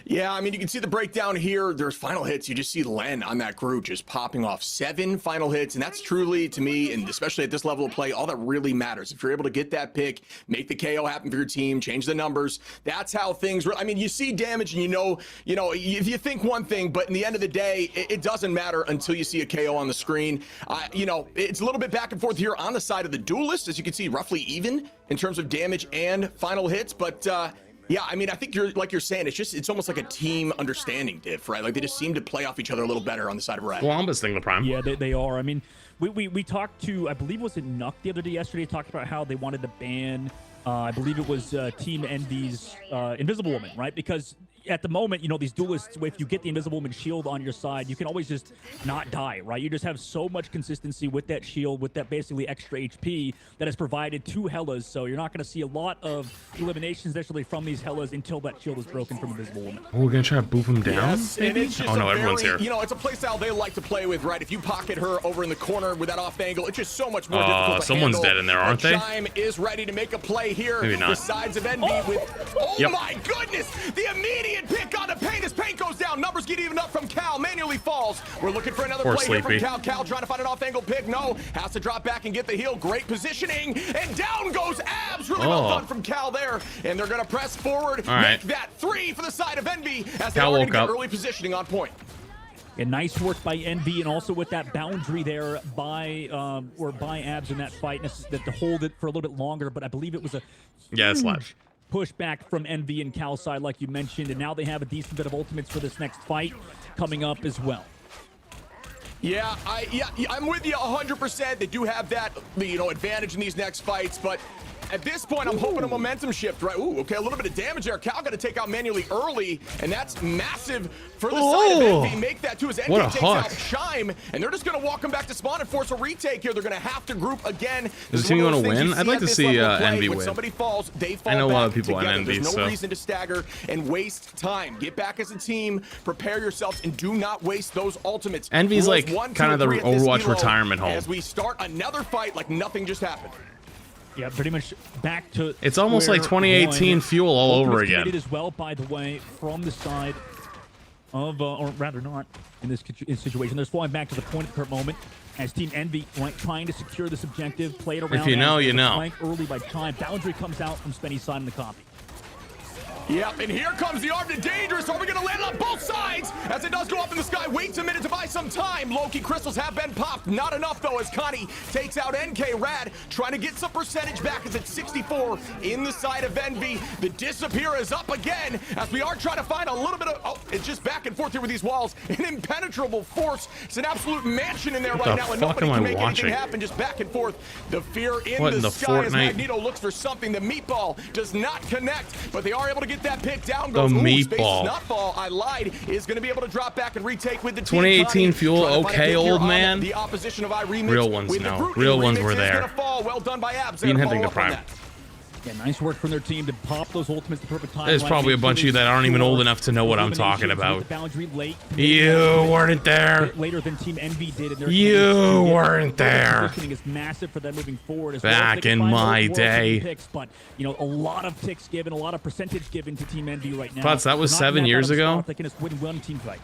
Yeah, I mean, you can see the breakdown here. There's final hits. You just see Len on that group just popping off 7 final hits. And that's truly, to me, and especially at this level of play, all that really matters. If you're able to get that pick, make the KO happen for your team, change the numbers, that's how things I mean, you see damage and you know, if you think one thing, but in the end of the day, it doesn't matter until you see a KO on the screen. You know, it's a little bit back and forth here on the side of the duelist, as you can see, roughly even in terms of damage and final hits. But, yeah, I mean, I think you're saying, it's almost like a team understanding diff, right? Like they just seem to play off each other a little better on the side of Red. Columbus thing, the prime. Yeah, they are. I mean, we talked to, I believe, was it Nuck the other day yesterday, talked about how they wanted to ban, I believe it was Team Envy's Invisible Woman, right? Because at the moment, you know, these duelists, if you get the Invisible Woman shield on your side, you can always just not die, right? You just have so much consistency with that shield, with that basically extra HP that is provided to Hellas. So you're not going to see a lot of eliminations necessarily from these Hellas until that shield is broken from Invisible Woman. Oh, we're going to try to boof him down? Yes, maybe? Oh, no, everyone's here. You know, it's a playstyle they like to play with, right? If you pocket her over in the corner with that off angle, it's just so much more difficult to someone's handle. dead in there, aren't they? Chime is ready to make a play here. Maybe not. The sides of Envy with, my goodness, the immediate pick on the paint as paint goes down. Numbers get evened up from Cal, manually falls. We're looking for another play here from Cal. Cal trying to find an off angle pick. No, has to drop back and get the heal. Great positioning, and down goes Abs. Really well done from Cal there, and they're gonna press forward. Make that 3 for the side of Envy as they already get early positioning on point. And nice work by Envy, and also with that boundary there by Abs in that fight, that to hold it for a little bit longer. But I believe it was a huge push back from Envy and Cal's side, like you mentioned, and now they have a decent bit of ultimates for this next fight coming up as well. Yeah, I'm with you 100%. They do have that, advantage in these next fights, but at this point, I'm hoping a momentum shift, right? Ooh, okay, a little bit of damage there. Cal got to take out manually early, and that's massive for the side of Envy. Make that too as Envy takes out Chime, and they're just going to walk him back to spawn and force a retake here. They're going to have to group again. Does the team want to win? I'd like to see Envy win. When somebody falls, they fall I know a lot of people together. on Envy, There's no reason to stagger and waste time. Get back as a team, prepare yourselves, and do not waste those ultimates. Envy's like kind of the Overwatch retirement home. As we start another fight like nothing just happened. Yeah, pretty much back to. It's almost like 2018 Fuel all over again. As well, by the way, from the side of, or rather not in this situation. They're falling back to the point at the current moment as Team Envy trying to secure this objective. Play it around. If you know, you know. Flank early by Chime. Boundary comes out from Spenny's side in the copy. Yep, and here comes the Arm to Dangerous. Are we going to land on both sides? As it does go up in the sky, waits a minute to buy some time. Loki crystals have been popped. Not enough, though, as Connie takes out NK. Rad trying to get some percentage back as it's 64 in the side of Envy. The Disappear is up again as we are trying to find a little bit of... Oh, it's just back and forth here with these walls. An impenetrable force. It's an absolute mansion in there right now, and nobody can make anything happen. Just back and forth. The fear in the sky as Magneto looks for something. The meatball does not connect, but they are able to get that pick down. Goes, the meatball. Space does not fall. I lied. Is going to be able to drop back and retake with the 2018 fuel. Okay, old man. The opposition of Iremix. Real ones now. Real ones were there. Well done by Abs. Being hunting the prime. Yeah, nice work from their team to pop those ultimates the perfect time. There's probably a bunch of you that aren't even old enough to know what I'm talking about. You weren't there. Later than Team Envy did. You weren't there. Positioning is massive for them moving forward. As Back in my day. Picks, but you know, a lot of ticks given, a lot of percentage given to Team Envy right now. Plus, that was 7 years ago. They can just win one team fight.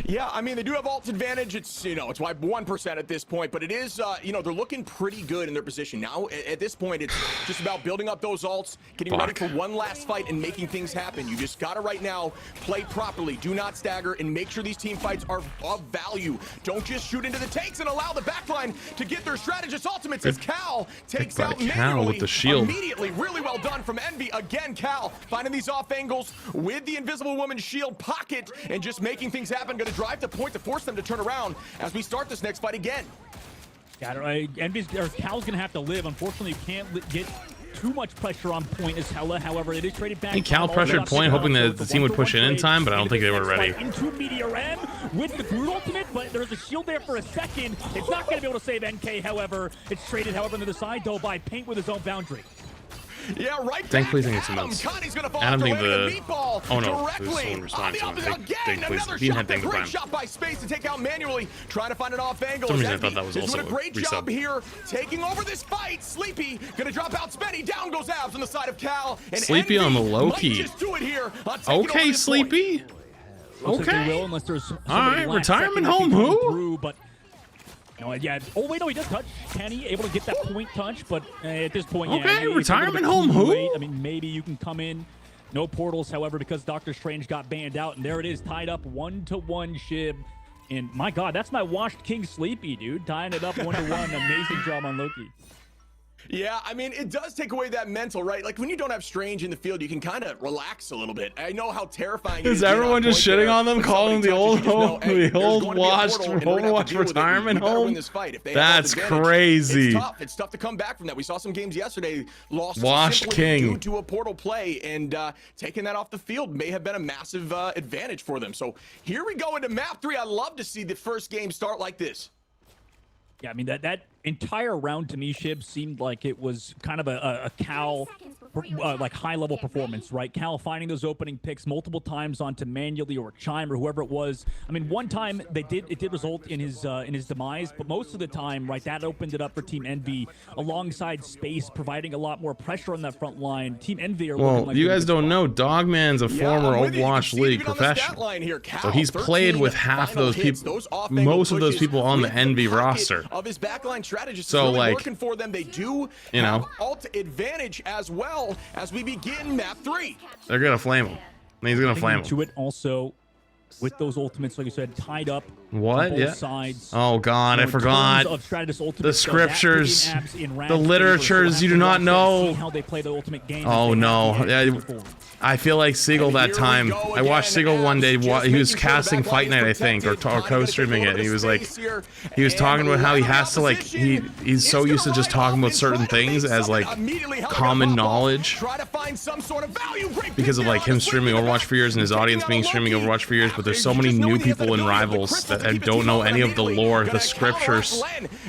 Yeah, I mean, they do have ult advantage. It's, you know, it's why 1% at this point, but it is, you know, they're looking pretty good in their position. Now, at this point, it's just about building up those ults, getting ready for one last fight and making things happen. You just gotta right now play properly, do not stagger, and make sure these team fights are of value. Don't just shoot into the tanks and allow the backline to get their strategist ultimates as Cal takes out Cal with the shield. Immediately. Really well done from Envy. Again, Cal finding these off angles with the Invisible Woman's shield pocket and just making things happen. Going to drive the point to force them to turn around as we start this next fight again. Yeah, Cal's gonna have to live. Unfortunately, you can't get too much pressure on point as Hella. However, it is traded back. I think Cal pressured point, hoping that the team would push it in time, but I don't think they were ready. Into Meteor M with the Groot ultimate, but there's a shield there for a second. It's not gonna be able to save NK. However, it's traded. However, on the side though by Paint with his own boundary. Yeah, right. Thankfully, think it's enough. Adam think the. Oh no, there's someone responding to him. Thankfully, he had thing the prime. Shot by Space to take out manually, trying to find an off angle. For some reason, I thought that was also doing a great job here, taking over this fight. Sleepy gonna drop out Spenny. Down goes Abs on the side of Cal. And Sleepy on the low key. Okay, Sleepy. Okay. All right, retirement home. Who? But. No, yeah. Oh wait, no, he does touch. Can he able to get that point touch? But at this point, okay, yeah, retirement home. Who? I mean, maybe you can come in. No portals, however, because Doctor Strange got banned out, and there it is, tied up 1-1. Shib, and my God, that's my washed King Sleepy, dude, tying it up 1-1. Amazing job on Loki. Yeah, I mean, it does take away that mental, right? Like, when you don't have Strange in the field, you can kind of relax a little bit. I know how terrifying it is. Is everyone just shitting on them, calling the old home, the old Overwatch retirement home? That's crazy. It's tough to come back from that. We saw some games yesterday, lost Washed King due to a portal play, and taking that off the field may have been a massive advantage for them. So here we go into map 3. I love to see the first game start like this. Yeah, I mean, that entire round to me, Shib, seemed like it was kind of a Cal, like, high-level performance, right? Cal finding those opening picks multiple times onto Manually or Chime or whoever it was. I mean, one time it did result in his demise, but most of the time, right, that opened it up for Team Envy alongside Space, providing a lot more pressure on that front line. Team Envy are looking like... you guys don't know, Dogman's a former Overwatch League professional. So he's played with half those people, most of those people on the Envy roster. Of his backline strategist, so really like, working for them. They do have ult advantage as well as we begin map 3. They're gonna flame him. He's gonna flame him. To it also with those ultimates, like you said, tied up. What? On both sides. Oh God, I forgot. The scriptures, the literatures. You do not know. How they play the ultimate game. Oh no. I feel like Siegel that time. I watched Siegel one day. He was casting Fight Night, I think, or co-streaming it. And he was like, he was talking about how he has to like, he's so used to just talking about certain things as like common knowledge because of like him streaming Overwatch for years and his audience being streaming Overwatch for years. But there's so many new people in Rivals that don't know any of the lore, the scriptures,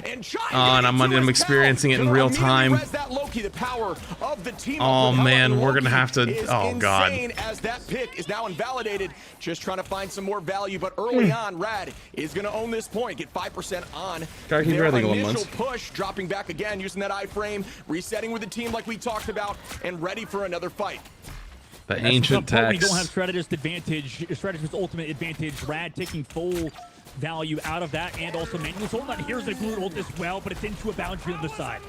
and I'm experiencing it in real time. Oh man, we're gonna have to. Oh God. As that pick is now invalidated, just trying to find some more value, but early on, Rad is going to own this point, get 5% on their initial push, dropping back again, using that iframe, resetting with the team like we talked about, and ready for another fight. The ancient text. We don't have strategist advantage, strategist ultimate advantage. Rad taking full value out of that, and also Manuel's ult. Here's a Groot ult as well, but it's into a boundary on the side.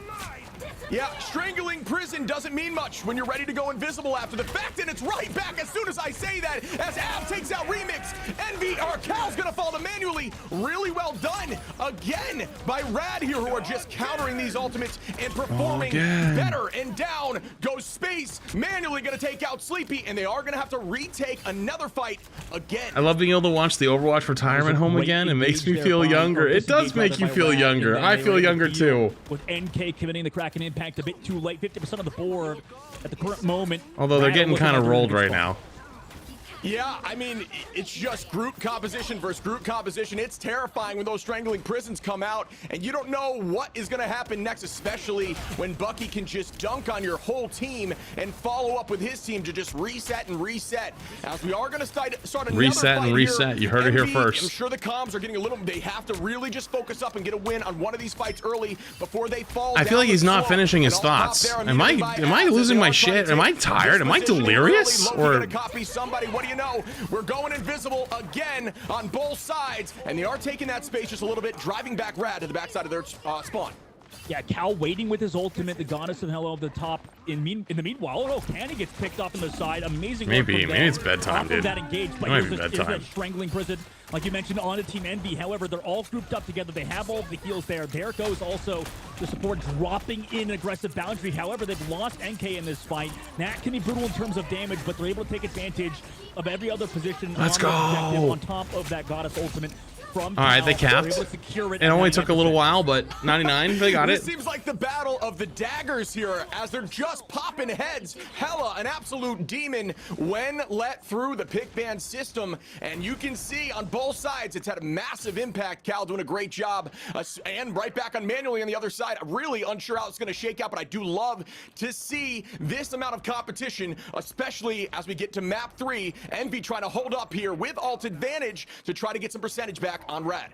Yeah, strangling prison doesn't mean much when you're ready to go invisible after the fact, and it's right back as soon as I say that, as Av takes out Remix. Envy, or Cal's gonna fall to manually. Really well done again by Rad here, who are just countering these ultimates and performing better. And down goes Space, manually gonna take out Sleepy, and they are gonna have to retake another fight again. I love being able to watch the Overwatch retirement home again. It makes me feel younger. It does make you feel younger. I feel younger too. With NK committing the Kraken impact a bit too late, 50% of the board at the current moment. Although they're getting kind of rolled right now. Yeah, I mean, it's just group composition versus group composition. It's terrifying when those strangling prisons come out, and you don't know what is going to happen next, especially when Bucky can just dunk on your whole team and follow up with his team to just reset and reset. As we are going to start another reset and reset. Here. You heard it here MD, first. I'm sure the comms are getting a little. They have to really just focus up and get a win on one of these fights early before they fall. I feel like he's not finishing his thoughts. Am I losing my shit? Am I tired? Am I delirious? Or copy somebody? What do you know? We're going invisible again on both sides, and they are taking that space just a little bit, driving back Rad to the backside of their spawn. Yeah, Cal waiting with his ultimate, the Goddess of Hell at the top. In the meanwhile, oh, Canny gets picked off on the side. Amazing. Maybe it's bedtime, dude. That engaged, but it might be bedtime. That strangling prison, like you mentioned, on a Team Envy. However, they're all grouped up together. They have all of the heals there. There goes also the support dropping in aggressive boundary. However, they've lost NK in this fight. That can be brutal in terms of damage, but they're able to take advantage of every other position. Let's go. On top of that Goddess ultimate. All right, they capped. It only took a little while, but 99, they got it. This seems like the battle of the daggers here, as they're just popping heads. Hella, an absolute demon when let through the pick ban system, and you can see on both sides it's had a massive impact. Cal doing a great job, and right back on manually on the other side. I'm really unsure how it's going to shake out, but I do love to see this amount of competition, especially as we get to map 3. Envy trying to hold up here with ult advantage to try to get some percentage back on Rad.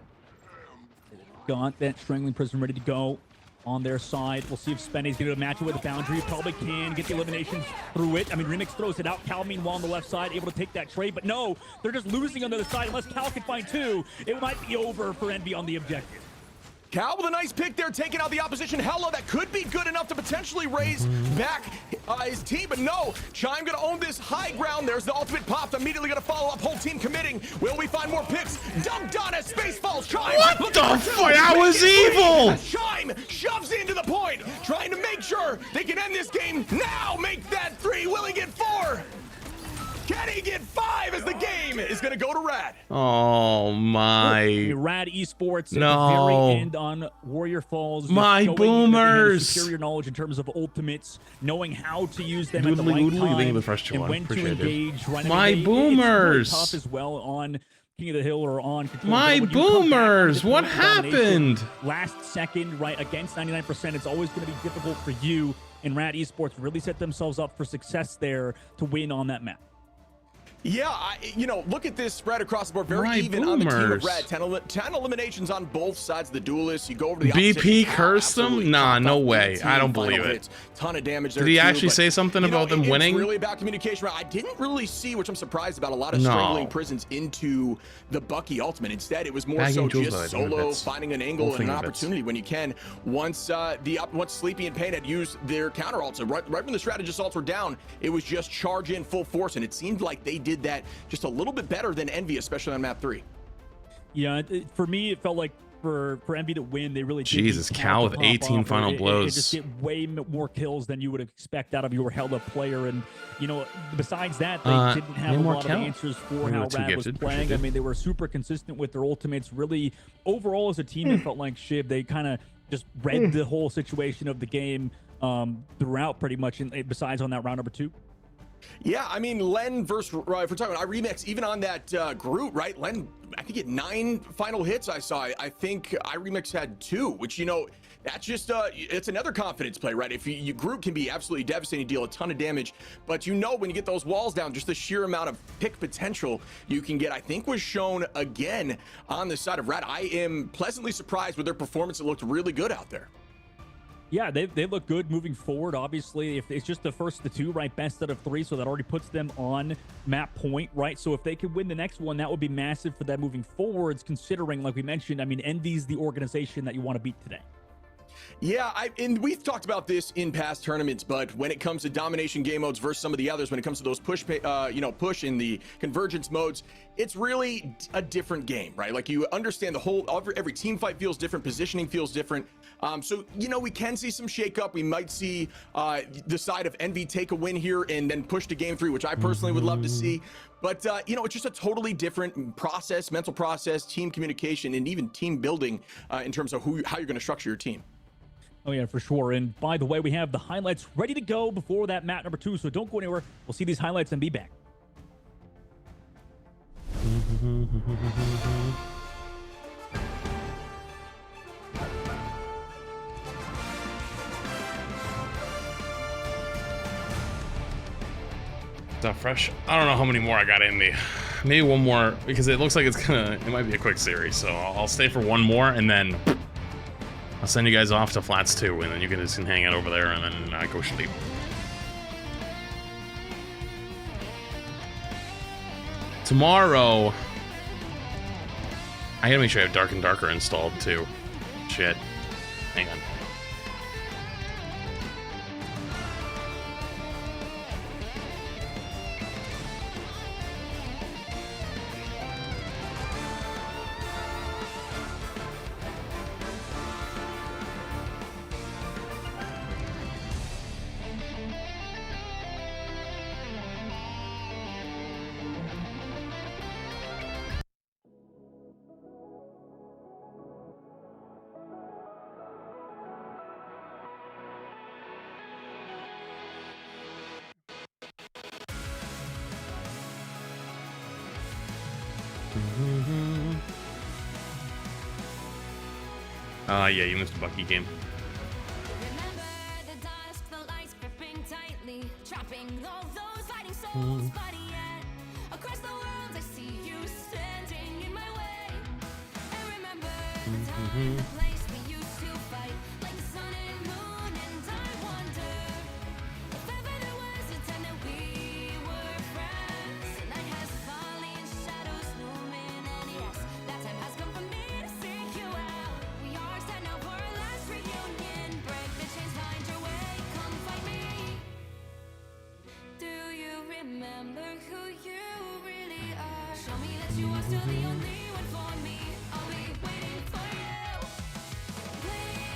Got that strangling prison ready to go on their side. We'll see if Spenny's going to match it with the boundary. Probably can get the eliminations through it. I mean, Remix throws it out. Cal, meanwhile, on the left side, able to take that trade. But no, they're just losing on the other side. Unless Cal can find 2, it might be over for Envy on the objective. Cal with a nice pick there, taking out the opposition. Hella, that could be good enough to potentially raise back his team, but no. Chime gonna own this high ground. There's the ultimate popped, immediately gonna follow up. Whole team committing. Will we find more picks? Dunked on as space falls. Chime. What the fuck? That was evil. Chime shoves into the point, trying to make sure they can end this game now. Make that 3. Will he get 4? Can he get 5 as the game is going to go to Rad? Oh, my. Rad Esports at the very end on Warrior Falls. My boomers. Superior knowledge in terms of ultimates, knowing how to use them at the right time, and when to engage. My boomers. It's tough as well on King of the Hill or on Control. My boomers. What happened? Last second, right, against 99%, it's always going to be difficult for you. And Rad Esports really set themselves up for success there to win on that map. Yeah, look at this spread across the board. Very even on the team of Red. 10 eliminations on both sides of the duelists. You go over to the BP cursed them? Nah, no way. I don't believe it. Ton of damage there. Did he actually say something about them winning? It's really about communication. I didn't really see, which I'm surprised about, a lot of strangling prisons into the Bucky ultimate. Instead, it was more so just solo, finding an angle and an opportunity when you can. Once Sleepy and Pain had used their counter ults, right when the strategist ults were down, it was just charge in full force, and it seemed like they did that just a little bit better than Envy, especially on map 3. Yeah, for me, it felt like for Envy to win, they really Jesus, Cal with 18 final blows. Just get way more kills than you would expect out of your Hella player, and besides that, they didn't have a lot of answers for how Rad was playing. I mean, they were super consistent with their ultimates. Really, overall as a team, it felt like Shiv. They kind of just read the whole situation of the game throughout, pretty much. Besides on that round number 2. Yeah, I mean, Len versus, if we're talking about iRemix, even on that group, right? Len, I think, had 9 final hits I saw. I think iRemix had 2, which, that's just, it's another confidence play, right? If your group can be absolutely devastating, deal a ton of damage, but when you get those walls down, just the sheer amount of pick potential you can get, I think was shown again on the side of Rad. I am pleasantly surprised with their performance. It looked really good out there. Yeah, they look good moving forward. Obviously, if it's just the first of the 2, right, best out of 3, so that already puts them on map point, right? So if they could win the next one, that would be massive for them moving forwards, considering, like we mentioned, I mean, Envy's the organization that you want to beat today. Yeah, and we've talked about this in past tournaments, but when it comes to domination game modes versus some of the others, when it comes to those push in the convergence modes, it's really a different game, right? Like, you understand the whole, every team fight feels different, positioning feels different. So, you know, we can see some shake up. We might see the side of Envy take a win here and then push to game 3, which I personally would love to see. But, you know, it's just a totally different process, mental process, team communication, and even team building in terms of how you're going to structure your team. Oh, yeah, for sure. And by the way, we have the highlights ready to go before that map number 2, so don't go anywhere. We'll see these highlights and be back. Stuff fresh. I don't know how many more I got in me. Maybe one more, because it looks like it might be a quick series, so I'll stay for one more, and then I'll send you guys off to Flats 2, and then you can just hang out over there, and then go sleep. Tomorrow, I gotta make sure I have Dark and Darker installed, too. Shit. Hang on. Yeah, you missed a Bucky game.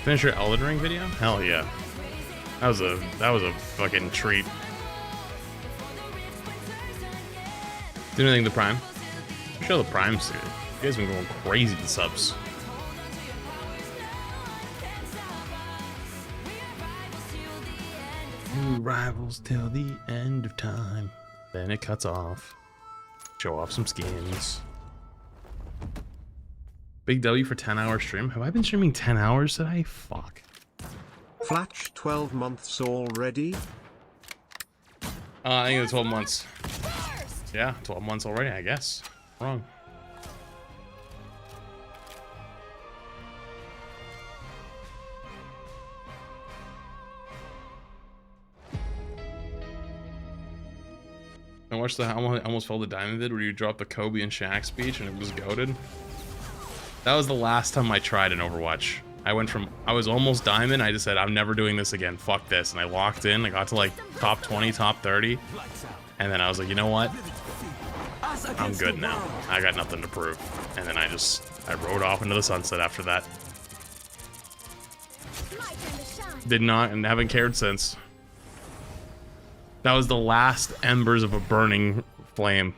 Finish your Elden Ring video? Hell yeah. That was a fucking treat. Do anything to Prime? Show the Primes, dude. You guys have been going crazy with the subs. New rivals till the end of time. Then it cuts off. Show off some skins. Big W for 10-hour stream. Have I been streaming 10 hours today? Fuck. Flatch 12 months already? I think it's 12 months. Yeah, 12 months already, I guess. Wrong. I watched the Almost Fell the Diamond vid where you dropped the Kobe and Shaq speech and it was goated. That was the last time I tried an Overwatch. I was almost diamond, I just said, I'm never doing this again, fuck this. And I locked in, I got to like top 20, top 30. And then I was like, you know what? I'm good now. I got nothing to prove. And then I rode off into the sunset after that. Did not, and haven't cared since. That was the last embers of a burning flame.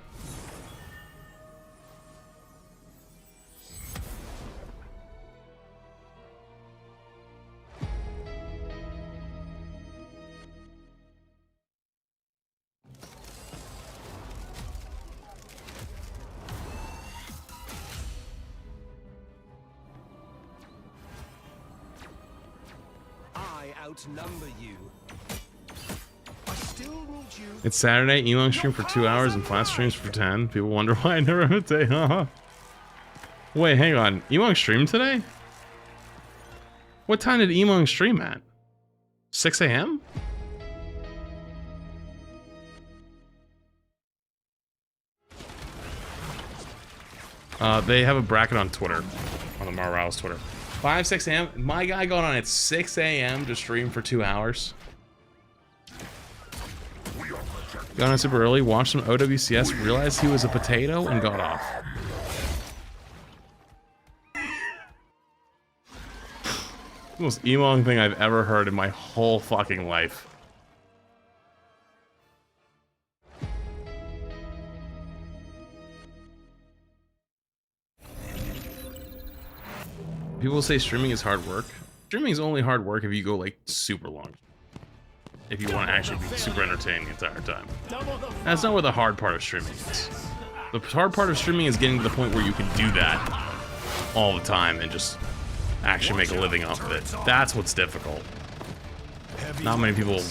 Outnumber you. I still ruled you. It's Saturday, Elon stream for 2 hours and Flash streams for 10. People wonder why I never have a day off. Wait, hang on. Elon streamed today? What time did Elon stream at? 6 a.m.? They have a bracket on Twitter. On the Morales Twitter. 5, 6 a.m. My guy got on at 6 a.m. to stream for 2 hours. Got on super early, watched some OWCS, realized he was a potato, and got off. The most emoing thing I've ever heard in my whole fucking life. People say streaming is hard work. Streaming is only hard work if you go like super long. If you want to actually be super entertaining the entire time. That's not where the hard part of streaming is. The hard part of streaming is getting to the point where you can do that all the time and just actually make a living off of it. That's what's difficult. Not many people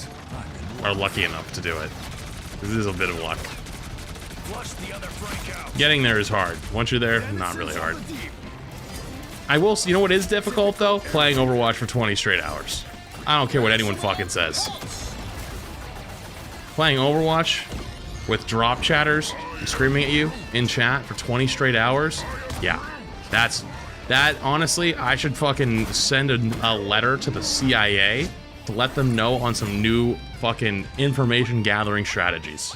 are lucky enough to do it. This is a bit of luck. Getting there is hard. Once you're there, not really hard. I will, you know what is difficult though? Playing Overwatch for 20 straight hours. I don't care what anyone fucking says. Playing Overwatch with drop chatters and screaming at you in chat for 20 straight hours? Yeah, that honestly, I should fucking send a letter to the CIA to let them know on some new fucking information gathering strategies.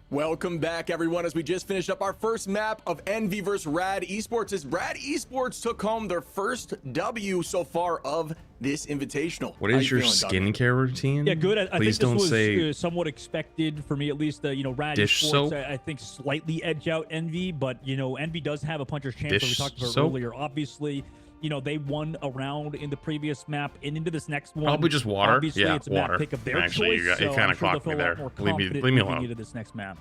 Welcome back, everyone, as we just finished up our first map of Envy vs. Rad Esports, as Rad Esports took home their first W so far of this Invitational. What is your skincare routine? Yeah, good. I Please think don't this was say somewhat expected for me, at least. You know, Rad dish Esports, soap? I think, slightly edge out Envy, but, you know, Envy does have a puncher's chance, Dish as we talked about soap? earlier. Obviously, you know, they won a round in the previous map, and into this next one. Probably just water. Obviously, Yeah, it's a water. map pick of their Actually, choice, you so kind I'm of sure they'll clocked me feel a lot there. more Leave me confident moving alone. into this next map.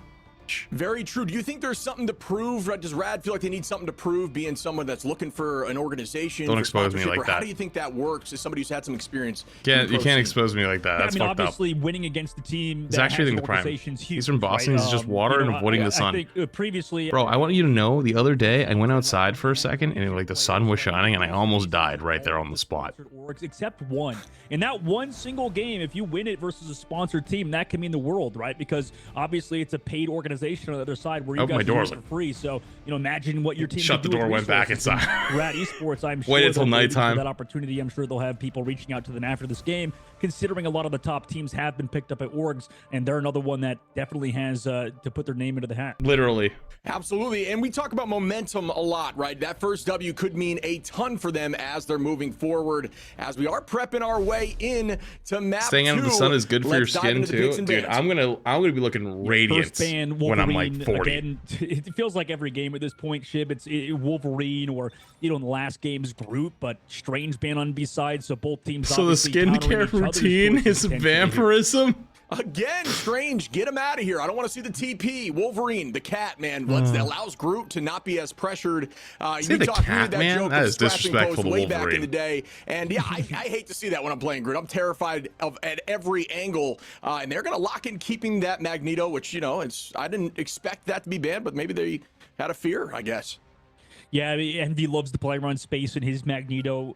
Very true. Do you think there's something to prove? Does Rad feel like they need something to prove, being someone that's looking for an organization? Don't for expose me sponsorship, like or how that. do you think that works as somebody who's had some experience? You can't expose me like that. Yeah, That's I mean, fucked up. obviously, winning against the team It's that actually, I has think, the prime. organization's huge, He's from Boston. right? He's just water You know, and avoiding the sun. I think previously, Bro, I want you to know, the other day, I went outside for a second, and like the sun was shining, and I almost died right there on the spot. orgs except one. In that one single game, if you win it versus a sponsored team, that can mean the world, right? Because obviously it's a paid organization on the other side where you guys my are door doing it for free. So, you know, imagine what your team Shut can the do door, with went back resources. inside. And Rad Esports, I'm sure Waited till they'll be waiting for nighttime. that opportunity. I'm sure they'll have people reaching out to them after this game, considering a lot of the top teams have been picked up at orgs, and they're another one that definitely has to put their name into the hat. Literally. Absolutely. And we talk about momentum a lot, right? That first W could mean a ton for them as they're moving forward, as we are prepping our way in to map Staying out of the 2. sun is good for your Let's dive skin into the picks too, and dude. bans. I'm gonna be looking radiant First ban, when I'm like Wolverine, 40. Again, it feels like every game at this point, Shib. It's Wolverine or, you know, in the last game's Groot, but Strange ban on B side, so both teams. So the obviously countering skincare each other's routine choices is potentially. vampirism. Again, Strange, get him out of here. I don't want to see the TP. Wolverine, the cat, man. That allows Groot to not be as pressured. See the cat, man? That is disrespectful to way back in Wolverine. the day. And yeah, I hate to see that when I'm playing Groot. I'm terrified of at every angle. And they're going to lock in keeping that Magneto, which, you know, I didn't expect that to be banned, but maybe they had a fear, I guess. Yeah, I mean, Envy loves to play around space in his Magneto.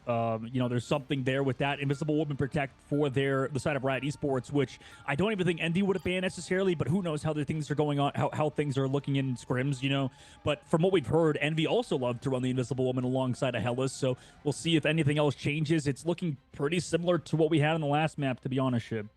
You know, there's something there with that. Invisible Woman Protect for the side of Riot Esports, which I don't even think Envy would have banned necessarily, but who knows how the things are going on, how things are looking in scrims, you know. But from what we've heard, Envy also loved to run the Invisible Woman alongside of Hellas, so we'll see if anything else changes. It's looking pretty similar to what we had in the last map, to be honest, Shib.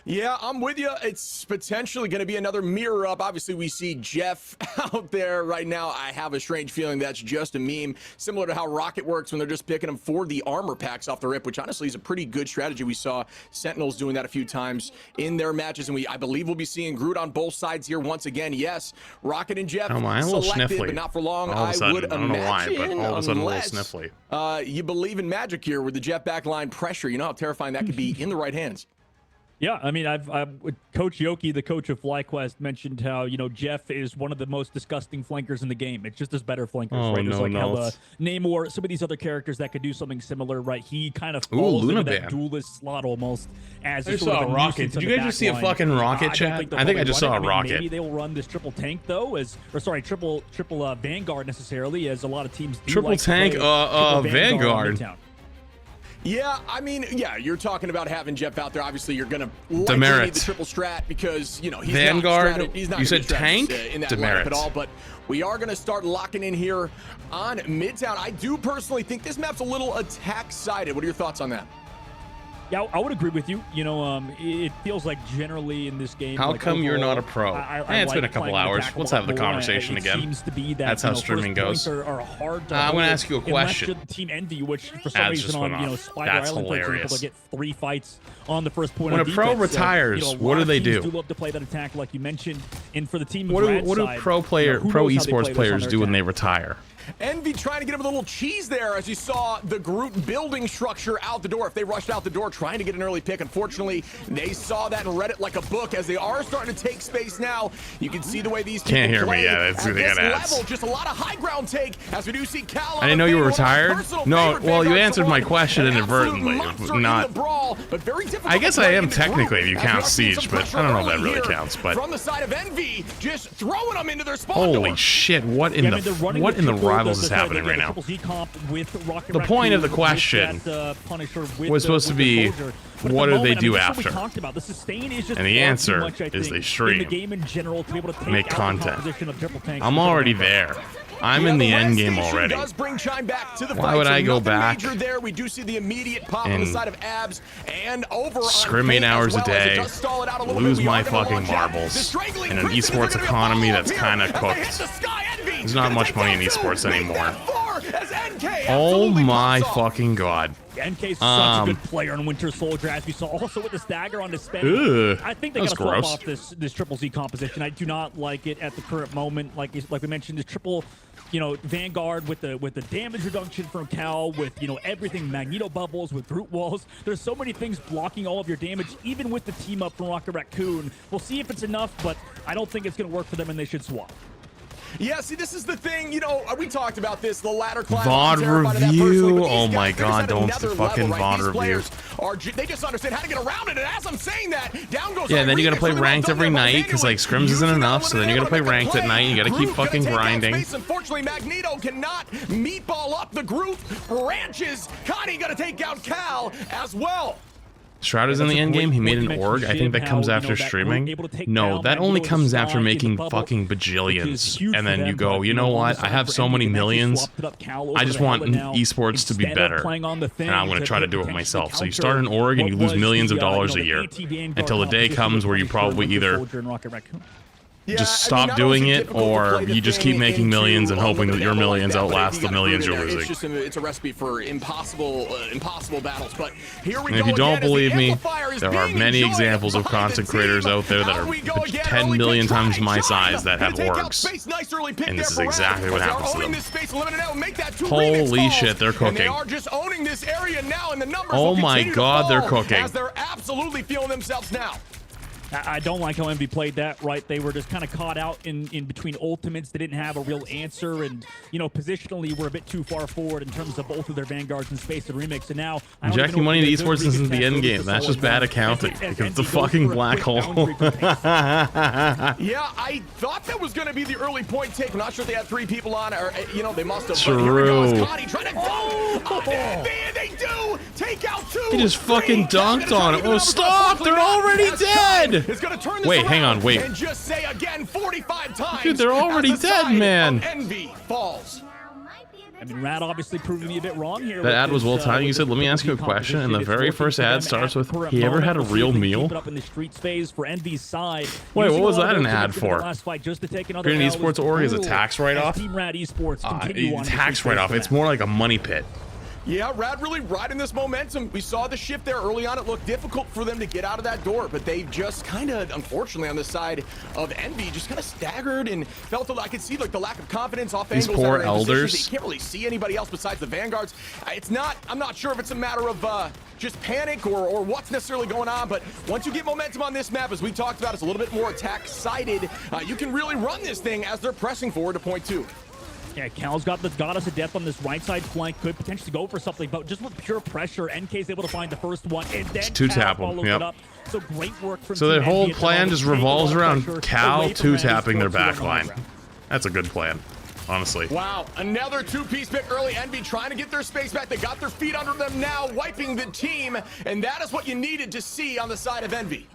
Yeah, I'm with you. It's potentially going to be another mirror up. Obviously, we see Jeff out there right now. I have a strange feeling that's just a meme, similar to how Rocket works when they're just picking him for the armor packs off the rip, which honestly is a pretty good strategy. We saw Sentinels doing that a few times in their matches, and I believe we'll be seeing Groot on both sides here once again. Yes, Rocket and Jeff I'm a little selected, sniffly. but not for long. All of a sudden, would I don't know why, but imagine, all of a sudden unless, a little sniffly. you believe in magic here with the Jeff backline pressure. You know how terrifying that could be in the right hands. Yeah, I mean, I've Coach Yoki, the coach of FlyQuest, mentioned how Jeff is one of the most disgusting flankers in the game. It's just there's better flankers, right? There's like how Namor, some of these other characters that could do something similar, right? He kind of falls into that duelist slot almost. As I saw a rocket. Did you guys just see a fucking rocket, chat? I think I just saw a rocket. Maybe they will run this triple tank though, triple Vanguard necessarily, as a lot of teams do. Triple tank, Vanguard. Yeah, I mean, yeah, you're talking about having Jeff out there. Obviously, you're gonna likely need the triple strat because he's Vanguard. He's not you said tank in that lineup at all. But we are gonna start locking in here on Midtown. I do personally think this map's a little attack sided. What are your thoughts on that? Yeah, I would agree with you. It feels like generally in this game. How come you're not a pro? It's been a couple hours. Let's have the conversation again. Seems to be that, that's how streaming goes. Are hard to I'm going to ask you a question. Team Envy, which for some reason on Spider Island, for example, they get 3 fights on the first point. When a pro retires, what do they do? Do love to play that attack, like you mentioned. And for the team, what do pro esports players do when they retire? Envy trying to get him a little cheese there as you saw the Groot building structure out the door. If they rushed out the door trying to get an early pick, unfortunately, they saw that and read it like a book as they are starting to take space now. You can see the way these can't hear me. Yeah, that's they got ads. Level, just a lot of high ground take as we do see Cal. I didn't know you were retired. No, well, you answered my question inadvertently. Not. Brawl, but very I guess I am technically if you count Siege, but I don't know if that really counts. But from the side of Envy, just throwing them into their spawn holy door. shit! What in the rivals is happening right now? The point of the question was supposed to be, what do they do after? And the answer is they stream, make content. I'm already there. I'm in the end game already. Why would I go back and scrim 8 hours a day, lose my fucking marbles in an esports economy that's kind of cooked? There's not much money in esports anymore. Oh my fucking god. NK is such a good player on Winter Soldier, as we saw also with the stagger on the spin. I think they gotta flip off this triple Z composition. I do not like it at the current moment. Like we mentioned, this triple Vanguard with the damage reduction from Cal, with everything, Magneto bubbles, with Groot walls. There's so many things blocking all of your damage, even with the team up from Rocket Raccoon. We'll see if it's enough, but I don't think it's gonna work for them, and they should swap. Yeah, see, this is the thing, we talked about this, the ladder climb. VOD review? Oh my god, don't fucking VOD review. They just understand how to get around it, and as I'm saying that, down goes... Yeah, and then you gotta play ranked every night, because like scrims isn't enough, so then you gotta play ranked at night, you gotta keep fucking grinding. Unfortunately, Magneto cannot meatball up the Groot. Branches, Connie gonna take out Cal as well. Shroud is in the end game. He made an org. I think that comes after streaming. No, that only comes after making fucking bajillions. And then you go, you know what? I have so many millions. I just want esports to be better. And I'm going to try to do it myself. So you start an org and you lose millions of dollars a year. Until the day comes where you probably either just stop doing it, or you just keep making millions and hoping that your millions outlast the millions you're losing. It's a recipe for impossible battles. But here we go. And if you don't believe me, there are many examples of content creators out there that are 10 million times my size that have orgs. And this is exactly what happens to them. Holy shit, they're cooking. Oh my god, they're cooking. As they're absolutely feeling themselves now. I don't like how Envy played that, right? They were just kind of caught out in between ultimates. They didn't have a real answer, and positionally we're a bit too far forward in terms of both of their Vanguards in Space and Remix. And now injecting money into esports isn't the end game. That's just bad accounting because it's a fucking black hole. Yeah, I thought that was going to be the early point take. I'm not sure if they had 3 people on, or they must have. True. They do take out 2. He just fucking dunked on it. Oh, stop! They're already dead. Wait, hang on, wait. And just say again 45 times. Dude, they're already dead, man. Envy falls. I mean, Rad obviously proved me a bit wrong here. That ad was well timed. You said, let me ask you a question, and the very first ad starts with, he ever had a real meal? Up in the streets phase for Envy's side. Wait, what was that an ad for? Green Esports org is a tax write-off? Team Rad Esports continue on tax write-off. It's more like a money pit. Yeah, Rad really riding this momentum. We saw the shift there early on. It looked difficult for them to get out of that door, but they just kind of, unfortunately, on the side of Envy, just kind of staggered and felt, I could see like the lack of confidence off These angles. poor elders. You can't really see anybody else besides the Vanguards. I'm not sure if it's a matter of just panic or what's necessarily going on, but once you get momentum on this map, as we talked about, it's a little bit more attack-sided. You can really run this thing as they're pressing forward to point 2. Yeah, Cal's got the goddess of death on this right side flank. Could potentially go for something, but just with pure pressure, NK's able to find the first one, and then two-tap him. follows it up. So great work from So their Team whole Envy. plan just revolves around Cal two-tapping their back backline. That's a good plan, honestly. Wow, another 2-piece pick early. Envy trying to get their space back. They got their feet under them now, wiping the team, and that is what you needed to see on the side of Envy.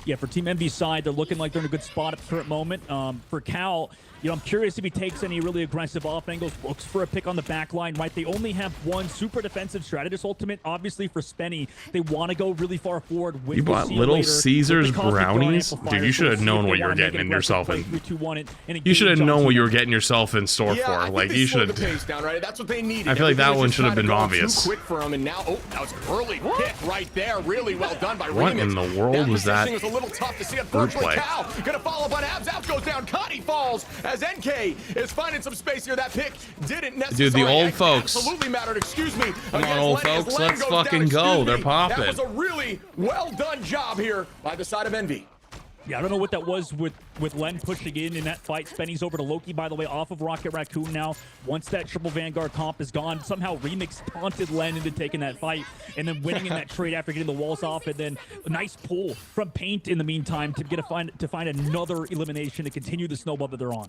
Yeah, for Team Envy's side, they're looking like they're in a good spot at the current moment. For Cal, you know, I'm curious if he takes any really aggressive off angles, looks for a pick on the back line, right? They only have one super defensive strategist ultimate. Obviously, for Spenny, they want to go really far forward with You bought Little Caesars brownies? Dude, you should have known what you were getting yourself in. You should have known what you were getting yourself in store for. Like, you should have. Right? That's what they needed. I feel like that one should have been obvious. Too quick for him, and now, that was an early pick right there. Really well done by What in the world was that? Was a little tough to see. Unfortunately, Cal gonna follow up on Abs. Abs goes down. Connie falls as NK is finding some space here. That pick didn't necessarily. Dude, the old folks. Absolutely mattered. Excuse me. Come on, old folks. Let's fucking go. They're popping. That was a really well done job here by the side of Envy. Yeah, I don't know what that was with Len pushing in that fight. Spenny's over to Loki, by the way, off of Rocket Raccoon now. Once that triple Vanguard comp is gone, somehow Remix taunted Len into taking that fight and then winning in that trade after getting the walls off, and then a nice pull from Paint in the meantime to find another elimination to continue the snowball that they're on.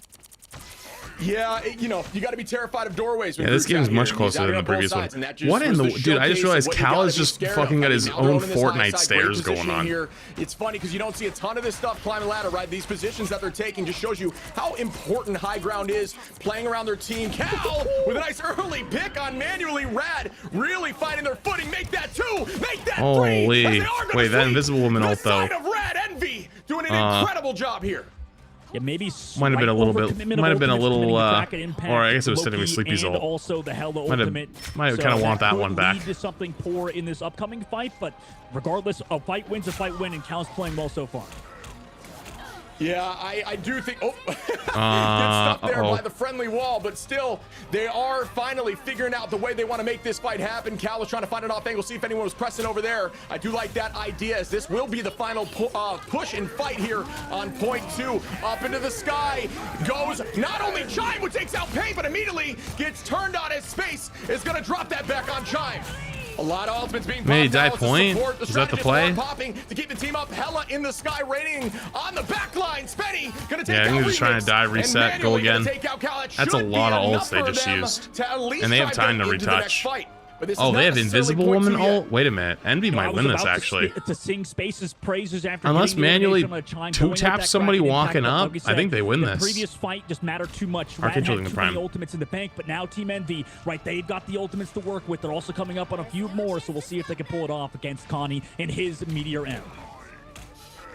Yeah, you know, you got to be terrified of doorways. Yeah, this game is much closer than the previous one. What in the... Dude, I just realized Cal is just fucking got his own Fortnite stairs going on. Here. It's funny because you don't see a ton of this stuff climbing ladder, right? These positions that they're taking just shows you how important high ground is, playing around their team. Cal with a nice early pick on manually. Rad really finding their footing. Make that 2, make that 3. Holy. Wait, that Invisible Woman ult, though. The side of Rad Envy doing an incredible job here. Yeah, maybe might have been a little bit, might have been a little, or I guess it was sitting with Sleepy's ult. Also the Hella ultimate. Might have kind of want that one back. Lead to something poor in this upcoming fight, but regardless, a fight wins a fight win, and Cal's playing well so far. Yeah, I do think. Oh, get stuck there by the friendly wall, but still, they are finally figuring out the way they want to make this fight happen. Cal was trying to find an off angle, see if anyone was pressing over there. I do like that idea, as this will be the final push and fight here on point 2. Up into the sky goes not only Chime, who takes out Pain, but immediately gets turned on. His space is going to drop that back on Chime. A lot of ultimates being Maybe die point. Is that the play? Popping to keep the team up. Hella in the sky, raining on the back line. Spenny gonna take I think out they're just trying to die, reset, go again. That's a lot of ults they just used. And they have time to retouch. Oh, they have Invisible Woman ult? Wait a minute. Envy might win this, actually. To sing Space's praises after unless manually two-tap somebody walking up, I think they win this. The previous fight just mattered too much. Rad had too many ultimates in the bank, but now Team Envy, right, they've got the ultimates to work with. They're also coming up on a few more, so we'll see if they can pull it off against Connie and his Meteor M.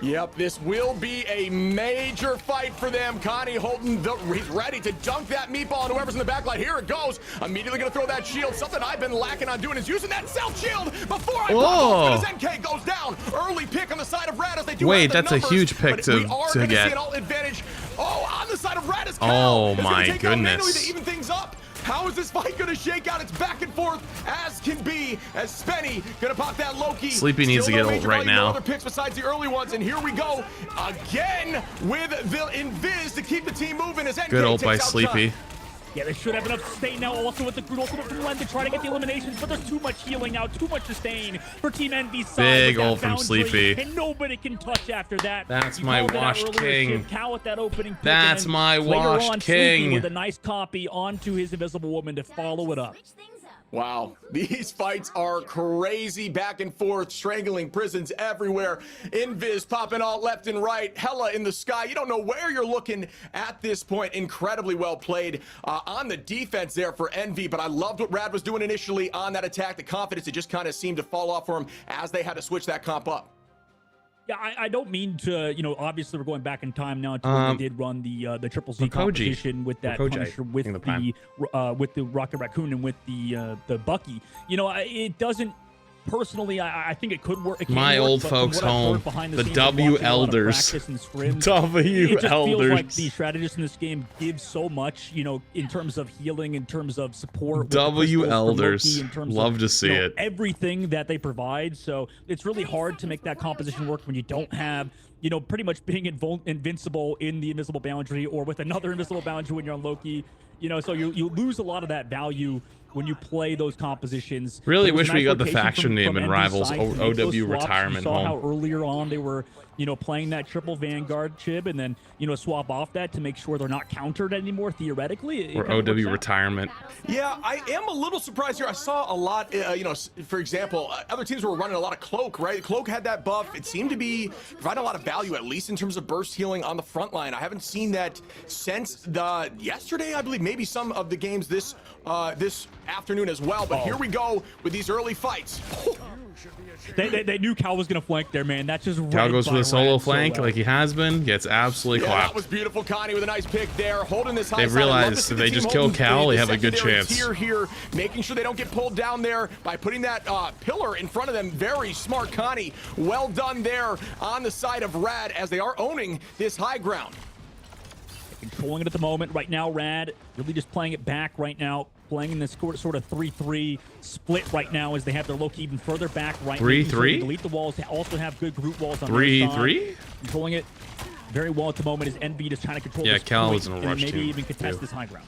Yep, this will be a major fight for them. Connie holding he's ready to dunk that meatball on whoever's in the backline. Here it goes. Immediately gonna throw that shield. Something I've been lacking on doing is using that self shield before I pop as NK goes down. Early pick on the side of Rad as they do. Wait, that's numbers, a huge pick to get. See an ult advantage. Oh, on the side of Rad is Cal. Oh my goodness. To even things up. How is this fight going to shake out? It's back and forth as can be, as Spenny going to pop that Loki. Sleepy needs to get ult right now. No other picks besides the early ones, and here we go again with the Invis to keep the team moving as NK good ult by Sleepy. Yeah, they should have enough sustain now, also with the good ultimate from Len to try to get the eliminations, but there's too much healing now, too much sustain for Team Envy's side. Big ult from Sleepy. And nobody can touch after that. That's my washed king. Cal with that opening pick, that's my washed king. With a nice copy onto his Invisible Woman to follow it up. Wow, these fights are crazy, back and forth, strangling prisons everywhere. Invis popping all left and right, Hella in the sky. You don't know where you're looking at this point. Incredibly well played on the defense there for Envy, but I loved what Rad was doing initially on that attack. The confidence, it just kind of seemed to fall off for him as they had to switch that comp up. Yeah, I don't mean to, you know, obviously we're going back in time now to when they did run the Triple C competition with that Punisher, with the Rocket Raccoon and with the Bucky. You know, it doesn't. Personally, I think it could work. My old folks home, the W Elders. W Elders. Feels like the strategists in this game give so much, you know, in terms of healing, in terms of support. W Elders. Love to see it. Everything that they provide. So it's really hard to make that composition work when you don't have, you know, pretty much being invincible in the invisible boundary or with another invisible boundary when you're on Loki. You know, so you lose a lot of that value when you play those compositions. Really wish we got the faction name in Rivals OW Retirement Home. Home. How earlier on they were, you know, playing that triple Vanguard chib and then, you know, swap off that to make sure they're not countered anymore theoretically. Or OW Retirement. Yeah, I am a little surprised here. I saw a lot, you know, for example, other teams were running a lot of Cloak, right? Cloak had that buff. It seemed to be providing a lot of value, at least in terms of burst healing on the front line. I haven't seen that since yesterday, I believe, maybe some of the games this afternoon as well. But here we go with these early fights. They knew Cal was gonna flank there, man. That's just Cal goes for the solo flank like he has been, gets absolutely clapped. That was beautiful. Connie with a nice pick there, holding this high. They've realized if they just kill Cal, they have a good chance. Here, making sure they don't get pulled down there by putting that pillar in front of them. Very smart, Connie. Well done there on the side of Rad as they are owning this high ground. Controlling it at the moment. Right now, Rad really just playing it back right now. Playing in this sort of 3-3 split right now as they have their Loki even further back right now. 3-3? Delete the walls. They also have good group walls on 3-3. Controlling it very well at the moment as Envy just trying to control this Cal was in a rush maybe too, even contest this high ground.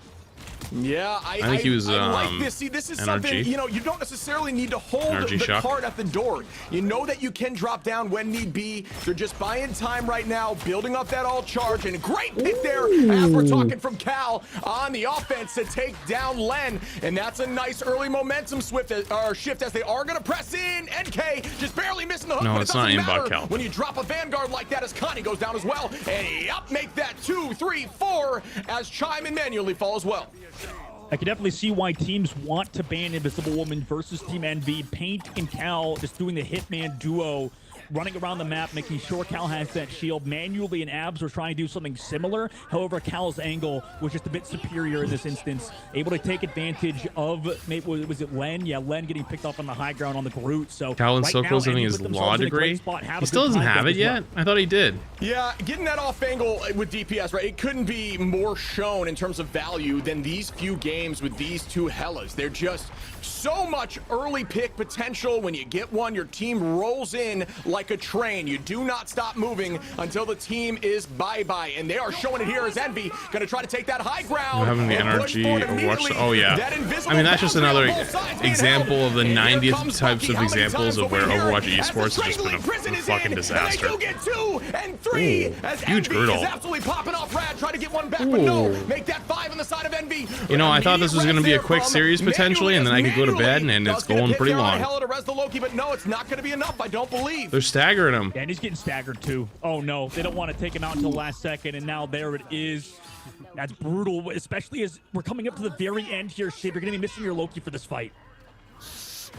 Yeah, I think he was I like this. See, this is something, you know, you don't necessarily need to hold the card at the door. You know that you can drop down when need be. They're just buying time right now, building up that all charge, and a great pick there as we're talking from Cal on the offense to take down Len, and that's a nice early momentum shift as they are going to press in. NK just barely missing the hook, no, but it it's not doesn't matter Cal. when you drop a Vanguard like that as Connie goes down as well, and yup, make that 2, 3, 4 as Chime and manually fall as well. I can definitely see why teams want to ban Invisible Woman versus Team Envy. Paint and Cal just doing the Hitman duo, running around the map, making sure Cal has that shield. Manually and Abs were trying to do something similar. However, Cal's angle was just a bit superior in this instance. Able to take advantage of, maybe, was it Len? Yeah, Len getting picked up on the high ground on the Groot. So Cal and Soko's getting his law degree. He still doesn't have it yet? I thought he did. Yeah, getting that off angle with DPS, right? It couldn't be more shown in terms of value than these few games with these two Hellas. They're just so much early pick potential. When you get one, your team rolls in like a train. You do not stop moving until the team is bye-bye. And they are showing it here as Envy going to try to take that high ground. Having the energy watch. Oh, yeah. I mean, that's just another example of the 90th types of examples of where Overwatch esports has just been a fucking disaster. Huge Girdle. Absolutely popping off Rad, trying to get one back, but no. Make that 5 on the side of Envy. You know, I thought this was going to be a quick series potentially, and then I could go to bed, and it's going pretty long. But no, it's not going to be enough, I don't believe. They're staggering him. Yeah, and he's getting staggered too. Oh no, they don't want to take him out until last second, and now there it is. That's brutal, especially as we're coming up to the very end here, Shib. You're going to be missing your Loki for this fight.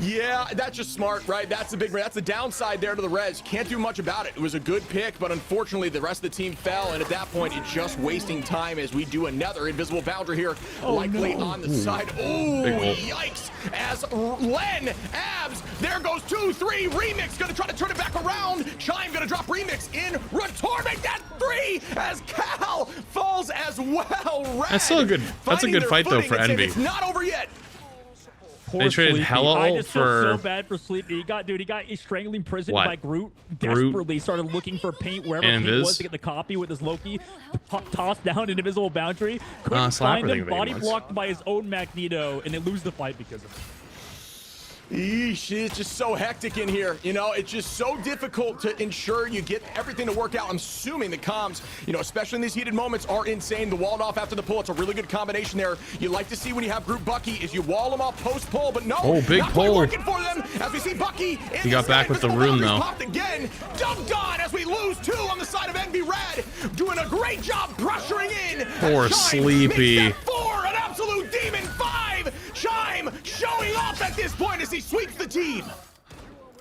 Yeah, that's just smart, right? That's the downside there to the res. Can't do much about it. It was a good pick, but unfortunately the rest of the team fell, and at that point it's just wasting time as we do another invisible boundary here, likely on the side. Oh, yikes! As Len, Abs, there goes 2-3, Remix gonna try to turn it back around. Chime gonna drop Remix in return, make that 3 as Cal falls as well. Red that's still a good. That's a good fight though for Envy. It's not over yet. They traded Hella I just feel for so bad for Sleepy. He got strangling imprisoned by Groot. Desperately started looking for paint wherever he was to get the copy with his Loki. Tossed down an invisible boundary. Couldn't find him. Body blocked by his own Magneto, and they lose the fight because of it. Eesh, it's just so hectic in here. You know, it's just so difficult to ensure you get everything to work out. I'm assuming the comms, you know, especially in these heated moments, are insane. The walled off after the pull, it's a really good combination there. You like to see when you have group Bucky is you wall them off post pull, but no, big not pull. Working for them as we see Bucky. He got back with the rune though. Popped again, dunked on as we lose 2 on the side of Envy. Rad doing a great job pressuring in. Poor Sleepy. 4, an absolute demon. 5, Chime showing off at this point as he sweeps the team.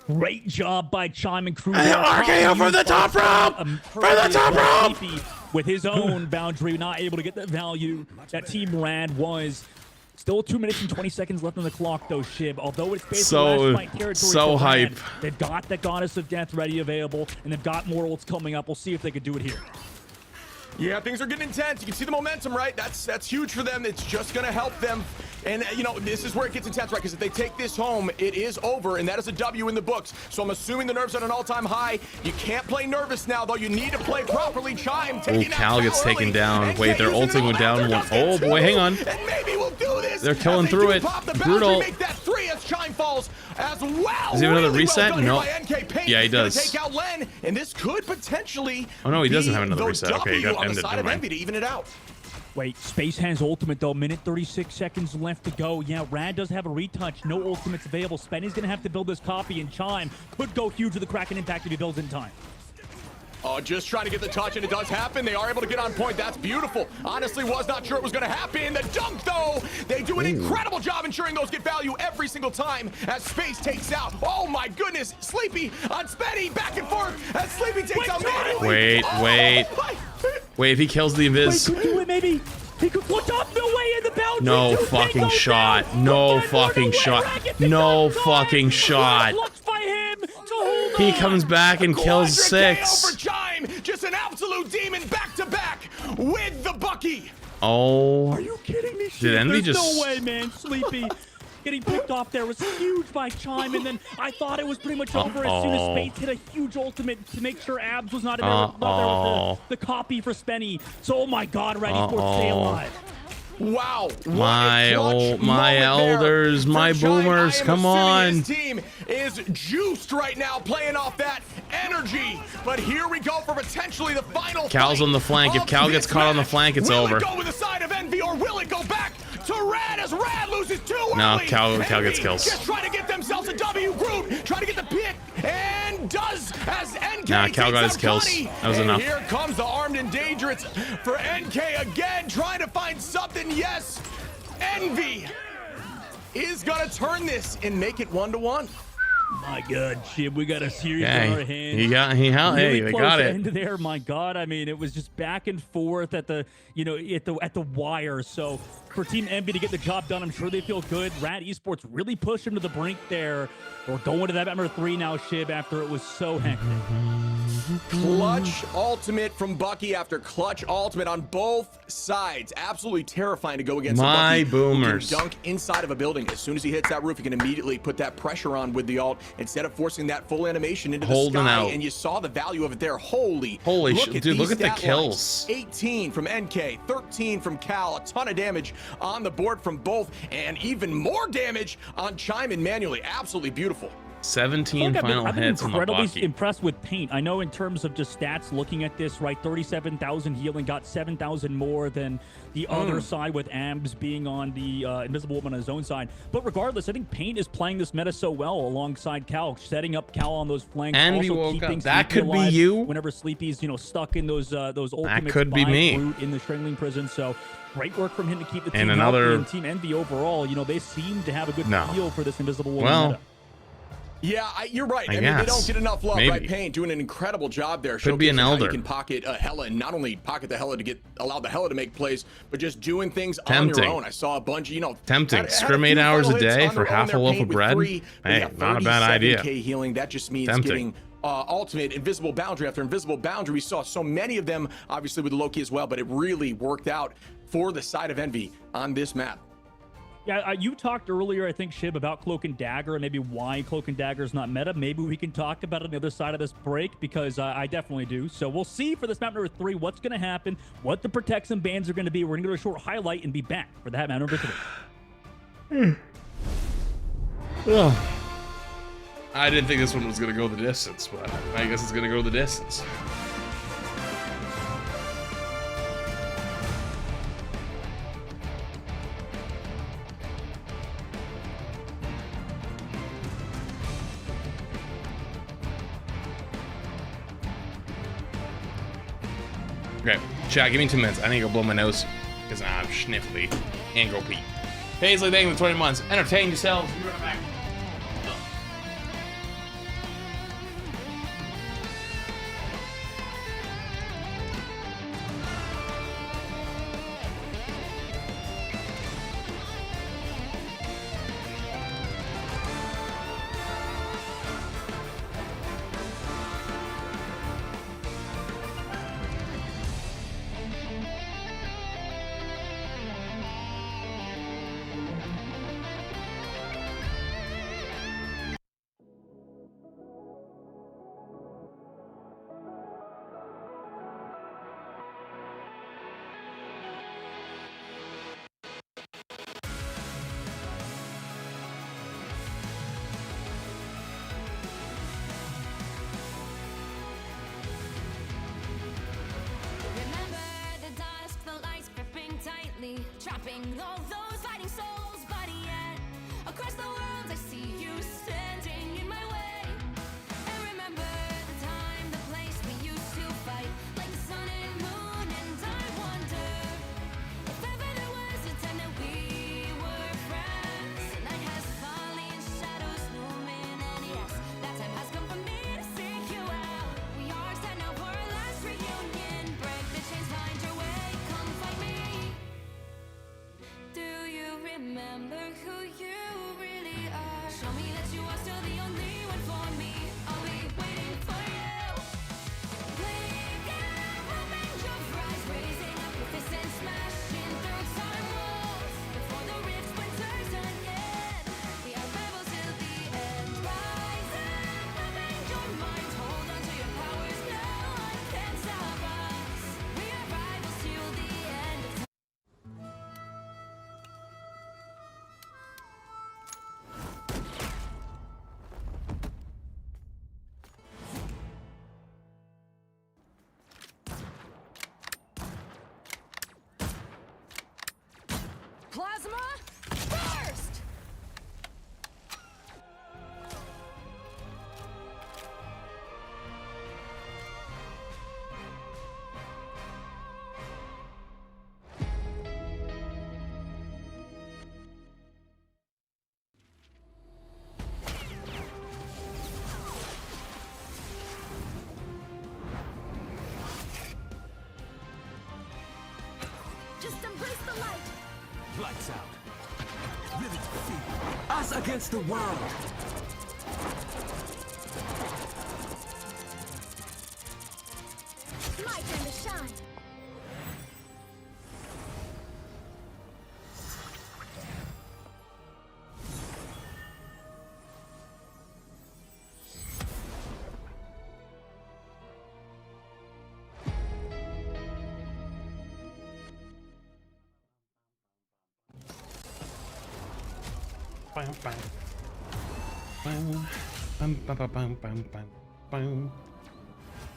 Great job by Chime and crew. RKO from the top rope! From the top rope! With his own boundary, not able to get that value that Team Rad was. Still 2 minutes and 20 seconds left on the clock, though, Shib. Although it's basically last fight territory. So hype. They've got the Goddess of Death ready available, and they've got more ults coming up. We'll see if they could do it here. Yeah, things are getting intense. You can see the momentum, right? That's huge for them. It's just going to help them. And, you know, this is where it gets intense, right? Because if they take this home, it is over, and that is a W in the books. So I'm assuming the nerves are at an all-time high. You can't play nervous now, though. You need to play properly. Chime taking Cal gets taken down. Wait, they're ulting went down one. Oh, boy, hang on. And maybe we'll do this. They're killing through it. Brutal. Make that 3 as Chime falls as well. Does he have another reset? No. Yeah, he does. Take out Len, and this could potentially. Oh, no, he doesn't have another reset. Okay, he got ended. Never mind. To even it out. Wait, Space has ultimate though. Minute 36 seconds left to go. Yeah, Rad does have a retouch. No ultimates available. Spenny's gonna have to build this copy, and Chime could go huge with the Kraken impact if he builds in time. Oh, just trying to get the touch, and it does happen. They are able to get on point. That's beautiful. Honestly, was not sure it was going to happen. The dunk, though, they do an incredible job ensuring those get value every single time as Space takes out. Oh, my goodness. Sleepy on Spenny, back and forth as Sleepy takes out manually. Wait, if he kills the Invis. Wait, could do it, maybe. He could put up, no way in the boundary. No fucking shot. No fucking shot. No fucking shot. He comes back and kills 6. For Chime. Just an absolute demon back-to-back with the Bucky. Oh. Are you kidding me? Did Envy There's just... no way, man. Sleepy. Getting picked off there was huge by Chime, and then I thought it was pretty much over as soon as Space hit a huge ultimate to make sure Abs was not in there, with the copy for Spenny. So, oh my God, Ready for stay alive. Wow. My elders, my boomers, come on. His team is juiced right now, playing off that energy. But here we go for potentially the final Cal's on the flank. If Cal gets caught on the flank, it's over. Will it go with the side of Envy, or will it go back to Rad as Rad loses 2 early? No, Cal gets kills. Just trying to get themselves a W. Groot trying to get the pick, and does as NK. Nah, Cal got his kills. That was enough. Here comes the armed and dangerous for NK again, trying to find something. Yes, Envy is gonna turn this and make it 1-1. My God, Shib, we got a series in our hands. Hey, they got it. End there, my God. I mean, it was just back and forth at the, at the wire. So for Team Envy to get the job done, I'm sure they feel good. Rad Esports really pushed them to the brink there. We're going to that number 3 now, Shib, after it was so hectic. Clutch ultimate from Bucky after clutch ultimate on both sides. Absolutely terrifying to go against my Bucky boomers. Who can dunk inside of a building. As soon as he hits that roof, he can immediately put that pressure on with the ult instead of forcing that full animation into the sky. Out. And you saw the value of it there. Holy shit, dude, look at the kills. Lines. 18 from NK, 13 from Cal. A ton of damage on the board from both, and even more damage on Chime and manually. Absolutely beautiful. 17 final hits on the Bucky. I'm incredibly impressed with Paint. I know in terms of just stats, looking at this, right, 37,000 healing, got 7,000 more than the other side, with Ambs being on the Invisible Woman on his own side. But regardless, I think Paint is playing this meta so well alongside Cal, setting up Cal on those flanks. And also we woke keeping up. That Sleepy could be you. Whenever Sleepy's, stuck in those ultimates. That could be me. In the Strangling Prison. So great work from him to keep the team and another healthy. And Team Envy overall, they seem to have a good feel for this Invisible Woman meta. Yeah, you're right. I mean, they don't get enough love, right? Pain doing an incredible job there. Could be an elder. You can pocket Hella, and not only pocket the Hella to allow the Hella to make plays, but just doing things on your own. I saw a bunch of, tempting. Scrim 8 hours a day for half a loaf of bread. Hey, not a bad idea. Healing. That just means getting ultimate invisible boundary after invisible boundary. We saw so many of them, obviously with Loki as well, but it really worked out for the side of Envy on this map. Yeah, you talked earlier, I think, Shib, about Cloak and Dagger and maybe why Cloak and Dagger is not meta. Maybe we can talk about it on the other side of this break, because I definitely do. So we'll see for this map number 3 what's going to happen, what the protects and bans are going to be. We're going to go to a short highlight and be back for that map number 3. I didn't think this one was going to go the distance, but I guess it's going to go the distance. Okay, chat, give me 2 minutes. I need to go blow my nose because I'm sniffly and go pee. Paisley, thank you for 20 months. Entertain yourselves. Be right back. trapping all those fighting souls, but yet across the world I see you standing in my way. And remember the time, the place we used to fight like the sun and moon, and I wonder if ever there was a time that we were friends. The night has fallen, shadows looming, and yes, that time has come for me to seek you out. We are set now for our last reunion. Break the chains, find your way, come find me. Do you remember who you really are? Show me that you are still the only one for me. I'll be waiting for you. Blink and open your eyes, raising up your fists and smashing through time walls. Before the rift splinters again, we are rebels till the end. Rise and open your mind, hold on to your powers. No one can stop us. We are rivals till the end of time. Plasma burst! Just embrace the light. Lights out. Rivet feet. Us against the world. My time to shine.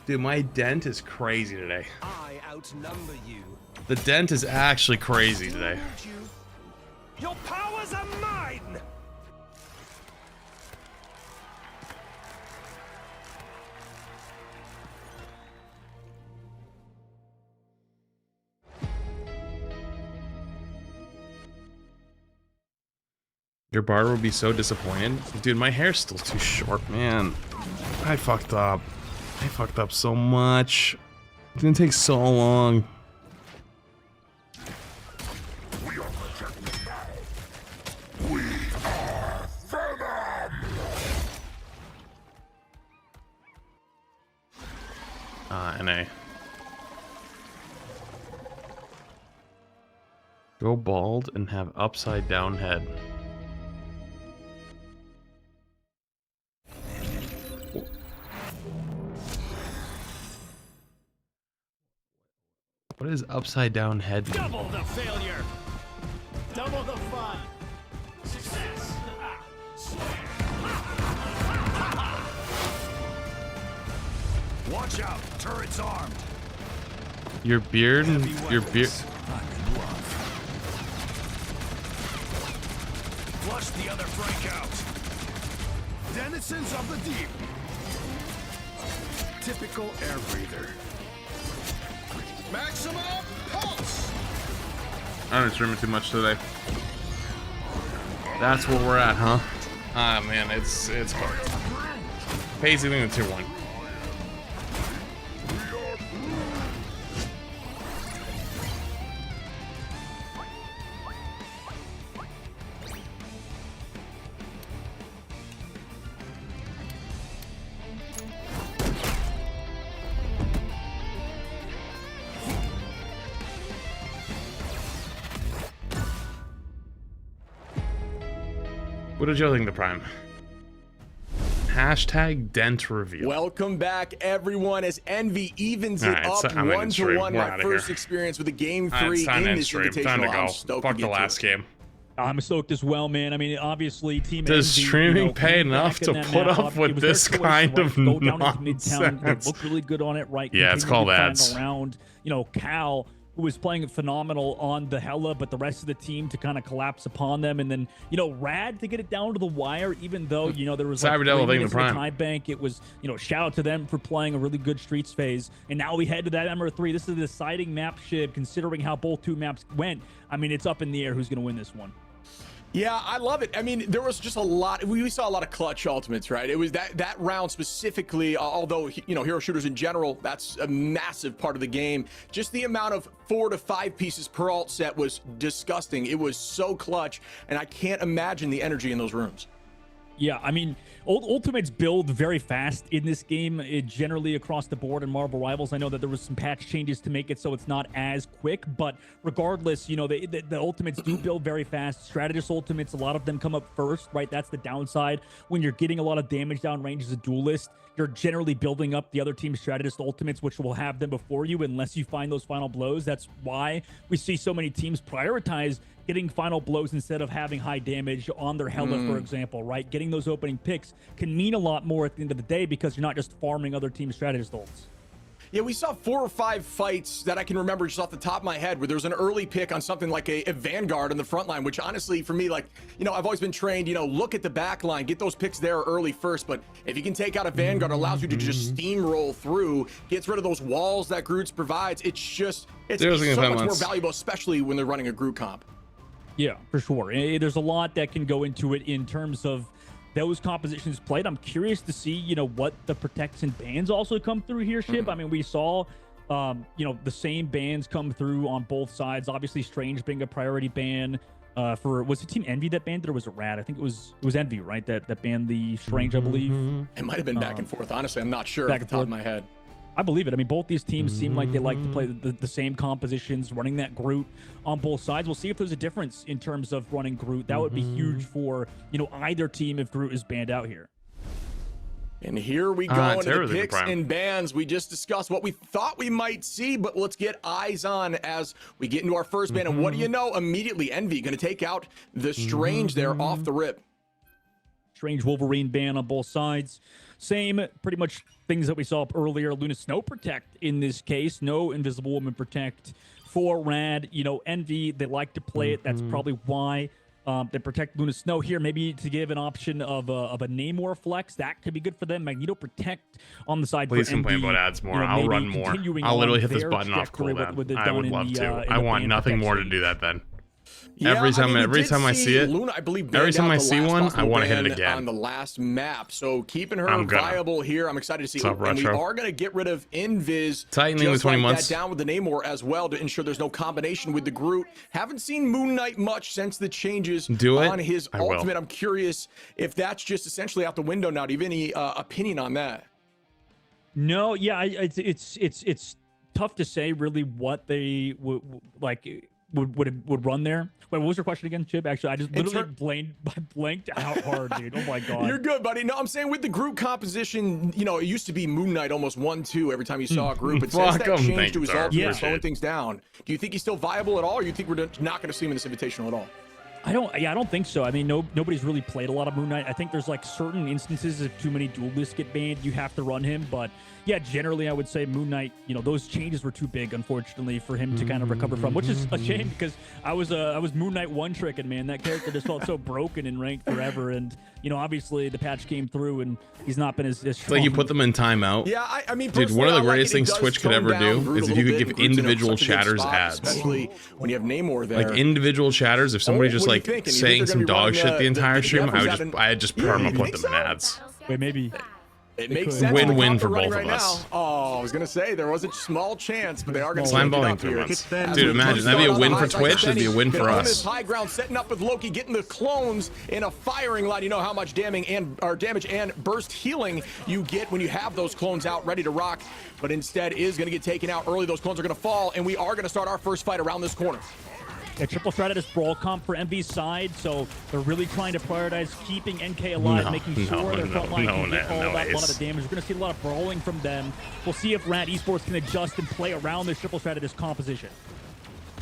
Dude, my dent is crazy today. I outnumber you. The dent is actually crazy today. Your powers are mine! Your barber will be so disappointed. Dude, my hair's still too short, man. I fucked up. I fucked up so much. It's gonna take so long. NA. Go bald and have upside down head. What is upside down head mean? Double the failure! Double the fun! Success! Watch out! Turret's armed! Your beard and your beard. Flush the other breakout! Denizens of the deep! Typical air breather. Maximum pulse! I don't stream it too much today. That's where we're at, huh? Ah, man, it's hard. Basically in tier 1. What did you think of the Prime? Hashtag dent reveal. Welcome back, everyone, as Envy evens it up 1-1. My first experience with a game 3 in this Invitational. Time to go. I'm stoked Fuck to the get to last it. game. I'm stoked as well, man. I mean, obviously, Team Does Envy, streaming pay coming enough back in to that put map, up it with was their this choice, kind right, of to go down into Midtown, nonsense? look really good on it, right? Yeah, it's continue called to ads. find around, Cal who was playing phenomenal on the Hella, but the rest of the team to kind of collapse upon them. And then, you know, Rad to get it down to the wire, even though, you know, there was like 3 minutes in the time bank. It was, you know, shout out to them for playing a really good Streets phase. And now we head to that MR3. This is a deciding map, Shib, considering how both 2 maps went. I mean, it's up in the air who's going to win this one. Yeah, I love it. I mean, there was just a lot. We saw a lot of clutch ultimates, right? It was that round specifically, although, you know, hero shooters in general, that's a massive part of the game. Just the amount of 4 to 5 pieces per alt set was disgusting. It was so clutch, and I can't imagine the energy in those rooms. Yeah, I mean, Ultimates build very fast in this game, generally across the board in Marvel Rivals. I know that there was some patch changes to make it so it's not as quick, but regardless, you know, the Ultimates do build very fast. Strategist Ultimates, a lot of them come up first, right? That's the downside. When you're getting a lot of damage down range as a duelist, you're generally building up the other team's Strategist Ultimates, which will have them before you unless you find those final blows. That's why we see so many teams prioritize getting final blows instead of having high damage on their Hella, for example, right? Getting those opening picks can mean a lot more at the end of the day because you're not just farming other teams' strategist ults. Yeah, we saw 4 or 5 fights that I can remember just off the top of my head where there was an early pick on something like a Vanguard on the front line, which honestly, for me, like, you know, I've always been trained, you know, look at the back line, get those picks there early first. But if you can take out a Vanguard, it allows you to just steamroll through, gets rid of those walls that Groot's provides. It's just, it's so much more valuable, especially when they're running a Groot comp. Yeah, for sure. There's a lot that can go into it in terms of those compositions played. I'm curious to see, you know, what the protects and bans also come through here, Shib. I mean, we saw, you know, the same bans come through on both sides. Obviously, Strange being a priority ban for, was it Team Envy that banned it or was it Rad? I think it was Envy, right? That banned the Strange, I believe. It might have been back and forth. Honestly, I'm not sure off the top of my head. I believe it. I mean, both these teams seem like they like to play the same compositions, running that Groot on both sides. We'll see if there's a difference in terms of running Groot. That would be huge for, you know, either team if Groot is banned out here. And here we go into the picks and bans. We just discussed what we thought we might see, but let's get eyes on as we get into our first ban. And what do you know? Immediately, Envy going to take out the Strange there off the rip. Strange Wolverine ban on both sides. Same pretty much things that we saw up earlier. Luna Snow Protect in this case. No Invisible Woman Protect for Rad. You know, Envy, they like to play it. That's probably why they protect Luna Snow here. Maybe to give an option of a Namor flex. That could be good for them. Magneto Protect on the side. Please for complain Envy. about ads more. You know, I'll run more. I'll literally hit this button off cooldown. I would love to. I want nothing more to do that then. Yeah, every time I see it, Luna, I believe, every time I see one, I want to hit it again on the last map. So keeping her viable here, I'm excited to see. Up, and we are going to get rid of Invis. Tightening the 20 months down with the Namor as well to ensure there's no combination with the Groot. Haven't seen Moon Knight much since the changes on his ultimate. I'm curious if that's just essentially out the window now. Do you have any opinion on that? No, yeah, it's tough to say really what they would run there. Wait, what was your question again, Chip? Actually, I just literally blanked out hard, dude. Oh my god. You're good, buddy. No, I'm saying with the group composition, you know, it used to be Moon Knight almost 1-2 every time you saw a group. But since that changed to his ultimate, slowing things down, do you think he's still viable at all, or do you think we're not going to see him in this Invitational at all? I don't think so. I mean, nobody's really played a lot of Moon Knight. I think there's like certain instances if too many duelists get banned, you have to run him. But yeah, generally I would say Moon Knight, you know, those changes were too big, unfortunately, for him to kind of recover from, which is a shame because I was Moon Knight one-tricking, man. That character just felt so broken in ranked forever. And, you know, obviously the patch came through and he's not been as strong. It's like you put them in timeout. Yeah, I mean, dude, one of the greatest things Twitch could ever do is if you could give individual chatters ads. Especially when you have Namor there. Like individual chatters, if somebody just like saying some dog shit the entire stream, I'd just perma put them in ads. Wait, maybe. It makes sense. Win-win for both of us. Oh, I was gonna say there was a small chance, but they are gonna slam balling 3 months. Dude, imagine that'd be a win for Twitch. That'd be a win for us. High ground, setting up with Loki, getting the clones in a firing line. You know how much damage and burst healing you get when you have those clones out ready to rock. But instead is gonna get taken out early. Those clones are gonna fall, and we are gonna start our first fight around this corner. A triple strategist brawl comp for MV's side, so they're really trying to prioritize keeping NK alive, making sure their front line can get all that lot of the damage. We're going to see a lot of brawling from them. We'll see if Rat Esports can adjust and play around this triple strategist composition.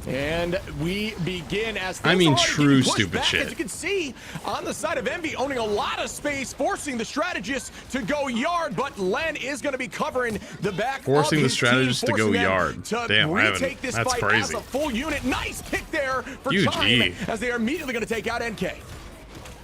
And we begin as I mean, things are already true getting pushed stupid back. shit. As you can see, on the side of Envy, owning a lot of space, forcing the strategist to go yard, but Len is going to be covering the back. Forcing of the his strategist team, to go forcing them yard. To Damn, I haven't. retake this That's fight crazy. as a full unit. Nice pick there for Huge Chime, E. as they are immediately going to take out NK.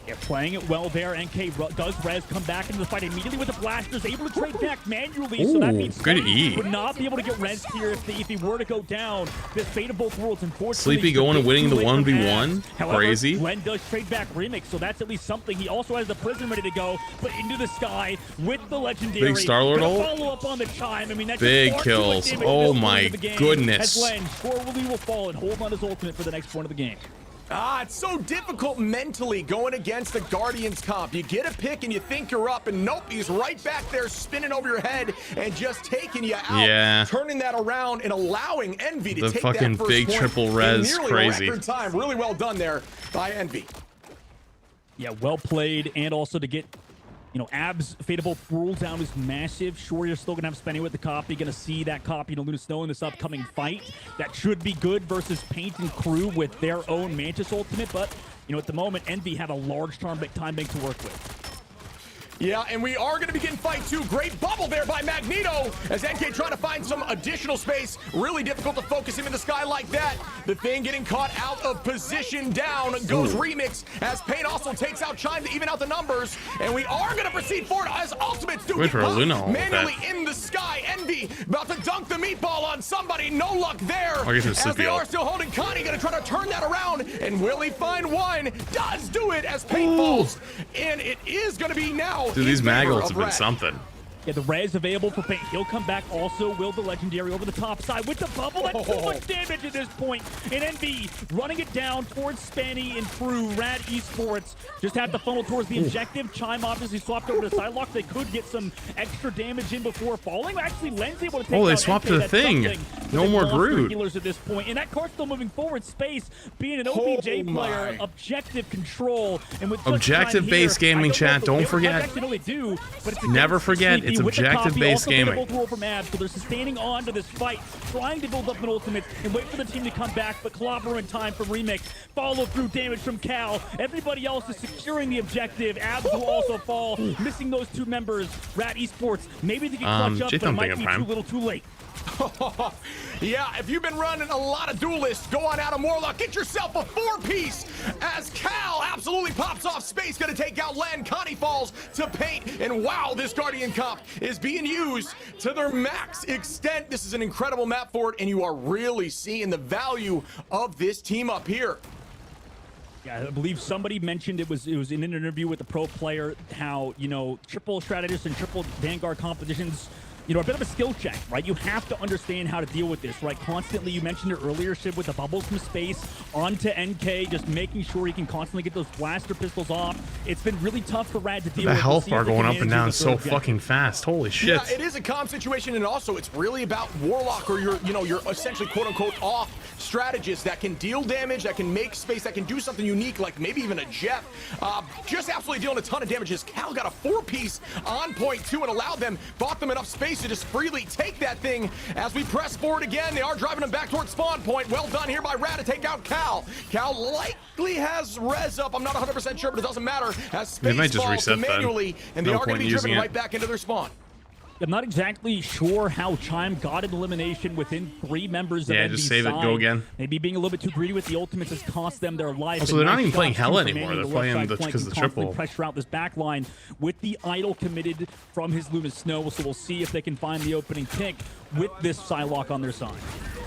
Yeah, playing it well there. NK does res come back into the fight immediately with the blasters, able to trade back manually. So that Ooh, means good Sleepy E. would not be able to get res here if he were to go down. This fate of both worlds, unfortunately. Sleepy going and winning the 1v1. However, Crazy. Glenn does trade back Remix, so that's at least something. He also has the prison ready to go, but into the sky with the legendary. Big Star-Lord Gonna ult. follow up on the Chime. I mean, that's Big just far too much kills. damage Oh at this point my of the game, goodness. As Glenn surely will fall and hold on his ultimate for the next point of the game. It's so difficult mentally going against the Guardians comp. You get a pick and you think you're up, and nope, he's right back there spinning over your head and just taking you out. Yeah. Turning that around and allowing Envy to The take fucking that first big point triple in res, nearly crazy. record time. Really well done there by Envy. Yeah, well played, and also to get, Ab's Fateable rule down is massive. Sure, you're still going to have Spenny with the copy. Going to see that copy to Luna Snow in this upcoming fight. That should be good versus Paint and Crew with their own Mantis ultimate. But, at the moment, Envy have a large time bank to work with. Yeah, and we are going to begin fight 2. Great bubble there by Magneto as NK trying to find some additional space. Really difficult to focus him in the sky like that. The thing getting caught out of position. Down goes Remix as Pain also takes out Chime to even out the numbers. And we are going to proceed forward as ultimates do Wait get for a popped. Luna ult with Manually that. in the sky. Envy about to dunk the meatball on somebody. No luck there. I'll give him As Sleepy they are ult. still holding Connie. Going to try to turn that around. And will he find one? Does do it as Pain falls. And it is going to be now. Dude, these in mag favor ults of have been Red. something. Yeah, the res available for Paint. He'll come back also. Will the legendary over the top side with the bubble. That's too much damage at this point. And Envy running it down towards Spanny and Crew. Rad Esports just have to funnel towards the objective. Chime obviously swapped over to Sidelock. They could get some extra damage in before falling. Actually, Len's able to take They out swapped NK. to the That's thing. something. But No they've more lost their Groot. healers at this point. And that card's still moving forward. Space being an OBJ player, objective control. And with just Objective-based Chime here, gaming I don't know chat, if don't they forget. actually know they do, but it's Never against forget, Sleepy it's with the copy. objective-based Also gaming. favorable roll from Abs, so they're sustaining on to this fight, trying to build up an ultimate and wait for the team to come back, but Clobber in time from Remix. Follow through damage from Cal. Everybody else is securing the objective. Abs will also fall, missing those 2 members. Rat Esports, maybe they can clutch up, but it might be too little too late. Yeah, if you've been running a lot of duelists, go on out of Warlock, get yourself a 4-piece as Cal absolutely pops off space, gonna take out Len. Connie falls to Paint, and wow, this Guardian comp is being used to their max extent. This is an incredible map for it, and you are really seeing the value of this team up here. Yeah, I believe somebody mentioned it was in an interview with a pro player how, triple strategist and triple Vanguard competitions, a bit of a skill check, right? You have to understand how to deal with this, right? Constantly, you mentioned it earlier, Shiv, with the bubbles from space onto NK, just making sure he can constantly get those blaster pistols off. It's been really tough for Rad to deal The with. health bar going up and down so fucking fast. Holy shit. Yeah, it is a calm situation, and also it's really about Warlock or your essentially quote-unquote off strategist that can deal damage, that can make space, that can do something unique, like maybe even a Jeff. Just absolutely dealing a ton of damage. As Cal got a 4-piece on point too and allowed them, bought them enough space to just freely take that thing. As we press forward again, they are driving them back towards spawn point. Well done here by Rad to take out Cal. Cal likely has res up. I'm not 100% sure, but it doesn't matter. As space They might just falls reset manually, and they No are going point to be in driven using it. right back into their spawn. I'm not exactly sure how Chime got an elimination within 3 members of Yeah, NB's just save it, side. go again. Maybe being a little bit too greedy with the ultimates has cost them their life. Also, And they're not nice even playing shots, Hell too, from anymore. Manny They're on the playing left the- side flank, because can the constantly triple. pressure out this back line with the idol committed from his Luna Snow. So we'll see if they can find the opening pick with this Psylocke on their side.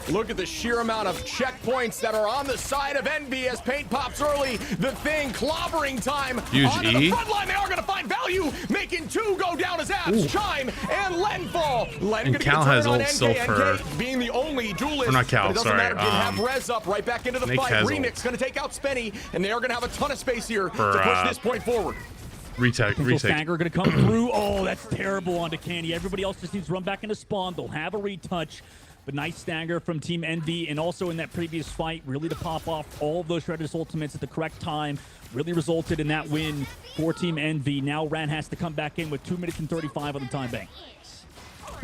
Look at the sheer amount of checkpoints that are on the side of Envy as Paint pops early. The thing, clobbering time. Huge onto E. the front line. They are going to find value, making 2 go down as Abs. Ooh. Chime and Len fall. Len And gonna Cal get a has turn on ult NK. still for- NK being the only duelist. Or not Cal, but it doesn't sorry, matter. Didn't have res up right back into the Nick fight. has Remix ult. going to take out Spenny, and they are going to have a ton of space here For, to push this point forward. Retake. Stagger going to come through. Oh, that's terrible onto Candy. Everybody else just needs to run back into spawn. They'll have a retouch. But nice stagger from Team Envy, and also in that previous fight, really to pop off all of those Shredder's ultimates at the correct time, really resulted in that win for Team Envy. Now Ran has to come back in with 2 minutes and 35 on the time bank.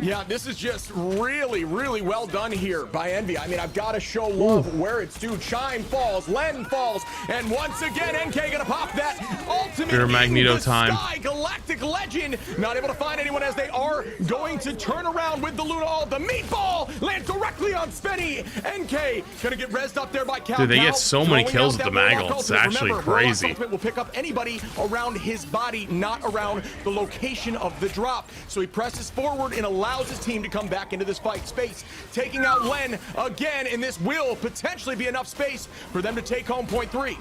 Yeah, this is just really, really well done here by Envy. I mean, I've got to show love where it's due. Chime falls, Len falls, and once again, NK gonna pop that ultimate Pure Magneto time. Sky. Galactic Legend not able to find anyone as they are going to turn around with the Luna All. The meatball lands directly on Spenny. NK gonna get rezzed up there by Cal. Dude, they get so many kills with the Maggle. Maggle. It's actually crazy. Ultimate will pick up anybody around his body, not around the location of the drop. So he presses forward and allows his team to come back into this fight space, taking out Len again, and this will potentially be enough space for them to take home point 3.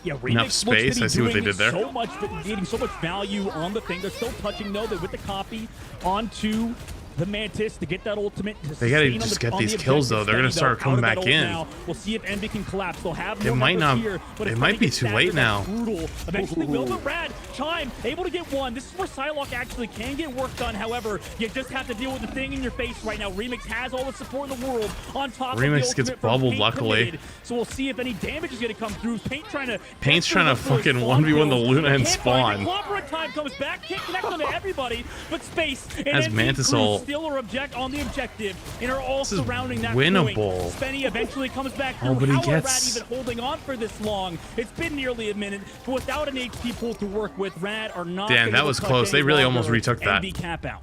Yeah, enough space. I see what they did there. So much, getting so much value on the thing. They're still touching though. They're with the copy onto the Mantis to get that ultimate. They gotta just get these kills though. They're gonna start coming back in. Now. We'll see if Envy can collapse. They'll have it might not. Here, but it might be too late now. Brutal. Eventually, will the Rad Chime able to get one. This is where Psylocke actually can get work done. However, you just have to deal with the thing in your face right now. Remix has all the support in the world on top. Remix gets bubbled, luckily. So we'll see if any damage is gonna come through. Paint's trying to fucking 1v1 the Luna and spawn. Time comes back, can't connect on to everybody, but Space as Mantis ult still are on the objective and are all surrounding that winnable point. Spenny eventually comes back through. But How are Rad even holding on for this long? It's been nearly a minute, but without an HP pool to work with, Rad are not. Damn, that was close. They really almost retook that. Cap out.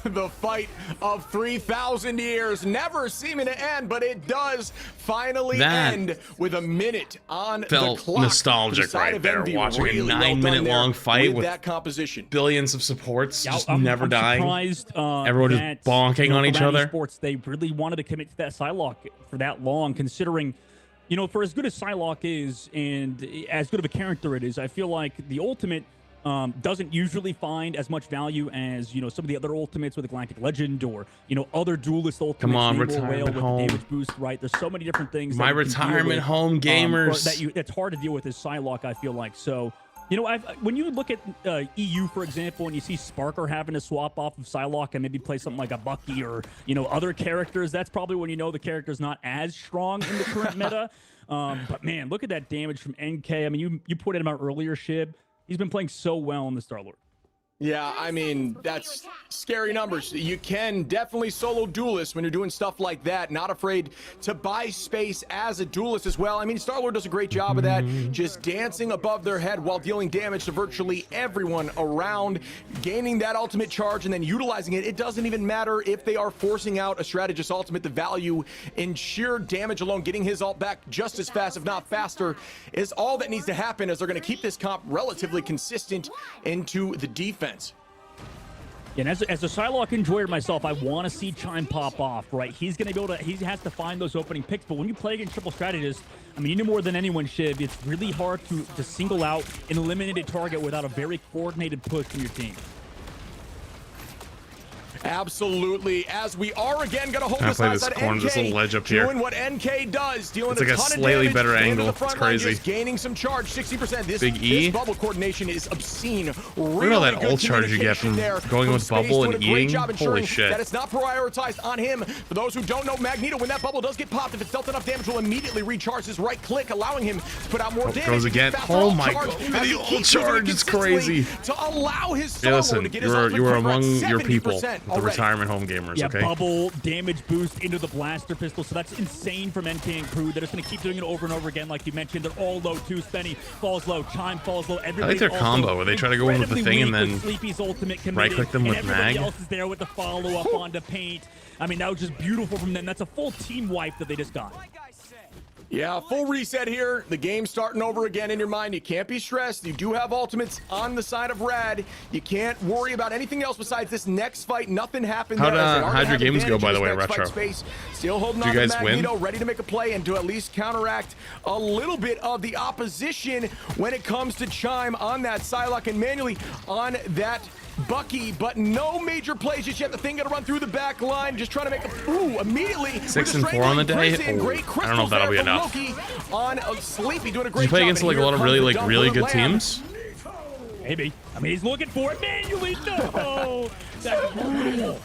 The fight of 3,000 years, never seeming to end, but it does finally end with a minute on the clock. Felt nostalgic right there, watching a 9-minute long fight with that composition. Billions of supports just I'm dying. Surprised, everyone just bonking on each other. Sports, they really wanted to commit to that Psylocke for that long, considering, you know, for as good as Psylocke is and as good of a character it is, I feel like the ultimate doesn't usually find as much value as, you know, some of the other ultimates with the Galactic Legend or, you know, other duelist ultimates. Come on, Namor retirement with home. The damage boost, right? There's so many different things. My retirement home gamers. It's hard to deal with as Psylocke, I feel like. So, you know, when you look at EU, for example, and you see Sparker having to swap off of Psylocke and maybe play something like a Bucky or, you know, other characters, that's probably when you know the character's not as strong in the current meta. But man, look at that damage from NK. I mean, you pointed him out earlier, Shib. He's been playing so well in the Star-Lord. Yeah, I mean, that's scary numbers. You can definitely solo duelist when you're doing stuff like that. Not afraid to buy space as a duelist as well. I mean, Star-Lord does a great job of that. Just dancing above their head while dealing damage to virtually everyone around, gaining that ultimate charge and then utilizing it. It doesn't even matter if they are forcing out a strategist ultimate. The value in sheer damage alone, getting his ult back just as fast, if not faster, is all that needs to happen as they're going to keep this comp relatively consistent into the defense. And as a Psylocke enjoyer myself, I want to see Chime pop off, right? He's going to be able to, he has to find those opening picks. But when you play against triple strategists, I mean, you know more than anyone, Shiv, it's really hard to single out an eliminated target without a very coordinated push from your team. Absolutely, as we are again going to hold this outside NK, this little ledge up here. doing what NK does, dealing it's like a a ton slightly of damage better angle. into the front It's crazy. line, just gaining some charge, 60%. This Big E. This bubble coordination is obscene. Look at all that ult charge you get from going with bubble and eating. Holy shit. That it's not prioritized on him. For those who don't know, Magneto, when that bubble does get popped, if it's dealt enough damage, will immediately recharge his right click, allowing him to put out more damage. Goes again. Oh my god, the ult charge is crazy. To allow his hey, listen, you are among your people, the already. retirement home gamers, yeah, okay? Bubble damage boost into the blaster pistol, so that's insane from NK and crew. They're just going to keep doing it over and over again, like you mentioned. They're all low too. Spenny falls low, Chime falls low. I like their combo where they try to go in with the thing and then right-click them with mag. Everybody else is there with the follow-up onto Paint. I mean, that was just beautiful from them. That's a full team wipe that they just got. Yeah, full reset here. The game's starting over again in your mind. You can't be stressed. You do have ultimates on the side of Rad. You can't worry about anything else besides this next fight. Nothing happened there. How'd your games go, by the way, Retro? Still holding on to Magneto, ready to make a play and to at least counteract a little bit of the opposition when it comes to Chime on that Psylocke and manually on that Bucky, but no major plays just yet. The thing got to run through the back line, just trying to make a immediately 6 and 4 on the day. I don't know if that'll be enough. On Sleepy doing a great Did you play job, against like a lot of really good teams? Maybe. I mean, he's looking for it manually. No, that's brutal.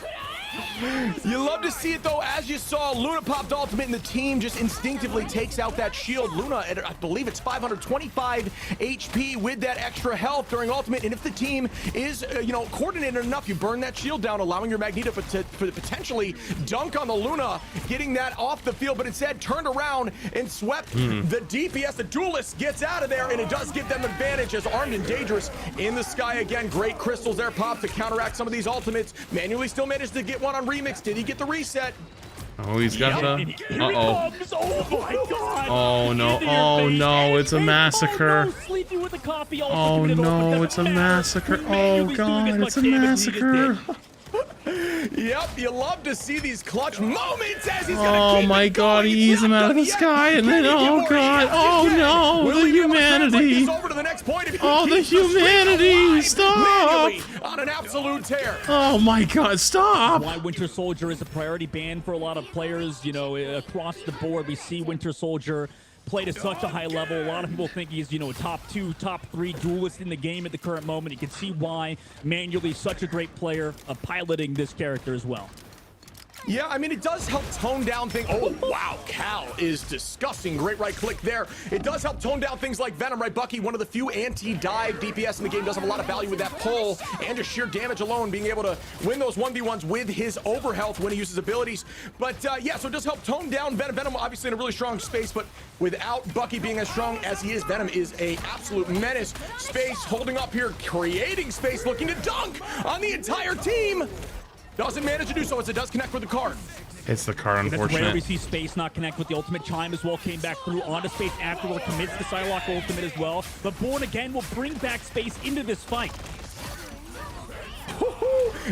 You love to see it though, as you saw Luna popped ultimate and the team just instinctively takes out that shield. Luna, I believe it's 525 HP with that extra health during ultimate, and if the team is coordinated enough, you burn that shield down, allowing your Magneto to potentially dunk on the Luna, getting that off the field, but instead turned around and swept the DPS. The duelist gets out of there, and it does give them advantage as Armed and Dangerous in the sky again. Great crystals there pop to counteract some of these ultimates. Manually still managed to get one on Remix. Did he get the reset? Oh, he's got the... Uh-oh. Oh my god! Oh no, oh no, it's a massacre. Sleepy with the coffee. Oh no, it's a massacre. Oh god, it's a massacre. Yep, you love to see these clutch moments as he's gonna Oh my god, he eats him out of the sky and then, oh god, oh no, the humanity. Oh, the humanity, stop. On an absolute tear. Oh my god, stop. Why Winter Soldier is a priority ban for a lot of players, you know, across the board. We see Winter Soldier played at such a high level. A lot of people think he's, a top 2, top 3 duelist in the game at the current moment. You can see why Manually such a great player of piloting this character as well. Yeah, I mean, it does help tone down things. Oh, wow, Cal is disgusting. Great right click there. It does help tone down things like Venom, right, Bucky? One of the few anti-dive DPS in the game, does have a lot of value with that pull and just sheer damage alone, being able to win those 1v1s with his overhealth when he uses abilities. But yeah, so it does help tone down Venom. Venom obviously in a really strong space, but without Bucky being as strong as he is, Venom is a absolute menace. Space holding up here, creating space, looking to dunk on the entire team. Doesn't manage to do so as it does connect with the card. It's the card, unfortunate. That's rare. We see Space not connect with the ultimate. Chime as well came back through onto Space afterward, commits the Psylocke ultimate as well. But Born Again will bring back Space into this fight.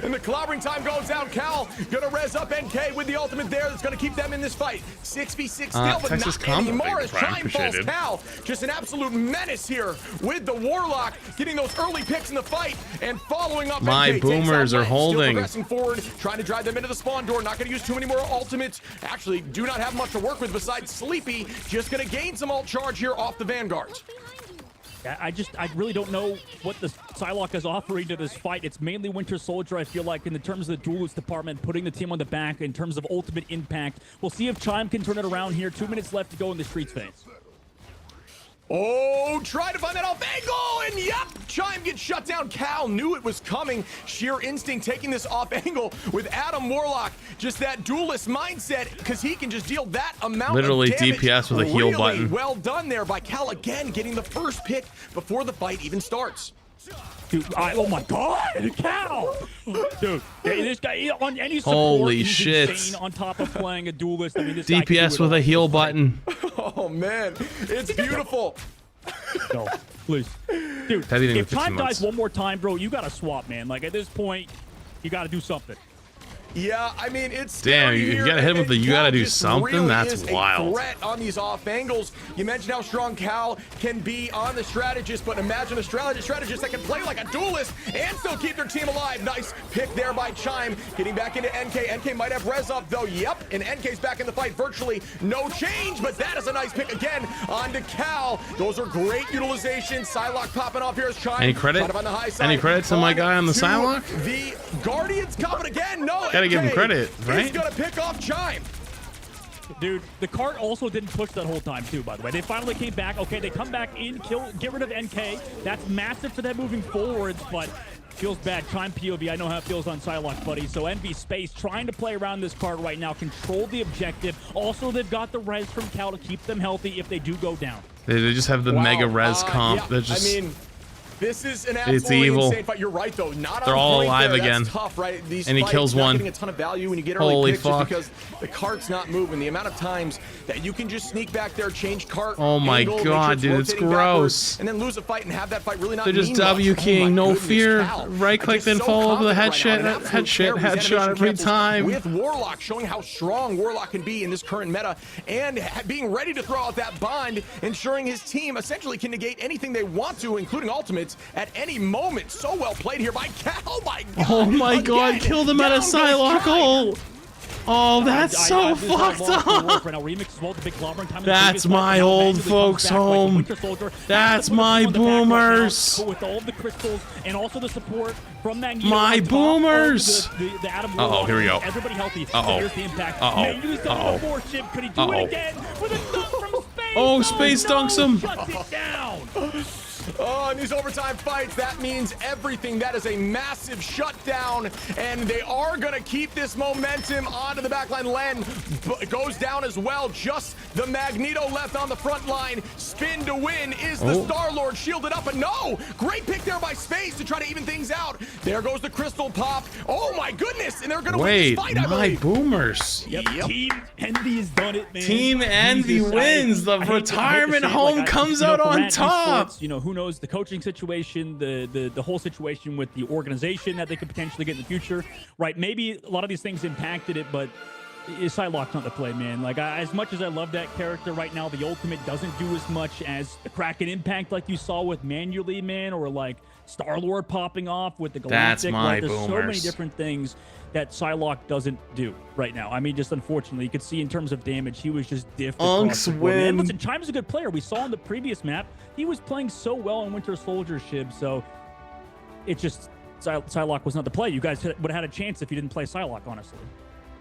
And the clobbering time goes out. Cal gonna res up NK with the ultimate there. That's gonna keep them in this fight. 6v6 still, but Texas not anymore combo, as Chime falls. Cal, just an absolute menace here with the Warlock, getting those early picks in the fight and following up. My NK boomers are holding. Still progressing forward, trying to drive them into the spawn door. Not gonna use too many more ultimates. Actually, do not have much to work with besides Sleepy. Just gonna gain some ult charge here off the Vanguards. I really don't know what the Psylocke is offering to this fight. It's mainly Winter Soldier, I feel like, in the terms of the duelist department, putting the team on the back in terms of ultimate impact. We'll see if Chime can turn it around here. 2 minutes left to go in the Streets phase. Oh, try to find that off angle, and yep, Chime gets shut down. Cal knew it was coming. Sheer instinct taking this off angle with Adam Warlock. Just that duelist mindset, because he can just deal that amount literally of damage. DPS with a heal really button. Well done there by Cal again, getting the first pick before the fight even starts. Dude, oh my god, Cal! Dude, this guy on any support, holy he's shit! Insane on top of playing a duelist. I mean, this DPS with a heal button. Oh man, it's beautiful. No, please, dude. If Chime dies one more time, bro, you gotta swap, man. Like at this point, you gotta do something. Yeah, I mean, it's damn. You gotta hit him with the. You gotta do something. Really That's wild. Threat on these off angles. You mentioned how strong Cal can be on the strategist, but imagine a strategist that can play like a duelist and still keep their team alive. Nice pick there by Chime, getting back into NK. NK might have res up though. Yep, and NK's back in the fight. Virtually no change, but that is a nice pick again onto Cal. Those are great utilizations. Psylocke popping off here as Chime. Any credit? On the high side. Any credit to my guy on the Psylocke? The Guardians coming again. No. Gotta give him credit, right? He's gonna pick off Chime. Dude, the cart also didn't push that whole time too, by the way. They finally came back. Okay, they come back in, get rid of NK. That's massive for them moving forwards, but feels bad. Chime POV, I know how it feels on Psylocke, buddy. So Envy Space trying to play around this card right now, control the objective. Also, they've got the res from Cal to keep them healthy if they do go down. They just have the mega res comp. Yeah, They're just... I mean, this is an absolutely insane fight. You're right, though. Not They're all alive there. again. That's tough, right? These and he kills one. Getting a ton of value when you get early Holy picks fuck. just because the cart's not moving. The amount of times that you can just sneak back there, change cart. Oh my angle, god, dude, it's gross. And then lose a fight and have that fight really not. They're just W keying, no fear. Right click, then fall over the headshot every time. With Warlock showing how strong Warlock can be in this current meta, and being ready to throw out that bond, ensuring his team essentially can negate anything they want to, including ultimates, at any moment. So well played here by Cal. Oh my god. Oh my god, killed him at a Psylocke hole. Oh, that's so fucked up. Right now, Remix as well, the big clobbering time. That's my old folks' home. That's my boomers. Right with all of the crystals and also the support from Magneto. My boomers. The Adam Uh-oh, here we go. Everybody healthy. Uh-oh. So here's the impact. Uh-oh. He's done it before, Chip. Could he do it again with a dunk from space? Oh, space dunks him. Shuts it down. Oh, in these overtime fights, that means everything. That is a massive shutdown, and they are going to keep this momentum onto the backline. Len goes down as well. Just the Magneto left on the front line. Spin to win is the Star-Lord shielded up, but no! Great pick there by Space to try to even things out. There goes the crystal pop. Oh my goodness, and they're going to win this fight, I believe. Boomers. Yep. Team Envy has done it, man. Team Envy wins. The retirement home comes out on top. Esports, who knows the coaching situation, the whole situation with the organization that they could potentially get in the future, right? Maybe a lot of these things impacted it, but Psylocke's not the play, man. Like, as much as I love that character right now, the ultimate doesn't do as much as the Kraken impact like you saw with Manually, man, or like Star-Lord popping off with the Galactic. That's my There's boomers. so many different things that Psylocke doesn't do right now. I mean, just unfortunately, you could see in terms of damage, he was just different. Unks win. And listen, Chime's a good player. We saw on the previous map, he was playing so well on Winter Soldier Shib, so it just, Psylocke was not the play. You guys would have had a chance if you didn't play Psylocke, honestly.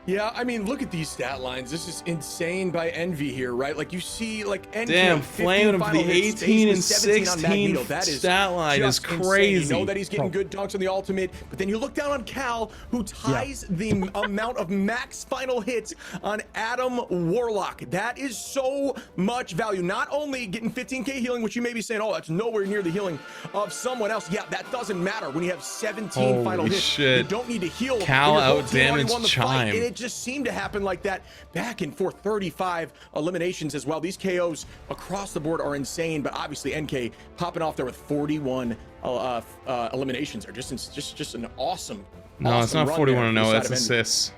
Yeah, I mean, look at these stat lines. This is insane by Envy here, right? Like, you see, like, Envy, damn, 15 flaming him for final the hits, 18 and 17 on 16 Magneto. That is stat line is just insane. crazy. You know that he's getting good dunks on the ultimate, but then you look down on Cal, who ties the amount of max final hits on Adam Warlock. That is so much value. Not only getting 15k healing, which you may be saying, oh, that's nowhere near the healing of someone else. Yeah, that doesn't matter when you have 17 final hits. Shit. You don't need to heal. Cal Your whole team already outdamaged won the fight, Chime. and it just seemed to happen like that back and forth. 35 eliminations as well. These KOs across the board are insane, but obviously NK popping off there with 41 eliminations are just an awesome. No, it's not run 41 there to no, for the that's side of Envy. assists.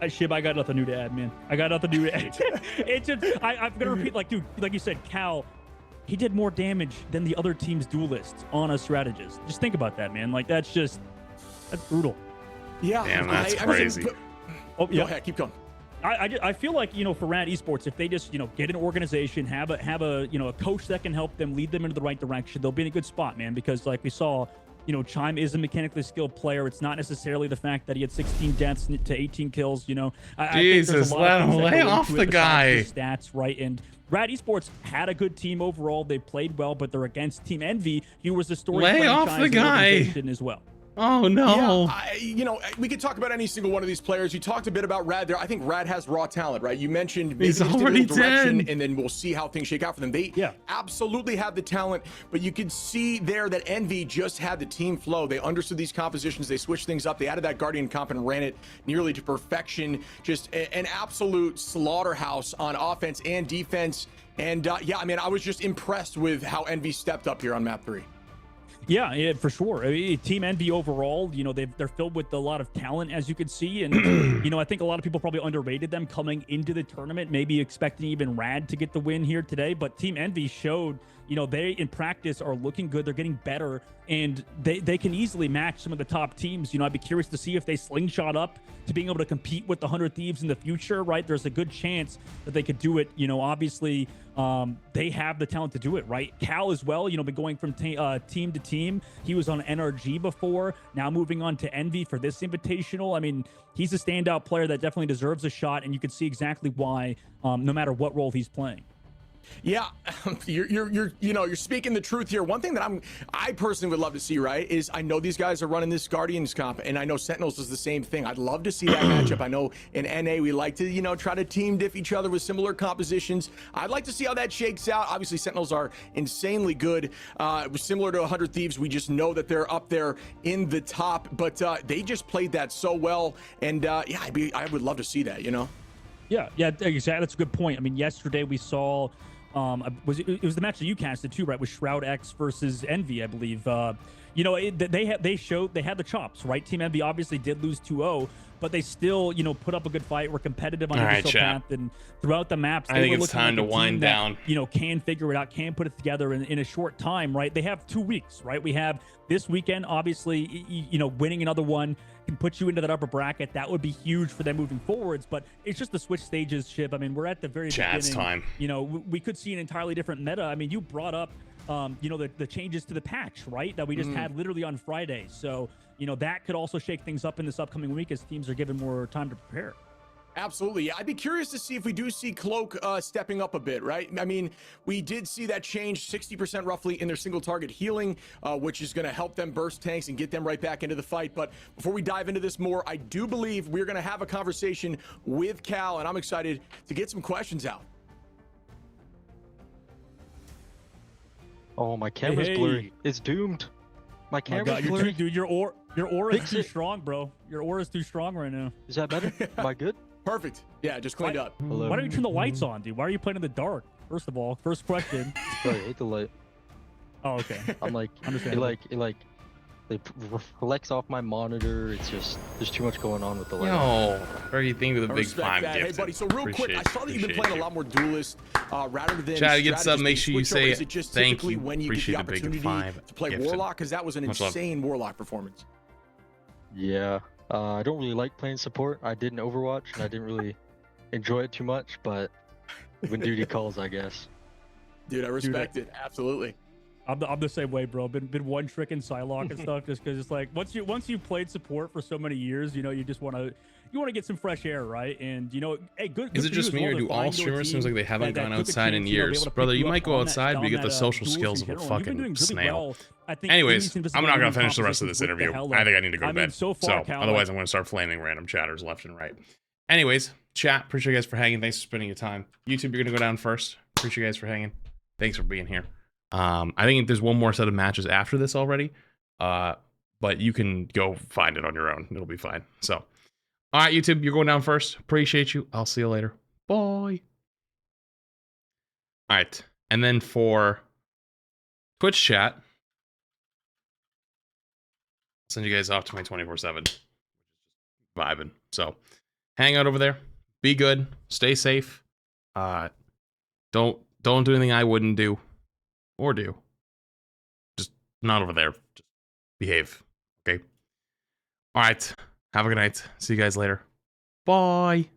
Shib, I got nothing new to add, man. I got nothing new to add. It's just, I'm gonna repeat, like, dude, like you said, Cal, he did more damage than the other team's duelists on a strategist. Just think about that, man. Like, that's brutal. Yeah, damn, that's crazy. Oh, yeah. Go ahead, keep going. I feel like, for Rad Esports, if they just, get an organization, have a a coach that can help them, lead them into the right direction, they'll be in a good spot, man. Because like we saw, Chime is a mechanically skilled player. It's not necessarily the fact that he had 16 deaths to 18 kills. Jesus, let him lay off the guy. Stats, right? And Rad Esports had a good team overall. They played well, but they're against Team Envy. He was the story. Lay off the guy as well. Oh no! Yeah, we could talk about any single one of these players. You talked a bit about Rad there. I think Rad has raw talent, right? You mentioned maybe he's just already a little direction, dead. and then we'll see how things shake out for them. They absolutely have the talent, but you could see there that Envy just had the team flow. They understood these compositions. They switched things up. They added that Guardian comp and ran it nearly to perfection. Just an absolute slaughterhouse on offense and defense. And yeah, I mean, I was just impressed with how Envy stepped up here on map 3. Yeah, for sure. I mean, Team Envy overall, they're filled with a lot of talent, as you can see. And, I think a lot of people probably underrated them coming into the tournament, maybe expecting even Rad to get the win here today. But Team Envy showed, they in practice are looking good. They're getting better, and they can easily match some of the top teams. I'd be curious to see if they slingshot up to being able to compete with the 100 Thieves in the future, right? There's a good chance that they could do it. Obviously, they have the talent to do it, right? Cal as well, been going from team to team. He was on NRG before, now moving on to Envy for this Invitational. I mean, he's a standout player that definitely deserves a shot, and you can see exactly why, no matter what role he's playing. Yeah, you're speaking the truth here. One thing that I personally would love to see, right, is I know these guys are running this Guardians comp, and I know Sentinels is the same thing. I'd love to see that matchup. I know in NA we like to, try to team diff each other with similar compositions. I'd like to see how that shakes out. Obviously, Sentinels are insanely good. Similar to 100 Thieves, we just know that they're up there in the top, but they just played that so well, and yeah, I would love to see that, Yeah, exactly. That's a good point. I mean, yesterday we saw. It was the match that you casted too, right? With Shroud X versus Envy, I believe. you know, they had the chops, right? Team Envy obviously did lose 2-0, but they still, you know, put up a good fight. Were competitive on every path, and throughout the maps, I think it's time to wind down. You know, can figure it out, can put it together in a short time, right? They have 2 weeks, right? We have this weekend, obviously, you know, winning another one can put you into that upper bracket. That would be huge for them moving forwards, but it's just the switch stages, Chip. I mean, we're at the very beginning. Time. You know, we could see an entirely different meta. I mean, you brought up, you know, the changes to the patch, right? That we just had literally on Friday. So, you know, that could also shake things up in this upcoming week as teams are given more time to prepare. Absolutely. I'd be curious to see if we do see Cloak stepping up a bit, right? I mean, we did see that change 60% roughly in their single target healing, which is going to help them burst tanks and get them right back into the fight. But before we dive into this more, I do believe we're going to have a conversation with Cal, and I'm excited to get some questions out. Oh, my camera's blurry. It's doomed. My camera's blurry. Dude, your aura is too strong, bro. Your aura is too strong right now. Is that better? Am I good? Perfect. Yeah, just cleaned up. Hello. Why don't you turn the lights on, dude? Why are you playing in the dark? First of all, first question. Bro, I hate the light. Oh, okay. I'm like, it reflects off my monitor. It's just, there's too much going on with the light. Yo, everything with a big five gift. Hey, buddy, so real quick, I saw that you've been playing a lot more Duelist rather than Chad, to get sub, make sure you say thank you. When you get the opportunity to play Warlock, because that was an insane Warlock performance. Yeah, I don't really like playing support. I did in Overwatch, and I didn't really enjoy it too much, but when duty calls, I guess. Dude, I respect it. Absolutely. I'm the same way, bro. Been one trick in Psylocke and stuff, just because it's like once you've played support for so many years, you know, you just want to get some fresh air, right? And you know, hey, good. Is it just me, or do all streamers seems like they haven't gone outside in years, brother? You might go outside, but you get the social skills of a fucking snail. Anyways, I'm not gonna finish the rest of this interview. I think I need to go to bed. So otherwise, I'm gonna start flaming random chatters left and right. Anyways, chat. Appreciate you guys for hanging. Thanks for spending your time. YouTube, you're gonna go down first. Appreciate you guys for hanging. Thanks for being here. I think there's one more set of matches after this already, but you can go find it on your own. It'll be fine. So, all right, YouTube, you're going down first. Appreciate you. I'll see you later. Bye. All right, and then for Twitch chat, I'll send you guys off to my 24/7 vibing. So, hang out over there. Be good. Stay safe. Don't do anything I wouldn't do. Or do. Just not over there. Just behave. Okay? Alright. Have a good night. See you guys later. Bye.